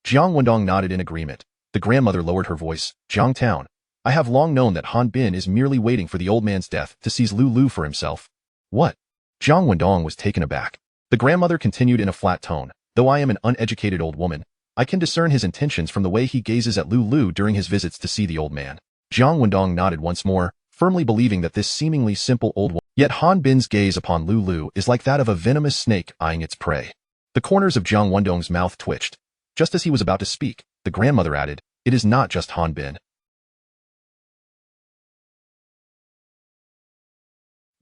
Jiang Wendong nodded in agreement. The grandmother lowered her voice. Jiang Town, I have long known that Han Bin is merely waiting for the old man's death to seize Lu Lu for himself. What? Jiang Wendong was taken aback. The grandmother continued in a flat tone. Though I am an uneducated old woman, I can discern his intentions from the way he gazes at Lu Lu during his visits to see the old man. Jiang Wendong nodded once more, firmly believing that this seemingly simple old woman. Yet Han Bin's gaze upon Lu Lu is like that of a venomous snake eyeing its prey. The corners of Jiang Wendong's mouth twitched. Just as he was about to speak, the grandmother added, it is not just Han Bin.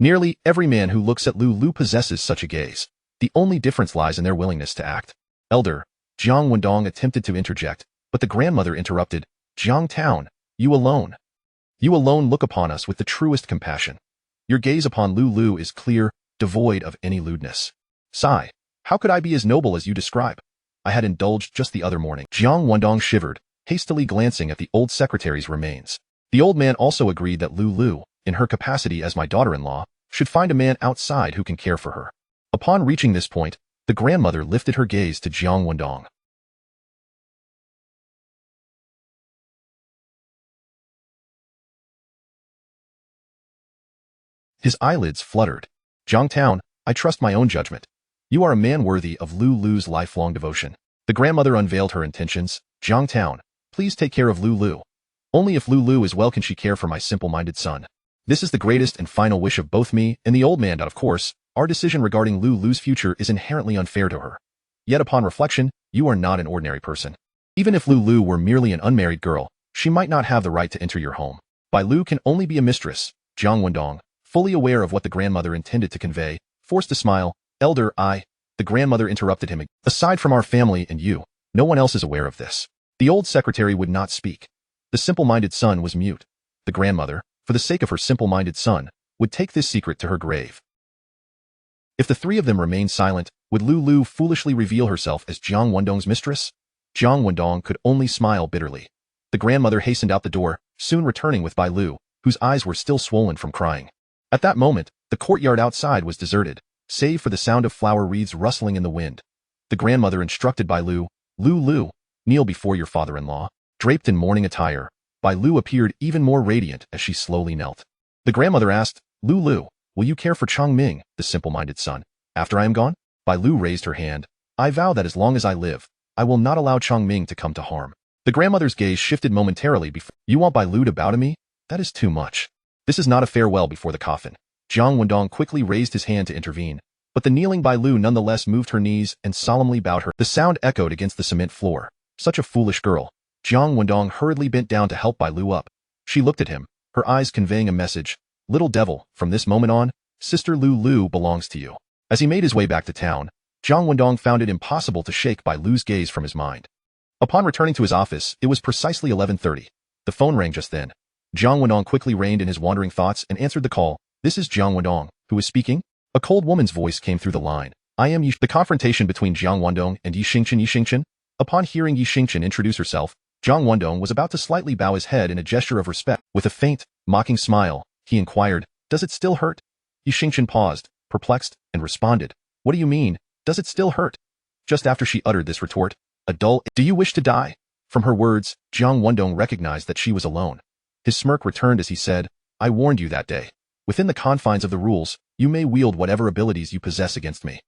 Nearly every man who looks at Lu Lu possesses such a gaze. The only difference lies in their willingness to act. Elder, Jiang Wendong attempted to interject, but the grandmother interrupted. Jiang Town, you alone look upon us with the truest compassion. Your gaze upon Lu Lu is clear, devoid of any lewdness. Sigh, how could I be as noble as you describe? I had indulged just the other morning. Jiang Wendong shivered, hastily glancing at the old secretary's remains. The old man also agreed that Lu Lu, in her capacity as my daughter-in-law, should find a man outside who can care for her. Upon reaching this point, the grandmother lifted her gaze to Jiang Wendong. His eyelids fluttered. Jiang Town, I trust my own judgment. You are a man worthy of Lu Lu's lifelong devotion. The grandmother unveiled her intentions. Jiang Town, please take care of Lu Lu. Only if Lu Lu is well can she care for my simple-minded son. This is the greatest and final wish of both me and the old man. Of course, our decision regarding Lu Lu's future is inherently unfair to her. Yet upon reflection, you are not an ordinary person. Even if Lu Lu were merely an unmarried girl, she might not have the right to enter your home. Bai Lu can only be a mistress. Jiang Wendong, fully aware of what the grandmother intended to convey, forced a smile. Elder, the grandmother interrupted him. Aside from our family and you, no one else is aware of this. The old secretary would not speak. The simple-minded son was mute. The grandmother, for the sake of her simple-minded son, would take this secret to her grave. If the three of them remained silent, would Lu Lu foolishly reveal herself as Jiang Wendong's mistress? Jiang Wendong could only smile bitterly. The grandmother hastened out the door, soon returning with Bai Lu, whose eyes were still swollen from crying. At that moment, the courtyard outside was deserted, save for the sound of flower wreaths rustling in the wind. The grandmother instructed Bai Lu, Lu Lu, kneel before your father-in-law. Draped in mourning attire, Bai Lu appeared even more radiant as she slowly knelt. The grandmother asked, Lu Lu, will you care for Chang Ming, the simple-minded son, after I am gone? Bai Lu raised her hand. I vow that as long as I live, I will not allow Chang Ming to come to harm. The grandmother's gaze shifted momentarily before. You want Bai Lu to bow to me? That is too much. This is not a farewell before the coffin. Jiang Wendong quickly raised his hand to intervene, but the kneeling Bai Lu nonetheless moved her knees and solemnly bowed her. The sound echoed against the cement floor. Such a foolish girl. Jiang Wendong hurriedly bent down to help Bai Lu up. She looked at him, her eyes conveying a message. Little devil, from this moment on, Sister Lu Lu belongs to you. As he made his way back to town, Jiang Wendong found it impossible to shake Bai Lu's gaze from his mind. Upon returning to his office, it was precisely 11:30. The phone rang just then. Jiang Wendong quickly reined in his wandering thoughts and answered the call. This is Jiang Wendong. Who is speaking? A cold woman's voice came through the line. I am Yi. The confrontation between Jiang Wendong and Yi Xingchen. Upon hearing Yi Xingchen introduce herself, Jiang Wendong was about to slightly bow his head in a gesture of respect. With a faint, mocking smile, he inquired, does it still hurt? Yi Xingchen paused, perplexed, and responded, "What do you mean? Does it still hurt?" Just after she uttered this retort, a dull, "Do you wish to die?" From her words, Jiang Wendong recognized that she was alone. His smirk returned as he said, "I warned you that day. Within the confines of the rules, you may wield whatever abilities you possess against me.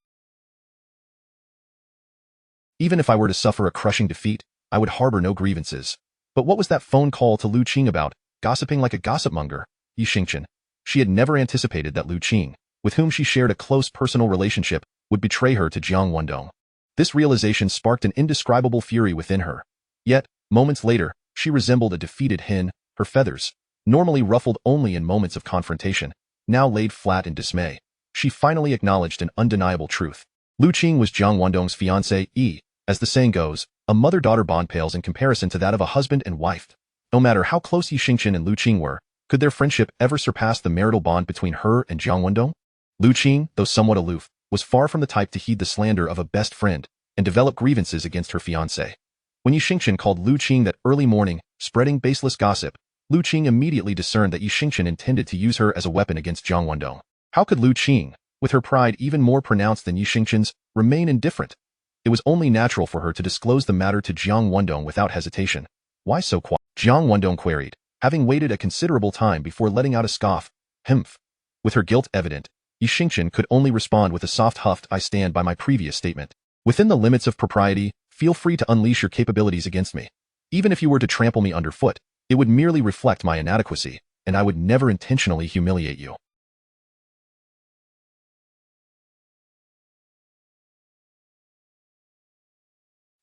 Even if I were to suffer a crushing defeat, I would harbor no grievances." But what was that phone call to Lu Qing about, gossiping like a gossipmonger? Yi Xingqian. She had never anticipated that Lu Qing, with whom she shared a close personal relationship, would betray her to Jiang Wendong. This realization sparked an indescribable fury within her. Yet, moments later, she resembled a defeated hen, her feathers, normally ruffled only in moments of confrontation, now laid flat in dismay. She finally acknowledged an undeniable truth. Lu Qing was Jiang Wendong's fiancée. As the saying goes, a mother-daughter bond pales in comparison to that of a husband and wife. No matter how close Yi Xingqian and Lu Qing were, could their friendship ever surpass the marital bond between her and Jiang Wendong? Lu Qing, though somewhat aloof, was far from the type to heed the slander of a best friend and develop grievances against her fiancé. When Yi Xingqian called Lu Qing that early morning, spreading baseless gossip, Lu Qing immediately discerned that Yi Xingqian intended to use her as a weapon against Jiang Wendong. How could Lu Qing, with her pride even more pronounced than Yi Xingqian's, remain indifferent? It was only natural for her to disclose the matter to Jiang Wendong without hesitation. "Why so quiet?" Jiang Wendong queried, having waited a considerable time before letting out a scoff. "Humph." With her guilt evident, Yi Xingqian could only respond with a soft huff. "I stand by my previous statement. Within the limits of propriety, feel free to unleash your capabilities against me. Even if you were to trample me underfoot, it would merely reflect my inadequacy, and I would never intentionally humiliate you."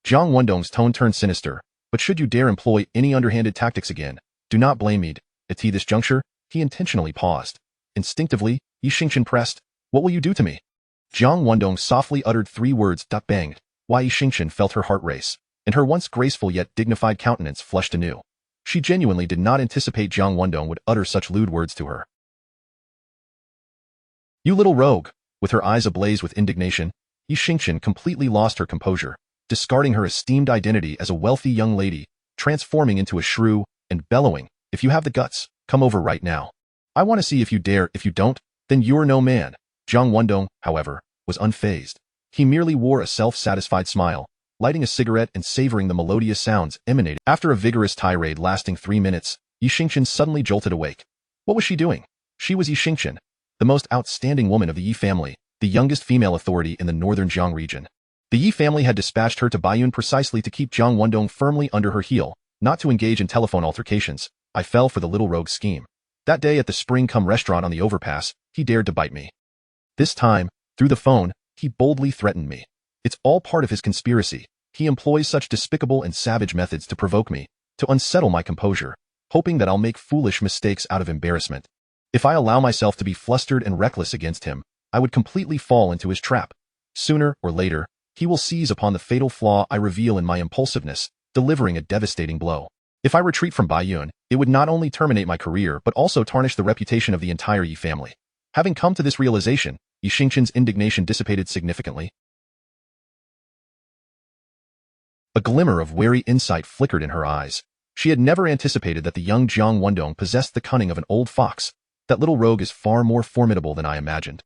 Jiang Wendong's tone turned sinister. "But should you dare employ any underhanded tactics again, do not blame me." At this juncture, he intentionally paused. Instinctively, Yi Xingqian pressed, "What will you do to me?" Jiang Wendong softly uttered 3 words. Bang. Why Yi Xingqian felt her heart race, and her once graceful yet dignified countenance flushed anew. She genuinely did not anticipate Jiang Wendong would utter such lewd words to her. "You little rogue!" With her eyes ablaze with indignation, Yi Xingqian completely lost her composure, discarding her esteemed identity as a wealthy young lady, transforming into a shrew, and bellowing, "If you have the guts, come over right now. I want to see if you dare. If you don't, then you're no man." Jiang Wendong, however, was unfazed. He merely wore a self-satisfied smile, lighting a cigarette and savoring the melodious sounds emanating. After a vigorous tirade lasting 3 minutes, Yi Xingqian suddenly jolted awake. What was she doing? She was Yi Xingqian, the most outstanding woman of the Yi family, the youngest female authority in the northern Jiang region. The Yi family had dispatched her to Baiyun precisely to keep Jiang Wendong firmly under her heel, not to engage in telephone altercations. I fell for the little rogue's scheme. That day at the Spring-Come restaurant on the overpass, he dared to bite me. This time, through the phone, he boldly threatened me. It's all part of his conspiracy. He employs such despicable and savage methods to provoke me, to unsettle my composure, hoping that I'll make foolish mistakes out of embarrassment. If I allow myself to be flustered and reckless against him, I would completely fall into his trap. Sooner or later, he will seize upon the fatal flaw I reveal in my impulsiveness, delivering a devastating blow. If I retreat from Baiyun, it would not only terminate my career but also tarnish the reputation of the entire Yi family. Having come to this realization, Yi Xingqian's indignation dissipated significantly. A glimmer of wary insight flickered in her eyes. She had never anticipated that the young Jiang Wendong possessed the cunning of an old fox. That little rogue is far more formidable than I imagined.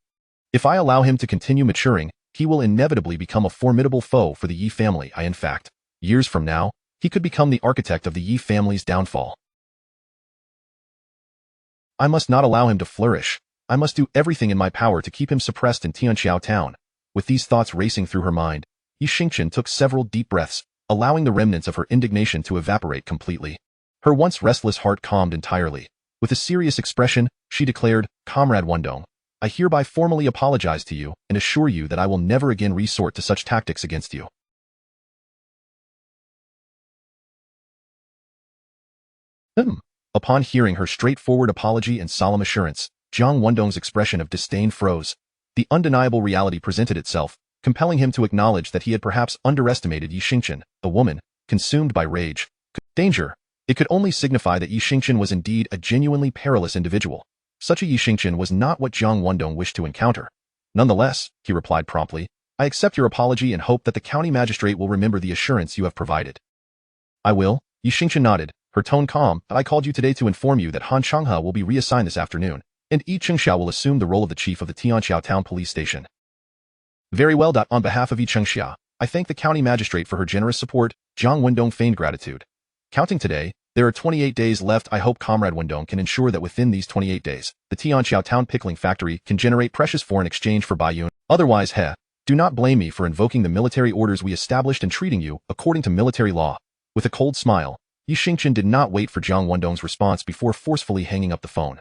If I allow him to continue maturing, he will inevitably become a formidable foe for the Yi family. In fact, years from now, he could become the architect of the Yi family's downfall. I must not allow him to flourish. I must do everything in my power to keep him suppressed in Tianqiao town. With these thoughts racing through her mind, Yi Xingqian took several deep breaths, allowing the remnants of her indignation to evaporate completely. Her once restless heart calmed entirely. With a serious expression, she declared, "Comrade Wendong, I hereby formally apologize to you and assure you that I will never again resort to such tactics against you." Upon hearing her straightforward apology and solemn assurance, Jiang Wendong's expression of disdain froze. The undeniable reality presented itself, compelling him to acknowledge that he had perhaps underestimated Yi Xingqian, a woman, consumed by rage. Danger. It could only signify that Yi Xingqian was indeed a genuinely perilous individual. Such a Yi Xingqian was not what Jiang Wendong wished to encounter. "Nonetheless," he replied promptly, "I accept your apology and hope that the county magistrate will remember the assurance you have provided." "I will." Yi Xingqian nodded, her tone calm. "I called you today to inform you that Han Changhe will be reassigned this afternoon. and Yi Chengxiao will assume the role of the chief of the Tianqiao Town Police Station. Very well. On behalf of Yi Chengxiao, I thank the county magistrate for her generous support. Jiang Wendong feigned gratitude. Counting today, there are 28 days left. I hope Comrade Wendong can ensure that within these 28 days, the Tianqiao Town Pickling Factory can generate precious foreign exchange for Baiyun. Otherwise, do not blame me for invoking the military orders we established and treating you according to military law. With a cold smile, Yi Xingqian did not wait for Jiang Wendong's response before forcefully hanging up the phone.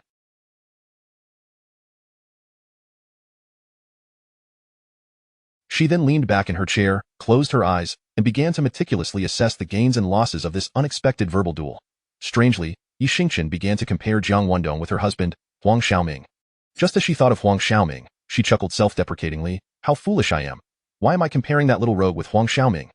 She then leaned back in her chair, closed her eyes, and began to meticulously assess the gains and losses of this unexpected verbal duel. Strangely, Yi Xingqian began to compare Jiang Wendong with her husband, Huang Xiaoming. Just as she thought of Huang Xiaoming, she chuckled self-deprecatingly. How foolish I am. Why am I comparing that little rogue with Huang Xiaoming?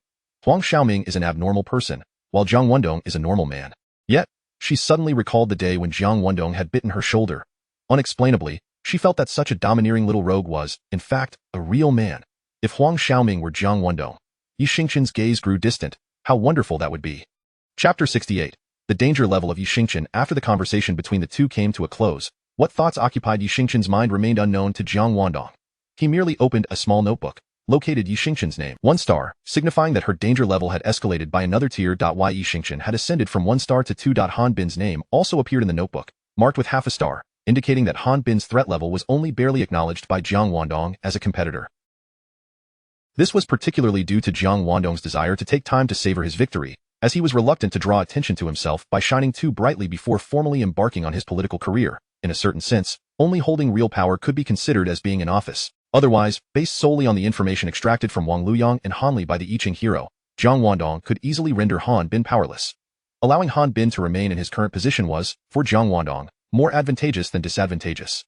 Huang Xiaoming is an abnormal person, while Jiang Wendong is a normal man. Yet, she suddenly recalled the day when Jiang Wendong had bitten her shoulder. Unexplainably, she felt that such a domineering little rogue was, in fact, a real man. If Huang Xiaoming were Jiang Wendong, Yi Xingqian's gaze grew distant. How wonderful that would be. Chapter 68. The danger level of Yi Xingqian. After the conversation between the two came to a close, what thoughts occupied Yi Xingqian's mind remained unknown to Jiang Wendong. He merely opened a small notebook, located Yi Xingqian's name, 1 star, signifying that her danger level had escalated by another tier. Y Yi Xingqian had ascended from 1 star to 2. Han Bin's name also appeared in the notebook, marked with half a star, indicating that Han Bin's threat level was only barely acknowledged by Jiang Wendong as a competitor. This was particularly due to Jiang Wendong's desire to take time to savor his victory, as he was reluctant to draw attention to himself by shining too brightly before formally embarking on his political career. In a certain sense, only holding real power could be considered as being in office. Otherwise, based solely on the information extracted from Wang Luyang and Han Li by the I Ching hero, Jiang Wendong could easily render Han Bin powerless. Allowing Han Bin to remain in his current position was, for Jiang Wendong, more advantageous than disadvantageous.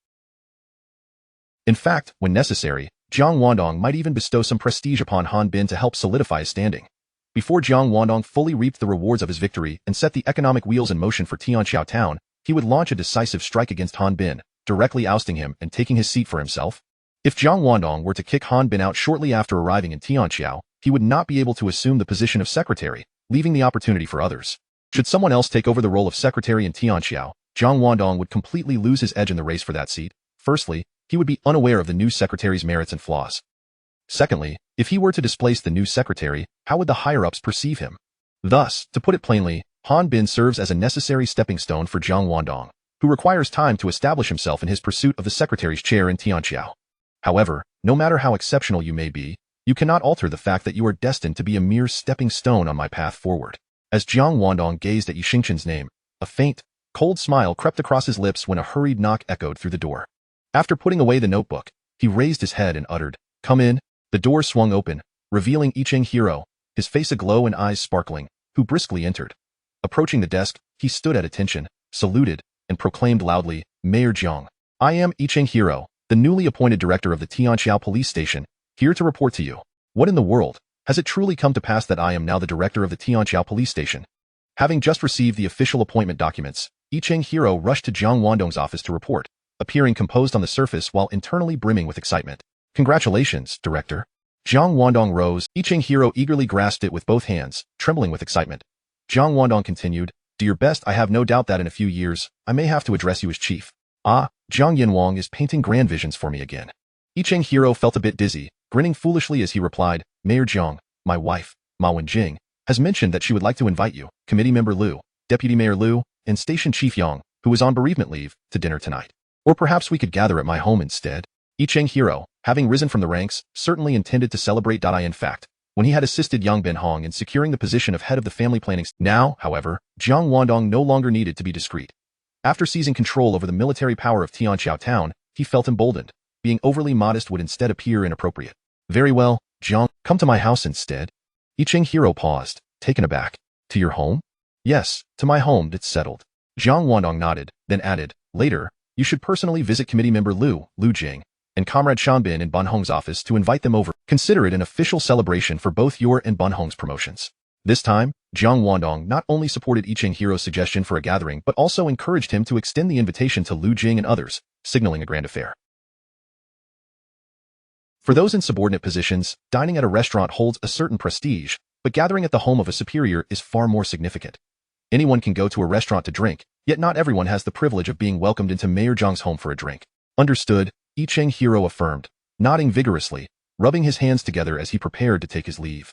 In fact, when necessary, Jiang Wendong might even bestow some prestige upon Han Bin to help solidify his standing. Before Jiang Wendong fully reaped the rewards of his victory and set the economic wheels in motion for Tianqiao Town, he would launch a decisive strike against Han Bin, directly ousting him and taking his seat for himself. If Jiang Wendong were to kick Han Bin out shortly after arriving in Tianqiao, he would not be able to assume the position of secretary, leaving the opportunity for others. Should someone else take over the role of secretary in Tianqiao, Jiang Wendong would completely lose his edge in the race for that seat. Firstly, he would be unaware of the new secretary's merits and flaws. Secondly, if he were to displace the new secretary, how would the higher-ups perceive him? Thus, to put it plainly, Han Bin serves as a necessary stepping stone for Jiang Wendong, who requires time to establish himself in his pursuit of the secretary's chair in Tianqiao. However, no matter how exceptional you may be, you cannot alter the fact that you are destined to be a mere stepping stone on my path forward. As Jiang Wendong gazed at Yi Xingqian's name, a faint, cold smile crept across his lips when a hurried knock echoed through the door. After putting away the notebook, he raised his head and uttered, "Come in." The door swung open, revealing I Ching hero, his face aglow and eyes sparkling, who briskly entered. Approaching the desk, he stood at attention, saluted, and proclaimed loudly, "Mayor Jiang. I am I Ching hero, the newly appointed director of the Tianqiao Police Station, here to report to you. What in the world? Has it truly come to pass that I am now the director of the Tianqiao Police Station?" Having just received the official appointment documents, I Ching hero rushed to Jiang Wendong's office to report, appearing composed on the surface while internally brimming with excitement. "Congratulations, Director." Jiang Wendong rose. I Ching hero eagerly grasped it with both hands, trembling with excitement. Jiang Wendong continued, "Do your best. I have no doubt that in a few years, I may have to address you as chief." Ah, Jiang Yinwang is painting grand visions for me again. I Ching hero felt a bit dizzy, grinning foolishly as he replied, "Mayor Jiang, my wife, Ma Wenjing, has mentioned that she would like to invite you, Committee Member Liu, Deputy Mayor Liu, and Station Chief Yang, who is on bereavement leave, to dinner tonight. Or perhaps we could gather at my home instead." I Ching hero, having risen from the ranks, certainly intended to celebrate. In fact, when he had assisted Yang Binhong in securing the position of head of the family planning. Now, however, Jiang Wendong no longer needed to be discreet. After seizing control over the military power of Tianqiao Town, he felt emboldened. Being overly modest would instead appear inappropriate. "Very well, Jiang, come to my house instead." I Ching hero paused, taken aback. "To your home?" "Yes, to my home. It's settled." Jiang Wendong nodded, then added, "Later, you should personally visit Committee Member Liu Jing, and Comrade Shanbin in Bunhong's office to invite them over. Consider it an official celebration for both your and Bunhong's promotions." This time, Jiang Wendong not only supported I Ching hero's suggestion for a gathering but also encouraged him to extend the invitation to Liu Jing and others, signaling a grand affair. For those in subordinate positions, dining at a restaurant holds a certain prestige, but gathering at the home of a superior is far more significant. Anyone can go to a restaurant to drink, yet not everyone has the privilege of being welcomed into Mayor Jiang's home for a drink. Understood, I Ching Hero affirmed, nodding vigorously, rubbing his hands together as he prepared to take his leave.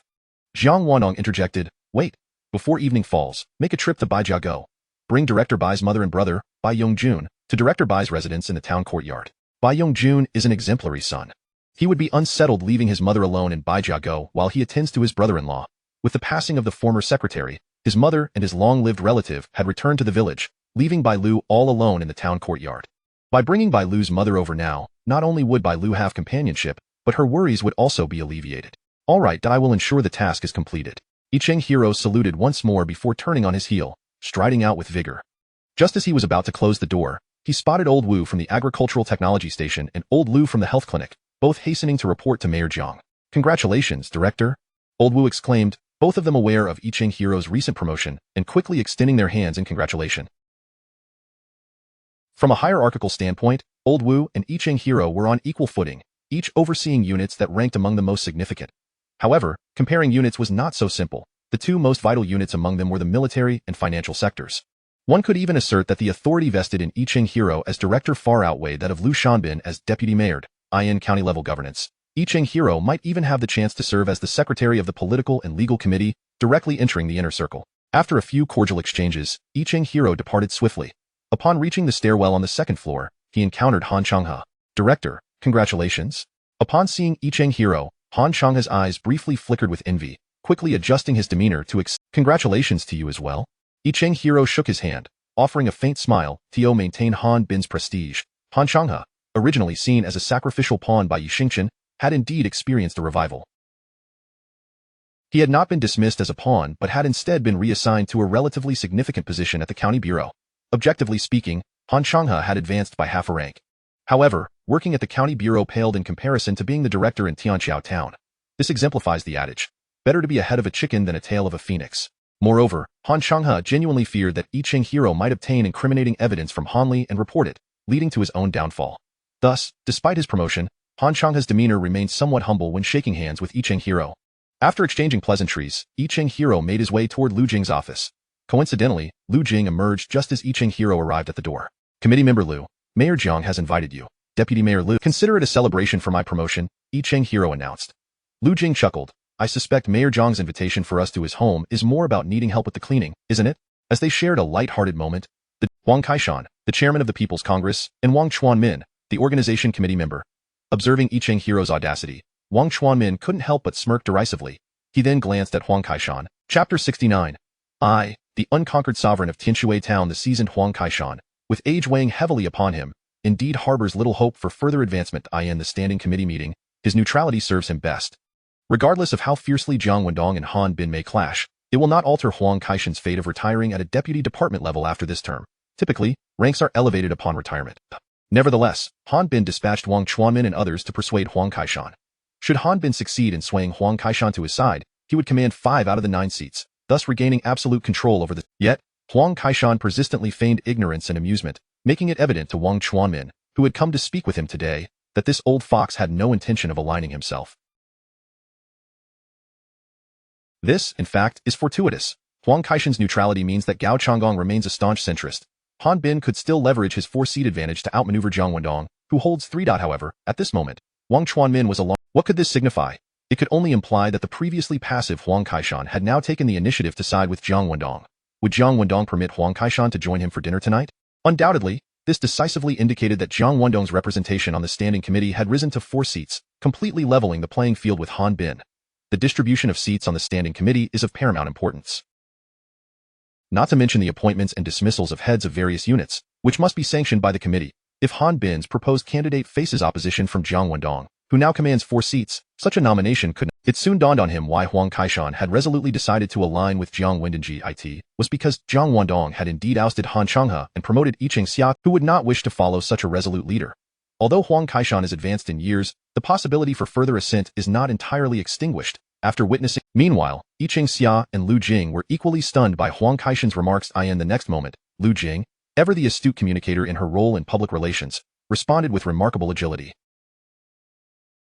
Jiang Wendong interjected, wait, before evening falls, make a trip to Baijiao. Bring Director Bai's mother and brother, Bai Yongjun, to Director Bai's residence in the town courtyard. Bai Yongjun is an exemplary son. He would be unsettled leaving his mother alone in Baijiao while he attends to his brother-in-law. With the passing of the former secretary, his mother and his long-lived relative had returned to the village, leaving Bai Lu all alone in the town courtyard. By bringing Bai Lu's mother over now, not only would Bai Lu have companionship, but her worries would also be alleviated. All right, I will ensure the task is completed. I Ching Hero saluted once more before turning on his heel, striding out with vigor. Just as he was about to close the door, he spotted Old Wu from the Agricultural Technology Station and Old Lu from the Health Clinic, both hastening to report to Mayor Jiang. Congratulations, Director! Old Wu exclaimed, both of them aware of I Ching Hero's recent promotion and quickly extending their hands in congratulation. From a hierarchical standpoint, Old Wu and I Ching Hero were on equal footing, each overseeing units that ranked among the most significant. However, comparing units was not so simple. The two most vital units among them were the military and financial sectors. One could even assert that the authority vested in I Ching Hero as director far outweighed that of Lu Shanbin as deputy mayor, in county-level governance. I Ching Hero might even have the chance to serve as the secretary of the political and legal committee, directly entering the inner circle. After a few cordial exchanges, I Ching Hero departed swiftly. Upon reaching the stairwell on the second floor, he encountered Han Changhe. Director, congratulations. Upon seeing I Ching Hero, Han Changhe's eyes briefly flickered with envy, quickly adjusting his demeanor to congratulations to you as well. I Ching Hero shook his hand, offering a faint smile to maintain Han Bin's prestige. Han Changhe, originally seen as a sacrificial pawn by Yi Xingchen, had indeed experienced a revival. He had not been dismissed as a pawn but had instead been reassigned to a relatively significant position at the county bureau. Objectively speaking, Han Changhe had advanced by half a rank. However, working at the county bureau paled in comparison to being the director in Tianqiao town. This exemplifies the adage, better to be a head of a chicken than a tail of a phoenix. Moreover, Han Changhe genuinely feared that I Ching Hero might obtain incriminating evidence from Han Li and report it, leading to his own downfall. Thus, despite his promotion, Han Changhe's demeanor remained somewhat humble when shaking hands with I Ching Hero. After exchanging pleasantries, I Ching Hero made his way toward Lu Jing's office. Coincidentally, Lu Jing emerged just as I Ching Hero arrived at the door. Committee member Lu, Mayor Jiang has invited you. Deputy Mayor Lu, consider it a celebration for my promotion, I Ching Hero announced. Lu Jing chuckled. I suspect Mayor Jiang's invitation for us to his home is more about needing help with the cleaning, isn't it? As they shared a light-hearted moment, Wang Kaishan, the chairman of the People's Congress, and Wang Chuanmin, the organization committee member. Observing I Ching Hero's audacity, Wang Chuanmin couldn't help but smirk derisively. He then glanced at Huang Kaishan. Chapter 69. The unconquered sovereign of Tianshui town, the seasoned Huang Kaishan, with age weighing heavily upon him, indeed harbors little hope for further advancement in the standing committee meeting. His neutrality serves him best. Regardless of how fiercely Jiang Wendong and Han Bin may clash, it will not alter Huang Kaishan's fate of retiring at a deputy department level after this term. Typically, ranks are elevated upon retirement. Nevertheless, Han Bin dispatched Wang Chuanmin and others to persuade Huang Kaishan. Should Han Bin succeed in swaying Huang Kaishan to his side, he would command 5 out of the 9 seats, thus regaining absolute control over the. Yet, Huang Kaishan persistently feigned ignorance and amusement, making it evident to Wang Chuanmin, who had come to speak with him today, that this old fox had no intention of aligning himself. This, in fact, is fortuitous. Huang Kaishan's neutrality means that Gao Changgong remains a staunch centrist. Han Bin could still leverage his 4-seat advantage to outmaneuver Jiang Wendong, who holds 3. However, at this moment, Wang Chuanmin was alone. What could this signify? It could only imply that the previously passive Huang Kaishan had now taken the initiative to side with Jiang Wendong. Would Jiang Wendong permit Huang Kaishan to join him for dinner tonight? Undoubtedly, this decisively indicated that Jiang Wendong's representation on the standing committee had risen to 4 seats, completely leveling the playing field with Han Bin. The distribution of seats on the standing committee is of paramount importance. Not to mention the appointments and dismissals of heads of various units, which must be sanctioned by the committee. If Han Bin's proposed candidate faces opposition from Jiang Wendong, who now commands 4 seats, such a nomination could not. It soon dawned on him why Huang Kaishan had resolutely decided to align with Jiang Wendong was because Jiang Wendong had indeed ousted Han Changhe and promoted I Ching Xia, who would not wish to follow such a resolute leader. Although Huang Kaishan is advanced in years, the possibility for further ascent is not entirely extinguished. After witnessing, meanwhile, I Ching Xia and Lu Jing were equally stunned by Huang Kaishan's remarks. In the next moment, Lu Jing, ever the astute communicator in her role in public relations, responded with remarkable agility.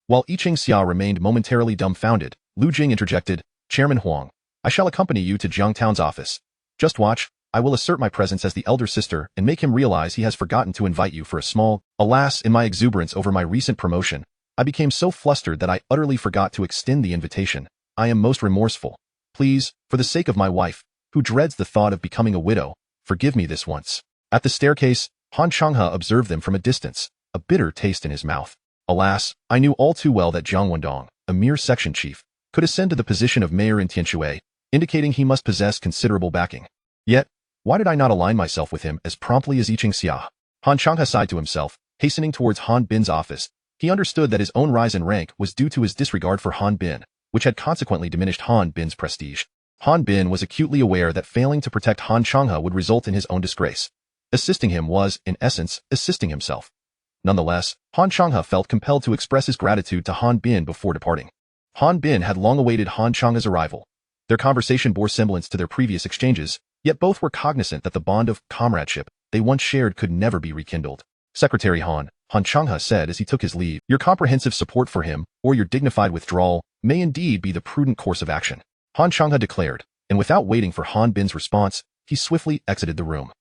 While I Ching Xia remained momentarily dumbfounded, Lu Jing interjected, Chairman Huang, I shall accompany you to Jiangtown's office. Just watch, I will assert my presence as the elder sister and make him realize he has forgotten to invite you for a small. Alas, in my exuberance over my recent promotion, I became so flustered that I utterly forgot to extend the invitation. I am most remorseful. Please, for the sake of my wife, who dreads the thought of becoming a widow, forgive me this once. At the staircase, Han Changhe observed them from a distance, a bitter taste in his mouth. Alas, I knew all too well that Jiang Wendong, a mere section chief, could ascend to the position of mayor in Tianshui, indicating he must possess considerable backing. Yet, why did I not align myself with him as promptly as Yicheng Xia? Han Changhe sighed to himself, hastening towards Han Bin's office. He understood that his own rise in rank was due to his disregard for Han Bin, which had consequently diminished Han Bin's prestige. Han Bin was acutely aware that failing to protect Han Changhe would result in his own disgrace. Assisting him was, in essence, assisting himself. Nonetheless, Han Changhe felt compelled to express his gratitude to Han Bin before departing. Han Bin had long awaited Han Changhe's arrival. Their conversation bore semblance to their previous exchanges, yet both were cognizant that the bond of comradeship they once shared could never be rekindled. Secretary Han Changhe said as he took his leave, your comprehensive support for him, or your dignified withdrawal, may indeed be the prudent course of action. Han Changhe declared, and without waiting for Han Bin's response, he swiftly exited the room.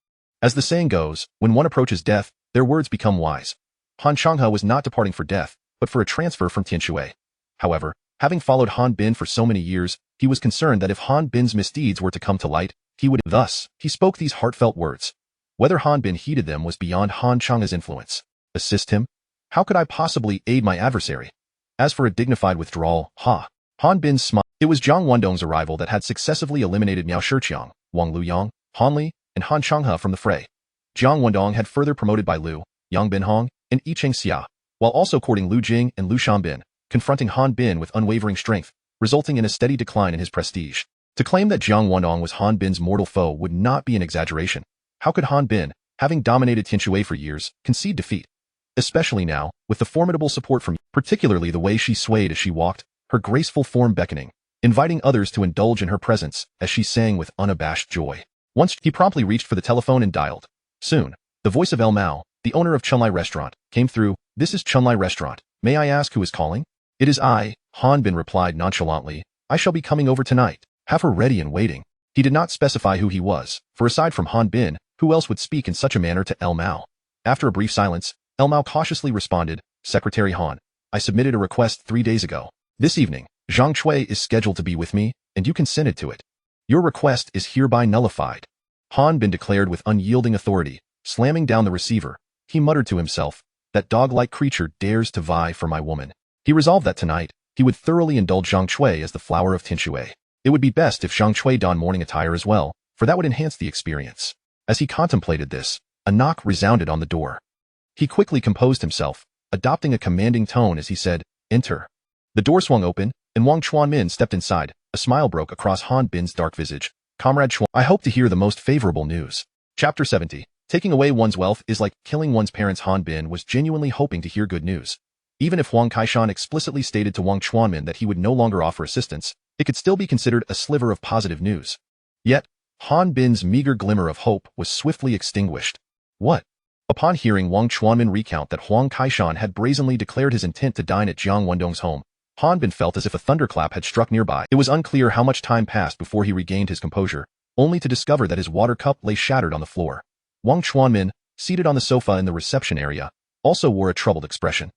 As the saying goes, when one approaches death, their words become wise. Han Changhe was not departing for death, but for a transfer from Tianshui. However, having followed Han Bin for so many years, he was concerned that if Han Bin's misdeeds were to come to light, he would. Thus, he spoke these heartfelt words. Whether Han Bin heeded them was beyond Han Changhe's influence. Assist him? How could I possibly aid my adversary? As for a dignified withdrawal, Han Bin's smile. It was Jiang Wendong's arrival that had successively eliminated Miao Shiqiang, Wang Luyang, Han Li, and Han Changhe from the fray. Jiang Wendong had further promoted by Liu, Yang Binhong, and Yicheng Xia, while also courting Lu Jing and Lu Shanbin, confronting Han Bin with unwavering strength, resulting in a steady decline in his prestige. To claim that Jiang Wendong was Han Bin's mortal foe would not be an exaggeration. How could Han Bin, having dominated Tianshui for years, concede defeat? Especially now, with the formidable support from, particularly the way she swayed as she walked, her graceful form beckoning, inviting others to indulge in her presence as she sang with unabashed joy. Once he promptly reached for the telephone and dialed. Soon, the voice of El Mao, the owner of Chunlai Restaurant, came through. This is Chunlai Restaurant. May I ask who is calling? It is I, Han Bin replied nonchalantly. I shall be coming over tonight. Have her ready and waiting. He did not specify who he was, for aside from Han Bin, who else would speak in such a manner to El Mao? After a brief silence, El Mao cautiously responded, Secretary Han, I submitted a request 3 days ago. This evening, Zhang Chui is scheduled to be with me, and you consented to it. Your request is hereby nullified. Han Bin declared with unyielding authority, slamming down the receiver. He muttered to himself, that dog-like creature dares to vie for my woman. He resolved that tonight, he would thoroughly indulge Zhang Chui as the flower of Tianshui. It would be best if Zhang Chui donned morning attire as well, for that would enhance the experience. As he contemplated this, a knock resounded on the door. He quickly composed himself, adopting a commanding tone as he said, Enter. The door swung open, and Wang Chuanmin stepped inside. A smile broke across Han Bin's dark visage. Comrade Chuan, I hope to hear the most favorable news. Chapter 70. Taking away one's wealth is like killing one's parents. Han Bin was genuinely hoping to hear good news. Even if Huang Kaishan explicitly stated to Wang Chuanmin that he would no longer offer assistance, it could still be considered a sliver of positive news. Yet, Han Bin's meager glimmer of hope was swiftly extinguished. What? Upon hearing Wang Chuanmin recount that Huang Kaishan had brazenly declared his intent to dine at Jiang Wendong's home, Han Bin felt as if a thunderclap had struck nearby. It was unclear how much time passed before he regained his composure, only to discover that his water cup lay shattered on the floor. Wang Chuanmin, seated on the sofa in the reception area, also wore a troubled expression.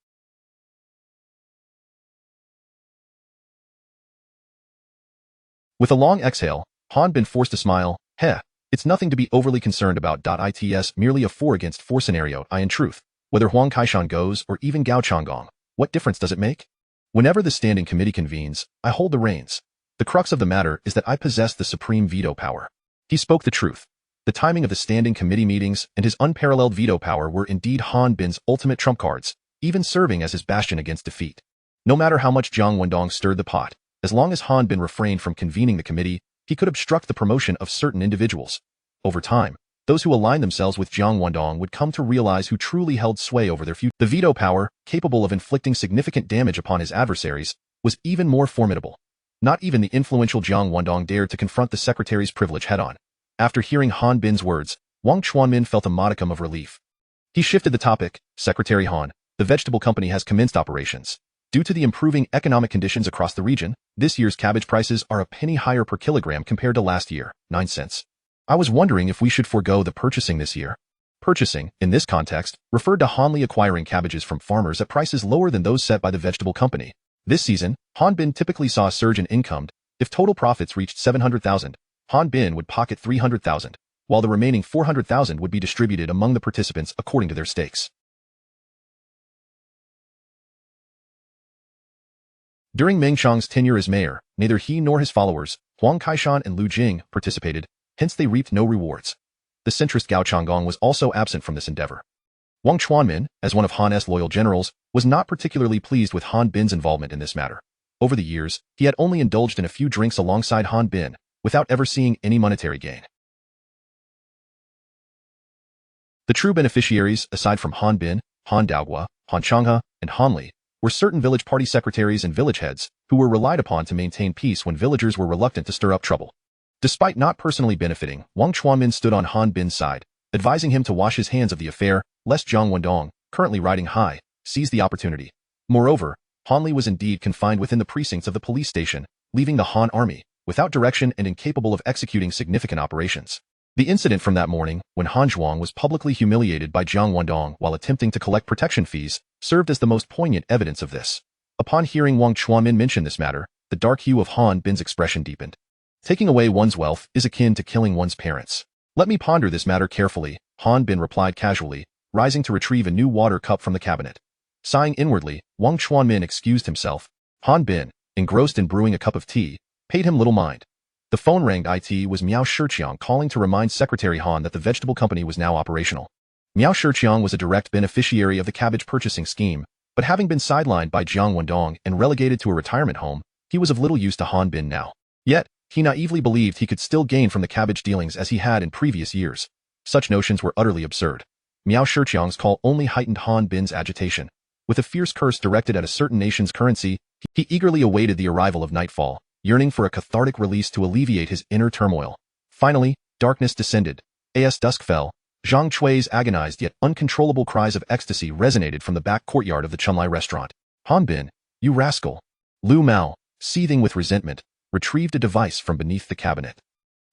With a long exhale, Han Bin forced a smile. It's nothing to be overly concerned about. It's merely a 4-against-4 scenario. In truth, whether Huang Kaishan goes or even Gao Changgong, what difference does it make? Whenever the standing committee convenes, I hold the reins. The crux of the matter is that I possess the supreme veto power. He spoke the truth. The timing of the standing committee meetings and his unparalleled veto power were indeed Han Bin's ultimate trump cards, even serving as his bastion against defeat. No matter how much Jiang Wendong stirred the pot, as long as Han Bin refrained from convening the committee, he could obstruct the promotion of certain individuals. Over time, those who aligned themselves with Jiang Wendong would come to realize who truly held sway over their future. The veto power, capable of inflicting significant damage upon his adversaries, was even more formidable. Not even the influential Jiang Wendong dared to confront the secretary's privilege head-on. After hearing Han Bin's words, Wang Chuanmin felt a modicum of relief. He shifted the topic. Secretary Han, the vegetable company has commenced operations. Due to the improving economic conditions across the region, this year's cabbage prices are a penny higher per kilogram compared to last year, 9 cents. I was wondering if we should forego the purchasing this year. Purchasing, in this context, referred to Hanli acquiring cabbages from farmers at prices lower than those set by the vegetable company. This season, Hanbin typically saw a surge in income. If total profits reached 700,000, Hanbin would pocket 300,000, while the remaining 400,000 would be distributed among the participants according to their stakes. During Meng Qiang's tenure as mayor, neither he nor his followers, Huang Kaishan and Lu Jing, participated, hence they reaped no rewards. The centrist Gao Changgong was also absent from this endeavor. Wang Chuanmin, as one of Han's loyal generals, was not particularly pleased with Han Bin's involvement in this matter. Over the years, he had only indulged in a few drinks alongside Han Bin, without ever seeing any monetary gain. The true beneficiaries, aside from Han Bin, Han Daogua, Han Changhe, and Han Li, were certain village party secretaries and village heads, who were relied upon to maintain peace when villagers were reluctant to stir up trouble. Despite not personally benefiting, Wang Chuanmin stood on Han Bin's side, advising him to wash his hands of the affair, lest Jiang Wendong, currently riding high, seize the opportunity. Moreover, Han Li was indeed confined within the precincts of the police station, leaving the Han army, without direction and incapable of executing significant operations. The incident from that morning, when Han Zhuang was publicly humiliated by Jiang Wendong while attempting to collect protection fees, served as the most poignant evidence of this. Upon hearing Wang Chuanmin mention this matter, the dark hue of Han Bin's expression deepened. Taking away one's wealth is akin to killing one's parents. Let me ponder this matter carefully, Han Bin replied casually, rising to retrieve a new water cup from the cabinet. Sighing inwardly, Wang Chuanmin excused himself. Han Bin, engrossed in brewing a cup of tea, paid him little mind. The phone rang. It was Miao Shiqiang calling to remind Secretary Han that the vegetable company was now operational. Miao Shiqiang was a direct beneficiary of the cabbage purchasing scheme, but having been sidelined by Jiang Wendong and relegated to a retirement home, he was of little use to Han Bin now. Yet, he naively believed he could still gain from the cabbage dealings as he had in previous years. Such notions were utterly absurd. Miao Shiqiang's call only heightened Han Bin's agitation. With a fierce curse directed at a certain nation's currency, he eagerly awaited the arrival of nightfall, yearning for a cathartic release to alleviate his inner turmoil. Finally, darkness descended. As dusk fell, Zhang Chui's agonized yet uncontrollable cries of ecstasy resonated from the back courtyard of the Chunlai restaurant. Han Bin, you rascal! Lu Mao, seething with resentment, retrieved a device from beneath the cabinet.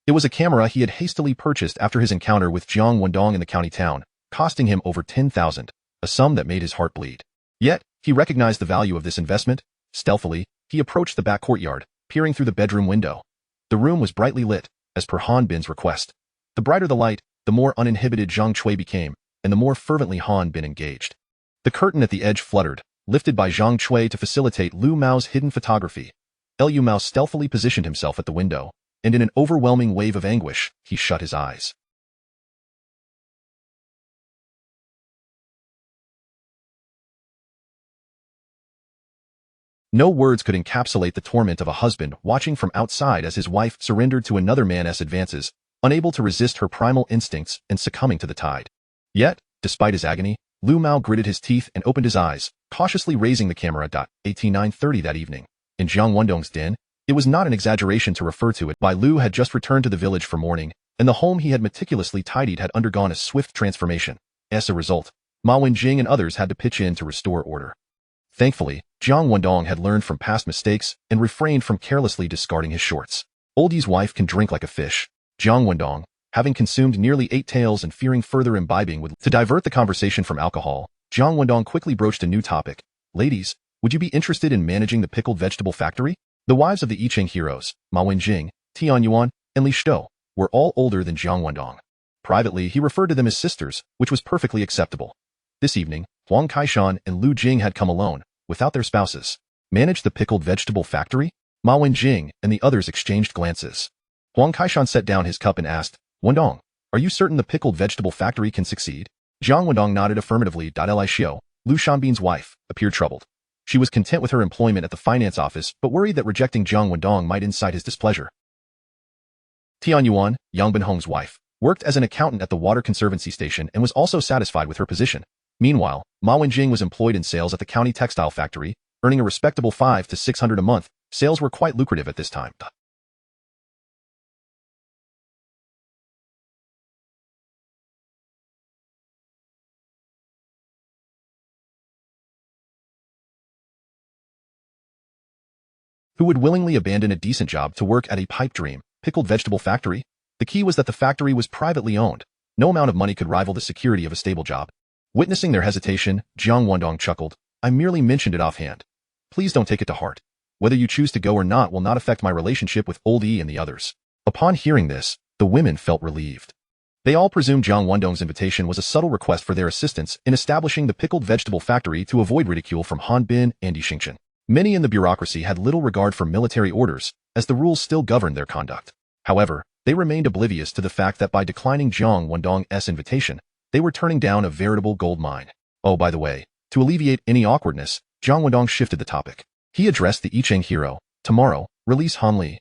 It was a camera he had hastily purchased after his encounter with Jiang Wendong in the county town, costing him over 10,000, a sum that made his heart bleed. Yet, he recognized the value of this investment. Stealthily, he approached the back courtyard, peering through the bedroom window. The room was brightly lit, as per Han Bin's request. The brighter the light, the more uninhibited Zhang Chui became, and the more fervently Han Bin engaged. The curtain at the edge fluttered, lifted by Zhang Chui to facilitate Lu Mao's hidden photography. Lu Mao stealthily positioned himself at the window, and in an overwhelming wave of anguish, he shut his eyes. No words could encapsulate the torment of a husband watching from outside as his wife surrendered to another man's advances, unable to resist her primal instincts and succumbing to the tide. Yet, despite his agony, Lu Mao gritted his teeth and opened his eyes, cautiously raising the camera. 9:30 that evening. In Jiang Wendong's den, it was not an exaggeration to refer to it by Lu had just returned to the village for mourning, and the home he had meticulously tidied had undergone a swift transformation. As a result, Ma Wenjing and others had to pitch in to restore order. Thankfully, Jiang Wendong had learned from past mistakes and refrained from carelessly discarding his shorts. Oldie's wife can drink like a fish. Jiang Wendong, having consumed nearly 8 taels and fearing further imbibing to divert the conversation from alcohol, Jiang Wendong quickly broached a new topic. Ladies, would you be interested in managing the pickled vegetable factory? The wives of the I Ching heroes, Ma Wenjing, Tian Yuan, and Li Shtou, were all older than Jiang Wendong. Privately, he referred to them as sisters, which was perfectly acceptable. This evening, Huang Kaishan and Lu Jing had come alone, without their spouses. Manage the pickled vegetable factory? Ma Wenjing and the others exchanged glances. Huang Kaishan set down his cup and asked, Wendong, are you certain the pickled vegetable factory can succeed? Jiang Wendong nodded affirmatively. Li Xiu, Lu Shanbin's wife, appeared troubled. She was content with her employment at the finance office, but worried that rejecting Jiang Wendong might incite his displeasure. Tian Yuan, Yang Binhong's wife, worked as an accountant at the water conservancy station and was also satisfied with her position. Meanwhile, Ma Wenjing was employed in sales at the county textile factory, earning a respectable 500 to 600 a month. Sales were quite lucrative at this time. Who would willingly abandon a decent job to work at a pipe dream, pickled vegetable factory? The key was that the factory was privately owned. No amount of money could rival the security of a stable job. Witnessing their hesitation, Jiang Wendong chuckled. I merely mentioned it offhand. Please don't take it to heart. Whether you choose to go or not will not affect my relationship with Old E and the others. Upon hearing this, the women felt relieved. They all presumed Jiang Wendong's invitation was a subtle request for their assistance in establishing the pickled vegetable factory to avoid ridicule from Han Bin and Yi Xingchen. Many in the bureaucracy had little regard for military orders, as the rules still governed their conduct. However, they remained oblivious to the fact that by declining Jiang Wendong's invitation, they were turning down a veritable gold mine. Oh, by the way, to alleviate any awkwardness, Jiang Wendong shifted the topic. He addressed the I Ching hero. Tomorrow, release Han Li.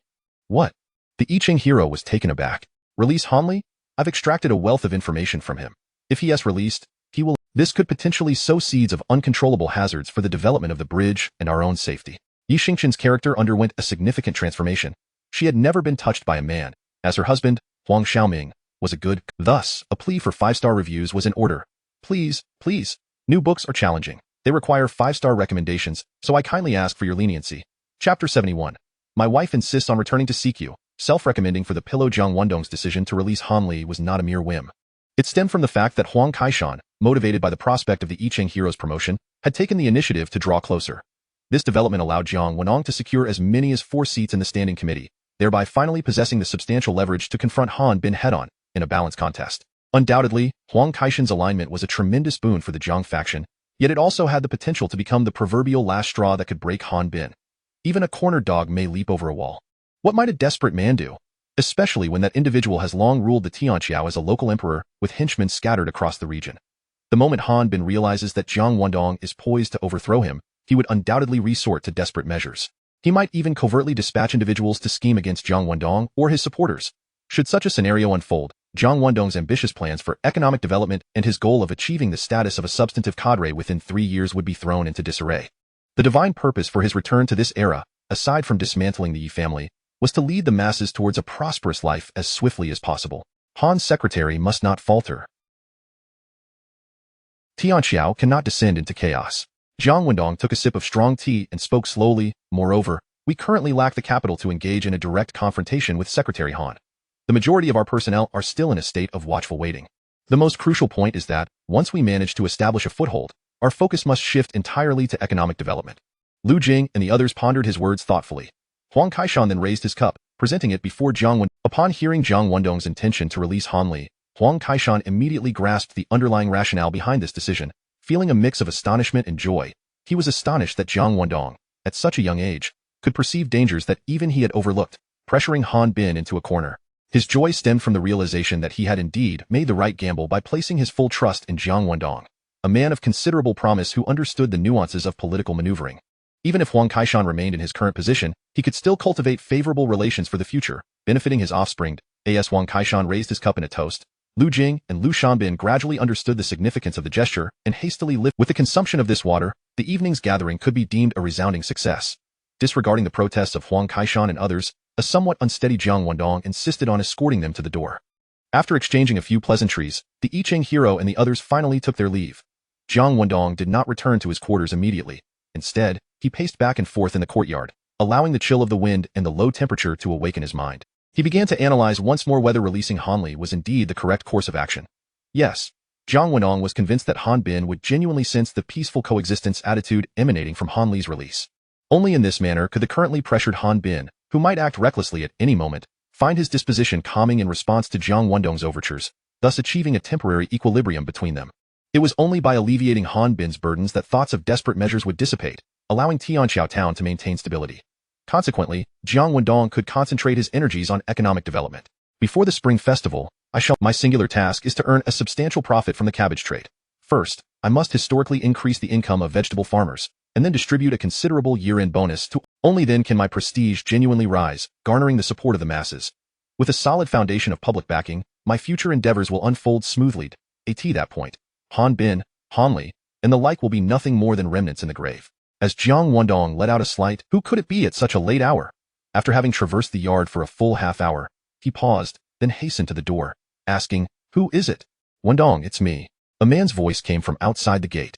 What? The I Ching hero was taken aback. Release Han Li? I've extracted a wealth of information from him. If he is released, he will. This could potentially sow seeds of uncontrollable hazards for the development of the bridge and our own safety. Yi Xingchen's character underwent a significant transformation. She had never been touched by a man, as her husband, Huang Xiaoming, was a good. Thus, a plea for 5-star reviews was in order. Please, please. New books are challenging. They require 5-star recommendations, so I kindly ask for your leniency. Chapter 71. My wife insists on returning to seek you. Self-recommending for the pillow. Jiang Wendong's decision to release Han Li was not a mere whim. It stemmed from the fact that Huang Kaishan, motivated by the prospect of the I Ching hero's promotion, had taken the initiative to draw closer. This development allowed Jiang Wendong to secure as many as 4 seats in the standing committee, thereby finally possessing the substantial leverage to confront Han Bin head-on in a balanced contest. Undoubtedly, Huang Kaishan's alignment was a tremendous boon for the Jiang faction, yet it also had the potential to become the proverbial last straw that could break Han Bin. Even a cornered dog may leap over a wall. What might a desperate man do? Especially when that individual has long ruled the Tianqiao as a local emperor with henchmen scattered across the region. The moment Han Bin realizes that Jiang Wendong is poised to overthrow him, he would undoubtedly resort to desperate measures. He might even covertly dispatch individuals to scheme against Jiang Wendong or his supporters. Should such a scenario unfold, Jiang Wendong's ambitious plans for economic development and his goal of achieving the status of a substantive cadre within 3 years would be thrown into disarray. The divine purpose for his return to this era, aside from dismantling the Yi family, was to lead the masses towards a prosperous life as swiftly as possible. Han's secretary must not falter. Tianqiao cannot descend into chaos. Jiang Wendong took a sip of strong tea and spoke slowly. Moreover, we currently lack the capital to engage in a direct confrontation with Secretary Han. The majority of our personnel are still in a state of watchful waiting. The most crucial point is that, once we manage to establish a foothold, our focus must shift entirely to economic development. Lu Jing and the others pondered his words thoughtfully. Huang Kaishan then raised his cup, presenting it before Jiang Wendong. Upon hearing Jiang Wendong's intention to release Han Li, Huang Kaishan immediately grasped the underlying rationale behind this decision. Feeling a mix of astonishment and joy, he was astonished that Jiang Wendong, at such a young age, could perceive dangers that even he had overlooked, pressuring Han Bin into a corner. His joy stemmed from the realization that he had indeed made the right gamble by placing his full trust in Jiang Wendong, a man of considerable promise who understood the nuances of political maneuvering. Even if Huang Kaishan remained in his current position, he could still cultivate favorable relations for the future, benefiting his offspring. As Huang Kaishan raised his cup in a toast, Lu Jing and Lu Shanbin gradually understood the significance of the gesture and hastily lifted. With the consumption of this water, the evening's gathering could be deemed a resounding success. Disregarding the protests of Huang Kaishan and others, a somewhat unsteady Jiang Wendong insisted on escorting them to the door. After exchanging a few pleasantries, the I Ching hero and the others finally took their leave. Jiang Wendong did not return to his quarters immediately. Instead, he paced back and forth in the courtyard, allowing the chill of the wind and the low temperature to awaken his mind. He began to analyze once more whether releasing Han Li was indeed the correct course of action. Yes, Jiang Wendong was convinced that Han Bin would genuinely sense the peaceful coexistence attitude emanating from Han Li's release. Only in this manner could the currently pressured Han Bin, who might act recklessly at any moment, find his disposition calming in response to Jiang Wendong's overtures, thus achieving a temporary equilibrium between them. It was only by alleviating Han Bin's burdens that thoughts of desperate measures would dissipate, allowing Tianqiao Town to maintain stability. Consequently, Jiang Wendong could concentrate his energies on economic development. Before the Spring Festival, my singular task is to earn a substantial profit from the cabbage trade. First, I must historically increase the income of vegetable farmers, and then distribute a considerable year-end bonus to. Only then can my prestige genuinely rise, garnering the support of the masses. With a solid foundation of public backing, my future endeavors will unfold smoothly. At that point, Han Bin, Han Li, and the like will be nothing more than remnants in the grave. As Jiang Wendong let out a slight, "Who could it be at such a late hour?" After having traversed the yard for a full half-hour, he paused, then hastened to the door, asking, "Who is it?" "Wendong, it's me." A man's voice came from outside the gate.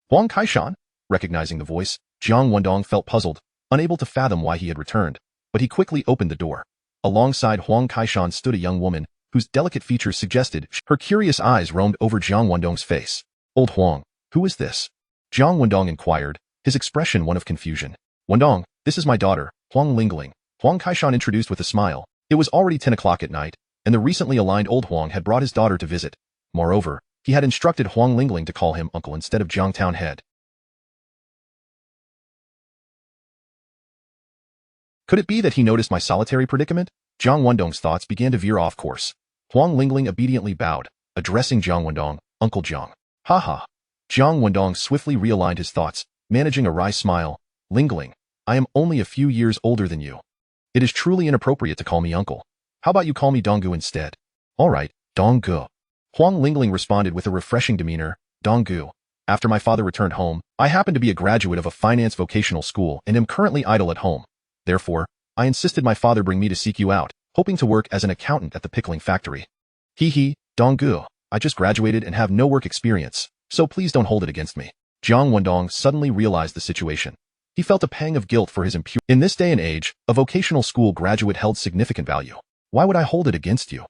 "Huang Kaishan?" Recognizing the voice, Jiang Wendong felt puzzled, unable to fathom why he had returned, but he quickly opened the door. Alongside Huang Kaishan stood a young woman, whose delicate features suggested her curious eyes roamed over Jiang Wendong's face. Old Huang, who is this? Jiang Wendong inquired, his expression one of confusion. Wendong, this is my daughter, Huang Lingling, Huang Kaishan introduced with a smile. It was already 10 o'clock at night, and the recently aligned old Huang had brought his daughter to visit. Moreover, he had instructed Huang Lingling to call him uncle instead of Jiang Town head. Could it be that he noticed my solitary predicament? Jiang Wendong's thoughts began to veer off course. Huang Lingling obediently bowed, addressing Jiang Wendong, Uncle Jiang. Ha ha. Jiang Wendong swiftly realigned his thoughts, managing a wry smile. Lingling, I am only a few years older than you. It is truly inappropriate to call me uncle. How about you call me Donggu instead? All right, Donggu. Huang Lingling responded with a refreshing demeanor. Donggu. After my father returned home, I happen to be a graduate of a finance vocational school and am currently idle at home. Therefore, I insisted my father bring me to seek you out, hoping to work as an accountant at the pickling factory. Hee, Donggu, I just graduated and have no work experience, so please don't hold it against me. Jiang Wendong suddenly realized the situation. He felt a pang of guilt for his impurity. In this day and age, a vocational school graduate held significant value. Why would I hold it against you?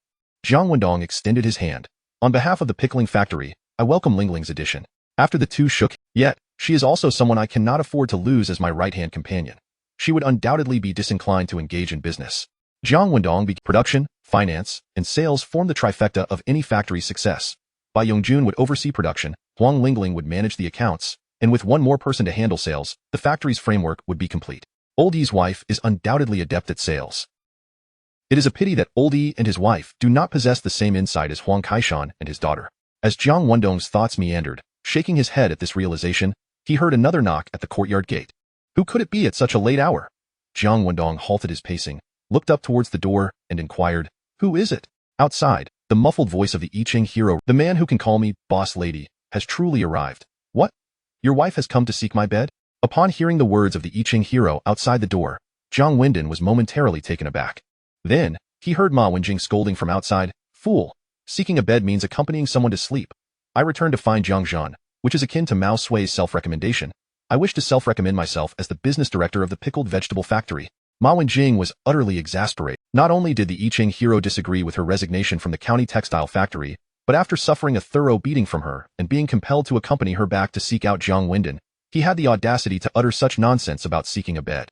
Jiang Wendong extended his hand. On behalf of the pickling factory, I welcome Lingling's addition. After the two shook, yet, she is also someone I cannot afford to lose as my right-hand companion. She would undoubtedly be disinclined to engage in business. Jiang Wendong began production, finance, and sales formed the trifecta of any factory's success. Bai Yongjun would oversee production, Huang Lingling would manage the accounts, and with one more person to handle sales, the factory's framework would be complete. Old Yi's wife is undoubtedly adept at sales. It is a pity that Old Yi and his wife do not possess the same insight as Huang Kaishan and his daughter. As Jiang Wendong's thoughts meandered, shaking his head at this realization, he heard another knock at the courtyard gate. Who could it be at such a late hour? Jiang Wendong halted his pacing, looked up towards the door, and inquired, Who is it? Outside, the muffled voice of the I Ching hero, the man who can call me boss lady, has truly arrived. What? Your wife has come to seek my bed? Upon hearing the words of the I Ching hero outside the door, Jiang Wendong was momentarily taken aback. Then, he heard Ma Wenjing scolding from outside, Fool, seeking a bed means accompanying someone to sleep. I returned to find Jiang Zhan, which is akin to Mao Sui's self-recommendation. I wish to self-recommend myself as the business director of the pickled vegetable factory. Ma Wenjing was utterly exasperated. Not only did the I Ching hero disagree with her resignation from the county textile factory, but after suffering a thorough beating from her and being compelled to accompany her back to seek out Jiang Wendong, he had the audacity to utter such nonsense about seeking a bed.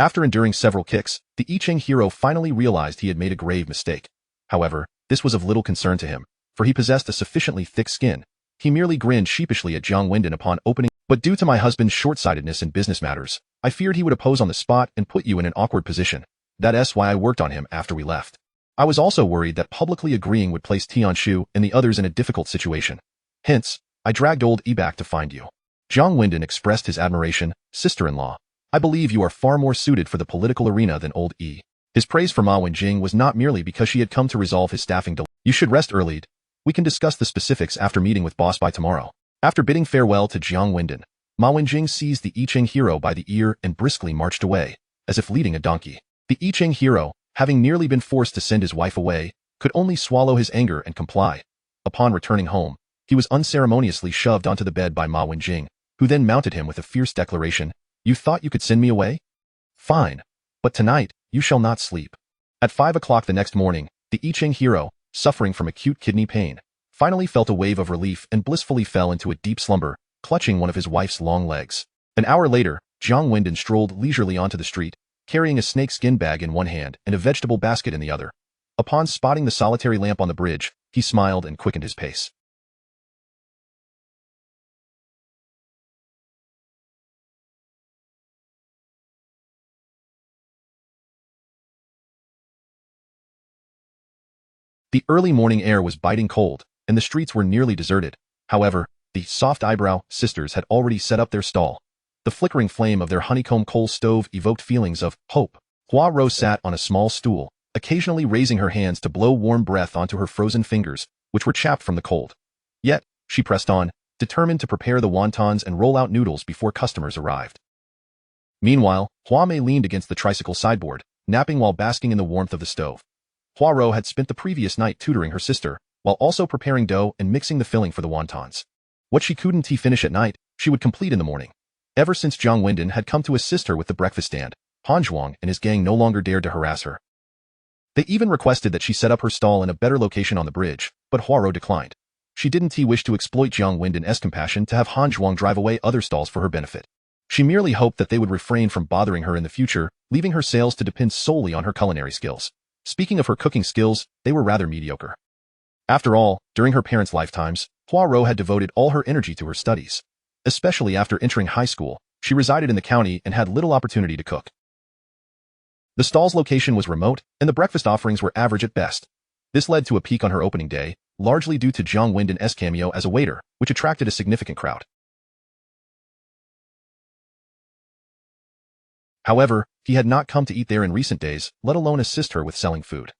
After enduring several kicks, the I Ching hero finally realized he had made a grave mistake. However, this was of little concern to him, for he possessed a sufficiently thick skin. He merely grinned sheepishly at Jiang Wendong upon opening. But due to my husband's short-sightedness in business matters, I feared he would oppose on the spot and put you in an awkward position. That's why I worked on him after we left. I was also worried that publicly agreeing would place Tianshu and the others in a difficult situation. Hence, I dragged old E back to find you. Jiang Wendong expressed his admiration. Sister-in-law, I believe you are far more suited for the political arena than old E. His praise for Ma Wenjing was not merely because she had come to resolve his staffing delay. You should rest early. We can discuss the specifics after meeting with boss by tomorrow. After bidding farewell to Jiang Wendong, Ma Wenjing seized the I Ching hero by the ear and briskly marched away, as if leading a donkey. The I Ching hero, having nearly been forced to send his wife away, could only swallow his anger and comply. Upon returning home, he was unceremoniously shoved onto the bed by Ma Wenjing, who then mounted him with a fierce declaration. You thought you could send me away? Fine. But tonight, you shall not sleep. At 5 o'clock the next morning, the I Ching hero, suffering from acute kidney pain, finally felt a wave of relief and blissfully fell into a deep slumber, clutching one of his wife's long legs. An hour later, Jiang Wendong strolled leisurely onto the street, carrying a snakeskin bag in one hand and a vegetable basket in the other. Upon spotting the solitary lamp on the bridge, he smiled and quickened his pace. The early morning air was biting cold, and the streets were nearly deserted. However, the soft eyebrow sisters had already set up their stall. The flickering flame of their honeycomb coal stove evoked feelings of hope. Hua Rou sat on a small stool, occasionally raising her hands to blow warm breath onto her frozen fingers, which were chapped from the cold. Yet, she pressed on, determined to prepare the wontons and roll out noodles before customers arrived. Meanwhile, Hua Mei leaned against the tricycle sideboard, napping while basking in the warmth of the stove. Hua Rou had spent the previous night tutoring her sister, while also preparing dough and mixing the filling for the wontons. What she couldn't finish at night, she would complete in the morning. Ever since Jiang Wendong had come to assist her with the breakfast stand, Han Zhuang and his gang no longer dared to harass her. They even requested that she set up her stall in a better location on the bridge, but Hua Rou declined. She didn't wish to exploit Jiang Wendong's compassion to have Han Zhuang drive away other stalls for her benefit. She merely hoped that they would refrain from bothering her in the future, leaving her sales to depend solely on her culinary skills. Speaking of her cooking skills, they were rather mediocre. After all, during her parents' lifetimes, Hua Rou had devoted all her energy to her studies. Especially after entering high school, she resided in the county and had little opportunity to cook. The stall's location was remote, and the breakfast offerings were average at best. This led to a peak on her opening day, largely due to Jiang Wendong's cameo as a waiter, which attracted a significant crowd. However, he had not come to eat there in recent days, let alone assist her with selling food.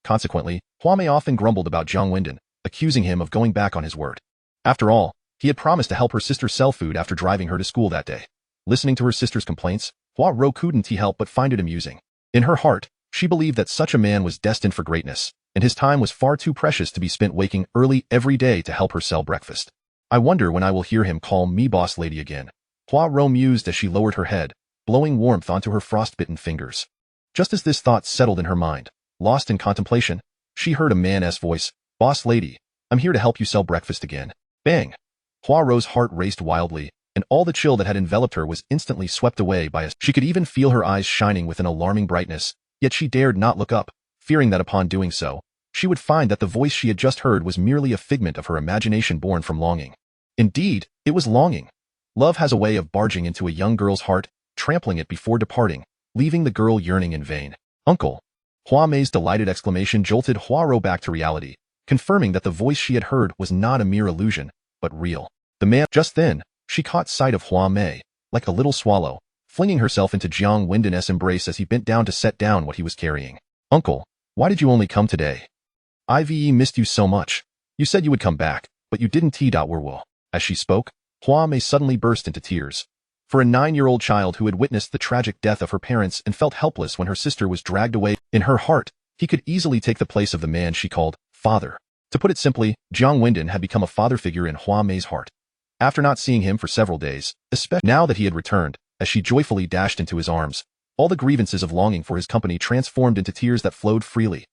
Consequently, Hua Mei often grumbled about Jiang Wendong, accusing him of going back on his word. After all, he had promised to help her sister sell food after driving her to school that day. Listening to her sister's complaints, Hua Rou couldn't help but find it amusing. In her heart, she believed that such a man was destined for greatness, and his time was far too precious to be spent waking early every day to help her sell breakfast. I wonder when I will hear him call me boss lady again. Hua Rou mused as she lowered her head, blowing warmth onto her frostbitten fingers. Just as this thought settled in her mind, lost in contemplation, she heard a man's voice, "Boss lady, I'm here to help you sell breakfast again." Bang! Hua Rou's heart raced wildly, and all the chill that had enveloped her was instantly swept away by a... She could even feel her eyes shining with an alarming brightness, yet she dared not look up, fearing that upon doing so, she would find that the voice she had just heard was merely a figment of her imagination born from longing. Indeed, it was longing. Love has a way of barging into a young girl's heart, trampling it before departing, leaving the girl yearning in vain. "Uncle!" Hua Mei's delighted exclamation jolted Hua Rou back to reality, confirming that the voice she had heard was not a mere illusion, but real. The man... Just then, she caught sight of Hua Mei, like a little swallow, flinging herself into Jiang Wendong's embrace as he bent down to set down what he was carrying. "Uncle, why did you only come today? I've missed you so much. You said you would come back, but you didn't werewolf." As she spoke, Hua Mei suddenly burst into tears. For a 9-year-old child who had witnessed the tragic death of her parents and felt helpless when her sister was dragged away, in her heart, he could easily take the place of the man she called father. To put it simply, Jiang Wendong had become a father figure in Hua Mei's heart. After not seeing him for several days, especially now that he had returned, as she joyfully dashed into his arms, all the grievances of longing for his company transformed into tears that flowed freely.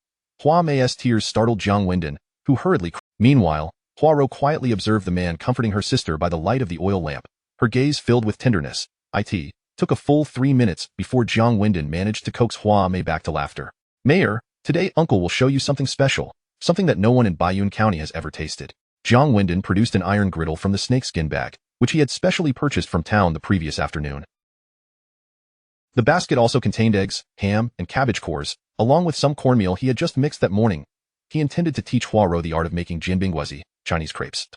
Hua Mei's tears startled Jiang Wendong, who hurriedly cried. Meanwhile, Hua Rou quietly observed the man comforting her sister by the light of the oil lamp, her gaze filled with tenderness. It took a full 3 minutes before Jiang Wendong managed to coax Hua Mei back to laughter. "Mayor, today Uncle will show you something special, something that no one in Baiyun County has ever tasted." Jiang Wendong produced an iron griddle from the snakeskin bag, which he had specially purchased from town the previous afternoon. The basket also contained eggs, ham, and cabbage cores, along with some cornmeal he had just mixed that morning. He intended to teach Hua Rou the art of making jianbingguozi, Chinese crepes.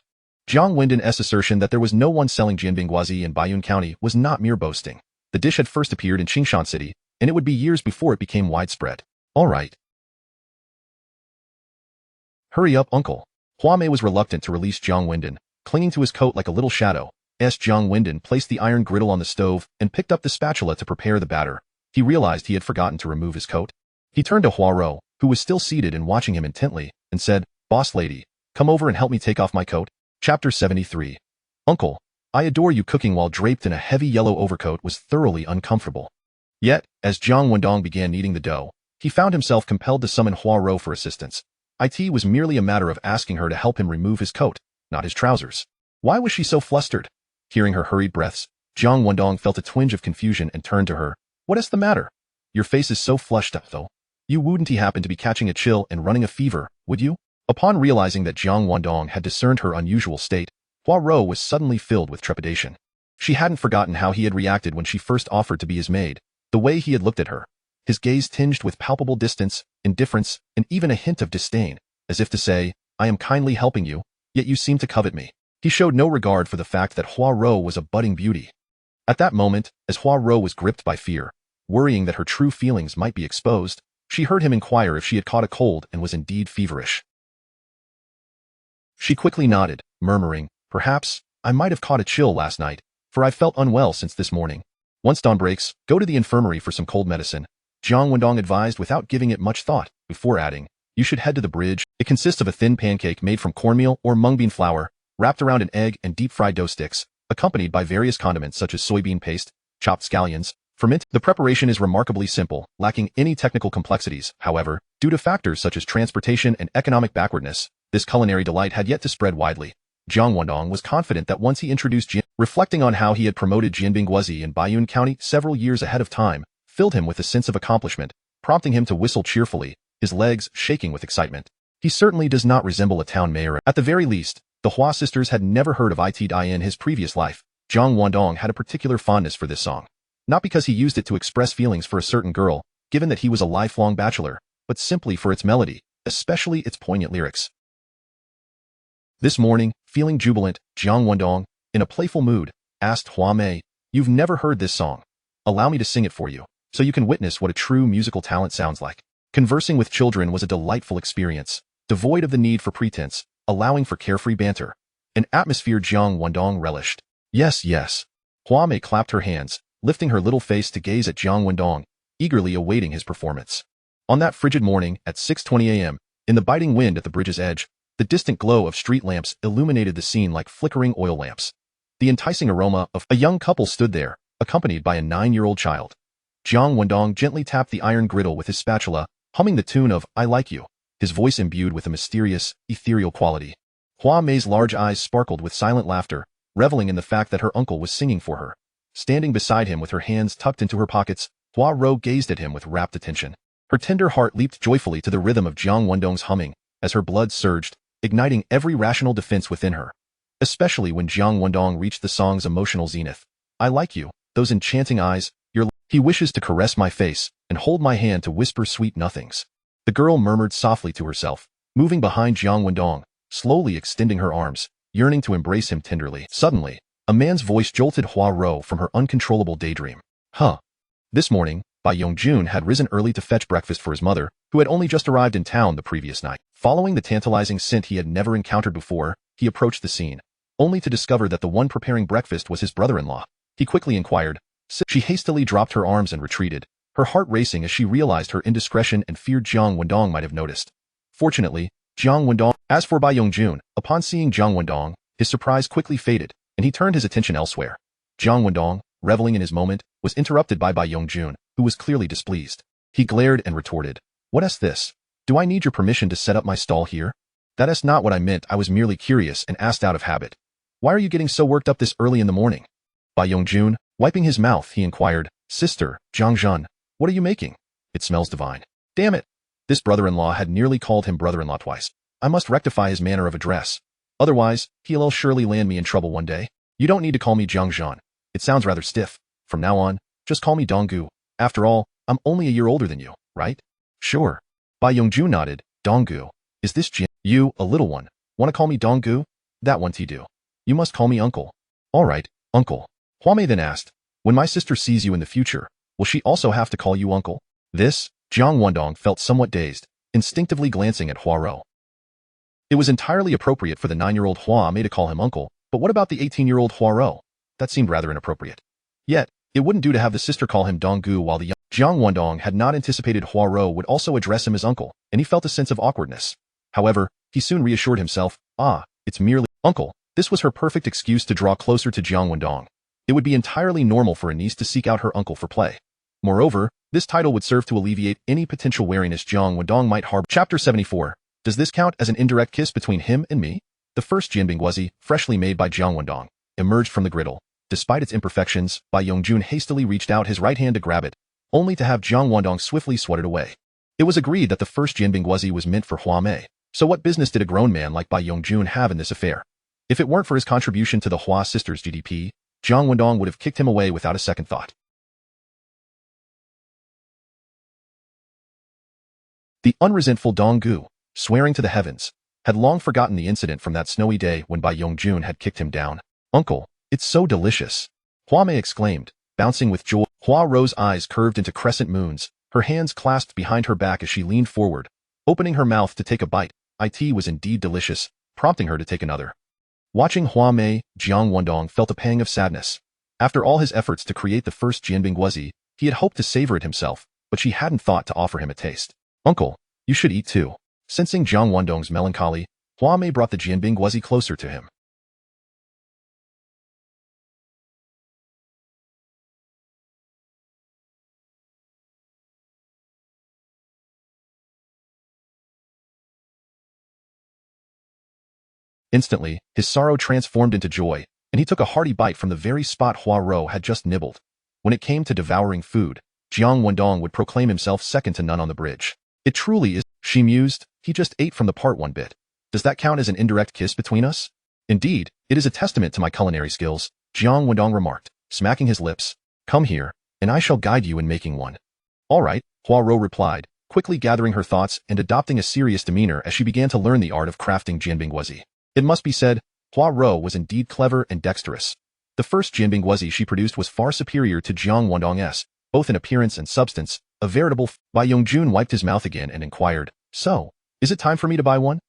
Jiang Wendong's assertion that there was no one selling jianbingguozi in Baiyun County was not mere boasting. The dish had first appeared in Qingshan City, and it would be years before it became widespread. "All right. Hurry up, Uncle." Hua Mei was reluctant to release Jiang Wendong, clinging to his coat like a little shadow. Jiang Wendong placed the iron griddle on the stove and picked up the spatula to prepare the batter. He realized he had forgotten to remove his coat. He turned to Hua Rou, who was still seated and watching him intently, and said, "Boss lady, come over and help me take off my coat." Chapter 73. "Uncle, I adore you." Cooking while draped in a heavy yellow overcoat was thoroughly uncomfortable. Yet, as Jiang Wendong began kneading the dough, he found himself compelled to summon Hua Rou for assistance. It was merely a matter of asking her to help him remove his coat, not his trousers. Why was she so flustered? Hearing her hurried breaths, Jiang Wendong felt a twinge of confusion and turned to her. "What is the matter? Your face is so flushed up, though. You wouldn't happen to be catching a chill and running a fever, would you?" Upon realizing that Jiang Wendong had discerned her unusual state, Hua Rou was suddenly filled with trepidation. She hadn't forgotten how he had reacted when she first offered to be his maid, the way he had looked at her, his gaze tinged with palpable distance, indifference, and even a hint of disdain, as if to say, "I am kindly helping you, yet you seem to covet me." He showed no regard for the fact that Hua Rou was a budding beauty. At that moment, as Hua Rou was gripped by fear, worrying that her true feelings might be exposed, she heard him inquire if she had caught a cold and was indeed feverish. She quickly nodded, murmuring, "Perhaps, I might have caught a chill last night, for I've felt unwell since this morning." "Once dawn breaks, go to the infirmary for some cold medicine," Jiang Wendong advised without giving it much thought, before adding, "You should head to the bridge." It consists of a thin pancake made from cornmeal or mung bean flour, wrapped around an egg and deep-fried dough sticks, accompanied by various condiments such as soybean paste, chopped scallions, ferment. The preparation is remarkably simple, lacking any technical complexities. However, due to factors such as transportation and economic backwardness, this culinary delight had yet to spread widely. Jiang Wendong was confident that once he introduced reflecting on how he had promoted Jianbingguozi in Baiyun County several years ahead of time, filled him with a sense of accomplishment, prompting him to whistle cheerfully, his legs shaking with excitement. He certainly does not resemble a town mayor. At the very least, the Hua sisters had never heard of It Dai in his previous life. Jiang Wendong had a particular fondness for this song. Not because he used it to express feelings for a certain girl, given that he was a lifelong bachelor, but simply for its melody, especially its poignant lyrics. This morning, feeling jubilant, Jiang Wendong, in a playful mood, asked Hua Mei, "You've never heard this song. Allow me to sing it for you, so you can witness what a true musical talent sounds like." Conversing with children was a delightful experience, devoid of the need for pretense, allowing for carefree banter. An atmosphere Jiang Wendong relished. Yes, yes. Hua Mei clapped her hands, lifting her little face to gaze at Jiang Wendong, eagerly awaiting his performance. On that frigid morning, at 6:20 a.m., in the biting wind at the bridge's edge, the distant glow of street lamps illuminated the scene like flickering oil lamps. The enticing aroma of a young couple stood there, accompanied by a 9-year-old child. Jiang Wendong gently tapped the iron griddle with his spatula, humming the tune of "I Like You," his voice imbued with a mysterious, ethereal quality. Hua Mei's large eyes sparkled with silent laughter, reveling in the fact that her uncle was singing for her. Standing beside him with her hands tucked into her pockets, Hua Rou gazed at him with rapt attention. Her tender heart leaped joyfully to the rhythm of Jiang Wendong's humming, as her blood surged, igniting every rational defense within her. Especially when Jiang Wendong reached the song's emotional zenith. "I like you, those enchanting eyes, he wishes to caress my face and hold my hand to whisper sweet nothings." The girl murmured softly to herself, moving behind Jiang Wendong, slowly extending her arms, yearning to embrace him tenderly. Suddenly, a man's voice jolted Hua Rou from her uncontrollable daydream. This morning, Bai Yongjun had risen early to fetch breakfast for his mother, who had only just arrived in town the previous night. Following the tantalizing scent he had never encountered before, he approached the scene, only to discover that the one preparing breakfast was his brother-in-law. He quickly inquired. She hastily dropped her arms and retreated, her heart racing as she realized her indiscretion and feared Jiang Wendong might have noticed. Fortunately, Jiang Wendong. As for Bai Yongjun, upon seeing Jiang Wendong, his surprise quickly faded, and he turned his attention elsewhere. Jiang Wendong, reveling in his moment, was interrupted by Bai Yongjun, who was clearly displeased. He glared and retorted, "What is this? Do I need your permission to set up my stall here? That is not what I meant. I was merely curious and asked out of habit. Why are you getting so worked up this early in the morning?" Bai Yongjun, wiping his mouth, he inquired, "Sister, Zhangzhen, what are you making? It smells divine." Damn it! This brother-in-law had nearly called him brother-in-law twice. I must rectify his manner of address. Otherwise, he'll surely land me in trouble one day. You don't need to call me Zhangzhen. It sounds rather stiff. From now on, just call me Donggu. After all, I'm only a year older than you, right? Sure. Bai Yongjun nodded. Donggu. Is this Jin? You, a little one, want to call me Donggu? That one do. You must call me uncle. All right, uncle. Hua Mei then asked, "When my sister sees you in the future, will she also have to call you uncle?" This, Jiang Wendong felt somewhat dazed, instinctively glancing at Hua Rou. It was entirely appropriate for the 9-year-old Hua Mei to call him uncle, but what about the 18-year-old Hua Rou? That seemed rather inappropriate. Yet, it wouldn't do to have the sister call him Donggu while the young Jiang Wendong had not anticipated Hua Rou would also address him as uncle, and he felt a sense of awkwardness. However, he soon reassured himself, it's merely uncle. This was her perfect excuse to draw closer to Jiang Wendong. It would be entirely normal for a niece to seek out her uncle for play. Moreover, this title would serve to alleviate any potential wariness Jiang Wendong might harbor. Chapter 74. Does this count as an indirect kiss between him and me? The first jianbingguozi, freshly made by Jiang Wendong, emerged from the griddle. Despite its imperfections, Bai Yongjun hastily reached out his right hand to grab it, only to have Jiang Wendong swiftly swat it away. It was agreed that the first jianbingguozi was meant for Hua Mei, so what business did a grown man like Bai Yongjun have in this affair? If it weren't for his contribution to the Hua sisters' GDP, Jiang Wendong would have kicked him away without a second thought. The unresentful Donggu, swearing to the heavens, had long forgotten the incident from that snowy day when Bai Yongjun had kicked him down. "Uncle, it's so delicious," Hua Mei exclaimed, bouncing with joy. Hua Rou's eyes curved into crescent moons, her hands clasped behind her back as she leaned forward, opening her mouth to take a bite. It was indeed delicious, prompting her to take another. Watching Hua Mei, Jiang Wendong felt a pang of sadness. After all his efforts to create the first jianbingguozi, he had hoped to savor it himself, but she hadn't thought to offer him a taste. "Uncle, You should eat too. Sensing Jiang Wendong's melancholy, Hua Mei brought the Jianbing Guozi closer to him. Instantly, his sorrow transformed into joy, and he took a hearty bite from the very spot Hua Rou had just nibbled. When it came to devouring food, Jiang Wendong would proclaim himself second to none on the bridge. It truly is, she mused, he just ate from the part one bit. Does that count as an indirect kiss between us? Indeed, it is a testament to my culinary skills, Jiang Wendong remarked, smacking his lips. Come here, and I shall guide you in making one. All right, Hua Rou replied, quickly gathering her thoughts and adopting a serious demeanor as she began to learn the art of crafting Jianbing Guozi. It must be said, Hua Rou was indeed clever and dexterous. The first Jianbing Guozi she produced was far superior to Jiang Wendong's, both in appearance and substance, a veritable Bai Yongjun wiped his mouth again and inquired, So, is it time for me to buy one?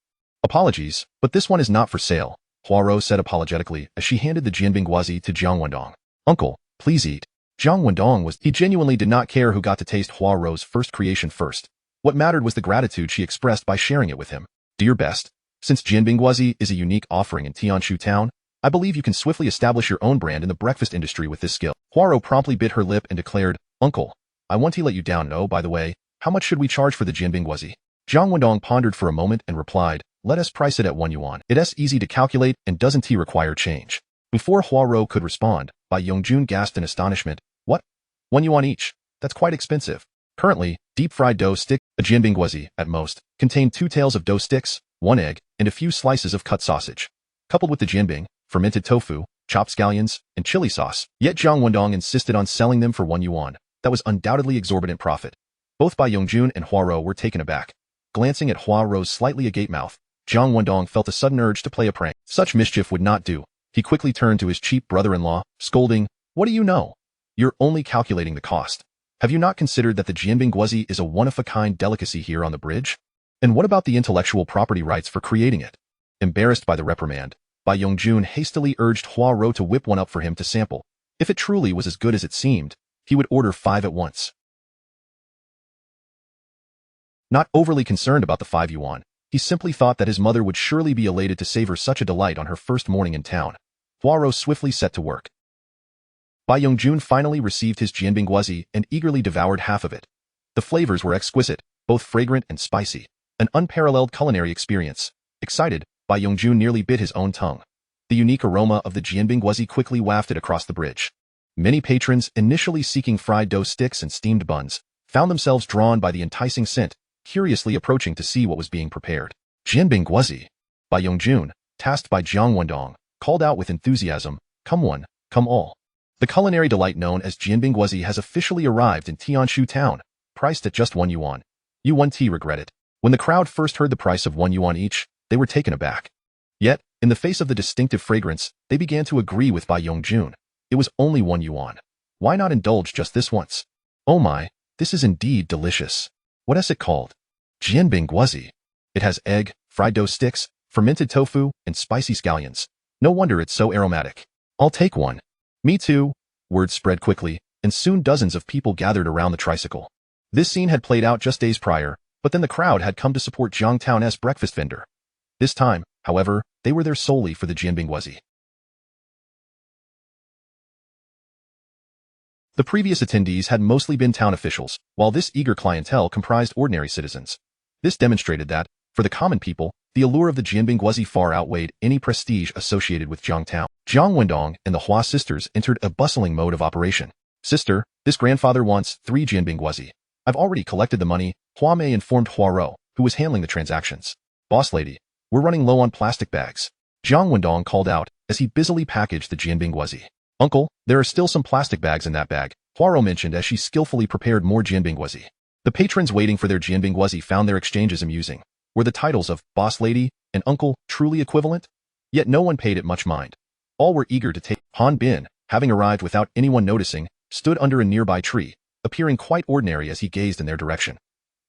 Apologies, but this one is not for sale, Hua Rou said apologetically as she handed the Jianbing Guozi to Jiang Wendong. Uncle, please eat. Jiang Wendong he genuinely did not care who got to taste Hua Rou's first creation first. What mattered was the gratitude she expressed by sharing it with him. Do your best. Since Jianbing Guozi is a unique offering in Tianshu Town, I believe you can swiftly establish your own brand in the breakfast industry with this skill. Hua Rou promptly bit her lip and declared, Uncle, I want to let you down. Oh, by the way, how much should we charge for the Jianbing Guozi? Jiang Wendong pondered for a moment and replied, Let us price it at 1 yuan. It's easy to calculate and doesn't require change. Before Hua Rou could respond, Bai Yongjun gasped in astonishment. What? 1 yuan each? That's quite expensive. Currently, deep-fried dough stick, a Jianbing Guozi, at most, contained 2 tails of dough sticks, 1 egg, and a few slices of cut sausage. Coupled with the jianbing, fermented tofu, chopped scallions, and chili sauce. Yet Jiang Wendong insisted on selling them for 1 yuan. That was undoubtedly exorbitant profit. Both Bai Yongjun and Hua Rou were taken aback. Glancing at Hua Rou's slightly agape mouth, Jiang Wendong felt a sudden urge to play a prank. Such mischief would not do. He quickly turned to his cheap brother-in-law, scolding, What do you know? You're only calculating the cost. Have you not considered that the Jianbing Guozi is a one-of-a-kind delicacy here on the bridge? And what about the intellectual property rights for creating it? Embarrassed by the reprimand, Bai Yongjun hastily urged Hua Rou to whip one up for him to sample. If it truly was as good as it seemed, he would order 5 at once. Not overly concerned about the 5 yuan, he simply thought that his mother would surely be elated to savor such a delight on her first morning in town. Hua Rou swiftly set to work. Bai Yongjun finally received his Jianbing Guozi and eagerly devoured half of it. The flavors were exquisite, both fragrant and spicy. An unparalleled culinary experience. Excited, Bai Yongjun nearly bit his own tongue. The unique aroma of the Jianbing Guozi quickly wafted across the bridge. Many patrons, initially seeking fried dough sticks and steamed buns, found themselves drawn by the enticing scent, curiously approaching to see what was being prepared. Jianbing Guozi. Bai Yongjun, tasked by Jiang Wendong, called out with enthusiasm, Come one, come all. The culinary delight known as Jianbing Guozi has officially arrived in Tianshu Town, priced at just 1 yuan. Yuan T regret it. When the crowd first heard the price of 1 yuan each, they were taken aback. Yet, in the face of the distinctive fragrance, they began to agree with Bai Yongjun. It was only 1 yuan. Why not indulge just this once? Oh my, this is indeed delicious. What is it called? Jianbing Guozi. It has egg, fried dough sticks, fermented tofu, and spicy scallions. No wonder it's so aromatic. I'll take one. Me too. Word spread quickly, and soon dozens of people gathered around the tricycle. This scene had played out just days prior, but then the crowd had come to support Jiangtown's breakfast vendor. This time, however, they were there solely for the Jianbing Guozi. The previous attendees had mostly been town officials, while this eager clientele comprised ordinary citizens. This demonstrated that, for the common people, the allure of the Jianbing Guozi far outweighed any prestige associated with Jiangtown. Jiang Wendong and the Hua sisters entered a bustling mode of operation. Sister, this grandfather wants 3 Jianbing Guozi. I've already collected the money, Hua Mei informed Hua Rou, who was handling the transactions. Boss lady, we're running low on plastic bags. Jiang Wendong called out as he busily packaged the Jianbing Guozi. Uncle, there are still some plastic bags in that bag, Hua Rou mentioned as she skillfully prepared more Jianbing Guozi. The patrons waiting for their Jianbing Guozi found their exchanges amusing. Were the titles of Boss Lady and Uncle truly equivalent? Yet no one paid it much mind. All were eager to take. Han Bin, having arrived without anyone noticing, stood under a nearby tree, appearing quite ordinary as he gazed in their direction.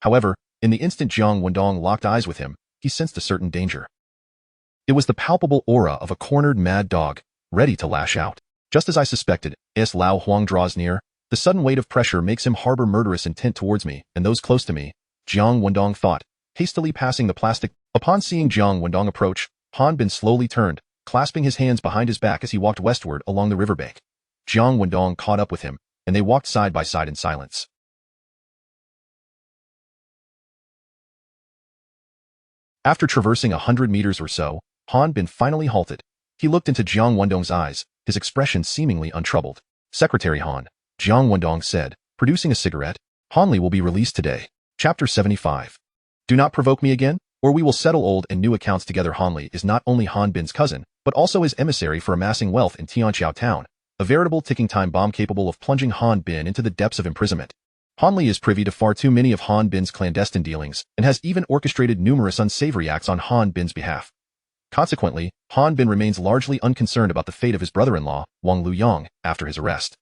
However, in the instant Jiang Wendong locked eyes with him, he sensed a certain danger. It was the palpable aura of a cornered mad dog, ready to lash out. Just as I suspected, as Lao Huang draws near, the sudden weight of pressure makes him harbor murderous intent towards me and those close to me, Jiang Wendong thought. hastily passing the plastic. Upon seeing Jiang Wendong approach, Han Bin slowly turned, clasping his hands behind his back as he walked westward along the riverbank. Jiang Wendong caught up with him, and they walked side by side in silence. After traversing 100 meters or so, Han Bin finally halted. He looked into Jiang Wendong's eyes, his expression seemingly untroubled. Secretary Han, Jiang Wendong said, producing a cigarette. Hanli will be released today. Chapter 75. Do not provoke me again, or we will settle old and new accounts together. Hanli is not only Han Bin's cousin, but also his emissary for amassing wealth in Tianqiao town, a veritable ticking time bomb capable of plunging Han Bin into the depths of imprisonment. Hanli is privy to far too many of Han Bin's clandestine dealings, and has even orchestrated numerous unsavory acts on Han Bin's behalf. Consequently, Han Bin remains largely unconcerned about the fate of his brother-in-law, Wang Luyang, after his arrest.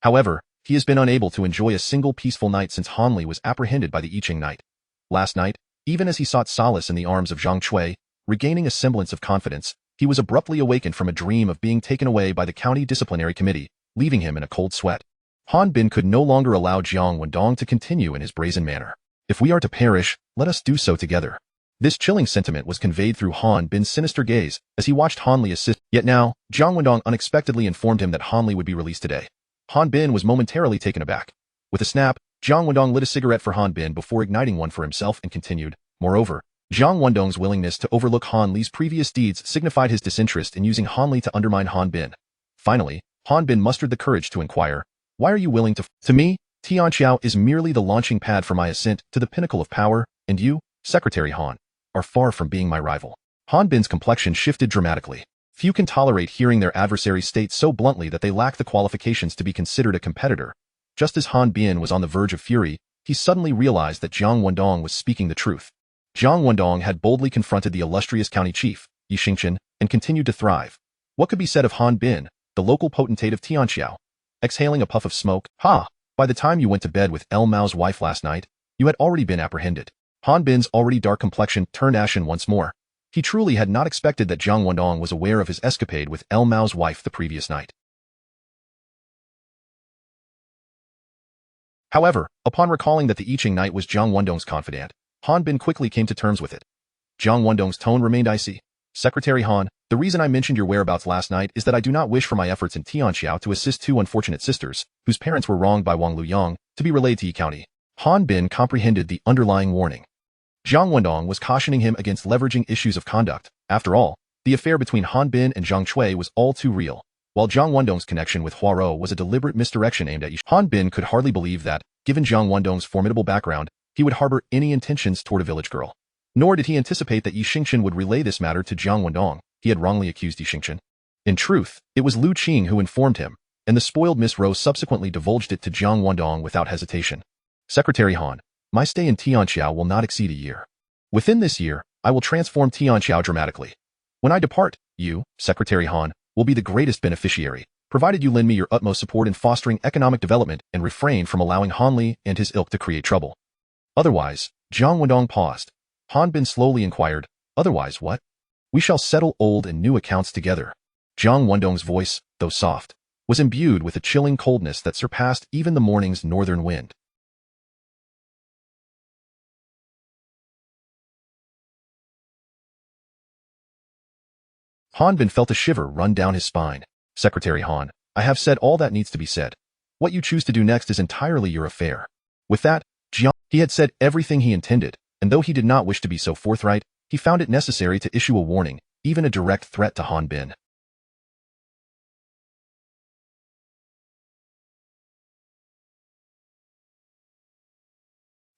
However, he has been unable to enjoy a single peaceful night since Hanli was apprehended by the Yiqing Knight. Last night, even as he sought solace in the arms of Zhang Cui, regaining a semblance of confidence, he was abruptly awakened from a dream of being taken away by the county disciplinary committee, leaving him in a cold sweat. Han Bin could no longer allow Jiang Wendong to continue in his brazen manner. If we are to perish, let us do so together. This chilling sentiment was conveyed through Han Bin's sinister gaze as he watched Hanli assist. Yet now, Jiang Wendong unexpectedly informed him that Hanli would be released today. Han Bin was momentarily taken aback. With a snap, Jiang Wendong lit a cigarette for Han Bin before igniting one for himself and continued. Moreover, Jiang Wendong's willingness to overlook Han Li's previous deeds signified his disinterest in using Han Li to undermine Han Bin. Finally, Han Bin mustered the courage to inquire, "Why are you willing to To me, Tianqiao is merely the launching pad for my ascent to the pinnacle of power, and you, Secretary Han, are far from being my rival." Han Bin's complexion shifted dramatically. Few can tolerate hearing their adversary state so bluntly that they lack the qualifications to be considered a competitor. Just as Han Bin was on the verge of fury, he suddenly realized that Jiang Wendong was speaking the truth. Jiang Wendong had boldly confronted the illustrious county chief, Yi Xingchen, and continued to thrive. What could be said of Han Bin, the local potentate of Tianqiao? Exhaling a puff of smoke, by the time you went to bed with El Mao's wife last night, you had already been apprehended. Han Bin's already dark complexion turned ashen once more. He truly had not expected that Jiang Wendong was aware of his escapade with El Mao's wife the previous night. However, upon recalling that the Yiqing Knight was Jiang Wendong's confidant, Han Bin quickly came to terms with it. Jiang Wendong's tone remained icy. "Secretary Han, the reason I mentioned your whereabouts last night is that I do not wish for my efforts in Tianqiao to assist two unfortunate sisters, whose parents were wronged by Wang Luyang, to be relayed to Yi County." Han Bin comprehended the underlying warning. Jiang Wendong was cautioning him against leveraging issues of conduct. After all, the affair between Han Bin and Zhang Cui was all too real, while Jiang Wendong's connection with Huarou was a deliberate misdirection aimed at Yi. Han Bin could hardly believe that, given Jiang Wendong's formidable background, he would harbor any intentions toward a village girl. Nor did he anticipate that Yi Xingchen would relay this matter to Jiang Wendong. He had wrongly accused Yi Xingchen. In truth, it was Lu Qing who informed him, and the spoiled Miss Rose subsequently divulged it to Jiang Wendong without hesitation. "Secretary Han, my stay in Tianqiao will not exceed a year. Within this year, I will transform Tianqiao dramatically. When I depart, you, Secretary Han, will be the greatest beneficiary, provided you lend me your utmost support in fostering economic development and refrain from allowing Han Li and his ilk to create trouble." "Otherwise," Jiang Wendong paused. Han Bin slowly inquired, "Otherwise what?" "We shall settle old and new accounts together." Jiang Wendong's voice, though soft, was imbued with a chilling coldness that surpassed even the morning's northern wind. Han Bin felt a shiver run down his spine. "Secretary Han, I have said all that needs to be said. What you choose to do next is entirely your affair." With that, he had said everything he intended, and though he did not wish to be so forthright, he found it necessary to issue a warning, even a direct threat to Han Bin.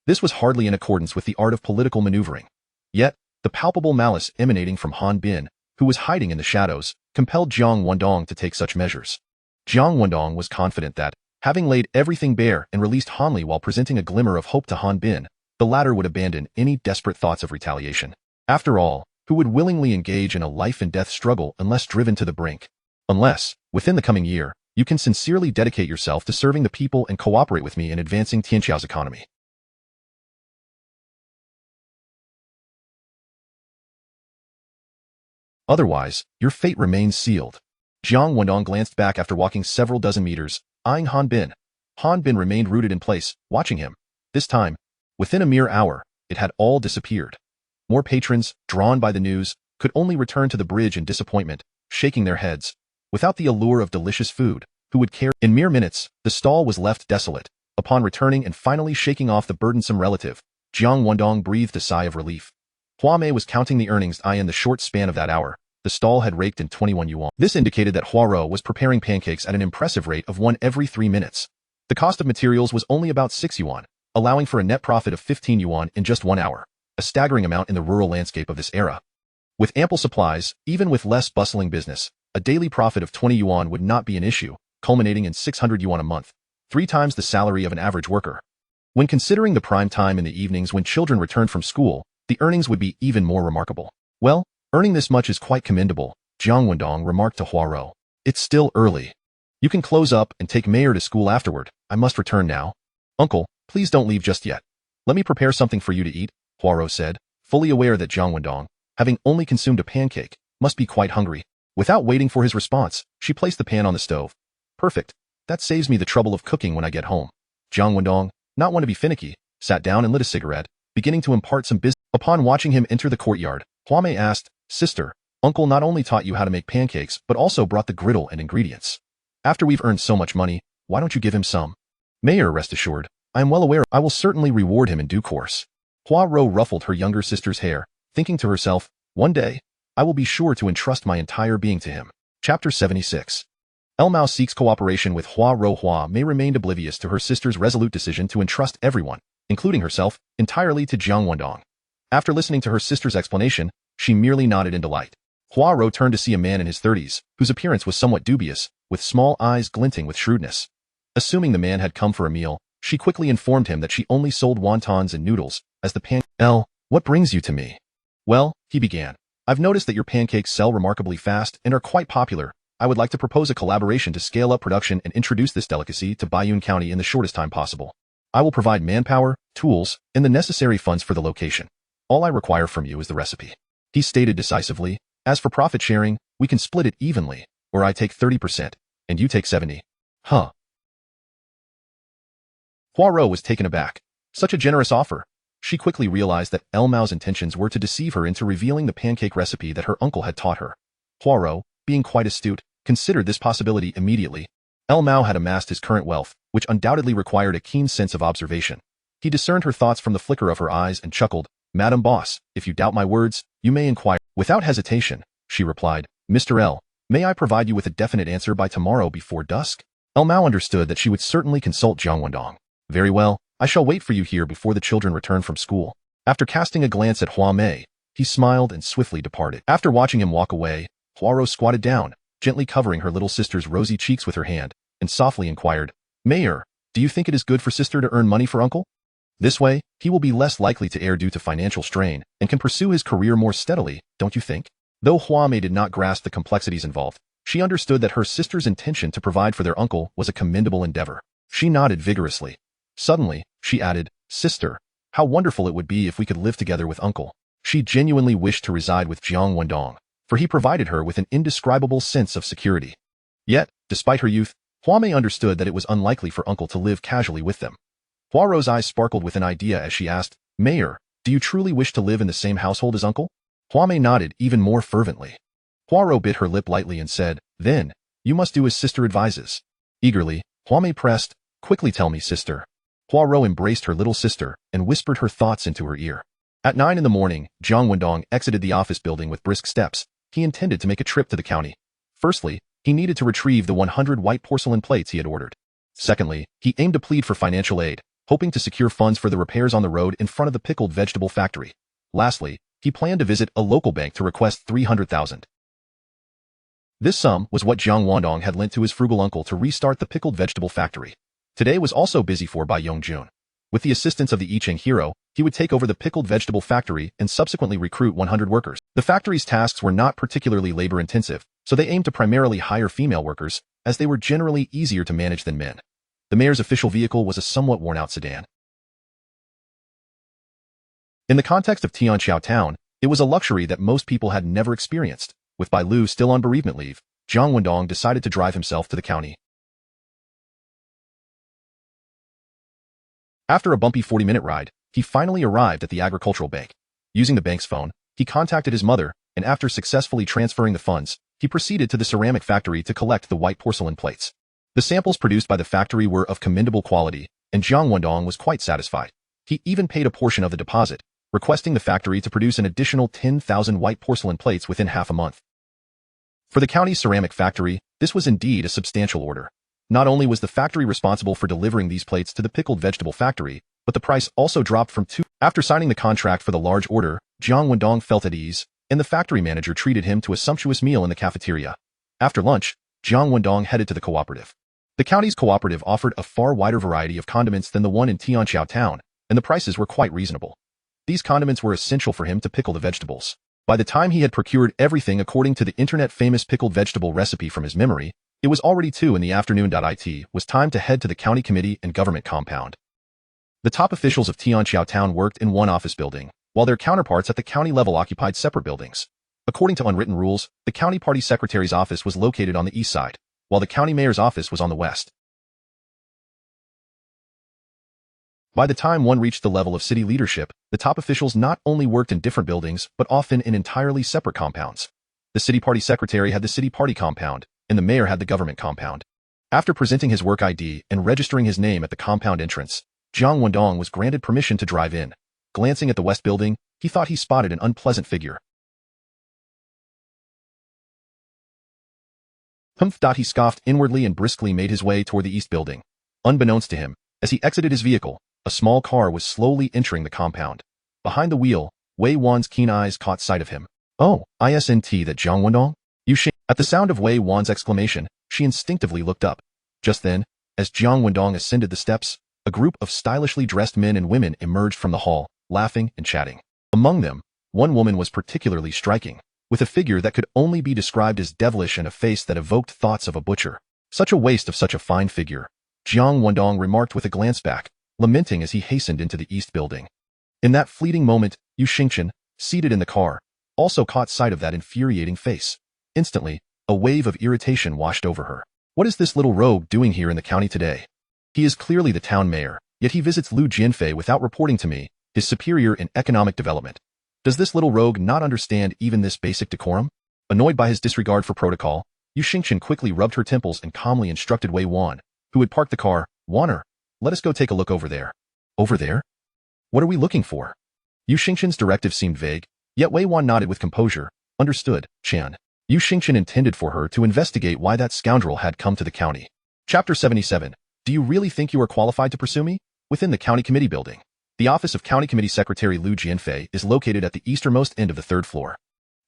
This was hardly in accordance with the art of political maneuvering. Yet, the palpable malice emanating from Han Bin, who was hiding in the shadows, compelled Jiang Wendong to take such measures. Jiang Wendong was confident that, having laid everything bare and released Han Li while presenting a glimmer of hope to Han Bin, the latter would abandon any desperate thoughts of retaliation. After all, who would willingly engage in a life-and-death struggle unless driven to the brink? Unless, within the coming year, you can sincerely dedicate yourself to serving the people and cooperate with me in advancing Tianqiao's economy. Otherwise, your fate remains sealed. Jiang Wendong glanced back after walking several dozen meters, eyeing Han Bin. Han Bin remained rooted in place, watching him. This time, within a mere hour, it had all disappeared. More patrons, drawn by the news, could only return to the bridge in disappointment, shaking their heads. Without the allure of delicious food, who would care? In mere minutes, the stall was left desolate. Upon returning and finally shaking off the burdensome relative, Jiang Wendong breathed a sigh of relief. Hua Mei was counting the earnings in the short span of that hour. The stall had raked in 21 yuan. This indicated that Hua Rou was preparing pancakes at an impressive rate of 1 every 3 minutes. The cost of materials was only about 6 yuan, allowing for a net profit of 15 yuan in just 1 hour, a staggering amount in the rural landscape of this era. With ample supplies, even with less bustling business, a daily profit of 20 yuan would not be an issue, culminating in 600 yuan a month, 3 times the salary of an average worker. When considering the prime time in the evenings when children returned from school, the earnings would be even more remarkable. Well, earning this much is quite commendable, Jiang Wendong remarked to Hua Rou. It's still early. You can close up and take Mayor to school afterward. I must return now. Uncle, please don't leave just yet. Let me prepare something for you to eat, Hua Rou said, fully aware that Jiang Wendong, having only consumed a pancake, must be quite hungry. Without waiting for his response, she placed the pan on the stove. Perfect. That saves me the trouble of cooking when I get home. Jiang Wendong, not one to be finicky, sat down and lit a cigarette, beginning to impart some business. Upon watching him enter the courtyard, Hua Mei asked, Sister, Uncle not only taught you how to make pancakes but also brought the griddle and ingredients. After we've earned so much money, why don't you give him some? Mayor, rest assured, I am well aware I will certainly reward him in due course. Hua Rou ruffled her younger sister's hair, thinking to herself, one day, I will be sure to entrust my entire being to him. Chapter 76. Elmao seeks cooperation with Hua Rou. Hua Mei remained oblivious to her sister's resolute decision to entrust everyone, including herself, entirely to Jiang Wendong. After listening to her sister's explanation, she merely nodded in delight. Hua Rou turned to see a man in his 30s, whose appearance was somewhat dubious, with small eyes glinting with shrewdness. Assuming the man had come for a meal, she quickly informed him that she only sold wontons and noodles, as the what brings you to me? Well, he began. I've noticed that your pancakes sell remarkably fast and are quite popular. I would like to propose a collaboration to scale up production and introduce this delicacy to Baiyun County in the shortest time possible. I will provide manpower, tools, and the necessary funds for the location. All I require from you is the recipe. He stated decisively, as for profit sharing, we can split it evenly, or I take 30%, and you take 70%. Huh. Hua Rou was taken aback. Such a generous offer. She quickly realized that Elmao's intentions were to deceive her into revealing the pancake recipe that her uncle had taught her. Hua Rou, being quite astute, considered this possibility immediately. Elmao had amassed his current wealth, which undoubtedly required a keen sense of observation. He discerned her thoughts from the flicker of her eyes and chuckled, Madam Boss, if you doubt my words, you may inquire. Without hesitation, she replied, Mr. L, may I provide you with a definite answer by tomorrow before dusk? Elmao understood that she would certainly consult Jiang Wendong. Very well, I shall wait for you here before the children return from school. After casting a glance at Hua Mei, he smiled and swiftly departed. After watching him walk away, Hua Rou squatted down, gently covering her little sister's rosy cheeks with her hand, and softly inquired, Mayor, do you think it is good for sister to earn money for uncle? This way, he will be less likely to err due to financial strain and can pursue his career more steadily, don't you think? Though Hua Mei did not grasp the complexities involved, she understood that her sister's intention to provide for their uncle was a commendable endeavor. She nodded vigorously. Suddenly, she added, Sister, how wonderful it would be if we could live together with uncle. She genuinely wished to reside with Jiang Wendong, for he provided her with an indescribable sense of security. Yet, despite her youth, Hua Mei understood that it was unlikely for uncle to live casually with them. Hua Rou's eyes sparkled with an idea as she asked, Mayor, do you truly wish to live in the same household as uncle? Hua Mei nodded even more fervently. Hua Rou bit her lip lightly and said, Then, you must do as sister advises. Eagerly, Hua Mei pressed, Quickly tell me, sister. Hua Rou embraced her little sister and whispered her thoughts into her ear. At 9 in the morning, Jiang Wendong exited the office building with brisk steps. He intended to make a trip to the county. Firstly, he needed to retrieve the 100 white porcelain plates he had ordered. Secondly, he aimed to plead for financial aid, hoping to secure funds for the repairs on the road in front of the pickled vegetable factory. Lastly, he planned to visit a local bank to request 300,000. This sum was what Jiang Wendong had lent to his frugal uncle to restart the pickled vegetable factory. Today was also busy for Bai Yongjun. With the assistance of the I Ching hero, he would take over the pickled vegetable factory and subsequently recruit 100 workers. The factory's tasks were not particularly labor-intensive, so they aimed to primarily hire female workers, as they were generally easier to manage than men. The mayor's official vehicle was a somewhat worn-out sedan. In the context of Tianqiao Town, it was a luxury that most people had never experienced. With Bai Lu still on bereavement leave, Jiang Wendong decided to drive himself to the county. After a bumpy 40-minute ride, he finally arrived at the agricultural bank. Using the bank's phone, he contacted his mother, and after successfully transferring the funds, he proceeded to the ceramic factory to collect the white porcelain plates. The samples produced by the factory were of commendable quality, and Jiang Wendong was quite satisfied. He even paid a portion of the deposit, requesting the factory to produce an additional 10,000 white porcelain plates within half a month. For the county's ceramic factory, this was indeed a substantial order. Not only was the factory responsible for delivering these plates to the pickled vegetable factory, but the price also dropped from 2. After signing the contract for the large order, Jiang Wendong felt at ease, and the factory manager treated him to a sumptuous meal in the cafeteria. After lunch, Jiang Wendong headed to the cooperative. The county's cooperative offered a far wider variety of condiments than the one in Tianqiao town, and the prices were quite reasonable. These condiments were essential for him to pickle the vegetables. By the time he had procured everything according to the internet-famous pickled vegetable recipe from his memory, it was already 2 in the afternoon. It was time to head to the county committee and government compound. The top officials of Tianqiao town worked in one office building, while their counterparts at the county level occupied separate buildings. According to unwritten rules, the county party secretary's office was located on the east side, while the county mayor's office was on the west. By the time one reached the level of city leadership, the top officials not only worked in different buildings, but often in entirely separate compounds. The city party secretary had the city party compound, and the mayor had the government compound. After presenting his work ID and registering his name at the compound entrance, Jiang Wendong was granted permission to drive in. Glancing at the west building, he thought he spotted an unpleasant figure. Humph! He scoffed inwardly and briskly made his way toward the east building. Unbeknownst to him, as he exited his vehicle, a small car was slowly entering the compound. Behind the wheel, Wei Wan's keen eyes caught sight of him. "Oh, isn't that Jiang Wendong? You Xing?" At the sound of Wei Wan's exclamation, she instinctively looked up. Just then, as Jiang Wendong ascended the steps, a group of stylishly dressed men and women emerged from the hall, laughing and chatting. Among them, one woman was particularly striking, with a figure that could only be described as devilish and a face that evoked thoughts of a butcher. "Such a waste of such a fine figure," Jiang Wendong remarked with a glance back, lamenting as he hastened into the east building. In that fleeting moment, Yu Xingchen, seated in the car, also caught sight of that infuriating face. Instantly, a wave of irritation washed over her. What is this little rogue doing here in the county today? He is clearly the town mayor, yet he visits Lu Jianfei without reporting to me, his superior in economic development. Does this little rogue not understand even this basic decorum? Annoyed by his disregard for protocol, Yu Xingchen quickly rubbed her temples and calmly instructed Wei Wan, who had parked the car, "Wanner, let us go take a look over there." "Over there? What are we looking for?" Yu Xingchen's directive seemed vague, yet Wei Wan nodded with composure. "Understood, Chan." Yu Xingchen intended for her to investigate why that scoundrel had come to the county. Chapter 77. Do you really think you are qualified to pursue me? Within the county committee building. The office of County Committee Secretary Lu Jianfei is located at the easternmost end of the 3rd floor.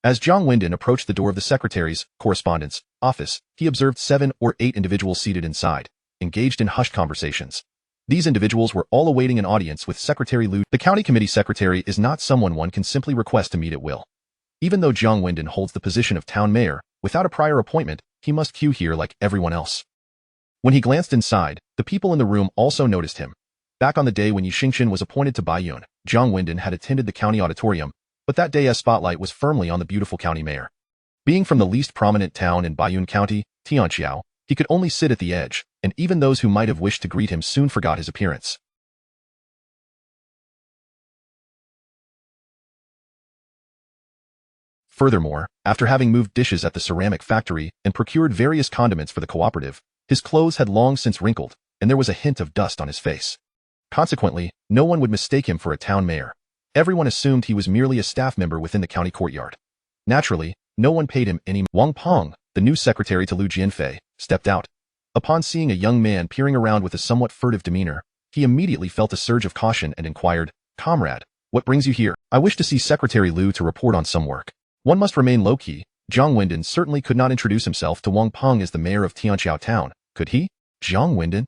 As Jiang Wendong approached the door of the secretary's correspondence office, he observed 7 or 8 individuals seated inside, engaged in hushed conversations. These individuals were all awaiting an audience with Secretary Lu. The county committee secretary is not someone one can simply request to meet at will. Even though Jiang Wendong holds the position of town mayor, without a prior appointment, he must queue here like everyone else. When he glanced inside, the people in the room also noticed him. Back on the day when Yu Xingchen was appointed to Baiyun, Jiang Wendong had attended the county auditorium, but that day's spotlight was firmly on the beautiful county mayor. Being from the least prominent town in Baiyun County, Tianqiao, he could only sit at the edge, and even those who might have wished to greet him soon forgot his appearance. Furthermore, after having moved dishes at the ceramic factory and procured various condiments for the cooperative, his clothes had long since wrinkled, and there was a hint of dust on his face. Consequently, no one would mistake him for a town mayor. Everyone assumed he was merely a staff member within the county courtyard. Naturally, no one paid him any. Wang Peng, the new secretary to Lu Jianfei, stepped out. Upon seeing a young man peering around with a somewhat furtive demeanor, he immediately felt a surge of caution and inquired, "Comrade, what brings you here?" "I wish to see Secretary Lu to report on some work." One must remain low-key. Jiang Wendong certainly could not introduce himself to Wang Peng as the mayor of Tianqiao town, could he? Jiang Wendong?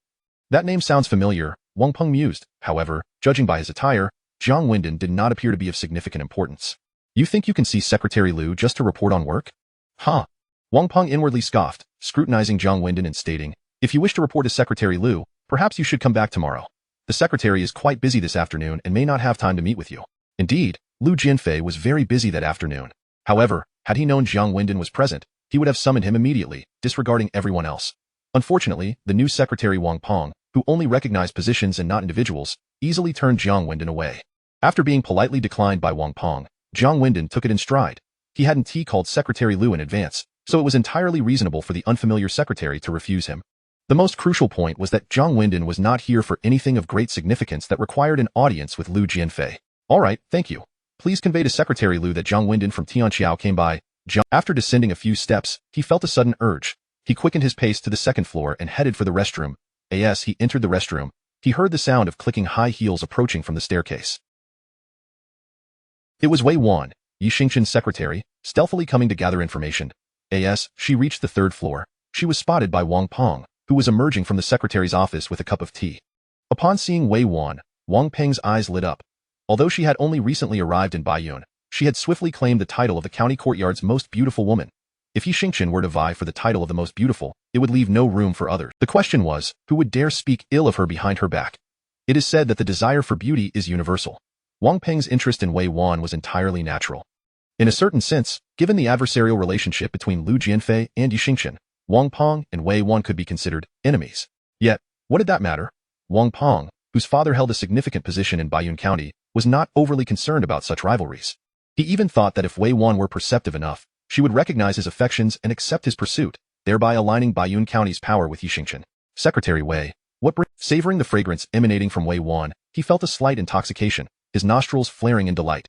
That name sounds familiar, Wang Peng mused. However, judging by his attire, Jiang Wendong did not appear to be of significant importance. "You think you can see Secretary Lu just to report on work?" "Huh." Wang Peng inwardly scoffed, scrutinizing Jiang Wendong and stating, "If you wish to report to Secretary Lu, perhaps you should come back tomorrow. The secretary is quite busy this afternoon and may not have time to meet with you." Indeed, Lu Jianfei was very busy that afternoon. However, had he known Jiang Wendong was present, he would have summoned him immediately, disregarding everyone else. Unfortunately, the new secretary Wang Peng, who only recognized positions and not individuals, easily turned Jiang Wendong away. After being politely declined by Wang Peng, Jiang Wendong took it in stride. He hadn't called Secretary Liu in advance, so it was entirely reasonable for the unfamiliar secretary to refuse him. The most crucial point was that Jiang Wendong was not here for anything of great significance that required an audience with Liu Jianfei. All right, thank you. Please convey to Secretary Liu that Jiang Wendong from Tianqiao came by. After descending a few steps, he felt a sudden urge. He quickened his pace to the second floor and headed for the restroom. As he entered the restroom, he heard the sound of clicking high heels approaching from the staircase. It was Wei Wan, Yi Xingqian's secretary, stealthily coming to gather information. As she reached the third floor, she was spotted by Wang Peng, who was emerging from the secretary's office with a cup of tea. Upon seeing Wei Wan, Wang Peng's eyes lit up. Although she had only recently arrived in Baiyun, she had swiftly claimed the title of the county courtyard's most beautiful woman. If Yi Xingqian were to vie for the title of the most beautiful, it would leave no room for others. The question was, who would dare speak ill of her behind her back? It is said that the desire for beauty is universal. Wang Peng's interest in Wei Wan was entirely natural. In a certain sense, given the adversarial relationship between Liu Jianfei and Yi Xingqian, Wang Peng and Wei Wan could be considered enemies. Yet, what did that matter? Wang Peng, whose father held a significant position in Baiyun County, was not overly concerned about such rivalries. He even thought that if Wei Wan were perceptive enough, she would recognize his affections and accept his pursuit, thereby aligning Baiyun County's power with Yi Xingqian. Secretary Wei, savoring the fragrance emanating from Wei Wan, he felt a slight intoxication, his nostrils flaring in delight.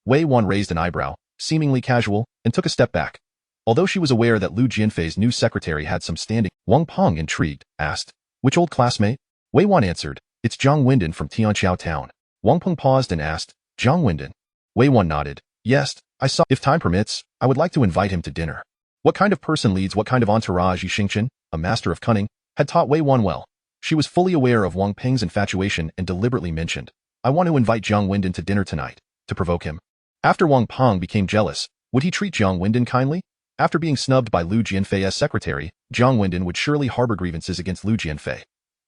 Wei Wan raised an eyebrow, seemingly casual, and took a step back. Although she was aware that Liu Jianfei's new secretary had some standing, Wang Peng, intrigued, asked, "Which old classmate?" Wei Wan answered, "It's Jiang Wendong from Tianqiao Town." Wang Peng paused and asked, "Jiang Wendong?" Wei Wan nodded. "Yes, I saw. If time permits, I would like to invite him to dinner." What kind of person leads what kind of entourage? Yi Xingqian, a master of cunning, had taught Wei Wan well. She was fully aware of Wang Peng's infatuation and deliberately mentioned, "I want to invite Jiang Wendong to dinner tonight," to provoke him. After Wang Peng became jealous, would he treat Jiang Wendong kindly? After being snubbed by Liu Jianfei as secretary, Jiang Wendong would surely harbor grievances against Liu Jianfei.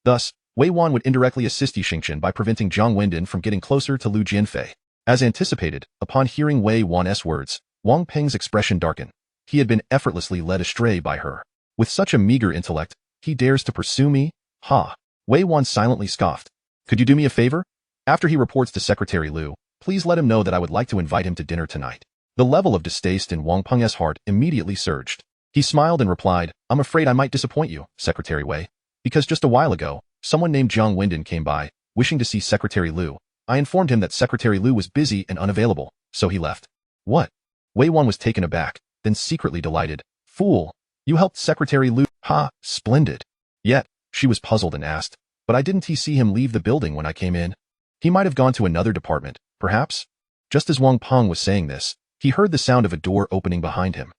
Thus, Wei Wan would indirectly assist Yi Xingqian by preventing Jiang Wendong from getting closer to Liu Jianfei. As anticipated, upon hearing Wei Wan's words, Wang Peng's expression darkened. He had been effortlessly led astray by her. With such a meager intellect, he dares to pursue me? Ha! Wei Wan silently scoffed. "Could you do me a favor? After he reports to Secretary Liu, please let him know that I would like to invite him to dinner tonight." The level of distaste in Wang Peng's heart immediately surged. He smiled and replied, "I'm afraid I might disappoint you, Secretary Wei. Because just a while ago, someone named Jiang Wendong came by, wishing to see Secretary Liu. I informed him that Secretary Liu was busy and unavailable, so he left." "What?" Wei Wan was taken aback, then secretly delighted. "Fool! You helped Secretary Liu? Ha! Splendid!" Yet, she was puzzled and asked, "But I didn't see him leave the building when I came in? He might have gone to another department, perhaps?" Just as Wang Peng was saying this, he heard the sound of a door opening behind him.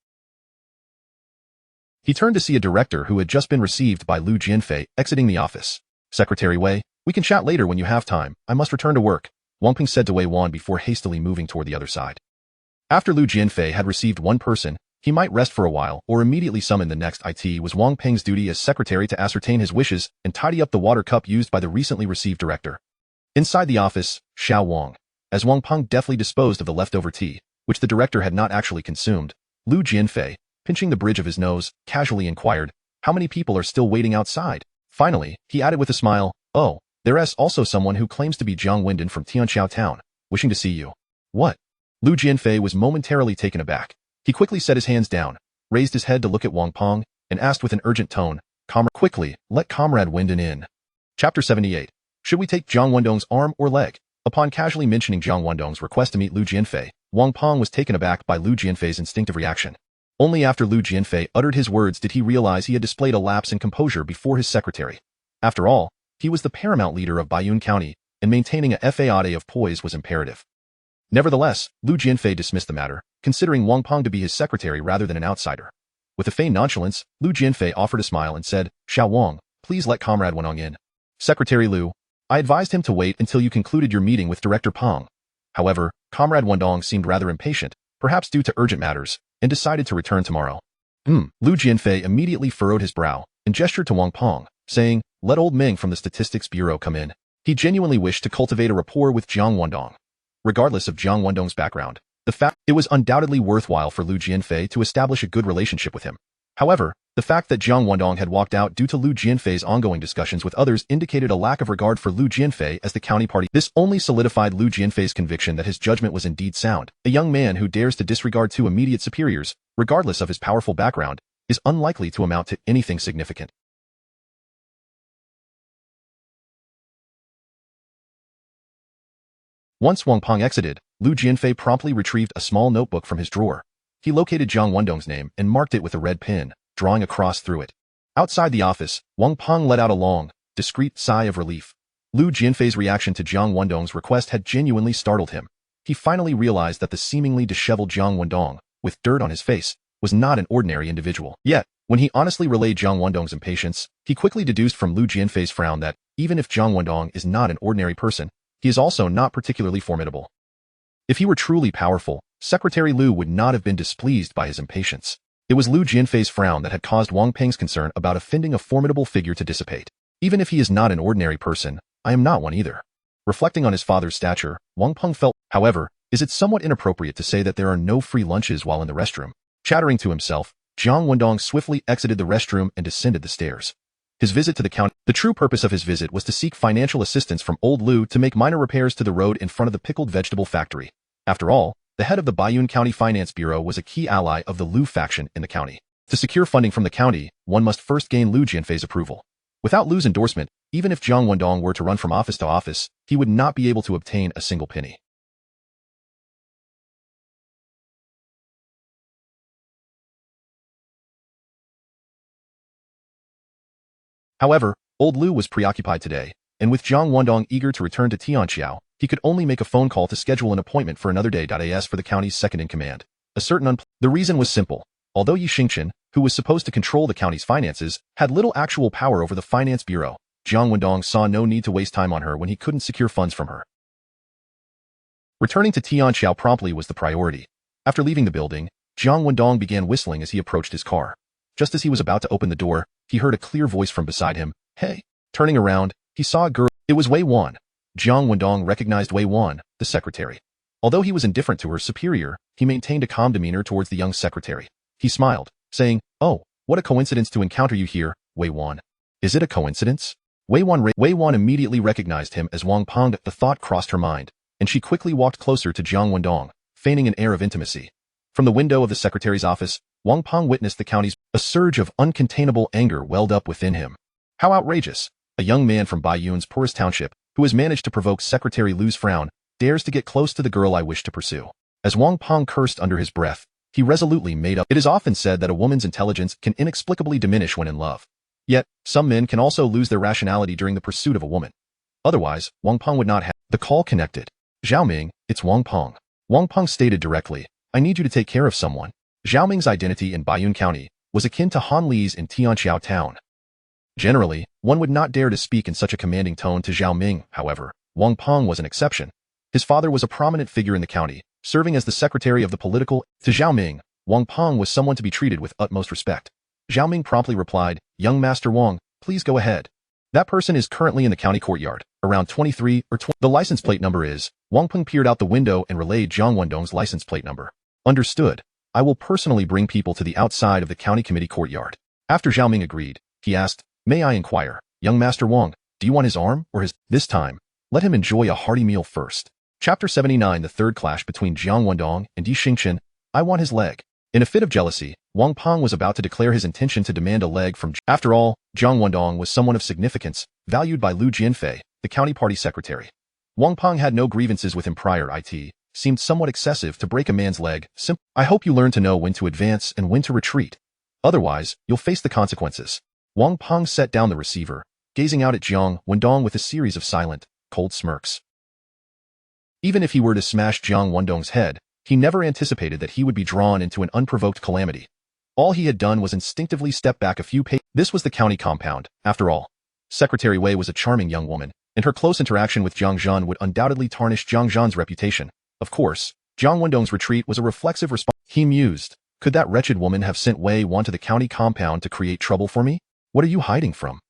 He turned to see a director who had just been received by Liu Jianfei exiting the office. "Secretary Wei, we can chat later when you have time. I must return to work," Wang Peng said to Wei Wan before hastily moving toward the other side. After Liu Jianfei had received one person, he might rest for a while or immediately summon the next. It was Wang Peng's duty as secretary to ascertain his wishes and tidy up the water cup used by the recently received director. Inside the office, Xiao Wang, as Wang Peng deftly disposed of the leftover tea, which the director had not actually consumed, Liu Jianfei, pinching the bridge of his nose, casually inquired, "How many people are still waiting outside?" Finally, he added with a smile, "Oh, there is also someone who claims to be Jiang Wendong from Tianqiao Town, wishing to see you." "What?" Liu Jianfei was momentarily taken aback. He quickly set his hands down, raised his head to look at Wang Peng, and asked with an urgent tone, "Quickly, let Comrade Wendong in." Chapter 78. Should we take Jiang Wendong's arm or leg? Upon casually mentioning Jiang Wendong's request to meet Liu Jianfei, Wang Peng was taken aback by Liu Jianfei's instinctive reaction. Only after Liu Jianfei uttered his words did he realize he had displayed a lapse in composure before his secretary. After all, he was the paramount leader of Baiyun County, and maintaining a faade of poise was imperative. Nevertheless, Liu Jianfei dismissed the matter, considering Wang Peng to be his secretary rather than an outsider. With a feigned nonchalance, Liu Jianfei offered a smile and said, "Xiao Wang, please let Comrade Wendong in." "Secretary Liu, I advised him to wait until you concluded your meeting with Director Peng." However, Comrade Wendong seemed rather impatient, perhaps due to urgent matters, and decided to return tomorrow. Liu Jianfei immediately furrowed his brow and gestured to Wang Peng, saying, "Let old Ming from the Statistics Bureau come in." He genuinely wished to cultivate a rapport with Jiang Wendong. Regardless of Jiang Wendong's background, It was undoubtedly worthwhile for Lu Jianfei to establish a good relationship with him. However, the fact that Jiang Wendong had walked out due to Lu Jianfei's ongoing discussions with others indicated a lack of regard for Lu Jianfei as the county party. This only solidified Lu Jianfei's conviction that his judgment was indeed sound. A young man who dares to disregard two immediate superiors, regardless of his powerful background, is unlikely to amount to anything significant. Once Wang Peng exited, Lu Jianfei promptly retrieved a small notebook from his drawer. He located Jiang Wendong's name and marked it with a red pin, drawing a cross through it. Outside the office, Wang Peng let out a long, discreet sigh of relief. Lu Jianfei's reaction to Jiang Wendong's request had genuinely startled him. He finally realized that the seemingly disheveled Jiang Wendong, with dirt on his face, was not an ordinary individual. Yet, when he honestly relayed Jiang Wendong's impatience, he quickly deduced from Lu Jianfei's frown that, even if Jiang Wendong is not an ordinary person, he is also not particularly formidable. If he were truly powerful, Secretary Lu would not have been displeased by his impatience. It was Lu Jianfei's frown that had caused Wang Peng's concern about offending a formidable figure to dissipate. Even if he is not an ordinary person, I am not one either. Reflecting on his father's stature, Wang Peng felt, however, is it somewhat inappropriate to say that there are no free lunches while in the restroom? Chattering to himself, Jiang Wendong swiftly exited the restroom and descended the stairs. His visit to the county. The true purpose of his visit was to seek financial assistance from old Lu to make minor repairs to the road in front of the pickled vegetable factory. After all, the head of the Baiyun County Finance Bureau was a key ally of the Lu faction in the county. To secure funding from the county, one must first gain Lu Jianfei's approval. Without Lu's endorsement, even if Jiang Wendong were to run from office to office, he would not be able to obtain a single penny. However, old Lu was preoccupied today, and with Jiang Wendong eager to return to Tianqiao, he could only make a phone call to schedule an appointment for another day. As for the county's second-in-command, the reason was simple. Although Yi Xingqian, who was supposed to control the county's finances, had little actual power over the finance bureau, Jiang Wendong saw no need to waste time on her when he couldn't secure funds from her. Returning to Tianqiao promptly was the priority. After leaving the building, Jiang Wendong began whistling as he approached his car. Just as he was about to open the door, he heard a clear voice from beside him. Hey! Turning around, he saw a girl. It was Wei Wan. Jiang Wendong recognized Wei Wan, the secretary. Although he was indifferent to her superior, he maintained a calm demeanor towards the young secretary. He smiled, saying, "Oh, what a coincidence to encounter you here, Wei Wan." Is it a coincidence? Wei Wan immediately recognized him as Wang Peng. The thought crossed her mind, and she quickly walked closer to Jiang Wendong, feigning an air of intimacy. From the window of the secretary's office, Wang Peng witnessed the county's. A surge of uncontainable anger welled up within him. How outrageous! A young man from Baiyun's poorest township, who has managed to provoke Secretary Lu's frown, dares to get close to the girl I wish to pursue. As Wang Peng cursed under his breath, he resolutely made up. It is often said that a woman's intelligence can inexplicably diminish when in love. Yet, some men can also lose their rationality during the pursuit of a woman. Otherwise, Wang Peng would not have. The call connected. Zhao Ming, it's Wang Peng. Wang Peng stated directly, I need you to take care of someone. Zhao Ming's identity in Baiyun County was akin to Han Li's in Tianqiao Town. Generally, one would not dare to speak in such a commanding tone to Zhao Ming. However, Wang Peng was an exception. His father was a prominent figure in the county, serving as the secretary of the political. To Zhao Ming, Wang Peng was someone to be treated with utmost respect. Zhao Ming promptly replied, Young Master Wang, please go ahead. That person is currently in the county courtyard, around 23 or 20. The license plate number is. Wang Peng peered out the window and relayed Jiang Wendong's license plate number. Understood. I will personally bring people to the outside of the county committee courtyard. After Zhao Ming agreed, he asked, May I inquire, young Master Wang, do you want his arm or his? This time, let him enjoy a hearty meal first. Chapter 79. The third clash between Jiang Wendong and Yi Xingqian. I want his leg. In a fit of jealousy, Wang Peng was about to declare his intention to demand a leg from. After all, Jiang Wendong was someone of significance, valued by Lu Jianfei, the county party secretary. Wang Peng had no grievances with him prior. It seemed somewhat excessive to break a man's leg. I hope you learn to know when to advance and when to retreat. Otherwise, you'll face the consequences. Wang Peng set down the receiver, gazing out at Jiang Wendong with a series of silent, cold smirks. Even if he were to smash Jiang Wendong's head, he never anticipated that he would be drawn into an unprovoked calamity. All he had done was instinctively step back a few paces. This was the county compound, after all. Secretary Wei was a charming young woman, and her close interaction with Jiang Zhan would undoubtedly tarnish Jiang Zhan's reputation. Of course, Jiang Wendong's retreat was a reflexive response. He mused, could that wretched woman have sent Wei Wan to the county compound to create trouble for me? What are you hiding from?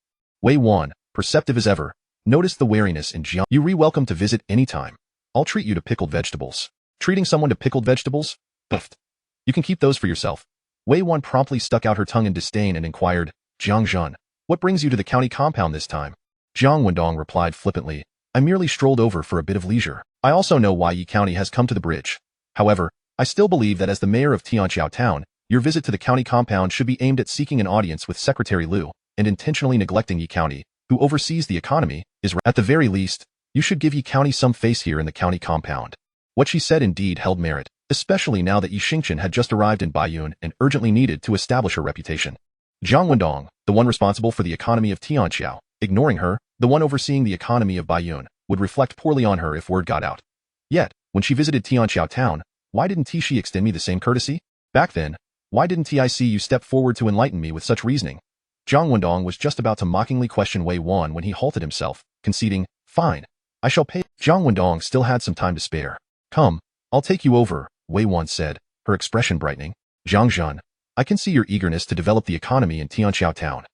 Wei Wan, perceptive as ever, noticed the wariness in Jiang. You re-welcome to visit any time. I'll treat you to pickled vegetables. Treating someone to pickled vegetables? Biffed. You can keep those for yourself. Wei Wan promptly stuck out her tongue in disdain and inquired, Jiang Zhen, what brings you to the county compound this time? Jiang Wendong replied flippantly, I merely strolled over for a bit of leisure. I also know why Yi County has come to the bridge. However, I still believe that as the mayor of Tianqiao Town, your visit to the county compound should be aimed at seeking an audience with Secretary Liu, and intentionally neglecting Yi County, who oversees the economy, is at the very least, you should give Yi County some face here in the county compound. What she said indeed held merit, especially now that Yi Xingqian had just arrived in Baiyun and urgently needed to establish her reputation. Jiang Wendong, the one responsible for the economy of Tianqiao, ignoring her, the one overseeing the economy of Baiyun, would reflect poorly on her if word got out. Yet, when she visited Tianqiao Town, why didn't she extend me the same courtesy? Back then, why didn't I see you step forward to enlighten me with such reasoning? Jiang Wendong was just about to mockingly question Wei Wan when he halted himself, conceding, fine, I shall pay. Jiang Wendong still had some time to spare. Come, I'll take you over, Wei Wan said, her expression brightening. Jiang Zhen, I can see your eagerness to develop the economy in Tianqiao Town.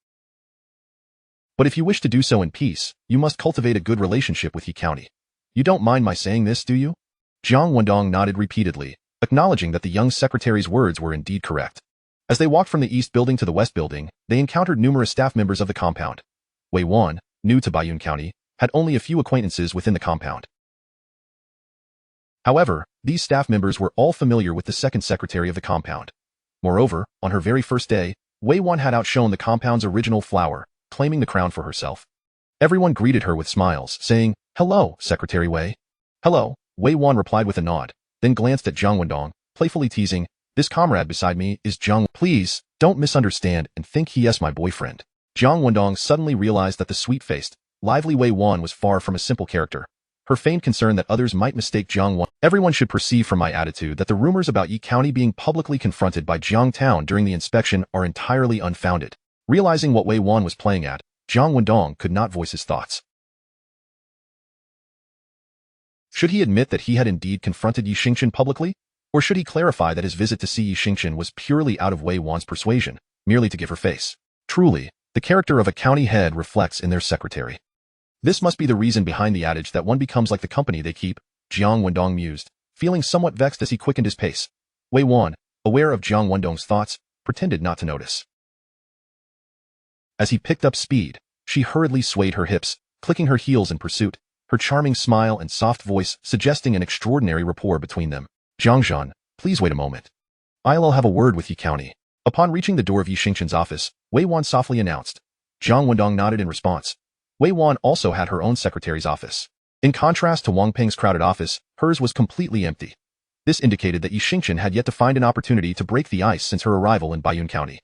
But if you wish to do so in peace, you must cultivate a good relationship with Yi County. You don't mind my saying this, do you? Jiang Wendong nodded repeatedly, acknowledging that the young secretary's words were indeed correct. As they walked from the east building to the west building, they encountered numerous staff members of the compound. Wei Wan, new to Baiyun County, had only a few acquaintances within the compound. However, these staff members were all familiar with the second secretary of the compound. Moreover, on her very first day, Wei Wan had outshone the compound's original flower, claiming the crown for herself. Everyone greeted her with smiles, saying, Hello, Secretary Wei. Hello, Wei Wan replied with a nod, then glanced at Jiang Wendong, playfully teasing, This comrade beside me is Jiang. Please, don't misunderstand and think he is my boyfriend. Jiang Wendong suddenly realized that the sweet-faced, lively Wei Wan was far from a simple character. Her feigned concern that others might mistake Jiang Wan. Everyone should perceive from my attitude that the rumors about Yi County being publicly confronted by Jiang Town during the inspection are entirely unfounded. Realizing what Wei Wan was playing at, Jiang Wendong could not voice his thoughts. Should he admit that he had indeed confronted Yi Xingqian publicly? Or should he clarify that his visit to see Yi Xingqian was purely out of Wei Wan's persuasion, merely to give her face? Truly, the character of a county head reflects in their secretary. This must be the reason behind the adage that one becomes like the company they keep, Jiang Wendong mused, feeling somewhat vexed as he quickened his pace. Wei Wan, aware of Jiang Wendong's thoughts, pretended not to notice. As he picked up speed, she hurriedly swayed her hips, clicking her heels in pursuit, her charming smile and soft voice suggesting an extraordinary rapport between them. Jiang Zhen, please wait a moment. I'll have a word with Yi County. Upon reaching the door of Yi Xingqian's office, Wei Wan softly announced. Jiang Wendong nodded in response. Wei Wan also had her own secretary's office. In contrast to Wang Peng's crowded office, hers was completely empty. This indicated that Yi Xingqian had yet to find an opportunity to break the ice since her arrival in Baiyun County.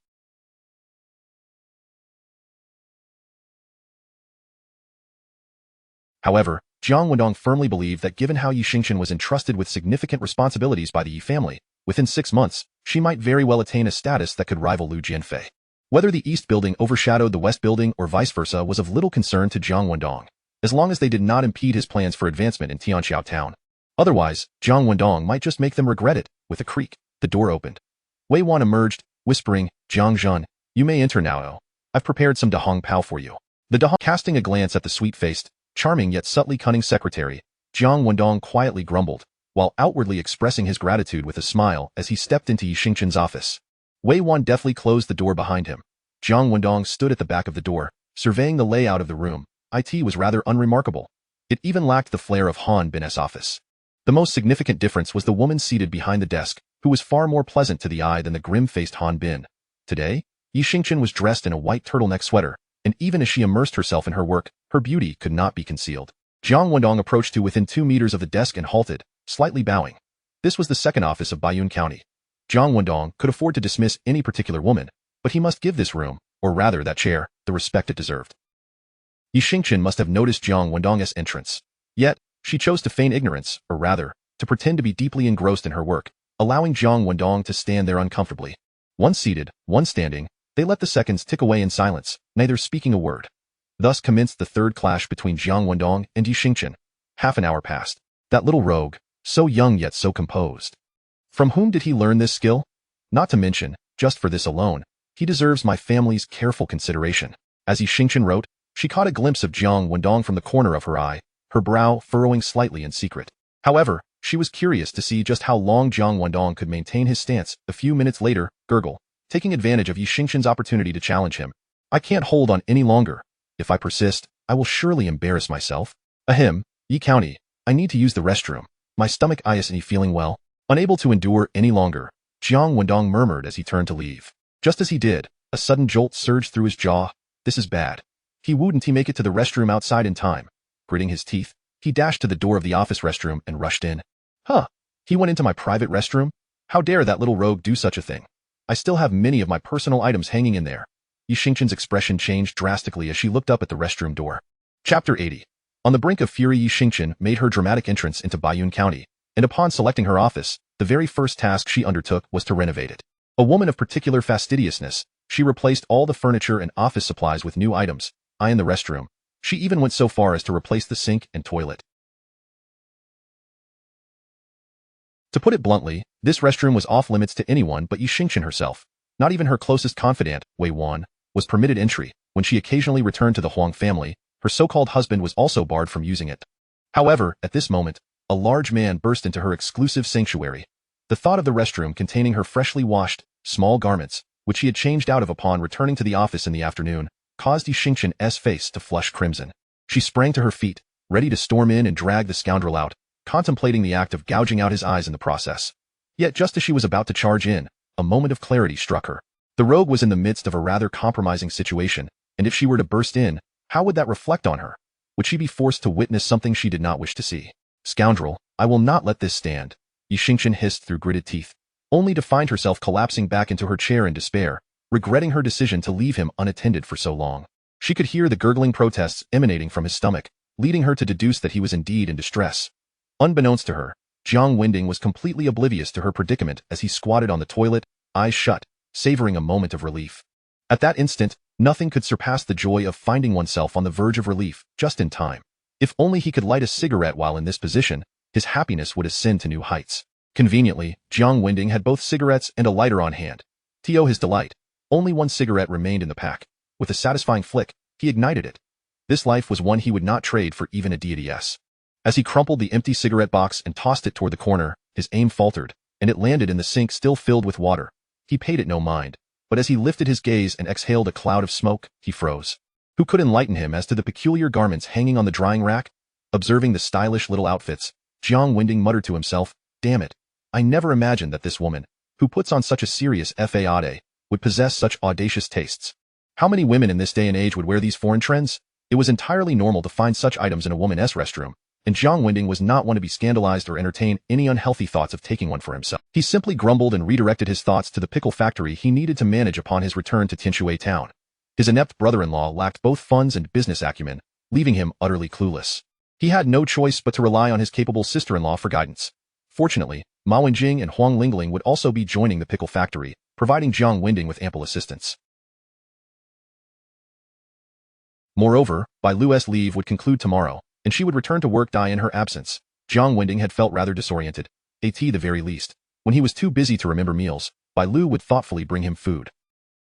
However, Jiang Wendong firmly believed that given how Yi Xingqian was entrusted with significant responsibilities by the Yi family, within 6 months, she might very well attain a status that could rival Lu Jianfei. Whether the east building overshadowed the west building or vice versa was of little concern to Jiang Wendong, as long as they did not impede his plans for advancement in Tianqiao Town. Otherwise, Jiang Wendong might just make them regret it. With a creak, the door opened. Wei Wan emerged, whispering, Jiang Zhen, you may enter now. I've prepared some dahong pao for you. The dahong, casting a glance at the sweet-faced, charming yet subtly cunning secretary, Jiang Wendong quietly grumbled, while outwardly expressing his gratitude with a smile as he stepped into Yi Xingqian's office. Wei Wan deftly closed the door behind him. Jiang Wendong stood at the back of the door, surveying the layout of the room. It was rather unremarkable. It even lacked the flair of Han Bin's office. The most significant difference was the woman seated behind the desk, who was far more pleasant to the eye than the grim-faced Han Bin. Today, Yi Xingqian was dressed in a white turtleneck sweater, and even as she immersed herself in her work, her beauty could not be concealed. Jiang Wendong approached to within 2 meters of the desk and halted, slightly bowing. This was the second office of Baiyun County. Jiang Wendong could afford to dismiss any particular woman, but he must give this room, or rather that chair, the respect it deserved. Yi Xingqian must have noticed Jiang Wendong's entrance. Yet, she chose to feign ignorance, or rather, to pretend to be deeply engrossed in her work, allowing Jiang Wendong to stand there uncomfortably. One seated, one standing, they let the seconds tick away in silence, neither speaking a word. Thus commenced the third clash between Jiang Wendong and Yi Xingqian. Half an hour passed. That little rogue, so young yet so composed. From whom did he learn this skill? Not to mention, just for this alone, he deserves my family's careful consideration. As Yi Xingqian wrote, she caught a glimpse of Jiang Wendong from the corner of her eye, her brow furrowing slightly in secret. However, She was curious to see just how long Jiang Wendong could maintain his stance. A few minutes later, gurgle, taking advantage of Yi Xingqian's opportunity to challenge him. I can't hold on any longer. If I persist, I will surely embarrass myself. Ahem, Yi County, I need to use the restroom. My stomach isn't feeling well. Unable to endure any longer, Jiang Wendong murmured as he turned to leave. Just as he did, a sudden jolt surged through his jaw. This is bad. He wouldn't make it to the restroom outside in time. Gritting his teeth, he dashed to the door of the office restroom and rushed in. Huh, he went into my private restroom? How dare that little rogue do such a thing? I still have many of my personal items hanging in there. Yi Xingqian's expression changed drastically as she looked up at the restroom door. Chapter 80. On the brink of fury, Yi Xingqian made her dramatic entrance into Baiyun County, and upon selecting her office, the very first task she undertook was to renovate it. A woman of particular fastidiousness, she replaced all the furniture and office supplies with new items, in the restroom. She even went so far as to replace the sink and toilet. To put it bluntly, this restroom was off-limits to anyone but Yi Xingqian herself. Not even her closest confidant, Wei Wan, was permitted entry. When she occasionally returned to the Huang family, her so-called husband was also barred from using it. However, at this moment, a large man burst into her exclusive sanctuary. The thought of the restroom containing her freshly washed, small garments, which she had changed out of upon returning to the office in the afternoon, caused Yi Xingqian's face to flush crimson. She sprang to her feet, ready to storm in and drag the scoundrel out, contemplating the act of gouging out his eyes in the process. Yet just as she was about to charge in, a moment of clarity struck her. The rogue was in the midst of a rather compromising situation, and if she were to burst in, how would that reflect on her? Would she be forced to witness something she did not wish to see? Scoundrel, I will not let this stand, Yi Xingqian hissed through gritted teeth, only to find herself collapsing back into her chair in despair, regretting her decision to leave him unattended for so long. She could hear the gurgling protests emanating from his stomach, leading her to deduce that he was indeed in distress. Unbeknownst to her, Jiang Wendong was completely oblivious to her predicament as he squatted on the toilet, eyes shut, savoring a moment of relief. At that instant, nothing could surpass the joy of finding oneself on the verge of relief, just in time. If only he could light a cigarette while in this position, his happiness would ascend to new heights. Conveniently, Jiang Wendong had both cigarettes and a lighter on hand. To his delight, only one cigarette remained in the pack. With a satisfying flick, he ignited it. This life was one he would not trade for even a deity's. As he crumpled the empty cigarette box and tossed it toward the corner, his aim faltered, and it landed in the sink still filled with water. He paid it no mind, but as he lifted his gaze and exhaled a cloud of smoke, he froze. Who could enlighten him as to the peculiar garments hanging on the drying rack? Observing the stylish little outfits, Jiang Wendong muttered to himself, damn it, I never imagined that this woman, who puts on such a serious facade, would possess such audacious tastes. How many women in this day and age would wear these foreign trends? It was entirely normal to find such items in a woman's restroom, and Jiang Wendong was not one to be scandalized or entertain any unhealthy thoughts of taking one for himself. He simply grumbled and redirected his thoughts to the pickle factory he needed to manage upon his return to Tianshui town. His inept brother-in-law lacked both funds and business acumen, leaving him utterly clueless. He had no choice but to rely on his capable sister-in-law for guidance. Fortunately, Ma Wenjing and Huang Lingling would also be joining the pickle factory, providing Jiang Wendong with ample assistance. Moreover, Bai Lu's leave would conclude tomorrow, and she would return to work in her absence. Jiang Wendong had felt rather disoriented, at the very least. When he was too busy to remember meals, Bai Lu would thoughtfully bring him food.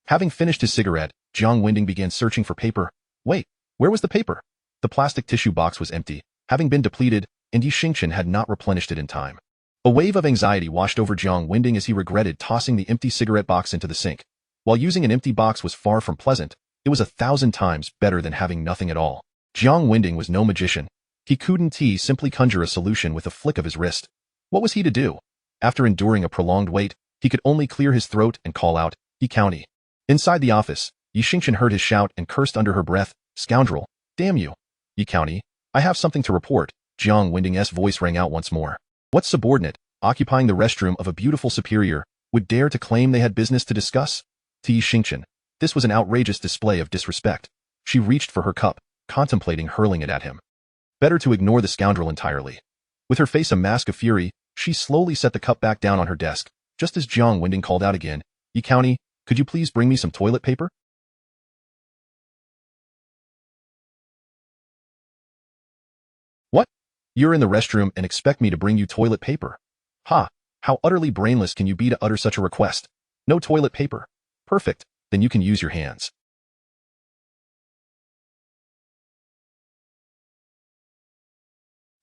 Having finished his cigarette, Jiang Wendong began searching for paper. Wait, where was the paper? The plastic tissue box was empty, having been depleted, and Yi Xingqian had not replenished it in time. A wave of anxiety washed over Jiang Wendong as he regretted tossing the empty cigarette box into the sink. While using an empty box was far from pleasant, it was 1,000 times better than having nothing at all. Jiang Wendong was no magician. He couldn't simply conjure a solution with a flick of his wrist. What was he to do? After enduring a prolonged wait, he could only clear his throat and call out, Yi County. Inside the office, Yi Xingqian heard his shout and cursed under her breath, scoundrel, damn you. Yi County, I have something to report. Jiang Wendong's voice rang out once more. What subordinate, occupying the restroom of a beautiful superior, would dare to claim they had business to discuss? To Yi Xingqian, this was an outrageous display of disrespect. She reached for her cup, contemplating hurling it at him. Better to ignore the scoundrel entirely. With her face a mask of fury, she slowly set the cup back down on her desk, just as Jiang Wendong called out again, Yi County, could you please bring me some toilet paper? What? You're in the restroom and expect me to bring you toilet paper? Ha! How utterly brainless can you be to utter such a request? No toilet paper. Perfect, then you can use your hands.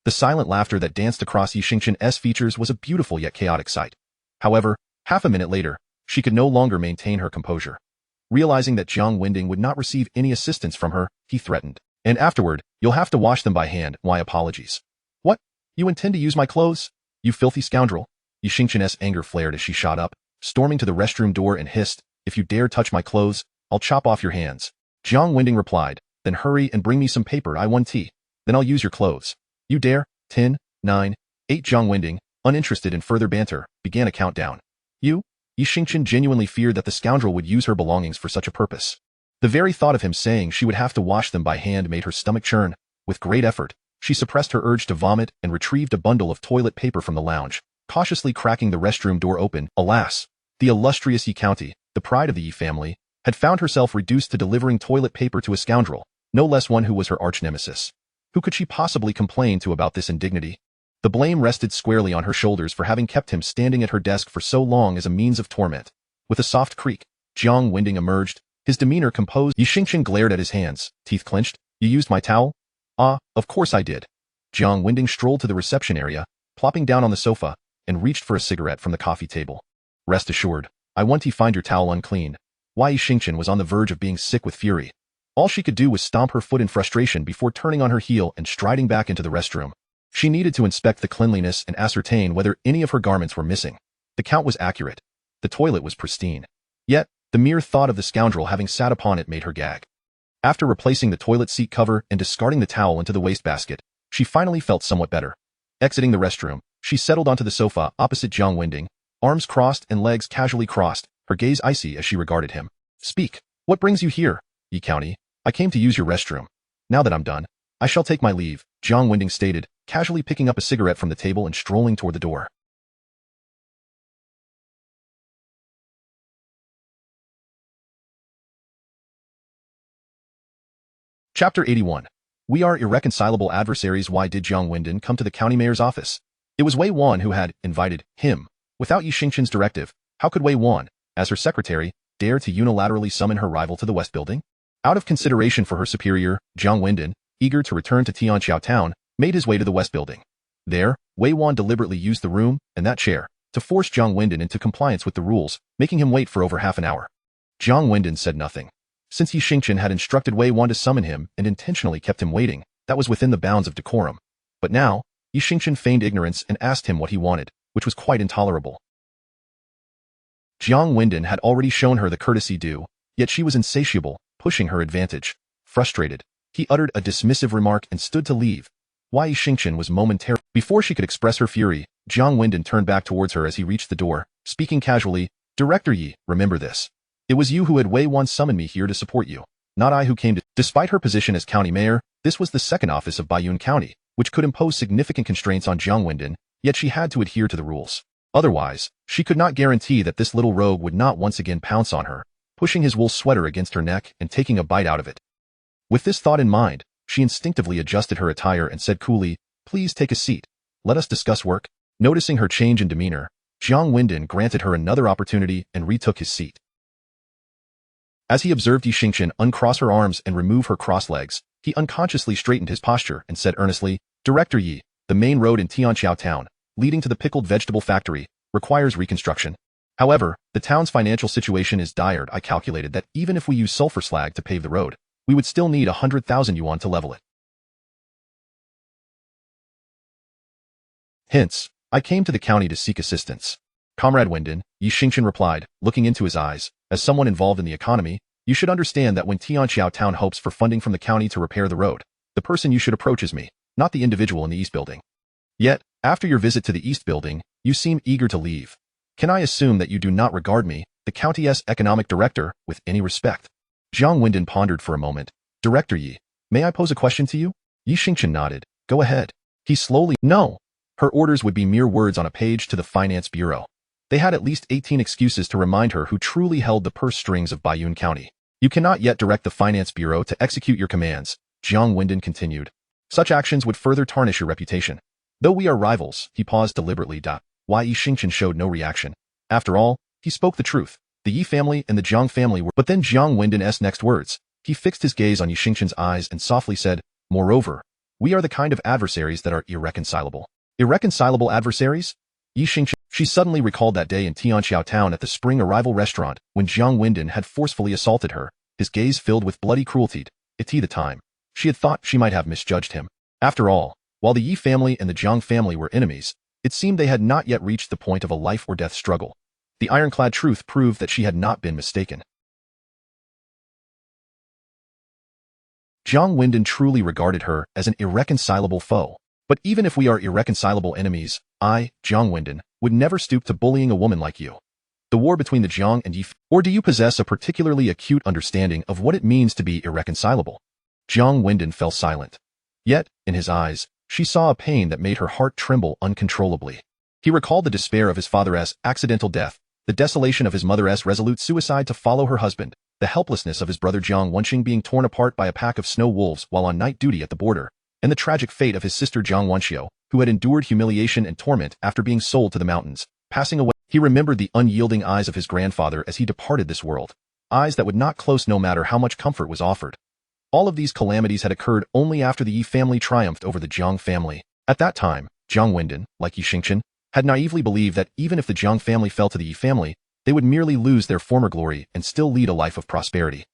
The silent laughter that danced across Yi Xingqian's features was a beautiful yet chaotic sight. However, half a minute later, she could no longer maintain her composure. Realizing that Jiang Wendong would not receive any assistance from her, he threatened. And afterward, you'll have to wash them by hand, my apologies. What? You intend to use my clothes? You filthy scoundrel! Yi Xingqian's anger flared as she shot up, storming to the restroom door and hissed, if you dare touch my clothes, I'll chop off your hands. Jiang Wendong replied, then hurry and bring me some paper I want tea. Then I'll use your clothes. You dare? 10, 9, 8 Jiang Wendong, uninterested in further banter, began a countdown. You? Yi Xingqian genuinely feared that the scoundrel would use her belongings for such a purpose. The very thought of him saying she would have to wash them by hand made her stomach churn. With great effort, she suppressed her urge to vomit and retrieved a bundle of toilet paper from the lounge, cautiously cracking the restroom door open. Alas, the illustrious Yi County, the pride of the Yi family, had found herself reduced to delivering toilet paper to a scoundrel, no less one who was her arch-nemesis. Who could she possibly complain to about this indignity? The blame rested squarely on her shoulders for having kept him standing at her desk for so long as a means of torment. With a soft creak, Jiang Wendong emerged, his demeanor composed. Yi Xingqian glared at his hands, teeth clenched. You used my towel? Ah, of course I did. Jiang Wendong strolled to the reception area, plopping down on the sofa, and reached for a cigarette from the coffee table. Rest assured, I won't find your towel unclean. Yi Xingqian was on the verge of being sick with fury. All she could do was stomp her foot in frustration before turning on her heel and striding back into the restroom. She needed to inspect the cleanliness and ascertain whether any of her garments were missing. The count was accurate. The toilet was pristine. Yet, the mere thought of the scoundrel having sat upon it made her gag. After replacing the toilet seat cover and discarding the towel into the wastebasket, she finally felt somewhat better. Exiting the restroom, she settled onto the sofa opposite Jiang Wendong, arms crossed and legs casually crossed, her gaze icy as she regarded him. Speak. What brings you here, Yi County? I came to use your restroom. Now that I'm done, I shall take my leave, Jiang Wendong stated, casually picking up a cigarette from the table and strolling toward the door. Chapter 81. We are irreconcilable adversaries. Why did Jiang Wendong come to the county mayor's office? It was Wei Wan who had invited him. Without Yi Xingqian's directive, how could Wei Wan, as her secretary, dare to unilaterally summon her rival to the West Building? Out of consideration for her superior, Jiang Wendong, eager to return to Tianqiao Town, made his way to the West Building. There, Wei Wan deliberately used the room and that chair to force Jiang Wendong into compliance with the rules, making him wait for over half an hour. Jiang Wendong said nothing. Since Yi Xingqian had instructed Wei Wan to summon him and intentionally kept him waiting, that was within the bounds of decorum. But now, Yi Xingqian feigned ignorance and asked him what he wanted, which was quite intolerable. Jiang Wendong had already shown her the courtesy due, yet she was insatiable, pushing her advantage. Frustrated, he uttered a dismissive remark and stood to leave. Yi Xingqian was momentarily. Before she could express her fury, Jiang Wendong turned back towards her as he reached the door, speaking casually, Director Yi, remember this. It was you who had Wei Wan summon me here to support you, not I who came to. Despite her position as county mayor, this was the second office of Baiyun County, which could impose significant constraints on Jiang Wendong, yet she had to adhere to the rules. Otherwise, she could not guarantee that this little rogue would not once again pounce on her, pushing his wool sweater against her neck and taking a bite out of it. With this thought in mind, she instinctively adjusted her attire and said coolly, Please take a seat. Let us discuss work. Noticing her change in demeanor, Jiang Wendong granted her another opportunity and retook his seat. As he observed Yi Xingqian uncross her arms and remove her crossed legs, he unconsciously straightened his posture and said earnestly, Director Yi, the main road in Tianqiao Town, leading to the pickled vegetable factory, requires reconstruction. However, the town's financial situation is dire. I calculated that even if we use sulfur slag to pave the road, we would still need 100,000 yuan to level it. Hence, I came to the county to seek assistance. Comrade Wendong, Yi Xingqian replied, looking into his eyes, as someone involved in the economy, you should understand that when Tianqiao Town hopes for funding from the county to repair the road, the person you should approach is me, not the individual in the East Building. Yet, after your visit to the East Building, you seem eager to leave. Can I assume that you do not regard me, the county's economic director, with any respect? Jiang Wendong pondered for a moment. Director Yi, may I pose a question to you? Yi Xingqian nodded. Go ahead. He slowly, no. Her orders would be mere words on a page to the Finance Bureau. They had at least 18 excuses to remind her who truly held the purse strings of Baiyun County. You cannot yet direct the Finance Bureau to execute your commands, Jiang Wendong continued. Such actions would further tarnish your reputation. Though we are rivals, he paused deliberately. Yi Xingqian showed no reaction. After all, he spoke the truth. The Yi family and the Jiang family were. But then Jiang Wendong's next words. He fixed his gaze on Yi Xingqian's eyes and softly said, Moreover, We are the kind of adversaries that are irreconcilable. Irreconcilable adversaries? Yi Xingchen. She suddenly recalled that day in Tianqiao town at the spring arrival restaurant when Jiang Wendong had forcefully assaulted her, his gaze filled with bloody cruelty. At the time, she had thought she might have misjudged him. After all, while the Yi family and the Jiang family were enemies, it seemed they had not yet reached the point of a life-or-death struggle. The ironclad truth proved that she had not been mistaken. Jiang Wendong truly regarded her as an irreconcilable foe. But even if we are irreconcilable enemies, I, Jiang Wendong, would never stoop to bullying a woman like you. The war between the Jiang and Yi. Or do you possess a particularly acute understanding of what it means to be irreconcilable? Jiang Wendong fell silent. Yet, in his eyes, she saw a pain that made her heart tremble uncontrollably. He recalled the despair of his father's accidental death, the desolation of his mother's resolute suicide to follow her husband, the helplessness of his brother Jiang Wenqing being torn apart by a pack of snow wolves while on night duty at the border, and the tragic fate of his sister Jiang Wenxiu, who had endured humiliation and torment after being sold to the mountains, passing away. He remembered the unyielding eyes of his grandfather as he departed this world, eyes that would not close no matter how much comfort was offered. All of these calamities had occurred only after the Yi family triumphed over the Jiang family. At that time, Jiang Wendong, like Yi Xingchen, had naively believed that even if the Jiang family fell to the Yi family, they would merely lose their former glory and still lead a life of prosperity.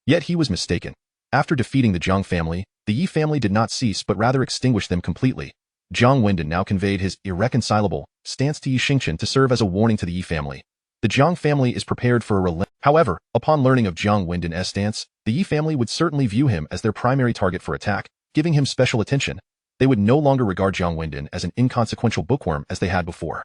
Yet he was mistaken. After defeating the Jiang family, the Yi family did not cease but rather extinguished them completely. Jiang Wendong now conveyed his irreconcilable stance to Yi Xingchen to serve as a warning to the Yi family. The Jiang family is prepared for a relentless. However, upon learning of Jiang Wendong's stance, the Yi family would certainly view him as their primary target for attack, giving him special attention. They would no longer regard Jiang Wendong as an inconsequential bookworm as they had before.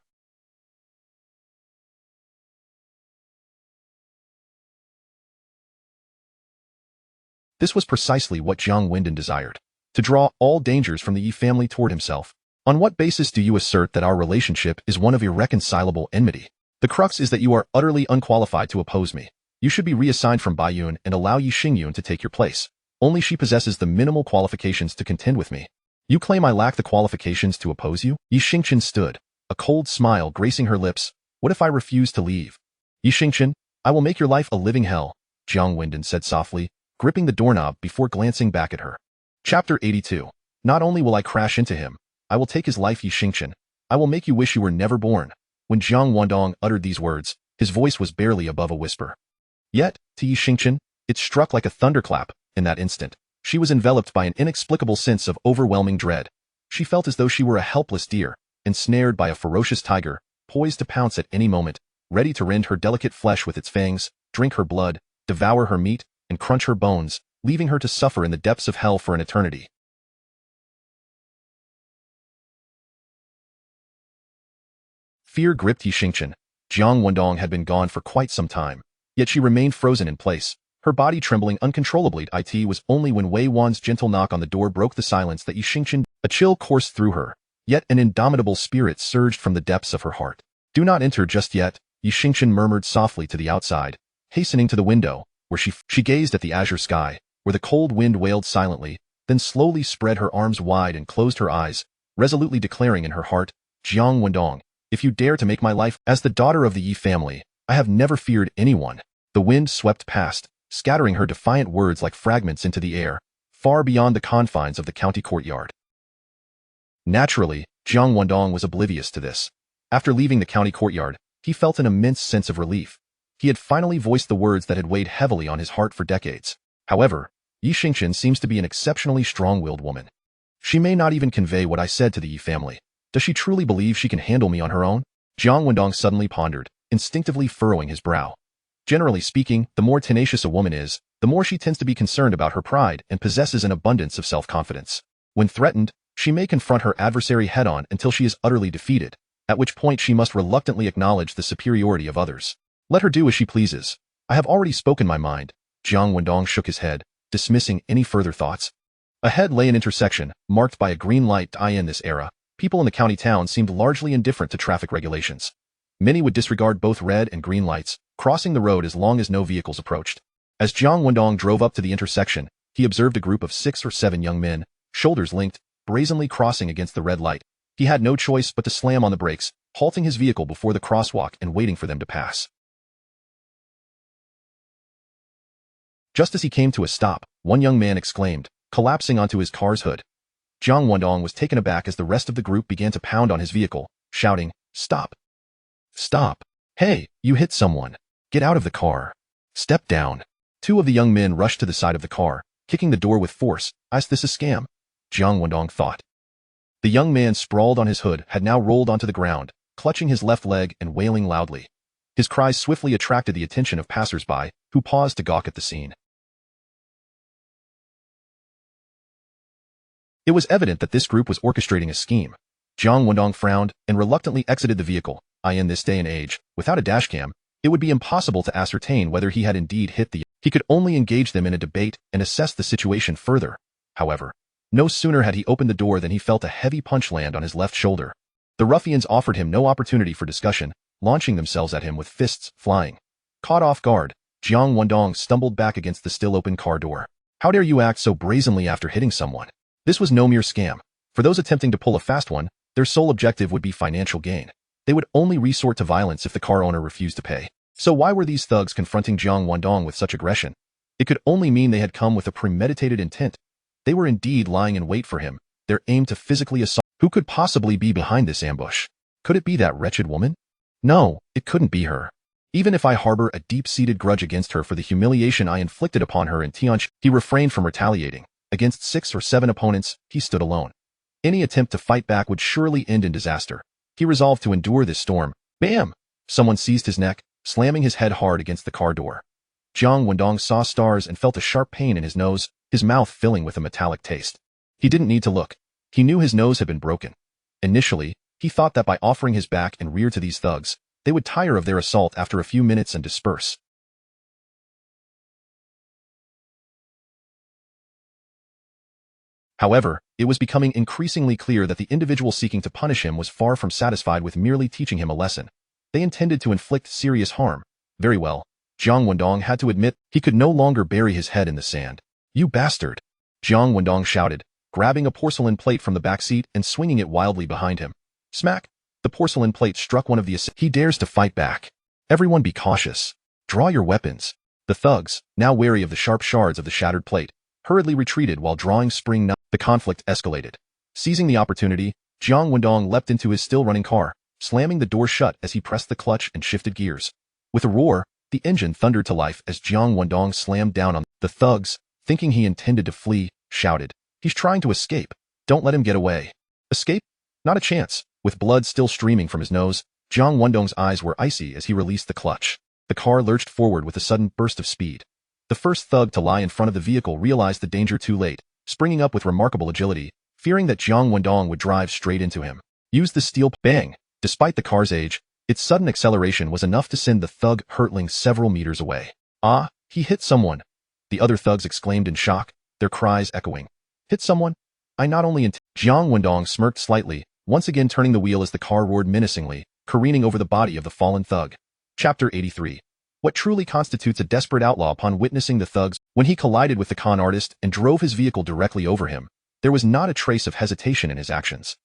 This was precisely what Jiang Wendong desired, to draw all dangers from the Yi family toward himself. On what basis do you assert that our relationship is one of irreconcilable enmity? The crux is that you are utterly unqualified to oppose me. You should be reassigned from Baiyun and allow Yi Xingyun to take your place. Only she possesses the minimal qualifications to contend with me. You claim I lack the qualifications to oppose you? Yi Xingchen stood, a cold smile gracing her lips. What if I refuse to leave? Yi Xingchen, I will make your life a living hell, Jiang Wendong said softly, gripping the doorknob before glancing back at her. Chapter 82. Not only will I crash into him, I will take his life. Yi Xingchen, I will make you wish you were never born. When Jiang Wendong uttered these words, his voice was barely above a whisper. Yet, to Yi Xingchen, it struck like a thunderclap. In that instant, she was enveloped by an inexplicable sense of overwhelming dread. She felt as though she were a helpless deer, ensnared by a ferocious tiger, poised to pounce at any moment, ready to rend her delicate flesh with its fangs, drink her blood, devour her meat, and crunch her bones, leaving her to suffer in the depths of hell for an eternity. Fear gripped Yi Xingchen. Jiang Wendong had been gone for quite some time, yet she remained frozen in place, her body trembling uncontrollably. It was only when Wei Wan's gentle knock on the door broke the silence that Yi Xingchen. A chill coursed through her, yet an indomitable spirit surged from the depths of her heart. Do not enter just yet, Yi Xingchen murmured softly to the outside, hastening to the window, where she gazed at the azure sky, where the cold wind wailed silently, then slowly spread her arms wide and closed her eyes, resolutely declaring in her heart, Jiang Wendong, if you dare to make my life as the daughter of the Yi family, I have never feared anyone. The wind swept past, scattering her defiant words like fragments into the air, far beyond the confines of the county courtyard. Naturally, Jiang Wendong was oblivious to this. After leaving the county courtyard, he felt an immense sense of relief. He had finally voiced the words that had weighed heavily on his heart for decades. However, Yi Xingchen seems to be an exceptionally strong-willed woman. She may not even convey what I said to the Yi family. Does she truly believe she can handle me on her own? Jiang Wendong suddenly pondered, instinctively furrowing his brow. Generally speaking, the more tenacious a woman is, the more she tends to be concerned about her pride and possesses an abundance of self-confidence. When threatened, she may confront her adversary head-on until she is utterly defeated, at which point she must reluctantly acknowledge the superiority of others. Let her do as she pleases. I have already spoken my mind. Jiang Wendong shook his head, dismissing any further thoughts. Ahead lay an intersection, marked by a green light. In this era, people in the county town seemed largely indifferent to traffic regulations. Many would disregard both red and green lights, crossing the road as long as no vehicles approached. As Jiang Wendong drove up to the intersection, he observed a group of 6 or 7 young men, shoulders linked, brazenly crossing against the red light. He had no choice but to slam on the brakes, halting his vehicle before the crosswalk and waiting for them to pass. Just as he came to a stop, one young man exclaimed, collapsing onto his car's hood. Jiang Wendong was taken aback as the rest of the group began to pound on his vehicle, shouting, "Stop! Stop! Hey, you hit someone! Get out of the car! Step down!" Two of the young men rushed to the side of the car, kicking the door with force. "Is this a scam?" Jiang Wendong thought. The young man sprawled on his hood had now rolled onto the ground, clutching his left leg and wailing loudly. His cries swiftly attracted the attention of passers-by, who paused to gawk at the scene. It was evident that this group was orchestrating a scheme. Jiang Wendong frowned and reluctantly exited the vehicle. In this day and age, without a dashcam, it would be impossible to ascertain whether he had indeed hit the... He could only engage them in a debate and assess the situation further. However, no sooner had he opened the door than he felt a heavy punch land on his left shoulder. The ruffians offered him no opportunity for discussion, launching themselves at him with fists flying. Caught off guard, Jiang Wendong stumbled back against the still-open car door. "How dare you act so brazenly after hitting someone?" This was no mere scam. For those attempting to pull a fast one, their sole objective would be financial gain. They would only resort to violence if the car owner refused to pay. So why were these thugs confronting Jiang Wendong with such aggression? It could only mean they had come with a premeditated intent. They were indeed lying in wait for him, their aim to physically assault. Who could possibly be behind this ambush? Could it be that wretched woman? No, it couldn't be her. Even if I harbor a deep-seated grudge against her for the humiliation I inflicted upon her in Tianjin, he refrained from retaliating. Against 6 or 7 opponents, he stood alone. Any attempt to fight back would surely end in disaster. He resolved to endure this storm. Bam! Someone seized his neck, slamming his head hard against the car door. Jiang Wendong saw stars and felt a sharp pain in his nose, his mouth filling with a metallic taste. He didn't need to look. He knew his nose had been broken. Initially, he thought that by offering his back and rear to these thugs, they would tire of their assault after a few minutes and disperse. However, it was becoming increasingly clear that the individual seeking to punish him was far from satisfied with merely teaching him a lesson. They intended to inflict serious harm. Very well, Jiang Wendong had to admit he could no longer bury his head in the sand. "You bastard!" Jiang Wendong shouted, grabbing a porcelain plate from the back seat and swinging it wildly behind him. Smack! The porcelain plate struck one of the He dares to fight back. Everyone be cautious. Draw your weapons. The thugs, now wary of the sharp shards of the shattered plate, hurriedly retreated while drawing spring knives. The conflict escalated. Seizing the opportunity, Jiang Wendong leapt into his still-running car, slamming the door shut as he pressed the clutch and shifted gears. With a roar, the engine thundered to life as Jiang Wendong slammed down on the thugs, thinking he intended to flee, shouted, "He's trying to escape. Don't let him get away." Escape? Not a chance. With blood still streaming from his nose, Jiang Wendong's eyes were icy as he released the clutch. The car lurched forward with a sudden burst of speed. The first thug to lie in front of the vehicle realized the danger too late, springing up with remarkable agility, fearing that Jiang Wendong would drive straight into him. Use the steel bang. Despite the car's age, its sudden acceleration was enough to send the thug hurtling several meters away. "Ah, he hit someone!" The other thugs exclaimed in shock, their cries echoing. "Hit someone? I not only Jiang Wendong smirked slightly, once again turning the wheel as the car roared menacingly, careening over the body of the fallen thug. Chapter 83. What truly constitutes a desperate outlaw? Upon witnessing the thugs, when he collided with the con artist and drove his vehicle directly over him, there was not a trace of hesitation in his actions.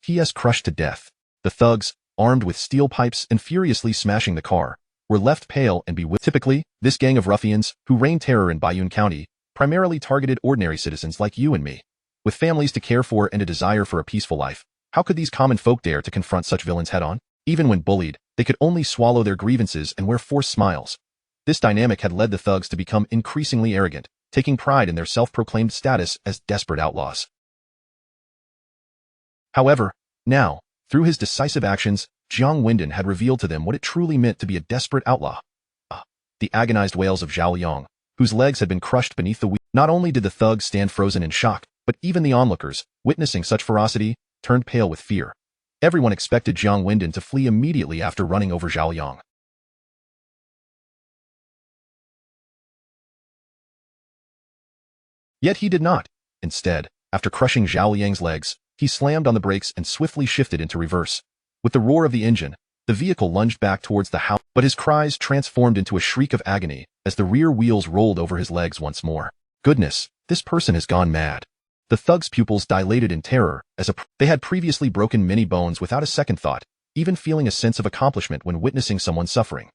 He is crushed to death. The thugs, armed with steel pipes and furiously smashing the car, were left pale and bewildered. Typically, this gang of ruffians, who reigned terror in Baiyun County, primarily targeted ordinary citizens like you and me. With families to care for and a desire for a peaceful life, how could these common folk dare to confront such villains head-on? Even when bullied, they could only swallow their grievances and wear forced smiles. This dynamic had led the thugs to become increasingly arrogant, taking pride in their self-proclaimed status as desperate outlaws. However, now, through his decisive actions, Jiang Wendong had revealed to them what it truly meant to be a desperate outlaw. The agonized wails of Zhao Liang, whose legs had been crushed beneath the wheel. Not only did the thugs stand frozen in shock, but even the onlookers, witnessing such ferocity, turned pale with fear. Everyone expected Jiang Wendong to flee immediately after running over Zhao Liang. Yet he did not. Instead, after crushing Zhao Liang's legs, he slammed on the brakes and swiftly shifted into reverse. With the roar of the engine, the vehicle lunged back towards the house, but his cries transformed into a shriek of agony as the rear wheels rolled over his legs once more. Goodness, this person has gone mad. The thug's pupils dilated in terror as they had previously broken many bones without a second thought, even feeling a sense of accomplishment when witnessing someone suffering.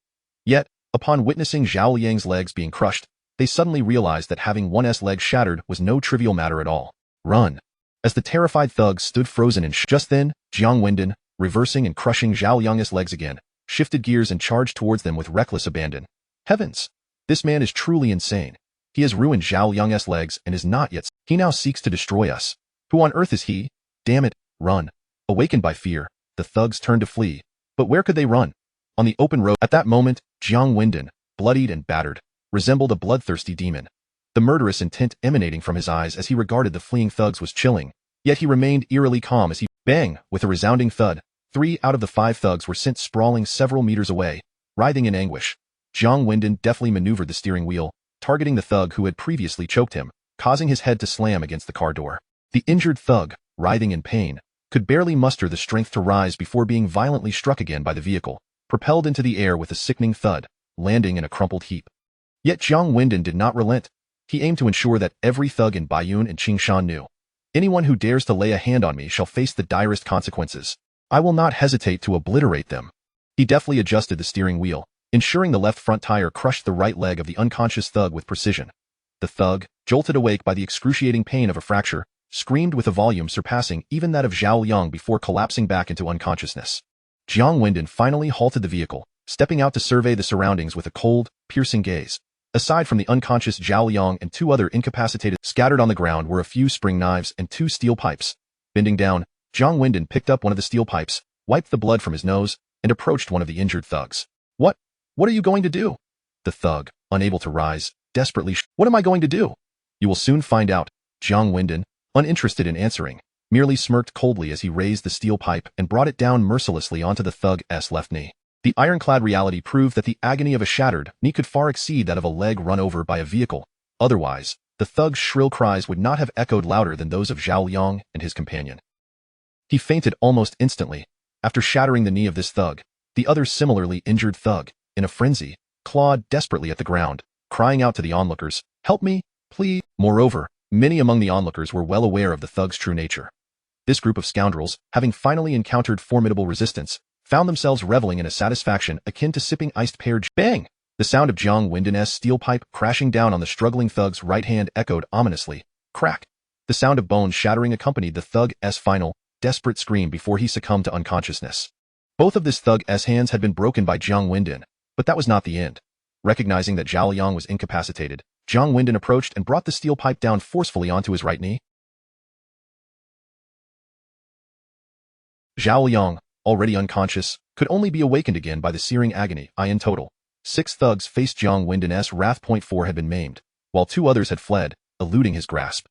Yet, upon witnessing Zhao Liang's legs being crushed, they suddenly realized that having one's leg shattered was no trivial matter at all. Run! As the terrified thugs stood frozen in just then, Jiang Wendong, reversing and crushing Zhao Yang's legs again, shifted gears and charged towards them with reckless abandon. Heavens! This man is truly insane. He has ruined Zhao Yang's legs and is not yet. He now seeks to destroy us. Who on earth is he? Damn it, run. Awakened by fear, the thugs turned to flee. But where could they run? On the open road. At that moment, Jiang Wendong, bloodied and battered, resembled a bloodthirsty demon. The murderous intent emanating from his eyes as he regarded the fleeing thugs was chilling, yet he remained eerily calm as he bang! With a resounding thud, 3 out of the 5 thugs were sent sprawling several meters away, writhing in anguish. Jiang Wendong deftly maneuvered the steering wheel, targeting the thug who had previously choked him, causing his head to slam against the car door. The injured thug, writhing in pain, could barely muster the strength to rise before being violently struck again by the vehicle, propelled into the air with a sickening thud, landing in a crumpled heap. Yet Jiang Wendong did not relent. He aimed to ensure that every thug in Baiyun and Qingshan knew. Anyone who dares to lay a hand on me shall face the direst consequences. I will not hesitate to obliterate them. He deftly adjusted the steering wheel, ensuring the left front tire crushed the right leg of the unconscious thug with precision. The thug, jolted awake by the excruciating pain of a fracture, screamed with a volume surpassing even that of Zhao Yang before collapsing back into unconsciousness. Jiang Wendong finally halted the vehicle, stepping out to survey the surroundings with a cold, piercing gaze. Aside from the unconscious Zhao Yang and 2 other incapacitated, scattered on the ground were a few spring knives and 2 steel pipes. Bending down, Jiang Wendong picked up one of the steel pipes, wiped the blood from his nose, and approached one of the injured thugs. What are you going to do? The thug, unable to rise, desperately What am I going to do? You will soon find out. Jiang Wendong, uninterested in answering, merely smirked coldly as he raised the steel pipe and brought it down mercilessly onto the thug's left knee. The ironclad reality proved that the agony of a shattered knee could far exceed that of a leg run over by a vehicle. Otherwise, the thug's shrill cries would not have echoed louder than those of Zhao Yang and his companion. He fainted almost instantly. After shattering the knee of this thug, the other similarly injured thug, in a frenzy, clawed desperately at the ground, crying out to the onlookers, "Help me, please!" Moreover, many among the onlookers were well aware of the thug's true nature. This group of scoundrels, having finally encountered formidable resistance, found themselves reveling in a satisfaction akin to sipping iced pear juice. Bang! The sound of Jiang Wendong's steel pipe crashing down on the struggling thug's right hand echoed ominously. Crack! The sound of bones shattering accompanied the thug's final, desperate scream before he succumbed to unconsciousness. Both of this thug's hands had been broken by Jiang Wendong, but that was not the end. Recognizing that Zhao Yang was incapacitated, Jiang Wendong approached and brought the steel pipe down forcefully onto his right knee. Zhao Yang, already unconscious, could only be awakened again by the searing agony. In total, 6 thugs faced Jiang Wendong's wrath. 4 had been maimed, while 2 others had fled, eluding his grasp.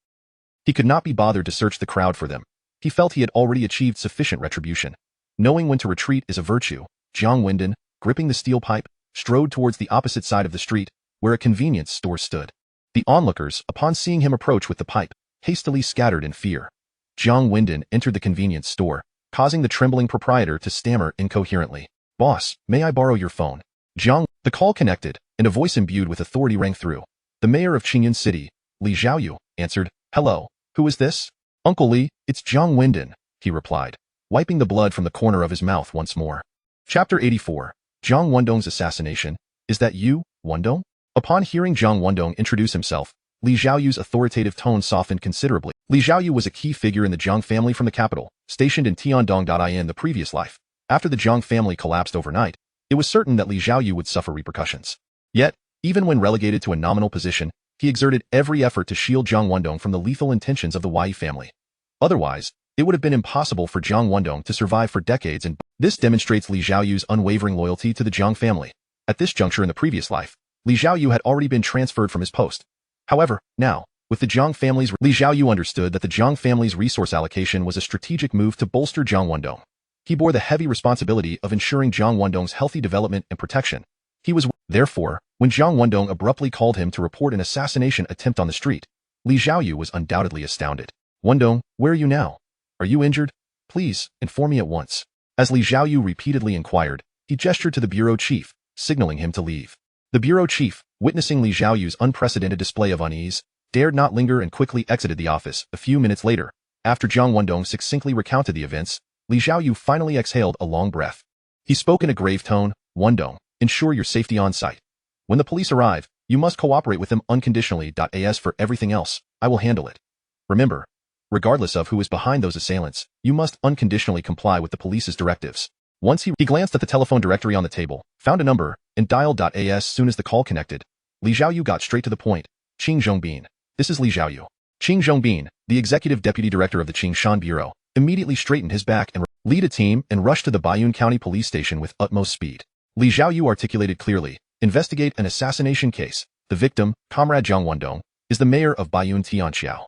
He could not be bothered to search the crowd for them. He felt he had already achieved sufficient retribution. Knowing when to retreat is a virtue, Jiang Wendong, gripping the steel pipe, strode towards the opposite side of the street, where a convenience store stood. The onlookers, upon seeing him approach with the pipe, hastily scattered in fear. Jiang Wendong entered the convenience store, causing the trembling proprietor to stammer incoherently. "Boss, may I borrow your phone?" The call connected, and a voice imbued with authority rang through. The mayor of Qingyun City, Li Zhaoyu, answered. "Hello, who is this?" "Uncle Li, it's Jiang Wendong," he replied, wiping the blood from the corner of his mouth once more. Chapter 84. Jiang Wendong's assassination. Is that you, Wendong? Upon hearing Jiang Wendong introduce himself, Li Zhaoyu's authoritative tone softened considerably. Li Zhaoyu was a key figure in the Jiang family from the capital, stationed in Tiandong. In the previous life. After the Jiang family collapsed overnight, it was certain that Li Zhaoyu would suffer repercussions. Yet, even when relegated to a nominal position, he exerted every effort to shield Jiang Wendong from the lethal intentions of the Wei family. Otherwise, it would have been impossible for Jiang Wendong to survive for decades, and this demonstrates Li Zhaoyu's unwavering loyalty to the Jiang family. At this juncture in the previous life, Li Zhaoyu had already been transferred from his post. However, now, with the Jiang family's, Li Zhaoyu understood that the Jiang family's resource allocation was a strategic move to bolster Jiang Wendong. He bore the heavy responsibility of ensuring Jiang Wendong's healthy development and protection. Therefore, when Jiang Wendong abruptly called him to report an assassination attempt on the street, Li Zhaoyu was undoubtedly astounded. "Wendong, where are you now? Are you injured? Please, inform me at once." As Li Zhaoyu repeatedly inquired, he gestured to the bureau chief, signaling him to leave. The bureau chief, witnessing Li Zhaoyu's unprecedented display of unease, dared not linger and quickly exited the office. A few minutes later, after Jiang Wendong succinctly recounted the events, Li Zhaoyu finally exhaled a long breath. He spoke in a grave tone. "Wendong, ensure your safety on site. When the police arrive, You must cooperate with them unconditionally. As for everything else, I will handle it. Remember, regardless of who is behind those assailants, you must unconditionally comply with the police's directives. Once he glanced at the telephone directory on the table, found a number, and dialed. As soon as the call connected, Li Xiaoyu got straight to the point. Qing Zhongbin. This is Li Xiaoyu. Qing Zhongbin, the executive deputy director of the Qingshan Bureau, immediately straightened his back and led a team and rushed to the Baiyun County Police Station with utmost speed. Li Xiaoyu articulated clearly, investigate an assassination case. The victim, Comrade Jiang Wendong, is the mayor of Baiyun Tianqiao.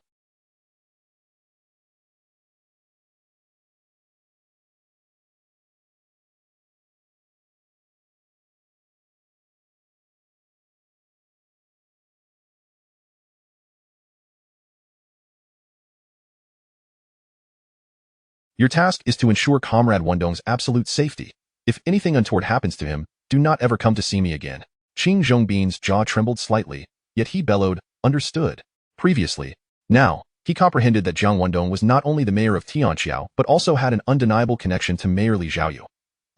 Your task is to ensure Comrade Wendong's absolute safety. If anything untoward happens to him, do not ever come to see me again. Qing Zhongbin's jaw trembled slightly, yet he bellowed, understood. Previously. Now, he comprehended that Jiang Wendong was not only the mayor of Tianqiao but also had an undeniable connection to Mayor Li Xiaoyu.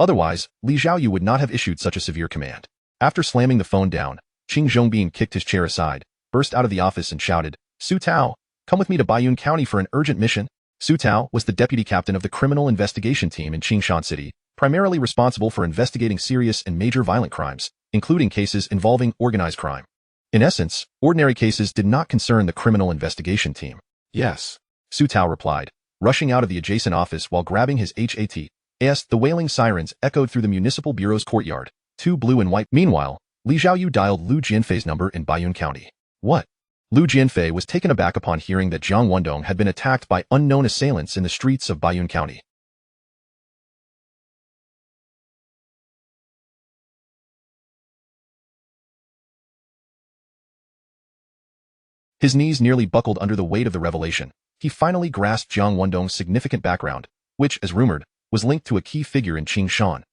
Otherwise, Li Xiaoyu would not have issued such a severe command. After slamming the phone down, Qing Zhongbin kicked his chair aside, burst out of the office and shouted, Su Tao, come with me to Baiyun County for an urgent mission. Su Tao was the deputy captain of the criminal investigation team in Qingshan City, primarily responsible for investigating serious and major violent crimes, including cases involving organized crime. In essence, ordinary cases did not concern the criminal investigation team. Yes, Su Tao replied, rushing out of the adjacent office while grabbing his hat. The wailing sirens echoed through the municipal bureau's courtyard, two blue and white. Meanwhile, Li Xiaoyu dialed Lu Jianfei's number in Baiyun County. What? Lu Jianfei was taken aback upon hearing that Jiang Wendong had been attacked by unknown assailants in the streets of Baiyun County. His knees nearly buckled under the weight of the revelation. He finally grasped Jiang Wendong's significant background, which, as rumored, was linked to a key figure in Qingshan.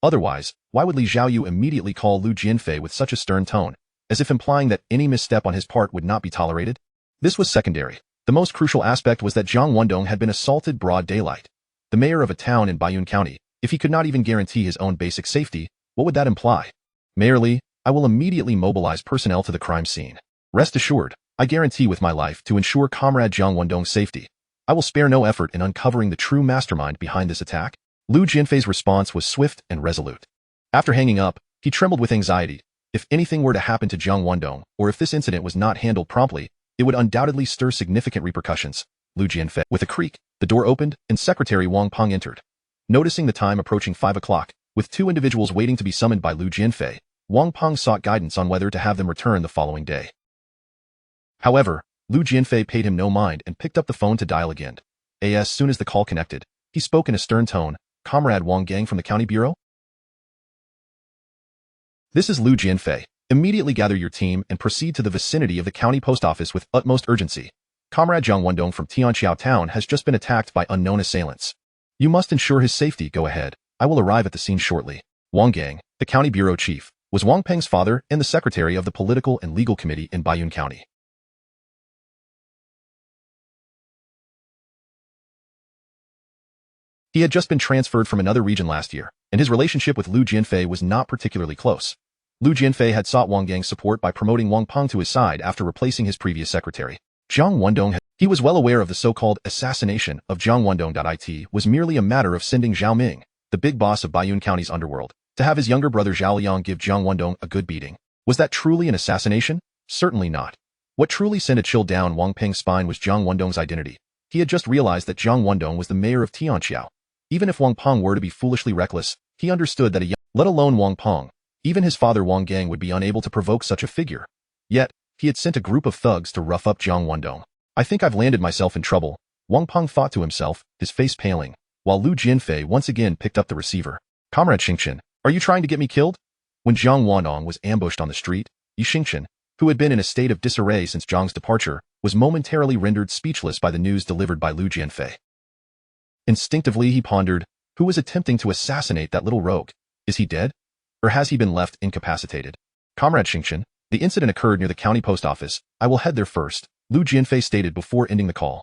Otherwise, why would Li Xiaoyu immediately call Lu Jianfei with such a stern tone, as if implying that any misstep on his part would not be tolerated? This was secondary. The most crucial aspect was that Jiang Wendong had been assaulted broad daylight. The mayor of a town in Baiyun County, if he could not even guarantee his own basic safety, what would that imply? Mayor Li, I will immediately mobilize personnel to the crime scene. Rest assured, I guarantee with my life to ensure Comrade Jiang Wendong's safety. I will spare no effort in uncovering the true mastermind behind this attack. Lu Jianfei's response was swift and resolute. After hanging up, he trembled with anxiety. If anything were to happen to Jiang Wendong, or if this incident was not handled promptly, it would undoubtedly stir significant repercussions. Lu Jianfei. With a creak, the door opened, and Secretary Wang Peng entered. Noticing the time approaching 5 o'clock, with two individuals waiting to be summoned by Lu Jianfei, Wang Peng sought guidance on whether to have them return the following day. However, Lu Jianfei paid him no mind and picked up the phone to dial again. As soon as the call connected, he spoke in a stern tone, Comrade Wang Gang from the County Bureau? This is Lu Jianfei. Immediately gather your team and proceed to the vicinity of the county post office with utmost urgency. Comrade Jiang Wendong from Tianqiao Town has just been attacked by unknown assailants. You must ensure his safety. Go ahead. I will arrive at the scene shortly. Wang Gang, the county bureau chief, was Wang Peng's father and the secretary of the political and legal committee in Baiyun County. He had just been transferred from another region last year, and his relationship with Lu Jianfei was not particularly close. Lu Jianfei had sought Wang Gang's support by promoting Wang Peng to his side after replacing his previous secretary. Jiang Wendong he was well aware of the so-called assassination of Jiang Wendong. It was merely a matter of sending Zhao Ming, the big boss of Baiyun County's underworld, to have his younger brother Zhao Liang give Jiang Wendong a good beating. Was that truly an assassination? Certainly not. What truly sent a chill down Wang Peng's spine was Jiang Wendong's identity. He had just realized that Jiang Wendong was the mayor of Tianqiao. Even if Wang Peng were to be foolishly reckless, he understood that let alone Wang Peng, even his father Wang Gang would be unable to provoke such a figure. Yet, he had sent a group of thugs to rough up Jiang Wendong. I think I've landed myself in trouble, Wang Peng thought to himself, his face paling, while Lu Jianfei once again picked up the receiver. Comrade Xingqian, are you trying to get me killed? When Jiang Wendong was ambushed on the street, Yi Xingqian, who had been in a state of disarray since Jiang's departure, was momentarily rendered speechless by the news delivered by Lu Jianfei. Instinctively he pondered, who was attempting to assassinate that little rogue? Is he dead? Or has he been left incapacitated? Comrade Xingqian, the incident occurred near the county post office. I will head there first, Lu Jianfei stated before ending the call.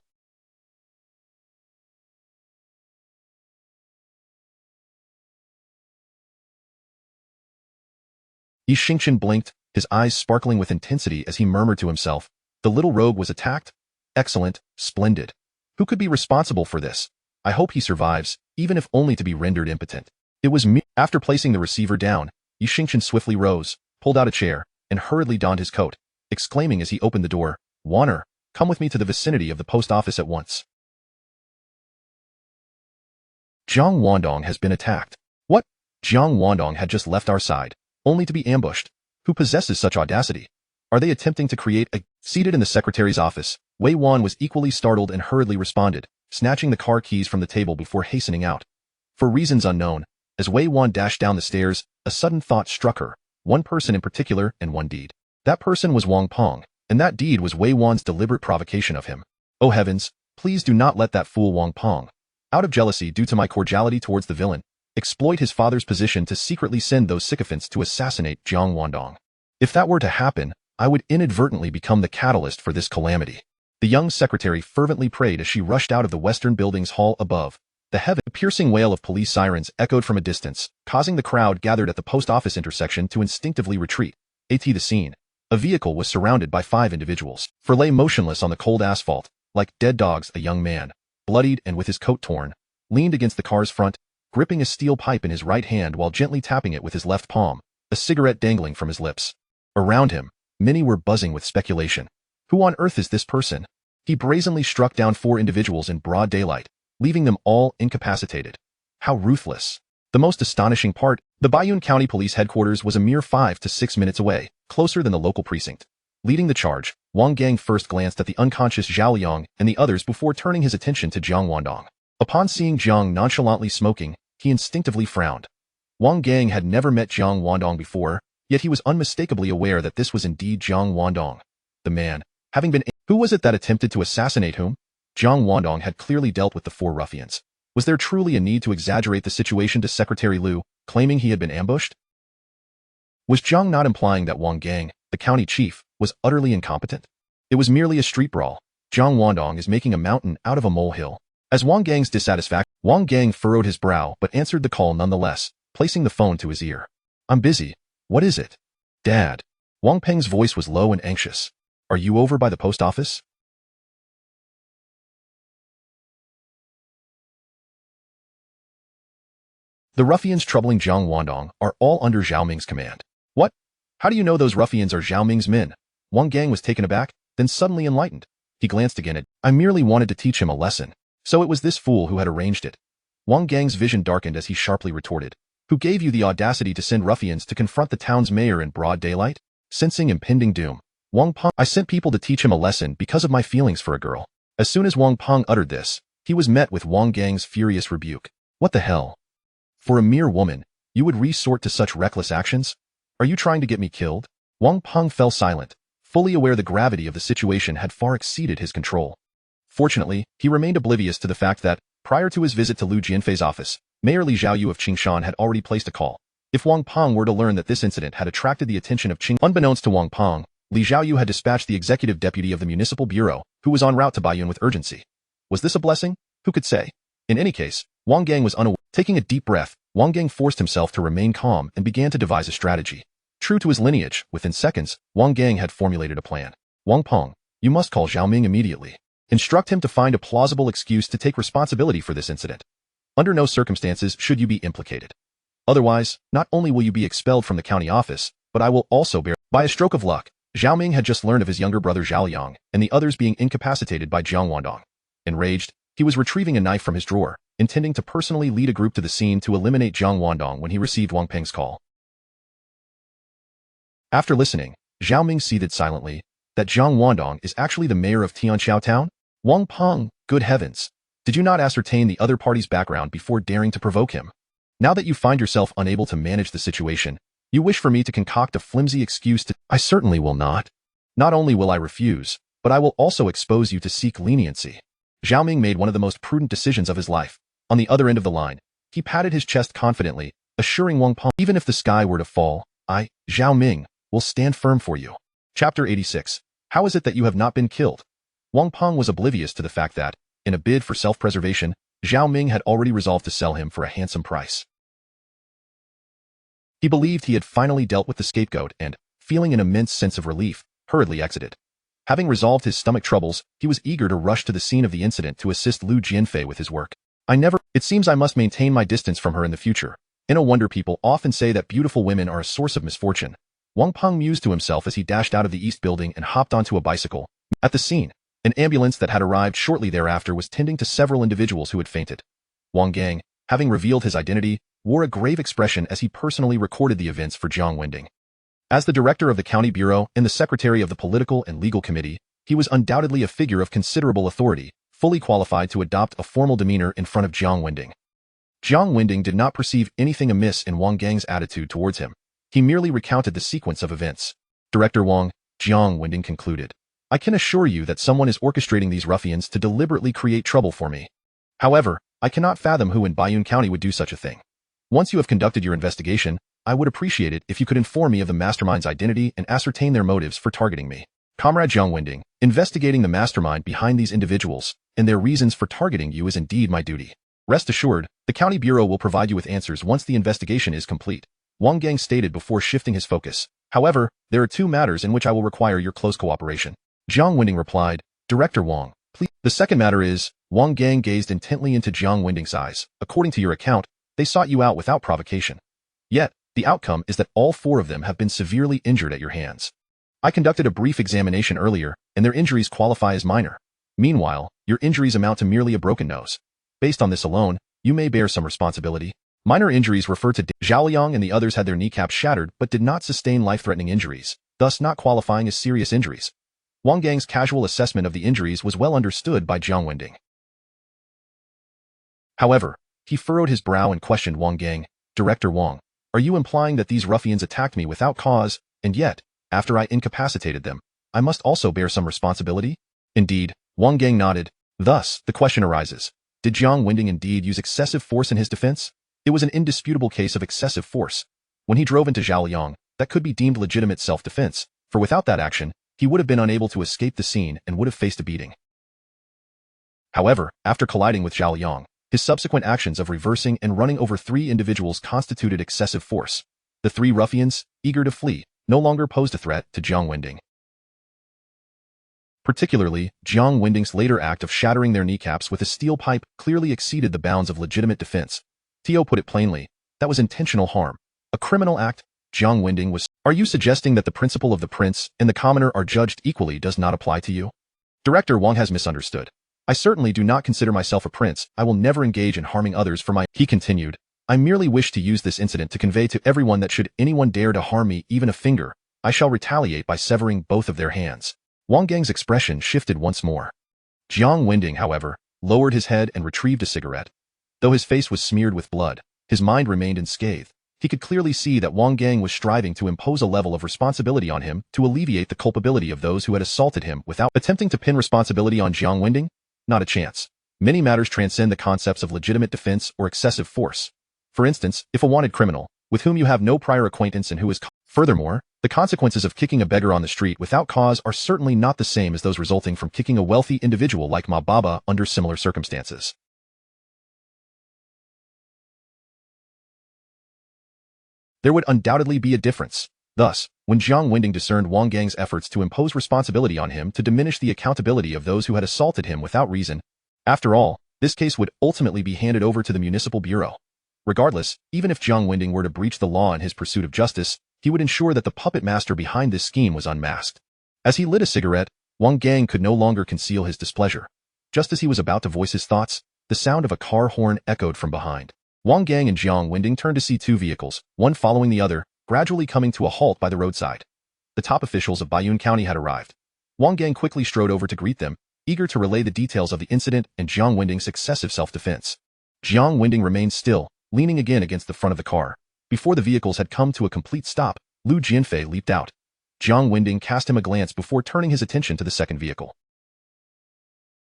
Yi Xingqian blinked, his eyes sparkling with intensity as he murmured to himself, "The little rogue was attacked? Excellent, splendid. Who could be responsible for this? I hope he survives, even if only to be rendered impotent." It was me. After placing the receiver down, Yi Xingchen swiftly rose, pulled out a chair, and hurriedly donned his coat, exclaiming as he opened the door, "Warner, come with me to the vicinity of the post office at once. Jiang Wendong has been attacked." What? Jiang Wendong had just left our side, only to be ambushed. Who possesses such audacity? Are they attempting to create a... Seated in the secretary's office, Wei Wan was equally startled and hurriedly responded, snatching the car keys from the table before hastening out. For reasons unknown, as Wei Wan dashed down the stairs, a sudden thought struck her, one person in particular and one deed. That person was Wang Peng, and that deed was Wei Wan's deliberate provocation of him. Oh heavens, please do not let that fool Wang Peng, out of jealousy due to my cordiality towards the villain, exploit his father's position to secretly send those sycophants to assassinate Jiang Wendong. If that were to happen, I would inadvertently become the catalyst for this calamity. The young secretary fervently prayed as she rushed out of the western building's hall above. The piercing wail of police sirens echoed from a distance, causing the crowd gathered at the post office intersection to instinctively retreat. At the scene, a vehicle was surrounded by 5 individuals. For lay motionless on the cold asphalt, like dead dogs. A young man, bloodied and with his coat torn, leaned against the car's front, gripping a steel pipe in his right hand while gently tapping it with his left palm, a cigarette dangling from his lips. Around him, many were buzzing with speculation. Who on earth is this person? He brazenly struck down 4 individuals in broad daylight, leaving them all incapacitated. How ruthless. The most astonishing part, the Baiyun County Police Headquarters was a mere 5 to 6 minutes away, closer than the local precinct. Leading the charge, Wang Gang first glanced at the unconscious Zhao Liang and the others before turning his attention to Jiang Wendong. Upon seeing Jiang nonchalantly smoking, he instinctively frowned. Wang Gang had never met Jiang Wendong before, yet he was unmistakably aware that this was indeed Jiang Wendong. The man, having been... Who was it that attempted to assassinate whom? Jiang Wendong had clearly dealt with the 4 ruffians. Was there truly a need to exaggerate the situation to Secretary Liu, claiming he had been ambushed? Was Jiang not implying that Wang Gang, the county chief, was utterly incompetent? It was merely a street brawl. Jiang Wendong is making a mountain out of a molehill. As Wang Gang's dissatisfaction, Wang Gang furrowed his brow but answered the call nonetheless, placing the phone to his ear. "I'm busy. What is it?" "Dad." Wang Peng's voice was low and anxious. "Are you over by the post office?" The ruffians troubling Jiang Wendong are all under Zhao Ming's command. What? How do you know those ruffians are Zhao Ming's men? Wang Gang was taken aback, then suddenly enlightened. He glanced again at, "I merely wanted to teach him a lesson. So it was this fool who had arranged it." Wang Gang's vision darkened as he sharply retorted. "Who gave you the audacity to send ruffians to confront the town's mayor in broad daylight?" Sensing impending doom, Wang Peng, "I sent people to teach him a lesson because of my feelings for a girl." As soon as Wang Peng uttered this, he was met with Wang Gang's furious rebuke. "What the hell? For a mere woman, you would resort to such reckless actions? Are you trying to get me killed?" Wang Peng fell silent, fully aware the gravity of the situation had far exceeded his control. Fortunately, he remained oblivious to the fact that, prior to his visit to Lu Jianfei's office, Mayor Li Zhaoyu of Qingshan had already placed a call. If Wang Peng were to learn that this incident had attracted the attention of Qing, unbeknownst to Wang Peng, Li Zhaoyu had dispatched the executive deputy of the municipal bureau, who was en route to Baiyun with urgency. Was this a blessing? Who could say? In any case, Wang Gang was unaware. Taking a deep breath, Wang Gang forced himself to remain calm and began to devise a strategy. True to his lineage, within seconds, Wang Gang had formulated a plan. "Wang Peng, you must call Zhao Ming immediately. Instruct him to find a plausible excuse to take responsibility for this incident. Under no circumstances should you be implicated. Otherwise, not only will you be expelled from the county office, but I will also bear..." By a stroke of luck, Zhao Ming had just learned of his younger brother Zhao Liang and the others being incapacitated by Jiang Wendong. Enraged, he was retrieving a knife from his drawer, intending to personally lead a group to the scene to eliminate Jiang Wendong when he received Wang Peng's call. After listening, Zhao Ming seethed silently. That Jiang Wendong is actually the mayor of Tianqiao Town? Wang Peng, good heavens. Did you not ascertain the other party's background before daring to provoke him? Now that you find yourself unable to manage the situation, you wish for me to concoct a flimsy excuse to... I certainly will not. Not only will I refuse, but I will also expose you to seek leniency. Zhao Ming made one of the most prudent decisions of his life. On the other end of the line, he patted his chest confidently, assuring Wang Peng, even if the sky were to fall, I, Zhao Ming, will stand firm for you. Chapter 86. How is it that you have not been killed? Wang Peng was oblivious to the fact that, in a bid for self-preservation, Zhao Ming had already resolved to sell him for a handsome price. He believed he had finally dealt with the scapegoat and, feeling an immense sense of relief, hurriedly exited. Having resolved his stomach troubles, he was eager to rush to the scene of the incident to assist Lu Jianfei with his work. It seems I must maintain my distance from her in the future. No wonder people often say that beautiful women are a source of misfortune. Wang Peng mused to himself as he dashed out of the east building and hopped onto a bicycle. At the scene, an ambulance that had arrived shortly thereafter was tending to several individuals who had fainted. Wang Gang, having revealed his identity, wore a grave expression as he personally recorded the events for Jiang Wendong. As the director of the county bureau and the secretary of the political and legal committee, he was undoubtedly a figure of considerable authority, fully qualified to adopt a formal demeanor in front of Jiang Wendong. Jiang Wendong did not perceive anything amiss in Wang Gang's attitude towards him. He merely recounted the sequence of events. Director Wang, Jiang Wendong concluded, I can assure you that someone is orchestrating these ruffians to deliberately create trouble for me. However, I cannot fathom who in Baiyun County would do such a thing. Once you have conducted your investigation, I would appreciate it if you could inform me of the mastermind's identity and ascertain their motives for targeting me. Comrade Jiang Wendong, investigating the mastermind behind these individuals and their reasons for targeting you is indeed my duty. Rest assured, the county bureau will provide you with answers once the investigation is complete, Wang Gang stated before shifting his focus. However, there are two matters in which I will require your close cooperation. Jiang Wendong replied, Director Wang, please. The second matter is, Wang Gang gazed intently into Jiang Wendong's eyes. According to your account, they sought you out without provocation. Yet, the outcome is that all four of them have been severely injured at your hands. I conducted a brief examination earlier, and their injuries qualify as minor. Meanwhile, your injuries amount to merely a broken nose. Based on this alone, you may bear some responsibility. Minor injuries refer to Zhao Liang and the others had their kneecaps shattered but did not sustain life-threatening injuries, thus not qualifying as serious injuries. Wang Gang's casual assessment of the injuries was well understood by Jiang Wendong. However, he furrowed his brow and questioned Wang Gang, Director Wang, are you implying that these ruffians attacked me without cause, and yet, after I incapacitated them, I must also bear some responsibility? Indeed, Wang Gang nodded. Thus, the question arises, did Jiang Wendong indeed use excessive force in his defense? It was an indisputable case of excessive force. When he drove into Zhao Liang, that could be deemed legitimate self-defense, for without that action, he would have been unable to escape the scene and would have faced a beating. However, after colliding with Zhao Liang, his subsequent actions of reversing and running over three individuals constituted excessive force. The three ruffians, eager to flee, no longer posed a threat to Jiang Wendong. Particularly, Jiang Wendong's later act of shattering their kneecaps with a steel pipe clearly exceeded the bounds of legitimate defense. Tio put it plainly, that was intentional harm. A criminal act, Jiang Wendong was. Are you suggesting that the principle of the prince and the commoner are judged equally does not apply to you? Director Wang has misunderstood. I certainly do not consider myself a prince. I will never engage in harming others for my... He continued, I merely wish to use this incident to convey to everyone that should anyone dare to harm me even a finger, I shall retaliate by severing both of their hands. Wang Gang's expression shifted once more. Jiang Wendong, however, lowered his head and retrieved a cigarette. Though his face was smeared with blood, his mind remained unscathed. He could clearly see that Wang Gang was striving to impose a level of responsibility on him to alleviate the culpability of those who had assaulted him without attempting to pin responsibility on Jiang Wendong. Not a chance. Many matters transcend the concepts of legitimate defense or excessive force. For instance, if a wanted criminal, with whom you have no prior acquaintance and who is... Furthermore, the consequences of kicking a beggar on the street without cause are certainly not the same as those resulting from kicking a wealthy individual like Ma Baba under similar circumstances. There would undoubtedly be a difference. Thus, when Jiang Wendong discerned Wang Gang's efforts to impose responsibility on him to diminish the accountability of those who had assaulted him without reason, after all, this case would ultimately be handed over to the municipal bureau. Regardless, even if Jiang Wendong were to breach the law in his pursuit of justice, he would ensure that the puppet master behind this scheme was unmasked. As he lit a cigarette, Wang Gang could no longer conceal his displeasure. Just as he was about to voice his thoughts, the sound of a car horn echoed from behind. Wang Gang and Jiang Wendong turned to see two vehicles, one following the other, gradually coming to a halt by the roadside. The top officials of Baiyun County had arrived. Wang Gang quickly strode over to greet them, eager to relay the details of the incident and Jiang Wendong's excessive self-defense. Jiang Wendong remained still, leaning again against the front of the car. Before the vehicles had come to a complete stop, Lu Jianfei leaped out. Jiang Wendong cast him a glance before turning his attention to the second vehicle.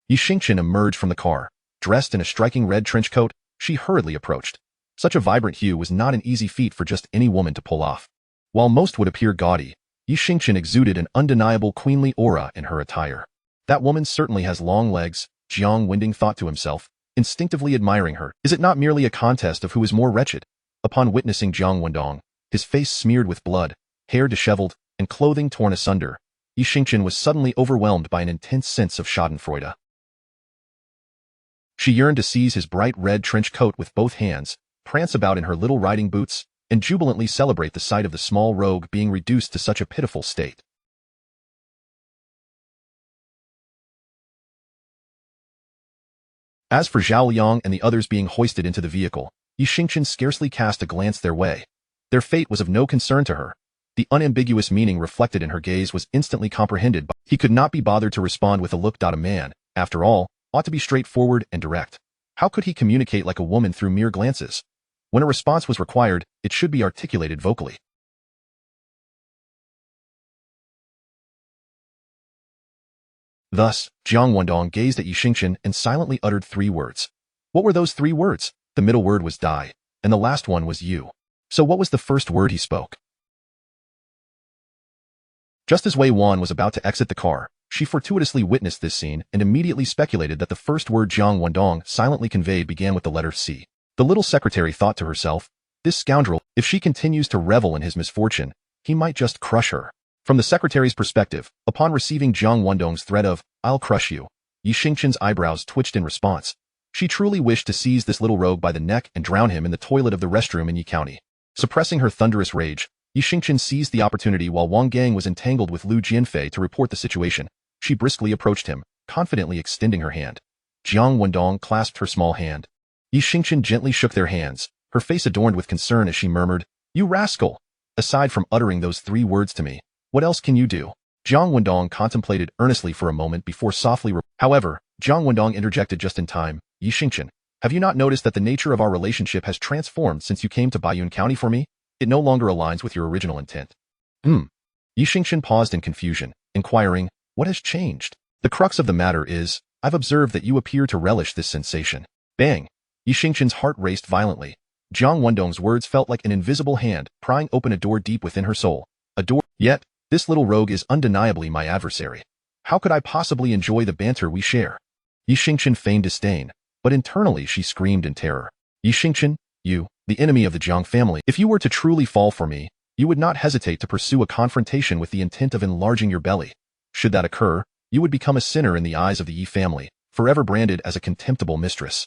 Yi Xingqian emerged from the car. Dressed in a striking red trench coat, she hurriedly approached. Such a vibrant hue was not an easy feat for just any woman to pull off. While most would appear gaudy, Yi Xingqian exuded an undeniable queenly aura in her attire. That woman certainly has long legs, Jiang Wendong thought to himself, instinctively admiring her. Is it not merely a contest of who is more wretched? Upon witnessing Jiang Wendong, his face smeared with blood, hair disheveled, and clothing torn asunder, Yi Xingqian was suddenly overwhelmed by an intense sense of schadenfreude. She yearned to seize his bright red trench coat with both hands, prance about in her little riding boots, and jubilantly celebrate the sight of the small rogue being reduced to such a pitiful state. As for Zhao Liang and the others being hoisted into the vehicle, Yi Xingqian scarcely cast a glance their way. Their fate was of no concern to her. The unambiguous meaning reflected in her gaze was instantly comprehended, but he could not be bothered to respond with a look. A man, after all, ought to be straightforward and direct. How could he communicate like a woman through mere glances? When a response was required, it should be articulated vocally. Thus, Jiang Wendong gazed at Yi Xingqian and silently uttered 3 words. What were those 3 words? The middle word was die, and the last one was you. So what was the first word he spoke? Just as Wei Wan was about to exit the car, she fortuitously witnessed this scene and immediately speculated that the first word Jiang Wendong silently conveyed began with the letter C. The little secretary thought to herself, this scoundrel, if she continues to revel in his misfortune, he might just crush her. From the secretary's perspective, upon receiving Jiang Wendong's threat of, I'll crush you, Yi Xingqian's eyebrows twitched in response. She truly wished to seize this little rogue by the neck and drown him in the toilet of the restroom in Yi County. Suppressing her thunderous rage, Yi Xingqian seized the opportunity while Wang Gang was entangled with Lu Jianfei to report the situation. She briskly approached him, confidently extending her hand. Jiang Wendong clasped her small hand. Yi Xingqian gently shook their hands, her face adorned with concern as she murmured, You rascal! Aside from uttering those 3 words to me, what else can you do? Jiang Wendong contemplated earnestly for a moment before softly However, Jiang Wendong interjected just in time, Yi Xingqian, have you not noticed that the nature of our relationship has transformed since you came to Baiyun County for me? It no longer aligns with your original intent. Yi Xingqian paused in confusion, inquiring, what has changed? The crux of the matter is, I've observed that you appear to relish this sensation. Bang! Yi Xingqian's heart raced violently. Jiang Wendong's words felt like an invisible hand prying open a door deep within her soul. A door. Yet, this little rogue is undeniably my adversary. How could I possibly enjoy the banter we share? Yi Xingqian feigned disdain, but internally she screamed in terror. Yi Xingqian, you, the enemy of the Jiang family, if you were to truly fall for me, you would not hesitate to pursue a confrontation with the intent of enlarging your belly. Should that occur, you would become a sinner in the eyes of the Yi family, forever branded as a contemptible mistress.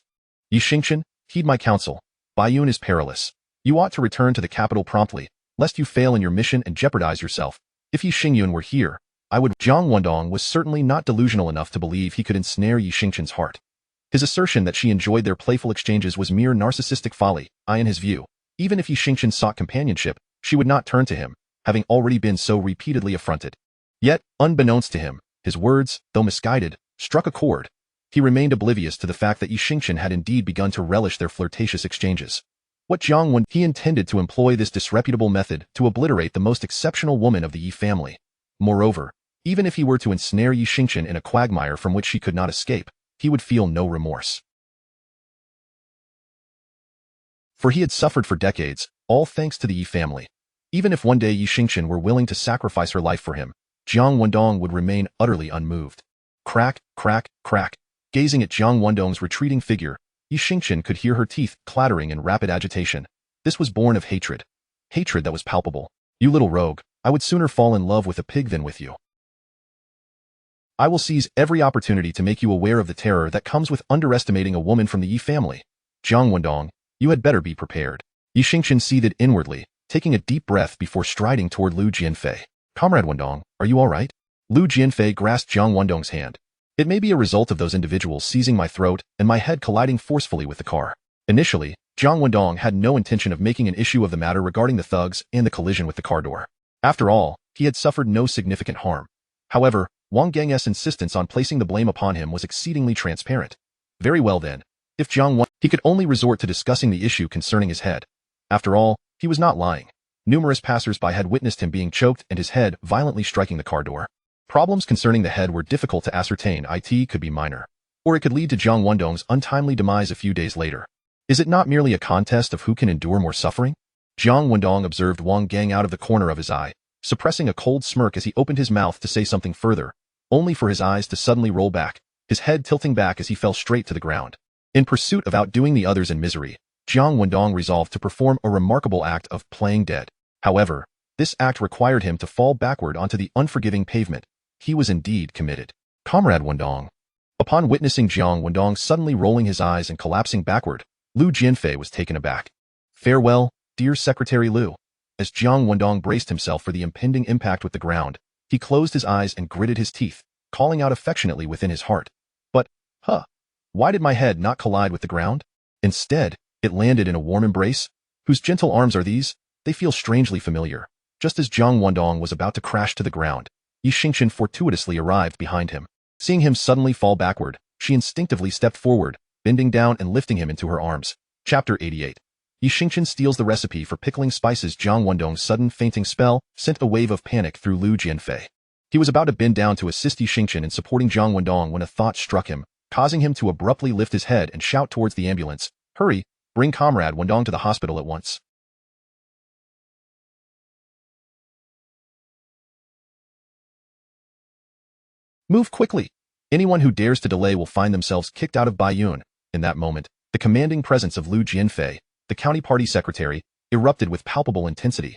Yi Xingqian, heed my counsel. Baiyun is perilous. You ought to return to the capital promptly, lest you fail in your mission and jeopardize yourself. If Yi Xingyun were here, I would. Jiang Wendong was certainly not delusional enough to believe he could ensnare Yi Xingqian's heart. His assertion that she enjoyed their playful exchanges was mere narcissistic folly. In his view, even if Yi Xingqian sought companionship, she would not turn to him, having already been so repeatedly affronted. Yet, unbeknownst to him, his words, though misguided, struck a chord. He remained oblivious to the fact that Yi Xingqian had indeed begun to relish their flirtatious exchanges. What Jiang Wendong, he intended to employ this disreputable method to obliterate the most exceptional woman of the Yi family. Moreover, even if he were to ensnare Yi Xingqian in a quagmire from which she could not escape, he would feel no remorse. For he had suffered for decades, all thanks to the Yi family. Even if one day Yi Xingqian were willing to sacrifice her life for him, Jiang Wendong would remain utterly unmoved. Crack, crack, crack. Gazing at Jiang Wendong's retreating figure, Yi Xingqian could hear her teeth clattering in rapid agitation. This was born of hatred. Hatred that was palpable. You little rogue, I would sooner fall in love with a pig than with you. I will seize every opportunity to make you aware of the terror that comes with underestimating a woman from the Yi family. Jiang Wendong, you had better be prepared. Yi Xingqian seethed inwardly, taking a deep breath before striding toward Lu Jianfei. Comrade Wendong, are you all right? Lu Jianfei grasped Jiang Wendong's hand. It may be a result of those individuals seizing my throat and my head colliding forcefully with the car. Initially, Jiang Wendong had no intention of making an issue of the matter regarding the thugs and the collision with the car door. After all, he had suffered no significant harm. However, Wang Gang's insistence on placing the blame upon him was exceedingly transparent. Very well then, if Jiang Wendong, he could only resort to discussing the issue concerning his head. After all, he was not lying. Numerous passers-by had witnessed him being choked and his head violently striking the car door. Problems concerning the head were difficult to ascertain. It could be minor, or it could lead to Jiang Wendong's untimely demise a few days later. Is it not merely a contest of who can endure more suffering? Jiang Wendong observed Wang Gang out of the corner of his eye, suppressing a cold smirk as he opened his mouth to say something further, only for his eyes to suddenly roll back, his head tilting back as he fell straight to the ground. In pursuit of outdoing the others in misery, Jiang Wendong resolved to perform a remarkable act of playing dead. However, This act required him to fall backward onto the unforgiving pavement. He was indeed committed. Comrade Wendong. Upon witnessing Jiang Wendong suddenly rolling his eyes and collapsing backward, Lu Jianfei was taken aback. Farewell, dear Secretary Lu. As Jiang Wendong braced himself for the impending impact with the ground, he closed his eyes and gritted his teeth, calling out affectionately within his heart. But, why did my head not collide with the ground? Instead, it landed in a warm embrace. Whose gentle arms are these? They feel strangely familiar. Just as Jiang Wendong was about to crash to the ground, Yi Xingqian fortuitously arrived behind him. Seeing him suddenly fall backward, she instinctively stepped forward, bending down and lifting him into her arms. Chapter 88. Yi Xingqian steals the recipe for pickling spices. Jiang Wendong's sudden fainting spell sent a wave of panic through Lu Jianfei. He was about to bend down to assist Yi Xingqian in supporting Jiang Wendong when a thought struck him, causing him to abruptly lift his head and shout towards the ambulance, "Hurry, bring Comrade Wendong to the hospital at once." Move quickly. Anyone who dares to delay will find themselves kicked out of Baiyun. In that moment, the commanding presence of Lu Jianfei, the county party secretary, erupted with palpable intensity.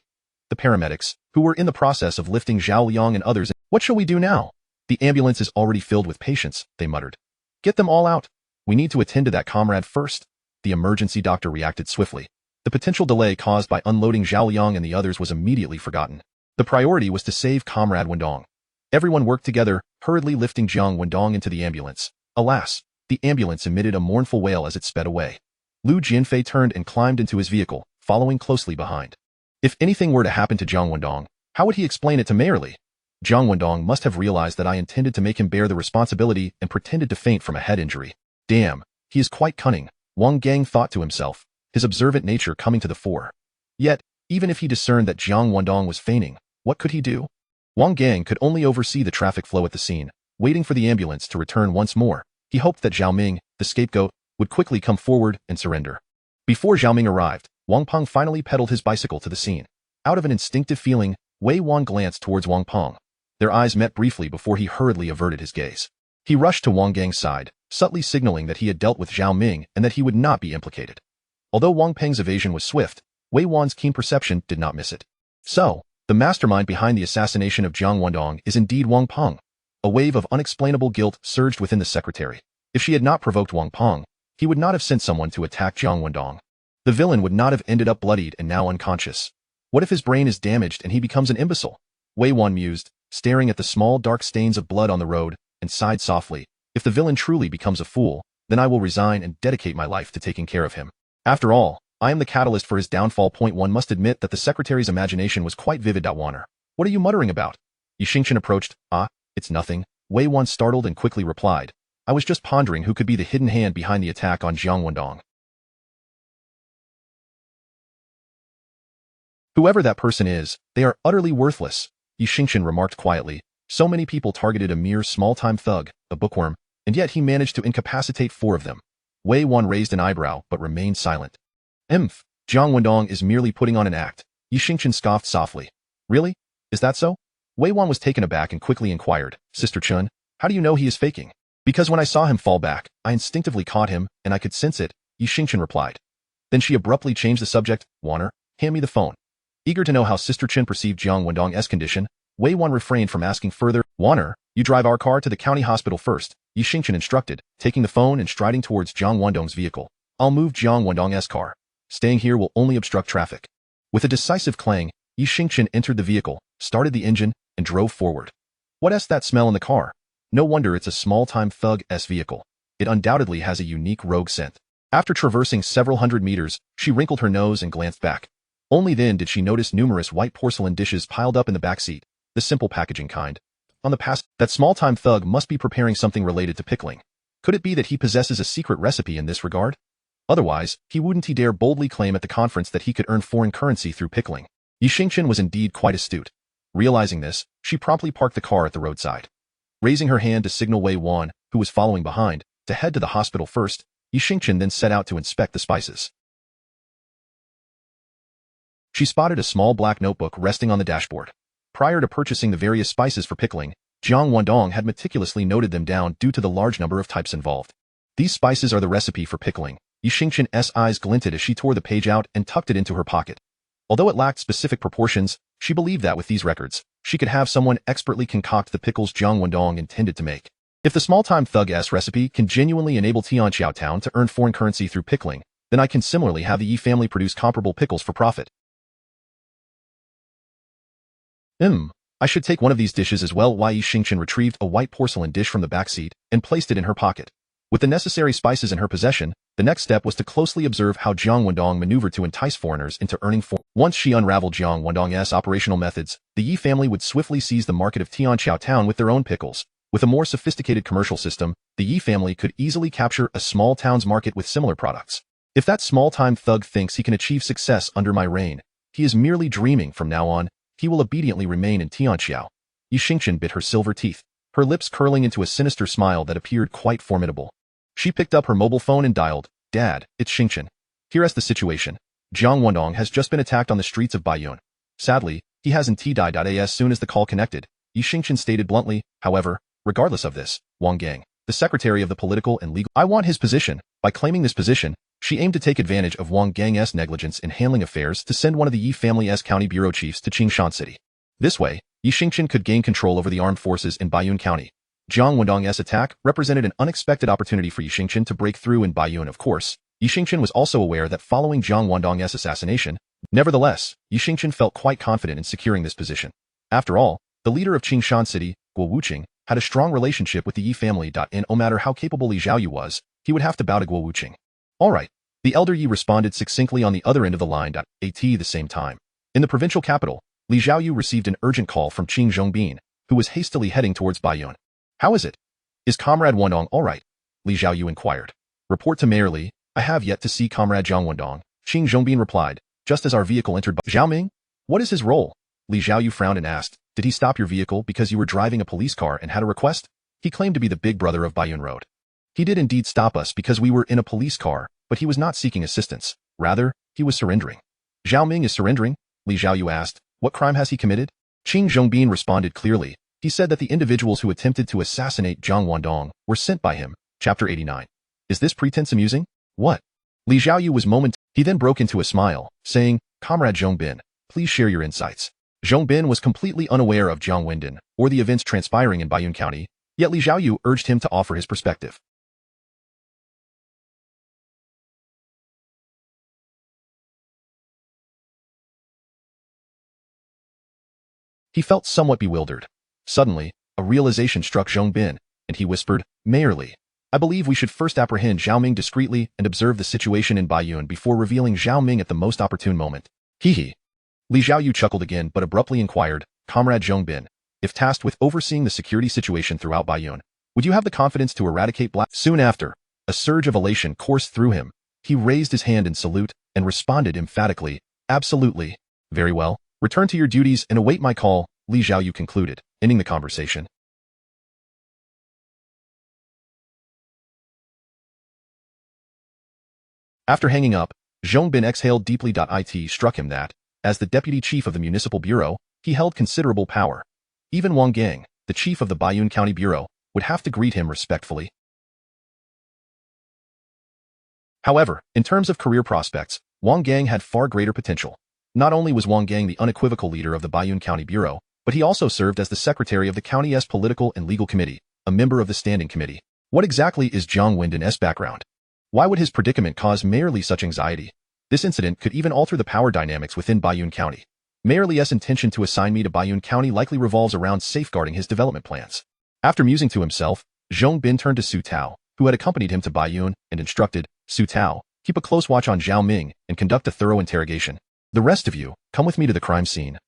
The paramedics, who were in the process of lifting Zhao Liang and others, "What shall we do now? The ambulance is already filled with patients," they muttered. "Get them all out. We need to attend to that comrade first." The emergency doctor reacted swiftly. The potential delay caused by unloading Zhao Liang and the others was immediately forgotten. The priority was to save Comrade Wendong. Everyone worked together, hurriedly lifting Jiang Wendong into the ambulance. Alas, the ambulance emitted a mournful wail as it sped away. Lu Jianfei turned and climbed into his vehicle, following closely behind. If anything were to happen to Jiang Wendong, how would he explain it to Mayor Li? Jiang Wendong must have realized that I intended to make him bear the responsibility and pretended to faint from a head injury. Damn, he is quite cunning, Wang Gang thought to himself, his observant nature coming to the fore. Yet, even if he discerned that Jiang Wendong was fainting, what could he do? Wang Gang could only oversee the traffic flow at the scene, waiting for the ambulance to return once more. He hoped that Zhao Ming, the scapegoat, would quickly come forward and surrender. Before Zhao Ming arrived, Wang Peng finally pedaled his bicycle to the scene. Out of an instinctive feeling, Wei Wan glanced towards Wang Peng. Their eyes met briefly before he hurriedly averted his gaze. He rushed to Wang Gang's side, subtly signaling that he had dealt with Zhao Ming and that he would not be implicated. Although Wang Peng's evasion was swift, Wei Wan's keen perception did not miss it. So, the mastermind behind the assassination of Jiang Wendong is indeed Wang Peng. A wave of unexplainable guilt surged within the secretary. If she had not provoked Wang Peng, he would not have sent someone to attack Jiang Wendong. The villain would not have ended up bloodied and now unconscious. What if his brain is damaged and he becomes an imbecile? Wei Wan mused, staring at the small dark stains of blood on the road, and sighed softly. If the villain truly becomes a fool, then I will resign and dedicate my life to taking care of him. After all, I am the catalyst for his downfall. One must admit that the secretary's imagination was quite vivid. Warner, what are you muttering about? Yi Xingqian approached. It's nothing. Wei Wan startled and quickly replied. I was just pondering who could be the hidden hand behind the attack on Jiang Wendong. Whoever that person is, they are utterly worthless, Yi Xingqian remarked quietly. So many people targeted a mere small-time thug, a bookworm, and yet he managed to incapacitate 4 of them. Wei Wan raised an eyebrow but remained silent. Jiang Wendong is merely putting on an act, Yi Xingqian scoffed softly. Really? Is that so? Wei Wan was taken aback and quickly inquired, Sister Chun, how do you know he is faking? Because when I saw him fall back, I instinctively caught him, and I could sense it, Yi Xingqian replied. Then she abruptly changed the subject. Warner, hand me the phone. Eager to know how Sister Chen perceived Jiang Wendong's condition, Wei Wan refrained from asking further. Warner, you drive our car to the county hospital first, Yi Xingqian instructed, taking the phone and striding towards Jiang Wendong's vehicle. I'll move Jiang Wendong's car. Staying here will only obstruct traffic. With a decisive clang, Yi Xingqian entered the vehicle, started the engine, and drove forward. What's that smell in the car? No wonder it's a small-time thug's vehicle. It undoubtedly has a unique rogue scent. After traversing several hundred meters, she wrinkled her nose and glanced back. Only then did she notice numerous white porcelain dishes piled up in the back seat, the simple packaging kind. On the past, that small-time thug must be preparing something related to pickling. Could it be that he possesses a secret recipe in this regard? Otherwise, wouldn't he dare boldly claim at the conference that he could earn foreign currency through pickling? Yi Xingqian was indeed quite astute. Realizing this, she promptly parked the car at the roadside. Raising her hand to signal Wei Wan, who was following behind, to head to the hospital first, Yi Xingqian then set out to inspect the spices. She spotted a small black notebook resting on the dashboard. Prior to purchasing the various spices for pickling, Jiang Wendong had meticulously noted them down due to the large number of types involved. These spices are the recipe for pickling. Yi Xingqian's eyes glinted as she tore the page out and tucked it into her pocket. Although it lacked specific proportions, She believed that with these records, she could have someone expertly concoct the pickles Jiang Wendong intended to make. If the small-time thug-s recipe can genuinely enable Tianqiao Town to earn foreign currency through pickling, then I can similarly have the Yi family produce comparable pickles for profit. I should take one of these dishes as well. Yi Xingchen retrieved a white porcelain dish from the back seat and placed it in her pocket. With the necessary spices in her possession, the next step was to closely observe how Jiang Wendong maneuvered to entice foreigners into earning foreign. Once she unraveled Jiang Wendong's operational methods, the Yi family would swiftly seize the market of Tianqiao Town with their own pickles. With a more sophisticated commercial system, the Yi family could easily capture a small town's market with similar products. If that small-time thug thinks he can achieve success under my reign, he is merely dreaming. From now on, he will obediently remain in Tianqiao. Yi Xingchen bit her silver teeth, her lips curling into a sinister smile that appeared quite formidable. She picked up her mobile phone and dialed, "Dad, it's Xingchen. Here's the situation. Jiang Wendong has just been attacked on the streets of Baiyun. Sadly, he hasn't died." As soon as the call connected, Yi Xingchen stated bluntly, "However, regardless of this, Wang Gang, the secretary of the political and legal, I want his position." By claiming this position, she aimed to take advantage of Wang Gang's negligence in handling affairs to send one of the Yi family's county bureau chiefs to Qingshan City. This way, Yi Xingchen could gain control over the armed forces in Baiyun County. Jiang Wendong's attack represented an unexpected opportunity for Yi Xingchen to break through in Baiyun. Of course, Yi Xingchen was also aware that following Jiang Wendong's assassination, nevertheless, Yi Xingchen felt quite confident in securing this position. After all, the leader of Qingshan City, Guo Wuqing, had a strong relationship with the Yi family. And no matter how capable Li Xiaoyu was, he would have to bow to Guo Wuqing. All right, the elder Yi responded succinctly on the other end of the line. At the same time, in the provincial capital, Li Xiaoyu received an urgent call from Qing Zhongbin, who was hastily heading towards Baiyun. "How is it? Is Comrade Wendong all right?" Li Xiaoyu inquired. "Report to Mayor Li. I have yet to see Comrade Jiang Wendong," Qing Zhongbin replied, just as our vehicle entered. "Zhao Ming? What is his role?" Li Xiaoyu frowned and asked, "Did he stop your vehicle because you were driving a police car and had a request?" He claimed to be the big brother of Baiyun Road. "He did indeed stop us because we were in a police car, but he was not seeking assistance. Rather, he was surrendering." "Zhao Ming is surrendering?" Li Xiaoyu asked. "What crime has he committed?" Qing Zhongbin responded clearly. He said that the individuals who attempted to assassinate Jiang Wendong were sent by him. Chapter 89. Is this pretense amusing? What? Li Xiaoyu was He then broke into a smile, saying, "Comrade Zhongbin, please share your insights." Zhongbin was completely unaware of Jiang Wendong or the events transpiring in Baiyun County, yet Li Xiaoyu urged him to offer his perspective. He felt somewhat bewildered. Suddenly, a realization struck Zhongbin, and he whispered, "Mayor Li, I believe we should first apprehend Zhao Ming discreetly and observe the situation in Baiyun before revealing Zhao Ming at the most opportune moment." Hee. Li Xiaoyu chuckled again but abruptly inquired, "Comrade Zhongbin, if tasked with overseeing the security situation throughout Baiyun, would you have the confidence to eradicate black?" Soon after, a surge of elation coursed through him. He raised his hand in salute and responded emphatically, "Absolutely. Very well. Return to your duties and await my call," Li Xiaoyu concluded, ending the conversation. After hanging up, Zhongbin exhaled deeply. It struck him that, as the deputy chief of the municipal bureau, he held considerable power. Even Wang Gang, the chief of the Baiyun County Bureau, would have to greet him respectfully. However, in terms of career prospects, Wang Gang had far greater potential. Not only was Wang Gang the unequivocal leader of the Baiyun County Bureau, but he also served as the secretary of the county's political and legal committee, a member of the standing committee. What exactly is Jiang Wendong's background? Why would his predicament cause Mayor Li such anxiety? This incident could even alter the power dynamics within Baiyun County. Mayor Li's intention to assign me to Baiyun County likely revolves around safeguarding his development plans. After musing to himself, Zhongbin turned to Su Tao, who had accompanied him to Baiyun, and instructed, "Su Tao, keep a close watch on Zhao Ming and conduct a thorough interrogation. The rest of you, come with me to the crime scene."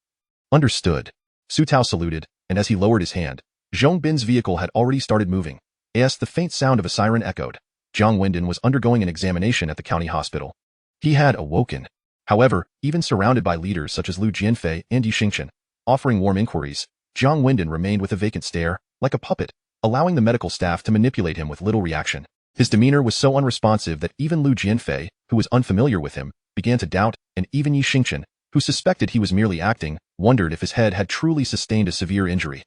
"Understood." Su Tao saluted, and as he lowered his hand, Zhongbin's vehicle had already started moving. As the faint sound of a siren echoed, Jiang Wendong was undergoing an examination at the county hospital. He had awoken. However, even surrounded by leaders such as Lu Jianfei and Yi Xingchen, offering warm inquiries, Jiang Wendong remained with a vacant stare, like a puppet, allowing the medical staff to manipulate him with little reaction. His demeanor was so unresponsive that even Lu Jianfei, who was unfamiliar with him, began to doubt, and even Yi Xingchen, who suspected he was merely acting, wondered if his head had truly sustained a severe injury.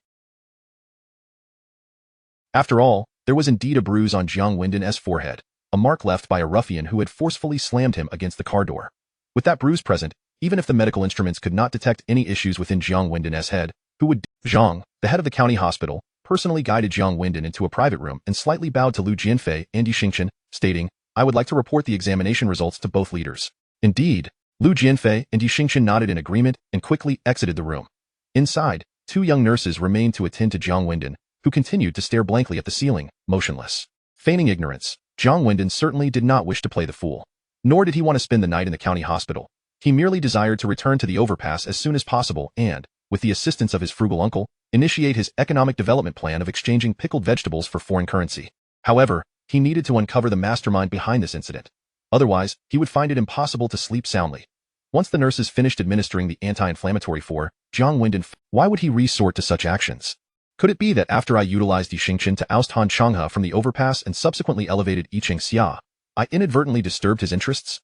After all, there was indeed a bruise on Jiang Wendong's forehead, a mark left by a ruffian who had forcefully slammed him against the car door. With that bruise present, Even if the medical instruments could not detect any issues within Jiang Wendong's head, who would? Jiang, the head of the county hospital, personally guided Jiang Wendong into a private room and slightly bowed to Lu Jianfei and Yi Xingchen, stating, "I would like to report the examination results to both leaders." Indeed, Lu Jianfei and Yi Xingchen nodded in agreement and quickly exited the room. Inside, two young nurses remained to attend to Jiang Wendong, who continued to stare blankly at the ceiling, motionless. Feigning ignorance, Jiang Wendong certainly did not wish to play the fool. Nor did he want to spend the night in the county hospital. He merely desired to return to the overpass as soon as possible and, with the assistance of his frugal uncle, initiate his economic development plan of exchanging pickled vegetables for foreign currency. However, he needed to uncover the mastermind behind this incident. Otherwise, he would find it impossible to sleep soundly. Once the nurses finished administering the anti-inflammatory for Jiang Wendong, why would he resort to such actions? Could it be that after I utilized Yi Xingchen to oust Han Changhe from the overpass and subsequently elevated Yi Xia, I inadvertently disturbed his interests?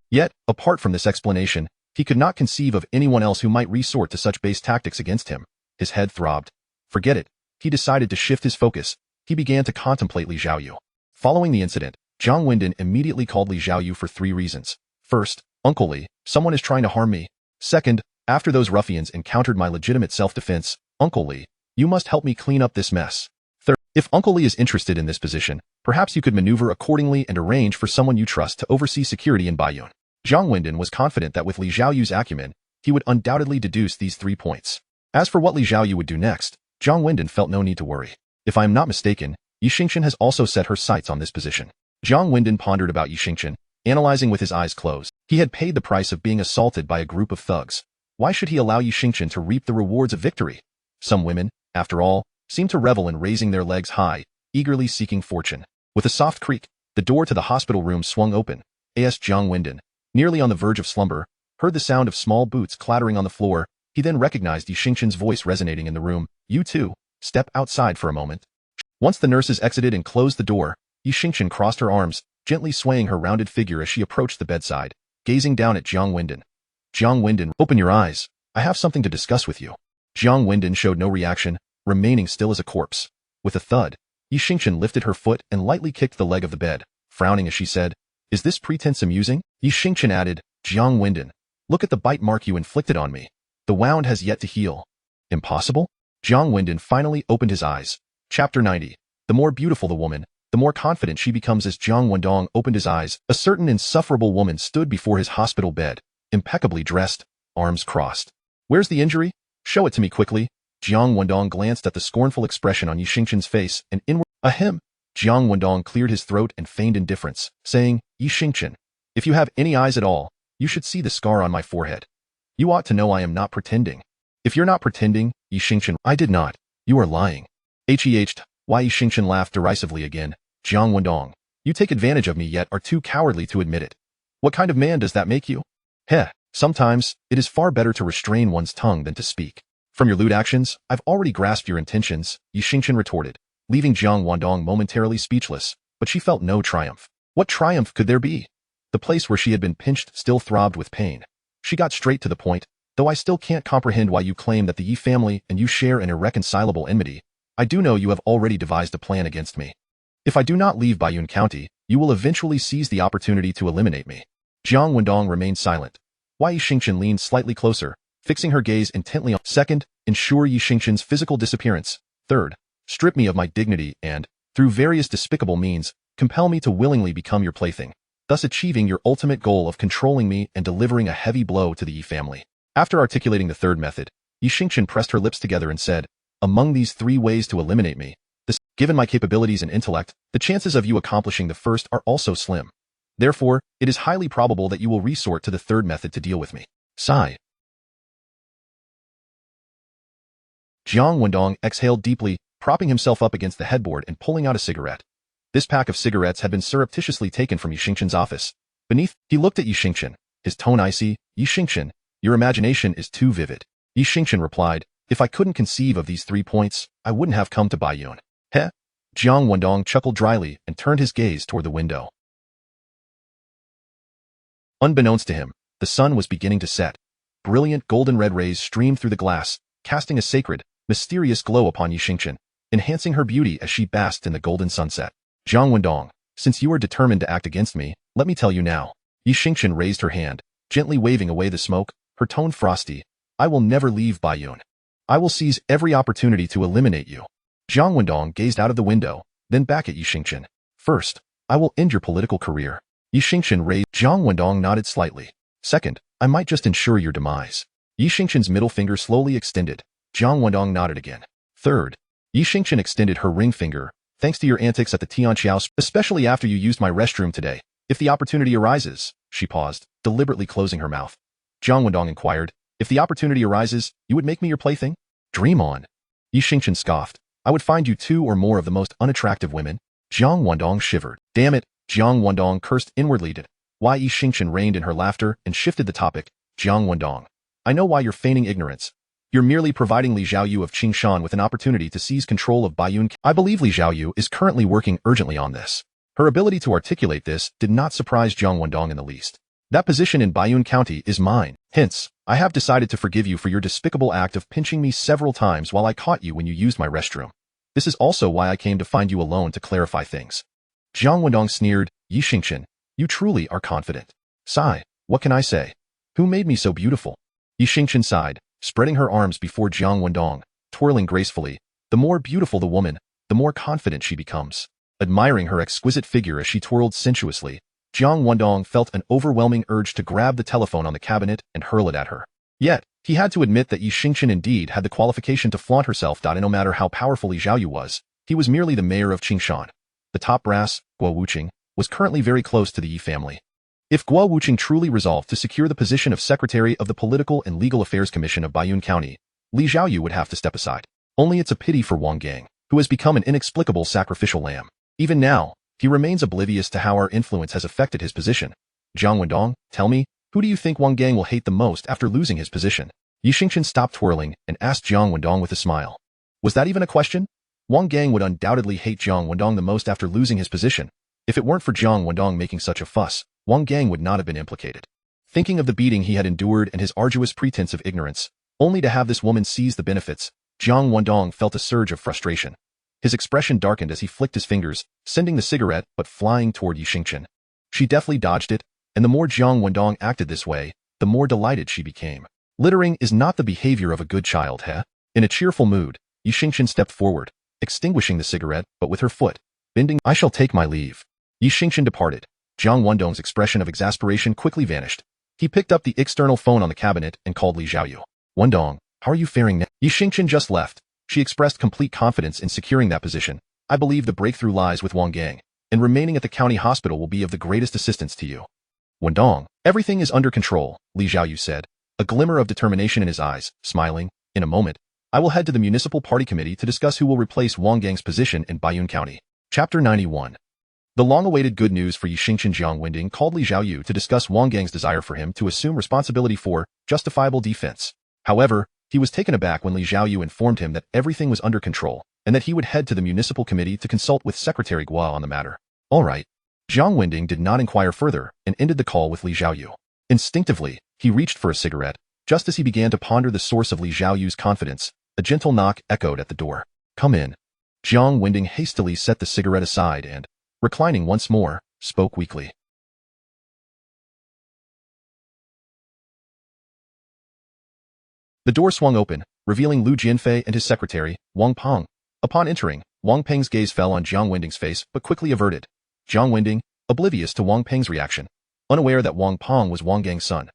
Yet, apart from this explanation, he could not conceive of anyone else who might resort to such base tactics against him. His head throbbed. Forget it. He decided to shift his focus. He began to contemplate Li Xiaoyu. Following the incident, Jiang Wendong immediately called Li Xiaoyu for 3 reasons. First, Uncle Li, someone is trying to harm me. Second, after those ruffians encountered my legitimate self-defense, Uncle Li, you must help me clean up this mess. Third, if Uncle Li is interested in this position, perhaps you could maneuver accordingly and arrange for someone you trust to oversee security in Baiyun. Jiang Wendong was confident that with Li Xiaoyu's acumen, he would undoubtedly deduce these 3 points. As for what Li Xiaoyu would do next, Jiang Wendong felt no need to worry. If I am not mistaken, Yi Xingchen has also set her sights on this position. Jiang Wendong pondered about Yi Xingchen, analyzing with his eyes closed. He had paid the price of being assaulted by a group of thugs. Why should he allow Yi Xingchen to reap the rewards of victory? Some women, after all, seem to revel in raising their legs high, eagerly seeking fortune. With a soft creak, the door to the hospital room swung open. As Jiang Wendong, nearly on the verge of slumber, heard the sound of small boots clattering on the floor. He then recognized Yi Xingchen's voice resonating in the room. "You too, step outside for a moment." Once the nurses exited and closed the door, Yi Xingchen crossed her arms, gently swaying her rounded figure as she approached the bedside, gazing down at Jiang Wendong. "Jiang Wendong, open your eyes. I have something to discuss with you." Jiang Wendong showed no reaction, remaining still as a corpse. With a thud, Yi Xingchen lifted her foot and lightly kicked the leg of the bed, frowning as she said, "Is this pretense amusing?" Yi Xingchen added, "Jiang Wendong, look at the bite mark you inflicted on me. The wound has yet to heal." "Impossible?" Jiang Wendong finally opened his eyes. Chapter 90. The more beautiful the woman, the more confident she becomes. As Jiang Wendong opened his eyes, a certain insufferable woman stood before his hospital bed, impeccably dressed, arms crossed. "Where's the injury? Show it to me quickly." Jiang Wendong glanced at the scornful expression on Yi Xingchen's face and inward, "Ahem." Jiang Wendong cleared his throat and feigned indifference, saying, "Yi Xingchen, if you have any eyes at all, you should see the scar on my forehead. You ought to know I am not pretending." "If you're not pretending, Yi Xingchen, I did not. You are lying." Why Yi Xingchen laughed derisively again. "Jiang Wendong, you take advantage of me yet are too cowardly to admit it. What kind of man does that make you? Heh, sometimes, it is far better to restrain one's tongue than to speak. From your lewd actions, I've already grasped your intentions," Yi Xingchen retorted, leaving Jiang Wendong momentarily speechless, but she felt no triumph. What triumph could there be? The place where she had been pinched still throbbed with pain. She got straight to the point. "Though I still can't comprehend why you claim that the Yi family and you share an irreconcilable enmity, I do know you have already devised a plan against me. If I do not leave Baiyun County, you will eventually seize the opportunity to eliminate me." Jiang Wendong remained silent. Why Yi Xingchen leaned slightly closer, fixing her gaze intently on. "Second, ensure Yi Xingchen's physical disappearance. Third, strip me of my dignity and, through various despicable means, compel me to willingly become your plaything, thus achieving your ultimate goal of controlling me and delivering a heavy blow to the Yi family." After articulating the third method, Yi Xingchen pressed her lips together and said, "Among these 3 ways to eliminate me, given my capabilities and intellect, the chances of you accomplishing the first are also slim. Therefore, it is highly probable that you will resort to the third method to deal with me." Sigh. Jiang Wendong exhaled deeply, propping himself up against the headboard and pulling out a cigarette. This pack of cigarettes had been surreptitiously taken from Yi Xingchen's office. Beneath, he looked at Yi Xingchen, his tone icy. "Yi Xingchen, your imagination is too vivid." Yi Xingchen replied, "If I couldn't conceive of these 3 points, I wouldn't have come to Baiyun." "Heh?" Jiang Wendong chuckled dryly and turned his gaze toward the window. Unbeknownst to him, the sun was beginning to set. Brilliant golden-red rays streamed through the glass, casting a sacred, mysterious glow upon Yi Xingchen, enhancing her beauty as she basked in the golden sunset. "Jiang Wendong, since you are determined to act against me, let me tell you now." Yi Xingchen raised her hand, gently waving away the smoke. her tone frosty. I will never leave Baiyun. I will seize every opportunity to eliminate you. Jiang Wendong gazed out of the window, then back at Yi Xingchen. First, I will end your political career. Yi Xingchen raised. Jiang Wendong nodded slightly. Second, I might just ensure your demise. Yi Xingchen's middle finger slowly extended. Jiang Wendong nodded again. Third, Yi Xingchen extended her ring finger. Thanks to your antics at the Tianqiao, especially after you used my restroom today. If the opportunity arises, she paused, deliberately closing her mouth. Jiang Wendong inquired, if the opportunity arises, you would make me your plaything? Dream on. Yi Xingchen scoffed. I would find you 2 or more of the most unattractive women. Jiang Wendong shivered. Damn it, Jiang Wendong cursed inwardly. Why? Yi Xingchen reined in her laughter and shifted the topic. Jiang Wendong, I know why you're feigning ignorance. You're merely providing Li Xiaoyu of Qingshan with an opportunity to seize control of Baiyun. I believe Li Xiaoyu is currently working urgently on this. Her ability to articulate this did not surprise Jiang Wendong in the least. That position in Baiyun County is mine. Hence, I have decided to forgive you for your despicable act of pinching me several times while I caught you when you used my restroom. This is also why I came to find you alone to clarify things. Jiang Wendong sneered, Yi Xingchen, you truly are confident. Sigh, what can I say? Who made me so beautiful? Yi Xingchen sighed, spreading her arms before Jiang Wendong, twirling gracefully. The more beautiful the woman, the more confident she becomes. Admiring her exquisite figure as she twirled sensuously, Jiang Wendong felt an overwhelming urge to grab the telephone on the cabinet and hurl it at her. Yet, he had to admit that Yi Xingchen indeed had the qualification to flaunt herself. And no matter how powerful Li Xiaoyu was, he was merely the mayor of Qingshan. The top brass, Guo Wuqing, was currently very close to the Yi family. If Guo Wuqing truly resolved to secure the position of Secretary of the Political and Legal Affairs Commission of Baiyun County, Li Xiaoyu would have to step aside. Only it's a pity for Wang Gang, who has become an inexplicable sacrificial lamb. Even now, he remains oblivious to how our influence has affected his position. Jiang Wendong, tell me, who do you think Wang Gang will hate the most after losing his position? Yi Xingchen stopped twirling and asked Jiang Wendong with a smile. Was that even a question? Wang Gang would undoubtedly hate Jiang Wendong the most after losing his position. If it weren't for Jiang Wendong making such a fuss, Wang Gang would not have been implicated. Thinking of the beating he had endured and his arduous pretense of ignorance, only to have this woman seize the benefits, Jiang Wendong felt a surge of frustration. His expression darkened as he flicked his fingers, sending the cigarette but flying toward Yi Xingchen. She deftly dodged it, and the more Jiang Wendong acted this way, the more delighted she became. Littering is not the behavior of a good child, heh? In a cheerful mood, Yi Xingchen stepped forward, extinguishing the cigarette, but with her foot, bending. I shall take my leave. Yi Xingchen departed. Jiang Wendong's expression of exasperation quickly vanished. He picked up the external phone on the cabinet and called Li Xiaoyu. Wendong, how are you faring now? Yi Xingchen just left. She expressed complete confidence in securing that position. I believe the breakthrough lies with Wang Gang, and remaining at the county hospital will be of the greatest assistance to you. Wendong, everything is under control, Li Xiaoyu said, a glimmer of determination in his eyes, smiling. In a moment, I will head to the municipal party committee to discuss who will replace Wang Gang's position in Baiyun County. Chapter 91. The long-awaited good news for Yi Xingchen. Jiang Wendong called Li Xiaoyu to discuss Wang Gang's desire for him to assume responsibility for justifiable defense. However, he was taken aback when Li Xiaoyu informed him that everything was under control and that he would head to the municipal committee to consult with Secretary Guo on the matter. All right. Jiang Wendong did not inquire further and ended the call with Li Xiaoyu. Instinctively, he reached for a cigarette. Just as he began to ponder the source of Li Xiaoyu's confidence, a gentle knock echoed at the door. Come in. Jiang Wendong hastily set the cigarette aside and, reclining once more, spoke weakly. The door swung open, revealing Lu Jianfei and his secretary, Wang Peng. Upon entering, Wang Peng's gaze fell on Jiang Wendong's face but quickly averted. Jiang Wendong, oblivious to Wang Peng's reaction, unaware that Wang Peng was Wang Gang's son.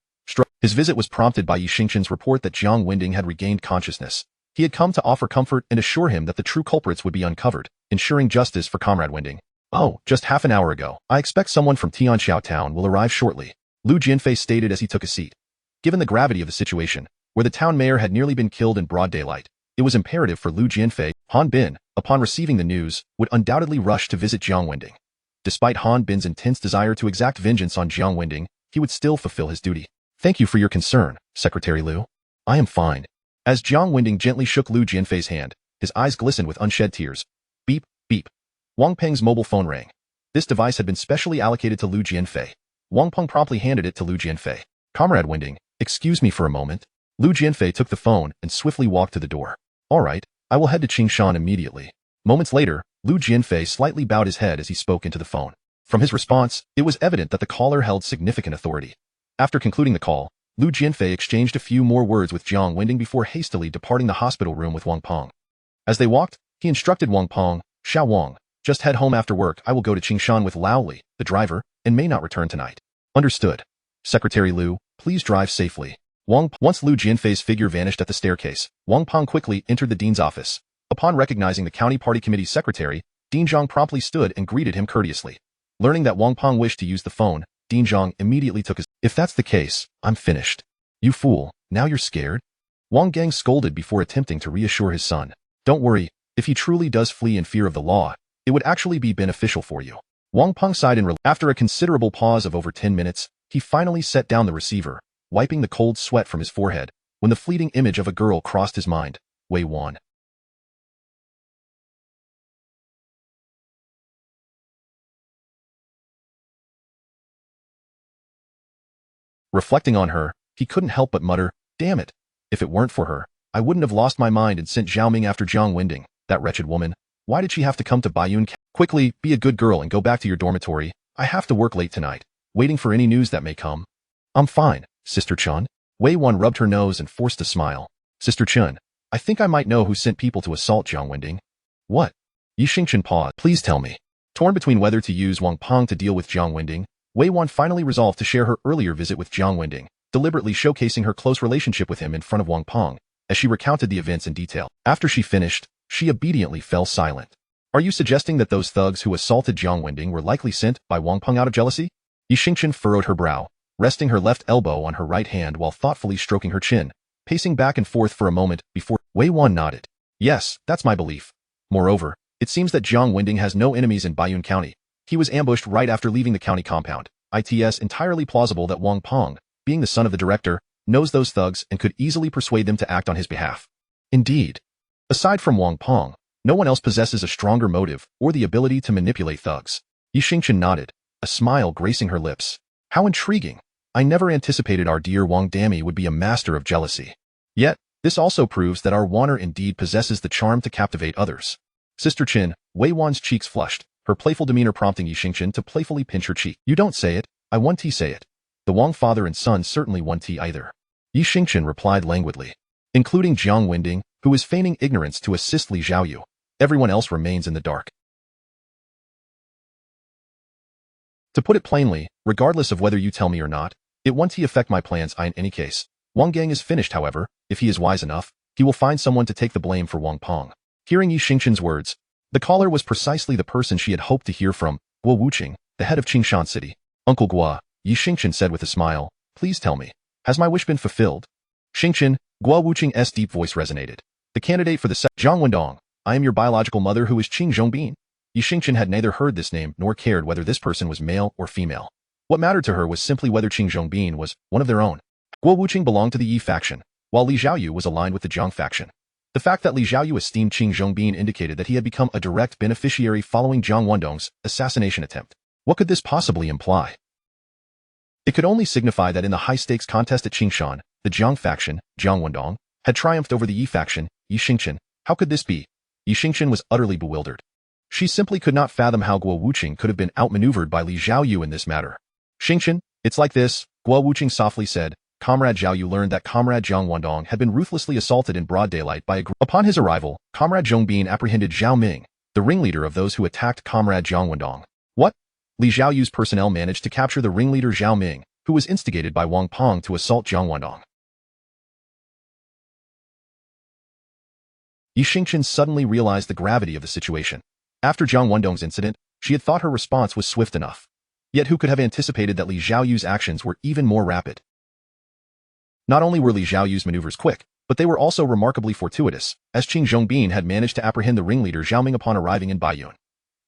His visit was prompted by Yi Xingchen's report that Jiang Wendong had regained consciousness. He had come to offer comfort and assure him that the true culprits would be uncovered, ensuring justice for Comrade Wendong. Oh, just half an hour ago. I expect someone from Tianqiao Town will arrive shortly, Lu Jianfei stated as he took a seat. Given the gravity of the situation, where the town mayor had nearly been killed in broad daylight, it was imperative for Lu Jianfei. Han Bin, upon receiving the news, would undoubtedly rush to visit Jiang Wendong. Despite Han Bin's intense desire to exact vengeance on Jiang Wendong, he would still fulfill his duty. Thank you for your concern, Secretary Lu. I am fine. As Jiang Wendong gently shook Lu Jianfei's hand, his eyes glistened with unshed tears. Beep, beep. Wang Peng's mobile phone rang. This device had been specially allocated to Lu Jianfei. Wang Peng promptly handed it to Lu Jianfei. Comrade Wendong, excuse me for a moment. Lu Jianfei took the phone and swiftly walked to the door. All right, I will head to Qingshan immediately. Moments later, Lu Jianfei slightly bowed his head as he spoke into the phone. From his response, it was evident that the caller held significant authority. After concluding the call, Lu Jianfei exchanged a few more words with Jiang Wendong before hastily departing the hospital room with Wang Peng. As they walked, he instructed Wang Peng, "Xiao Wang, just head home after work. I will go to Qingshan with Lao Li, the driver, and may not return tonight." "Understood. Secretary Lu, please drive safely." Once Lu Jianfei's figure vanished at the staircase, Wang Peng quickly entered the dean's office. Upon recognizing the county party committee's secretary, Dean Zhang promptly stood and greeted him courteously. Learning that Wang Peng wished to use the phone, Dean Zhang immediately took his— "If that's the case, I'm finished." "You fool, now you're scared?" Wang Gang scolded before attempting to reassure his son. "Don't worry, if he truly does flee in fear of the law, it would actually be beneficial for you." Wang Peng sighed in relief. After a considerable pause of over 10 minutes, he finally set down the receiver, wiping the cold sweat from his forehead, when the fleeting image of a girl crossed his mind. Wei Wan. Reflecting on her, he couldn't help but mutter, "Damn it. If it weren't for her, I wouldn't have lost my mind and sent Zhao Ming after Jiang Wendong, that wretched woman. Why did she have to come to Baiyun? Quickly, be a good girl and go back to your dormitory. I have to work late tonight, waiting for any news that may come." "I'm fine, Sister Chun." Wei Wan rubbed her nose and forced a smile. "Sister Chun, I think I might know who sent people to assault Jiang Wendong." "What?" Yi Xingchen paused. "Please tell me." Torn between whether to use Wang Peng to deal with Jiang Wendong, Wei Wan finally resolved to share her earlier visit with Jiang Wendong, deliberately showcasing her close relationship with him in front of Wang Peng, as she recounted the events in detail. After she finished, she obediently fell silent. "Are you suggesting that those thugs who assaulted Jiang Wendong were likely sent by Wang Peng out of jealousy?" Yi Xingchen furrowed her brow, resting her left elbow on her right hand while thoughtfully stroking her chin, pacing back and forth for a moment before— Wei Wan nodded. "Yes, that's my belief. Moreover, it seems that Jiang Wendong has no enemies in Baiyun County. He was ambushed right after leaving the county compound. It's entirely plausible that Wang Peng, being the son of the director, knows those thugs and could easily persuade them to act on his behalf." "Indeed. Aside from Wang Peng, no one else possesses a stronger motive or the ability to manipulate thugs." Yi Xingchen nodded, a smile gracing her lips. "How intriguing. I never anticipated our dear Wang Dami would be a master of jealousy. Yet, this also proves that our Wanner indeed possesses the charm to captivate others." Sister Chin, Wei Wan's cheeks flushed, her playful demeanor prompting Yi Xingchen to playfully pinch her cheek. "You don't say it, I want to say it. The Wang father and son certainly want to either." Yi Xingchen replied languidly. "Including Jiang Wendong, who is feigning ignorance to assist Li Zhaoyu. Everyone else remains in the dark." To put it plainly, regardless of whether you tell me or not, it won't affect my plans in any case. Wang Gang is finished, however. If he is wise enough, he will find someone to take the blame for Wang Peng. Hearing Yi Xingchen's words, the caller was precisely the person she had hoped to hear from, Guo Wuqing, the head of Qingshan City. "Uncle Guo," Yi Xingchen said with a smile, "please tell me, has my wish been fulfilled?" "Xingchen," Guo Wuqing's deep voice resonated. "The candidate for the Jiang Wendong, I am your biological mother who is Qing Zhongbin." Yi Xingchen had neither heard this name nor cared whether this person was male or female. What mattered to her was simply whether Qing Zhongbin was one of their own. Guo Wuqing belonged to the Yi faction, while Li Zhaoyu was aligned with the Jiang faction. The fact that Li Zhaoyu esteemed Qing Zhongbin indicated that he had become a direct beneficiary following Jiang Wendong's assassination attempt. What could this possibly imply? It could only signify that in the high-stakes contest at Qingshan, the Jiang faction, Jiang Wendong, had triumphed over the Yi faction, Yi Xingchen. How could this be? Yi Xingchen was utterly bewildered. She simply could not fathom how Guo Wuqing could have been outmaneuvered by Li Zhaoyu in this matter. "Xingchen, it's like this," Guo Wuqing softly said. "Comrade Zhaoyu learned that Comrade Jiang Wendong had been ruthlessly assaulted in broad daylight by a group. Upon his arrival, Comrade Zhongbin apprehended Zhao Ming, the ringleader of those who attacked Comrade Jiang Wendong." "What?" Li Zhaoyu's personnel managed to capture the ringleader Zhao Ming, who was instigated by Wang Peng to assault Jiang Wendong. Yi Xingchen suddenly realized the gravity of the situation. After Jiang Wendong's incident, she had thought her response was swift enough. Yet who could have anticipated that Li Zhaoyu's actions were even more rapid? Not only were Li Zhaoyu's maneuvers quick, but they were also remarkably fortuitous, as Qing Zhongbin had managed to apprehend the ringleader Zhao Ming upon arriving in Baiyun.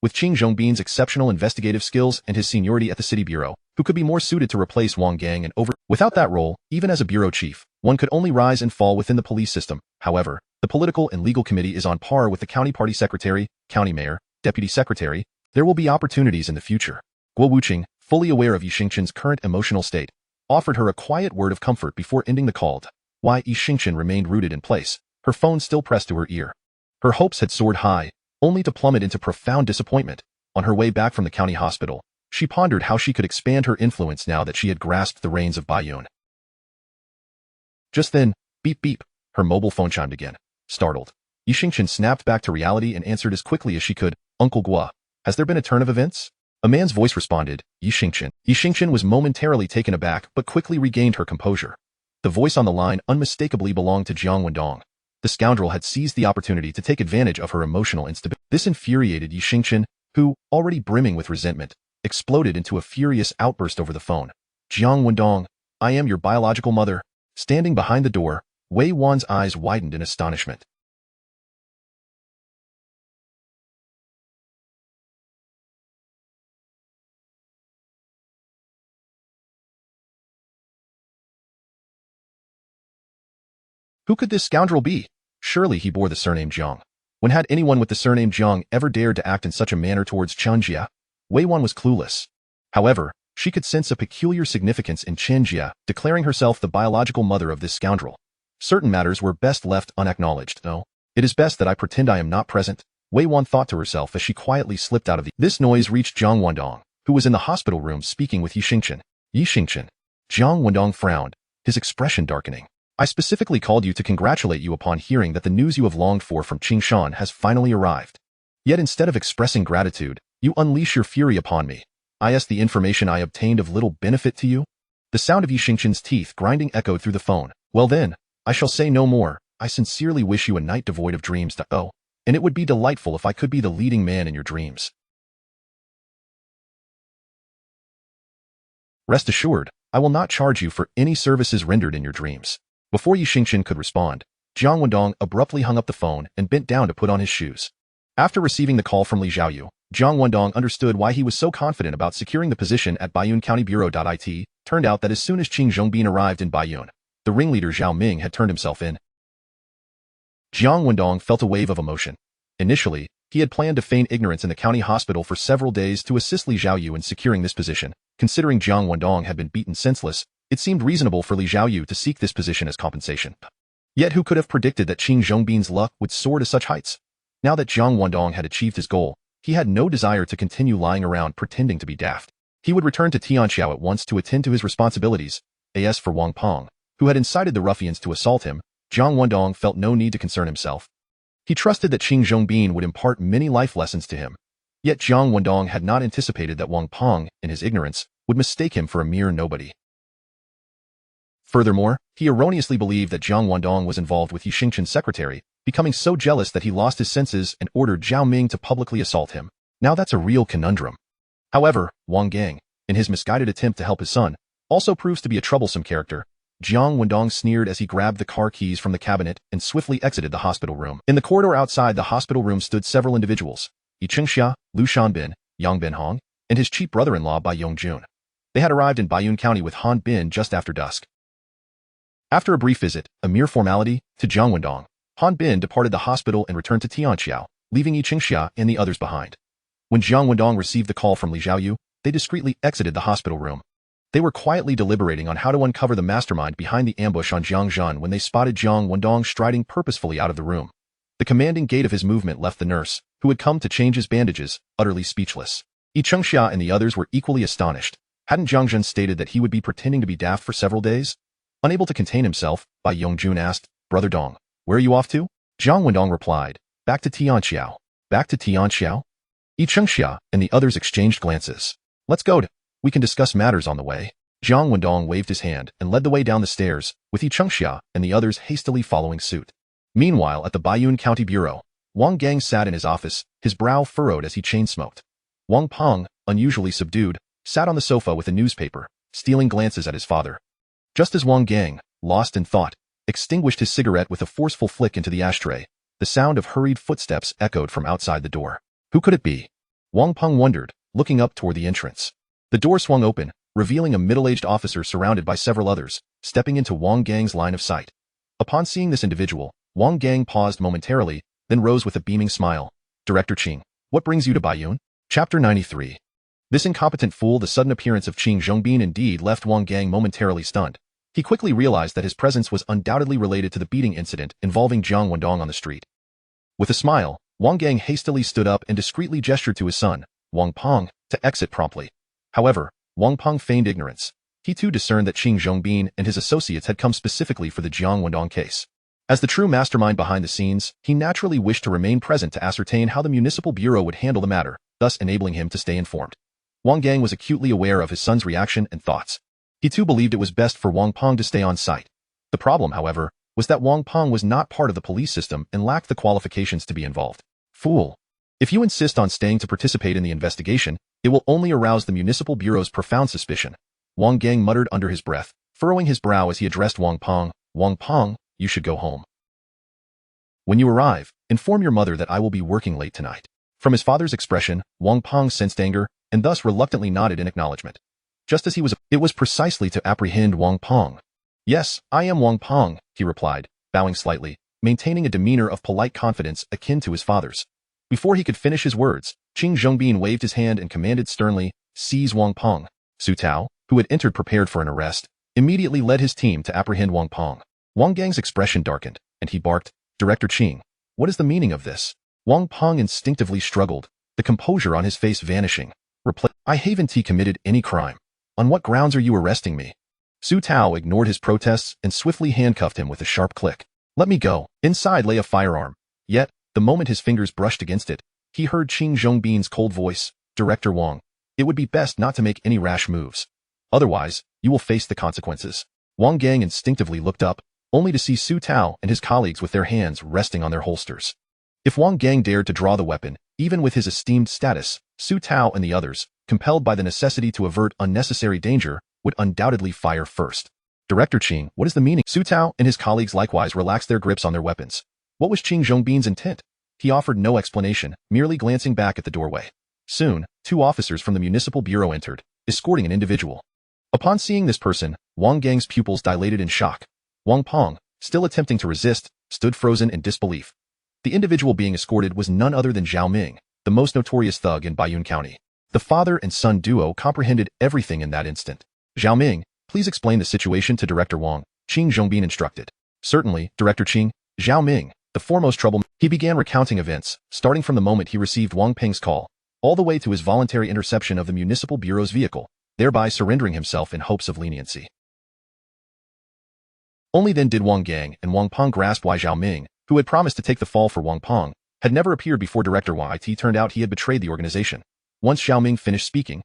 With Qing Zhongbin's exceptional investigative skills and his seniority at the city bureau, who could be more suited to replace Wang Gang without that role, even as a bureau chief, one could only rise and fall within the police system. However, the political and legal committee is on par with the county party secretary, county mayor, deputy secretary. There will be opportunities in the future. Guo Wuqing, fully aware of Yi Xingchen's current emotional state, offered her a quiet word of comfort before ending the call. Why Yi Xingchen remained rooted in place, her phone still pressed to her ear. Her hopes had soared high, only to plummet into profound disappointment. On her way back from the county hospital, she pondered how she could expand her influence now that she had grasped the reins of Baiyun. Just then, beep beep, her mobile phone chimed again. Startled, Yixingchen snapped back to reality and answered as quickly as she could, Uncle Gua, has there been a turn of events? A man's voice responded, Yixingchen. Yixingchen was momentarily taken aback but quickly regained her composure. The voice on the line unmistakably belonged to Jiang Wendong. The scoundrel had seized the opportunity to take advantage of her emotional instability. This infuriated Yixingchen, who, already brimming with resentment, exploded into a furious outburst over the phone. Jiang Wendong, I am your biological mother. Standing behind the door, Wei Wan's eyes widened in astonishment. Who could this scoundrel be? Surely he bore the surname Jiang. When had anyone with the surname Jiang ever dared to act in such a manner towards Chen Jia? Wei Wan was clueless. However, she could sense a peculiar significance in Chen Jia declaring herself the biological mother of this scoundrel. Certain matters were best left unacknowledged. No, it is best that I pretend I am not present, Wei Wan thought to herself as she quietly slipped out of the... This noise reached Jiang Wendong, who was in the hospital room speaking with Yixingchen. Yixingchen. Jiang Wendong frowned, his expression darkening. I specifically called you to congratulate you upon hearing that the news you have longed for from Qingshan has finally arrived. Yet instead of expressing gratitude, you unleash your fury upon me. Is the information I obtained of little benefit to you? The sound of Yixingchen's teeth grinding echoed through the phone. Well then, I shall say no more. I sincerely wish you a night devoid of dreams. Oh, and it would be delightful if I could be the leading man in your dreams. Rest assured, I will not charge you for any services rendered in your dreams. Before Yixingchen could respond, Jiang Wendong abruptly hung up the phone and bent down to put on his shoes. After receiving the call from Li Xiaoyu, Jiang Wendong understood why he was so confident about securing the position at Baiyun County Bureau.it. Turned out that as soon as Qing Zhongbin arrived in Baiyun, the ringleader Zhao Ming had turned himself in. Jiang Wendong felt a wave of emotion. Initially, he had planned to feign ignorance in the county hospital for several days to assist Li Xiaoyu in securing this position. Considering Jiang Wendong had been beaten senseless, it seemed reasonable for Li Xiaoyu to seek this position as compensation. Yet who could have predicted that Qing Zhongbin's luck would soar to such heights? Now that Jiang Wendong had achieved his goal, he had no desire to continue lying around pretending to be daft. He would return to Tianqiao at once to attend to his responsibilities. As for Wang Peng, who had incited the ruffians to assault him, Jiang Wendong felt no need to concern himself. He trusted that Qing Zhongbin would impart many life lessons to him. Yet Jiang Wendong had not anticipated that Wang Peng, in his ignorance, would mistake him for a mere nobody. Furthermore, he erroneously believed that Jiang Wendong was involved with Yixingchen's secretary, becoming so jealous that he lost his senses and ordered Zhao Ming to publicly assault him. Now that's a real conundrum. However, Wang Gang, in his misguided attempt to help his son, also proves to be a troublesome character. Jiang Wendong sneered as he grabbed the car keys from the cabinet and swiftly exited the hospital room. In the corridor outside the hospital room stood several individuals, Yi Chengxia, Lu Shanbin, Yang Benhong, and his cheap brother-in-law Bai Yongjun. They had arrived in Baiyun County with Han Bin just after dusk. After a brief visit, a mere formality, to Jiang Wendong, Han Bin departed the hospital and returned to Tianqiao, leaving Yi Chengxia and the others behind. When Jiang Wendong received the call from Li Xiaoyu, they discreetly exited the hospital room. They were quietly deliberating on how to uncover the mastermind behind the ambush on Jiang Zhan when they spotted Jiang Wendong striding purposefully out of the room. The commanding gait of his movement left the nurse, who had come to change his bandages, utterly speechless. Yi Chengxia and the others were equally astonished. Hadn't Jiang Zhan stated that he would be pretending to be daft for several days? Unable to contain himself, Bai Yongjun asked, Brother Dong, where are you off to? Jiang Wendong replied, back to Tianqiao. Back to Tianqiao? Yi Chengxia and the others exchanged glances. Let's go. We can discuss matters on the way. Jiang Wendong waved his hand and led the way down the stairs, with Yi Chengxia and the others hastily following suit. Meanwhile, at the Baiyun County Bureau, Wang Gang sat in his office, his brow furrowed as he chain-smoked. Wang Peng, unusually subdued, sat on the sofa with a newspaper, stealing glances at his father. Just as Wang Gang, lost in thought, extinguished his cigarette with a forceful flick into the ashtray, the sound of hurried footsteps echoed from outside the door. Who could it be? Wang Peng wondered, looking up toward the entrance. The door swung open, revealing a middle-aged officer surrounded by several others, stepping into Wang Gang's line of sight. Upon seeing this individual, Wang Gang paused momentarily, then rose with a beaming smile. Director Qing, what brings you to Baiyun? Chapter 93. This incompetent fool. The sudden appearance of Qing Zhongbin indeed left Wang Gang momentarily stunned. He quickly realized that his presence was undoubtedly related to the beating incident involving Jiang Wendong on the street. With a smile, Wang Gang hastily stood up and discreetly gestured to his son, Wang Peng, to exit promptly. However, Wang Peng feigned ignorance. He too discerned that Qing Zhongbin and his associates had come specifically for the Jiang Wendong case. As the true mastermind behind the scenes, he naturally wished to remain present to ascertain how the municipal bureau would handle the matter, thus enabling him to stay informed. Wang Gang was acutely aware of his son's reaction and thoughts. He too believed it was best for Wang Peng to stay on site. The problem, however, was that Wang Peng was not part of the police system and lacked the qualifications to be involved. Fool! If you insist on staying to participate in the investigation, it will only arouse the municipal bureau's profound suspicion. Wang Gang muttered under his breath, furrowing his brow as he addressed Wang Peng. Wang Peng, you should go home. When you arrive, inform your mother that I will be working late tonight. From his father's expression, Wang Peng sensed anger, and thus reluctantly nodded in acknowledgement. Just as it was precisely to apprehend Wang Peng. Yes, I am Wang Peng, he replied, bowing slightly, maintaining a demeanor of polite confidence akin to his father's. Before he could finish his words, Qing Zhongbin waved his hand and commanded sternly, seize Wang Peng. Su Tao, who had entered prepared for an arrest, immediately led his team to apprehend Wang Peng. Wang Gang's expression darkened, and he barked, Director Qing, what is the meaning of this? Wang Peng instinctively struggled, the composure on his face vanishing. I haven't committed any crime. On what grounds are you arresting me? Su Tao ignored his protests and swiftly handcuffed him with a sharp click. Let me go. Inside lay a firearm. Yet, the moment his fingers brushed against it, he heard Qing Zhongbin's cold voice, Director Wang, it would be best not to make any rash moves. Otherwise, you will face the consequences. Wang Gang instinctively looked up, only to see Su Tao and his colleagues with their hands resting on their holsters. If Wang Gang dared to draw the weapon, even with his esteemed status, Su Tao and the others, compelled by the necessity to avert unnecessary danger, would undoubtedly fire first. Director Qing, what is the meaning? Su Tao and his colleagues likewise relaxed their grips on their weapons. What was Qing Zhongbin's intent? He offered no explanation, merely glancing back at the doorway. Soon, 2 officers from the municipal bureau entered, escorting an individual. Upon seeing this person, Wang Gang's pupils dilated in shock. Wang Peng, still attempting to resist, stood frozen in disbelief. The individual being escorted was none other than Zhao Ming, the most notorious thug in Baiyun County. The father and son duo comprehended everything in that instant. Zhao Ming, please explain the situation to Director Wang, Qing Zhongbin instructed. Certainly, Director Qing. Zhao Ming, the foremost troublemaker. He began recounting events, starting from the moment he received Wang Peng's call, all the way to his voluntary interception of the municipal bureau's vehicle, thereby surrendering himself in hopes of leniency. Only then did Wang Gang and Wang Peng grasp why Zhao Ming, who had promised to take the fall for Wang Peng, had never appeared before Director Wang. It turned out he had betrayed the organization. Once Zhao Ming finished speaking,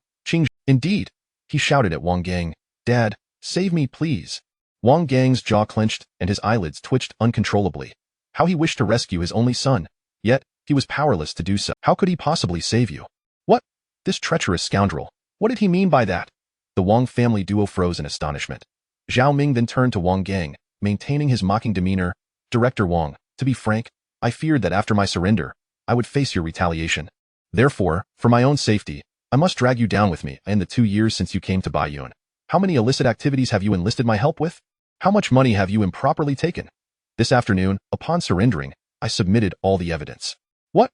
indeed, he shouted at Wang Gang, Dad, save me please. Wang Gang's jaw clenched and his eyelids twitched uncontrollably. How he wished to rescue his only son, yet he was powerless to do so. How could he possibly save you? What? This treacherous scoundrel. What did he mean by that? The Wang family duo froze in astonishment. Zhao Ming then turned to Wang Gang, maintaining his mocking demeanor. Director Wang, to be frank, I feared that after my surrender, I would face your retaliation. Therefore, for my own safety, I must drag you down with me in the 2 years since you came to Baiyun. How many illicit activities have you enlisted my help with? How much money have you improperly taken? This afternoon, upon surrendering, I submitted all the evidence. What?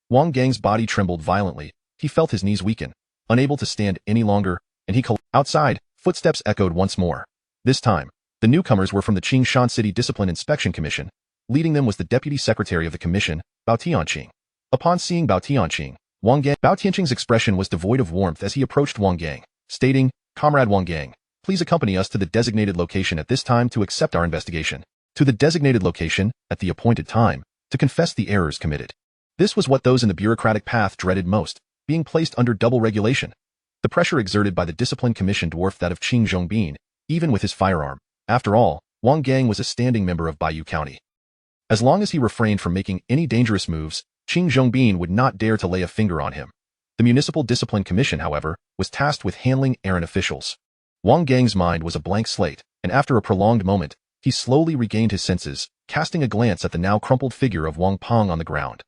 Wang Gang's body trembled violently. He felt his knees weaken, unable to stand any longer, and he collapsed. Outside, footsteps echoed once more. This time, the newcomers were from the Qingshan City Discipline Inspection Commission. Leading them was the Deputy Secretary of the Commission, Bao Tianqing. Upon seeing Bao Tianqing, Bao Tianqing's expression was devoid of warmth as he approached Wang Gang, stating, Comrade Wang Gang, please accompany us to the designated location at this time to accept our investigation. To the designated location, at the appointed time, to confess the errors committed. This was what those in the bureaucratic path dreaded most, being placed under double regulation. The pressure exerted by the Discipline Commission dwarfed that of Qing Zhongbin, even with his firearm. After all, Wang Gang was a standing member of Baiyun County. As long as he refrained from making any dangerous moves, Qing Zhongbin would not dare to lay a finger on him. The Municipal Discipline Commission, however, was tasked with handling errant officials. Wang Gang's mind was a blank slate, and after a prolonged moment, he slowly regained his senses, casting a glance at the now crumpled figure of Wang Peng on the ground.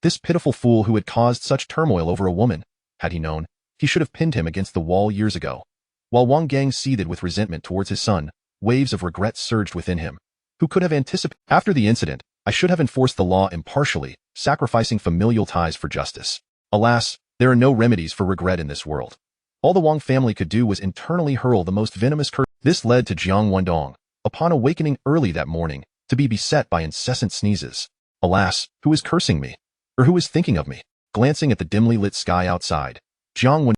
This pitiful fool who had caused such turmoil over a woman, had he known, he should have pinned him against the wall years ago. While Wang Gang seethed with resentment towards his son, waves of regret surged within him. Who could have anticipated? After the incident, I should have enforced the law impartially, sacrificing familial ties for justice. Alas, there are no remedies for regret in this world. All the Wang family could do was internally hurl the most venomous curse. This led to Jiang Wendong, upon awakening early that morning, to be beset by incessant sneezes. Alas, who is cursing me? Or who is thinking of me? Glancing at the dimly lit sky outside,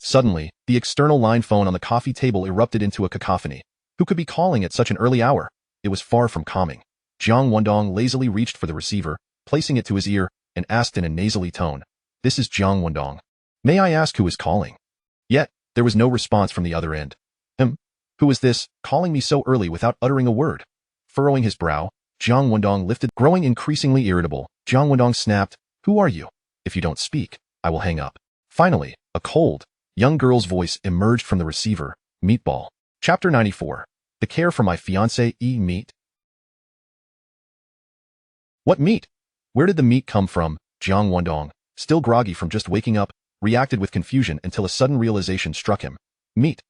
Suddenly, the external line phone on the coffee table erupted into a cacophony. Who could be calling at such an early hour? It was far from calming. Jiang Wendong lazily reached for the receiver, placing it to his ear, and asked in a nasally tone, "This is Jiang Wendong. May I ask who is calling?" Yet, there was no response from the other end. Who is this, calling me so early without uttering a word? Furrowing his brow, Jiang Wendong lifted. Growing increasingly irritable, Jiang Wendong snapped, "Who are you? If you don't speak, I will hang up." Finally, a cold, young girl's voice emerged from the receiver, "Meatball." Chapter 94. The Care for My Fiancé Meat. What meat? Where did the meat come from? Jiang Wendong, still groggy from just waking up, reacted with confusion until a sudden realization struck him. Meat.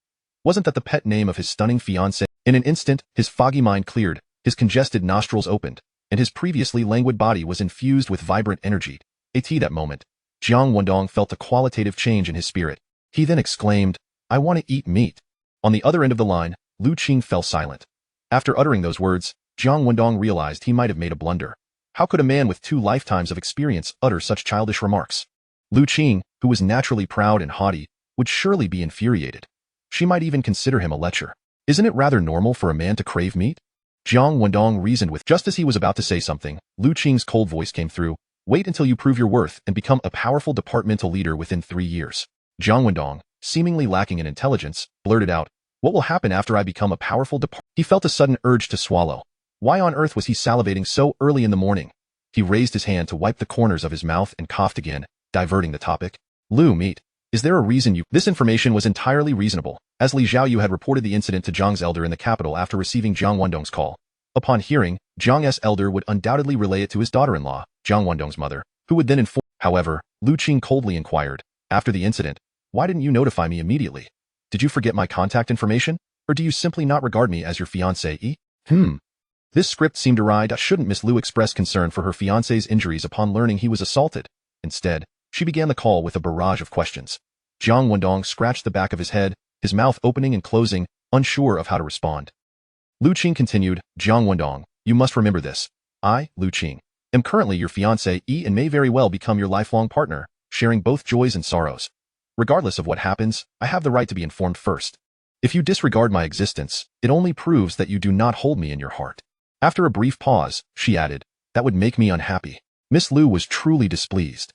Wasn't that the pet name of his stunning fiancée? In an instant, his foggy mind cleared, his congested nostrils opened, and his previously languid body was infused with vibrant energy. At that moment, Jiang Wendong felt a qualitative change in his spirit. He then exclaimed, "I want to eat meat." On the other end of the line, Lu Qing fell silent. After uttering those words, Jiang Wendong realized he might have made a blunder. How could a man with 2 lifetimes of experience utter such childish remarks? Lu Qing, who was naturally proud and haughty, would surely be infuriated. She might even consider him a lecher. Isn't it rather normal for a man to crave meat? Jiang Wendong reasoned with. Just as he was about to say something, Lu Qing's cold voice came through. "Wait until you prove your worth and become a powerful departmental leader within 3 years. Jiang Wendong, seemingly lacking in intelligence, blurted out, "What will happen after I become a powerful He felt a sudden urge to swallow. Why on earth was he salivating so early in the morning? He raised his hand to wipe the corners of his mouth and coughed again, diverting the topic. "Lu, meat. Is there a reason you—" This information was entirely reasonable, as Li Xiaoyu had reported the incident to Jiang's elder in the capital after receiving Jiang Wendong's call. Upon hearing, Jiang's elder would undoubtedly relay it to his daughter-in-law, Jiang Wendong's mother, who would then inform. However, Lu Qing coldly inquired, "After the incident, why didn't you notify me immediately? Did you forget my contact information? Or do you simply not regard me as your fiancé? This script seemed awry. Shouldn't Miss Lu express concern for her fiancé's injuries upon learning he was assaulted? Instead, she began the call with a barrage of questions. Jiang Wendong scratched the back of his head, his mouth opening and closing, unsure of how to respond. Lu Qing continued, "Jiang Wendong, you must remember this. I, Lu Qing, am currently your fiancé and may very well become your lifelong partner, sharing both joys and sorrows. Regardless of what happens, I have the right to be informed first. If you disregard my existence, it only proves that you do not hold me in your heart." After a brief pause, she added, "That would make me unhappy." Miss Lu was truly displeased.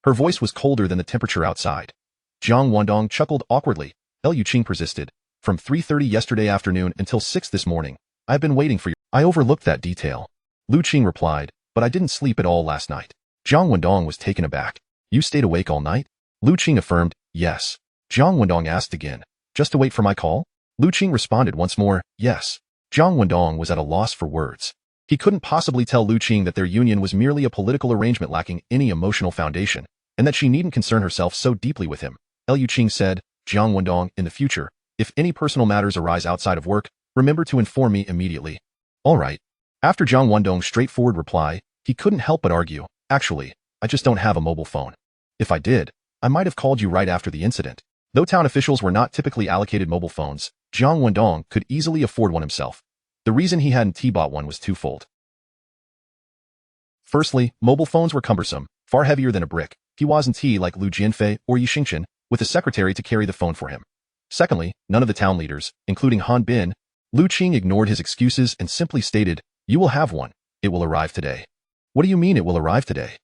Her voice was colder than the temperature outside. Jiang Wendong chuckled awkwardly. Lu Qing persisted. "From 3:30 yesterday afternoon until 6 this morning, I've been waiting for you." "I overlooked that detail," Lu Qing replied, "but I didn't sleep at all last night." Jiang Wendong was taken aback. "You stayed awake all night?" Lu Qing affirmed, "Yes." Jiang Wendong asked again, "Just to wait for my call?" Lu Qing responded once more, "Yes." Jiang Wendong was at a loss for words. He couldn't possibly tell Lu Qing that their union was merely a political arrangement lacking any emotional foundation, and that she needn't concern herself so deeply with him. Lu Qing said, "Jiang Wendong, in the future, if any personal matters arise outside of work, remember to inform me immediately." "All right." After Jiang Wendong's straightforward reply, he couldn't help but argue, "Actually, I just don't have a mobile phone. If I did, I might have called you right after the incident." Though town officials were not typically allocated mobile phones, Jiang Wendong could easily afford one himself. The reason he hadn't bought one was twofold. Firstly, mobile phones were cumbersome, far heavier than a brick. He wasn't like Lu Jianfei or Yi Xingchen, with a secretary to carry the phone for him. Secondly, none of the town leaders, including Han Bin. Lu Qing ignored his excuses and simply stated, "You will have one. It will arrive today." "What do you mean it will arrive today?"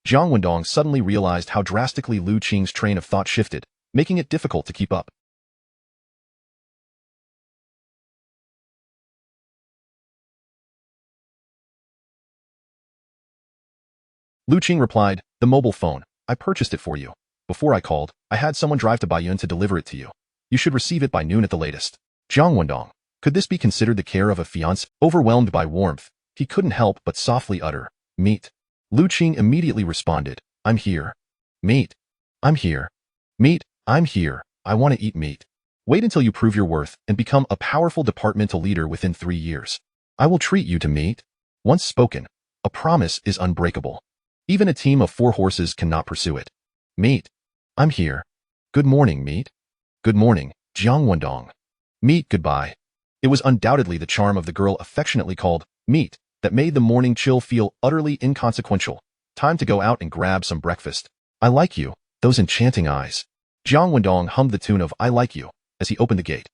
Jiang Wendong suddenly realized how drastically Lu Qing's train of thought shifted, making it difficult to keep up. Lu Qing replied, "The mobile phone. I purchased it for you. Before I called, I had someone drive to Baiyun to deliver it to you. You should receive it by noon at the latest." Jiang Wendong. Could this be considered the care of a fiancé? Overwhelmed by warmth, he couldn't help but softly utter, "Meat." Lu Qing immediately responded, "I'm here. Meat. I'm here. Meat. I'm here. I want to eat meat. Wait until you prove your worth and become a powerful departmental leader within 3 years. I will treat you to meat." Once spoken, a promise is unbreakable. Even a team of 4 horses cannot pursue it. Meet. I'm here. Good morning, Meet. Good morning, Jiang Wendong. Meet, goodbye. It was undoubtedly the charm of the girl affectionately called Meet that made the morning chill feel utterly inconsequential. Time to go out and grab some breakfast. I like you, those enchanting eyes. Jiang Wendong hummed the tune of I Like You as he opened the gate.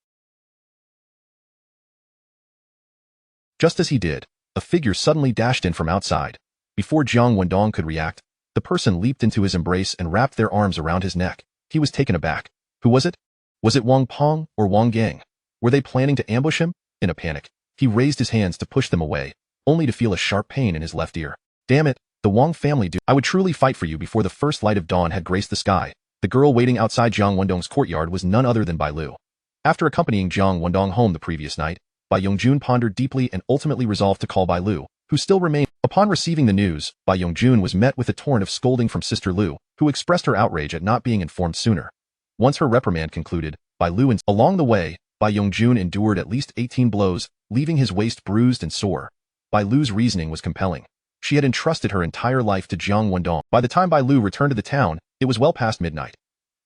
Just as he did, a figure suddenly dashed in from outside. Before Jiang Wendong could react, the person leaped into his embrace and wrapped their arms around his neck. He was taken aback. Who was it? Was it Wang Peng or Wang Gang? Were they planning to ambush him? In a panic, he raised his hands to push them away, only to feel a sharp pain in his left ear. Damn it, the Wang family do. I would truly fight for you before the first light of dawn had graced the sky. The girl waiting outside Jiang Wendong's courtyard was none other than Bai Lu. After accompanying Jiang Wendong home the previous night, Bai Yongjun pondered deeply and ultimately resolved to call Bai Lu, who still remained. Upon receiving the news, Bai Yongjun was met with a torrent of scolding from Sister Lu, who expressed her outrage at not being informed sooner. Once her reprimand concluded, Bai Lu and along the way, Bai Yongjun endured at least 18 blows, leaving his waist bruised and sore. Bai Lu's reasoning was compelling. She had entrusted her entire life to Jiang Wendong. By the time Bai Lu returned to the town, it was well past midnight.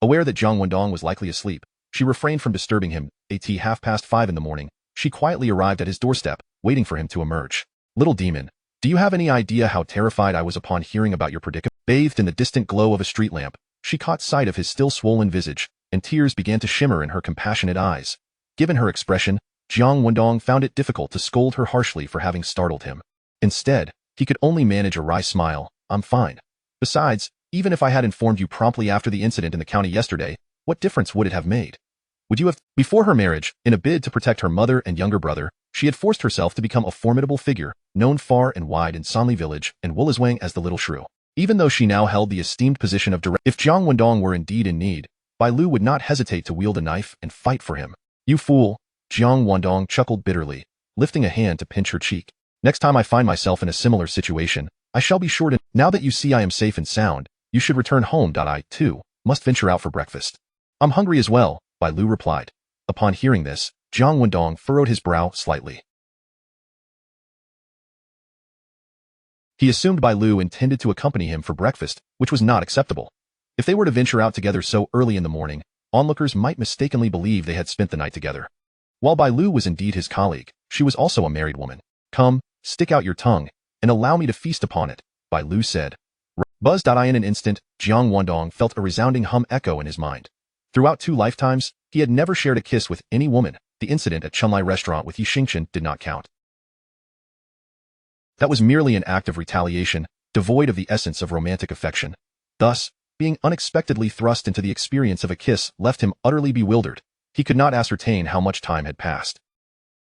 Aware that Jiang Wendong was likely asleep, she refrained from disturbing him. At 5:30 in the morning, she quietly arrived at his doorstep, waiting for him to emerge. Little demon, do you have any idea how terrified I was upon hearing about your predicament? Bathed in the distant glow of a street lamp, she caught sight of his still swollen visage, and tears began to shimmer in her compassionate eyes. Given her expression, Jiang Wendong found it difficult to scold her harshly for having startled him. Instead, he could only manage a wry smile. I'm fine. Besides, even if I had informed you promptly after the incident in the county yesterday, what difference would it have made? Would you have? Before her marriage, in a bid to protect her mother and younger brother, she had forced herself to become a formidable figure, known far and wide in Sanli village and Wulizwang as the Little Shrew. Even though she now held the esteemed position of director, if Jiang Wendong were indeed in need, Bai Lu would not hesitate to wield a knife and fight for him. You fool, Jiang Wendong chuckled bitterly, lifting a hand to pinch her cheek. Next time I find myself in a similar situation, I shall be sure to. Now that you see I am safe and sound, you should return home. I, too, must venture out for breakfast. I'm hungry as well, Bai Lu replied. Upon hearing this, Jiang Wendong furrowed his brow slightly. He assumed Bai Lu intended to accompany him for breakfast, which was not acceptable. If they were to venture out together so early in the morning, onlookers might mistakenly believe they had spent the night together. While Bai Lu was indeed his colleague, she was also a married woman. Come, stick out your tongue, and allow me to feast upon it, Bai Lu said. Buzzed in an instant, Jiang Wendong felt a resounding hum echo in his mind. Throughout 2 lifetimes, he had never shared a kiss with any woman. The incident at Chunlai restaurant with Yi Xingchen did not count. That was merely an act of retaliation, devoid of the essence of romantic affection. Thus, being unexpectedly thrust into the experience of a kiss left him utterly bewildered. He could not ascertain how much time had passed.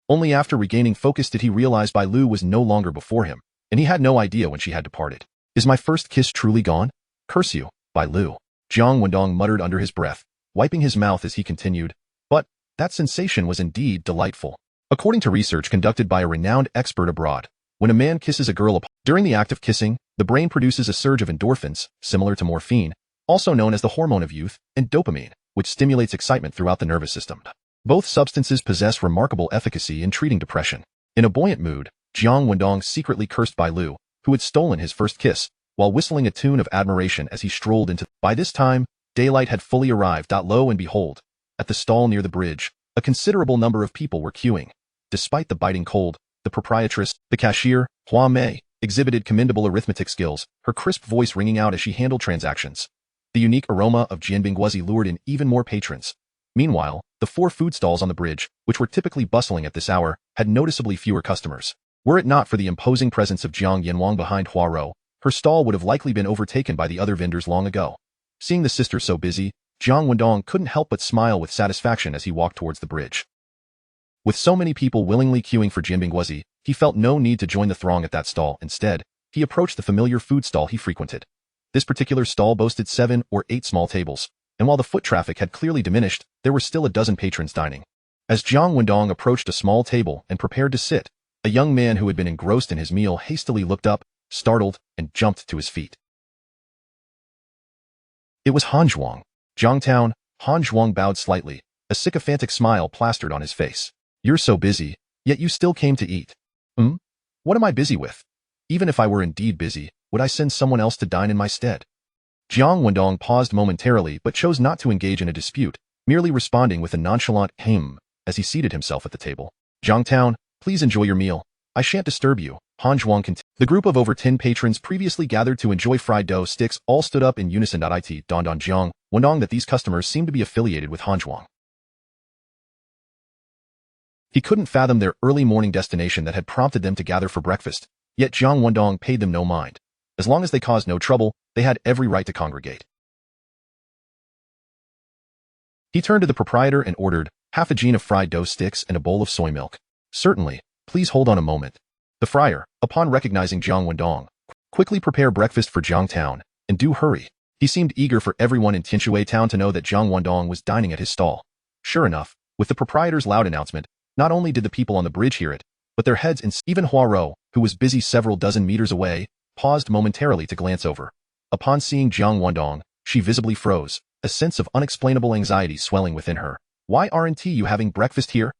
Only after regaining focus did he realize Bai Lu was no longer before him, and he had no idea when she had departed. Is my first kiss truly gone? Curse you, Bai Lu. Jiang Wendong muttered under his breath, wiping his mouth as he continued. But that sensation was indeed delightful. According to research conducted by a renowned expert abroad, when a man kisses a girl during the act of kissing, the brain produces a surge of endorphins, similar to morphine, also known as the hormone of youth, and dopamine, which stimulates excitement throughout the nervous system. Both substances possess remarkable efficacy in treating depression. In a buoyant mood, Jiang Wendong secretly cursed Bai Lu, who had stolen his first kiss, while whistling a tune of admiration as he strolled into. By this time, daylight had fully arrived. Lo and behold, at the stall near the bridge, a considerable number of people were queuing. Despite the biting cold, the proprietress, the cashier, Hua Mei, exhibited commendable arithmetic skills, her crisp voice ringing out as she handled transactions. The unique aroma of jianbingguozi lured in even more patrons. Meanwhile, the 4 food stalls on the bridge, which were typically bustling at this hour, had noticeably fewer customers. Were it not for the imposing presence of Jiang Yanwang behind Hua Rou, her stall would have likely been overtaken by the other vendors long ago. Seeing the sister so busy, Jiang Wendong couldn't help but smile with satisfaction as he walked towards the bridge. With so many people willingly queuing for jianbingguozi, he felt no need to join the throng at that stall. Instead, he approached the familiar food stall he frequented. This particular stall boasted 7 or 8 small tables, and while the foot traffic had clearly diminished, there were still a dozen patrons dining. As Jiang Wendong approached a small table and prepared to sit, a young man who had been engrossed in his meal hastily looked up, startled, and jumped to his feet. It was Han Zhuang. Jiangtown, Han Zhuang bowed slightly, a sycophantic smile plastered on his face. You're so busy, yet you still came to eat. What am I busy with? Even if I were indeed busy, would I send someone else to dine in my stead? Jiang Wendong paused momentarily but chose not to engage in a dispute, merely responding with a nonchalant as he seated himself at the table. Jiangtown, please enjoy your meal. I shan't disturb you, Han Zhuang continued. The group of over 10 patrons previously gathered to enjoy fried dough sticks all stood up in unison. It dawned on Jiang Wendong that these customers seemed to be affiliated with Han Zhuang. He couldn't fathom their early morning destination that had prompted them to gather for breakfast, yet Jiang Wendong paid them no mind. As long as they caused no trouble, they had every right to congregate. He turned to the proprietor and ordered half a gene of fried dough sticks and a bowl of soy milk. Certainly, please hold on a moment. The friar, upon recognizing Jiang Wendong, quickly prepare breakfast for Jiangtown, and do hurry. He seemed eager for everyone in Tianshui Town to know that Jiang Wendong was dining at his stall. Sure enough, with the proprietor's loud announcement, not only did the people on the bridge hear it, but their heads and even Huaro, who was busy several dozen meters away, paused momentarily to glance over. Upon seeing Jiang Wendong, she visibly froze, a sense of unexplainable anxiety swelling within her. Why aren't you having breakfast here?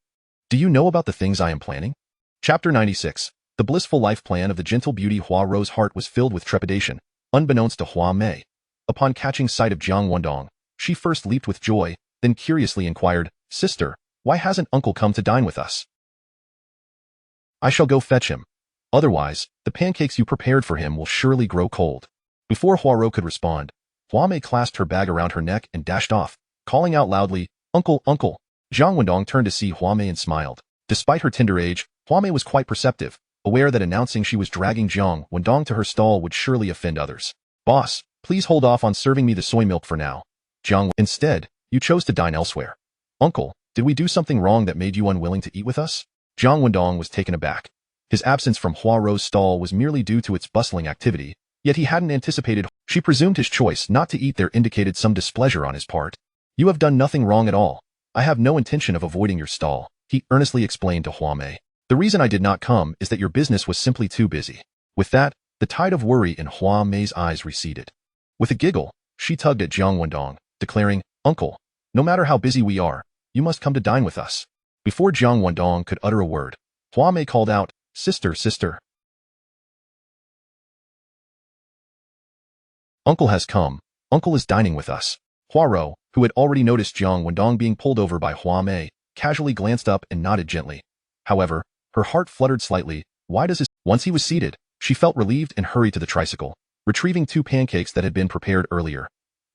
Do you know about the things I am planning? Chapter 96. The blissful life plan of the gentle beauty Huaro's heart was filled with trepidation, unbeknownst to Hua Mei. Upon catching sight of Jiang Wendong, she first leaped with joy, then curiously inquired, Sister, why hasn't uncle come to dine with us? I shall go fetch him. Otherwise, the pancakes you prepared for him will surely grow cold. Before Huaro could respond, Hua Mei clasped her bag around her neck and dashed off, calling out loudly, Uncle, uncle. Jiang Wendong turned to see Hua Mei and smiled. Despite her tender age, Hua Mei was quite perceptive, aware that announcing she was dragging Jiang Wendong to her stall would surely offend others. Boss, please hold off on serving me the soy milk for now. Instead, you chose to dine elsewhere. Uncle, did we do something wrong that made you unwilling to eat with us? Jiang Wendong was taken aback. His absence from Huaro's stall was merely due to its bustling activity, yet he hadn't anticipated. She presumed his choice not to eat there indicated some displeasure on his part. You have done nothing wrong at all. I have no intention of avoiding your stall, he earnestly explained to Hua Mei. The reason I did not come is that your business was simply too busy. With that, the tide of worry in Hua Mei's eyes receded. With a giggle, she tugged at Jiang Wendong, declaring, Uncle, no matter how busy we are, you must come to dine with us. Before Jiang Wendong could utter a word, Hua Mei called out, Sister, sister. Uncle has come. Uncle is dining with us. Huaro, who had already noticed Jiang Wendong being pulled over by Hua Mei, casually glanced up and nodded gently. However, her heart fluttered slightly. Once he was seated, she felt relieved and hurried to the tricycle, retrieving 2 pancakes that had been prepared earlier.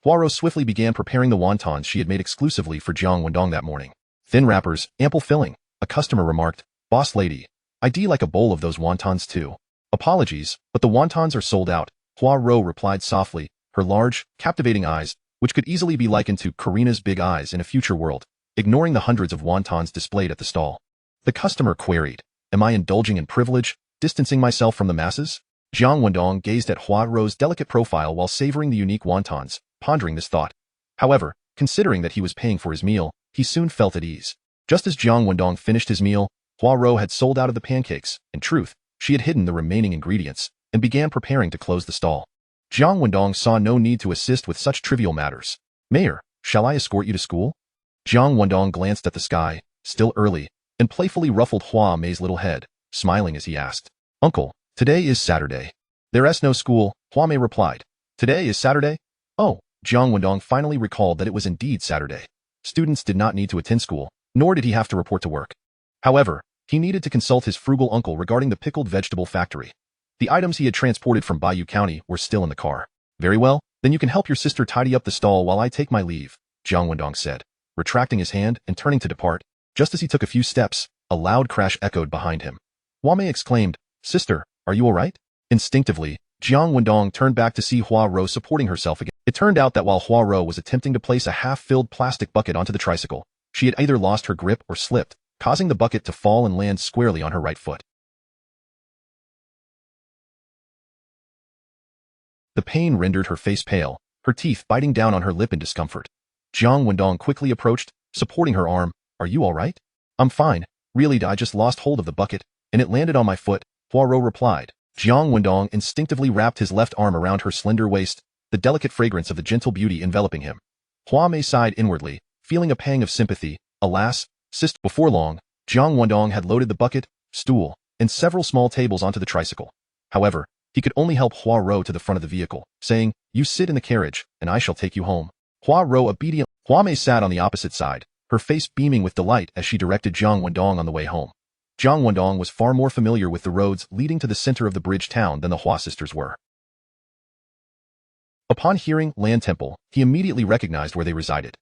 Huaro swiftly began preparing the wontons she had made exclusively for Jiang Wendong that morning. Thin wrappers, ample filling, a customer remarked. Boss lady, I'd like a bowl of those wontons too. Apologies, but the wontons are sold out, Huaro replied softly, her large, captivating eyes, which could easily be likened to Karina's big eyes in a future world, ignoring the hundreds of wontons displayed at the stall. The customer queried, Am I indulging in privilege, distancing myself from the masses? Jiang Wendong gazed at Huaro's delicate profile while savoring the unique wontons, pondering this thought. However, considering that he was paying for his meal, he soon felt at ease. Just as Jiang Wendong finished his meal, Huaro had sold out of the pancakes. In truth, she had hidden the remaining ingredients and began preparing to close the stall. Jiang Wendong saw no need to assist with such trivial matters. Mayor, shall I escort you to school? Jiang Wendong glanced at the sky, still early, and playfully ruffled Hua Mei's little head, smiling as he asked, Uncle, today is Saturday. There's no school, Hua Mei replied. Today is Saturday? Oh, Jiang Wendong finally recalled that it was indeed Saturday. Students did not need to attend school, nor did he have to report to work. However, he needed to consult his frugal uncle regarding the pickled vegetable factory. The items he had transported from Bayou County were still in the car. Very well, then you can help your sister tidy up the stall while I take my leave, Jiang Wendong said, retracting his hand and turning to depart. Just as he took a few steps, a loud crash echoed behind him. Hua Mei exclaimed, Sister, are you all right? Instinctively, Jiang Wendong turned back to see Huaro supporting herself again. It turned out that while Huaro was attempting to place a half-filled plastic bucket onto the tricycle, she had either lost her grip or slipped, causing the bucket to fall and land squarely on her right foot. The pain rendered her face pale, her teeth biting down on her lip in discomfort. Jiang Wendong quickly approached, supporting her arm. Are you all right? I'm fine. Really, I just lost hold of the bucket, and it landed on my foot, Huaro replied. Jiang Wendong instinctively wrapped his left arm around her slender waist, the delicate fragrance of the gentle beauty enveloping him. Hua Mei sighed inwardly, feeling a pang of sympathy. Alas, sister. Before long, Jiang Wendong had loaded the bucket, stool, and several small tables onto the tricycle. However, He could only help Hua Rou to the front of the vehicle, saying, "You sit in the carriage, and I shall take you home." Hua Rou obediently. Hua Mei sat on the opposite side, her face beaming with delight as she directed Jiang Wendong on the way home. Jiang Wendong was far more familiar with the roads leading to the center of the bridge town than the Hua sisters were. Upon hearing Land Temple, he immediately recognized where they resided.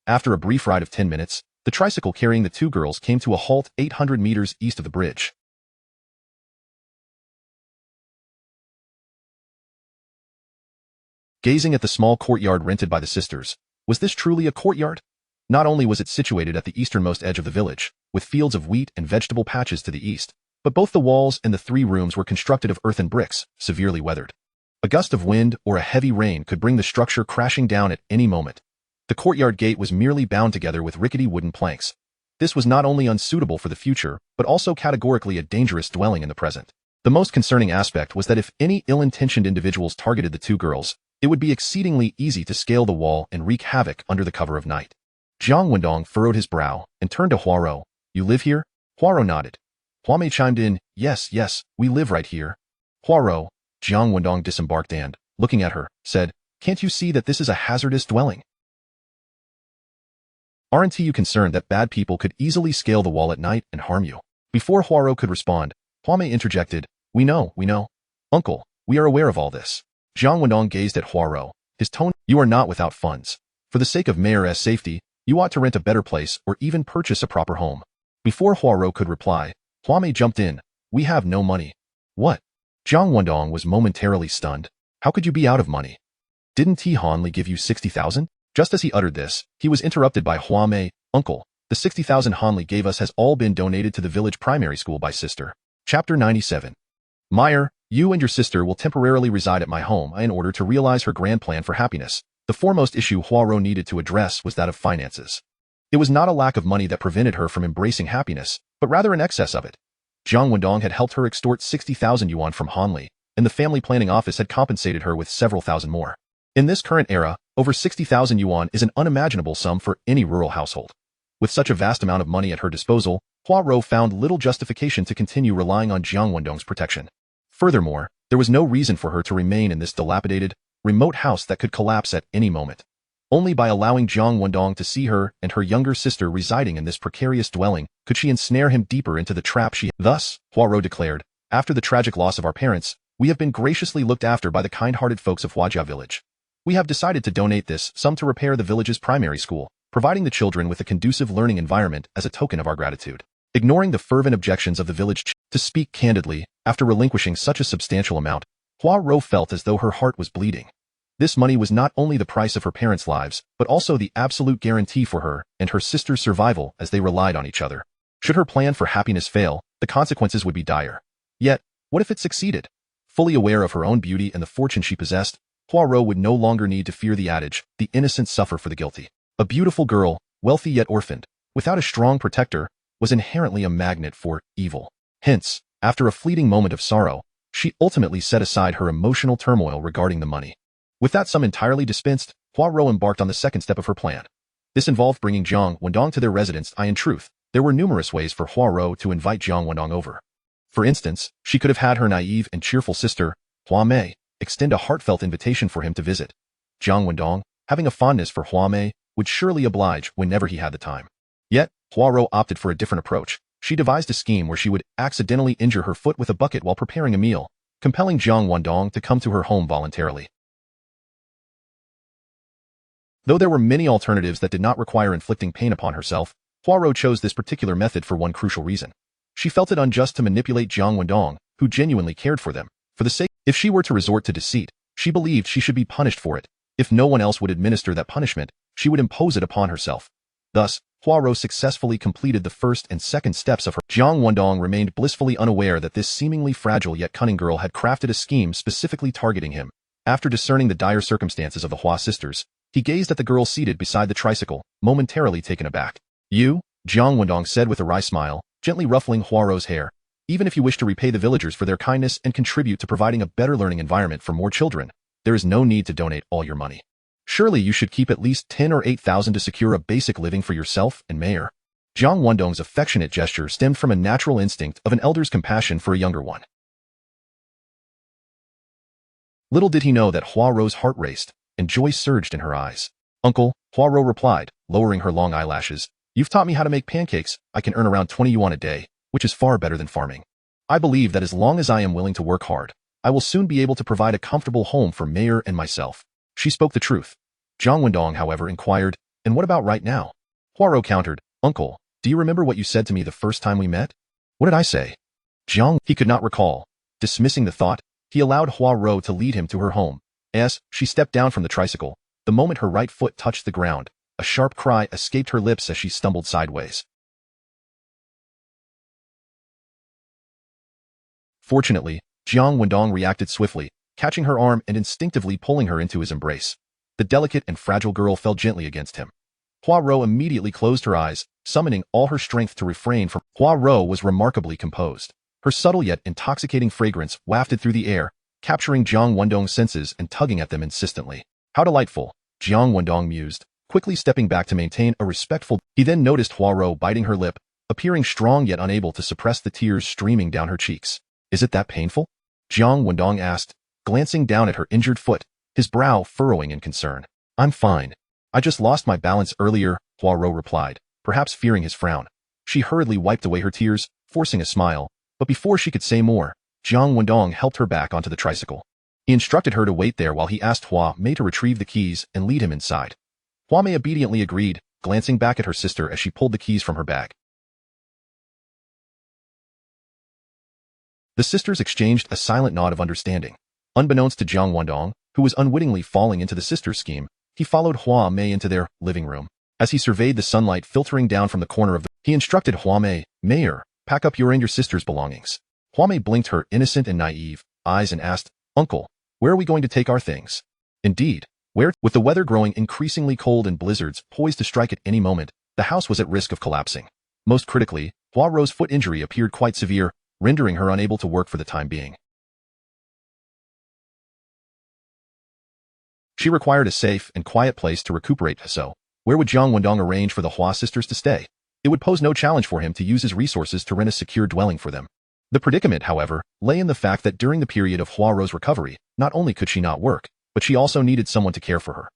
After a brief ride of 10 minutes, the tricycle carrying the two girls came to a halt 800 meters east of the bridge. Gazing at the small courtyard rented by the sisters, was this truly a courtyard? Not only was it situated at the easternmost edge of the village, with fields of wheat and vegetable patches to the east, but both the walls and the 3 rooms were constructed of earthen bricks, severely weathered. A gust of wind or a heavy rain could bring the structure crashing down at any moment. The courtyard gate was merely bound together with rickety wooden planks. This was not only unsuitable for the future, but also categorically a dangerous dwelling in the present. The most concerning aspect was that if any ill-intentioned individuals targeted the two girls, it would be exceedingly easy to scale the wall and wreak havoc under the cover of night. Jiang Wendong furrowed his brow and turned to Hua Rou. "You live here?" Hua Rou nodded. Hua Mei chimed in, Yes, we live right here." Hua Rou, Jiang Wendong disembarked and, looking at her, said, "Can't you see that this is a hazardous dwelling? Aren't you concerned that bad people could easily scale the wall at night and harm you?" Before Hua Rou could respond, Hua Mei interjected, We know. Uncle, we are aware of all this." Jiang Wendong gazed at Hua Rou, his tone, "You are not without funds. For the sake of Mayor's safety, you ought to rent a better place or even purchase a proper home." Before Hua Rou could reply, Hua Mei jumped in, "We have no money." "What?" Jiang Wendong was momentarily stunned. "How could you be out of money? Didn't Ti Hanli give you 60,000? Just as he uttered this, he was interrupted by Hua Mei, "Uncle, the 60,000 Hanli gave us has all been donated to the village primary school by sister." Chapter 97. Meyer, you and your sister will temporarily reside at my home in order to realize her grand plan for happiness. The foremost issue Hua Rou needed to address was that of finances. It was not a lack of money that prevented her from embracing happiness, but rather an excess of it. Jiang Wendong had helped her extort 60,000 yuan from Hanli, and the family planning office had compensated her with several thousand more. In this current era, over 60,000 yuan is an unimaginable sum for any rural household. With such a vast amount of money at her disposal, Hua Rou found little justification to continue relying on Jiang Wendong's protection. Furthermore, there was no reason for her to remain in this dilapidated, remote house that could collapse at any moment. Only by allowing Jiang Wendong to see her and her younger sister residing in this precarious dwelling could she ensnare him deeper into the trap she had. Thus, Hua Rou declared, "After the tragic loss of our parents, we have been graciously looked after by the kind-hearted folks of Huajia village. We have decided to donate this sum to repair the village's primary school, providing the children with a conducive learning environment as a token of our gratitude." Ignoring the fervent objections of the village to speak candidly, after relinquishing such a substantial amount, Hua Rou felt as though her heart was bleeding. This money was not only the price of her parents' lives, but also the absolute guarantee for her and her sister's survival as they relied on each other. Should her plan for happiness fail, the consequences would be dire. Yet, what if it succeeded? Fully aware of her own beauty and the fortune she possessed, Hua Rou would no longer need to fear the adage, "The innocent suffer for the guilty." A beautiful girl, wealthy yet orphaned, without a strong protector, was inherently a magnet for evil. Hence, after a fleeting moment of sorrow, she ultimately set aside her emotional turmoil regarding the money. With that sum entirely dispensed, Hua Rou embarked on the second step of her plan. This involved bringing Jiang Wendong to their residence. In truth, there were numerous ways for Hua Rou to invite Jiang Wendong over. For instance, she could have had her naive and cheerful sister, Hua Mei, extend a heartfelt invitation for him to visit. Jiang Wendong, having a fondness for Hua Mei, would surely oblige whenever he had the time. Yet, Hua Rou opted for a different approach. She devised a scheme where she would accidentally injure her foot with a bucket while preparing a meal, compelling Jiang Wendong to come to her home voluntarily. Though there were many alternatives that did not require inflicting pain upon herself, Hua Rou chose this particular method for one crucial reason. She felt it unjust to manipulate Jiang Wendong, who genuinely cared for them, for the sake. If she were to resort to deceit, she believed she should be punished for it. If no one else would administer that punishment, she would impose it upon herself. Thus, Hua Rou successfully completed the first and second steps of her. Jiang Wendong remained blissfully unaware that this seemingly fragile yet cunning girl had crafted a scheme specifically targeting him. After discerning the dire circumstances of the Hua sisters, he gazed at the girl seated beside the tricycle, momentarily taken aback. "You?" Jiang Wendong said with a wry smile, gently ruffling Hua Rou's hair. "Even if you wish to repay the villagers for their kindness and contribute to providing a better learning environment for more children, there is no need to donate all your money. Surely you should keep at least 10 or 8,000 to secure a basic living for yourself and Mayor." Jiang Wendong's affectionate gesture stemmed from a natural instinct of an elder's compassion for a younger one. Little did he know that Hua Rou's heart raced, and joy surged in her eyes. Uncle, Hua Rou replied, lowering her long eyelashes, you've taught me how to make pancakes. I can earn around 20 yuan a day, which is far better than farming. I believe that as long as I am willing to work hard, I will soon be able to provide a comfortable home for Mayor and myself. She spoke the truth. Jiang Wendong, however, inquired, and what about right now? Hua Rou countered, Uncle, do you remember what you said to me the first time we met? What did I say? He could not recall. Dismissing the thought, he allowed Hua Rou to lead him to her home. As she stepped down from the tricycle, the moment her right foot touched the ground, a sharp cry escaped her lips as she stumbled sideways. Fortunately, Jiang Wendong reacted swiftly, catching her arm and instinctively pulling her into his embrace. The delicate and fragile girl fell gently against him. Hua Rou immediately closed her eyes, summoning all her strength to refrain from. Hua Rou was remarkably composed. Her subtle yet intoxicating fragrance wafted through the air, capturing Jiang Wendong's senses and tugging at them insistently. How delightful, Jiang Wendong mused, quickly stepping back to maintain a respectful. He then noticed Hua Rou biting her lip, appearing strong yet unable to suppress the tears streaming down her cheeks. Is it that painful? Jiang Wendong asked, glancing down at her injured foot, his brow furrowing in concern. I'm fine. I just lost my balance earlier, Hua Rou replied, perhaps fearing his frown. She hurriedly wiped away her tears, forcing a smile, but before she could say more, Jiang Wendong helped her back onto the tricycle. He instructed her to wait there while he asked Hua Mei to retrieve the keys and lead him inside. Hua Mei obediently agreed, glancing back at her sister as she pulled the keys from her bag. The sisters exchanged a silent nod of understanding. Unbeknownst to Jiang Wendong, who was unwittingly falling into the sisters' scheme, he followed Hua Mei into their living room. As he surveyed the sunlight filtering down from the corner of the, he instructed Hua Mei, Mayor, pack up your and your sister's belongings. Hua Mei blinked her innocent and naive eyes and asked, Uncle, where are we going to take our things? Indeed, where? With the weather growing increasingly cold and blizzards poised to strike at any moment, the house was at risk of collapsing. Most critically, Hua Rou's foot injury appeared quite severe, rendering her unable to work for the time being. She required a safe and quiet place to recuperate, so where would Jiang Wendong arrange for the Hua sisters to stay? It would pose no challenge for him to use his resources to rent a secure dwelling for them. The predicament, however, lay in the fact that during the period of Hua Rou's recovery, not only could she not work, but she also needed someone to care for her.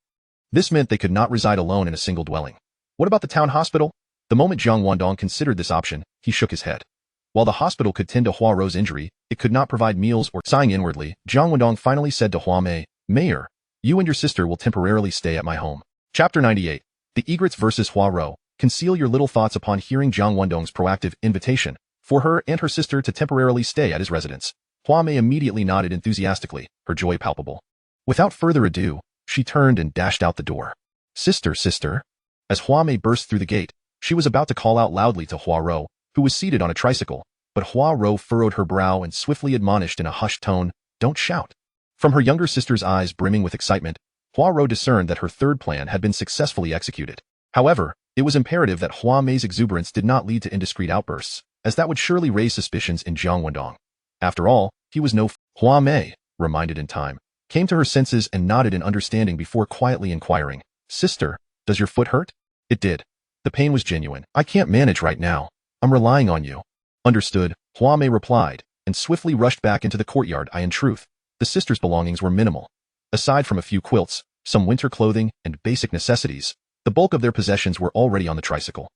This meant they could not reside alone in a single dwelling. What about the town hospital? The moment Jiang Wendong considered this option, he shook his head. While the hospital could tend to Hua Rou's injury, it could not provide meals or. Sighing inwardly, Jiang Wendong finally said to Hua Mei, Mayor, you and your sister will temporarily stay at my home. Chapter 98. The Egrets vs. Hua Rou. Conceal your little thoughts upon hearing Jiang Wendong's proactive invitation for her and her sister to temporarily stay at his residence. Hua Mei immediately nodded enthusiastically, her joy palpable. Without further ado, she turned and dashed out the door. Sister, sister. As Hua Mei burst through the gate, she was about to call out loudly to Hua Rou, who was seated on a tricycle, but Hua Rou furrowed her brow and swiftly admonished in a hushed tone, don't shout. From her younger sister's eyes brimming with excitement, Hua Rou discerned that her third plan had been successfully executed. However, it was imperative that Hua Mei's exuberance did not lead to indiscreet outbursts, as that would surely raise suspicions in Jiang Wendong. After all, he was no Hua Mei, reminded in time, came to her senses and nodded in understanding before quietly inquiring, Sister, does your foot hurt? It did. The pain was genuine. I can't manage right now. I'm relying on you. Understood, Hua Mei replied, and swiftly rushed back into the courtyard. In truth, the sisters' belongings were minimal. Aside from a few quilts, some winter clothing, and basic necessities, the bulk of their possessions were already on the tricycle.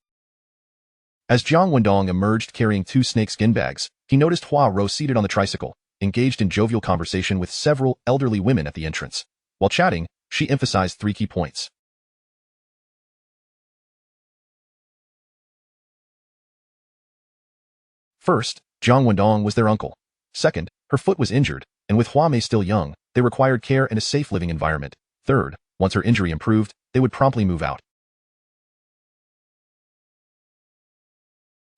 As Jiang Wendong emerged carrying 2 snakeskin bags, he noticed Hua Rou seated on the tricycle, engaged in jovial conversation with several elderly women at the entrance. While chatting, she emphasized 3 key points. First, Jiang Wendong was their uncle. Second, her foot was injured, and with Hua Mei still young, they required care and a safe living environment. Third, once her injury improved, they would promptly move out.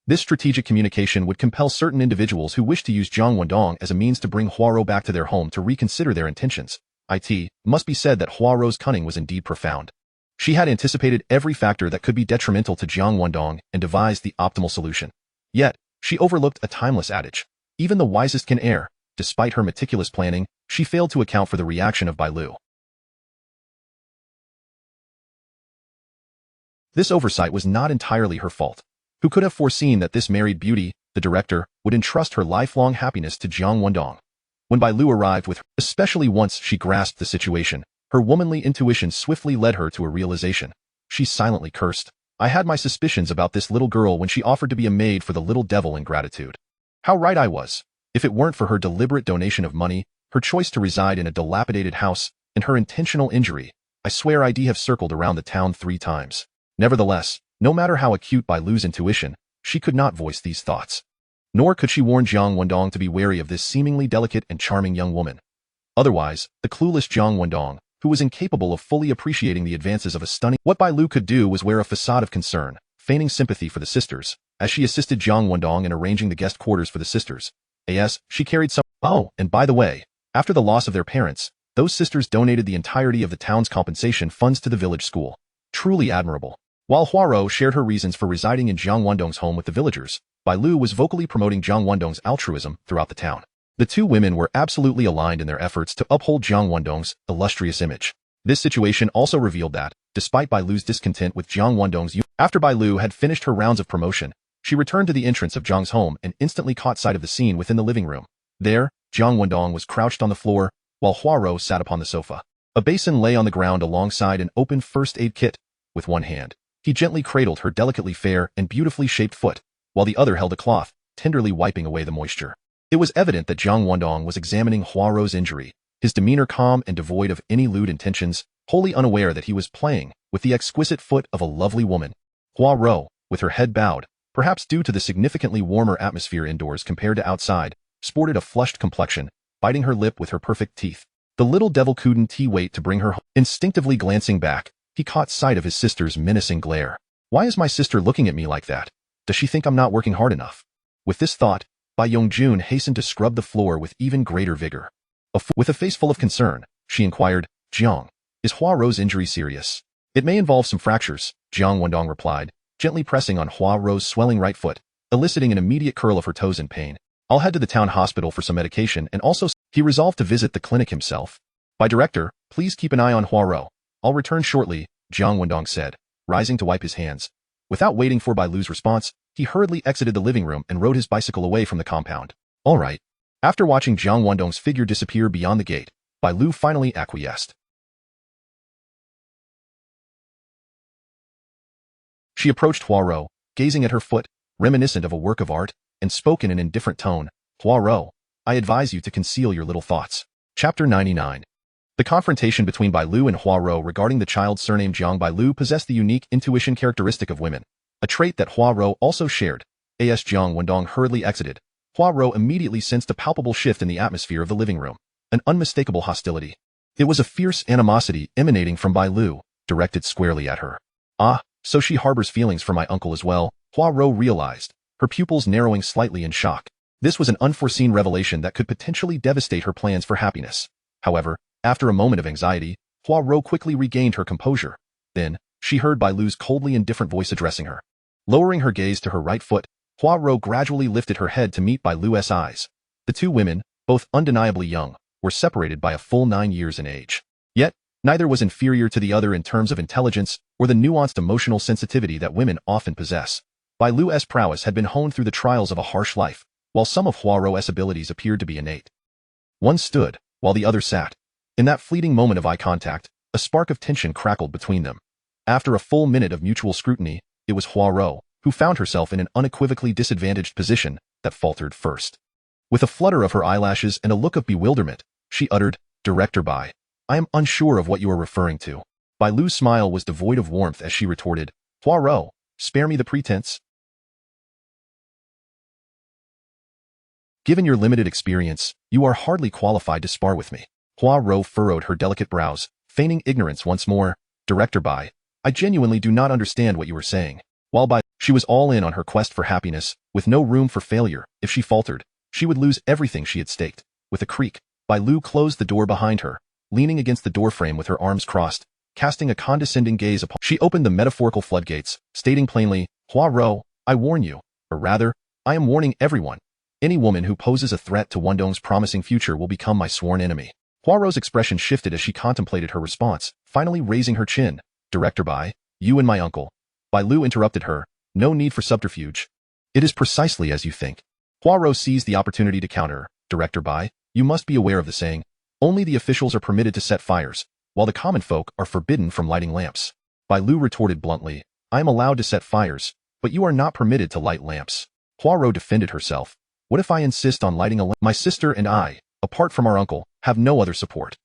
This strategic communication would compel certain individuals who wished to use Jiang Wendong as a means to bring Hua Rou back to their home to reconsider their intentions. It must be said that Hua Rou's cunning was indeed profound. She had anticipated every factor that could be detrimental to Jiang Wendong and devised the optimal solution. Yet, she overlooked a timeless adage. Even the wisest can err. Despite her meticulous planning, she failed to account for the reaction of Bai Lu. This oversight was not entirely her fault. Who could have foreseen that this married beauty, the director, would entrust her lifelong happiness to Jiang Wendong? When Bai Lu arrived with her, especially once she grasped the situation, her womanly intuition swiftly led her to a realization. She silently cursed. I had my suspicions about this little girl when she offered to be a maid for the little devil in gratitude. How right I was. If it weren't for her deliberate donation of money, her choice to reside in a dilapidated house, and her intentional injury, I swear I'd have circled around the town 3 times. Nevertheless, no matter how acute Bai Lu's intuition, she could not voice these thoughts. Nor could she warn Jiang Wendong to be wary of this seemingly delicate and charming young woman. Otherwise, the clueless Jiang Wendong, who was incapable of fully appreciating the advances of a stunning— What Bai Lu could do was wear a facade of concern, feigning sympathy for the sisters, as she assisted Jiang Wendong in arranging the guest quarters for the sisters. As she carried some— Oh, and by the way, after the loss of their parents, those sisters donated the entirety of the town's compensation funds to the village school. Truly admirable. While Huaro shared her reasons for residing in Jiang Wendong's home with the villagers, Bai Lu was vocally promoting Jiang Wendong's altruism throughout the town. The 2 women were absolutely aligned in their efforts to uphold Jiang Wendong's illustrious image. This situation also revealed that, despite Bai Lu's discontent with Jiang Wendong's youth, after Bai Lu had finished her rounds of promotion, she returned to the entrance of Jiang's home and instantly caught sight of the scene within the living room. There, Jiang Wendong was crouched on the floor, while Huaro sat upon the sofa. A basin lay on the ground alongside an open first aid kit. With one hand, he gently cradled her delicately fair and beautifully shaped foot, while the other held a cloth, tenderly wiping away the moisture. It was evident that Jiang Wendong was examining Huaro's injury, his demeanor calm and devoid of any lewd intentions, wholly unaware that he was playing with the exquisite foot of a lovely woman. Huaro, with her head bowed, perhaps due to the significantly warmer atmosphere indoors compared to outside, sported a flushed complexion, biting her lip with her perfect teeth. The little devil couldn't wait to bring her home. Instinctively glancing back, he caught sight of his sister's menacing glare. Why is my sister looking at me like that? Does she think I'm not working hard enough? With this thought, Bai Yongjun hastened to scrub the floor with even greater vigor. With a face full of concern, she inquired, Jiang, is Huaro's injury serious? It may involve some fractures, Jiang Wendong replied, gently pressing on Huaro's swelling right foot, eliciting an immediate curl of her toes in pain. I'll head to the town hospital for some medication and also— He resolved to visit the clinic himself. By director, please keep an eye on Huaro. I'll return shortly, Jiang Wendong said, rising to wipe his hands. Without waiting for Bai Lu's response, he hurriedly exited the living room and rode his bicycle away from the compound. All right. After watching Jiang Wendong's figure disappear beyond the gate, Bai Lu finally acquiesced. She approached Huaro, gazing at her foot, reminiscent of a work of art, and spoke in an indifferent tone. Huaro, I advise you to conceal your little thoughts. Chapter 99. The confrontation between Bai Lu and Huaro regarding the child surnamed Jiang. Bai Lu possessed the unique intuition characteristic of women, a trait that Huaro also shared. As Jiang Wendong hurriedly exited, Huaro immediately sensed a palpable shift in the atmosphere of the living room, an unmistakable hostility. It was a fierce animosity emanating from Bai Lu, directed squarely at her. Ah, so she harbors feelings for my uncle as well, Huaro realized, her pupils narrowing slightly in shock. This was an unforeseen revelation that could potentially devastate her plans for happiness. However, after a moment of anxiety, Huaro quickly regained her composure. Then, she heard Bai Lu's coldly indifferent voice addressing her. Lowering her gaze to her right foot, Huaro gradually lifted her head to meet Bai Lu's eyes. The 2 women, both undeniably young, were separated by a full 9 years in age. Yet, neither was inferior to the other in terms of intelligence or the nuanced emotional sensitivity that women often possess. Bai Lu's prowess had been honed through the trials of a harsh life, while some of Huaro's abilities appeared to be innate. One stood, while the other sat. In that fleeting moment of eye contact, a spark of tension crackled between them. After a full minute of mutual scrutiny, it was Huaro, who found herself in an unequivocally disadvantaged position, that faltered first. With a flutter of her eyelashes and a look of bewilderment, she uttered, Director Bai, I am unsure of what you are referring to. Bai Lu's smile was devoid of warmth as she retorted, Huaro, spare me the pretense. Given your limited experience, you are hardly qualified to spar with me. Huaro furrowed her delicate brows, feigning ignorance once more. Director Bai, I genuinely do not understand what you are saying. While Bai, she was all in on her quest for happiness, with no room for failure. If she faltered, she would lose everything she had staked. With a creak, Bai Lu closed the door behind her, leaning against the doorframe with her arms crossed, casting a condescending gaze upon. She opened the metaphorical floodgates, stating plainly, Huaro, I warn you, or rather, I am warning everyone. Any woman who poses a threat to Wendong's promising future will become my sworn enemy. Huaro's expression shifted as she contemplated her response, finally raising her chin. Director Bai, you and my uncle. Bai Lu interrupted her. No need for subterfuge. It is precisely as you think. Huaro seized the opportunity to counter. Director Bai, You must be aware of the saying, only the officials are permitted to set fires, while the common folk are forbidden from lighting lamps. Bai Lu retorted bluntly, I am allowed to set fires, but you are not permitted to light lamps. Poirot defended herself. What if I insist on lighting a lamp? My sister and I, apart from our uncle, have no other support.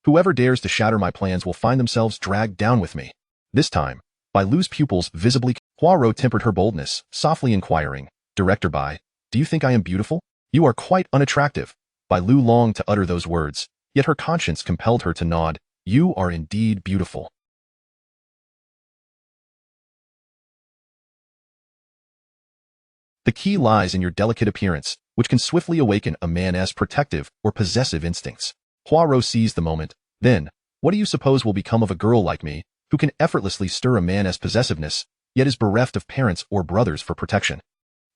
Whoever dares to shatter my plans will find themselves dragged down with me. This time, Bai Lu's pupils visibly. Poirot tempered her boldness, softly inquiring, Director Bai, do you think I am beautiful? You are quite unattractive. Bai Lu longed to utter those words, yet her conscience compelled her to nod. You are indeed beautiful. The key lies in your delicate appearance, which can swiftly awaken a man's protective or possessive instincts. Poirot seized the moment. Then, what do you suppose will become of a girl like me, who can effortlessly stir a man's possessiveness, yet is bereft of parents or brothers for protection?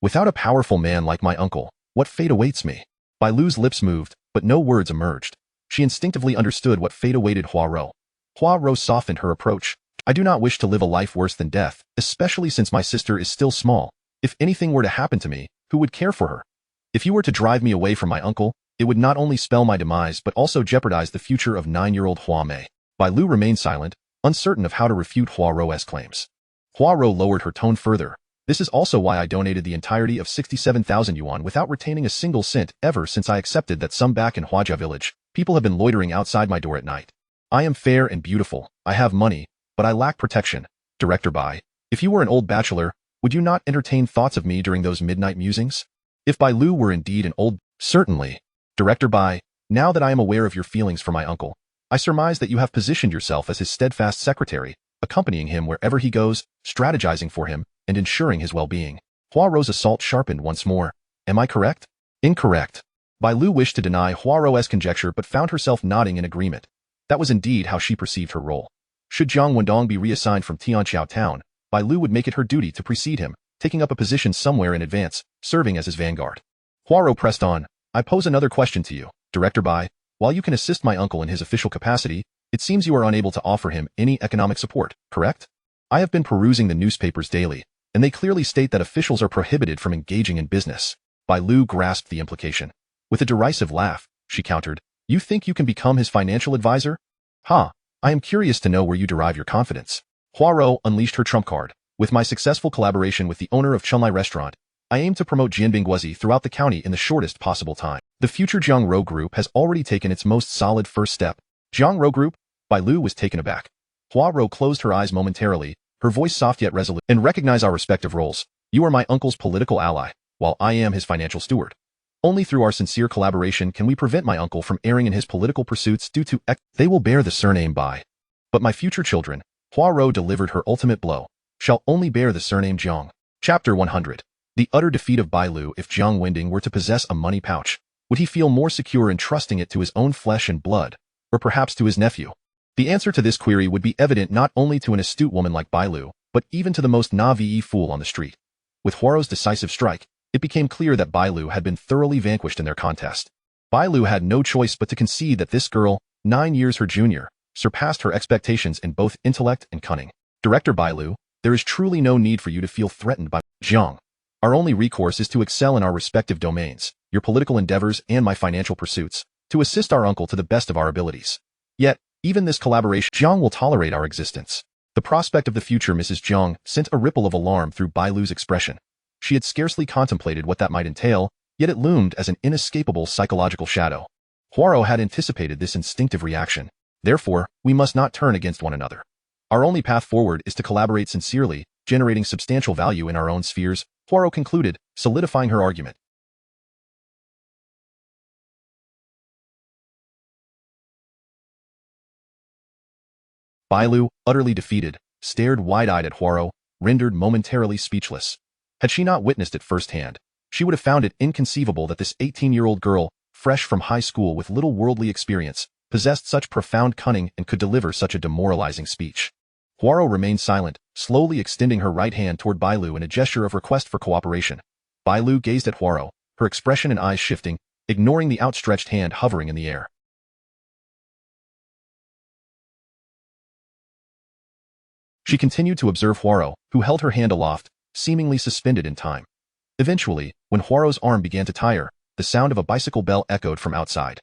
Without a powerful man like my uncle, what fate awaits me? Bai Lu's lips moved, but no words emerged. She instinctively understood what fate awaited Poirot. Poirot softened her approach. I do not wish to live a life worse than death, especially since my sister is still small. If anything were to happen to me, who would care for her? If you were to drive me away from my uncle, it would not only spell my demise but also jeopardize the future of 9-year-old Hua Mei. Bai Lu remained silent, uncertain of how to refute Poirot's claims. Poirot lowered her tone further. This is also why I donated the entirety of 67,000 yuan without retaining a single cent ever since I accepted that some back in Huajia village, people have been loitering outside my door at night. I am fair and beautiful, I have money, but I lack protection. Director Bai, if you were an old bachelor, would you not entertain thoughts of me during those midnight musings? If Bai Lu were indeed an old... Certainly. Director Bai, now that I am aware of your feelings for my uncle, I surmise that you have positioned yourself as his steadfast secretary, accompanying him wherever he goes, strategizing for him, and ensuring his well-being. Poirot's assault sharpened once more. Am I correct? Incorrect. Bai Lu wished to deny Poirot's conjecture but found herself nodding in agreement. That was indeed how she perceived her role. Should Jiang Wendong be reassigned from Tianqiao Town, Bai Lu would make it her duty to precede him, taking up a position somewhere in advance, serving as his vanguard. Poirot pressed on. I pose another question to you, Director Bai. While you can assist my uncle in his official capacity, it seems you are unable to offer him any economic support, correct? I have been perusing the newspapers daily, and they clearly state that officials are prohibited from engaging in business. Bai Lu grasped the implication. With a derisive laugh, she countered, You think you can become his financial advisor? Ha! I am curious to know where you derive your confidence. Poirot unleashed her trump card. With my successful collaboration with the owner of Chunlai Restaurant, I aim to promote Jianbingguozi throughout the county in the shortest possible time. The future Jiang Ro Group has already taken its most solid first step. Jiang Ro Group? Bai Lu was taken aback. Poirot closed her eyes momentarily, her voice soft yet resolute. And recognize our respective roles. You are my uncle's political ally, while I am his financial steward. Only through our sincere collaboration can we prevent my uncle from erring in his political pursuits due to they will bear the surname Bai. But my future children, Poirot delivered her ultimate blow, shall only bear the surname Jiang. Chapter 100. The utter defeat of Bai Lu. If Jiang Wendong were to possess a money pouch, would he feel more secure entrusting it to his own flesh and blood, or perhaps to his nephew? The answer to this query would be evident not only to an astute woman like Bai Lu, but even to the most naive fool on the street. With Poirot's decisive strike, it became clear that Bai Lu had been thoroughly vanquished in their contest. Bai Lu had no choice but to concede that this girl, 9 years her junior, surpassed her expectations in both intellect and cunning. Director Bai Lu, there is truly no need for you to feel threatened by Jiang. Our only recourse is to excel in our respective domains, your political endeavors and my financial pursuits, to assist our uncle to the best of our abilities. Yet, even this collaboration, Jiang will tolerate our existence. The prospect of the future Mrs. Jiang sent a ripple of alarm through Bai Lu's expression. She had scarcely contemplated what that might entail, yet it loomed as an inescapable psychological shadow. Poirot had anticipated this instinctive reaction. Therefore, we must not turn against one another. Our only path forward is to collaborate sincerely, generating substantial value in our own spheres, Poirot concluded, solidifying her argument. Bai Lu, utterly defeated, stared wide-eyed at Poirot, rendered momentarily speechless. Had she not witnessed it firsthand, she would have found it inconceivable that this 18-year-old girl, fresh from high school with little worldly experience, possessed such profound cunning and could deliver such a demoralizing speech. Poirot remained silent, slowly extending her right hand toward Bai Lu in a gesture of request for cooperation. Bai Lu gazed at Poirot, her expression and eyes shifting, ignoring the outstretched hand hovering in the air. She continued to observe Poirot, who held her hand aloft, seemingly suspended in time. Eventually, when Poirot's arm began to tire, the sound of a bicycle bell echoed from outside.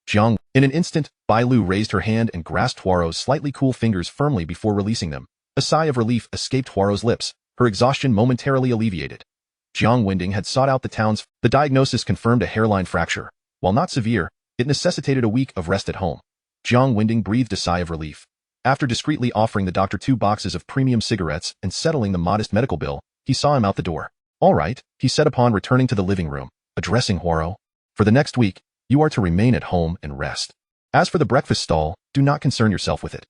Jiang. In an instant, Bai Lu raised her hand and grasped Huaro's slightly cool fingers firmly before releasing them. A sigh of relief escaped Huaro's lips, her exhaustion momentarily alleviated. Jiang Wendong had sought out the diagnosis confirmed a hairline fracture. While not severe, it necessitated a week of rest at home. Jiang Wendong breathed a sigh of relief. After discreetly offering the doctor 2 boxes of premium cigarettes and settling the modest medical bill, he saw him out the door. All right, he said upon returning to the living room, addressing Huaro. For the next week, you are to remain at home and rest. As for the breakfast stall, do not concern yourself with it.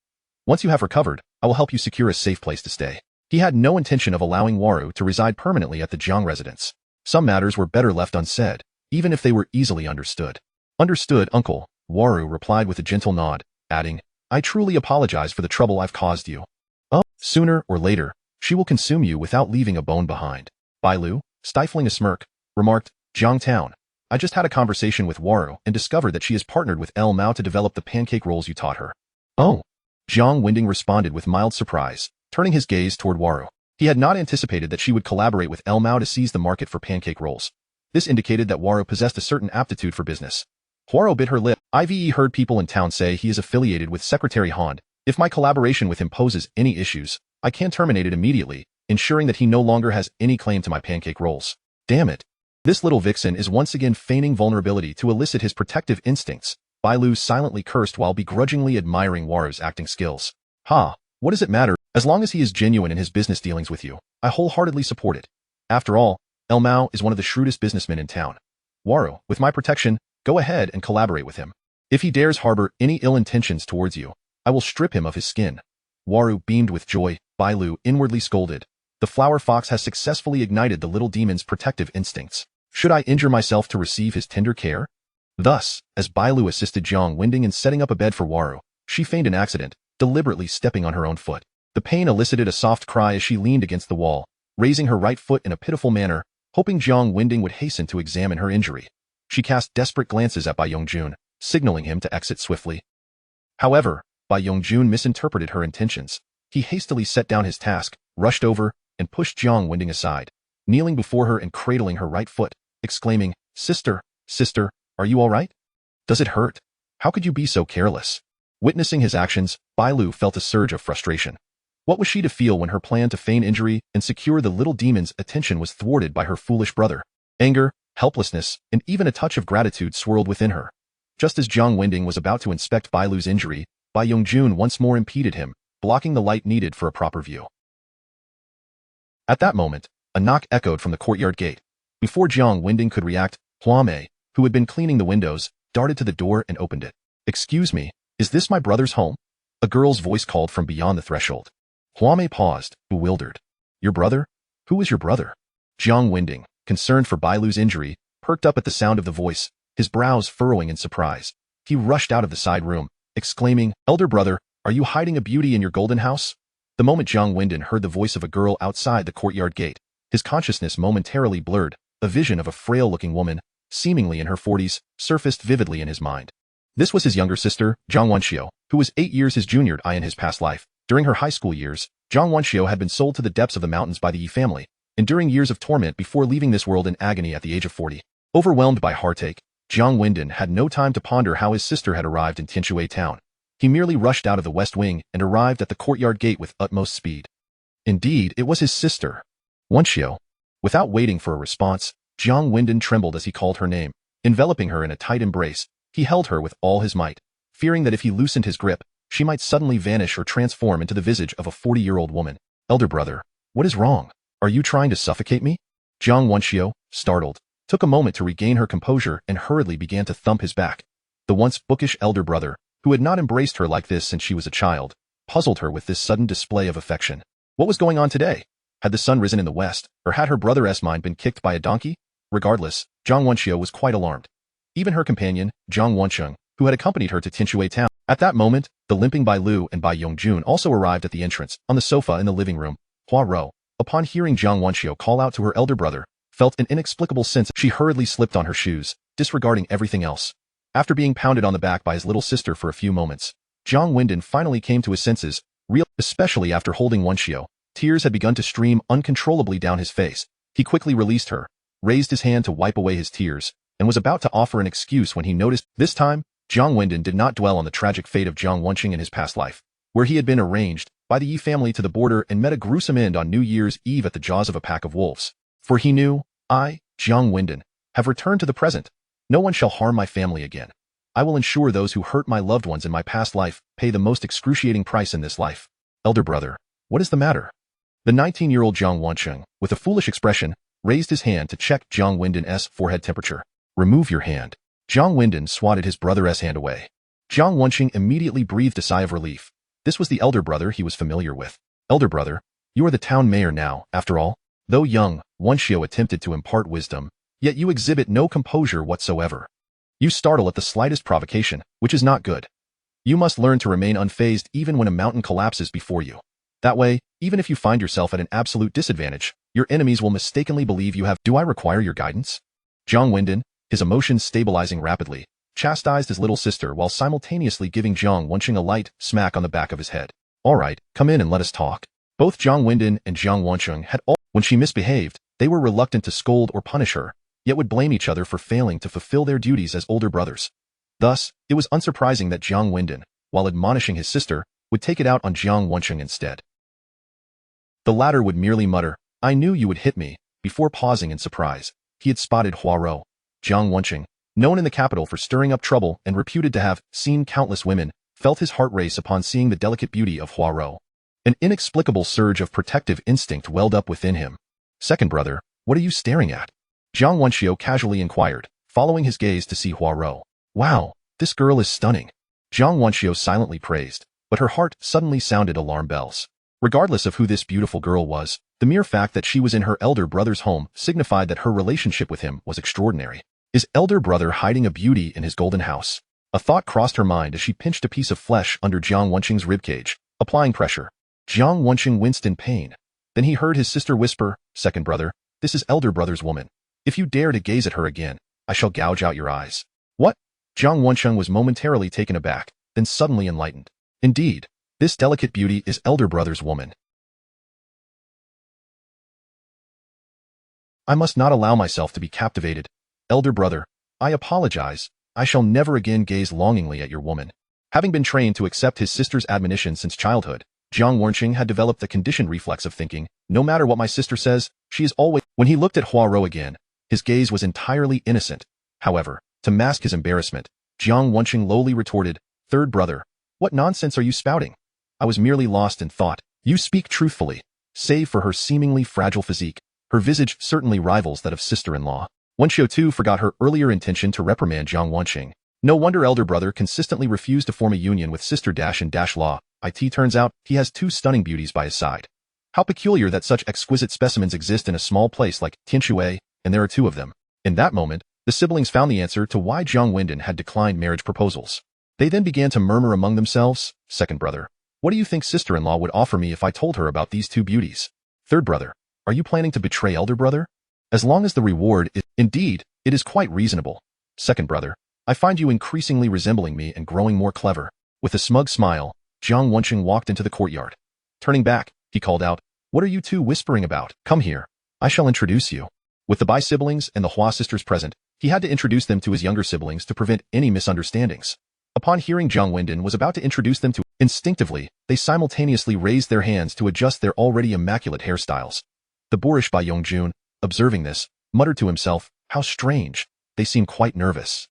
Once you have recovered, I will help you secure a safe place to stay. He had no intention of allowing Huaro to reside permanently at the Jiang residence. Some matters were better left unsaid, even if they were easily understood. Understood, uncle, Huaro replied with a gentle nod, adding, I truly apologize for the trouble I've caused you. Oh, sooner or later, she will consume you without leaving a bone behind. Bai Lu, stifling a smirk, remarked, Jiang Town. I just had a conversation with Huaro and discovered that she has partnered with El Mao to develop the pancake rolls you taught her. Oh. Jiang Wendong responded with mild surprise, turning his gaze toward Huaro. He had not anticipated that she would collaborate with El Mao to seize the market for pancake rolls. This indicated that Huaro possessed a certain aptitude for business. Huaro bit her lip. I've heard people in town say he is affiliated with Secretary Han. If my collaboration with him poses any issues, I can terminate it immediately, ensuring that he no longer has any claim to my pancake rolls. Damn it. This little vixen is once again feigning vulnerability to elicit his protective instincts. Bai Lu silently cursed while begrudgingly admiring Huaro's acting skills. Ha, what does it matter? As long as he is genuine in his business dealings with you, I wholeheartedly support it. After all, El Mao is one of the shrewdest businessmen in town. Huaro, with my protection, go ahead and collaborate with him. If he dares harbor any ill intentions towards you, I will strip him of his skin. Huaro beamed with joy. Bai Lu inwardly scolded. The flower fox has successfully ignited the little demon's protective instincts. Should I injure myself to receive his tender care? Thus, as Bai Lu assisted Jiang Wendong in setting up a bed for Huaro, she feigned an accident, deliberately stepping on her own foot. The pain elicited a soft cry as she leaned against the wall, raising her right foot in a pitiful manner, hoping Jiang Wendong would hasten to examine her injury. She cast desperate glances at Bai Yongjun, signaling him to exit swiftly. However, Bai Yongjun misinterpreted her intentions. He hastily set down his task, rushed over, and pushed Jiang Wendong aside, kneeling before her and cradling her right foot, exclaiming, Sister, are you all right? Does it hurt? How could you be so careless? Witnessing his actions, Bai Lu felt a surge of frustration. What was she to feel when her plan to feign injury and secure the little demon's attention was thwarted by her foolish brother? Anger, helplessness, and even a touch of gratitude swirled within her. Just as Jiang Wendong was about to inspect Bai Lu's injury, Bai Yongjun once more impeded him, blocking the light needed for a proper view. At that moment, a knock echoed from the courtyard gate. Before Jiang Wendong could react, Huame, who had been cleaning the windows, darted to the door and opened it. Excuse me, is this my brother's home? A girl's voice called from beyond the threshold. Huame paused, bewildered. Your brother? Who is your brother? Jiang Wendong, concerned for Bai Lu's injury, perked up at the sound of the voice, his brows furrowing in surprise. He rushed out of the side room, exclaiming, Elder brother, are you hiding a beauty in your golden house? The moment Jiang Wendong heard the voice of a girl outside the courtyard gate, his consciousness momentarily blurred. A vision of a frail-looking woman, seemingly in her 40s, surfaced vividly in his mind. This was his younger sister, Jiang Wenxiu, who was 8 years his junior in his past life. During her high school years, Jiang Wenxiu had been sold to the depths of the mountains by the Yi family, enduring years of torment before leaving this world in agony at the age of 40. Overwhelmed by heartache, Jiang Wendong had no time to ponder how his sister had arrived in Tianshui town. He merely rushed out of the west wing and arrived at the courtyard gate with utmost speed. Indeed, it was his sister, Wenxiu. Without waiting for a response, Jiang Wendong trembled as he called her name. Enveloping her in a tight embrace, he held her with all his might, fearing that if he loosened his grip, she might suddenly vanish or transform into the visage of a 40-year-old woman. Elder brother, what is wrong? Are you trying to suffocate me? Jiang Wenxiu, startled, took a moment to regain her composure and hurriedly began to thump his back. The once bookish elder brother, who had not embraced her like this since she was a child, puzzled her with this sudden display of affection. What was going on today? Had the sun risen in the west, or had her brother's mind been kicked by a donkey? Regardless, Jiang Wenxiu was quite alarmed. Even her companion, Jiang Wencheng, who had accompanied her to Tianshui town. At that moment, the limping Bai Lu and Bai Yongjun also arrived at the entrance, on the sofa in the living room. Hua Ro, upon hearing Jiang Wenxiu call out to her elder brother, felt an inexplicable sense. She hurriedly slipped on her shoes, disregarding everything else. After being pounded on the back by his little sister for a few moments, Jiang Wendong finally came to his senses, especially after holding Wenxiu. Tears had begun to stream uncontrollably down his face. He quickly released her, raised his hand to wipe away his tears, and was about to offer an excuse when he noticed. This time, Jiang Wendong did not dwell on the tragic fate of Jiang Wendong in his past life, where he had been arranged by the Yi family to the border and met a gruesome end on New Year's Eve at the jaws of a pack of wolves. For he knew, I, Jiang Wendong, have returned to the present. No one shall harm my family again. I will ensure those who hurt my loved ones in my past life pay the most excruciating price in this life. Elder brother, what is the matter? The 19-year-old Jiang Wendong, with a foolish expression, raised his hand to check Jiang Wendong's forehead temperature. Remove your hand. Jiang Wendong swatted his brother's hand away. Jiang Wendong immediately breathed a sigh of relief. This was the elder brother he was familiar with. Elder brother, you are the town mayor now, after all. Though young, Wendong attempted to impart wisdom, yet you exhibit no composure whatsoever. You startle at the slightest provocation, which is not good. You must learn to remain unfazed even when a mountain collapses before you. That way, even if you find yourself at an absolute disadvantage, your enemies will mistakenly believe you have. Do I require your guidance? Jiang Wendong, his emotions stabilizing rapidly, chastised his little sister while simultaneously giving Jiang Wendong a light smack on the back of his head. All right, come in and let us talk. Both Jiang Wendong and Jiang Wendong had when she misbehaved, they were reluctant to scold or punish her, yet would blame each other for failing to fulfill their duties as older brothers. Thus, it was unsurprising that Jiang Wendong, while admonishing his sister, would take it out on Jiang Wendong instead. The latter would merely mutter, I knew you would hit me, before pausing in surprise. He had spotted Huaro. Jiang Wendong, known in the capital for stirring up trouble and reputed to have seen countless women, felt his heart race upon seeing the delicate beauty of Huaro. An inexplicable surge of protective instinct welled up within him. Second brother, what are you staring at? Jiang Wendong casually inquired, following his gaze to see Huaro. Wow, this girl is stunning. Jiang Wendong silently praised, but her heart suddenly sounded alarm bells. Regardless of who this beautiful girl was, the mere fact that she was in her elder brother's home signified that her relationship with him was extraordinary. Is elder brother hiding a beauty in his golden house? A thought crossed her mind as she pinched a piece of flesh under Jiang Wendong's ribcage, applying pressure. Jiang Wendong winced in pain. Then he heard his sister whisper, Second brother, this is elder brother's woman. If you dare to gaze at her again, I shall gouge out your eyes. What? Jiang Wendong was momentarily taken aback, then suddenly enlightened. Indeed, this delicate beauty is elder brother's woman. I must not allow myself to be captivated. Elder brother, I apologize. I shall never again gaze longingly at your woman. Having been trained to accept his sister's admonition since childhood, Jiang Wendong had developed the conditioned reflex of thinking, no matter what my sister says, she is always. When he looked at Huaro again, his gaze was entirely innocent. However, to mask his embarrassment, Jiang Wendong lowly retorted, Third brother, what nonsense are you spouting? I was merely lost in thought. You speak truthfully. Save for her seemingly fragile physique, her visage certainly rivals that of sister-in-law. Wendong too forgot her earlier intention to reprimand Jiang Wendong. No wonder elder brother consistently refused to form a union with sister-in-law. It turns out he has two stunning beauties by his side. How peculiar that such exquisite specimens exist in a small place like Tianshui, and there are two of them. In that moment, the siblings found the answer to why Jiang Wendong had declined marriage proposals. They then began to murmur among themselves, Second brother, what do you think sister-in-law would offer me if I told her about these two beauties? Third brother, are you planning to betray elder brother? As long as the reward is, indeed, it is quite reasonable. Second brother, I find you increasingly resembling me and growing more clever. With a smug smile, Jiang Wendong walked into the courtyard. Turning back, he called out, What are you two whispering about? Come here. I shall introduce you. With the Bai siblings and the Hua sisters present, he had to introduce them to his younger siblings to prevent any misunderstandings. Upon hearing Jiang Wendong was about to introduce them to, instinctively, they simultaneously raised their hands to adjust their already immaculate hairstyles. The boorish Bai Yongjun, observing this, muttered to himself, How strange. They seem quite nervous.